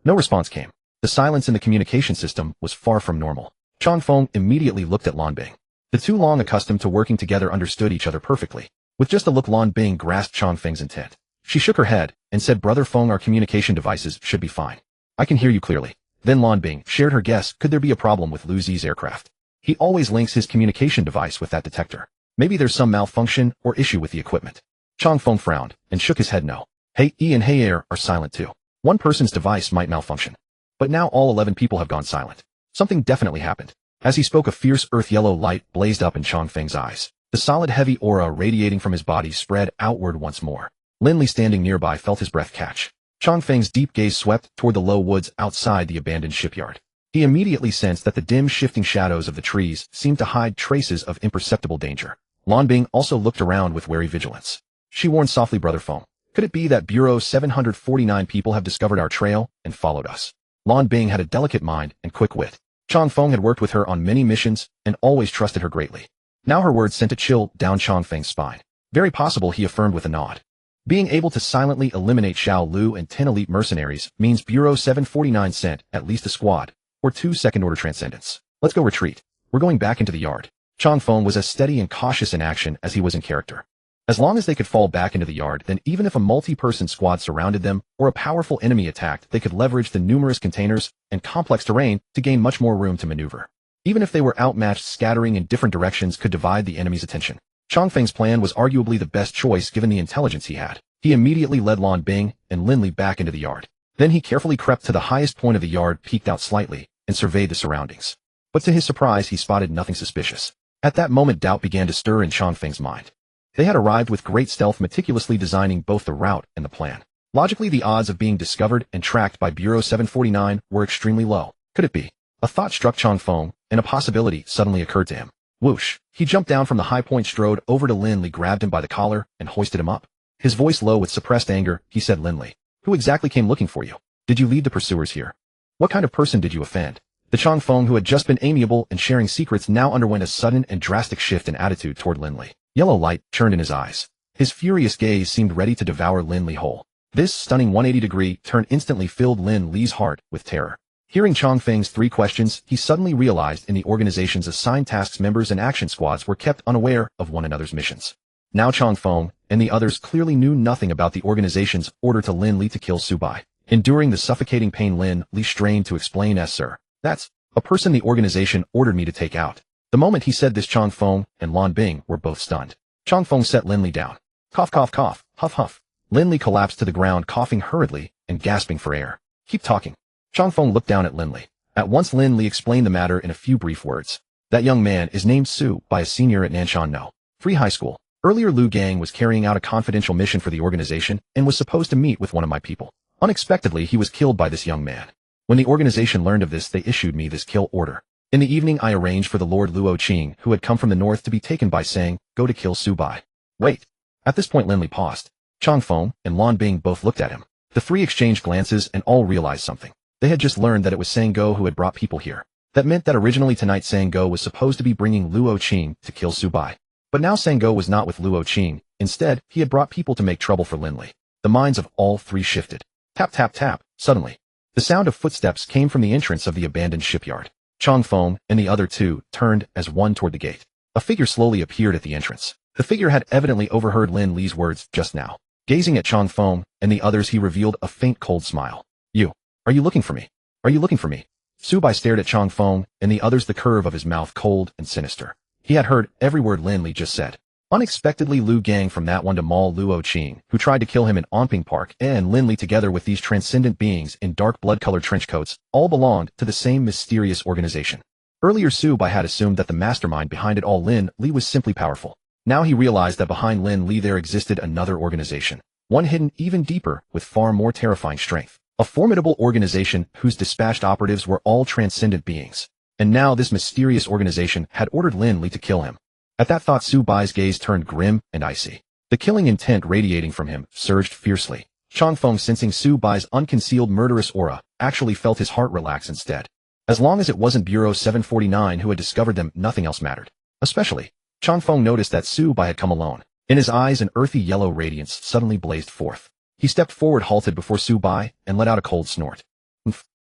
No response came. The silence in the communication system was far from normal. Changfeng immediately looked at Lan Bing. The two, long accustomed to working together, understood each other perfectly. With just a look, Lan Bing grasped Changfeng's intent. She shook her head and said, Brother Feng, our communication devices should be fine. I can hear you clearly. Then Lan Bing shared her guess. Could there be a problem with Lu Zi's aircraft? He always links his communication device with that detector. Maybe there's some malfunction or issue with the equipment. Changfeng frowned and shook his head no. Hey E and Hey Air are silent too. One person's device might malfunction. But now all 11 people have gone silent. Something definitely happened. As he spoke, a fierce earth yellow light blazed up in Changfeng's eyes. The solid heavy aura radiating from his body spread outward once more. Lin Li, standing nearby, felt his breath catch. Changfeng's deep gaze swept toward the low woods outside the abandoned shipyard. He immediately sensed that the dim, shifting shadows of the trees seemed to hide traces of imperceptible danger. Lan Bing also looked around with wary vigilance. She warned softly, Brother Feng, could it be that Bureau 749 people have discovered our trail and followed us? Lan Bing had a delicate mind and quick wit. Changfeng had worked with her on many missions and always trusted her greatly. Now her words sent a chill down Changfeng's spine. Very possible, he affirmed with a nod. Being able to silently eliminate Xiao Lu and 10 elite mercenaries means Bureau 749 sent at least a squad, or 2 second-order transcendents. Let's go retreat. We're going back into the yard. Changfeng was as steady and cautious in action as he was in character. As long as they could fall back into the yard, then even if a multi-person squad surrounded them or a powerful enemy attacked, they could leverage the numerous containers and complex terrain to gain much more room to maneuver. Even if they were outmatched, scattering in different directions could divide the enemy's attention. Changfeng's plan was arguably the best choice given the intelligence he had. He immediately led Lan Bing and Lin Li back into the yard. Then he carefully crept to the highest point of the yard, peeked out slightly, and surveyed the surroundings. But to his surprise, he spotted nothing suspicious. At that moment, doubt began to stir in Changfeng's mind. They had arrived with great stealth, meticulously designing both the route and the plan. Logically, the odds of being discovered and tracked by Bureau 749 were extremely low. Could it be? A thought struck Changfeng, and a possibility suddenly occurred to him. Whoosh! He jumped down from the high point, strode over to Lin Li, grabbed him by the collar, and hoisted him up. His voice low with suppressed anger, he said, Lin Li, who exactly came looking for you? Did you lead the pursuers here? What kind of person did you offend? The Changfeng, who had just been amiable and sharing secrets, now underwent a sudden and drastic shift in attitude toward Lin Li. Yellow light churned in his eyes. His furious gaze seemed ready to devour Lin Li whole. This stunning 180-degree turn instantly filled Lin Li's heart with terror. Hearing Changfeng's 3 questions, he suddenly realized in the organization's assigned tasks, members and action squads were kept unaware of one another's missions. Now Changfeng and the others clearly knew nothing about the organization's order to Lin Li to kill Su Bai. Enduring the suffocating pain, Lin Li strained to explain, as sir, that's a person the organization ordered me to take out. The moment he said this, Changfeng and Lan Bing were both stunned. Changfeng set Lin Li down. Cough, cough, cough, huff, huff. Lin Li collapsed to the ground, coughing hurriedly and gasping for air. Keep talking. Changfeng looked down at Lin Li. At once Lin Li explained the matter in a few brief words. That young man is named Su by a senior at Nanshan No. Free High School. Earlier, Lu Gang was carrying out a confidential mission for the organization and was supposed to meet with one of my people. Unexpectedly, he was killed by this young man. When the organization learned of this, they issued me this kill order. In the evening, I arranged for the Lord Luo Qing, who had come from the north, to be taken by saying, go to kill Su Bai. Wait. At this point, Lin Li paused. Changfeng and Lan Bing both looked at him. The 3 exchanged glances and all realized something. They had just learned that it was Sango who had brought people here. That meant that originally tonight Sango was supposed to be bringing Luo Qing to kill Su Bai. But now Sango was not with Luo Qing. Instead, he had brought people to make trouble for Lin Li. The minds of all 3 shifted. Tap, tap, tap. Suddenly, the sound of footsteps came from the entrance of the abandoned shipyard. Changfeng and the other 2 turned as one toward the gate. A figure slowly appeared at the entrance. The figure had evidently overheard Lin Li's words just now. Gazing at Changfeng and the others, he revealed a faint, cold smile. You. Are you looking for me? Are you looking for me? Su Bai stared at Changfeng and the others, the curve of his mouth cold and sinister. He had heard every word Lin Li just said. Unexpectedly, Lu Gang, from that one to Mall Luo Qing, who tried to kill him in Onping Park, and Lin Li, together with these transcendent beings in dark blood-colored trench coats, all belonged to the same mysterious organization. Earlier, Su Bai had assumed that the mastermind behind it all, Lin Li, was simply powerful. Now he realized that behind Lin Li there existed another organization, one hidden even deeper with far more terrifying strength. A formidable organization whose dispatched operatives were all transcendent beings. And now this mysterious organization had ordered Lin Li to kill him. At that thought, Su Bai's gaze turned grim and icy. The killing intent radiating from him surged fiercely. Changfeng, sensing Su Bai's unconcealed murderous aura, actually felt his heart relax instead. As long as it wasn't Bureau 749 who had discovered them, nothing else mattered. Especially, Changfeng noticed that Su Bai had come alone. In his eyes, an earthy yellow radiance suddenly blazed forth. He stepped forward, halted before Su Bai, and let out a cold snort.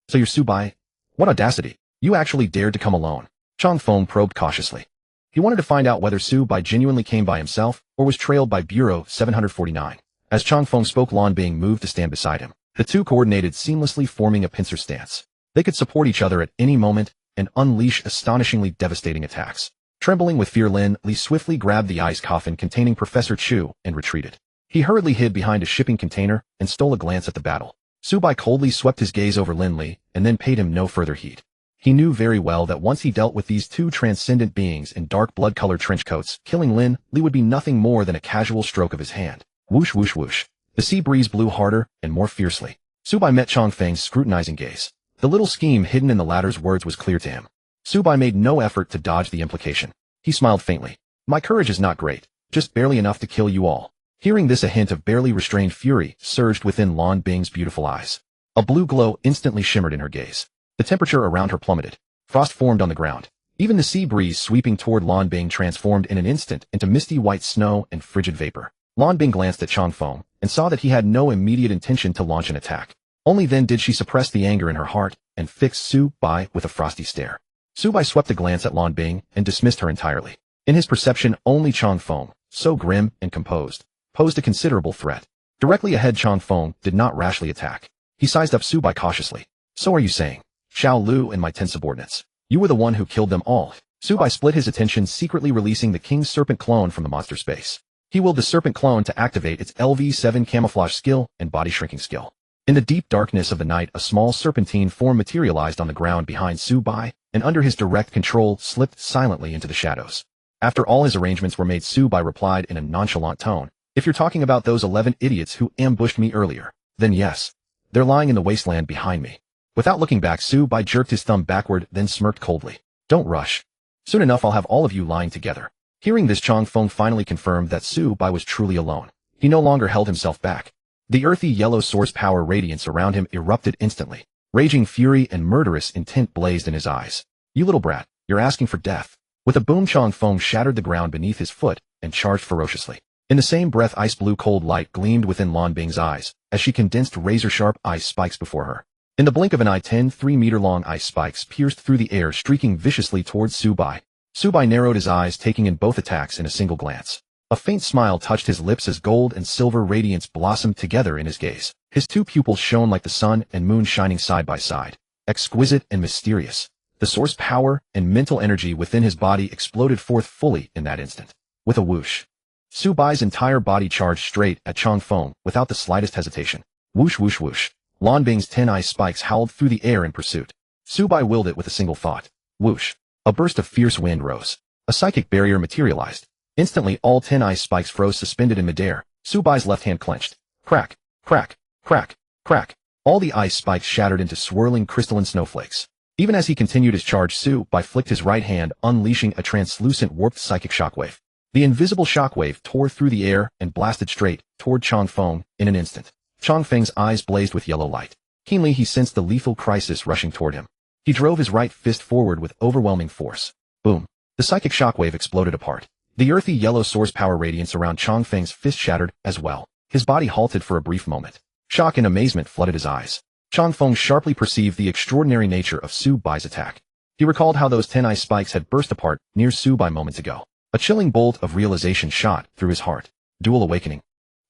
So you're Su Bai? What audacity! You actually dared to come alone. Chang Feng probed cautiously. He wanted to find out whether Su Bai genuinely came by himself, or was trailed by Bureau 749. As Chang Feng spoke, Lan Bing moved to stand beside him. The two coordinated seamlessly, forming a pincer stance. They could support each other at any moment and unleash astonishingly devastating attacks. Trembling with fear, Lin Li swiftly grabbed the ice coffin containing Professor Chu and retreated. He hurriedly hid behind a shipping container and stole a glance at the battle. Su Bai coldly swept his gaze over Lin Li and then paid him no further heed. He knew very well that once he dealt with these two transcendent beings in dark blood-colored trench coats, killing Lin Li would be nothing more than a casual stroke of his hand. Whoosh, whoosh, whoosh. The sea breeze blew harder and more fiercely. Su Bai met Chang Feng's scrutinizing gaze. The little scheme hidden in the latter's words was clear to him. Su Bai made no effort to dodge the implication. He smiled faintly. My courage is not great, just barely enough to kill you all. Hearing this, a hint of barely restrained fury surged within Lan Bing's beautiful eyes. A blue glow instantly shimmered in her gaze. The temperature around her plummeted. Frost formed on the ground. Even the sea breeze sweeping toward Lan Bing transformed in an instant into misty white snow and frigid vapor. Lan Bing glanced at Chang Feng and saw that he had no immediate intention to launch an attack. Only then did she suppress the anger in her heart and fix Su Bai with a frosty stare. Su Bai swept a glance at Lan Bing and dismissed her entirely. In his perception, only Chang Feng, so grim and composed, posed a considerable threat. Directly ahead, Chang Feng did not rashly attack. He sized up Su Bai cautiously. So are you saying, Xiao Lu and my 10 subordinates, you were the one who killed them all? Su Bai split his attention, secretly releasing the King's Serpent clone from the monster space. He willed the Serpent clone to activate its LV7 camouflage skill and body shrinking skill. In the deep darkness of the night, a small serpentine form materialized on the ground behind Su Bai, and under his direct control slipped silently into the shadows. After all his arrangements were made, Su Bai replied in a nonchalant tone, if you're talking about those 11 idiots who ambushed me earlier, then yes. They're lying in the wasteland behind me. Without looking back, Su Bai jerked his thumb backward, then smirked coldly. Don't rush. Soon enough I'll have all of you lying together. Hearing this, Chang Feng finally confirmed that Su Bai was truly alone. He no longer held himself back. The earthy yellow source power radiance around him erupted instantly. Raging fury and murderous intent blazed in his eyes. You little brat, you're asking for death. With a boom, Chang Feng shattered the ground beneath his foot and charged ferociously. In the same breath, ice blue cold light gleamed within Lan Bing's eyes as she condensed razor-sharp ice spikes before her. In the blink of an eye, 10 3-meter-long ice spikes pierced through the air, streaking viciously towards Su Bai. Su Bai narrowed his eyes, taking in both attacks in a single glance. A faint smile touched his lips as gold and silver radiance blossomed together in his gaze. His two pupils shone like the sun and moon shining side by side. Exquisite and mysterious. The source power and mental energy within his body exploded forth fully in that instant. With a whoosh, Su Bai's entire body charged straight at Chang Feng without the slightest hesitation. Whoosh, whoosh, whoosh. Lan Bing's 10 ice spikes howled through the air in pursuit. Su Bai willed it with a single thought. Whoosh. A burst of fierce wind rose. A psychic barrier materialized. Instantly, all 10 ice spikes froze suspended in midair. Su Bai's left hand clenched. Crack, crack, crack, crack. All the ice spikes shattered into swirling crystalline snowflakes. Even as he continued his charge, Su Bai flicked his right hand, unleashing a translucent warped psychic shockwave. The invisible shockwave tore through the air and blasted straight toward Chang Feng in an instant. Chang Feng's eyes blazed with yellow light. Keenly he sensed the lethal crisis rushing toward him. He drove his right fist forward with overwhelming force. Boom. The psychic shockwave exploded apart. The earthy yellow source power radiance around Chang Feng's fist shattered as well. His body halted for a brief moment. Shock and amazement flooded his eyes. Chang Feng sharply perceived the extraordinary nature of Su Bai's attack. He recalled how those 10 ice spikes had burst apart near Su Bai moments ago. A chilling bolt of realization shot through his heart. Dual awakening.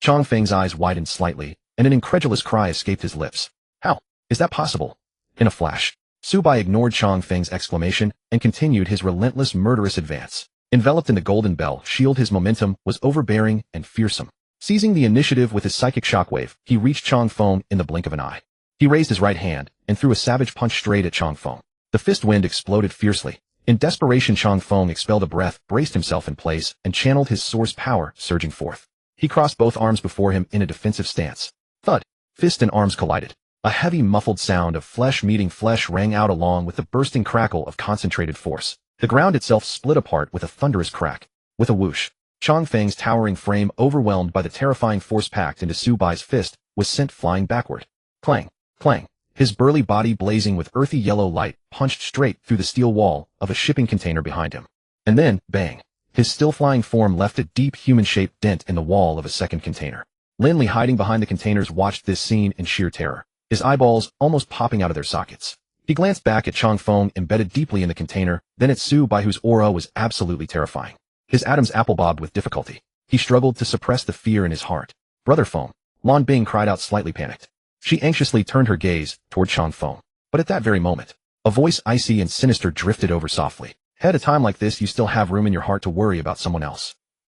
Chang Feng's eyes widened slightly, and an incredulous cry escaped his lips. How is that possible? In a flash, Su Bai ignored Chang Feng's exclamation and continued his relentless murderous advance. Enveloped in the golden bell shield, his momentum was overbearing and fearsome. Seizing the initiative with his psychic shockwave, he reached Chang Feng in the blink of an eye. He raised his right hand and threw a savage punch straight at Chang Feng. The fist wind exploded fiercely. In desperation, Chang Feng expelled a breath, braced himself in place, and channeled his source power surging forth. He crossed both arms before him in a defensive stance. Thud. Fist and arms collided. A heavy muffled sound of flesh meeting flesh rang out along with the bursting crackle of concentrated force. The ground itself split apart with a thunderous crack. With a whoosh, Chang Feng's towering frame, overwhelmed by the terrifying force packed into Su Bai's fist, was sent flying backward. Clang, clang. His burly body, blazing with earthy yellow light, punched straight through the steel wall of a shipping container behind him. And then, bang. His still-flying form left a deep human-shaped dent in the wall of a second container. Lindley, hiding behind the containers, watched this scene in sheer terror, his eyeballs almost popping out of their sockets. He glanced back at Chong Feng embedded deeply in the container, then at Su Bai, whose aura was absolutely terrifying. His Adam's apple bobbed with difficulty. He struggled to suppress the fear in his heart. "Brother Feng," Lan Bing cried out, slightly panicked. She anxiously turned her gaze toward Chong Feng. But at that very moment, a voice icy and sinister drifted over softly. "At a time like this, you still have room in your heart to worry about someone else.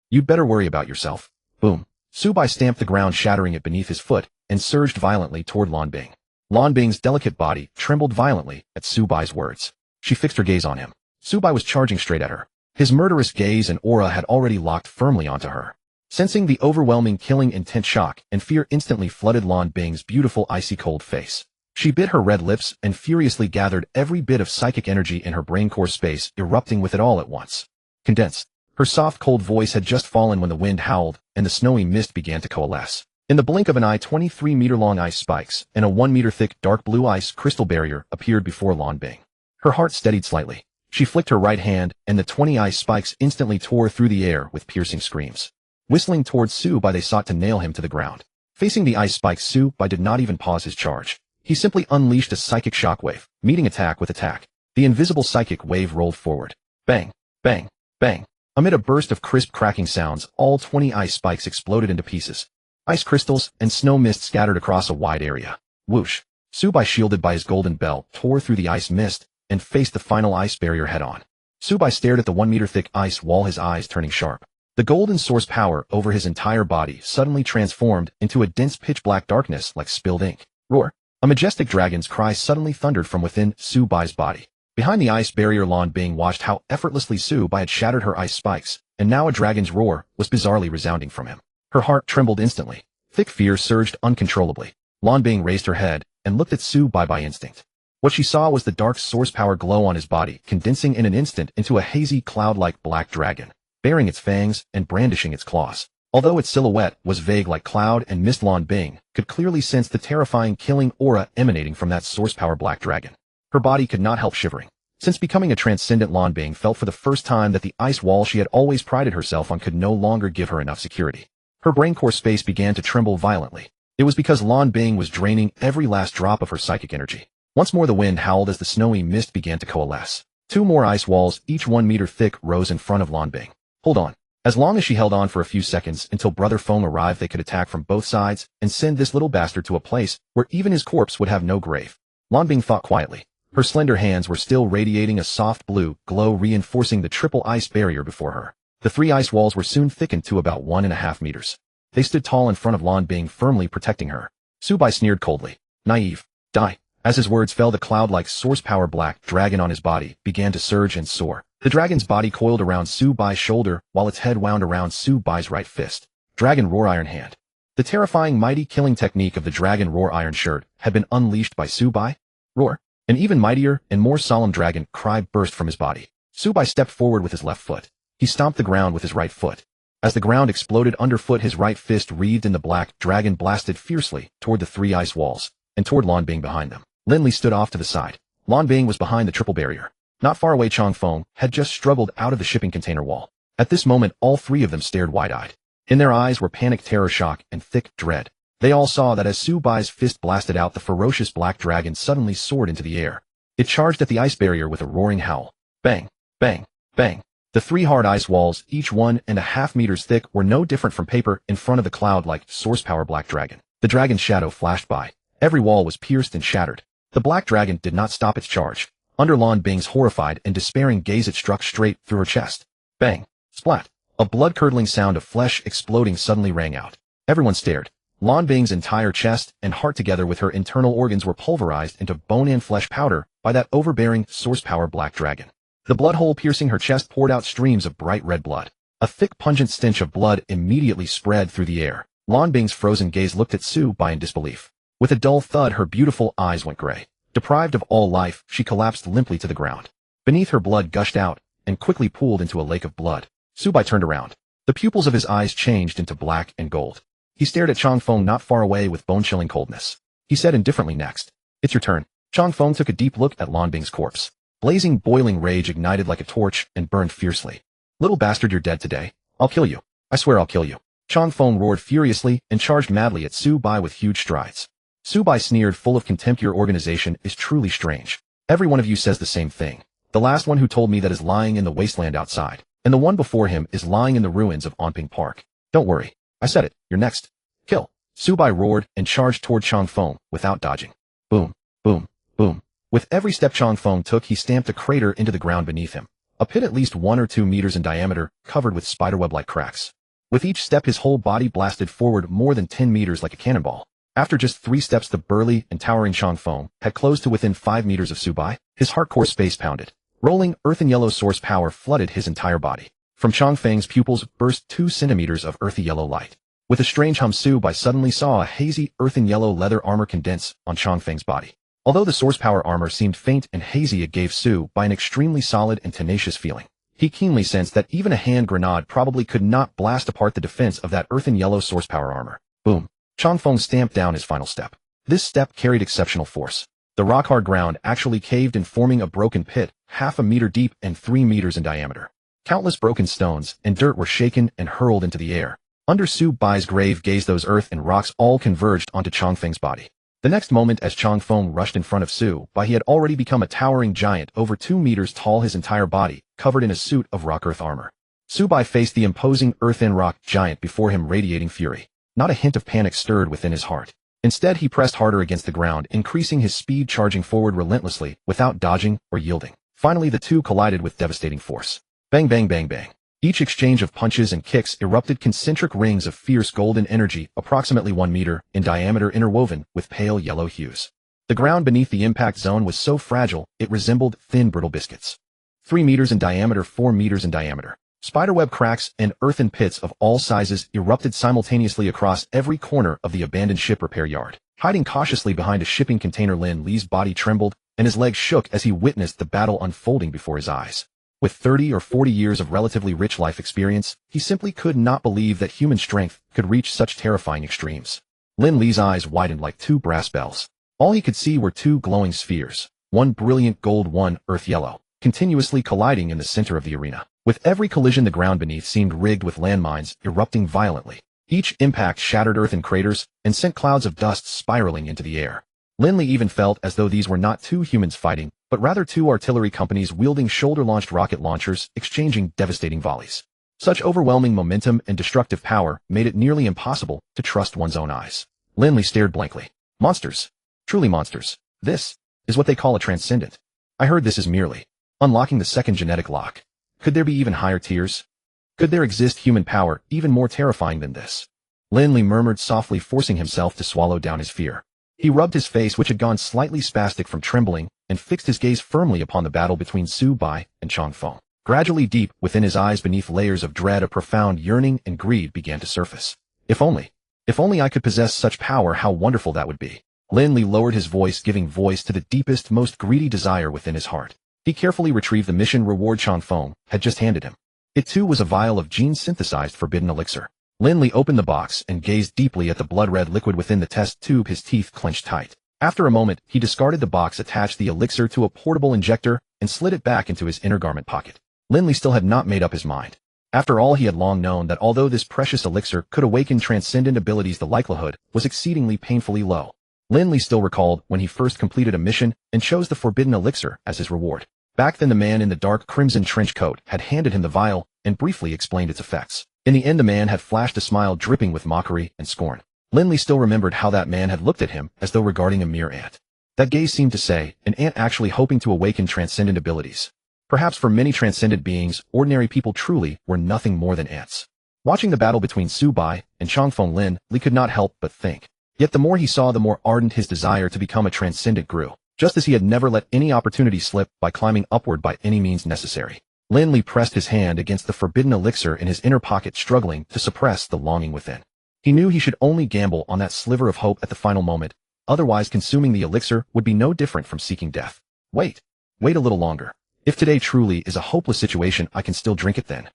You'd better worry about yourself." Boom. Su Bai stamped the ground, shattering it beneath his foot, and surged violently toward Lan Bing. Lan Bing's delicate body trembled violently at Su Bai's words. She fixed her gaze on him. Su Bai was charging straight at her. His murderous gaze and aura had already locked firmly onto her. Sensing the overwhelming, killing intent, shock and fear instantly flooded Lan Bing's beautiful, icy-cold face. She bit her red lips and furiously gathered every bit of psychic energy in her brain core space, erupting with it all at once. Condensed. Her soft, cold voice had just fallen when the wind howled and the snowy mist began to coalesce. In the blink of an eye, 23-meter-long ice spikes and a 1-meter-thick dark blue ice crystal barrier appeared before Lan Bing. Her heart steadied slightly. She flicked her right hand, and the 20 ice spikes instantly tore through the air with piercing screams. Whistling towards Su Bai, they sought to nail him to the ground. Facing the ice spikes, Su Bai did not even pause his charge. He simply unleashed a psychic shockwave, meeting attack with attack. The invisible psychic wave rolled forward. Bang, bang, bang. Amid a burst of crisp cracking sounds, all 20 ice spikes exploded into pieces. Ice crystals and snow mist scattered across a wide area. Whoosh. Su Bai, shielded by his golden belt, tore through the ice mist and faced the final ice barrier head-on. Su Bai stared at the 1-meter-thick ice wall, his eyes turning sharp. The golden source power over his entire body suddenly transformed into a dense pitch-black darkness like spilled ink. Roar. A majestic dragon's cry suddenly thundered from within Su Bai's body. Behind the ice barrier, Lan Bing watched how effortlessly Su Bai had shattered her ice spikes, and now a dragon's roar was bizarrely resounding from him. Her heart trembled instantly. Thick fear surged uncontrollably. Lan Bing raised her head and looked at Su Bai by instinct. What she saw was the dark source power glow on his body, condensing in an instant into a hazy, cloud-like black dragon, baring its fangs and brandishing its claws. Although its silhouette was vague like cloud and mist, Lan Bing could clearly sense the terrifying, killing aura emanating from that source power black dragon. Her body could not help shivering. Since becoming a transcendent, Lan Bing felt for the first time that the ice wall she had always prided herself on could no longer give her enough security. Her brain core space began to tremble violently. It was because Lan Bing was draining every last drop of her psychic energy. Once more the wind howled as the snowy mist began to coalesce. 2 more ice walls, each 1 meter thick, rose in front of Lan Bing. Hold on. As long as she held on for a few seconds until Brother Feng arrived, they could attack from both sides and send this little bastard to a place where even his corpse would have no grave. Lan Bing thought quietly. Her slender hands were still radiating a soft blue glow, reinforcing the triple ice barrier before her. The 3 ice walls were soon thickened to about 1.5 meters. They stood tall in front of Lan Bing, firmly protecting her. Su Bai sneered coldly. Naive. Die. As his words fell, the cloud-like source power black dragon on his body began to surge and soar. The dragon's body coiled around Su Bai's shoulder while its head wound around Su Bai's right fist. Dragon Roar Iron Hand. The terrifying, mighty killing technique of the Dragon Roar Iron Shirt had been unleashed by Su Bai. Roar. An even mightier and more solemn dragon cry burst from his body. Su Bai stepped forward with his left foot. He stomped the ground with his right foot. As the ground exploded underfoot, his right fist wreathed in the black dragon blasted fiercely toward the 3 ice walls and toward Lan Bing behind them. Lindley stood off to the side. Lan Bing was behind the triple barrier. Not far away, Chong Feng had just struggled out of the shipping container wall. At this moment, all 3 of them stared wide-eyed. In their eyes were panic, terror, shock, and thick dread. They all saw that as Su Bai's fist blasted out, the ferocious black dragon suddenly soared into the air. It charged at the ice barrier with a roaring howl. Bang, bang, bang. The 3 hard ice walls, each 1.5 meters thick, were no different from paper in front of the cloud-like source power black dragon. The dragon's shadow flashed by. Every wall was pierced and shattered. The black dragon did not stop its charge. Under Lan Bing's horrified and despairing gaze, it struck straight through her chest. Bang! Splat! A blood-curdling sound of flesh exploding suddenly rang out. Everyone stared. Lan Bing's entire chest and heart, together with her internal organs, were pulverized into bone and flesh powder by that overbearing source power black dragon. The blood hole piercing her chest poured out streams of bright red blood. A thick, pungent stench of blood immediately spread through the air. Lan Bing's frozen gaze looked at Su Bai in disbelief. With a dull thud, her beautiful eyes went gray. Deprived of all life, she collapsed limply to the ground. Beneath her, blood gushed out and quickly pooled into a lake of blood. Su Bai turned around. The pupils of his eyes changed into black and gold. He stared at Chong Feng not far away with bone-chilling coldness. He said indifferently, "Next. It's your turn." Chong Feng took a deep look at Lan Bing's corpse. Blazing, boiling rage ignited like a torch and burned fiercely. Little bastard, you're dead today. I'll kill you. I swear I'll kill you. Chang Feng roared furiously and charged madly at Su Bai with huge strides. Su Bai sneered, full of contempt. Your organization is truly strange. Every one of you says the same thing. The last one who told me that is lying in the wasteland outside, and the one before him is lying in the ruins of Anping Park. Don't worry. I said it. You're next. Kill. Su Bai roared and charged toward Chang Feng without dodging. Boom, boom, boom. With every step Chang Feng took, he stamped a crater into the ground beneath him. A pit at least 1 or 2 meters in diameter, covered with spiderweb-like cracks. With each step his whole body blasted forward more than 10 meters like a cannonball. After just 3 steps the burly and towering Chang Feng had closed to within 5 meters of Su Bai. His hardcore space pounded. Rolling earth and yellow source power flooded his entire body. From Chang Feng's pupils burst 2 centimeters of earthy yellow light. With a strange hum, Su Bai suddenly saw a hazy earthen yellow leather armor condense on Chang Feng's body. Although the source power armor seemed faint and hazy, it gave Su Bai an extremely solid and tenacious feeling. He keenly sensed that even a hand grenade probably could not blast apart the defense of that earthen yellow source power armor. Boom. Chang Feng stamped down his final step. This step carried exceptional force. The rock-hard ground actually caved in, forming a broken pit, 0.5 meter deep and 3 meters in diameter. Countless broken stones and dirt were shaken and hurled into the air. Under Su Bai's grave gaze, those earth and rocks all converged onto Chang Feng's body. The next moment, as Chang Feng rushed in front of Su Bai, he had already become a towering giant over 2 meters tall, his entire body covered in a suit of rock-earth armor. Su Bai faced the imposing earth and rock giant before him, radiating fury. Not a hint of panic stirred within his heart. Instead, he pressed harder against the ground, increasing his speed, charging forward relentlessly, without dodging or yielding. Finally, the two collided with devastating force. Bang, bang, bang, bang. Each exchange of punches and kicks erupted concentric rings of fierce golden energy, approximately 1 meter in diameter, interwoven with pale yellow hues. The ground beneath the impact zone was so fragile, it resembled thin, brittle biscuits. 3 meters in diameter, 4 meters in diameter. Spiderweb cracks and earthen pits of all sizes erupted simultaneously across every corner of the abandoned ship repair yard. Hiding cautiously behind a shipping container, Lin Li's body trembled, and his legs shook as he witnessed the battle unfolding before his eyes. With 30 or 40 years of relatively rich life experience, he simply could not believe that human strength could reach such terrifying extremes. Lin Li's eyes widened like 2 brass bells. All he could see were 2 glowing spheres, one brilliant gold, one earth yellow, continuously colliding in the center of the arena. With every collision, the ground beneath seemed rigged with landmines erupting violently. Each impact shattered earthen craters and sent clouds of dust spiraling into the air. Lin Li even felt as though these were not 2 humans fighting, but rather 2 artillery companies wielding shoulder-launched rocket launchers, exchanging devastating volleys. Such overwhelming momentum and destructive power made it nearly impossible to trust one's own eyes. Lin Li stared blankly. Monsters. Truly monsters. This is what they call a transcendent. I heard this is merely unlocking the 2nd genetic lock. Could there be even higher tiers? Could there exist human power even more terrifying than this? Lin Li murmured softly, forcing himself to swallow down his fear. He rubbed his face, which had gone slightly spastic from trembling, and fixed his gaze firmly upon the battle between Su Bai and Chang Feng. Gradually, deep within his eyes, beneath layers of dread, a profound yearning and greed began to surface. If only I could possess such power, how wonderful that would be. Lin Li lowered his voice, giving voice to the deepest, most greedy desire within his heart. He carefully retrieved the mission reward Chang Feng had just handed him. It too was a vial of gene-synthesized forbidden elixir. Lin Li opened the box and gazed deeply at the blood-red liquid within the test tube, his teeth clenched tight. After a moment, he discarded the box, attached the elixir to a portable injector, and slid it back into his inner garment pocket. Lin Li still had not made up his mind. After all, he had long known that although this precious elixir could awaken transcendent abilities, the likelihood was exceedingly painfully low. Lin Li still recalled when he first completed a mission and chose the forbidden elixir as his reward. Back then, the man in the dark crimson trench coat had handed him the vial and briefly explained its effects. In the end, the man had flashed a smile dripping with mockery and scorn. Lin Li still remembered how that man had looked at him as though regarding a mere ant. That gaze seemed to say, an ant actually hoping to awaken transcendent abilities. Perhaps for many transcendent beings, ordinary people truly were nothing more than ants. Watching the battle between Su Bai and Chang Feng, Lin Li could not help but think. Yet the more he saw, the more ardent his desire to become a transcendent grew. Just as he had never let any opportunity slip by climbing upward by any means necessary. Lin Li pressed his hand against the forbidden elixir in his inner pocket, struggling to suppress the longing within. He knew he should only gamble on that sliver of hope at the final moment, otherwise consuming the elixir would be no different from seeking death. Wait a little longer. If today truly is a hopeless situation, I can still drink it then.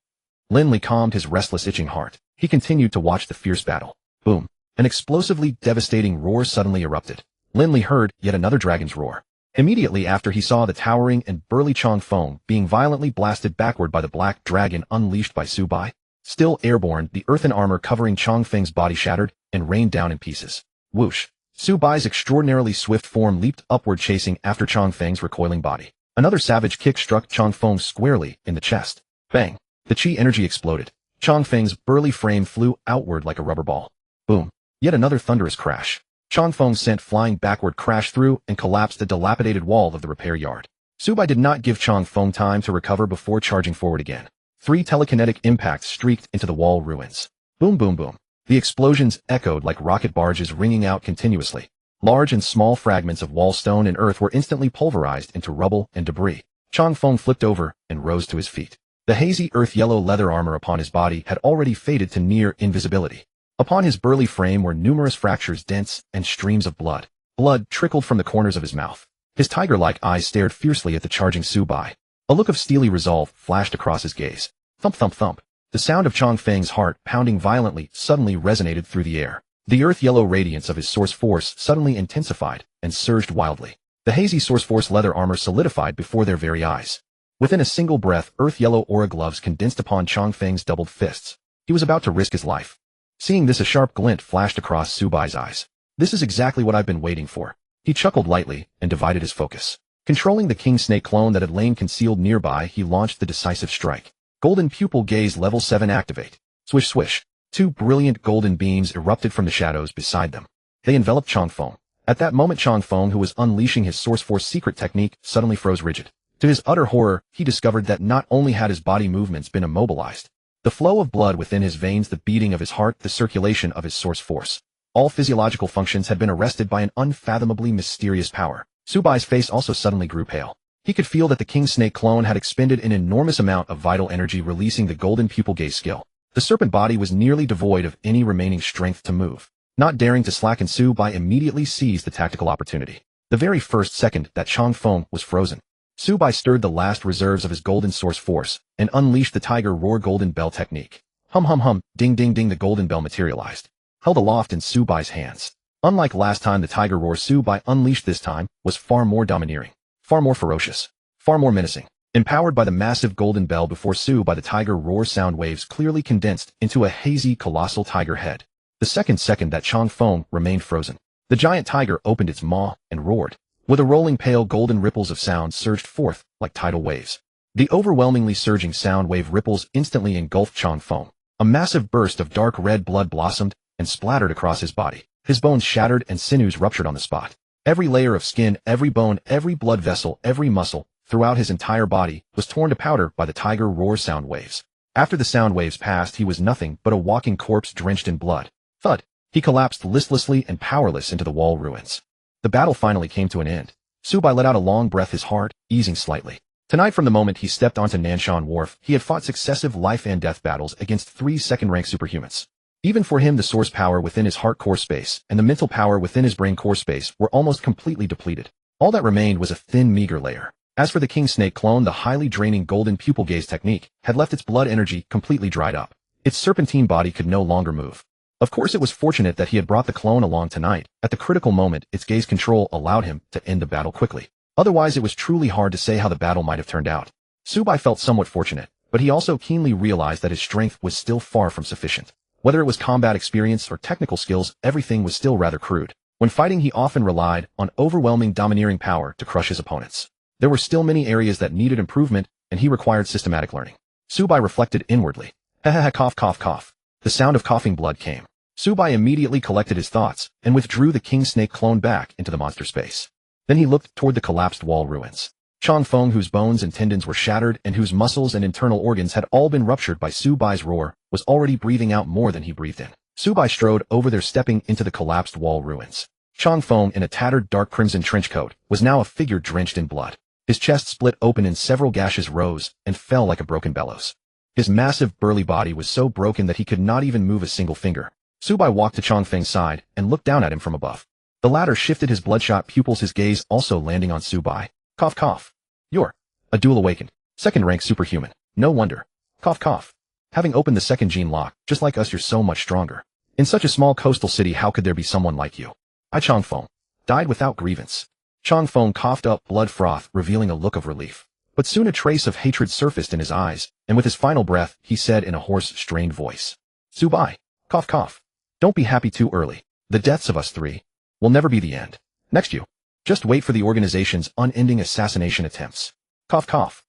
Lin Li calmed his restless, itching heart. He continued to watch the fierce battle. Boom. An explosively devastating roar suddenly erupted. Lin Li heard yet another dragon's roar. Immediately after he saw the towering and burly Chong Feng being violently blasted backward by the black dragon unleashed by Su Bai. Still airborne, the earthen armor covering Chong Feng's body shattered and rained down in pieces. Whoosh! Su Bai's extraordinarily swift form leaped upward chasing after Chong Feng's recoiling body. Another savage kick struck Chong Feng squarely in the chest. Bang! The chi energy exploded. Chong Feng's burly frame flew outward like a rubber ball. Boom! Yet another thunderous crash. Chong Feng sent flying backward crashed through and collapsed the dilapidated wall of the repair yard. Su Bai did not give Chong Feng time to recover before charging forward again. 3 telekinetic impacts streaked into the wall ruins. Boom boom boom. The explosions echoed like rocket barges ringing out continuously. Large and small fragments of wall stone and earth were instantly pulverized into rubble and debris. Chong Feng flipped over and rose to his feet. The hazy earth-yellow leather armor upon his body had already faded to near invisibility. Upon his burly frame were numerous fractures, dents, and streams of blood. Blood trickled from the corners of his mouth. His tiger-like eyes stared fiercely at the charging Su Bai. A look of steely resolve flashed across his gaze. Thump thump thump. The sound of Chong Feng's heart pounding violently suddenly resonated through the air. The earth-yellow radiance of his source force suddenly intensified and surged wildly. The hazy source force leather armor solidified before their very eyes. Within a single breath, earth-yellow aura gloves condensed upon Chong Feng's doubled fists. He was about to risk his life. Seeing this, a sharp glint flashed across Su Bai's eyes. This is exactly what I've been waiting for. He chuckled lightly and divided his focus. Controlling the king snake clone that had lain concealed nearby, he launched the decisive strike. Golden pupil gaze level 7 activate. Swish swish. 2 brilliant golden beams erupted from the shadows beside them. They enveloped Chong Feng. At that moment, Chong Feng, who was unleashing his source force secret technique, suddenly froze rigid. To his utter horror, he discovered that not only had his body movements been immobilized, the flow of blood within his veins, the beating of his heart, the circulation of his source force, all physiological functions had been arrested by an unfathomably mysterious power. Su Bai's face also suddenly grew pale. He could feel that the king snake clone had expended an enormous amount of vital energy releasing the golden pupil gaze skill. The serpent body was nearly devoid of any remaining strength to move. Not daring to slacken, Su Bai immediately seized the tactical opportunity. The very first second that Chong Feng was frozen, Su Bai stirred the last reserves of his golden source force and unleashed the tiger roar golden bell technique. Hum hum hum, ding ding ding, the golden bell materialized, held aloft in Su Bai's hands. Unlike last time, the tiger roar Su Bai unleashed this time was far more domineering, far more ferocious, far more menacing. Empowered by the massive golden bell before Su Bai, the tiger roar sound waves clearly condensed into a hazy colossal tiger head. The second that Chong Feng remained frozen, the giant tiger opened its maw and roared. With a rolling pale golden ripples of sound surged forth like tidal waves. The overwhelmingly surging sound wave ripples instantly engulfed Chong Feng. A massive burst of dark red blood blossomed and splattered across his body. His bones shattered and sinews ruptured on the spot. Every layer of skin, every bone, every blood vessel, every muscle throughout his entire body was torn to powder by the tiger roar sound waves. After the sound waves passed, he was nothing but a walking corpse drenched in blood. Thud! He collapsed listlessly and powerless into the wall ruins. The battle finally came to an end. Su Bai let out a long breath, his heart easing slightly. Tonight, from the moment he stepped onto Nanshan Wharf, he had fought successive life and death battles against 3 second-rank superhumans. Even for him, the source power within his heart core space and the mental power within his brain core space were almost completely depleted. All that remained was a thin, meager layer. As for the king snake clone, the highly draining golden pupil gaze technique had left its blood energy completely dried up. Its serpentine body could no longer move. Of course, it was fortunate that he had brought the clone along tonight. At the critical moment, its gaze control allowed him to end the battle quickly. Otherwise, it was truly hard to say how the battle might have turned out. Su Bai felt somewhat fortunate, but he also keenly realized that his strength was still far from sufficient. Whether it was combat experience or technical skills, everything was still rather crude. When fighting, he often relied on overwhelming domineering power to crush his opponents. There were still many areas that needed improvement, and he required systematic learning. Su Bai reflected inwardly. Cough cough cough. The sound of coughing blood came. Su Bai immediately collected his thoughts and withdrew the king snake clone back into the monster space. Then he looked toward the collapsed wall ruins. Chong Feng, whose bones and tendons were shattered and whose muscles and internal organs had all been ruptured by Su Bai's roar, was already breathing out more than he breathed in. Su Bai strode over there, stepping into the collapsed wall ruins. Chong Feng, in a tattered dark crimson trench coat, was now a figure drenched in blood. His chest split open and several gashes rose and fell like a broken bellows. His massive burly body was so broken that he could not even move a single finger. Su Bai walked to Chong Feng's side and looked down at him from above. The latter shifted his bloodshot pupils, his gaze also landing on Su Bai. Cough cough. You're a dual awakened, second-rank superhuman. No wonder. Cough cough. Having opened the second gene lock, just like us, you're so much stronger. In such a small coastal city, how could there be someone like you? I, Chong Feng, died without grievance. Chang Feng coughed up blood froth, revealing a look of relief. But soon a trace of hatred surfaced in his eyes, and with his final breath, he said in a hoarse, strained voice, "Su Bai, cough cough. Don't be happy too early. The deaths of us three will never be the end. Next you. Just wait for the organization's unending assassination attempts. Cough cough."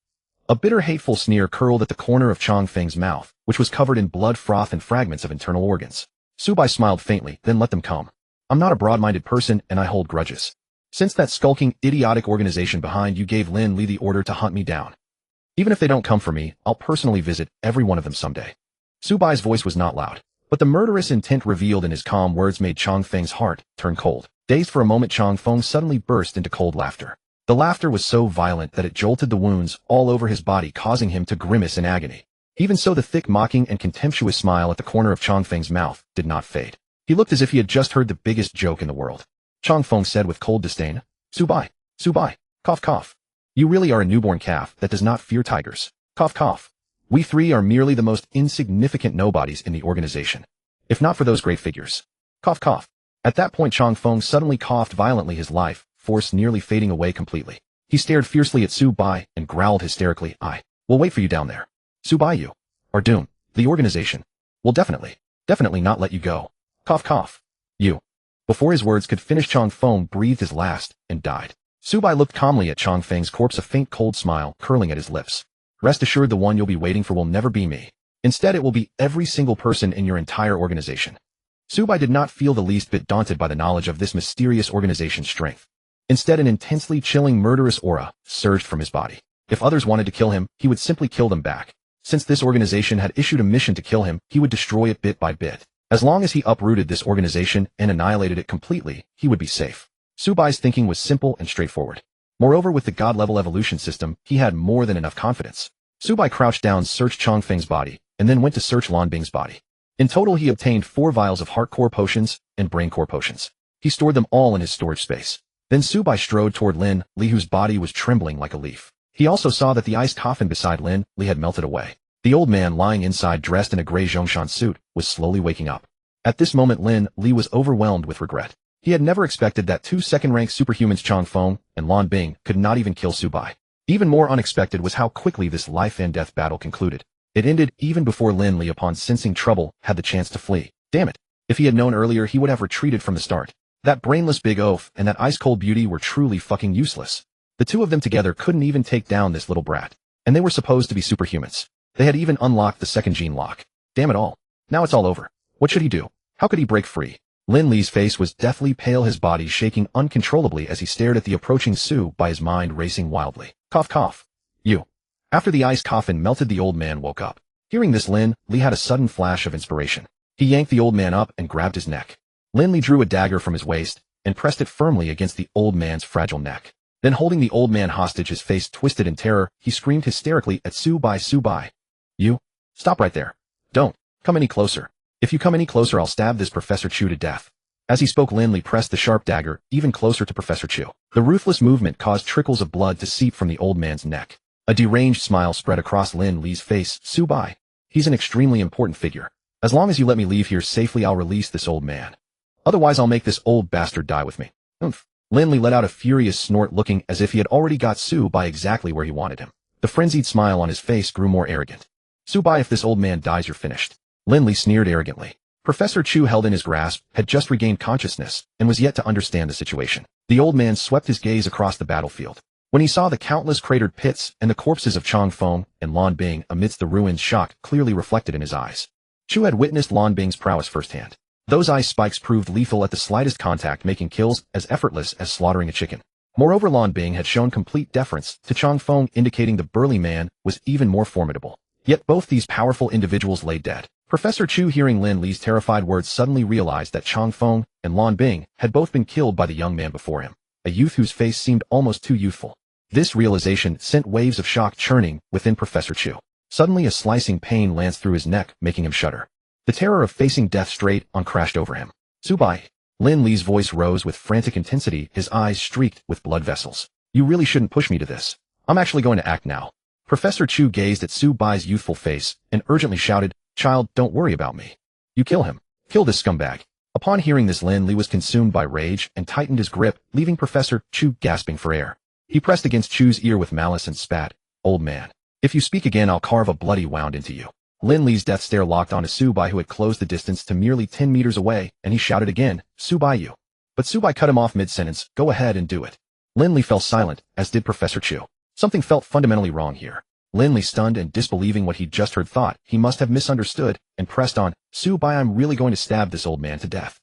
A bitter, hateful sneer curled at the corner of Chang Feng's mouth, which was covered in blood froth and fragments of internal organs. Su Bai smiled faintly, then let them come. I'm not a broad-minded person, and I hold grudges. Since that skulking, idiotic organization behind you gave Lin Li the order to hunt me down. Even if they don't come for me, I'll personally visit every one of them someday. Su Bai's voice was not loud, but the murderous intent revealed in his calm words made Chang Feng's heart turn cold. Dazed for a moment, Chang Feng suddenly burst into cold laughter. The laughter was so violent that it jolted the wounds all over his body, causing him to grimace in agony. Even so, the thick, mocking, and contemptuous smile at the corner of Chang Feng's mouth did not fade. He looked as if he had just heard the biggest joke in the world. Chang Feng said with cold disdain, Su Bai, cough cough. You really are a newborn calf that does not fear tigers. Cough cough. We three are merely the most insignificant nobodies in the organization. If not for those great figures. Cough cough. At that point, Chang Feng suddenly coughed violently, his life force nearly fading away completely. He stared fiercely at Su Bai and growled hysterically, I will wait for you down there. Su Bai, you are doomed. The organization will definitely not let you go. Cough cough. You. Before his words could finish, Chang Feng breathed his last and died. Su Bai looked calmly at Chang Feng's corpse, a faint cold smile curling at his lips. Rest assured, the one you'll be waiting for will never be me. Instead, it will be every single person in your entire organization. Su Bai did not feel the least bit daunted by the knowledge of this mysterious organization's strength. Instead, an intensely chilling, murderous aura surged from his body. If others wanted to kill him, he would simply kill them back. Since this organization had issued a mission to kill him, he would destroy it bit by bit. As long as he uprooted this organization and annihilated it completely, he would be safe. Su Bai's thinking was simple and straightforward. Moreover, with the god-level evolution system, he had more than enough confidence. Su Bai crouched down, searched Chang Feng's body, and then went to search Lan Bing's body. In total, he obtained 4 vials of heart core potions and brain core potions. He stored them all in his storage space. Then Su Bai strode toward Lin Li, whose body was trembling like a leaf. He also saw that the ice coffin beside Lin Li had melted away. The old man lying inside, dressed in a gray Zhongshan suit, was slowly waking up. At this moment, Lin Li was overwhelmed with regret. He had never expected that 2 second-rank superhumans, Chang Feng and Lan Bing, could not even kill Su Bai. Even more unexpected was how quickly this life-and-death battle concluded. It ended even before Lin Li, upon sensing trouble, had the chance to flee. Damn it. If he had known earlier, he would have retreated from the start. That brainless big oaf and that ice-cold beauty were truly fucking useless. The two of them together couldn't even take down this little brat. And they were supposed to be superhumans. They had even unlocked the second gene lock. Damn it all. Now it's all over. What should he do? How could he break free? Lin Li's face was deathly pale, his body shaking uncontrollably as he stared at the approaching Su Bai, his mind racing wildly. Cough cough. You. After the ice coffin melted, the old man woke up. Hearing this, Lin Li had a sudden flash of inspiration. He yanked the old man up and grabbed his neck. Lin Li drew a dagger from his waist and pressed it firmly against the old man's fragile neck. Then, holding the old man hostage, his face twisted in terror, he screamed hysterically at Su Bai, Su Bai. You. Stop right there. Don't come any closer. If you come any closer, I'll stab this Professor Chu to death. As he spoke, Lin Li pressed the sharp dagger even closer to Professor Chu. The ruthless movement caused trickles of blood to seep from the old man's neck. A deranged smile spread across Lin Li's face. Su Bai. He's an extremely important figure. As long as you let me leave here safely, I'll release this old man. Otherwise, I'll make this old bastard die with me. Oomph. Lin Li let out a furious snort, looking as if he had already got Su Bai exactly where he wanted him. The frenzied smile on his face grew more arrogant. Su Bai, if this old man dies, you're finished. Lin Li sneered arrogantly. Professor Chu, held in his grasp, had just regained consciousness and was yet to understand the situation. The old man swept his gaze across the battlefield. When he saw the countless cratered pits and the corpses of Chang Feng and Lan Bing amidst the ruins, shock clearly reflected in his eyes. Chu had witnessed Lan Bing's prowess firsthand. Those ice spikes proved lethal at the slightest contact, making kills as effortless as slaughtering a chicken. Moreover, Lan Bing had shown complete deference to Chang Feng, indicating the burly man was even more formidable. Yet both these powerful individuals lay dead. Professor Chu, hearing Lin Li's terrified words, suddenly realized that Chang Feng and Lan Bing had both been killed by the young man before him, a youth whose face seemed almost too youthful. This realization sent waves of shock churning within Professor Chu. Suddenly, a slicing pain lanced through his neck, making him shudder. The terror of facing death straight on crashed over him. Su Bai. Lin Li's voice rose with frantic intensity, his eyes streaked with blood vessels. You really shouldn't push me to this. I'm actually going to act now. Professor Chu gazed at Su Bai's youthful face and urgently shouted, Child, don't worry about me. You kill him. Kill this scumbag. Upon hearing this, Lin Li was consumed by rage and tightened his grip, leaving Professor Chu gasping for air. He pressed against Chu's ear with malice and spat, "Old man, if you speak again I'll carve a bloody wound into you." Lin Li's death stare locked onto Subai, who had closed the distance to merely 10 meters away, and he shouted again, "Subai, you." But Subai cut him off mid-sentence, "Go ahead and do it." Lin Li fell silent, as did Professor Chu. Something felt fundamentally wrong here. Lin Li, stunned and disbelieving what he'd just heard, thought he must have misunderstood, and pressed on, "Subai, I'm really going to stab this old man to death.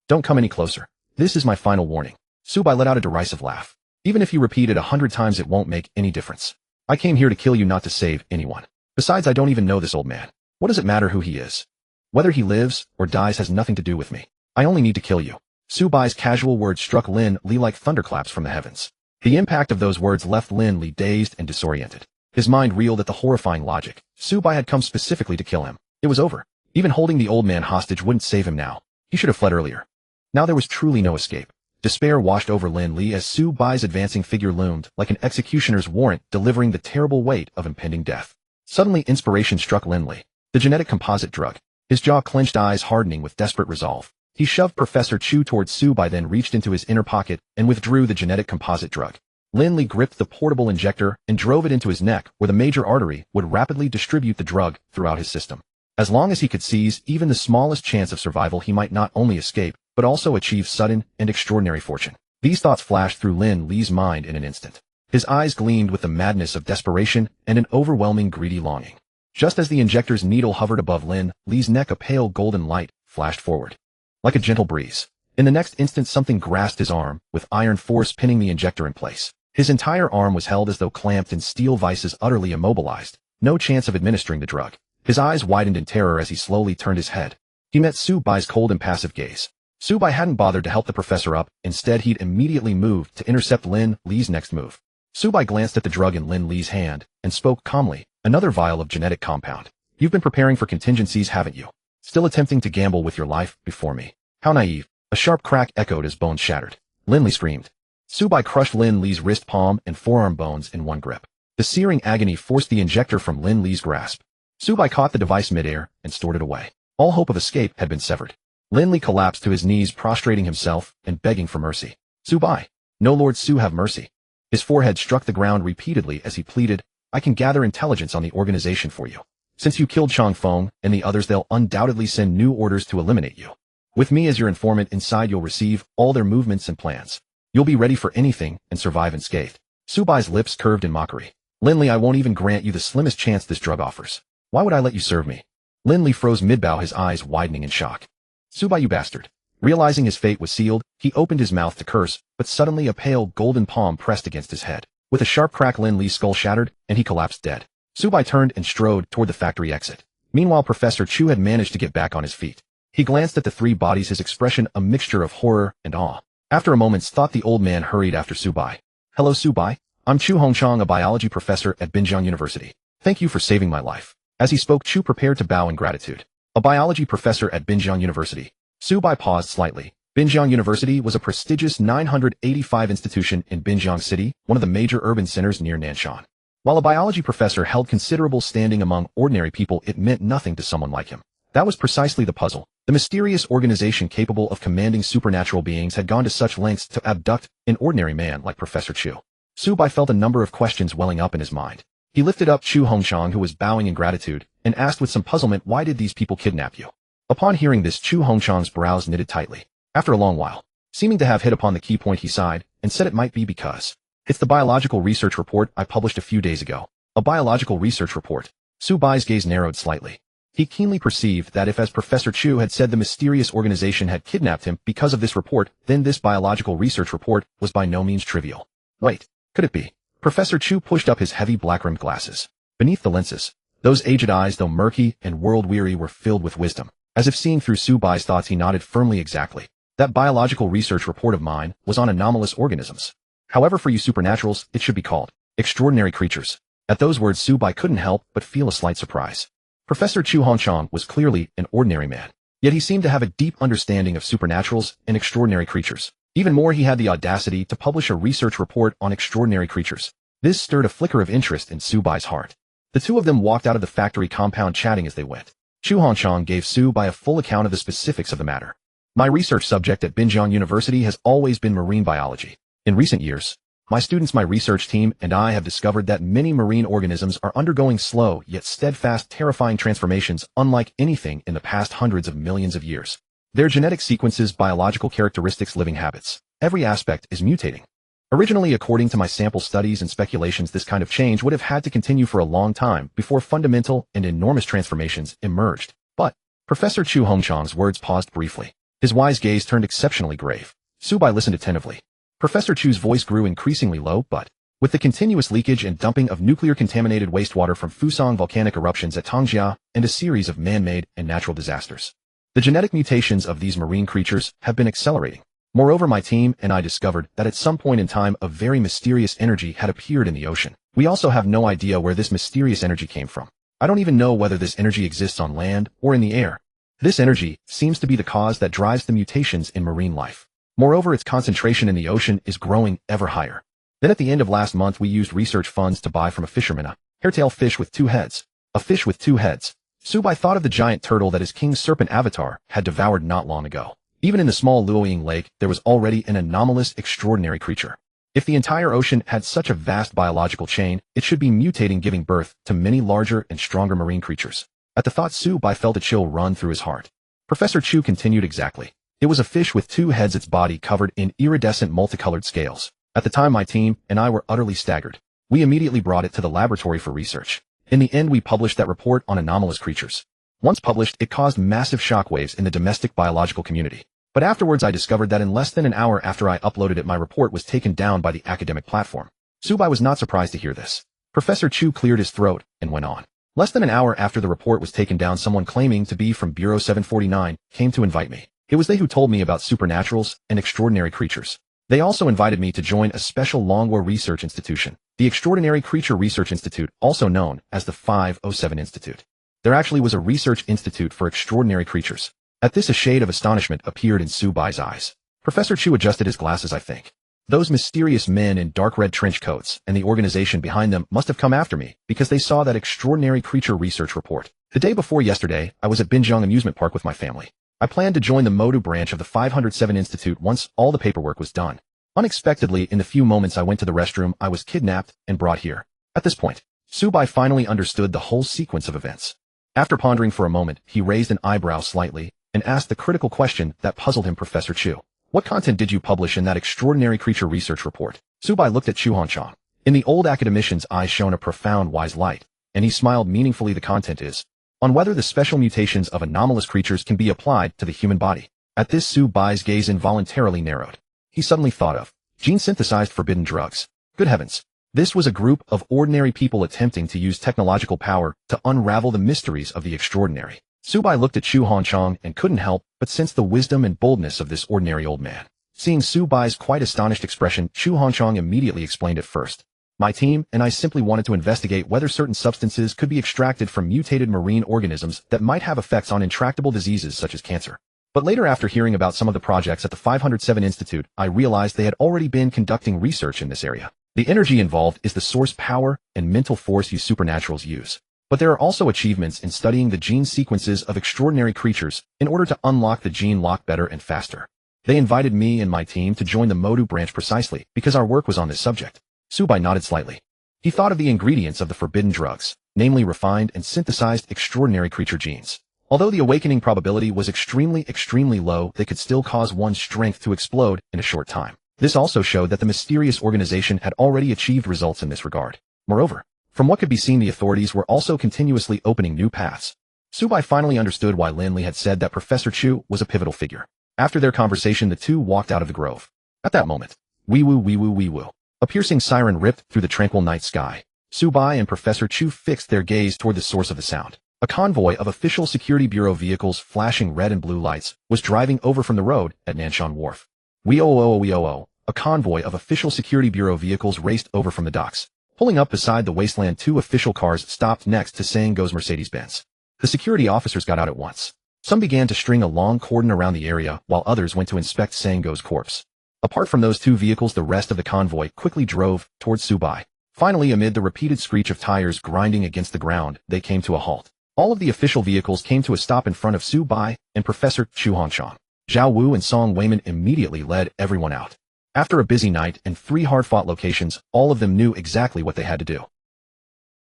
Don't come any closer. This is my final warning." Subai let out a derisive laugh. "Even if you repeat it 100 times it won't make any difference. I came here to kill you, not to save anyone. Besides, I don't even know this old man. What does it matter who he is? Whether he lives or dies has nothing to do with me. I only need to kill you." Subai's casual words struck Lin Li like thunderclaps from the heavens. The impact of those words left Lin Li dazed and disoriented. His mind reeled at the horrifying logic. Subai had come specifically to kill him. It was over. Even holding the old man hostage wouldn't save him now. He should have fled earlier. Now there was truly no escape. Despair washed over Lin Li as Subai's advancing figure loomed like an executioner's warrant, delivering the terrible weight of impending death. Suddenly inspiration struck Lin Li. The genetic composite drug. His jaw clenched, eyes hardening with desperate resolve. He shoved Professor Chu towards Subai, then reached into his inner pocket and withdrew the genetic composite drug. Lin Li gripped the portable injector and drove it into his neck, where the major artery would rapidly distribute the drug throughout his system. As long as he could seize even the smallest chance of survival, he might not only escape, but also achieve sudden and extraordinary fortune. These thoughts flashed through Lin Li's mind in an instant. His eyes gleamed with the madness of desperation and an overwhelming greedy longing. Just as the injector's needle hovered above Lin Li's neck, a pale golden light flashed forward. Like a gentle breeze. In the next instant, something grasped his arm, with iron force pinning the injector in place. His entire arm was held as though clamped in steel vices, utterly immobilized. No chance of administering the drug. His eyes widened in terror as he slowly turned his head. He met Subai's cold, impassive gaze. Subai hadn't bothered to help the professor up. Instead, he'd immediately moved to intercept Lin Li's next move. Subai glanced at the drug in Lin Li's hand and spoke calmly, "Another vial of genetic compound. You've been preparing for contingencies, haven't you? Still attempting to gamble with your life before me. How naive." A sharp crack echoed as bones shattered. Lin Li screamed. Subai crushed Lin Li's wrist, palm, and forearm bones in one grip. The searing agony forced the injector from Lin Li's grasp. Subai caught the device midair and stored it away. All hope of escape had been severed. Lin Li collapsed to his knees, prostrating himself and begging for mercy. "Subai, no, Lord Su, have mercy." His forehead struck the ground repeatedly as he pleaded, "I can gather intelligence on the organization for you. Since you killed Chang Feng and the others, they'll undoubtedly send new orders to eliminate you. With me as your informant inside, you'll receive all their movements and plans. You'll be ready for anything and survive unscathed." Subai's lips curved in mockery. "Lin Li, I won't even grant you the slimmest chance this drug offers. Why would I let you serve me?" Lin Li froze mid-bow, his eyes widening in shock. "Subai, you bastard." Realizing his fate was sealed, he opened his mouth to curse, but suddenly a pale golden palm pressed against his head. With a sharp crack, Lin Li's skull shattered, and he collapsed dead. Subai turned and strode toward the factory exit. Meanwhile, Professor Chu had managed to get back on his feet. He glanced at the three bodies, his expression a mixture of horror and awe. After a moment's thought, the old man hurried after Subai. "Hello, Subai. I'm Chu Hongchang, a biology professor at Binjiang University. Thank you for saving my life." As he spoke, Chu prepared to bow in gratitude. A biology professor at Binjiang University. Subai paused slightly. Binjiang University was a prestigious 985 institution in Binjiang City, one of the major urban centers near Nanshan. While a biology professor held considerable standing among ordinary people, it meant nothing to someone like him. That was precisely the puzzle. The mysterious organization capable of commanding supernatural beings had gone to such lengths to abduct an ordinary man like Professor Chu. Subai felt a number of questions welling up in his mind. He lifted up Chu Hongchang, who was bowing in gratitude, and asked with some puzzlement, "Why did these people kidnap you?" Upon hearing this, Chu Hongchang's brows knitted tightly. After a long while, seeming to have hit upon the key point, he sighed and said it might be because it's the biological research report I published a few days ago. A biological research report. Subai's gaze narrowed slightly. He keenly perceived that if, as Professor Chu had said, the mysterious organization had kidnapped him because of this report, then this biological research report was by no means trivial. Wait, could it be? Professor Chu pushed up his heavy black-rimmed glasses. Beneath the lenses, those aged eyes, though murky and world-weary, were filled with wisdom. As if seeing through Subai's thoughts, he nodded firmly. "Exactly. That biological research report of mine was on anomalous organisms. However, for you supernaturals, it should be called extraordinary creatures." At those words, Subai couldn't help but feel a slight surprise. Professor Chu Hongchang was clearly an ordinary man, yet he seemed to have a deep understanding of supernaturals and extraordinary creatures. Even more, he had the audacity to publish a research report on extraordinary creatures. This stirred a flicker of interest in Subai's heart. The two of them walked out of the factory compound, chatting as they went. Chu Hongchang gave Subai a full account of the specifics of the matter. My research subject at Binjiang University has always been marine biology. In recent years, my students, my research team, and I have discovered that many marine organisms are undergoing slow yet steadfast, terrifying transformations unlike anything in the past hundreds of millions of years. Their genetic sequences, biological characteristics, living habits, every aspect is mutating. Originally, according to my sample studies and speculations, this kind of change would have had to continue for a long time before fundamental and enormous transformations emerged. But Professor Chu Hongchang's words paused briefly. His wise gaze turned exceptionally grave. Subai listened attentively. Professor Chu's voice grew increasingly low, but with the continuous leakage and dumping of nuclear-contaminated wastewater from Fusang volcanic eruptions at Tongjia and a series of man-made and natural disasters, the genetic mutations of these marine creatures have been accelerating. Moreover, my team and I discovered that at some point in time a very mysterious energy had appeared in the ocean. We also have no idea where this mysterious energy came from. I don't even know whether this energy exists on land or in the air. This energy seems to be the cause that drives the mutations in marine life. Moreover, its concentration in the ocean is growing ever higher. Then at the end of last month, we used research funds to buy from a fisherman a hairtail fish with 2 heads. A fish with 2 heads. Subai thought of the giant turtle that his king's serpent avatar had devoured not long ago. Even in the small Luoying lake, there was already an anomalous, extraordinary creature. If the entire ocean had such a vast biological chain, it should be mutating, giving birth to many larger and stronger marine creatures. At the thought, Subai felt a chill run through his heart. Professor Chu continued, exactly. It was a fish with 2 heads, its body covered in iridescent multicolored scales. At the time, my team and I were utterly staggered. We immediately brought it to the laboratory for research. In the end, we published that report on anomalous creatures. Once published, it caused massive shockwaves in the domestic biological community. But afterwards, I discovered that in less than an hour after I uploaded it, my report was taken down by the academic platform. Subai was not surprised to hear this. Professor Chu cleared his throat and went on. Less than an hour after the report was taken down, someone claiming to be from Bureau 749 came to invite me. It was they who told me about supernaturals and extraordinary creatures. They also invited me to join a special Longwo research institution, the Extraordinary Creature Research Institute, also known as the 507 Institute. There actually was a research institute for extraordinary creatures. At this, a shade of astonishment appeared in Subai's eyes. Professor Chu adjusted his glasses. I think those mysterious men in dark red trench coats and the organization behind them must have come after me because they saw that extraordinary creature research report. The day before yesterday, I was at Binjiang Amusement Park with my family. I planned to join the Modu branch of the 507 Institute once all the paperwork was done. Unexpectedly, in the few moments I went to the restroom, I was kidnapped and brought here. At this point, Subai finally understood the whole sequence of events. After pondering for a moment, he raised an eyebrow slightly and asked the critical question that puzzled him. Professor Chu, what content did you publish in that extraordinary creature research report? Subai looked at Chu Hongchang. In the old academician's eyes shone a profound, wise light, and he smiled meaningfully. The content is on whether the special mutations of anomalous creatures can be applied to the human body. At this, Subai's gaze involuntarily narrowed. He suddenly thought of gene-synthesized forbidden drugs. Good heavens! This was a group of ordinary people attempting to use technological power to unravel the mysteries of the extraordinary. Subai looked at Chu Hongchang and couldn't help but sense the wisdom and boldness of this ordinary old man. Seeing Subai's quite astonished expression, Chu Hongchang immediately explained. At first, my team and I simply wanted to investigate whether certain substances could be extracted from mutated marine organisms that might have effects on intractable diseases such as cancer. But later, after hearing about some of the projects at the 507 Institute, I realized they had already been conducting research in this area. The energy involved is the source power and mental force you supernaturals use. But there are also achievements in studying the gene sequences of extraordinary creatures in order to unlock the gene lock better and faster. They invited me and my team to join the Modu branch precisely because our work was on this subject. Subai nodded slightly. He thought of the ingredients of the forbidden drugs, namely refined and synthesized extraordinary creature genes. Although the awakening probability was extremely low, they could still cause one's strength to explode in a short time. This also showed that the mysterious organization had already achieved results in this regard. Moreover, from what could be seen, the authorities were also continuously opening new paths. Subai finally understood why Lin Li had said that Professor Chu was a pivotal figure. After their conversation, the two walked out of the grove. At that moment, wee woo. A piercing siren ripped through the tranquil night sky. Subai and Professor Chu fixed their gaze toward the source of the sound. A convoy of official security bureau vehicles flashing red and blue lights was driving over from the road at Nanshan Wharf. A convoy of official security bureau vehicles raced over from the docks. Pulling up beside the wasteland, 2 official cars stopped next to Sango's Mercedes-Benz. The security officers got out at once. Some began to string a long cordon around the area, while others went to inspect Sango's corpse. Apart from those 2 vehicles, the rest of the convoy quickly drove towards Subai. Finally, amid the repeated screech of tires grinding against the ground, they came to a halt. All of the official vehicles came to a stop in front of Subai and Professor Chu Hongchang. Zhao Wu and Song Weiman immediately led everyone out. After a busy night and 3 hard-fought locations, all of them knew exactly what they had to do.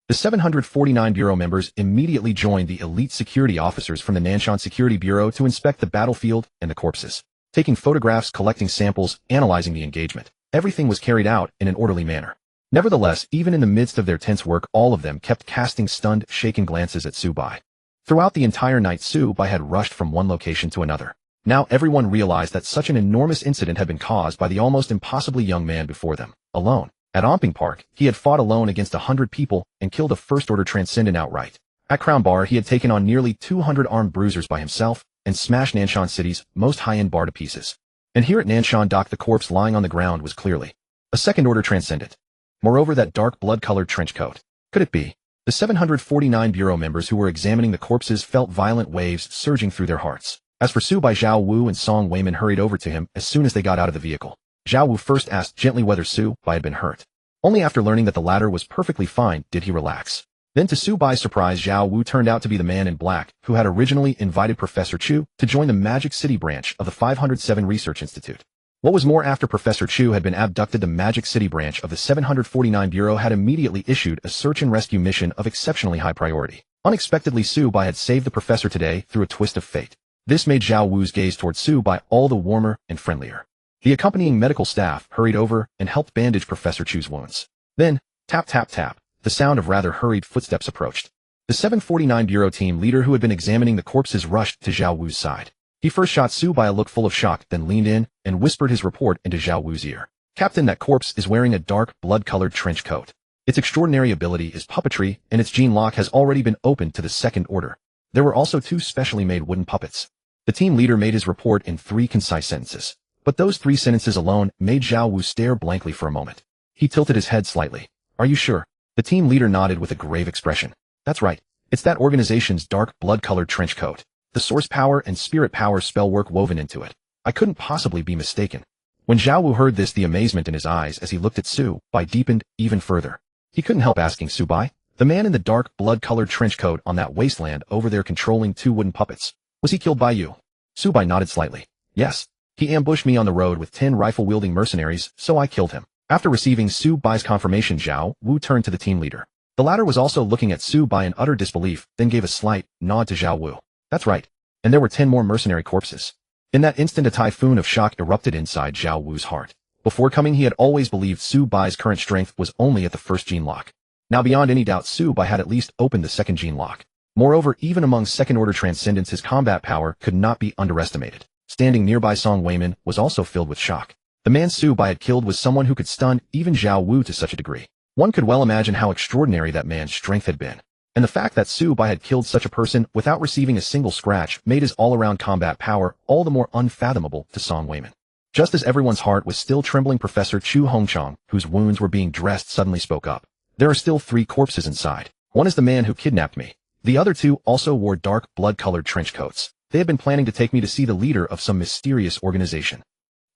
The 749 Bureau members immediately joined the elite security officers from the Nanshan Security Bureau to inspect the battlefield and the corpses. Taking photographs, collecting samples, analyzing the engagement. Everything was carried out in an orderly manner. Nevertheless, even in the midst of their tense work, all of them kept casting stunned, shaken glances at Su Bai. Throughout the entire night, Su Bai had rushed from one location to another. Now everyone realized that such an enormous incident had been caused by the almost impossibly young man before them, alone. At Omping Park, he had fought alone against 100 people and killed a first-order transcendent outright. At Crown Bar, he had taken on nearly 200 armed bruisers by himself and smashed Nanshan City's most high-end bar to pieces. And here at Nanshan Dock, the corpse lying on the ground was clearly a second-order transcendent. Moreover, that dark blood-colored trench coat. Could it be? The 749 Bureau members who were examining the corpses felt violent waves surging through their hearts. As for Su Bai, Zhao Wu and Song Weiman hurried over to him as soon as they got out of the vehicle. Zhao Wu first asked gently whether Su Bai had been hurt. Only after learning that the latter was perfectly fine did he relax. Then to Su Bai's surprise, Zhao Wu turned out to be the man in black who had originally invited Professor Chu to join the Magic City branch of the 507 Research Institute. What was more, after Professor Chu had been abducted, the Magic City branch of the 749 Bureau had immediately issued a search and rescue mission of exceptionally high priority. Unexpectedly, Su Bai had saved the professor today through a twist of fate. This made Zhao Wu's gaze towards Su Bai all the warmer and friendlier. The accompanying medical staff hurried over and helped bandage Professor Chu's wounds. Then, tap tap tap, the sound of rather hurried footsteps approached. The 749 Bureau team leader who had been examining the corpses rushed to Zhao Wu's side. He first shot Su Bai a look full of shock, then leaned in and whispered his report into Zhao Wu's ear. Captain, that corpse is wearing a dark, blood-colored trench coat. Its extraordinary ability is puppetry, and its gene lock has already been opened to the second order. There were also 2 specially made wooden puppets. The team leader made his report in 3 concise sentences. But those 3 sentences alone made Zhao Wu stare blankly for a moment. He tilted his head slightly. Are you sure? The team leader nodded with a grave expression. That's right. It's that organization's dark, blood-colored trench coat. The source power and spirit power spell work woven into it. I couldn't possibly be mistaken. When Zhao Wu heard this, the amazement in his eyes as he looked at Su Bai deepened even further. He couldn't help asking, Su Bai, the man in the dark, blood-colored trench coat on that wasteland over there controlling 2 wooden puppets, was he killed by you? Su Bai nodded slightly. Yes. He ambushed me on the road with 10 rifle-wielding mercenaries, so I killed him. After receiving Su Bai's confirmation, Zhao Wu turned to the team leader. The latter was also looking at Su Bai in utter disbelief, then gave a slight nod to Zhao Wu. That's right. And there were 10 more mercenary corpses. In that instant, a typhoon of shock erupted inside Zhao Wu's heart. Before coming, he had always believed Su Bai's current strength was only at the first gene lock. Now, beyond any doubt, Su Bai had at least opened the second gene lock. Moreover, even among second-order transcendents, his combat power could not be underestimated. Standing nearby, Song Weiman was also filled with shock. The man Su Bai had killed was someone who could stun even Zhao Wu to such a degree. One could well imagine how extraordinary that man's strength had been. And the fact that Su Bai had killed such a person without receiving a single scratch made his all-around combat power all the more unfathomable to Song Weiman. Just as everyone's heart was still trembling, Professor Chu Hongchang, whose wounds were being dressed, suddenly spoke up. There are still 3 corpses inside. One is the man who kidnapped me. The other 2 also wore dark, blood-colored trench coats. They had been planning to take me to see the leader of some mysterious organization.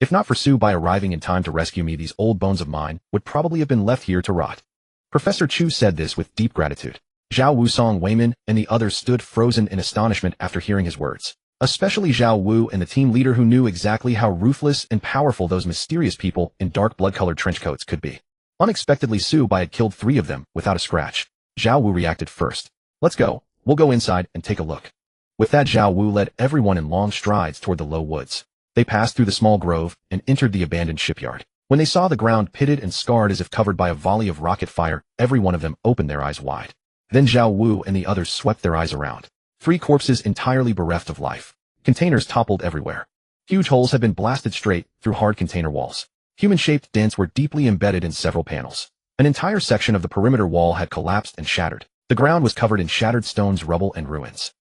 If not for Su Bai arriving in time to rescue me, these old bones of mine would probably have been left here to rot. Professor Chu said this with deep gratitude. Zhao Wu, Song Weiman, and the others stood frozen in astonishment after hearing his words. Especially Zhao Wu and the team leader, who knew exactly how ruthless and powerful those mysterious people in dark blood-colored trench coats could be. Unexpectedly, Su Bai had killed 3 of them without a scratch. Zhao Wu reacted first. Let's go. We'll go inside and take a look. With that, Zhao Wu led everyone in long strides toward the low woods. They passed through the small grove and entered the abandoned shipyard. When they saw the ground pitted and scarred as if covered by a volley of rocket fire, every one of them opened their eyes wide. Then Zhao Wu and the others swept their eyes around. 3 corpses entirely bereft of life. Containers toppled everywhere. Huge holes had been blasted straight through hard container walls. Human-shaped dents were deeply embedded in several panels. An entire section of the perimeter wall had collapsed and shattered. The ground was covered in shattered stones, rubble, and ruins.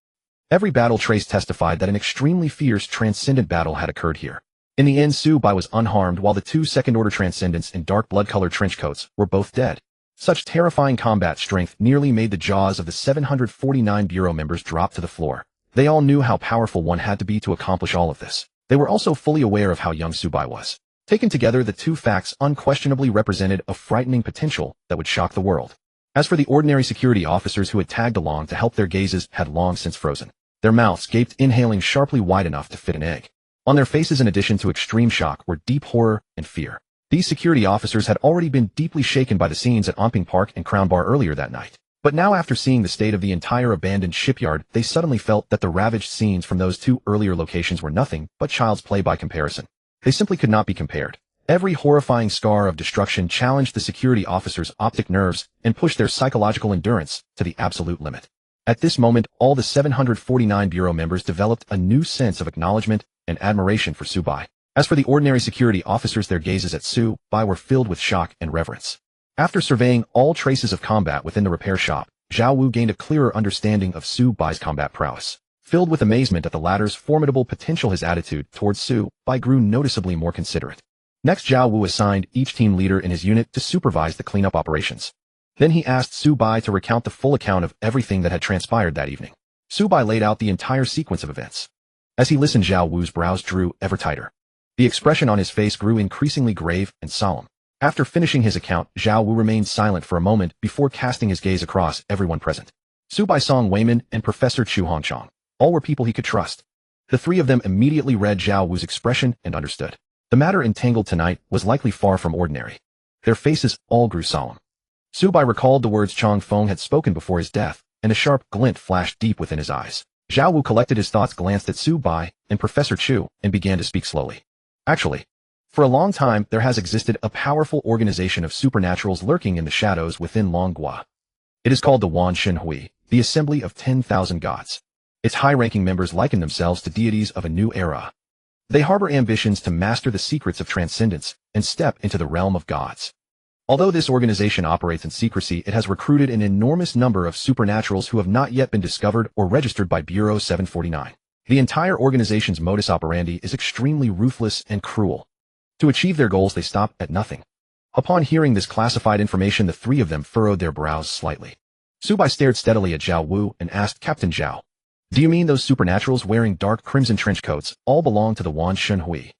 Every battle trace testified that an extremely fierce transcendent battle had occurred here. In the end, Su Bai was unharmed, while the 2 second-order transcendents in dark blood-colored trench coats were both dead. Such terrifying combat strength nearly made the jaws of the 749 Bureau members drop to the floor. They all knew how powerful one had to be to accomplish all of this. They were also fully aware of how young Su Bai was. Taken together, the 2 facts unquestionably represented a frightening potential that would shock the world. As for the ordinary security officers who had tagged along to help, their gazes had long since frozen. Their mouths gaped, inhaling sharply wide enough to fit an egg. On their faces, in addition to extreme shock, were deep horror and fear. These security officers had already been deeply shaken by the scenes at Onping Park and Crown Bar earlier that night. But now, after seeing the state of the entire abandoned shipyard, they suddenly felt that the ravaged scenes from those two earlier locations were nothing but child's play by comparison. They simply could not be compared. Every horrifying scar of destruction challenged the security officers' optic nerves and pushed their psychological endurance to the absolute limit. At this moment, all the 749 Bureau members developed a new sense of acknowledgement and admiration for Su Bai. As for the ordinary security officers, their gazes at Su Bai were filled with shock and reverence. After surveying all traces of combat within the repair shop, Zhao Wu gained a clearer understanding of Su Bai's combat prowess. Filled with amazement at the latter's formidable potential, his attitude towards Su Bai grew noticeably more considerate. Next, Zhao Wu assigned each team leader in his unit to supervise the cleanup operations. Then he asked Su Bai to recount the full account of everything that had transpired that evening. Su Bai laid out the entire sequence of events. As he listened, Zhao Wu's brows drew ever tighter. The expression on his face grew increasingly grave and solemn. After finishing his account, Zhao Wu remained silent for a moment before casting his gaze across everyone present. Su Bai, Song Weiman, and Professor Chu Hongchang. All were people he could trust. The three of them immediately read Zhao Wu's expression and understood. The matter entangled tonight was likely far from ordinary. Their faces all grew solemn. Su Bai recalled the words Chang Feng had spoken before his death, and a sharp glint flashed deep within his eyes. Zhao Wu collected his thoughts, glanced at Su Bai and Professor Chu, and began to speak slowly. Actually, for a long time, there has existed a powerful organization of supernaturals lurking in the shadows within Longhua. It is called the Wan Shen Hui, the Assembly of 10,000 Gods. Its high-ranking members liken themselves to deities of a new era. They harbor ambitions to master the secrets of transcendence and step into the realm of gods. Although this organization operates in secrecy, it has recruited an enormous number of supernaturals who have not yet been discovered or registered by Bureau 749. The entire organization's modus operandi is extremely ruthless and cruel. To achieve their goals, they stop at nothing. Upon hearing this classified information, the three of them furrowed their brows slightly. Su Bai stared steadily at Zhao Wu and asked, "Captain Zhao, do you mean those supernaturals wearing dark crimson trench coats all belong to the Wan Shen Hui?"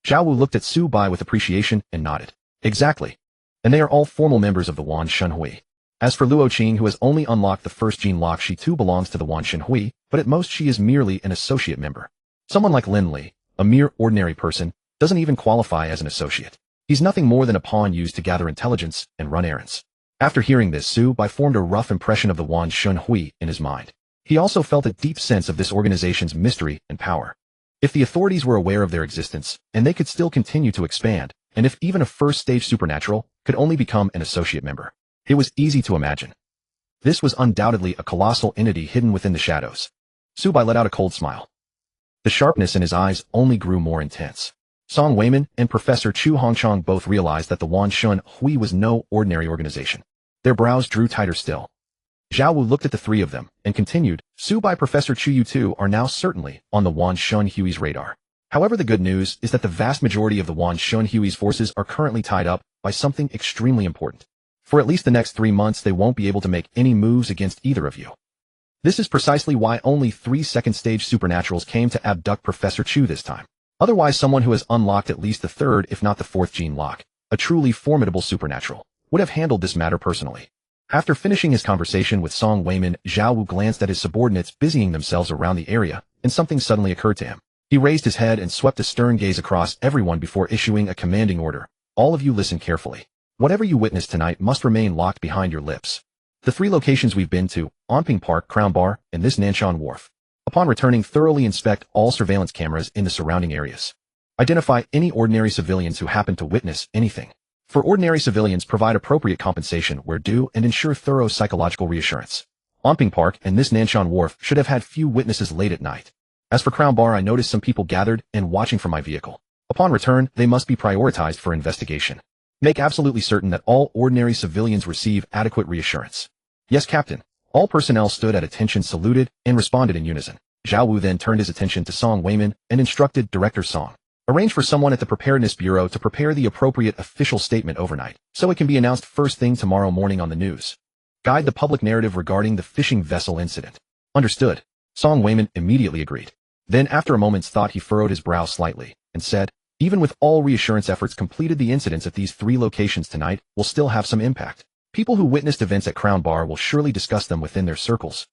Zhao Wu looked at Su Bai with appreciation and nodded. "Exactly. And they are all formal members of the Wan Shen Hui. As for Luo Qing, who has only unlocked the first gene lock, she too belongs to the Wan Shen Hui, but at most she is merely an associate member. Someone like Lin Li, a mere ordinary person, doesn't even qualify as an associate. He's nothing more than a pawn used to gather intelligence and run errands." After hearing this, Su Bai formed a rough impression of the Wan Shen Hui in his mind. He also felt a deep sense of this organization's mystery and power. If the authorities were aware of their existence, and they could still continue to expand, and if even a first-stage supernatural could only become an associate member, it was easy to imagine. This was undoubtedly a colossal entity hidden within the shadows. Su Bai let out a cold smile. The sharpness in his eyes only grew more intense. Song Weiman and Professor Chu Hongchang both realized that the Wan Shen Hui was no ordinary organization. Their brows drew tighter still. Zhao Wu looked at the three of them and continued, "Su Bai, Professor Chu, you two are now certainly on the Wan Shen Hui's radar. However, the good news is that the vast majority of the Wan Shen Hui's forces are currently tied up by something extremely important. For at least the next 3 months, they won't be able to make any moves against either of you. This is precisely why only 3 second-stage supernaturals came to abduct Professor Chu this time. Otherwise, someone who has unlocked at least the 3rd, if not the 4th gene lock, a truly formidable supernatural, would have handled this matter personally." After finishing his conversation with Song Weiman, Zhao Wu glanced at his subordinates busying themselves around the area, and something suddenly occurred to him. He raised his head and swept a stern gaze across everyone before issuing a commanding order. "All of you listen carefully. Whatever you witness tonight must remain locked behind your lips. The 3 locations we've been to, Onping Park, Crown Bar, and this Nanshan Wharf. Upon returning, thoroughly inspect all surveillance cameras in the surrounding areas. Identify any ordinary civilians who happen to witness anything. For ordinary civilians, provide appropriate compensation where due and ensure thorough psychological reassurance. Onping Park and this Nanshan Wharf should have had few witnesses late at night. As for Crown Bar, I noticed some people gathered and watching from my vehicle. Upon return, they must be prioritized for investigation. Make absolutely certain that all ordinary civilians receive adequate reassurance." "Yes, Captain." All personnel stood at attention, saluted, and responded in unison. Zhao Wu then turned his attention to Song Weiman and instructed Director Song, "Arrange for someone at the Preparedness Bureau to prepare the appropriate official statement overnight, so it can be announced first thing tomorrow morning on the news. Guide the public narrative regarding the fishing vessel incident." "Understood." Song Weiman immediately agreed. Then, after a moment's thought, he furrowed his brow slightly and said, "Even with all reassurance efforts completed, the incidents at these 3 locations tonight will still have some impact. People who witnessed events at Crown Bar will surely discuss them within their circles.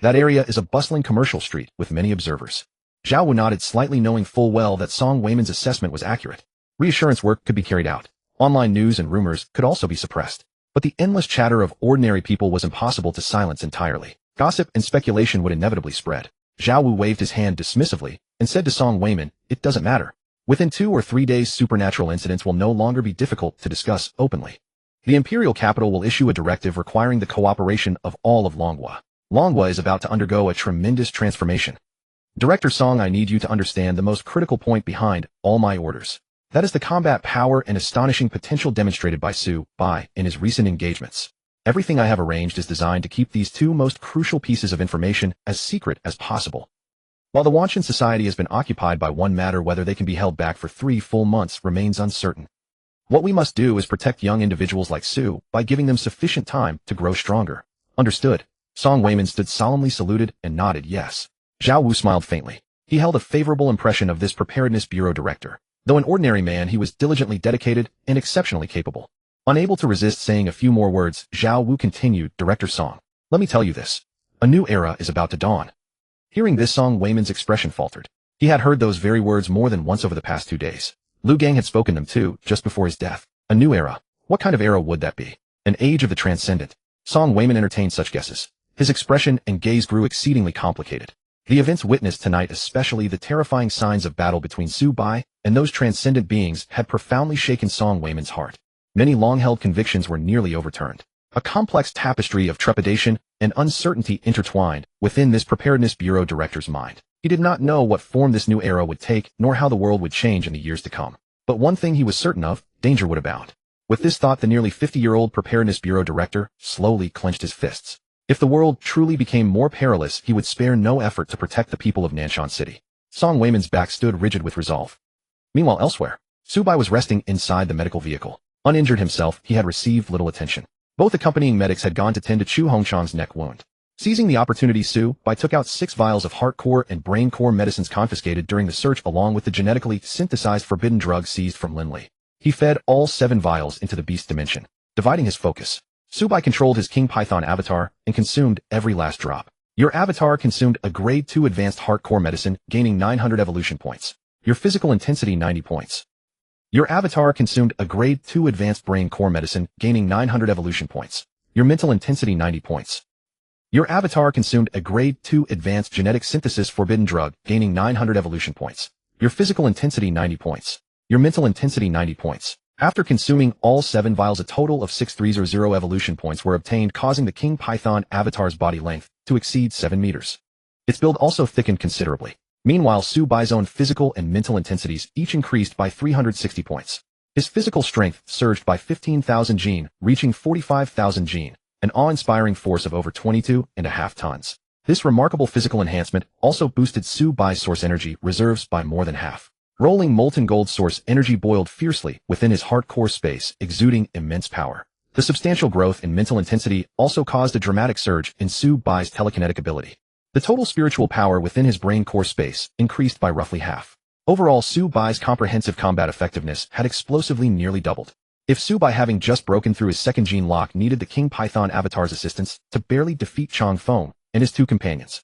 That area is a bustling commercial street with many observers. Zhao Wu nodded slightly, knowing full well that Song Weiman's assessment was accurate. Reassurance work could be carried out. Online news and rumors could also be suppressed. But the endless chatter of ordinary people was impossible to silence entirely. Gossip and speculation would inevitably spread. Zhao Wu waved his hand dismissively and said to Song Weiman, "It doesn't matter. Within 2 or 3 days, supernatural incidents will no longer be difficult to discuss openly. The imperial capital will issue a directive requiring the cooperation of all of Longhua. Longhua is about to undergo a tremendous transformation. Director Song, I need you to understand the most critical point behind all my orders. That is the combat power and astonishing potential demonstrated by Su Bai in his recent engagements. Everything I have arranged is designed to keep these 2 most crucial pieces of information as secret as possible. While the Wanshan Society has been occupied by one matter, whether they can be held back for 3 full months remains uncertain. What we must do is protect young individuals like Su by giving them sufficient time to grow stronger." "Understood." Song Weiman stood solemnly, saluted, and nodded yes. Zhao Wu smiled faintly. He held a favorable impression of this Preparedness Bureau director. Though an ordinary man, he was diligently dedicated and exceptionally capable. Unable to resist saying a few more words, Zhao Wu continued, "Director Song, let me tell you this. A new era is about to dawn." Hearing this, Song Weiman's expression faltered. He had heard those very words more than once over the past 2 days. Lu Gang had spoken them too, just before his death. A new era. What kind of era would that be? An age of the transcendent. Song Weiman entertained such guesses. His expression and gaze grew exceedingly complicated. The events witnessed tonight, especially the terrifying signs of battle between Su Bai and those transcendent beings, had profoundly shaken Song Weiman's heart. Many long-held convictions were nearly overturned. A complex tapestry of trepidation and uncertainty intertwined within this Preparedness Bureau director's mind. He did not know what form this new era would take, nor how the world would change in the years to come. But one thing he was certain of: danger would abound. With this thought, the nearly 50-year-old Preparedness Bureau director slowly clenched his fists. If the world truly became more perilous, he would spare no effort to protect the people of Nanshan City. Song Weiman's back stood rigid with resolve. Meanwhile, elsewhere, Su Bai was resting inside the medical vehicle. Uninjured himself, he had received little attention. Both accompanying medics had gone to tend to Chu Hongchang's neck wound. Seizing the opportunity, Su Bai took out 6 vials of heart core and brain core medicines confiscated during the search, along with the genetically synthesized forbidden drug seized from Lin Li. He fed all 7 vials into the beast dimension. Dividing his focus, Su Bai controlled his King Python avatar and consumed every last drop. Your avatar consumed a grade 2 advanced heart core medicine, gaining 900 evolution points. Your physical intensity 90 points. Your avatar consumed a grade 2 advanced brain core medicine, gaining 900 evolution points. Your mental intensity 90 points. Your avatar consumed a grade 2 advanced genetic synthesis forbidden drug, gaining 900 evolution points. Your physical intensity 90 points. Your mental intensity 90 points. After consuming all 7 vials, a total of 6300 evolution points were obtained, causing the King Python avatar's body length to exceed 7 meters. Its build also thickened considerably. Meanwhile, Su Bai's own physical and mental intensities each increased by 360 points. His physical strength surged by 15,000 gene, reaching 45,000 gene, an awe-inspiring force of over 22.5 tons. This remarkable physical enhancement also boosted Su Bai's source energy reserves by more than half. Rolling molten gold source energy boiled fiercely within his heart core space, exuding immense power. The substantial growth in mental intensity also caused a dramatic surge in Su Bai's telekinetic ability. The total spiritual power within his brain core space increased by roughly half. Overall, Su Bai's comprehensive combat effectiveness had explosively nearly doubled. If Su Bai, having just broken through his second gene lock, needed the King Python avatar's assistance to barely defeat Chang Feng and his 2 companions,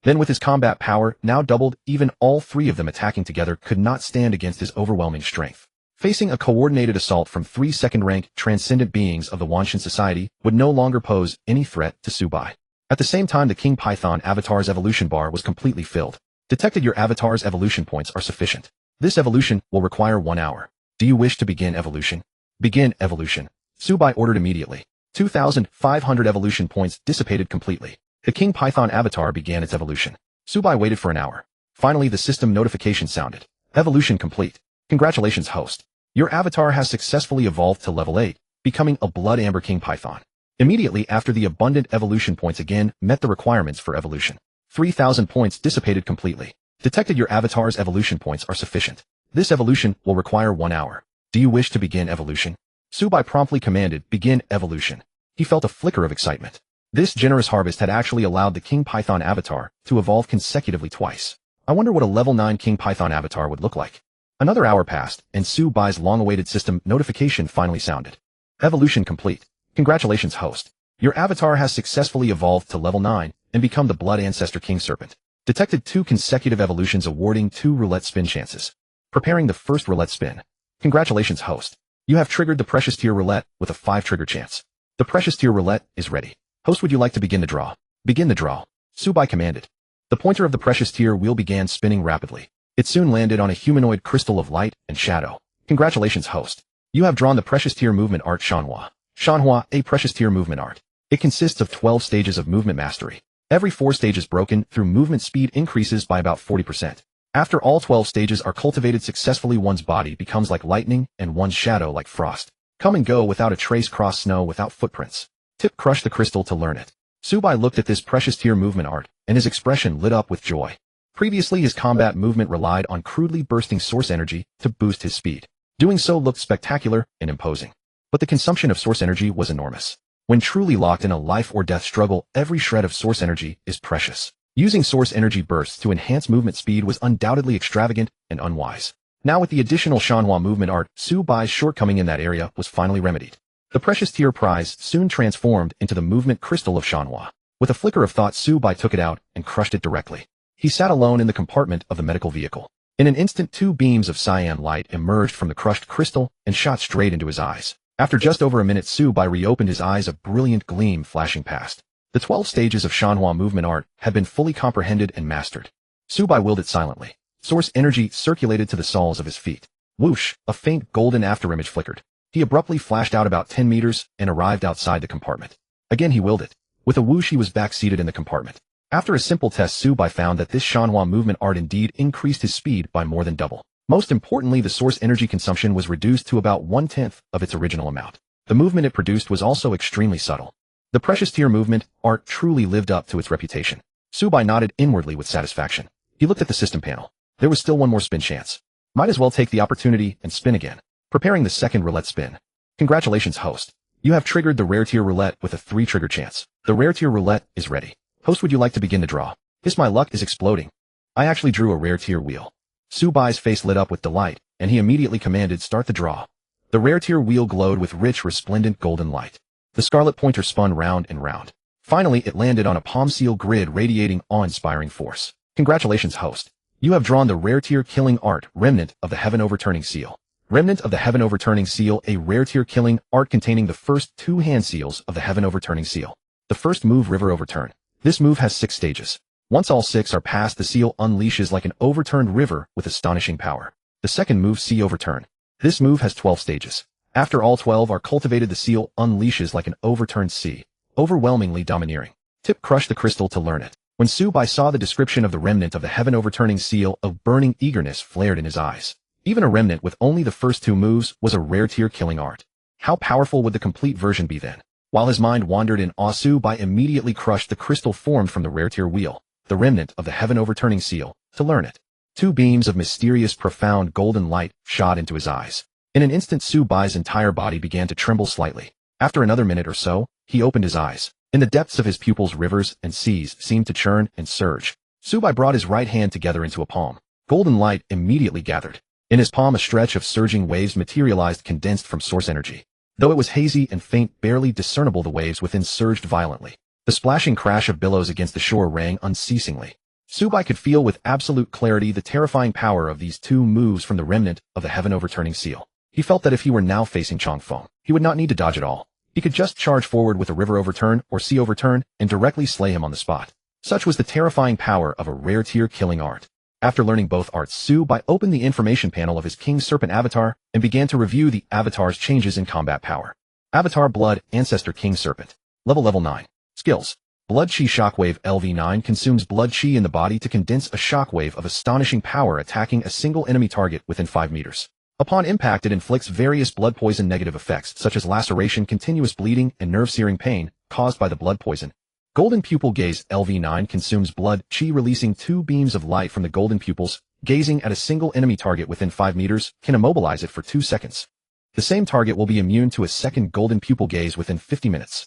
then with his combat power now doubled, even all 3 of them attacking together could not stand against his overwhelming strength. Facing a coordinated assault from 3 second-rank transcendent beings of the Wanshan Society would no longer pose any threat to Su Bai. At the same time, the King Python avatar's evolution bar was completely filled. Detected. Your avatar's evolution points are sufficient. This evolution will require 1 hour. Do you wish to begin evolution? Begin evolution. Su Bai ordered immediately. 2,500 evolution points dissipated completely. The King Python avatar began its evolution. Su Bai waited for an hour. Finally, the system notification sounded. Evolution complete. Congratulations, host. Your avatar has successfully evolved to level 8, becoming a Blood Amber King Python. Immediately after, the abundant evolution points again met the requirements for evolution. 3,000 points dissipated completely. Detected. Your avatar's evolution points are sufficient. This evolution will require 1 hour. Do you wish to begin evolution? Su Bai promptly commanded, begin evolution. He felt a flicker of excitement. This generous harvest had actually allowed the King Python avatar to evolve consecutively twice. I wonder what a level 9 King Python avatar would look like. Another hour passed, and Su Bai's long-awaited system notification finally sounded. Evolution complete. Congratulations, host. Your avatar has successfully evolved to level 9 and become the Blood Ancestor King Serpent. Detected 2 consecutive evolutions awarding 2 roulette spin chances. Preparing the first roulette spin. Congratulations, host. You have triggered the precious tier roulette with a 5 trigger chance. The precious tier roulette is ready. Host, would you like to begin the draw? Begin the draw. Subai commanded. The pointer of the precious tier wheel began spinning rapidly. It soon landed on a humanoid crystal of light and shadow. Congratulations, host. You have drawn the precious tier movement art Shanhua. Shanhua, a precious tier movement art. It consists of 12 stages of movement mastery. Every 4 stages broken through movement speed increases by about 40%. After all 12 stages are cultivated successfully, one's body becomes like lightning and one's shadow like frost. Come and go without a trace, cross snow without footprints. Tip, crush the crystal to learn it. Subai looked at this precious tier movement art, and his expression lit up with joy. Previously, his combat movement relied on crudely bursting source energy to boost his speed. Doing so looked spectacular and imposing. But the consumption of source energy was enormous. When truly locked in a life or death struggle, every shred of source energy is precious. Using source energy bursts to enhance movement speed was undoubtedly extravagant and unwise. Now with the additional Shanhua movement art, Subai's shortcoming in that area was finally remedied. The precious tier prize soon transformed into the movement crystal of Shanhua. With a flicker of thought, Subai took it out and crushed it directly. He sat alone in the compartment of the medical vehicle. In an instant, 2 beams of cyan light emerged from the crushed crystal and shot straight into his eyes. After just over a minute, Subai reopened his eyes, a brilliant gleam flashing past. The 12 stages of Shanhua movement art had been fully comprehended and mastered. Subai willed it silently. Source energy circulated to the soles of his feet. Whoosh, a faint golden afterimage flickered. He abruptly flashed out about 10 meters and arrived outside the compartment. Again he willed it. With a whoosh, he was back seated in the compartment. After a simple test, Subai found that this Shanhua movement art indeed increased his speed by more than double. Most importantly, the source energy consumption was reduced to about 1/10 of its original amount. The movement it produced was also extremely subtle. The precious tier movement art truly lived up to its reputation. Subai nodded inwardly with satisfaction. He looked at the system panel. There was still one more spin chance. Might as well take the opportunity and spin again. Preparing the second roulette spin. Congratulations, host. You have triggered the rare tier roulette with a 3 trigger chance. The rare tier roulette is ready. Host, would you like to begin the draw? Yes, my luck is exploding. I actually drew a rare tier wheel. Subai's face lit up with delight, and he immediately commanded, start the draw. The rare tier wheel glowed with rich, resplendent golden light. The scarlet pointer spun round and round. Finally, it landed on a palm seal grid radiating awe-inspiring force. Congratulations, host. You have drawn the rare tier killing art, Remnant of the Heaven-Overturning Seal. Remnant of the Heaven-Overturning Seal, a rare tier killing art containing the first 2 hand seals of the Heaven-Overturning Seal. The first move, River Overturn. This move has 6 stages. Once all 6 are passed, the seal unleashes like an overturned river with astonishing power. The second move, Sea Overturn. This move has 12 stages. After all 12 are cultivated, the seal unleashes like an overturned sea, overwhelmingly domineering. Tip, crush the crystal to learn it. When Subai saw the description of the remnant of the Heaven-Overturning Seal, a burning eagerness flared in his eyes. Even a remnant with only the first 2 moves was a rare tier killing art. How powerful would the complete version be then? While his mind wandered in awe, Subai immediately crushed the crystal formed from the rare tier wheel, the remnant of the Heaven-Overturning Seal, to learn it. 2 beams of mysterious, profound golden light shot into his eyes. In an instant, Subai's entire body began to tremble slightly. After another minute or so, he opened his eyes. In the depths of his pupils, rivers and seas seemed to churn and surge. Subai brought his right hand together into a palm. Golden light immediately gathered. In his palm, a stretch of surging waves materialized, condensed from source energy. Though it was hazy and faint, barely discernible, the waves within surged violently. The splashing crash of billows against the shore rang unceasingly. Subai could feel with absolute clarity the terrifying power of these 2 moves from the remnant of the Heaven-Overturning Seal. He felt that if he were now facing Changfeng, he would not need to dodge at all. He could just charge forward with a river overturn or sea overturn and directly slay him on the spot. Such was the terrifying power of a rare tier killing art. After learning both arts, Subai opened the information panel of his King Serpent avatar and began to review the avatar's changes in combat power. Avatar Blood, Ancestor King Serpent. Level 9. Skills. Blood Chi Shockwave LV9 consumes blood chi in the body to condense a shockwave of astonishing power, attacking a single enemy target within 5 meters. Upon impact, it inflicts various blood poison negative effects such as laceration, continuous bleeding, and nerve-searing pain caused by the blood poison. Golden Pupil Gaze LV9 consumes blood chi, releasing 2 beams of light from the golden pupils. Gazing at a single enemy target within 5 meters can immobilize it for 2 seconds. The same target will be immune to a second golden pupil gaze within 50 minutes.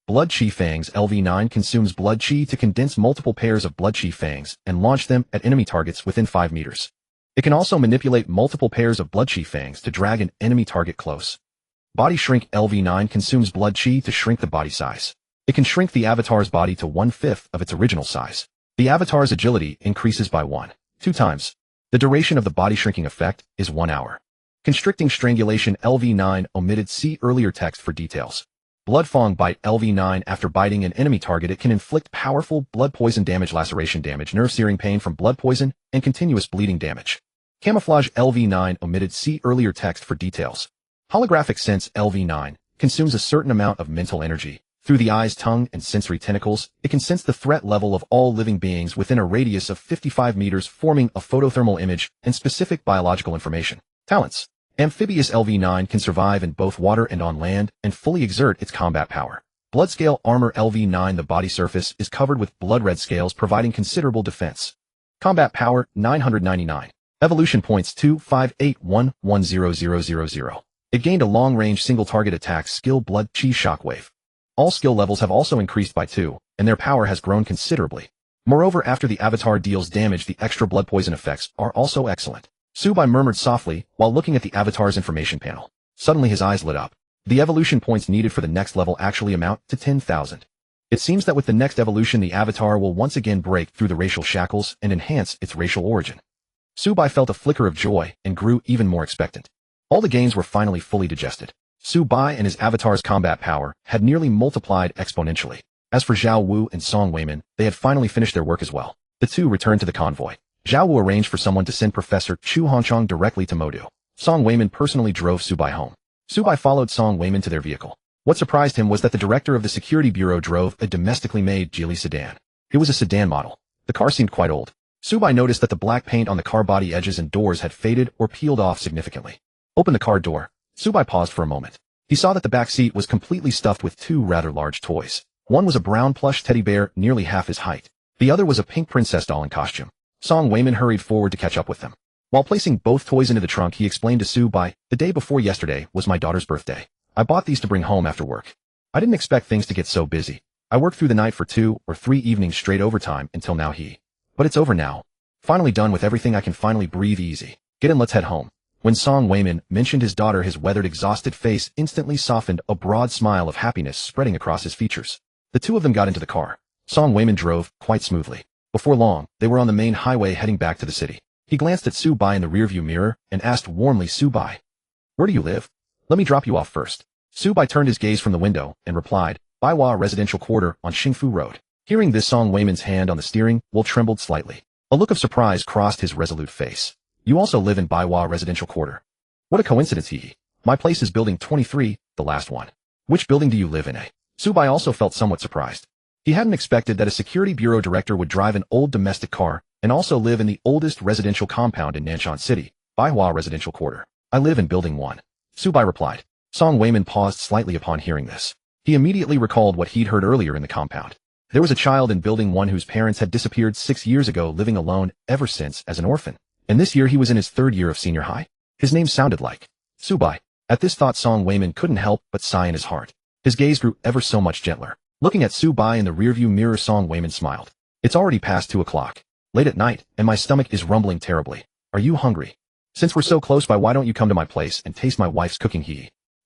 Blood Chi Fangs LV9 consumes blood chi to condense multiple pairs of blood chi fangs and launch them at enemy targets within 5 meters. It can also manipulate multiple pairs of blood chi fangs to drag an enemy target close. Body Shrink LV9 consumes blood chi to shrink the body size. It can shrink the avatar's body to 1/5 of its original size. The avatar's agility increases by 2 times. The duration of the body shrinking effect is 1 hour. Constricting strangulation LV9 omitted. See earlier text for details. Blood fang bite LV9 after biting an enemy target, it can inflict powerful blood poison damage, laceration damage, nerve searing pain from blood poison, and continuous bleeding damage. Camouflage LV9 omitted. See earlier text for details. Holographic sense LV9 consumes a certain amount of mental energy. Through the eyes, tongue, and sensory tentacles, it can sense the threat level of all living beings within a radius of 55 meters, forming a photothermal image and specific biological information. Talents. Amphibious LV9 can survive in both water and on land and fully exert its combat power. Bloodscale armor LV9. The body surface is covered with blood red scales, providing considerable defense. Combat power 999. Evolution points 258110000. It gained a long-range single-target attack skill, Blood Chi Shockwave. All skill levels have also increased by 2, and their power has grown considerably. Moreover, after the avatar deals damage, the extra blood poison effects are also excellent. Subai murmured softly while looking at the avatar's information panel. Suddenly his eyes lit up. The evolution points needed for the next level actually amount to 10,000. It seems that with the next evolution, the avatar will once again break through the racial shackles and enhance its racial origin. Subai felt a flicker of joy and grew even more expectant. All the gains were finally fully digested. Subai and his avatar's combat power had nearly multiplied exponentially. As for Zhao Wu and Song Weiman, they had finally finished their work as well. The two returned to the convoy. Zhao Wu arranged for someone to send Professor Chu Hongchong directly to Modu. Song Weiman personally drove Subai home. Subai followed Song Weiman to their vehicle. What surprised him was that the director of the security bureau drove a domestically made Geely sedan. It was a sedan model. The car seemed quite old. Subai noticed that the black paint on the car body edges and doors had faded or peeled off significantly. Open the car door. Subai paused for a moment. He saw that the back seat was completely stuffed with 2 rather large toys. One was a brown plush teddy bear nearly half his height. The other was a pink princess doll in costume. Song Weiman hurried forward to catch up with them. While placing both toys into the trunk, he explained to Subai, "The day before yesterday was my daughter's birthday. I bought these to bring home after work. I didn't expect things to get so busy. I worked through the night for 2 or 3 evenings straight overtime until now. But it's over now. Finally done with everything. I can finally breathe easy. Get in, let's head home." When Song Weiman mentioned his daughter, his weathered, exhausted face instantly softened, a broad smile of happiness spreading across his features. The two of them got into the car. Song Weiman drove quite smoothly. Before long, they were on the main highway heading back to the city. He glanced at Subai in the rearview mirror and asked warmly, "Subai, where do you live? Let me drop you off first." Subai turned his gaze from the window and replied, "Baiwa Residential Quarter on Xingfu Road." Hearing this, Song Weiman's hand on the steering wheel trembled slightly. A look of surprise crossed his resolute face. "You also live in Baiwa Residential Quarter? What a coincidence, My place is building 23, the last one. Which building do you live in, eh?" Subai also felt somewhat surprised. He hadn't expected that a security bureau director would drive an old domestic car and also live in the oldest residential compound in Nanshan City, Baiwa Residential Quarter. "I live in Building 1. Subai replied. Song Weiman paused slightly upon hearing this. He immediately recalled what he'd heard earlier in the compound. There was a child in Building 1 whose parents had disappeared 6 years ago, living alone ever since as an orphan. And this year he was in his 3rd year of senior high. His name sounded like Subai. At this thought, Song Weiman couldn't help but sigh in his heart. His gaze grew ever so much gentler. Looking at Subai in the rearview mirror, Song Weiman smiled. "It's already past 2 o'clock. Late at night, and my stomach is rumbling terribly. Are you hungry? Since we're so close by, why don't you come to my place and taste my wife's cooking?"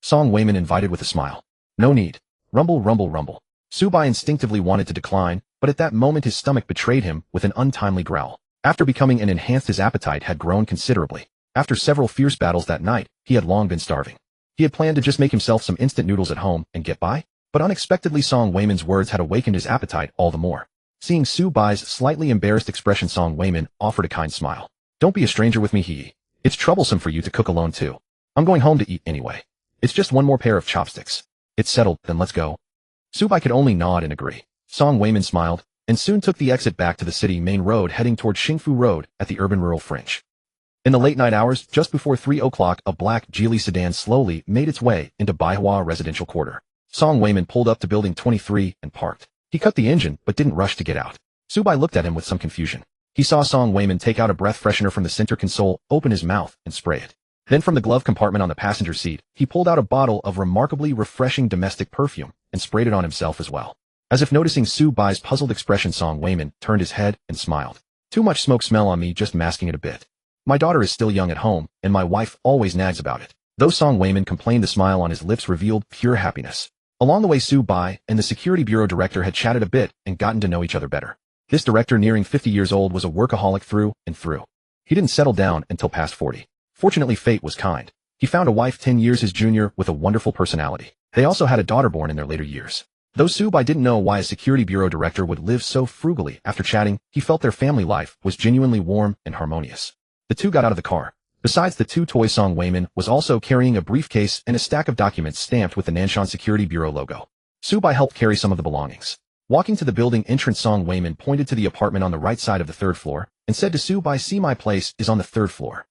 Song Weiman invited with a smile. "No need. Rumble, rumble, rumble." Subai instinctively wanted to decline, but at that moment his stomach betrayed him with an untimely growl. After becoming an enhanced, his appetite had grown considerably. After several fierce battles that night, he had long been starving. He had planned to just make himself some instant noodles at home and get by, but unexpectedly Song Weiman's words had awakened his appetite all the more. Seeing Subai's slightly embarrassed expression, Song Weiman offered a kind smile. "Don't be a stranger with me, It's troublesome for you to cook alone too. I'm going home to eat anyway. It's just one more pair of chopsticks. It's settled, then let's go." Subai could only nod and agree. Song Weiman smiled, and soon took the exit back to the city main road, heading toward Xingfu Road at the urban-rural fringe. In the late night hours, just before 3 o'clock, a black Geely sedan slowly made its way into Baiwa Residential Quarter. Song Weiman pulled up to Building 23 and parked. He cut the engine, but didn't rush to get out. Subai looked at him with some confusion. He saw Song Weiman take out a breath freshener from the center console, open his mouth, and spray it. Then from the glove compartment on the passenger seat, he pulled out a bottle of remarkably refreshing domestic perfume and sprayed it on himself as well. As if noticing Subai's puzzled expression, Song Weiman turned his head and smiled. "Too much smoke smell on me, just masking it a bit. My daughter is still young at home, and my wife always nags about it." Though Song Weiman complained, the smile on his lips revealed pure happiness. Along the way, Subai and the security bureau director had chatted a bit and gotten to know each other better. This director, nearing 50 years old, was a workaholic through and through. He didn't settle down until past 40. Fortunately, fate was kind. He found a wife 10 years his junior with a wonderful personality. They also had a daughter born in their later years. Though Subai didn't know why a security bureau director would live so frugally, after chatting, he felt their family life was genuinely warm and harmonious. The two got out of the car. Besides the two toys, Song Wayman was also carrying a briefcase and a stack of documents stamped with the Nanshan Security Bureau logo. Subai helped carry some of the belongings. Walking to the building entrance, Song Wayman pointed to the apartment on the right side of the third floor and said to Subai, "See, my place is on the third floor.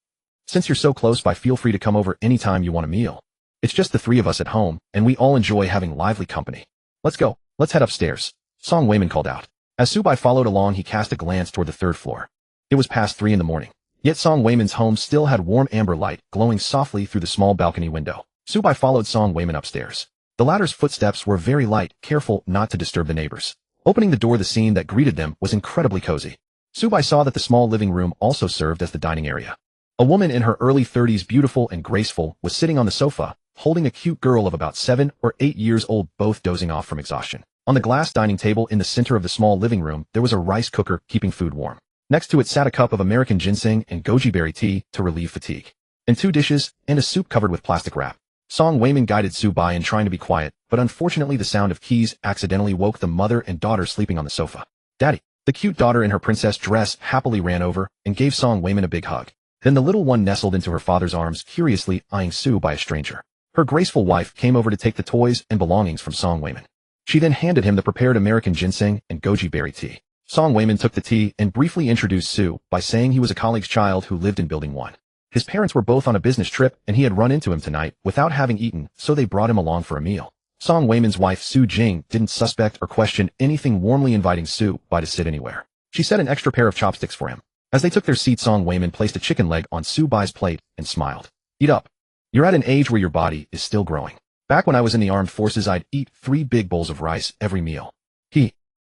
Since you're so close by, feel free to come over anytime you want a meal. It's just the three of us at home, and we all enjoy having lively company. Let's go. Let's head upstairs," Song Wayman called out. As Subai followed along, he cast a glance toward the third floor. It was past 3 in the morning. Yet Song Wayman's home still had warm amber light glowing softly through the small balcony window. Subai followed Song Wayman upstairs. The latter's footsteps were very light, careful not to disturb the neighbors. Opening the door, the scene that greeted them was incredibly cozy. Subai saw that the small living room also served as the dining area. A woman in her early 30s, beautiful and graceful, was sitting on the sofa, holding a cute girl of about 7 or 8 years old, both dozing off from exhaustion. On the glass dining table in the center of the small living room, there was a rice cooker keeping food warm. Next to it sat a cup of American ginseng and goji berry tea to relieve fatigue, and 2 dishes and a soup covered with plastic wrap. Song Wayman guided Subai in trying to be quiet, but unfortunately the sound of keys accidentally woke the mother and daughter sleeping on the sofa. "Daddy." The cute daughter in her princess dress happily ran over and gave Song Wayman a big hug. Then the little one nestled into her father's arms, curiously eyeing Subai, a stranger. Her graceful wife came over to take the toys and belongings from Song Wayman. She then handed him the prepared American ginseng and goji berry tea. Song Wayman took the tea and briefly introduced Su by saying he was a colleague's child who lived in Building 1. His parents were both on a business trip and he had run into him tonight without having eaten, so they brought him along for a meal. Song Wayman's wife, Su Jing, didn't suspect or question anything, warmly inviting Subai to sit anywhere. She set an extra pair of chopsticks for him. As they took their seats, Song Wayman placed a chicken leg on Subai's plate and smiled. "Eat up. You're at an age where your body is still growing. Back when I was in the armed forces, I'd eat 3 big bowls of rice every meal."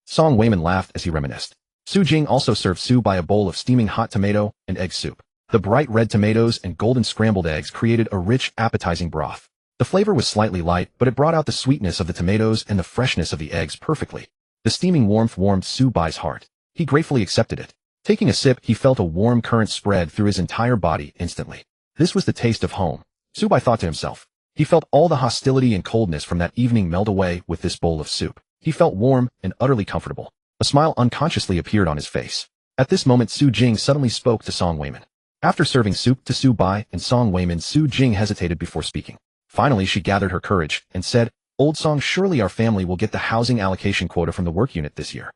Song Wayman laughed as he reminisced. Su Jing also served Subai a bowl of steaming hot tomato and egg soup. The bright red tomatoes and golden scrambled eggs created a rich, appetizing broth. The flavor was slightly light, but it brought out the sweetness of the tomatoes and the freshness of the eggs perfectly. The steaming warmth warmed Subai's heart. He gratefully accepted it. Taking a sip, he felt a warm current spread through his entire body instantly. This was the taste of home, Subai thought to himself. He felt all the hostility and coldness from that evening melt away with this bowl of soup. He felt warm and utterly comfortable. A smile unconsciously appeared on his face. At this moment, Su Jing suddenly spoke to Song Wayman. After serving soup to Subai and Song Wayman, Su Jing hesitated before speaking. Finally, she gathered her courage and said, "Old Song, surely our family will get the housing allocation quota from the work unit this year."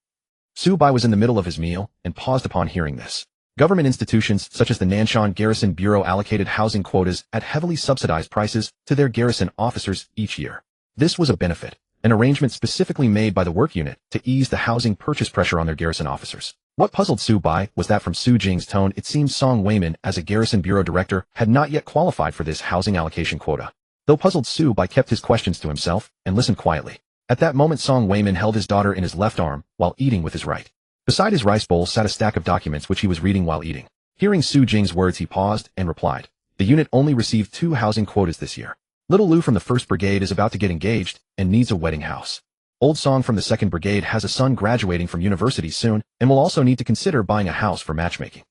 Subai was in the middle of his meal and paused upon hearing this. Government institutions such as the Nanshan Garrison Bureau allocated housing quotas at heavily subsidized prices to their garrison officers each year. This was a benefit, an arrangement specifically made by the work unit to ease the housing purchase pressure on their garrison officers. What puzzled Subai was that from Su Jing's tone, it seemed Song Wayman, as a Garrison Bureau director, had not yet qualified for this housing allocation quota. Though puzzled, Subai kept his questions to himself and listened quietly. At that moment, Song Wayman held his daughter in his left arm while eating with his right. Beside his rice bowl sat a stack of documents which he was reading while eating. Hearing Su Jing's words, he paused and replied, "The unit only received 2 housing quotas this year. Little Lou from the 1st Brigade is about to get engaged and needs a wedding house. Old Song from the 2nd Brigade has a son graduating from university soon and will also need to consider buying a house for matchmaking.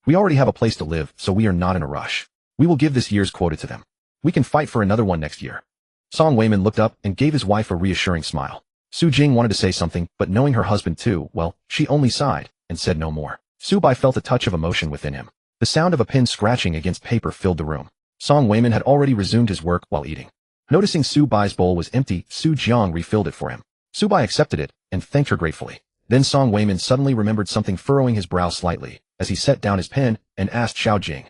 We already have a place to live, so we are not in a rush. We will give this year's quota to them. We can fight for another one next year." Song Wayman looked up and gave his wife a reassuring smile. Su Jing wanted to say something, but knowing her husband too, well, she only sighed and said no more. Subai felt a touch of emotion within him. The sound of a pen scratching against paper filled the room. Song Wayman had already resumed his work while eating. Noticing Subai's bowl was empty, Su Jiang refilled it for him. Subai accepted it and thanked her gratefully. Then Song Wayman suddenly remembered something, furrowing his brow slightly as he set down his pen and asked Xiao Jing,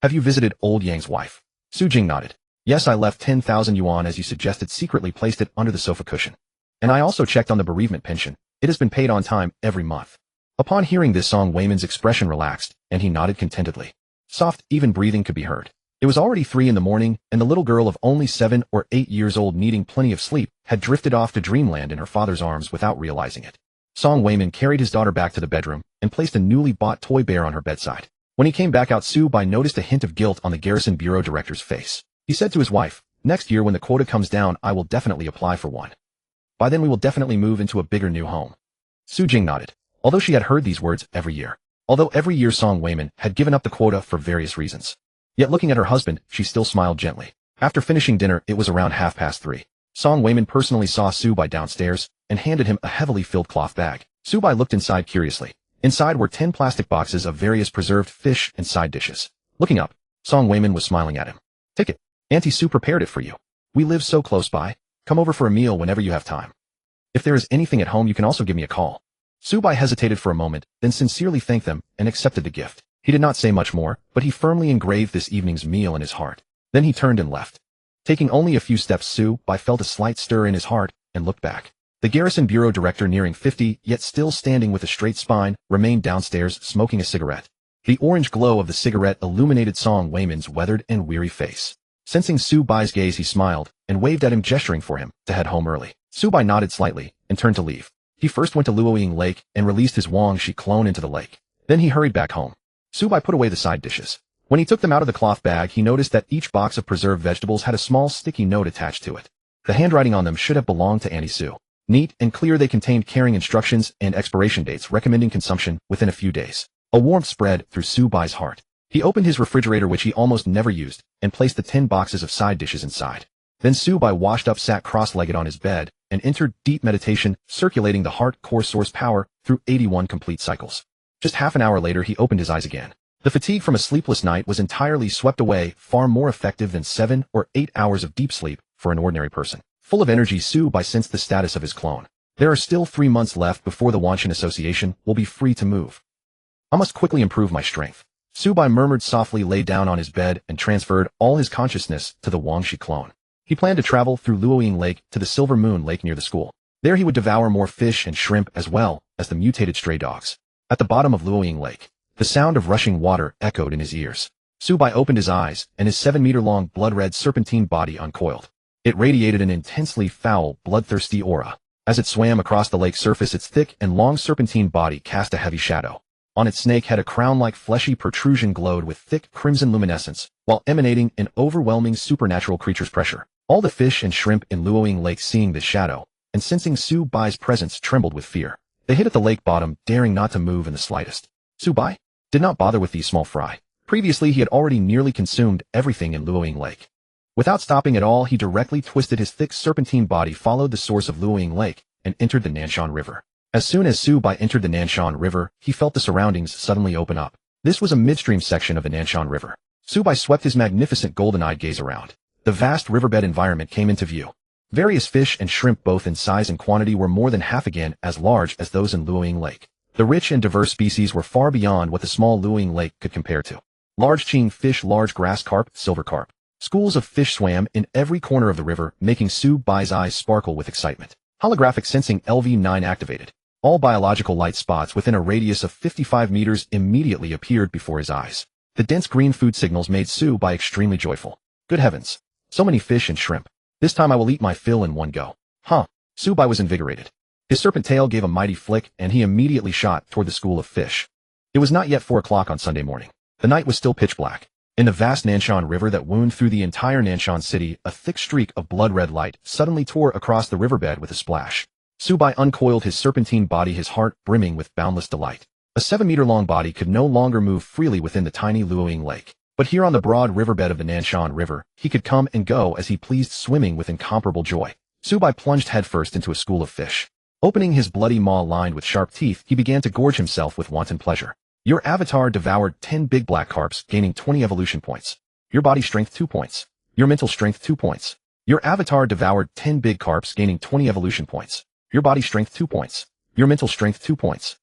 "Have you visited old Yang's wife?" Su Jing nodded. "Yes, I left 10,000 yuan as you suggested, secretly placed it under the sofa cushion. And I also checked on the bereavement pension. It has been paid on time every month." Upon hearing this, Song Wayman's expression relaxed, and he nodded contentedly. Soft, even breathing could be heard. It was already 3 in the morning, and the little girl of only 7 or 8 years old, needing plenty of sleep, had drifted off to dreamland in her father's arms without realizing it. Song Wayman carried his daughter back to the bedroom and placed a newly bought toy bear on her bedside. When he came back out, Subai noticed a hint of guilt on the Garrison Bureau director's face. He said to his wife, "Next year when the quota comes down, I will definitely apply for one. By then we will definitely move into a bigger new home." Su Jing nodded. although she had heard these words every year. Although every year Song Wayman had given up the quota for various reasons. Yet looking at her husband, she still smiled gently. After finishing dinner, it was around 3:30. Song Wayman personally saw Su-bai downstairs and handed him a heavily filled cloth bag. Su-bai looked inside curiously. Inside were 10 plastic boxes of various preserved fish and side dishes. Looking up, Song Wayman was smiling at him. "Take it. Auntie Su prepared it for you. We live so close by. Come over for a meal whenever you have time. If there is anything at home, you can also give me a call." Su-bai hesitated for a moment, then sincerely thanked them and accepted the gift. He did not say much more, but he firmly engraved this evening's meal in his heart. Then he turned and left. Taking only a few steps, Su-bai felt a slight stir in his heart and looked back. The Garrison Bureau director, nearing 50, yet still standing with a straight spine, remained downstairs smoking a cigarette. The orange glow of the cigarette illuminated Song Wayman's weathered and weary face. Sensing Su-bai's gaze, he smiled and waved at him, gesturing for him to head home early. Su-bai nodded slightly and turned to leave. He first went to Luoying Lake and released his Wang-Shi clone into the lake. Then he hurried back home. Su-bai put away the side dishes. When he took them out of the cloth bag, he noticed that each box of preserved vegetables had a small sticky note attached to it. The handwriting on them should have belonged to Auntie Su. Neat and clear, they contained caring instructions and expiration dates recommending consumption within a few days. A warmth spread through Su-bai's heart. He opened his refrigerator, which he almost never used, and placed the 10 boxes of side dishes inside. Then Su-bai washed up, sat cross-legged on his bed, and entered deep meditation, circulating the heart core source power through 81 complete cycles. Just half an hour later, he opened his eyes again. The fatigue from a sleepless night was entirely swept away, far more effective than 7 or 8 hours of deep sleep for an ordinary person. Full of energy, Su-bai sensed the status of his clone. There are still 3 months left before the Wanshan Association will be free to move. I must quickly improve my strength. Su-bai murmured softly, lay down on his bed, and transferred all his consciousness to the Wang-Shi clone. He planned to travel through Luoying Lake to the Silver Moon Lake near the school. There he would devour more fish and shrimp as well as the mutated stray dogs. At the bottom of Luoying Lake, the sound of rushing water echoed in his ears. Su-bai opened his eyes, and his 7-meter-long blood-red serpentine body uncoiled. It radiated an intensely foul, bloodthirsty aura. As it swam across the lake's surface, its thick and long serpentine body cast a heavy shadow. On its snake head, a crown-like fleshy protrusion glowed with thick crimson luminescence, while emanating an overwhelming supernatural creature's pressure. All the fish and shrimp in Luoying Lake, seeing this shadow, and sensing Su-bai's presence, trembled with fear. They hid at the lake bottom, daring not to move in the slightest. Su-bai did not bother with these small fry. Previously, he had already nearly consumed everything in Luoying Lake. Without stopping at all, he directly twisted his thick serpentine body, followed the source of Luoying Lake, and entered the Nanshan River. As soon as Su-bai entered the Nanshan River, he felt the surroundings suddenly open up. This was a midstream section of the Nanshan River. Su-bai swept his magnificent golden-eyed gaze around. The vast riverbed environment came into view. Various fish and shrimp, both in size and quantity, were more than half again as large as those in Luoying Lake. The rich and diverse species were far beyond what the small Luoying Lake could compare to. Large Qing fish, large grass carp, silver carp. Schools of fish swam in every corner of the river, making Su-bai's eyes sparkle with excitement. Holographic sensing LV9 activated. All biological light spots within a radius of 55 meters immediately appeared before his eyes. The dense green food signals made Su-bai extremely joyful. Good heavens! So many fish and shrimp. This time I will eat my fill in one go. Huh. Su-bai was invigorated. His serpent tail gave a mighty flick, and he immediately shot toward the school of fish. It was not yet 4 o'clock on Sunday morning. The night was still pitch black. In the vast Nanshan River that wound through the entire Nanshan city, a thick streak of blood-red light suddenly tore across the riverbed with a splash. Su-bai uncoiled his serpentine body, his heart brimming with boundless delight. A 7-meter-long body could no longer move freely within the tiny Luoying Lake. But here on the broad riverbed of the Nanshan River, he could come and go as he pleased, swimming with incomparable joy. Su-bai plunged headfirst into a school of fish. Opening his bloody maw lined with sharp teeth, he began to gorge himself with wanton pleasure. Your avatar devoured 10 big black carps, gaining 20 evolution points. Your body strength 2 points. Your mental strength 2 points. Your avatar devoured 10 big carps, gaining 20 evolution points. Your body strength 2 points. Your mental strength 2 points.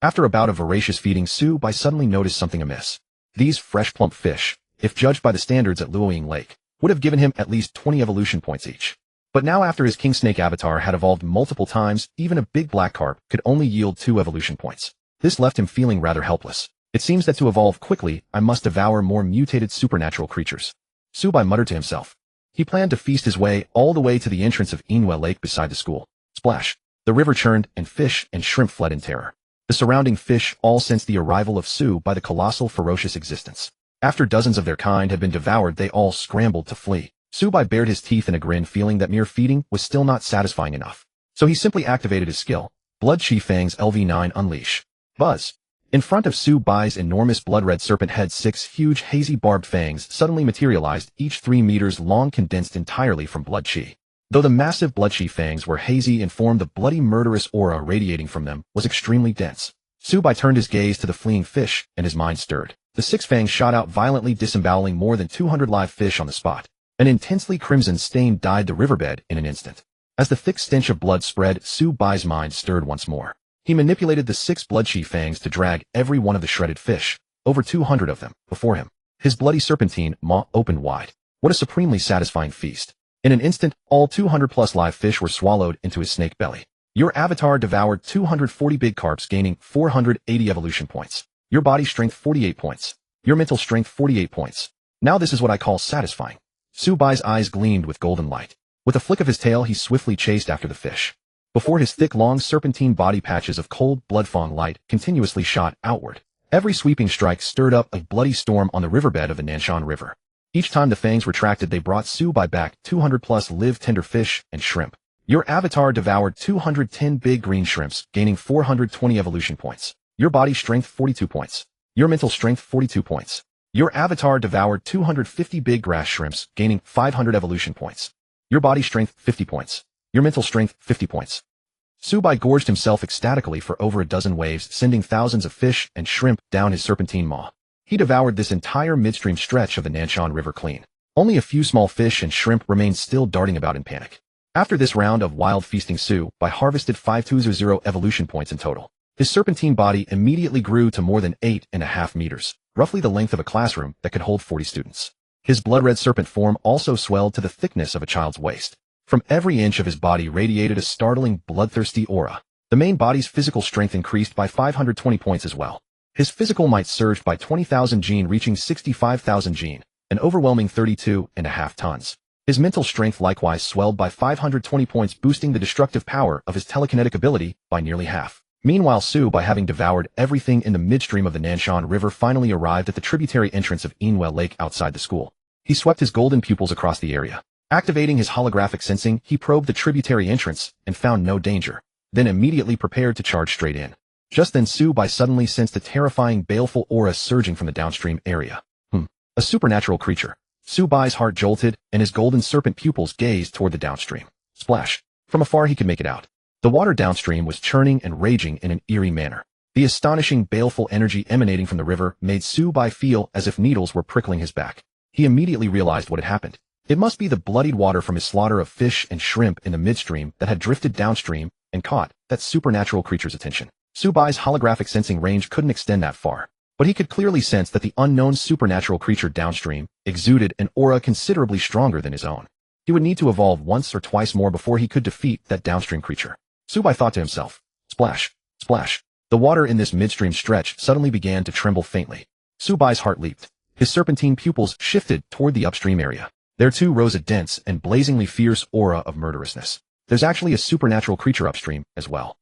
After a bout of voracious feeding, Su-bai suddenly noticed something amiss. These fresh plump fish, if judged by the standards at Luoying Lake, would have given him at least 20 evolution points each. But now, after his king snake avatar had evolved multiple times, even a big black carp could only yield 2 evolution points. This left him feeling rather helpless. It seems that to evolve quickly, I must devour more mutated supernatural creatures. Su-bai muttered to himself. He planned to feast his way all the way to the entrance of Inwe Lake beside the school. Splash! The river churned, and fish and shrimp fled in terror. The surrounding fish all sensed the arrival of Su-bai, the colossal, ferocious existence. After dozens of their kind had been devoured, they all scrambled to flee. Su-bai bared his teeth in a grin, feeling that mere feeding was still not satisfying enough. So he simply activated his skill, Blood Chi Fang's LV9 Unleash. Buzz. In front of Su Bai's enormous blood-red serpent head, 6 huge hazy barbed fangs suddenly materialized, each 3 meters long, condensed entirely from blood chi. Though the massive blood chi fangs were hazy in form, the bloody murderous aura radiating from them was extremely dense. Su Bai turned his gaze to the fleeing fish, and his mind stirred. The 6 fangs shot out violently, disemboweling more than 200 live fish on the spot. An intensely crimson stain dyed the riverbed in an instant. As the thick stench of blood spread, Su Bai's mind stirred once more. He manipulated the 6 blood chi fangs to drag every one of the shredded fish, over 200 of them, before him. His bloody serpentine maw opened wide. What a supremely satisfying feast. In an instant, all 200+ live fish were swallowed into his snake belly. Your avatar devoured 240 big carps, gaining 480 evolution points. Your body strength 48 points. Your mental strength 48 points. Now this is what I call satisfying. Su Bai's eyes gleamed with golden light. With a flick of his tail, he swiftly chased after the fish. Before his thick, long serpentine body, patches of cold blood fang light continuously shot outward. Every sweeping strike stirred up a bloody storm on the riverbed of the Nanshan River. Each time the fangs retracted, they brought Su Bai back 200+ live tender fish and shrimp. Your avatar devoured 210 big green shrimps, gaining 420 evolution points. Your body strength 42 points. Your mental strength 42 points. Your avatar devoured 250 big grass shrimps, gaining 500 evolution points. Your body strength 50 points. Your mental strength 50 points. Su Bai gorged himself ecstatically for over a dozen waves, sending thousands of fish and shrimp down his serpentine maw. He devoured this entire midstream stretch of the Nanshan River clean. Only a few small fish and shrimp remained, still darting about in panic. After this round of wild feasting, Su Bai harvested 5200 evolution points in total. His serpentine body immediately grew to more than 8.5 meters, roughly the length of a classroom that could hold 40 students. His blood-red serpent form also swelled to the thickness of a child's waist. From every inch of his body radiated a startling, bloodthirsty aura. The main body's physical strength increased by 520 points as well. His physical might surged by 20,000 gene, reaching 65,000 gene, an overwhelming 32.5 tons. His mental strength likewise swelled by 520 points, boosting the destructive power of his telekinetic ability by nearly half. Meanwhile, Su Bai, having devoured everything in the midstream of the Nanshan River, finally arrived at the tributary entrance of Immortal Lake outside the school. He swept his golden pupils across the area. Activating his holographic sensing, he probed the tributary entrance and found no danger, then immediately prepared to charge straight in. Just then, Su Bai suddenly sensed a terrifying, baleful aura surging from the downstream area. A supernatural creature. Su Bai's heart jolted, and his golden serpent pupils gazed toward the downstream. Splash. From afar he could make it out. The water downstream was churning and raging in an eerie manner. The astonishing, baleful energy emanating from the river made Su Bai feel as if needles were prickling his back. He immediately realized what had happened. It must be the bloodied water from his slaughter of fish and shrimp in the midstream that had drifted downstream and caught that supernatural creature's attention. Su Bai's holographic sensing range couldn't extend that far, but he could clearly sense that the unknown supernatural creature downstream exuded an aura considerably stronger than his own. He would need to evolve once or twice more before he could defeat that downstream creature. Su Bai thought to himself. Splash, splash. The water in this midstream stretch suddenly began to tremble faintly. Su Bai's heart leaped. His serpentine pupils shifted toward the upstream area. There too rose a dense and blazingly fierce aura of murderousness. There's actually a supernatural creature upstream as well.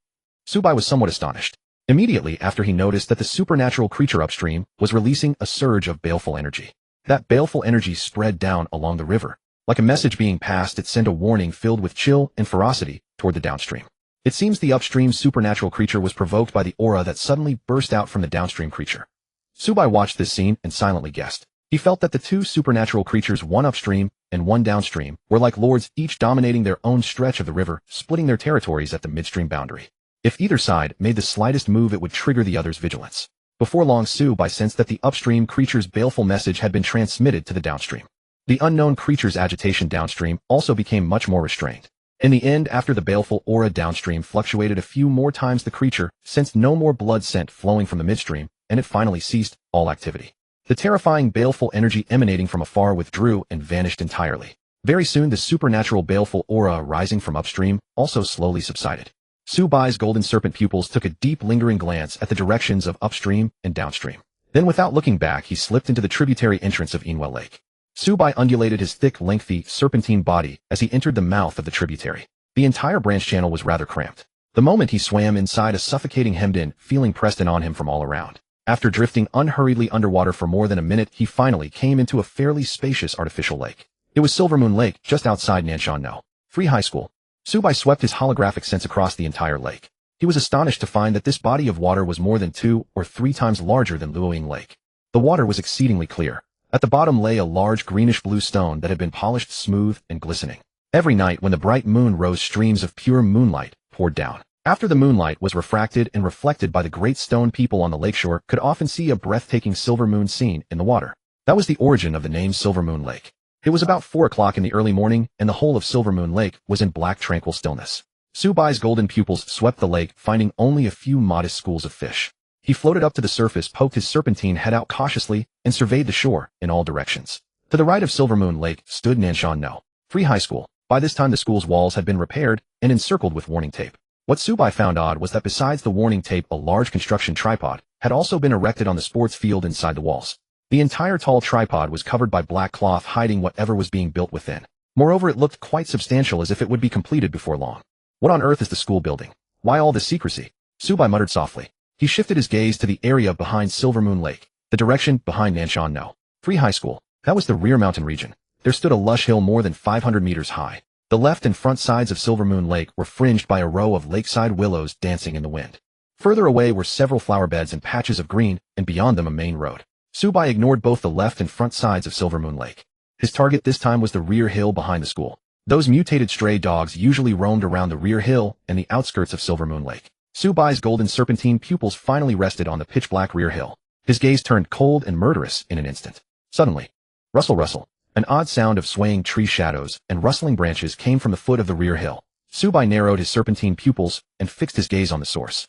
Su Bai was somewhat astonished. Immediately after, he noticed that the supernatural creature upstream was releasing a surge of baleful energy. That baleful energy spread down along the river. Like a message being passed, it sent a warning filled with chill and ferocity toward the downstream. It seems the upstream supernatural creature was provoked by the aura that suddenly burst out from the downstream creature. Su Bai watched this scene and silently guessed. He felt that the two supernatural creatures, one upstream and one downstream, were like lords, each dominating their own stretch of the river, splitting their territories at the midstream boundary. If either side made the slightest move, it would trigger the other's vigilance. Before long, Su Bai sensed that the upstream creature's baleful message had been transmitted to the downstream. The unknown creature's agitation downstream also became much more restrained. In the end, after the baleful aura downstream fluctuated a few more times, the creature sensed no more blood scent flowing from the midstream, and it finally ceased all activity. The terrifying baleful energy emanating from afar withdrew and vanished entirely. Very soon, the supernatural baleful aura rising from upstream also slowly subsided. Su Bai's golden serpent pupils took a deep, lingering glance at the directions of upstream and downstream. Then, without looking back, he slipped into the tributary entrance of Immortal Lake. Su Bai undulated his thick, lengthy, serpentine body as he entered the mouth of the tributary. The entire branch channel was rather cramped. The moment he swam inside, a suffocating hemmed-in feeling pressed in on him from all around. After drifting unhurriedly underwater for more than a minute, he finally came into a fairly spacious artificial lake. It was Silver Moon Lake, just outside Nanshan No. Free High School. Su Bai swept his holographic sense across the entire lake. He was astonished to find that this body of water was more than 2 or 3 times larger than Luoying Lake. The water was exceedingly clear. At the bottom lay a large greenish-blue stone that had been polished smooth and glistening. Every night when the bright moon rose, streams of pure moonlight poured down. After the moonlight was refracted and reflected by the great stone, people on the lakeshore could often see a breathtaking silver moon scene in the water. That was the origin of the name Silver Moon Lake. It was about 4 o'clock in the early morning, and the whole of Silver Moon Lake was in black tranquil stillness. Subai's golden pupils swept the lake, finding only a few modest schools of fish. He floated up to the surface, poked his serpentine head out cautiously, and surveyed the shore in all directions. To the right of Silver Moon Lake stood Nanshan No. Free High School. By this time the school's walls had been repaired and encircled with warning tape. What Subai found odd was that besides the warning tape, a large construction tripod had also been erected on the sports field inside the walls. The entire tall tripod was covered by black cloth, hiding whatever was being built within. Moreover, it looked quite substantial, as if it would be completed before long. What on earth is the school building? Why all this secrecy? Subai muttered softly. He shifted his gaze to the area behind Silver Moon Lake, the direction behind Nanshan No. Free High School. That was the rear mountain region. There stood a lush hill more than 500 meters high. The left and front sides of Silver Moon Lake were fringed by a row of lakeside willows dancing in the wind. Further away were several flower beds and patches of green, and beyond them a main road. Subai ignored both the left and front sides of Silver Moon Lake. His target this time was the rear hill behind the school. Those mutated stray dogs usually roamed around the rear hill and the outskirts of Silver Moon Lake. Subai's golden serpentine pupils finally rested on the pitch-black rear hill. His gaze turned cold and murderous in an instant. Suddenly, rustle, rustle. An odd sound of swaying tree shadows and rustling branches came from the foot of the rear hill. Subai narrowed his serpentine pupils and fixed his gaze on the source.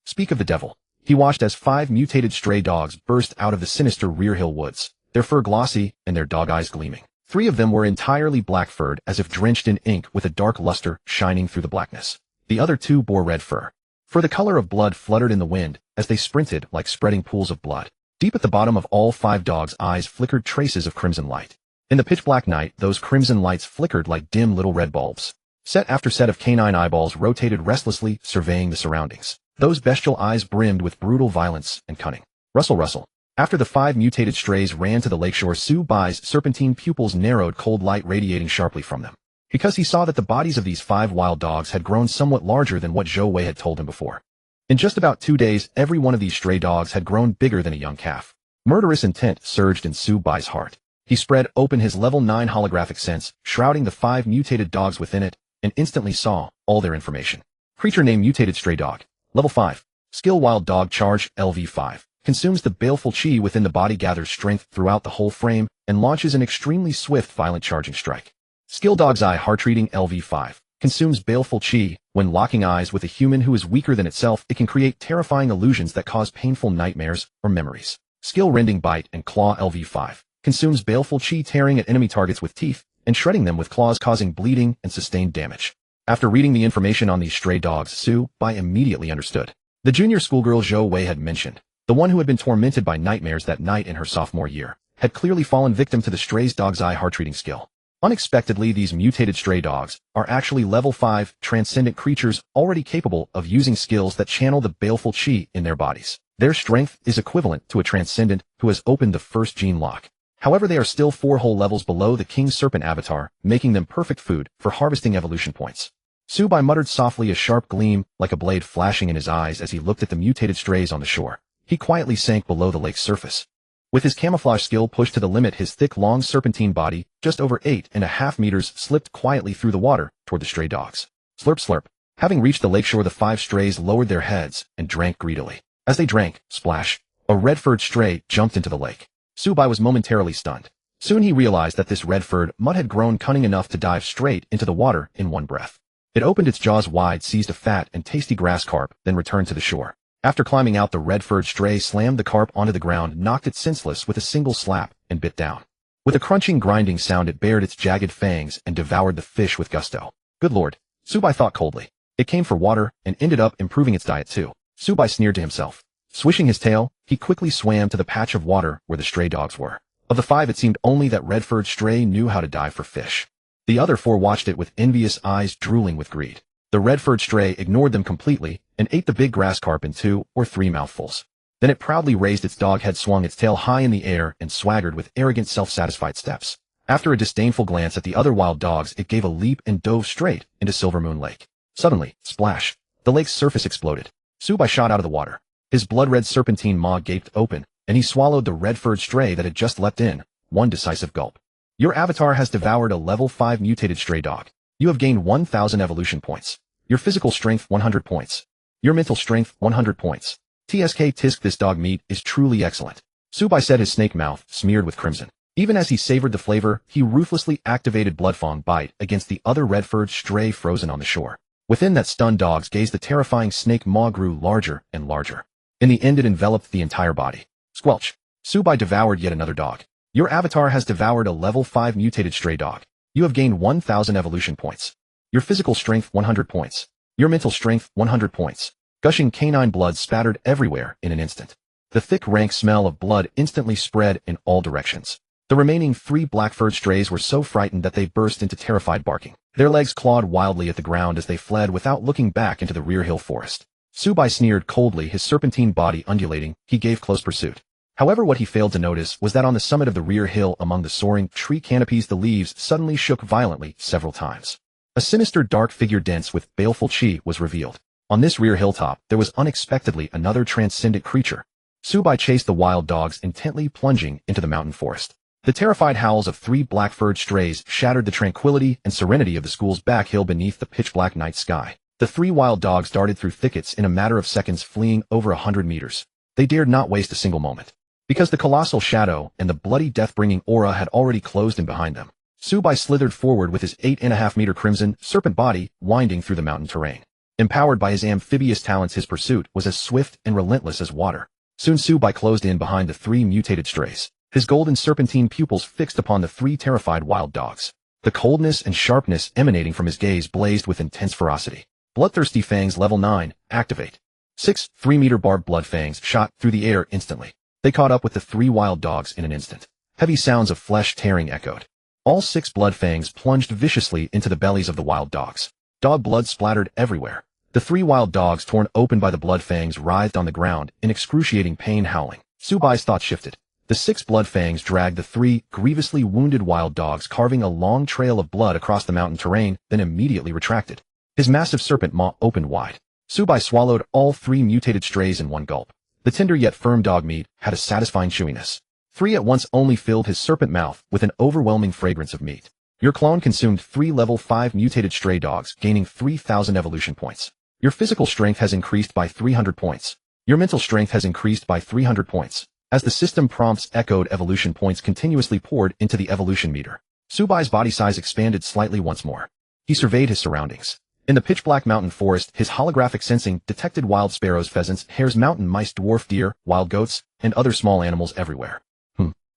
Speak of the devil. He watched as 5 mutated stray dogs burst out of the sinister rear hill woods, their fur glossy and their dog eyes gleaming. 3 of them were entirely black-furred, as if drenched in ink, with a dark luster shining through the blackness. The other 2 bore red fur. For the color of blood fluttered in the wind as they sprinted like spreading pools of blood. Deep at the bottom of all 5 dogs' eyes flickered traces of crimson light. In the pitch-black night, those crimson lights flickered like dim little red bulbs. Set after set of canine eyeballs rotated restlessly, surveying the surroundings. Those bestial eyes brimmed with brutal violence and cunning. Rustle, rustle. After the 5 mutated strays ran to the lakeshore, Subai's serpentine pupils narrowed, cold light radiating sharply from them. Because he saw that the bodies of these 5 wild dogs had grown somewhat larger than what Zhou Wei had told him before. In just about 2 days, every one of these stray dogs had grown bigger than a young calf. Murderous intent surged in Subai's heart. He spread open his level 9 holographic sense, shrouding the 5 mutated dogs within it, and instantly saw all their information. Creature name mutated stray dog. Level 5. Skill wild dog charge LV5. Consumes the baleful chi within the body, gathers strength throughout the whole frame, and launches an extremely swift, violent charging strike. Skill dog's eye heart reading LV5. Consumes baleful chi. When locking eyes with a human who is weaker than itself, it can create terrifying illusions that cause painful nightmares or memories. Skill rending bite and claw LV5. Consumes baleful chi, tearing at enemy targets with teeth and shredding them with claws, causing bleeding and sustained damage. After reading the information on these stray dogs, Subai immediately understood. The junior schoolgirl Zhou Wei had mentioned, the one who had been tormented by nightmares that night in her sophomore year, had clearly fallen victim to the stray dog's eye heart reading skill. Unexpectedly, these mutated stray dogs are actually level 5 transcendent creatures already capable of using skills that channel the baleful chi in their bodies. Their strength is equivalent to a transcendent who has opened the first gene lock. However, they are still 4 whole levels below the King Serpent avatar, making them perfect food for harvesting evolution points. Subai muttered softly, a sharp gleam like a blade flashing in his eyes as he looked at the mutated strays on the shore. He quietly sank below the lake's surface. With his camouflage skill pushed to the limit, his thick, long serpentine body, just over 8.5 meters, slipped quietly through the water toward the stray dogs. Slurp, slurp. Having reached the lakeshore, the 5 strays lowered their heads and drank greedily. As they drank, splash, a red-furred stray jumped into the lake. Subai was momentarily stunned. Soon he realized that this red-furred mutt had grown cunning enough to dive straight into the water in one breath. It opened its jaws wide, seized a fat and tasty grass carp, then returned to the shore. After climbing out, the red-furred stray slammed the carp onto the ground, knocked it senseless with a single slap, and bit down. With a crunching, grinding sound, it bared its jagged fangs and devoured the fish with gusto. Good lord, Subai thought coldly. It came for water and ended up improving its diet too. Subai sneered to himself. Swishing his tail, he quickly swam to the patch of water where the stray dogs were. Of the 5, it seemed only that red-furred stray knew how to dive for fish. The other 4 watched it with envious eyes, drooling with greed. The red-furred stray ignored them completely and ate the big grass carp in 2 or 3 mouthfuls. Then it proudly raised its dog head, swung its tail high in the air, and swaggered with arrogant, self-satisfied steps. After a disdainful glance at the other wild dogs, it gave a leap and dove straight into Silver Moon Lake. Suddenly, splash, The lake's surface exploded. Subai shot out of the water. His blood-red serpentine maw gaped open, and he swallowed the red-furred stray that had just leapt in, one decisive gulp. Your avatar has devoured a level 5 mutated stray dog. You have gained 1,000 evolution points. Your physical strength 100 points. Your mental strength 100 points. TSK Tisk, this dog meat is truly excellent. Subai said, his snake mouth smeared with crimson. Even as he savored the flavor, he ruthlessly activated Bloodfang Bite against the other red-furred stray frozen on the shore. Within that stunned dog's gaze, the terrifying snake maw grew larger and larger. In the end, it enveloped the entire body. Squelch. Subai devoured yet another dog. Your avatar has devoured a level 5 mutated stray dog. You have gained 1,000 evolution points. Your physical strength 100 points. Your mental strength 100 points. Gushing canine blood spattered everywhere in an instant. The thick, rank smell of blood instantly spread in all directions. The remaining 3 black-furred strays were so frightened that they burst into terrified barking. Their legs clawed wildly at the ground as they fled without looking back into the rear hill forest. Subai sneered coldly, his serpentine body undulating. He gave close pursuit. However, what he failed to notice was that on the summit of the rear hill, among the soaring tree canopies, the leaves suddenly shook violently several times. A sinister dark figure dense with baleful chi was revealed. On this rear hilltop, there was unexpectedly another transcendent creature. Subai chased the wild dogs, intently plunging into the mountain forest. The terrified howls of 3 black-furred strays shattered the tranquility and serenity of the school's back hill beneath the pitch-black night sky. The 3 wild dogs darted through thickets in a matter of seconds, fleeing over 100 meters. They dared not waste a single moment. Because the colossal shadow and the bloody death-bringing aura had already closed in behind them, Subai slithered forward with his 8.5-meter crimson serpent body winding through the mountain terrain. Empowered by his amphibious talents, his pursuit was as swift and relentless as water. Soon Subai closed in behind the 3 mutated strays, his golden serpentine pupils fixed upon the 3 terrified wild dogs. The coldness and sharpness emanating from his gaze blazed with intense ferocity. Bloodthirsty fangs level 9, activate. 6 3-meter barbed blood fangs shot through the air instantly. They caught up with the 3 wild dogs in an instant. Heavy sounds of flesh tearing echoed. All 6 blood fangs plunged viciously into the bellies of the wild dogs. Dog blood splattered everywhere. The 3 wild dogs, torn open by the blood fangs, writhed on the ground in excruciating pain, howling. Subai's thought shifted. The 6 blood fangs dragged the 3 grievously wounded wild dogs, carving a long trail of blood across the mountain terrain, then immediately retracted. His massive serpent maw opened wide. Subai swallowed all 3 mutated strays in one gulp. The tender yet firm dog meat had a satisfying chewiness. 3 at once only filled his serpent mouth with an overwhelming fragrance of meat. Your clone consumed 3 level 5 mutated stray dogs, gaining 3,000 evolution points. Your physical strength has increased by 300 points. Your mental strength has increased by 300 points. As the system prompts echoed, evolution points continuously poured into the evolution meter. Subai's body size expanded slightly once more. He surveyed his surroundings. In the pitch-black mountain forest, his holographic sensing detected wild sparrows, pheasants, hares, mountain mice, dwarf deer, wild goats, and other small animals everywhere.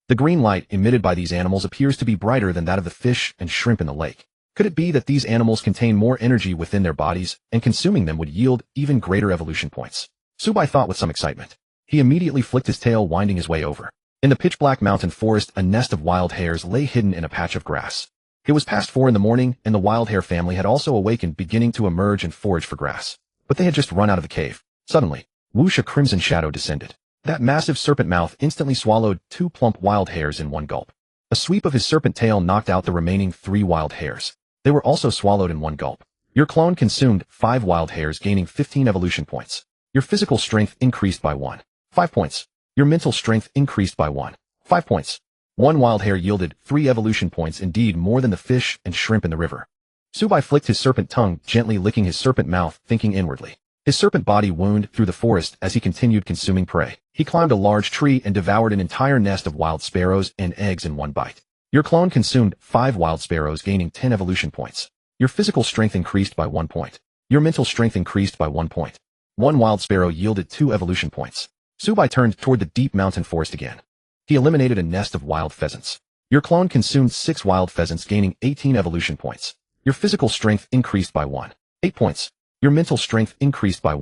The green light emitted by these animals appears to be brighter than that of the fish and shrimp in the lake. Could it be that these animals contain more energy within their bodies, and consuming them would yield even greater evolution points? Subai thought with some excitement. He immediately flicked his tail, winding his way over. In the pitch-black mountain forest, a nest of wild hares lay hidden in a patch of grass. It was past 4 in the morning, and the wild hare family had also awakened, beginning to emerge and forage for grass. But they had just run out of the cave. Suddenly, whoosh, a crimson shadow descended. That massive serpent mouth instantly swallowed 2 plump wild hares in one gulp. A sweep of his serpent tail knocked out the remaining 3 wild hares. They were also swallowed in one gulp. Your clone consumed 5 wild hares, gaining 15 evolution points. Your physical strength increased by 5 points. Your mental strength increased by 5 points. 1 wild hare yielded 3 evolution points, indeed more than the fish and shrimp in the river. Subai flicked his serpent tongue, gently licking his serpent mouth, thinking inwardly. His serpent body wound through the forest as he continued consuming prey. He climbed a large tree and devoured an entire nest of wild sparrows and eggs in one bite. Your clone consumed 5 wild sparrows, gaining 10 evolution points. Your physical strength increased by 1 point. Your mental strength increased by 1 point. 1 wild sparrow yielded 2 evolution points. Subai turned toward the deep mountain forest again. He eliminated a nest of wild pheasants. Your clone consumed 6 wild pheasants, gaining 18 evolution points. Your physical strength increased by 8 points. Your mental strength increased by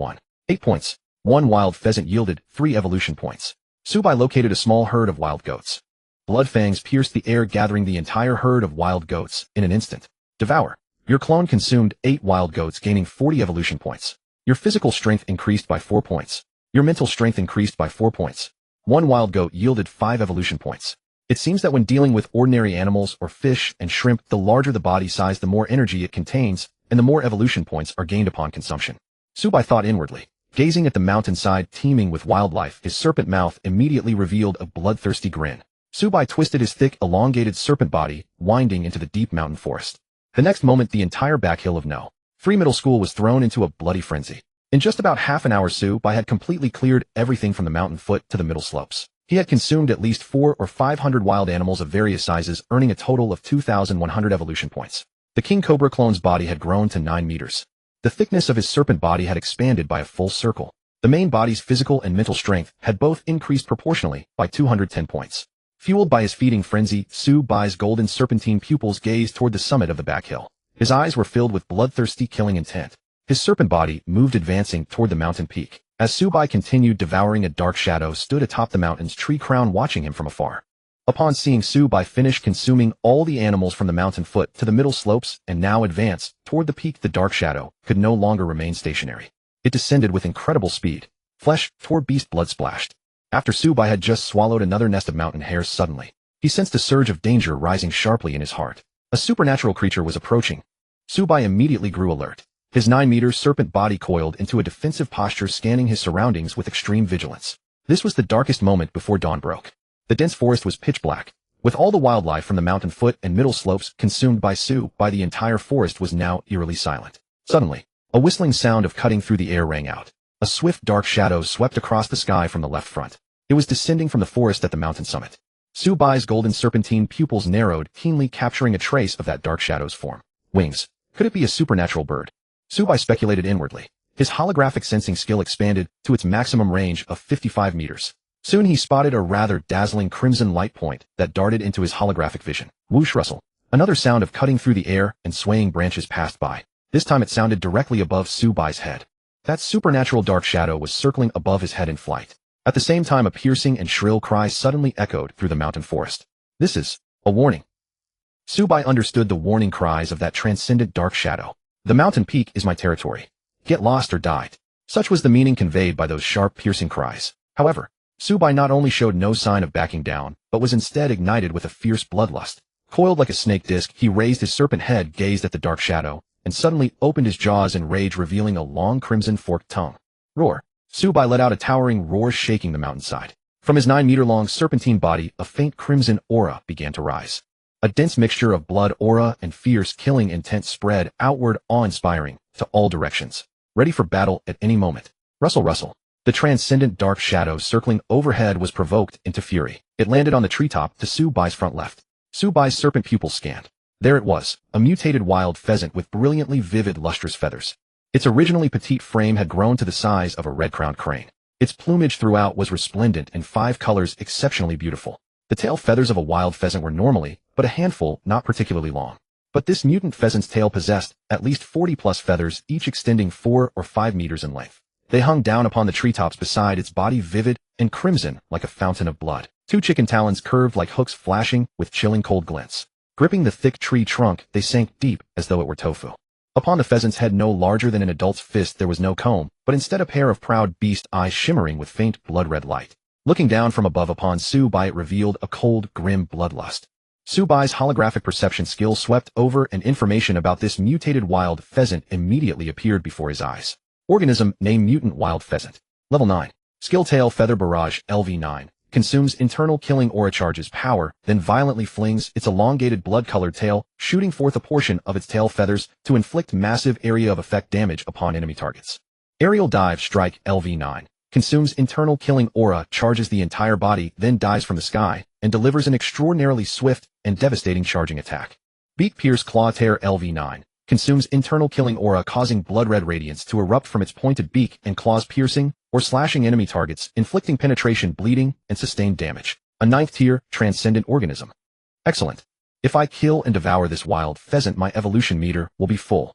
8 points. 1 wild pheasant yielded 3 evolution points. Subai located a small herd of wild goats. Blood fangs pierced the air, gathering the entire herd of wild goats in an instant. Devour. Your clone consumed 8 wild goats, gaining 40 evolution points. Your physical strength increased by 4 points. Your mental strength increased by 4 points. 1 wild goat yielded 5 evolution points. It seems that when dealing with ordinary animals or fish and shrimp, the larger the body size, the more energy it contains, and the more evolution points are gained upon consumption. Subai thought inwardly. Gazing at the mountainside teeming with wildlife, his serpent mouth immediately revealed a bloodthirsty grin. Subai twisted his thick, elongated serpent body, winding into the deep mountain forest. The next moment, the entire back hill of No. 3 Middle School was thrown into a bloody frenzy. In just about half an hour, Subai had completely cleared everything from the mountain foot to the middle slopes. He had consumed at least 400 or 500 wild animals of various sizes, earning a total of 2,100 evolution points. The King Cobra clone's body had grown to 9 meters. The thickness of his serpent body had expanded by a full circle. The main body's physical and mental strength had both increased proportionally by 210 points. Fueled by his feeding frenzy, Subai's golden serpentine pupils gazed toward the summit of the back hill. His eyes were filled with bloodthirsty killing intent. His serpent body moved, advancing toward the mountain peak. As Subai continued devouring, a dark shadow stood atop the mountain's tree crown, watching him from afar. Upon seeing Subai finish consuming all the animals from the mountain foot to the middle slopes and now advance toward the peak, the dark shadow could no longer remain stationary. It descended with incredible speed. Flesh tore, beast blood splashed. After Subai had just swallowed another nest of mountain hares, suddenly he sensed a surge of danger rising sharply in his heart. A supernatural creature was approaching. Subai immediately grew alert. His 9-meter serpent body coiled into a defensive posture, scanning his surroundings with extreme vigilance. This was the darkest moment before dawn broke. The dense forest was pitch black. With all the wildlife from the mountain foot and middle slopes consumed by Subai, the entire forest was now eerily silent. Suddenly, a whistling sound of cutting through the air rang out. A swift dark shadow swept across the sky from the left front. It was descending from the forest at the mountain summit. Subai's golden serpentine pupils narrowed, keenly capturing a trace of that dark shadow's form. Wings. Could it be a supernatural bird? Subai speculated inwardly. His holographic sensing skill expanded to its maximum range of 55 meters. Soon he spotted a rather dazzling crimson light point that darted into his holographic vision. Whoosh, rustle. Another sound of cutting through the air and swaying branches passed by. This time it sounded directly above Subai's head. That supernatural dark shadow was circling above his head in flight. At the same time, a piercing and shrill cry suddenly echoed through the mountain forest. This is a warning. Subai understood the warning cries of that transcendent dark shadow. The mountain peak is my territory. Get lost or die. Such was the meaning conveyed by those sharp, piercing cries. However, Subai not only showed no sign of backing down, but was instead ignited with a fierce bloodlust. Coiled like a snake disc, he raised his serpent head, gazed at the dark shadow, and suddenly opened his jaws in rage, revealing a long crimson forked tongue. Roar. Subai let out a towering roar, shaking the mountainside. From his 9-meter-long serpentine body, a faint crimson aura began to rise. A dense mixture of blood, aura, and fierce, killing intent spread outward, awe-inspiring, to all directions. Ready for battle at any moment. Rustle, rustle. The transcendent dark shadow circling overhead was provoked into fury. It landed on the treetop to Subai's front left. Subai's serpent pupils scanned. There it was, a mutated wild pheasant with brilliantly vivid, lustrous feathers. Its originally petite frame had grown to the size of a red-crowned crane. Its plumage throughout was resplendent in 5 colors, exceptionally beautiful. The tail feathers of a wild pheasant were normally, but a handful, not particularly long. But this mutant pheasant's tail possessed at least 40-plus feathers, each extending 4 or 5 meters in length. They hung down upon the treetops beside its body, vivid and crimson like a fountain of blood. 2 chicken talons curved like hooks, flashing with chilling cold glints. Gripping the thick tree trunk, they sank deep as though it were tofu. Upon the pheasant's head, no larger than an adult's fist, there was no comb, but instead a pair of proud beast eyes shimmering with faint blood-red light. Looking down from above upon Subai, it revealed a cold, grim bloodlust. Subai's holographic perception skill swept over, and information about this mutated wild pheasant immediately appeared before his eyes. Organism name mutant wild pheasant. Level 9. Skill tail feather barrage LV9. Consumes internal killing aura, charges power, then violently flings its elongated blood-colored tail, shooting forth a portion of its tail feathers to inflict massive area of effect damage upon enemy targets. Aerial dive strike LV9. Consumes internal killing aura, charges the entire body, then dives from the sky, and delivers an extraordinarily swift and devastating charging attack. Beak pierce claw tear LV9. Consumes internal killing aura, causing blood-red radiance to erupt from its pointed beak and claws, piercing or slashing enemy targets, inflicting penetration, bleeding, and sustained damage. A 9th tier, transcendent organism. Excellent. If I kill and devour this wild pheasant, my evolution meter will be full.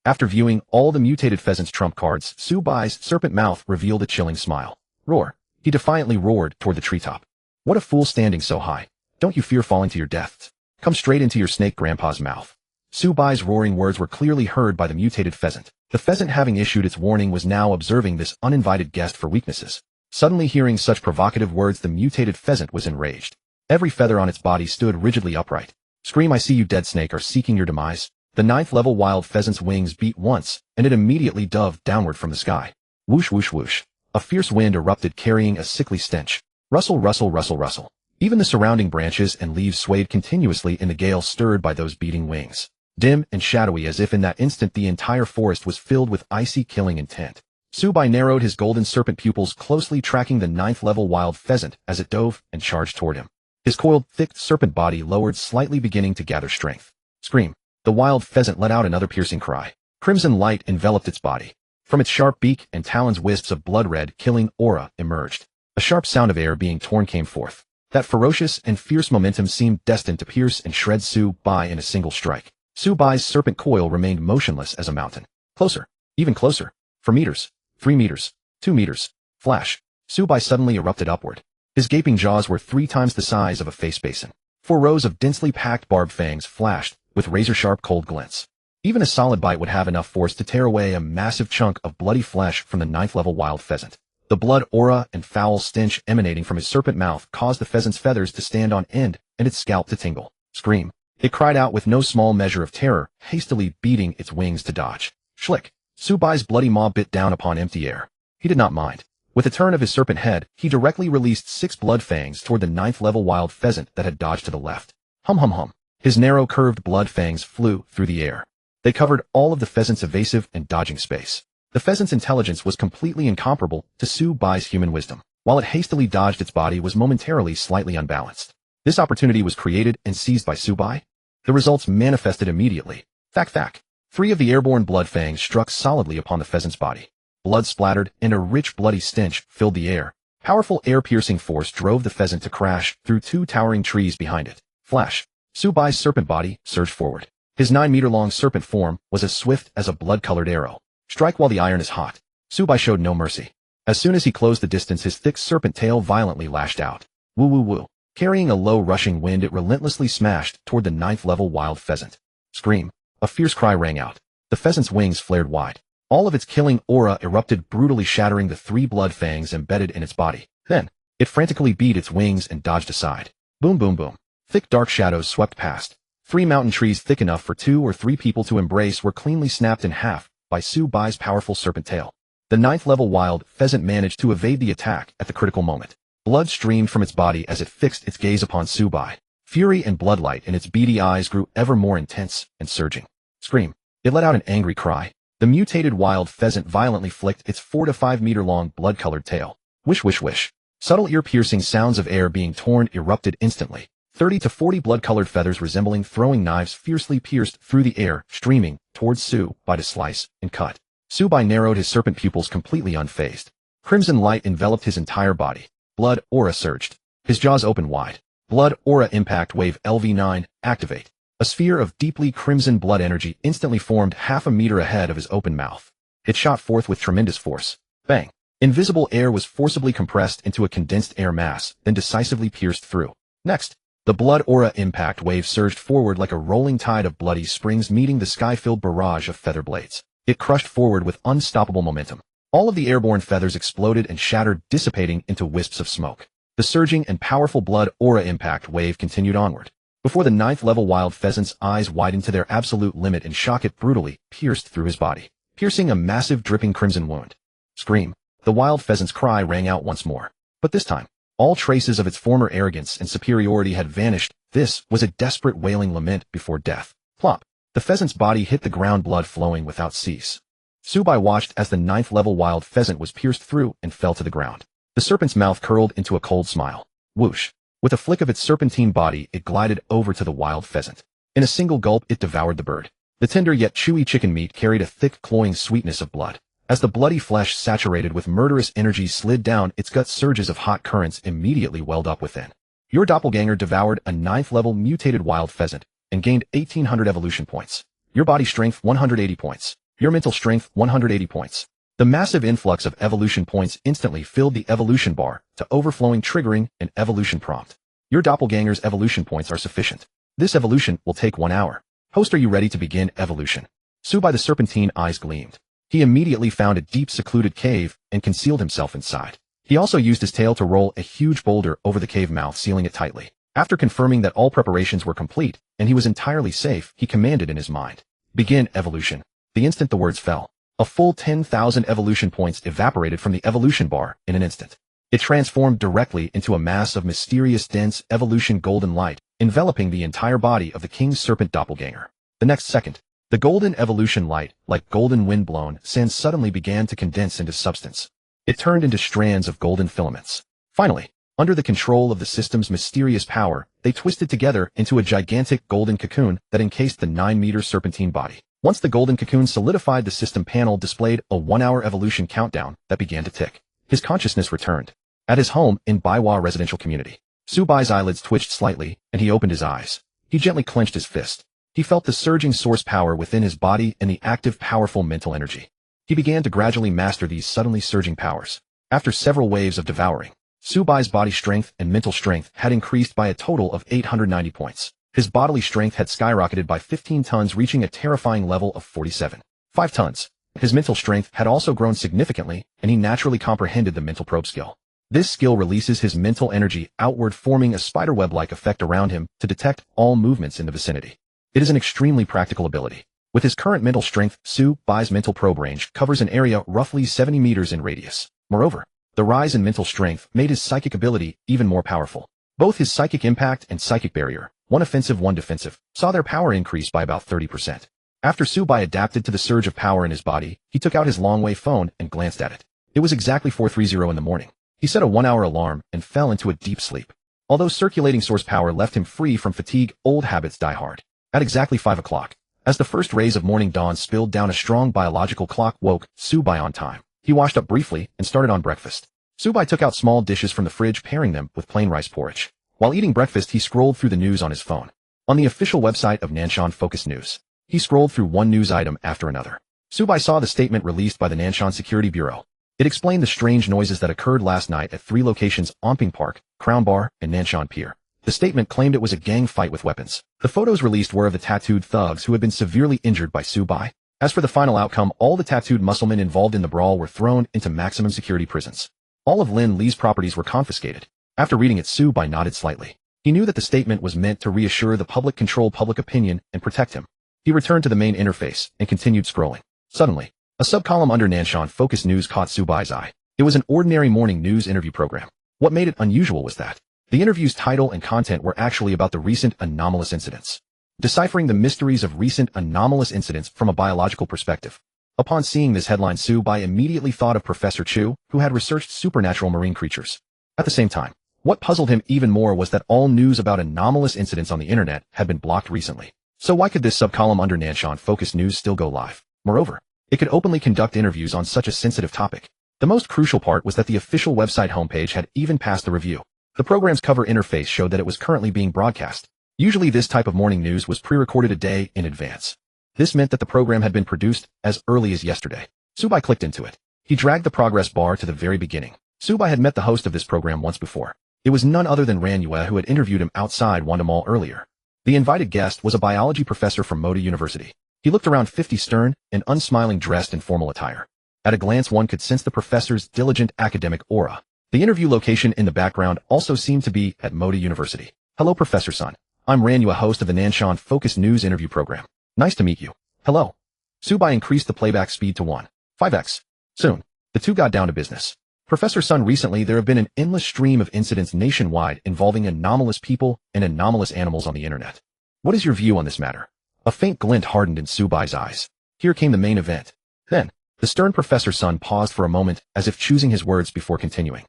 After viewing all the mutated pheasant's trump cards, Subai's serpent mouth revealed a chilling smile. Roar. He defiantly roared toward the treetop. What a fool standing so high. Don't you fear falling to your death? Come straight into your snake grandpa's mouth. Subai's roaring words were clearly heard by the mutated pheasant. The pheasant, having issued its warning, was now observing this uninvited guest for weaknesses. Suddenly hearing such provocative words, the mutated pheasant was enraged. Every feather on its body stood rigidly upright. Scream, I see you, dead snake, are seeking your demise. The 9th level wild pheasant's wings beat once, and it immediately dove downward from the sky. Whoosh whoosh whoosh. A fierce wind erupted carrying a sickly stench. Rustle rustle rustle rustle. Even the surrounding branches and leaves swayed continuously in the gale stirred by those beating wings. Dim and shadowy as if in that instant the entire forest was filled with icy killing intent. Subai narrowed his golden serpent pupils closely tracking the 9th level wild pheasant as it dove and charged toward him. His coiled, thick serpent body lowered slightly beginning to gather strength. Scream. The wild pheasant let out another piercing cry. Crimson light enveloped its body. From its sharp beak and talons wisps of blood-red, killing aura emerged. A sharp sound of air being torn came forth. That ferocious and fierce momentum seemed destined to pierce and shred Subai in a single strike. Subai's serpent coil remained motionless as a mountain. Closer. Even closer. For meters. 3 meters. 2 meters. Flash. Subai suddenly erupted upward. His gaping jaws were 3 times the size of a face basin. 4 rows of densely packed barbed fangs flashed with razor-sharp cold glints. Even a solid bite would have enough force to tear away a massive chunk of bloody flesh from the 9th level wild pheasant. The blood aura and foul stench emanating from his serpent mouth caused the pheasant's feathers to stand on end and its scalp to tingle. Scream. It cried out with no small measure of terror, hastily beating its wings to dodge. Schlick. Subai's bloody maw bit down upon empty air. He did not mind. With a turn of his serpent head, he directly released 6 blood fangs toward the 9th level wild pheasant that had dodged to the left. Hum hum hum. His narrow curved blood fangs flew through the air. They covered all of the pheasant's evasive and dodging space. The pheasant's intelligence was completely incomparable to Subai's human wisdom. While it hastily dodged, its body was momentarily slightly unbalanced. This opportunity was created and seized by Subai. The results manifested immediately. Thack thack. 3 of the airborne blood fangs struck solidly upon the pheasant's body. Blood splattered and a rich bloody stench filled the air. Powerful air-piercing force drove the pheasant to crash through 2 towering trees behind it. Flash. Subai's serpent body surged forward. His 9-meter-long serpent form was as swift as a blood-colored arrow. Strike while the iron is hot. Subai showed no mercy. As soon as he closed the distance, his thick serpent tail violently lashed out. Woo woo woo. Carrying a low rushing wind, it relentlessly smashed toward the 9th level wild pheasant. Scream. A fierce cry rang out. The pheasant's wings flared wide. All of its killing aura erupted, brutally shattering the 3 blood fangs embedded in its body. Then, it frantically beat its wings and dodged aside. Boom boom boom. Thick dark shadows swept past. 3 mountain trees thick enough for 2 or 3 people to embrace were cleanly snapped in half by Subai's powerful serpent tail. The 9th level wild pheasant managed to evade the attack at the critical moment. Blood streamed from its body as it fixed its gaze upon Subai. Fury and bloodlight in its beady eyes grew ever more intense and surging. Scream. It let out an angry cry. The mutated wild pheasant violently flicked its 4 to 5 meter long blood-colored tail. Wish wish wish. Subtle ear-piercing sounds of air being torn erupted instantly. 30 to 40 blood-colored feathers resembling throwing knives fiercely pierced through the air, streaming towards Subai to slice and cut. Subai narrowed his serpent pupils completely unfazed. Crimson light enveloped his entire body. Blood aura surged. His jaws opened wide. Blood aura impact wave LV9, activate. A sphere of deeply crimson blood energy instantly formed half a meter ahead of his open mouth. It shot forth with tremendous force. Bang. Invisible air was forcibly compressed into a condensed air mass, then decisively pierced through. Next, the blood aura impact wave surged forward like a rolling tide of bloody springs meeting the sky-filled barrage of feather blades. It crushed forward with unstoppable momentum. All of the airborne feathers exploded and shattered, dissipating into wisps of smoke. The surging and powerful blood aura impact wave continued onward. Before the 9th level wild pheasant's eyes widened to their absolute limit and shock, it brutally pierced through his body, piercing a massive dripping crimson wound. Scream. The wild pheasant's cry rang out once more. But this time, all traces of its former arrogance and superiority had vanished. This was a desperate wailing lament before death. Plop. The pheasant's body hit the ground, blood flowing without cease. Subai watched as the 9th level wild pheasant was pierced through and fell to the ground. The serpent's mouth curled into a cold smile. Whoosh. With a flick of its serpentine body, it glided over to the wild pheasant. In a single gulp, it devoured the bird. The tender yet chewy chicken meat carried a thick, cloying sweetness of blood. As the bloody flesh saturated with murderous energy slid down its gut, surges of hot currents immediately welled up within. Your doppelganger devoured a 9th level mutated wild pheasant and gained 1,800 evolution points. Your body strength 180 points. Your mental strength 180 points. The massive influx of evolution points instantly filled the evolution bar to overflowing, triggering an evolution prompt. Your doppelganger's evolution points are sufficient. This evolution will take 1 hour. Host, are you ready to begin evolution? Subai the serpentine eyes gleamed. He immediately found a deep secluded cave and concealed himself inside. He also used his tail to roll a huge boulder over the cave mouth, sealing it tightly. After confirming that all preparations were complete and he was entirely safe, he commanded in his mind. Begin evolution. The instant the words fell, a full 10,000 evolution points evaporated from the evolution bar in an instant. It transformed directly into a mass of mysterious dense evolution golden light, enveloping the entire body of the king's serpent doppelganger. The next second, the golden evolution light, like golden wind-blown sand, suddenly began to condense into substance. It turned into strands of golden filaments. Finally, under the control of the system's mysterious power, they twisted together into a gigantic golden cocoon that encased the 9-meter serpentine body. Once the golden cocoon solidified, the system panel displayed a 1-hour evolution countdown that began to tick. His consciousness returned. At his home in Baiwa residential community, Subai's eyelids twitched slightly, and he opened his eyes. He gently clenched his fist. He felt the surging source power within his body and the active, powerful mental energy. He began to gradually master these suddenly surging powers. After several waves of devouring, Subai's body strength and mental strength had increased by a total of 890 points. His bodily strength had skyrocketed by 15 tons, reaching a terrifying level of 47.5 tons. His mental strength had also grown significantly, and he naturally comprehended the mental probe skill. This skill releases his mental energy outward, forming a spiderweb-like effect around him to detect all movements in the vicinity. It is an extremely practical ability. With his current mental strength, Subai's mental probe range covers an area roughly 70 meters in radius. Moreover, the rise in mental strength made his psychic ability even more powerful. Both his psychic impact and psychic barrier, one offensive, one defensive, saw their power increase by about 30%. After Subai adapted to the surge of power in his body, he took out his long-way phone and glanced at it. It was exactly 4:30 in the morning. He set a 1-hour alarm and fell into a deep sleep. Although circulating source power left him free from fatigue, old habits die hard. At exactly 5 o'clock, as the first rays of morning dawn spilled down, a strong biological clock woke Subai on time. He washed up briefly and started on breakfast. Subai took out small dishes from the fridge, pairing them with plain rice porridge. While eating breakfast, he scrolled through the news on his phone. On the official website of Nanshan Focus News, he scrolled through one news item after another. Subai saw the statement released by the Nanshan Security Bureau. It explained the strange noises that occurred last night at 3 locations: Omping Park, Crown Bar, and Nanshan Pier. The statement claimed it was a gang fight with weapons. The photos released were of the tattooed thugs who had been severely injured by Subai. As for the final outcome, all the tattooed musclemen involved in the brawl were thrown into maximum security prisons. All of Lin Li's properties were confiscated. After reading it, Subai nodded slightly. He knew that the statement was meant to reassure the public, control public opinion, and protect him. He returned to the main interface and continued scrolling. Suddenly, a subcolumn under Nanshan Focus News caught Subai's eye. It was an ordinary morning news interview program. What made it unusual was that the interview's title and content were actually about the recent anomalous incidents, deciphering the mysteries of recent anomalous incidents from a biological perspective. Upon seeing this headline, Subai immediately thought of Professor Chu, who had researched supernatural marine creatures. At the same time, what puzzled him even more was that all news about anomalous incidents on the internet had been blocked recently. So why could this subcolumn under Nanshan Focus News still go live? Moreover, it could openly conduct interviews on such a sensitive topic. The most crucial part was that the official website homepage had even passed the review. The program's cover interface showed that it was currently being broadcast. Usually this type of morning news was pre-recorded a day in advance. This meant that the program had been produced as early as yesterday. Subai clicked into it. He dragged the progress bar to the very beginning. Subai had met the host of this program once before. It was none other than Ran Yue, who had interviewed him outside Wanda Mall earlier. The invited guest was a biology professor from Moda University. He looked around 50, stern and unsmiling, dressed in formal attire. At a glance, one could sense the professor's diligent academic aura. The interview location in the background also seemed to be at Moda University. Hello, Professor Sun. I'm Ran Yue, host of the Nanshan Focus News interview program. Nice to meet you. Hello. Subai increased the playback speed to 1.5x. Soon, the two got down to business. Professor Sun, recently there have been an endless stream of incidents nationwide involving anomalous people and anomalous animals on the internet. What is your view on this matter? A faint glint hardened in Subai's eyes. Here came the main event. Then, the stern Professor Sun paused for a moment, as if choosing his words before continuing.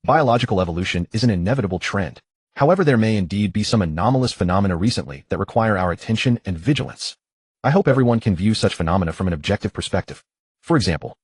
Biological evolution is an inevitable trend. However, there may indeed be some anomalous phenomena recently that require our attention and vigilance. I hope everyone can view such phenomena from an objective perspective. For example,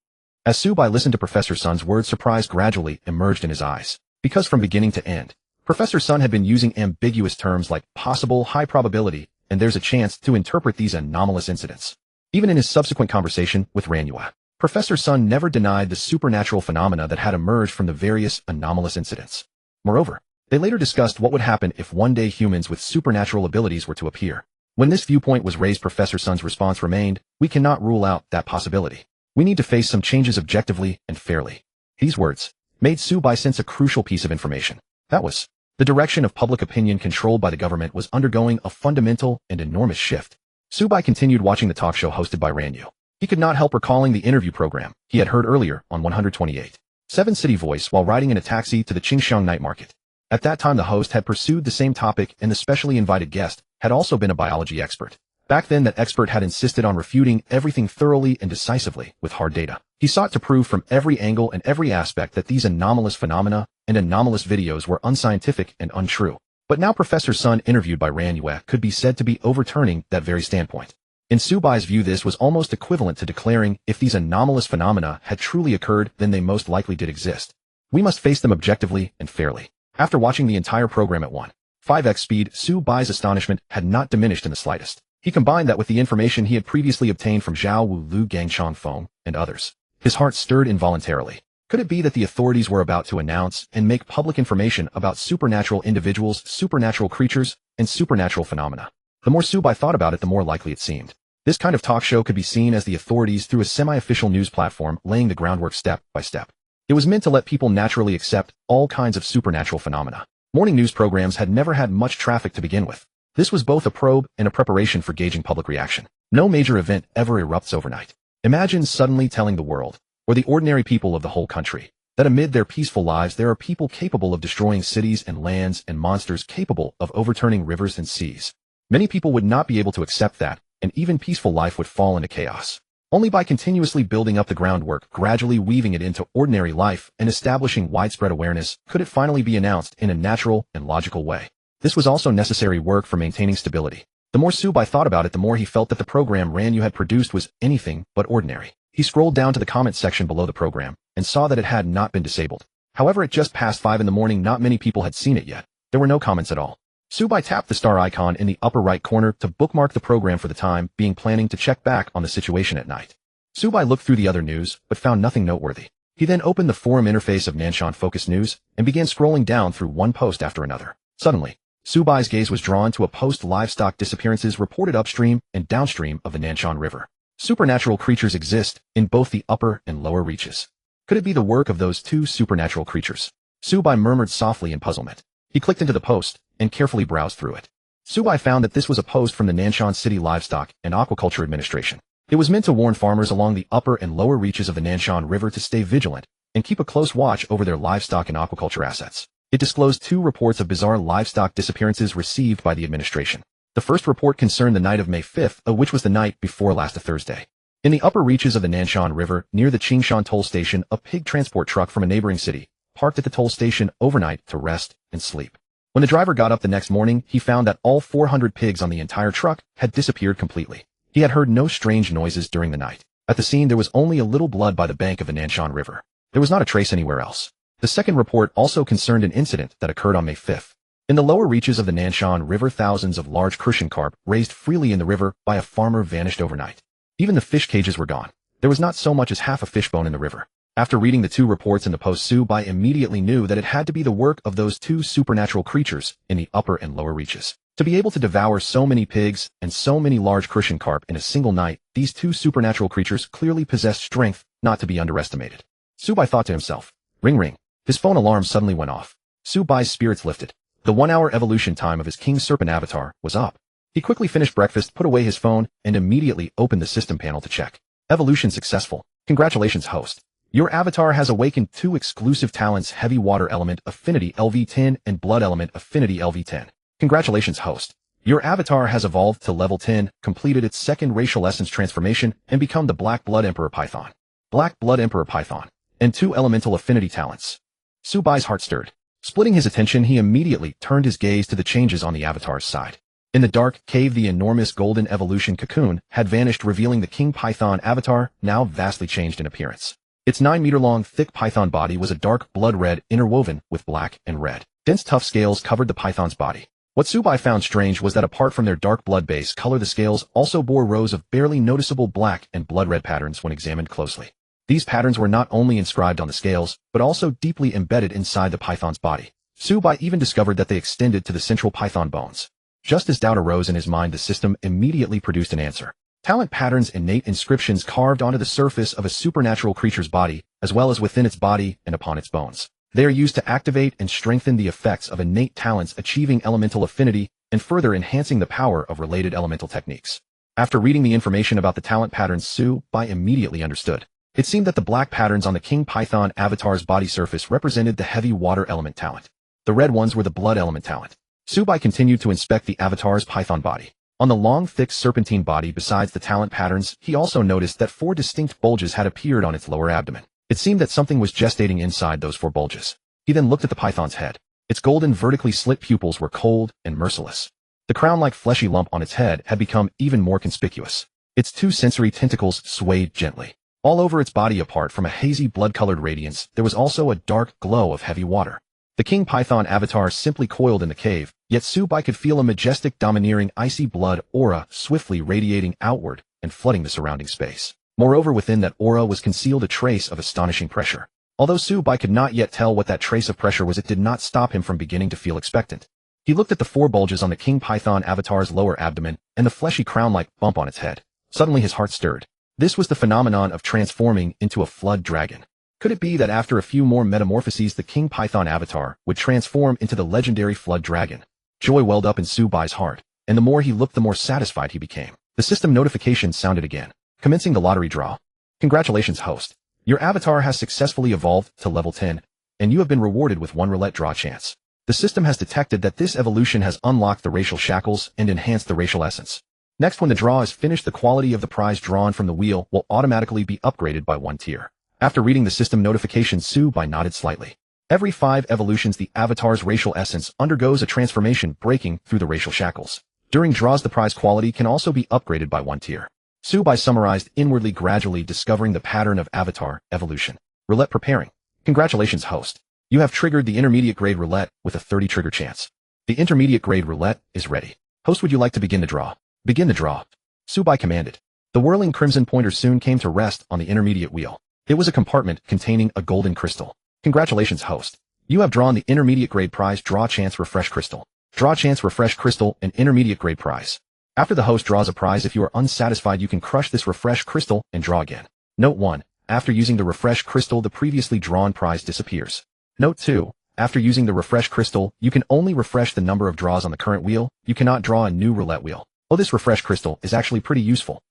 as Subai listened to Professor Sun's words, surprise gradually emerged in his eyes. Because from beginning to end, Professor Sun had been using ambiguous terms like possible, high probability, and there's a chance to interpret these anomalous incidents. Even in his subsequent conversation with Ran Yue, Professor Sun never denied the supernatural phenomena that had emerged from the various anomalous incidents. Moreover, they later discussed what would happen if one day humans with supernatural abilities were to appear. When this viewpoint was raised, Professor Sun's response remained, "We cannot rule out that possibility. We need to face some changes objectively and fairly." These words made Subai sense a crucial piece of information. That was, the direction of public opinion controlled by the government was undergoing a fundamental and enormous shift. Subai continued watching the talk show hosted by Ranyu. He could not help recalling the interview program he had heard earlier on 128. 7 City Voice while riding in a taxi to the Qingxiang night market. At that time the host had pursued the same topic and the specially invited guest had also been a biology expert. Back then that expert had insisted on refuting everything thoroughly and decisively with hard data. He sought to prove from every angle and every aspect that these anomalous phenomena and anomalous videos were unscientific and untrue. But now Professor Sun, interviewed by Ranyu, could be said to be overturning that very standpoint. In Subai's view, this was almost equivalent to declaring if these anomalous phenomena had truly occurred, then they most likely did exist. We must face them objectively and fairly. After watching the entire program at 1.5x speed, Subai's astonishment had not diminished in the slightest. He combined that with the information he had previously obtained from Zhao Wu, Lu Gangchong Feng, and others. His heart stirred involuntarily. Could it be that the authorities were about to announce and make public information about supernatural individuals, supernatural creatures, and supernatural phenomena? The more Subai thought about it, the more likely it seemed. This kind of talk show could be seen as the authorities through a semi-official news platform laying the groundwork step by step. It was meant to let people naturally accept all kinds of supernatural phenomena. Morning news programs had never had much traffic to begin with. This was both a probe and a preparation for gauging public reaction. No major event ever erupts overnight. Imagine suddenly telling the world, or the ordinary people of the whole country, that amid their peaceful lives there are people capable of destroying cities and lands and monsters capable of overturning rivers and seas. Many people would not be able to accept that, and even peaceful life would fall into chaos. Only by continuously building up the groundwork, gradually weaving it into ordinary life, and establishing widespread awareness, could it finally be announced in a natural and logical way. This was also necessary work for maintaining stability. The more Subai thought about it, the more he felt that the program Ranyu had produced was anything but ordinary. He scrolled down to the comment section below the program, and saw that it had not been disabled. However, at just past 5 in the morning, not many people had seen it yet. There were no comments at all. Subai tapped the star icon in the upper right corner to bookmark the program for the time being, planning to check back on the situation at night. Subai looked through the other news, but found nothing noteworthy. He then opened the forum interface of Nanshan Focus News, and began scrolling down through one post after another. Suddenly, Subai's gaze was drawn to a post: livestock disappearances reported upstream and downstream of the Nanshan River. Supernatural creatures exist in both the upper and lower reaches. Could it be the work of those 2 supernatural creatures? Subai murmured softly in puzzlement. He clicked into the post and carefully browsed through it. Subai found that this was a post from the Nanshan City Livestock and Aquaculture Administration. It was meant to warn farmers along the upper and lower reaches of the Nanshan River to stay vigilant and keep a close watch over their livestock and aquaculture assets. It disclosed 2 reports of bizarre livestock disappearances received by the administration. The first report concerned the night of May 5th, which was the night before last Thursday. In the upper reaches of the Nanshan River, near the Qingshan toll station, a pig transport truck from a neighboring city parked at the toll station overnight to rest and sleep. When the driver got up the next morning, he found that all 400 pigs on the entire truck had disappeared completely. He had heard no strange noises during the night. At the scene, there was only a little blood by the bank of the Nanshan River. There was not a trace anywhere else. The second report also concerned an incident that occurred on May 5th. In the lower reaches of the Nanshan River, thousands of large crucian carp raised freely in the river by a farmer vanished overnight. Even the fish cages were gone. There was not so much as half a fishbone in the river. After reading the 2 reports in the post, Subai immediately knew that it had to be the work of those 2 supernatural creatures in the upper and lower reaches. To be able to devour so many pigs and so many large crucian carp in a single night, these 2 supernatural creatures clearly possessed strength not to be underestimated. Subai thought to himself. Ring ring. His phone alarm suddenly went off. Subai's spirits lifted. The 1-hour evolution time of his King Serpent avatar was up. He quickly finished breakfast, put away his phone, and immediately opened the system panel to check. Evolution successful. Congratulations, host. Your avatar has awakened 2 exclusive talents: Heavy Water Element Affinity LV10 and Blood Element Affinity LV10. Congratulations, host. Your avatar has evolved to level 10, completed its second racial essence transformation, and become the Black Blood Emperor Python. Black Blood Emperor Python. And 2 elemental affinity talents. Subai's heart stirred. Splitting his attention, he immediately turned his gaze to the changes on the avatar's side. In the dark cave, the enormous golden evolution cocoon had vanished, revealing the King Python avatar, now vastly changed in appearance. Its 9-meter-long thick python body was a dark blood red interwoven with black and red. Dense tough scales covered the python's body. What Subai found strange was that apart from their dark blood base color, the scales also bore rows of barely noticeable black and blood red patterns when examined closely. These patterns were not only inscribed on the scales, but also deeply embedded inside the python's body. Subai even discovered that they extended to the central python bones. Just as doubt arose in his mind, the system immediately produced an answer. Talent patterns, innate inscriptions carved onto the surface of a supernatural creature's body, as well as within its body and upon its bones. They are used to activate and strengthen the effects of innate talents, achieving elemental affinity and further enhancing the power of related elemental techniques. After reading the information about the talent patterns, Su-Bai immediately understood. It seemed that the black patterns on the King Python avatar's body surface represented the heavy water element talent. The red ones were the blood element talent. Su-Bai continued to inspect the avatar's python body. On the long, thick serpentine body besides the talent patterns, he also noticed that 4 distinct bulges had appeared on its lower abdomen. It seemed that something was gestating inside those 4 bulges. He then looked at the python's head. Its golden vertically slit pupils were cold and merciless. The crown-like fleshy lump on its head had become even more conspicuous. Its 2 sensory tentacles swayed gently. All over its body, apart from a hazy blood-colored radiance, there was also a dark glow of heavy water. The King Python avatar simply coiled in the cave, yet Su-Bai could feel a majestic, domineering, icy blood aura swiftly radiating outward and flooding the surrounding space. Moreover, within that aura was concealed a trace of astonishing pressure. Although Su-Bai could not yet tell what that trace of pressure was, it did not stop him from beginning to feel expectant. He looked at the 4 bulges on the King Python avatar's lower abdomen and the fleshy crown-like bump on its head. Suddenly his heart stirred. This was the phenomenon of transforming into a flood dragon. Could it be that after a few more metamorphoses the King Python avatar would transform into the legendary flood dragon? Joy welled up in Su-Bai's heart, and the more he looked the more satisfied he became. The system notification sounded again. Commencing the lottery draw. Congratulations, host. Your avatar has successfully evolved to level 10, and you have been rewarded with 1 roulette draw chance. The system has detected that this evolution has unlocked the racial shackles and enhanced the racial essence. Next, when the draw is finished, the quality of the prize drawn from the wheel will automatically be upgraded by 1 tier. After reading the system notification, Su-Bai nodded slightly. Every 5 evolutions, the avatar's racial essence undergoes a transformation, breaking through the racial shackles. During draws, the prize quality can also be upgraded by 1 tier. Su-Bai summarized inwardly, gradually discovering the pattern of avatar evolution. Roulette preparing. Congratulations, host. You have triggered the intermediate grade roulette with a 30 trigger chance. The intermediate grade roulette is ready. Host, would you like to begin the draw? Begin the draw. Su-Bai commanded. The whirling crimson pointer soon came to rest on the intermediate wheel. It was a compartment containing a golden crystal. Congratulations, host. You have drawn the intermediate grade prize. Draw chance refresh crystal. Draw chance refresh crystal, an intermediate grade prize. After the host draws a prize, if you are unsatisfied, you can crush this refresh crystal and draw again. Note 1. After using the refresh crystal, the previously drawn prize disappears. Note 2. After using the refresh crystal, you can only refresh the number of draws on the current wheel. You cannot draw a new roulette wheel. Oh, this refresh crystal is actually pretty useful.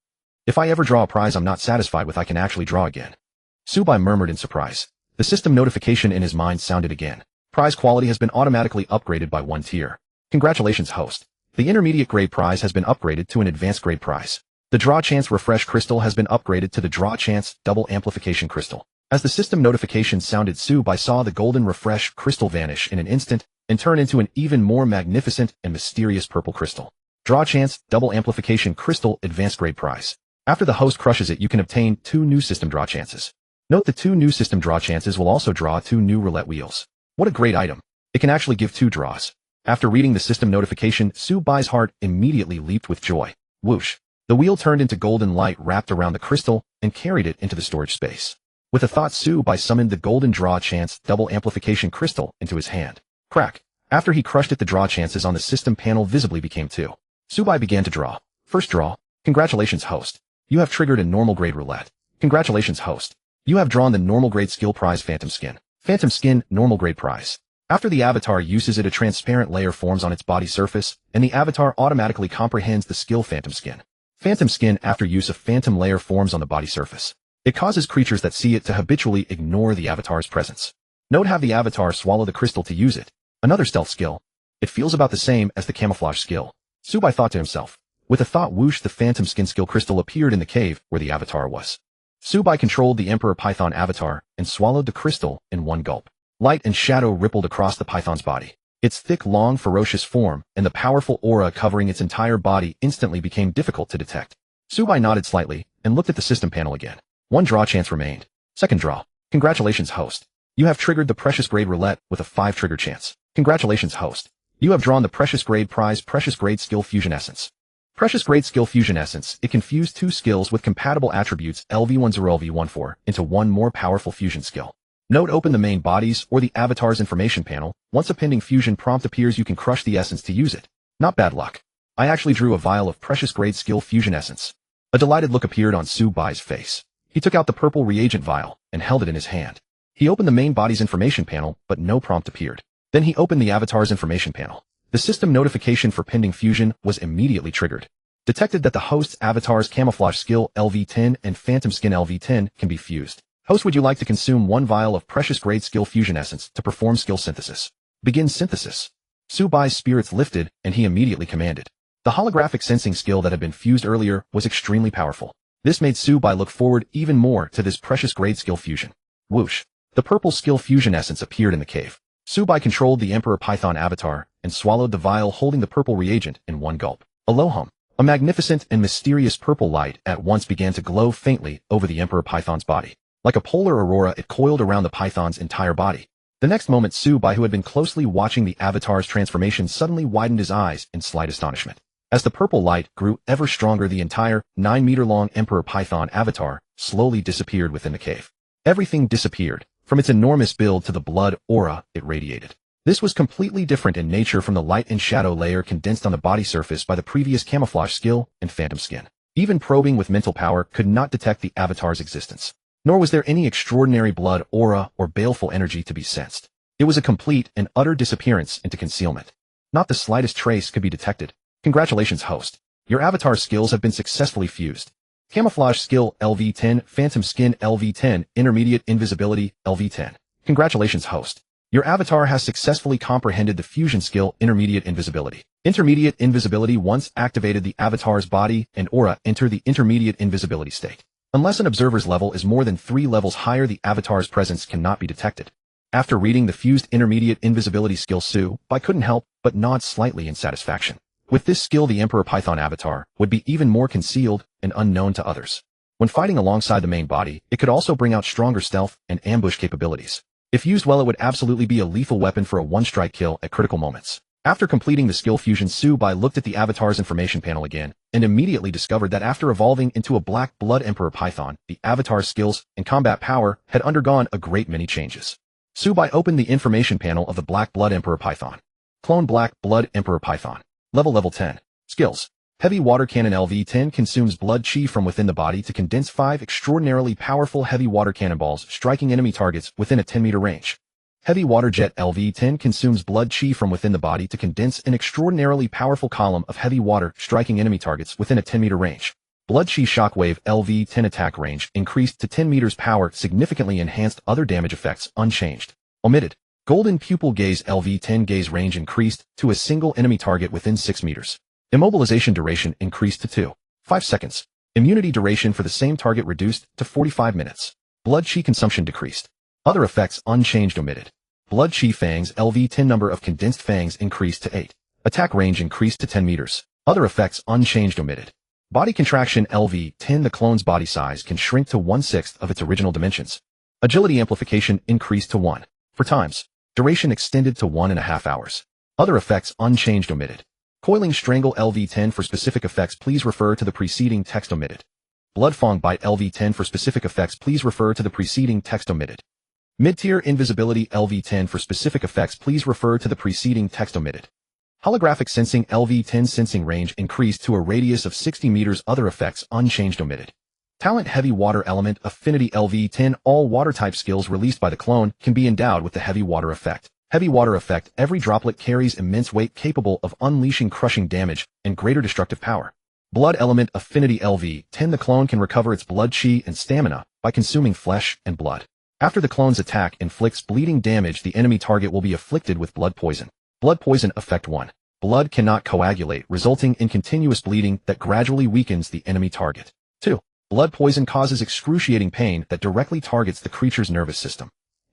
If I ever draw a prize I'm not satisfied with, I can actually draw again. Su-Bai murmured in surprise. The system notification in his mind sounded again. Prize quality has been automatically upgraded by 1 tier. Congratulations, host. The intermediate grade prize has been upgraded to an advanced grade prize. The draw chance refresh crystal has been upgraded to the draw chance double amplification crystal. As the system notification sounded, Su-Bai saw the golden refresh crystal vanish in an instant and turn into an even more magnificent and mysterious purple crystal. Draw chance double amplification crystal advanced grade prize. After the host crushes it, you can obtain 2 new system draw chances. Note the 2 new system draw chances will also draw 2 new roulette wheels. What a great item. It can actually give 2 draws. After reading the system notification, Su-Bai's heart immediately leaped with joy. Whoosh. The wheel turned into golden light wrapped around the crystal and carried it into the storage space. With a thought, Su-Bai summoned the golden draw chance double amplification crystal into his hand. Crack. After he crushed it, the draw chances on the system panel visibly became 2. Su-Bai began to draw. First draw. Congratulations, host. You have triggered a normal grade roulette. Congratulations, host. You have drawn the normal grade skill prize Phantom Skin. Phantom Skin normal grade prize. After the avatar uses it, a transparent layer forms on its body surface, and the avatar automatically comprehends the skill Phantom Skin. Phantom Skin, after use of phantom layer, forms on the body surface. It causes creatures that see it to habitually ignore the avatar's presence. Note how the avatar swallow the crystal to use it. Another stealth skill. It feels about the same as the camouflage skill. Su-Bai thought to himself. With a thought whoosh, the Phantom Skin skill crystal appeared in the cave where the avatar was. Su-Bai controlled the Emperor Python avatar and swallowed the crystal in 1 gulp. Light and shadow rippled across the python's body. Its thick, long, ferocious form and the powerful aura covering its entire body instantly became difficult to detect. Su-Bai nodded slightly and looked at the system panel again. 1 draw chance remained. Second draw. Congratulations, host. You have triggered the Precious Grade Roulette with a 5 trigger chance. Congratulations, host. You have drawn the Precious Grade Prize Precious Grade Skill Fusion Essence. Precious Grade Skill Fusion Essence. It can fuse 2 skills with compatible attributes LV10-LV14 into 1 more powerful fusion skill. Note: open the main bodies or the avatar's information panel. Once a pending fusion prompt appears, you can crush the essence to use it. Not bad luck. I actually drew a vial of Precious Grade Skill Fusion Essence. A delighted look appeared on Su-Bai's face. He took out the purple reagent vial and held it in his hand. He opened the main body's information panel, but no prompt appeared. Then he opened the avatar's information panel. The system notification for pending fusion was immediately triggered. detected that the host's avatar's camouflage skill LV10 and phantom skin LV10 can be fused. Host, would you like to consume 1 vial of precious grade skill fusion essence to perform skill synthesis? Begin synthesis. Su-Bai's spirits lifted, and he immediately commanded. The holographic sensing skill that had been fused earlier was extremely powerful. This made Su-Bai look forward even more to this precious grade skill fusion. Whoosh. The purple skill fusion essence appeared in the cave. Su-Bai controlled the Emperor Python avatar and swallowed the vial holding the purple reagent in one gulp. Alohum. A magnificent and mysterious purple light at once began to glow faintly over the Emperor Python's body. Like a polar aurora, it coiled around the python's entire body. The next moment, Su-Bai, who had been closely watching the avatar's transformation, suddenly widened his eyes in slight astonishment. As the purple light grew ever stronger, the entire 9-meter-long Emperor Python avatar slowly disappeared within the cave. Everything disappeared. From its enormous build to the blood aura it radiated. This was completely different in nature from the light and shadow layer condensed on the body surface by the previous camouflage skill and phantom skin. Even probing with mental power could not detect the avatar's existence. Nor was there any extraordinary blood aura or baleful energy to be sensed. It was a complete and utter disappearance into concealment. Not the slightest trace could be detected. Congratulations, host. Your avatar skills have been successfully fused. Camouflage skill LV10, phantom skin LV10, intermediate invisibility LV10. Congratulations, host. Your avatar has successfully comprehended the fusion skill intermediate invisibility. Intermediate invisibility once activated, the avatar's body and aura enter the intermediate invisibility state. Unless an observer's level is more than 3 levels higher, the avatar's presence cannot be detected. After reading the fused intermediate invisibility skill, Su-Bai couldn't help but nod slightly in satisfaction. With this skill, the Emperor Python avatar would be even more concealed and unknown to others. When fighting alongside the main body, it could also bring out stronger stealth and ambush capabilities. If used well, it would absolutely be a lethal weapon for a one-strike kill at critical moments. After completing the skill fusion, Su-Bai looked at the avatar's information panel again and immediately discovered that after evolving into a black blood Emperor Python, the avatar's skills and combat power had undergone a great many changes. Su-Bai opened the information panel of the black blood Emperor Python. Clone black blood Emperor Python. Level 10. Skills. Heavy water cannon LV10 consumes blood chi from within the body to condense 5 extraordinarily powerful heavy water cannonballs striking enemy targets within a 10-meter range. Heavy water jet LV10 consumes blood chi from within the body to condense an extraordinarily powerful column of heavy water striking enemy targets within a 10-meter range. Blood chi shockwave LV10 attack range increased to 10 meters, power significantly enhanced, other damage effects unchanged. Omitted. Golden pupil gaze LV10 gaze range increased to a single enemy target within 6 meters. Immobilization duration increased to 5 seconds. Immunity duration for the same target reduced to 45 minutes. Blood chi consumption decreased. Other effects unchanged. Omitted. Blood chi fangs LV10 number of condensed fangs increased to 8. Attack range increased to 10 meters. Other effects unchanged. Omitted. Body contraction LV10 the clone's body size can shrink to 1/6 of its original dimensions. Agility amplification increased to 1. For times. Duration extended to 1.5 hours. Other effects unchanged. Omitted. Coiling strangle LV10 for specific effects, please refer to the preceding text. Omitted. Blood fang bite LV10 for specific effects, please refer to the preceding text. Omitted. Mid-tier invisibility LV10 for specific effects, please refer to the preceding text. Omitted. Holographic sensing LV10 sensing range increased to a radius of 60 meters. Other effects unchanged. Omitted. Talent heavy water element affinity LV10 all water type skills released by the clone can be endowed with the heavy water effect. Heavy water effect, every droplet carries immense weight capable of unleashing crushing damage and greater destructive power. Blood element affinity LV10 the clone can recover its blood chi and stamina by consuming flesh and blood. After the clone's attack inflicts bleeding damage, the enemy target will be afflicted with blood poison. Blood poison effect 1. Blood cannot coagulate, resulting in continuous bleeding that gradually weakens the enemy target. 2. Blood poison causes excruciating pain that directly targets the creature's nervous system.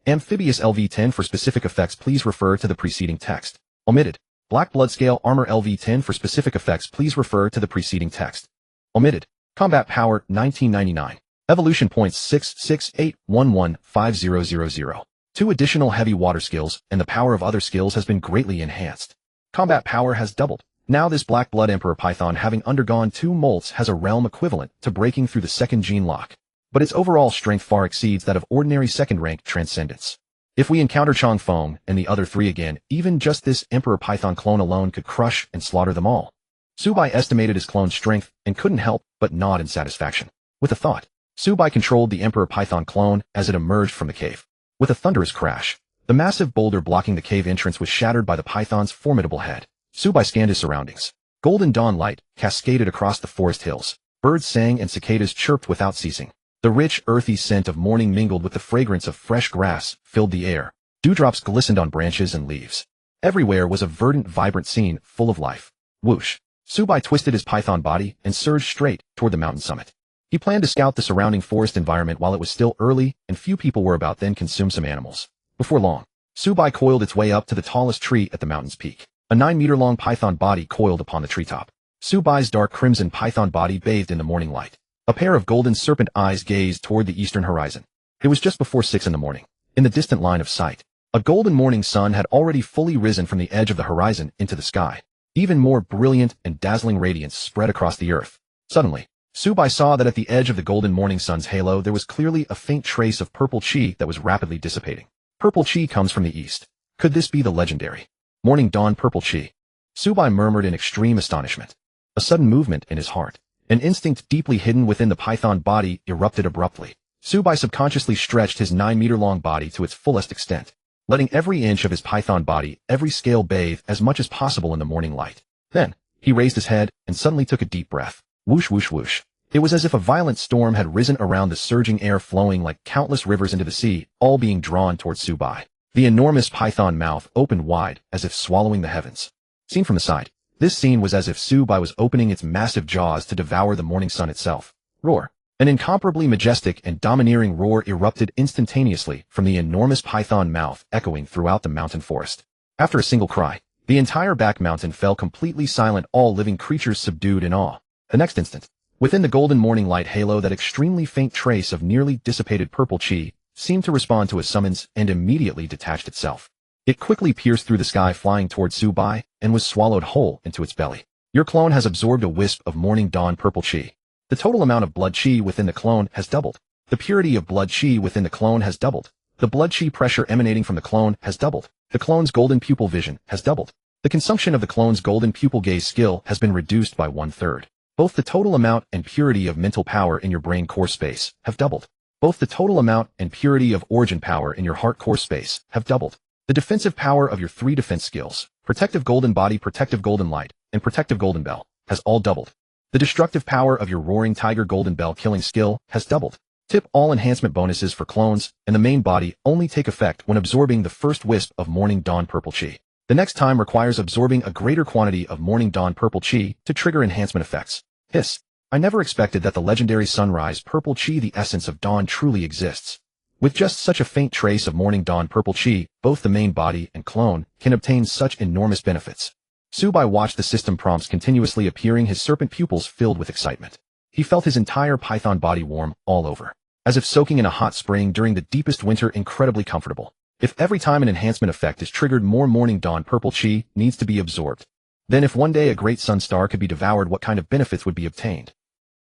Amphibious LV10 for specific effects, please refer to the preceding text. Omitted. Black blood scale armor LV10 for specific effects, please refer to the preceding text. Omitted. Combat power 1999. Evolution points 668115000. 2 additional heavy water skills and the power of other skills has been greatly enhanced. Combat power has doubled. Now this black blood Emperor Python, having undergone 2 molts, has a realm equivalent to breaking through the second gene lock. But its overall strength far exceeds that of ordinary second-rank transcendence. If we encounter Chong Feng and the other 3 again, even just this Emperor Python clone alone could crush and slaughter them all. Su-Bai estimated his clone's strength and couldn't help but nod in satisfaction. With a thought, Su-Bai controlled the Emperor Python clone as it emerged from the cave. With a thunderous crash, the massive boulder blocking the cave entrance was shattered by the python's formidable head. Su-Bai scanned his surroundings. Golden dawn light cascaded across the forest hills. Birds sang and cicadas chirped without ceasing. The rich, earthy scent of morning mingled with the fragrance of fresh grass filled the air. Dewdrops glistened on branches and leaves. Everywhere was a verdant, vibrant scene full of life. Whoosh! Subai twisted his python body and surged straight toward the mountain summit. He planned to scout the surrounding forest environment while it was still early and few people were about, then consume some animals. Before long, Subai coiled its way up to the tallest tree at the mountain's peak. A 9-meter-long python body coiled upon the treetop. Subai's dark crimson python body bathed in the morning light. A pair of golden serpent eyes gazed toward the eastern horizon. It was just before 6 in the morning. In the distant line of sight, a golden morning sun had already fully risen from the edge of the horizon into the sky. Even more brilliant and dazzling radiance spread across the earth. Suddenly, Subai saw that at the edge of the golden morning sun's halo there was clearly a faint trace of purple chi that was rapidly dissipating. Purple chi comes from the east. Could this be the legendary morning dawn purple chi? Subai murmured in extreme astonishment. A sudden movement in his heart. An instinct deeply hidden within the python body erupted abruptly. Subai subconsciously stretched his 9-meter-long body to its fullest extent, letting every inch of his python body, every scale bathe as much as possible in the morning light. Then, he raised his head and suddenly took a deep breath. Whoosh, whoosh, whoosh. It was as if a violent storm had risen around the surging air, flowing like countless rivers into the sea, all being drawn towards Subai. The enormous python mouth opened wide, as if swallowing the heavens. Seen from the side, this scene was as if Subai was opening its massive jaws to devour the morning sun itself. Roar! An incomparably majestic and domineering roar erupted instantaneously from the enormous python mouth, echoing throughout the mountain forest. After a single cry, the entire back mountain fell completely silent, all living creatures subdued in awe. The next instant, within the golden morning light halo, that extremely faint trace of nearly dissipated purple chi seemed to respond to a summons and immediately detached itself. It quickly pierced through the sky, flying toward Subai, and was swallowed whole into its belly. Your clone has absorbed a wisp of morning dawn purple chi. The total amount of blood chi within the clone has doubled. The purity of blood chi within the clone has doubled. The blood chi pressure emanating from the clone has doubled. The clone's golden pupil vision has doubled. The consumption of the clone's golden pupil gaze skill has been reduced by 1/3. Both the total amount and purity of mental power in your brain core space have doubled. Both the total amount and purity of origin power in your heart core space have doubled. The defensive power of your 3 defense skills, protective golden body, protective golden light, and protective golden bell, has all doubled. The destructive power of your roaring tiger golden bell killing skill has doubled. Tip: all enhancement bonuses for clones and the main body only take effect when absorbing the first wisp of morning dawn purple chi. The next time requires absorbing a greater quantity of morning dawn purple chi to trigger enhancement effects. Hiss. I never expected that the legendary sunrise purple chi, the essence of dawn, truly exists. With just such a faint trace of morning dawn purple chi, both the main body and clone can obtain such enormous benefits. Subai watched the system prompts continuously appearing, his serpent pupils filled with excitement. He felt his entire python body warm all over, as if soaking in a hot spring during the deepest winter, incredibly comfortable. If every time an enhancement effect is triggered, more morning dawn purple chi needs to be absorbed, then if one day a great sun star could be devoured, what kind of benefits would be obtained?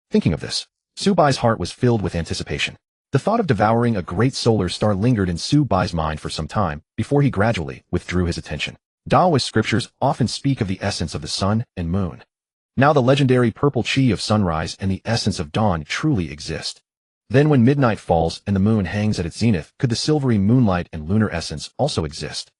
Thinking of this, Subai's heart was filled with anticipation. The thought of devouring a great solar star lingered in Subai's mind for some time before he gradually withdrew his attention. Taoist scriptures often speak of the essence of the sun and moon. Now the legendary purple chi of sunrise and the essence of dawn truly exist. Then when midnight falls and the moon hangs at its zenith, could the silvery moonlight and lunar essence also exist?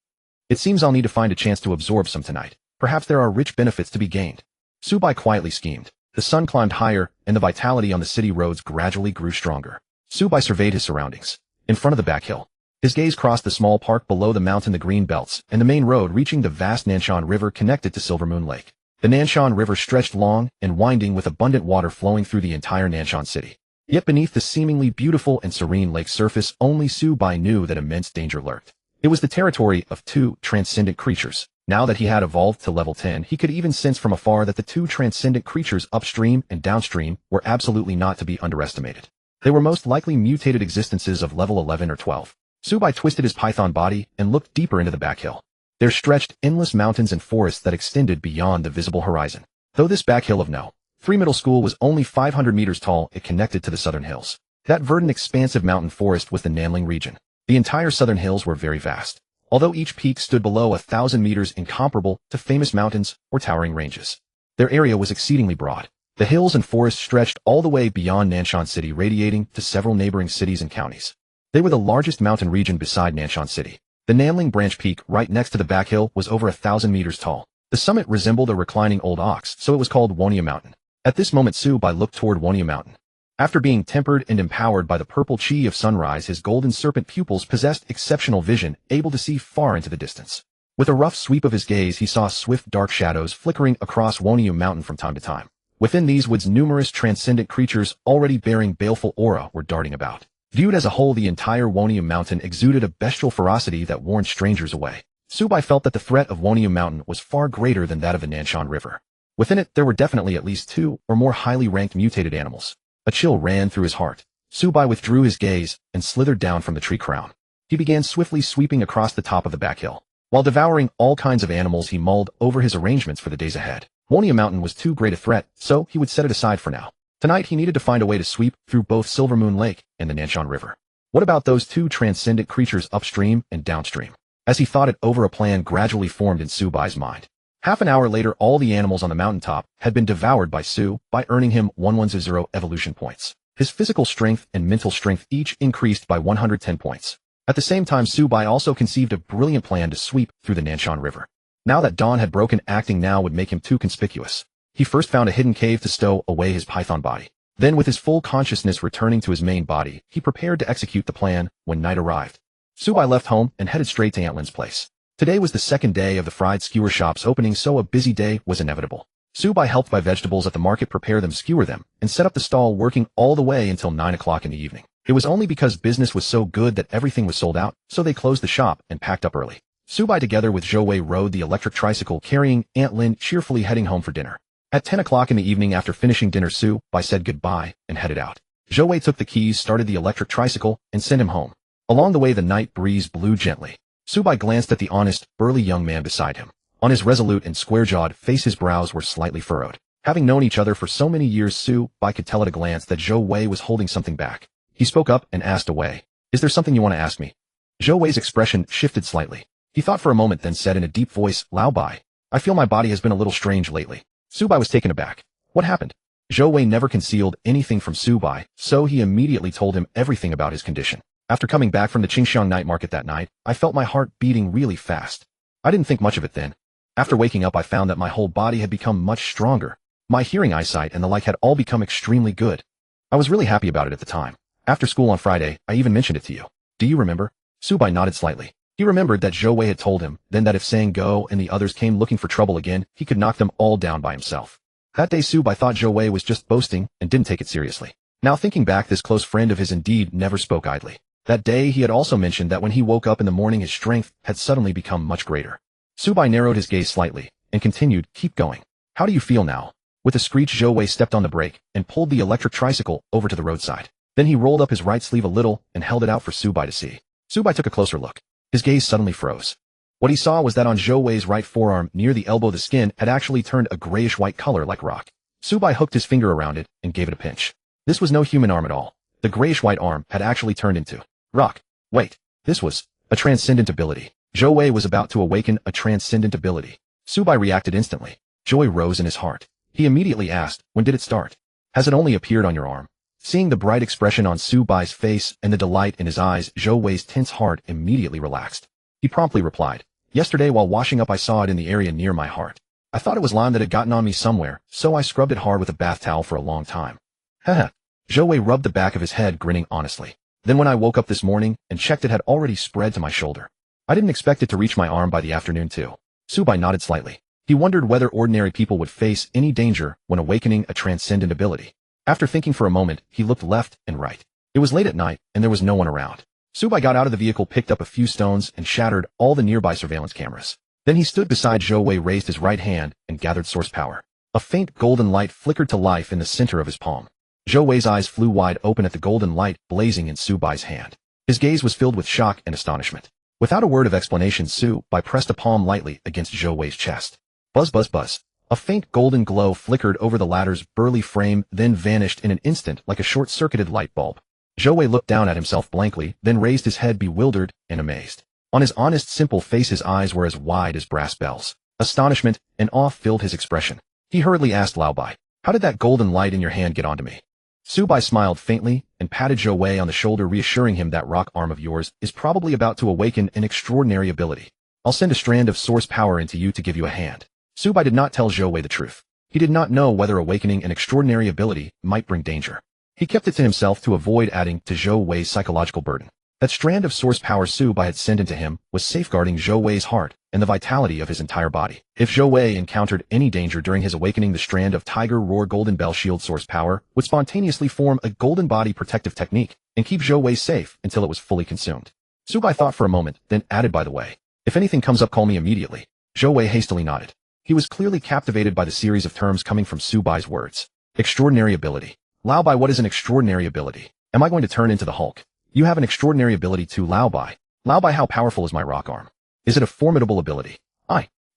It seems I'll need to find a chance to absorb some tonight. Perhaps there are rich benefits to be gained. Subai quietly schemed. The sun climbed higher, and the vitality on the city roads gradually grew stronger. Subai surveyed his surroundings. In front of the back hill, his gaze crossed the small park below the mountain, the green belts, and the main road reaching the vast Nanshan River connected to Silver Moon Lake. The Nanshan River stretched long and winding with abundant water flowing through the entire Nanshan city. Yet beneath the seemingly beautiful and serene lake surface, only Subai knew that immense danger lurked. It was the territory of 2 transcendent creatures. Now that he had evolved to level 10, he could even sense from afar that the 2 transcendent creatures upstream and downstream were absolutely not to be underestimated. They were most likely mutated existences of level 11 or 12. Subai twisted his python body and looked deeper into the back hill. There stretched endless mountains and forests that extended beyond the visible horizon. Though this back hill of No. 3 Middle School was only 500 meters tall, it connected to the southern hills. That verdant expansive mountain forest was the Nanling region. The entire southern hills were very vast, although each peak stood below 1,000 meters, incomparable to famous mountains or towering ranges. Their area was exceedingly broad. The hills and forests stretched all the way beyond Nanshan City, radiating to several neighboring cities and counties. They were the largest mountain region beside Nanshan City. The Nanling Branch Peak, right next to the back hill, was over 1,000 meters tall. The summit resembled a reclining old ox, so it was called Wonia Mountain. At this moment Subai looked toward Wonia Mountain. After being tempered and empowered by the purple chi of sunrise, his golden serpent pupils possessed exceptional vision, able to see far into the distance. With a rough sweep of his gaze, he saw swift dark shadows flickering across Wonia Mountain from time to time. Within these woods, numerous transcendent creatures, already bearing baleful aura, were darting about. Viewed as a whole, the entire Wonia Mountain exuded a bestial ferocity that warned strangers away. Subai felt that the threat of Wonia Mountain was far greater than that of the Nanshan River. Within it, there were definitely at least 2 or more highly ranked mutated animals. A chill ran through his heart. Subai withdrew his gaze and slithered down from the tree crown. He began swiftly sweeping across the top of the back hill. While devouring all kinds of animals, he mulled over his arrangements for the days ahead. Wonia Mountain was too great a threat, so he would set it aside for now. Tonight he needed to find a way to sweep through both Silver Moon Lake and the Nanshan River. What about those 2 transcendent creatures upstream and downstream? As he thought it over, a plan gradually formed in Subai's mind. Half an hour later, all the animals on the mountaintop had been devoured by Subai, earning him 110 evolution points. His physical strength and mental strength each increased by 110 points. At the same time, Subai also conceived a brilliant plan to sweep through the Nanshan River. Now that dawn had broken, acting now would make him too conspicuous. He first found a hidden cave to stow away his python body. Then, with his full consciousness returning to his main body, he prepared to execute the plan when night arrived. Subai left home and headed straight to Aunt Lin's place. Today was the second day of the fried skewer shop's opening, so a busy day was inevitable. Subai helped buy vegetables at the market, prepare them, skewer them, and set up the stall, working all the way until 9 o'clock in the evening. It was only because business was so good that everything was sold out, so they closed the shop and packed up early. Subai together with Zhou Wei rode the electric tricycle, carrying Aunt Lin, cheerfully heading home for dinner. At 10 o'clock in the evening, after finishing dinner, Subai said goodbye and headed out. Zhou Wei took the keys, started the electric tricycle, and sent him home. Along the way, the night breeze blew gently. Subai glanced at the honest, burly young man beside him. On his resolute and square-jawed face, his brows were slightly furrowed. Having known each other for so many years, Subai could tell at a glance that Zhou Wei was holding something back. He spoke up and asked Wei, "Is there something you want to ask me?" Zhou Wei's expression shifted slightly. He thought for a moment, then said in a deep voice, "Lao Bai, I feel my body has been a little strange lately." Subai was taken aback. What happened? Zhou Wei never concealed anything from Subai, so he immediately told him everything about his condition. After coming back from the Qingxiang night market that night, I felt my heart beating really fast. I didn't think much of it then. After waking up, I found that my whole body had become much stronger. My hearing, eyesight, and the like had all become extremely good. I was really happy about it at the time. After school on Friday, I even mentioned it to you. Do you remember? Subai nodded slightly. He remembered that Zhou Wei had told him then that if Sang Go and the others came looking for trouble again, he could knock them all down by himself. That day Subai thought Zhou Wei was just boasting and didn't take it seriously. Now thinking back, this close friend of his indeed never spoke idly. That day he had also mentioned that when he woke up in the morning his strength had suddenly become much greater. Subai narrowed his gaze slightly and continued, "Keep going. How do you feel now?" With a screech, Zhou Wei stepped on the brake and pulled the electric tricycle over to the roadside. Then he rolled up his right sleeve a little and held it out for Subai to see. Subai took a closer look. His gaze suddenly froze. What he saw was that on Zhou Wei's right forearm near the elbow, the skin had actually turned a grayish-white color like rock. Subai hooked his finger around it and gave it a pinch. This was no human arm at all. The grayish-white arm had actually turned into rock. Wait, this was a transcendent ability. Zhou Wei was about to awaken a transcendent ability. Subai reacted instantly. Joy rose in his heart. He immediately asked, "When did it start? Has it only appeared on your arm?" Seeing the bright expression on Subai's face and the delight in his eyes, Zhou Wei's tense heart immediately relaxed. He promptly replied, "Yesterday while washing up I saw it in the area near my heart. I thought it was lime that had gotten on me somewhere, so I scrubbed it hard with a bath towel for a long time." Haha. Zhou Wei rubbed the back of his head, grinning honestly. Then when I woke up this morning and checked, it had already spread to my shoulder. I didn't expect it to reach my arm by the afternoon too. Subai nodded slightly. He wondered whether ordinary people would face any danger when awakening a transcendent ability. After thinking for a moment, he looked left and right. It was late at night and there was no one around. Subai got out of the vehicle, picked up a few stones, and shattered all the nearby surveillance cameras. Then he stood beside Zhou Wei, raised his right hand, and gathered source power. A faint golden light flickered to life in the center of his palm. Zhou Wei's eyes flew wide open at the golden light blazing in Subai's hand. His gaze was filled with shock and astonishment. Without a word of explanation, Subai pressed a palm lightly against Zhou Wei's chest. Buzz, buzz, buzz. A faint golden glow flickered over the latter's burly frame, then vanished in an instant like a short-circuited light bulb. Zhou Wei looked down at himself blankly, then raised his head, bewildered and amazed. On his honest, simple face, his eyes were as wide as brass bells. Astonishment and awe filled his expression. He hurriedly asked Lao Bai, "How did that golden light in your hand get onto me?" Subai smiled faintly and patted Zhou Wei on the shoulder, reassuring him that rock arm of yours is probably about to awaken an extraordinary ability. I'll send a strand of source power into you to give you a hand. Subai did not tell Zhou Wei the truth. He did not know whether awakening an extraordinary ability might bring danger. He kept it to himself to avoid adding to Zhou Wei's psychological burden. That strand of source power Subai had sent into him was safeguarding Zhou Wei's heart and the vitality of his entire body. If Zhou Wei encountered any danger during his awakening, the strand of Tiger Roar Golden Bell Shield source power would spontaneously form a golden body protective technique and keep Zhou Wei safe until it was fully consumed. Subai thought for a moment, then added, by the way, if anything comes up, call me immediately. Zhou Wei hastily nodded. He was clearly captivated by the series of terms coming from Subai's words. Extraordinary ability. Lao Bai, what is an extraordinary ability? Am I going to turn into the Hulk? You have an extraordinary ability too, Lao Bai. Lao Bai, how powerful is my rock arm? Is it a formidable ability?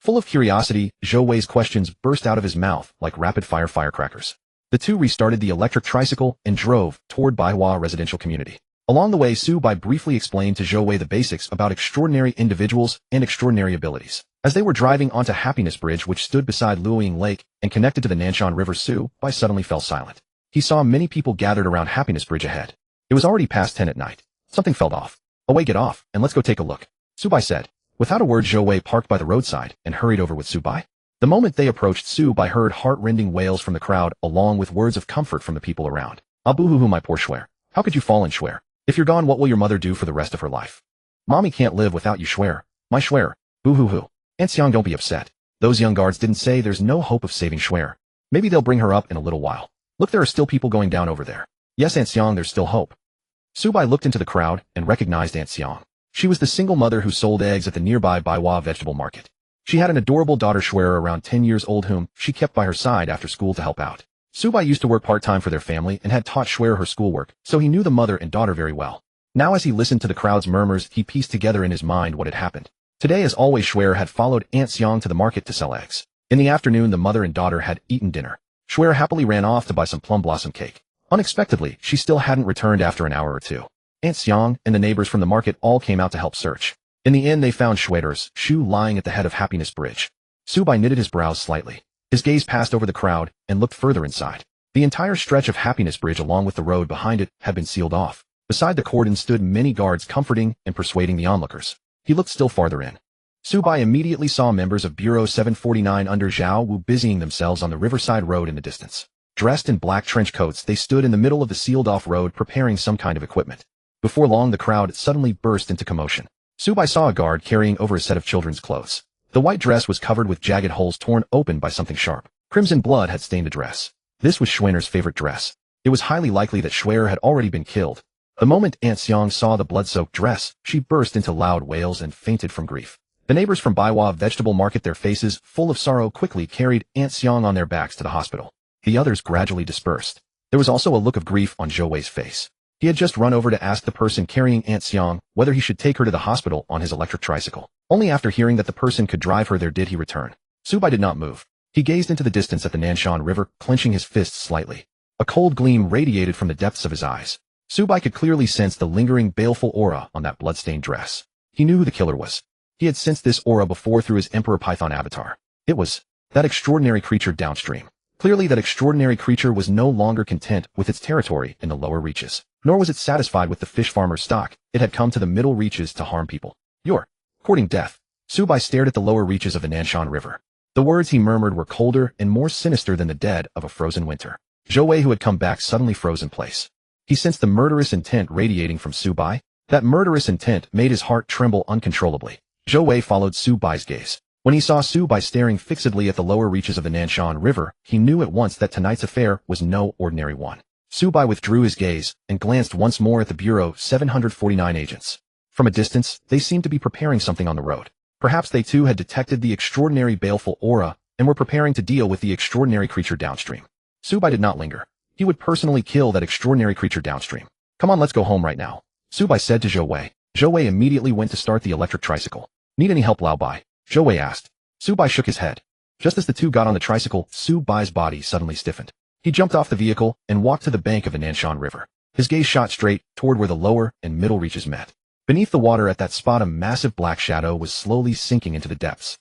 Full of curiosity, Zhou Wei's questions burst out of his mouth like rapid-fire firecrackers. The two restarted the electric tricycle and drove toward Baihua residential community. Along the way, Subai briefly explained to Zhou Wei the basics about extraordinary individuals and extraordinary abilities. As they were driving onto Happiness Bridge, which stood beside Luoying Lake and connected to the Nanshan River, Subai suddenly fell silent. He saw many people gathered around Happiness Bridge ahead. It was already past 10 at night. Something fell off. Away, get off, and let's go take a look, Subai said. Without a word, Zhou Wei parked by the roadside and hurried over with Subai. The moment they approached, Subai heard heart-rending wails from the crowd along with words of comfort from the people around. Ah, boo-hoo-hoo, my poor Schwer. How could you fall in, Schwer? If you're gone, what will your mother do for the rest of her life? Mommy can't live without you, Schwer. My Schwer. Boo-hoo-hoo. Aunt Xiang, don't be upset. Those young guards didn't say there's no hope of saving Schwer. Maybe they'll bring her up in a little while. Look, there are still people going down over there. Yes, Aunt Xiang, there's still hope. Subai looked into the crowd and recognized Aunt Xiang. She was the single mother who sold eggs at the nearby Baihua vegetable market. She had an adorable daughter, Schwer, around 10 years old, whom she kept by her side after school to help out. Subai used to work part-time for their family and had taught Schwer her schoolwork, so he knew the mother and daughter very well. Now, as he listened to the crowd's murmurs, he pieced together in his mind what had happened. Today, as always, Schwer had followed Aunt Xiang to the market to sell eggs. In the afternoon, the mother and daughter had eaten dinner. Schwer happily ran off to buy some plum blossom cake. Unexpectedly, she still hadn't returned after an hour or two. Aunt Xiang and the neighbors from the market all came out to help search. In the end, they found Schwer's shoe lying at the head of Happiness Bridge. Subai knitted his brows slightly. His gaze passed over the crowd and looked further inside. The entire stretch of Happiness Bridge along with the road behind it had been sealed off. Beside the cordon stood many guards comforting and persuading the onlookers. He looked still farther in. Subai immediately saw members of Bureau 749 under Zhao Wu busying themselves on the riverside road in the distance. Dressed in black trench coats, they stood in the middle of the sealed-off road preparing some kind of equipment. Before long, the crowd suddenly burst into commotion. Subai saw a guard carrying over a set of children's clothes. The white dress was covered with jagged holes torn open by something sharp. Crimson blood had stained the dress. This was Schwer's favorite dress. It was highly likely that Schwer had already been killed. The moment Aunt Xiang saw the blood-soaked dress, she burst into loud wails and fainted from grief. The neighbors from Baihua vegetable market, their faces full of sorrow, quickly carried Aunt Xiang on their backs to the hospital. The others gradually dispersed. There was also a look of grief on Zhou Wei's face. He had just run over to ask the person carrying Aunt Xiang whether he should take her to the hospital on his electric tricycle. Only after hearing that the person could drive her there did he return. Subai did not move. He gazed into the distance at the Nanshan River, clenching his fists slightly. A cold gleam radiated from the depths of his eyes. Subai could clearly sense the lingering, baleful aura on that bloodstained dress. He knew who the killer was. He had sensed this aura before through his Emperor Python avatar. It was that extraordinary creature downstream. Clearly, that extraordinary creature was no longer content with its territory in the lower reaches. Nor was it satisfied with the fish farmer's stock. It had come to the middle reaches to harm people. You're courting death. Subai stared at the lower reaches of the Nanshan River. The words he murmured were colder and more sinister than the dead of a frozen winter. Zhou Wei, who had come back, suddenly froze in place. He sensed the murderous intent radiating from Subai. That murderous intent made his heart tremble uncontrollably. Zhou Wei followed Subai's gaze. When he saw Subai staring fixedly at the lower reaches of the Nanshan River, he knew at once that tonight's affair was no ordinary one. Subai withdrew his gaze and glanced once more at the Bureau 749 agents. From a distance, they seemed to be preparing something on the road. Perhaps they too had detected the extraordinary baleful aura and were preparing to deal with the extraordinary creature downstream. Subai did not linger. He would personally kill that extraordinary creature downstream. Come on, let's go home right now, Subai said to Zhou Wei. Zhou Wei immediately went to start the electric tricycle. Need any help, Lao Bai? Zhou Wei asked. Subai shook his head. Just as the two got on the tricycle, Subai's body suddenly stiffened. He jumped off the vehicle and walked to the bank of the Nanshan River. His gaze shot straight toward where the lower and middle reaches met. Beneath the water at that spot, a massive black shadow was slowly sinking into the depths.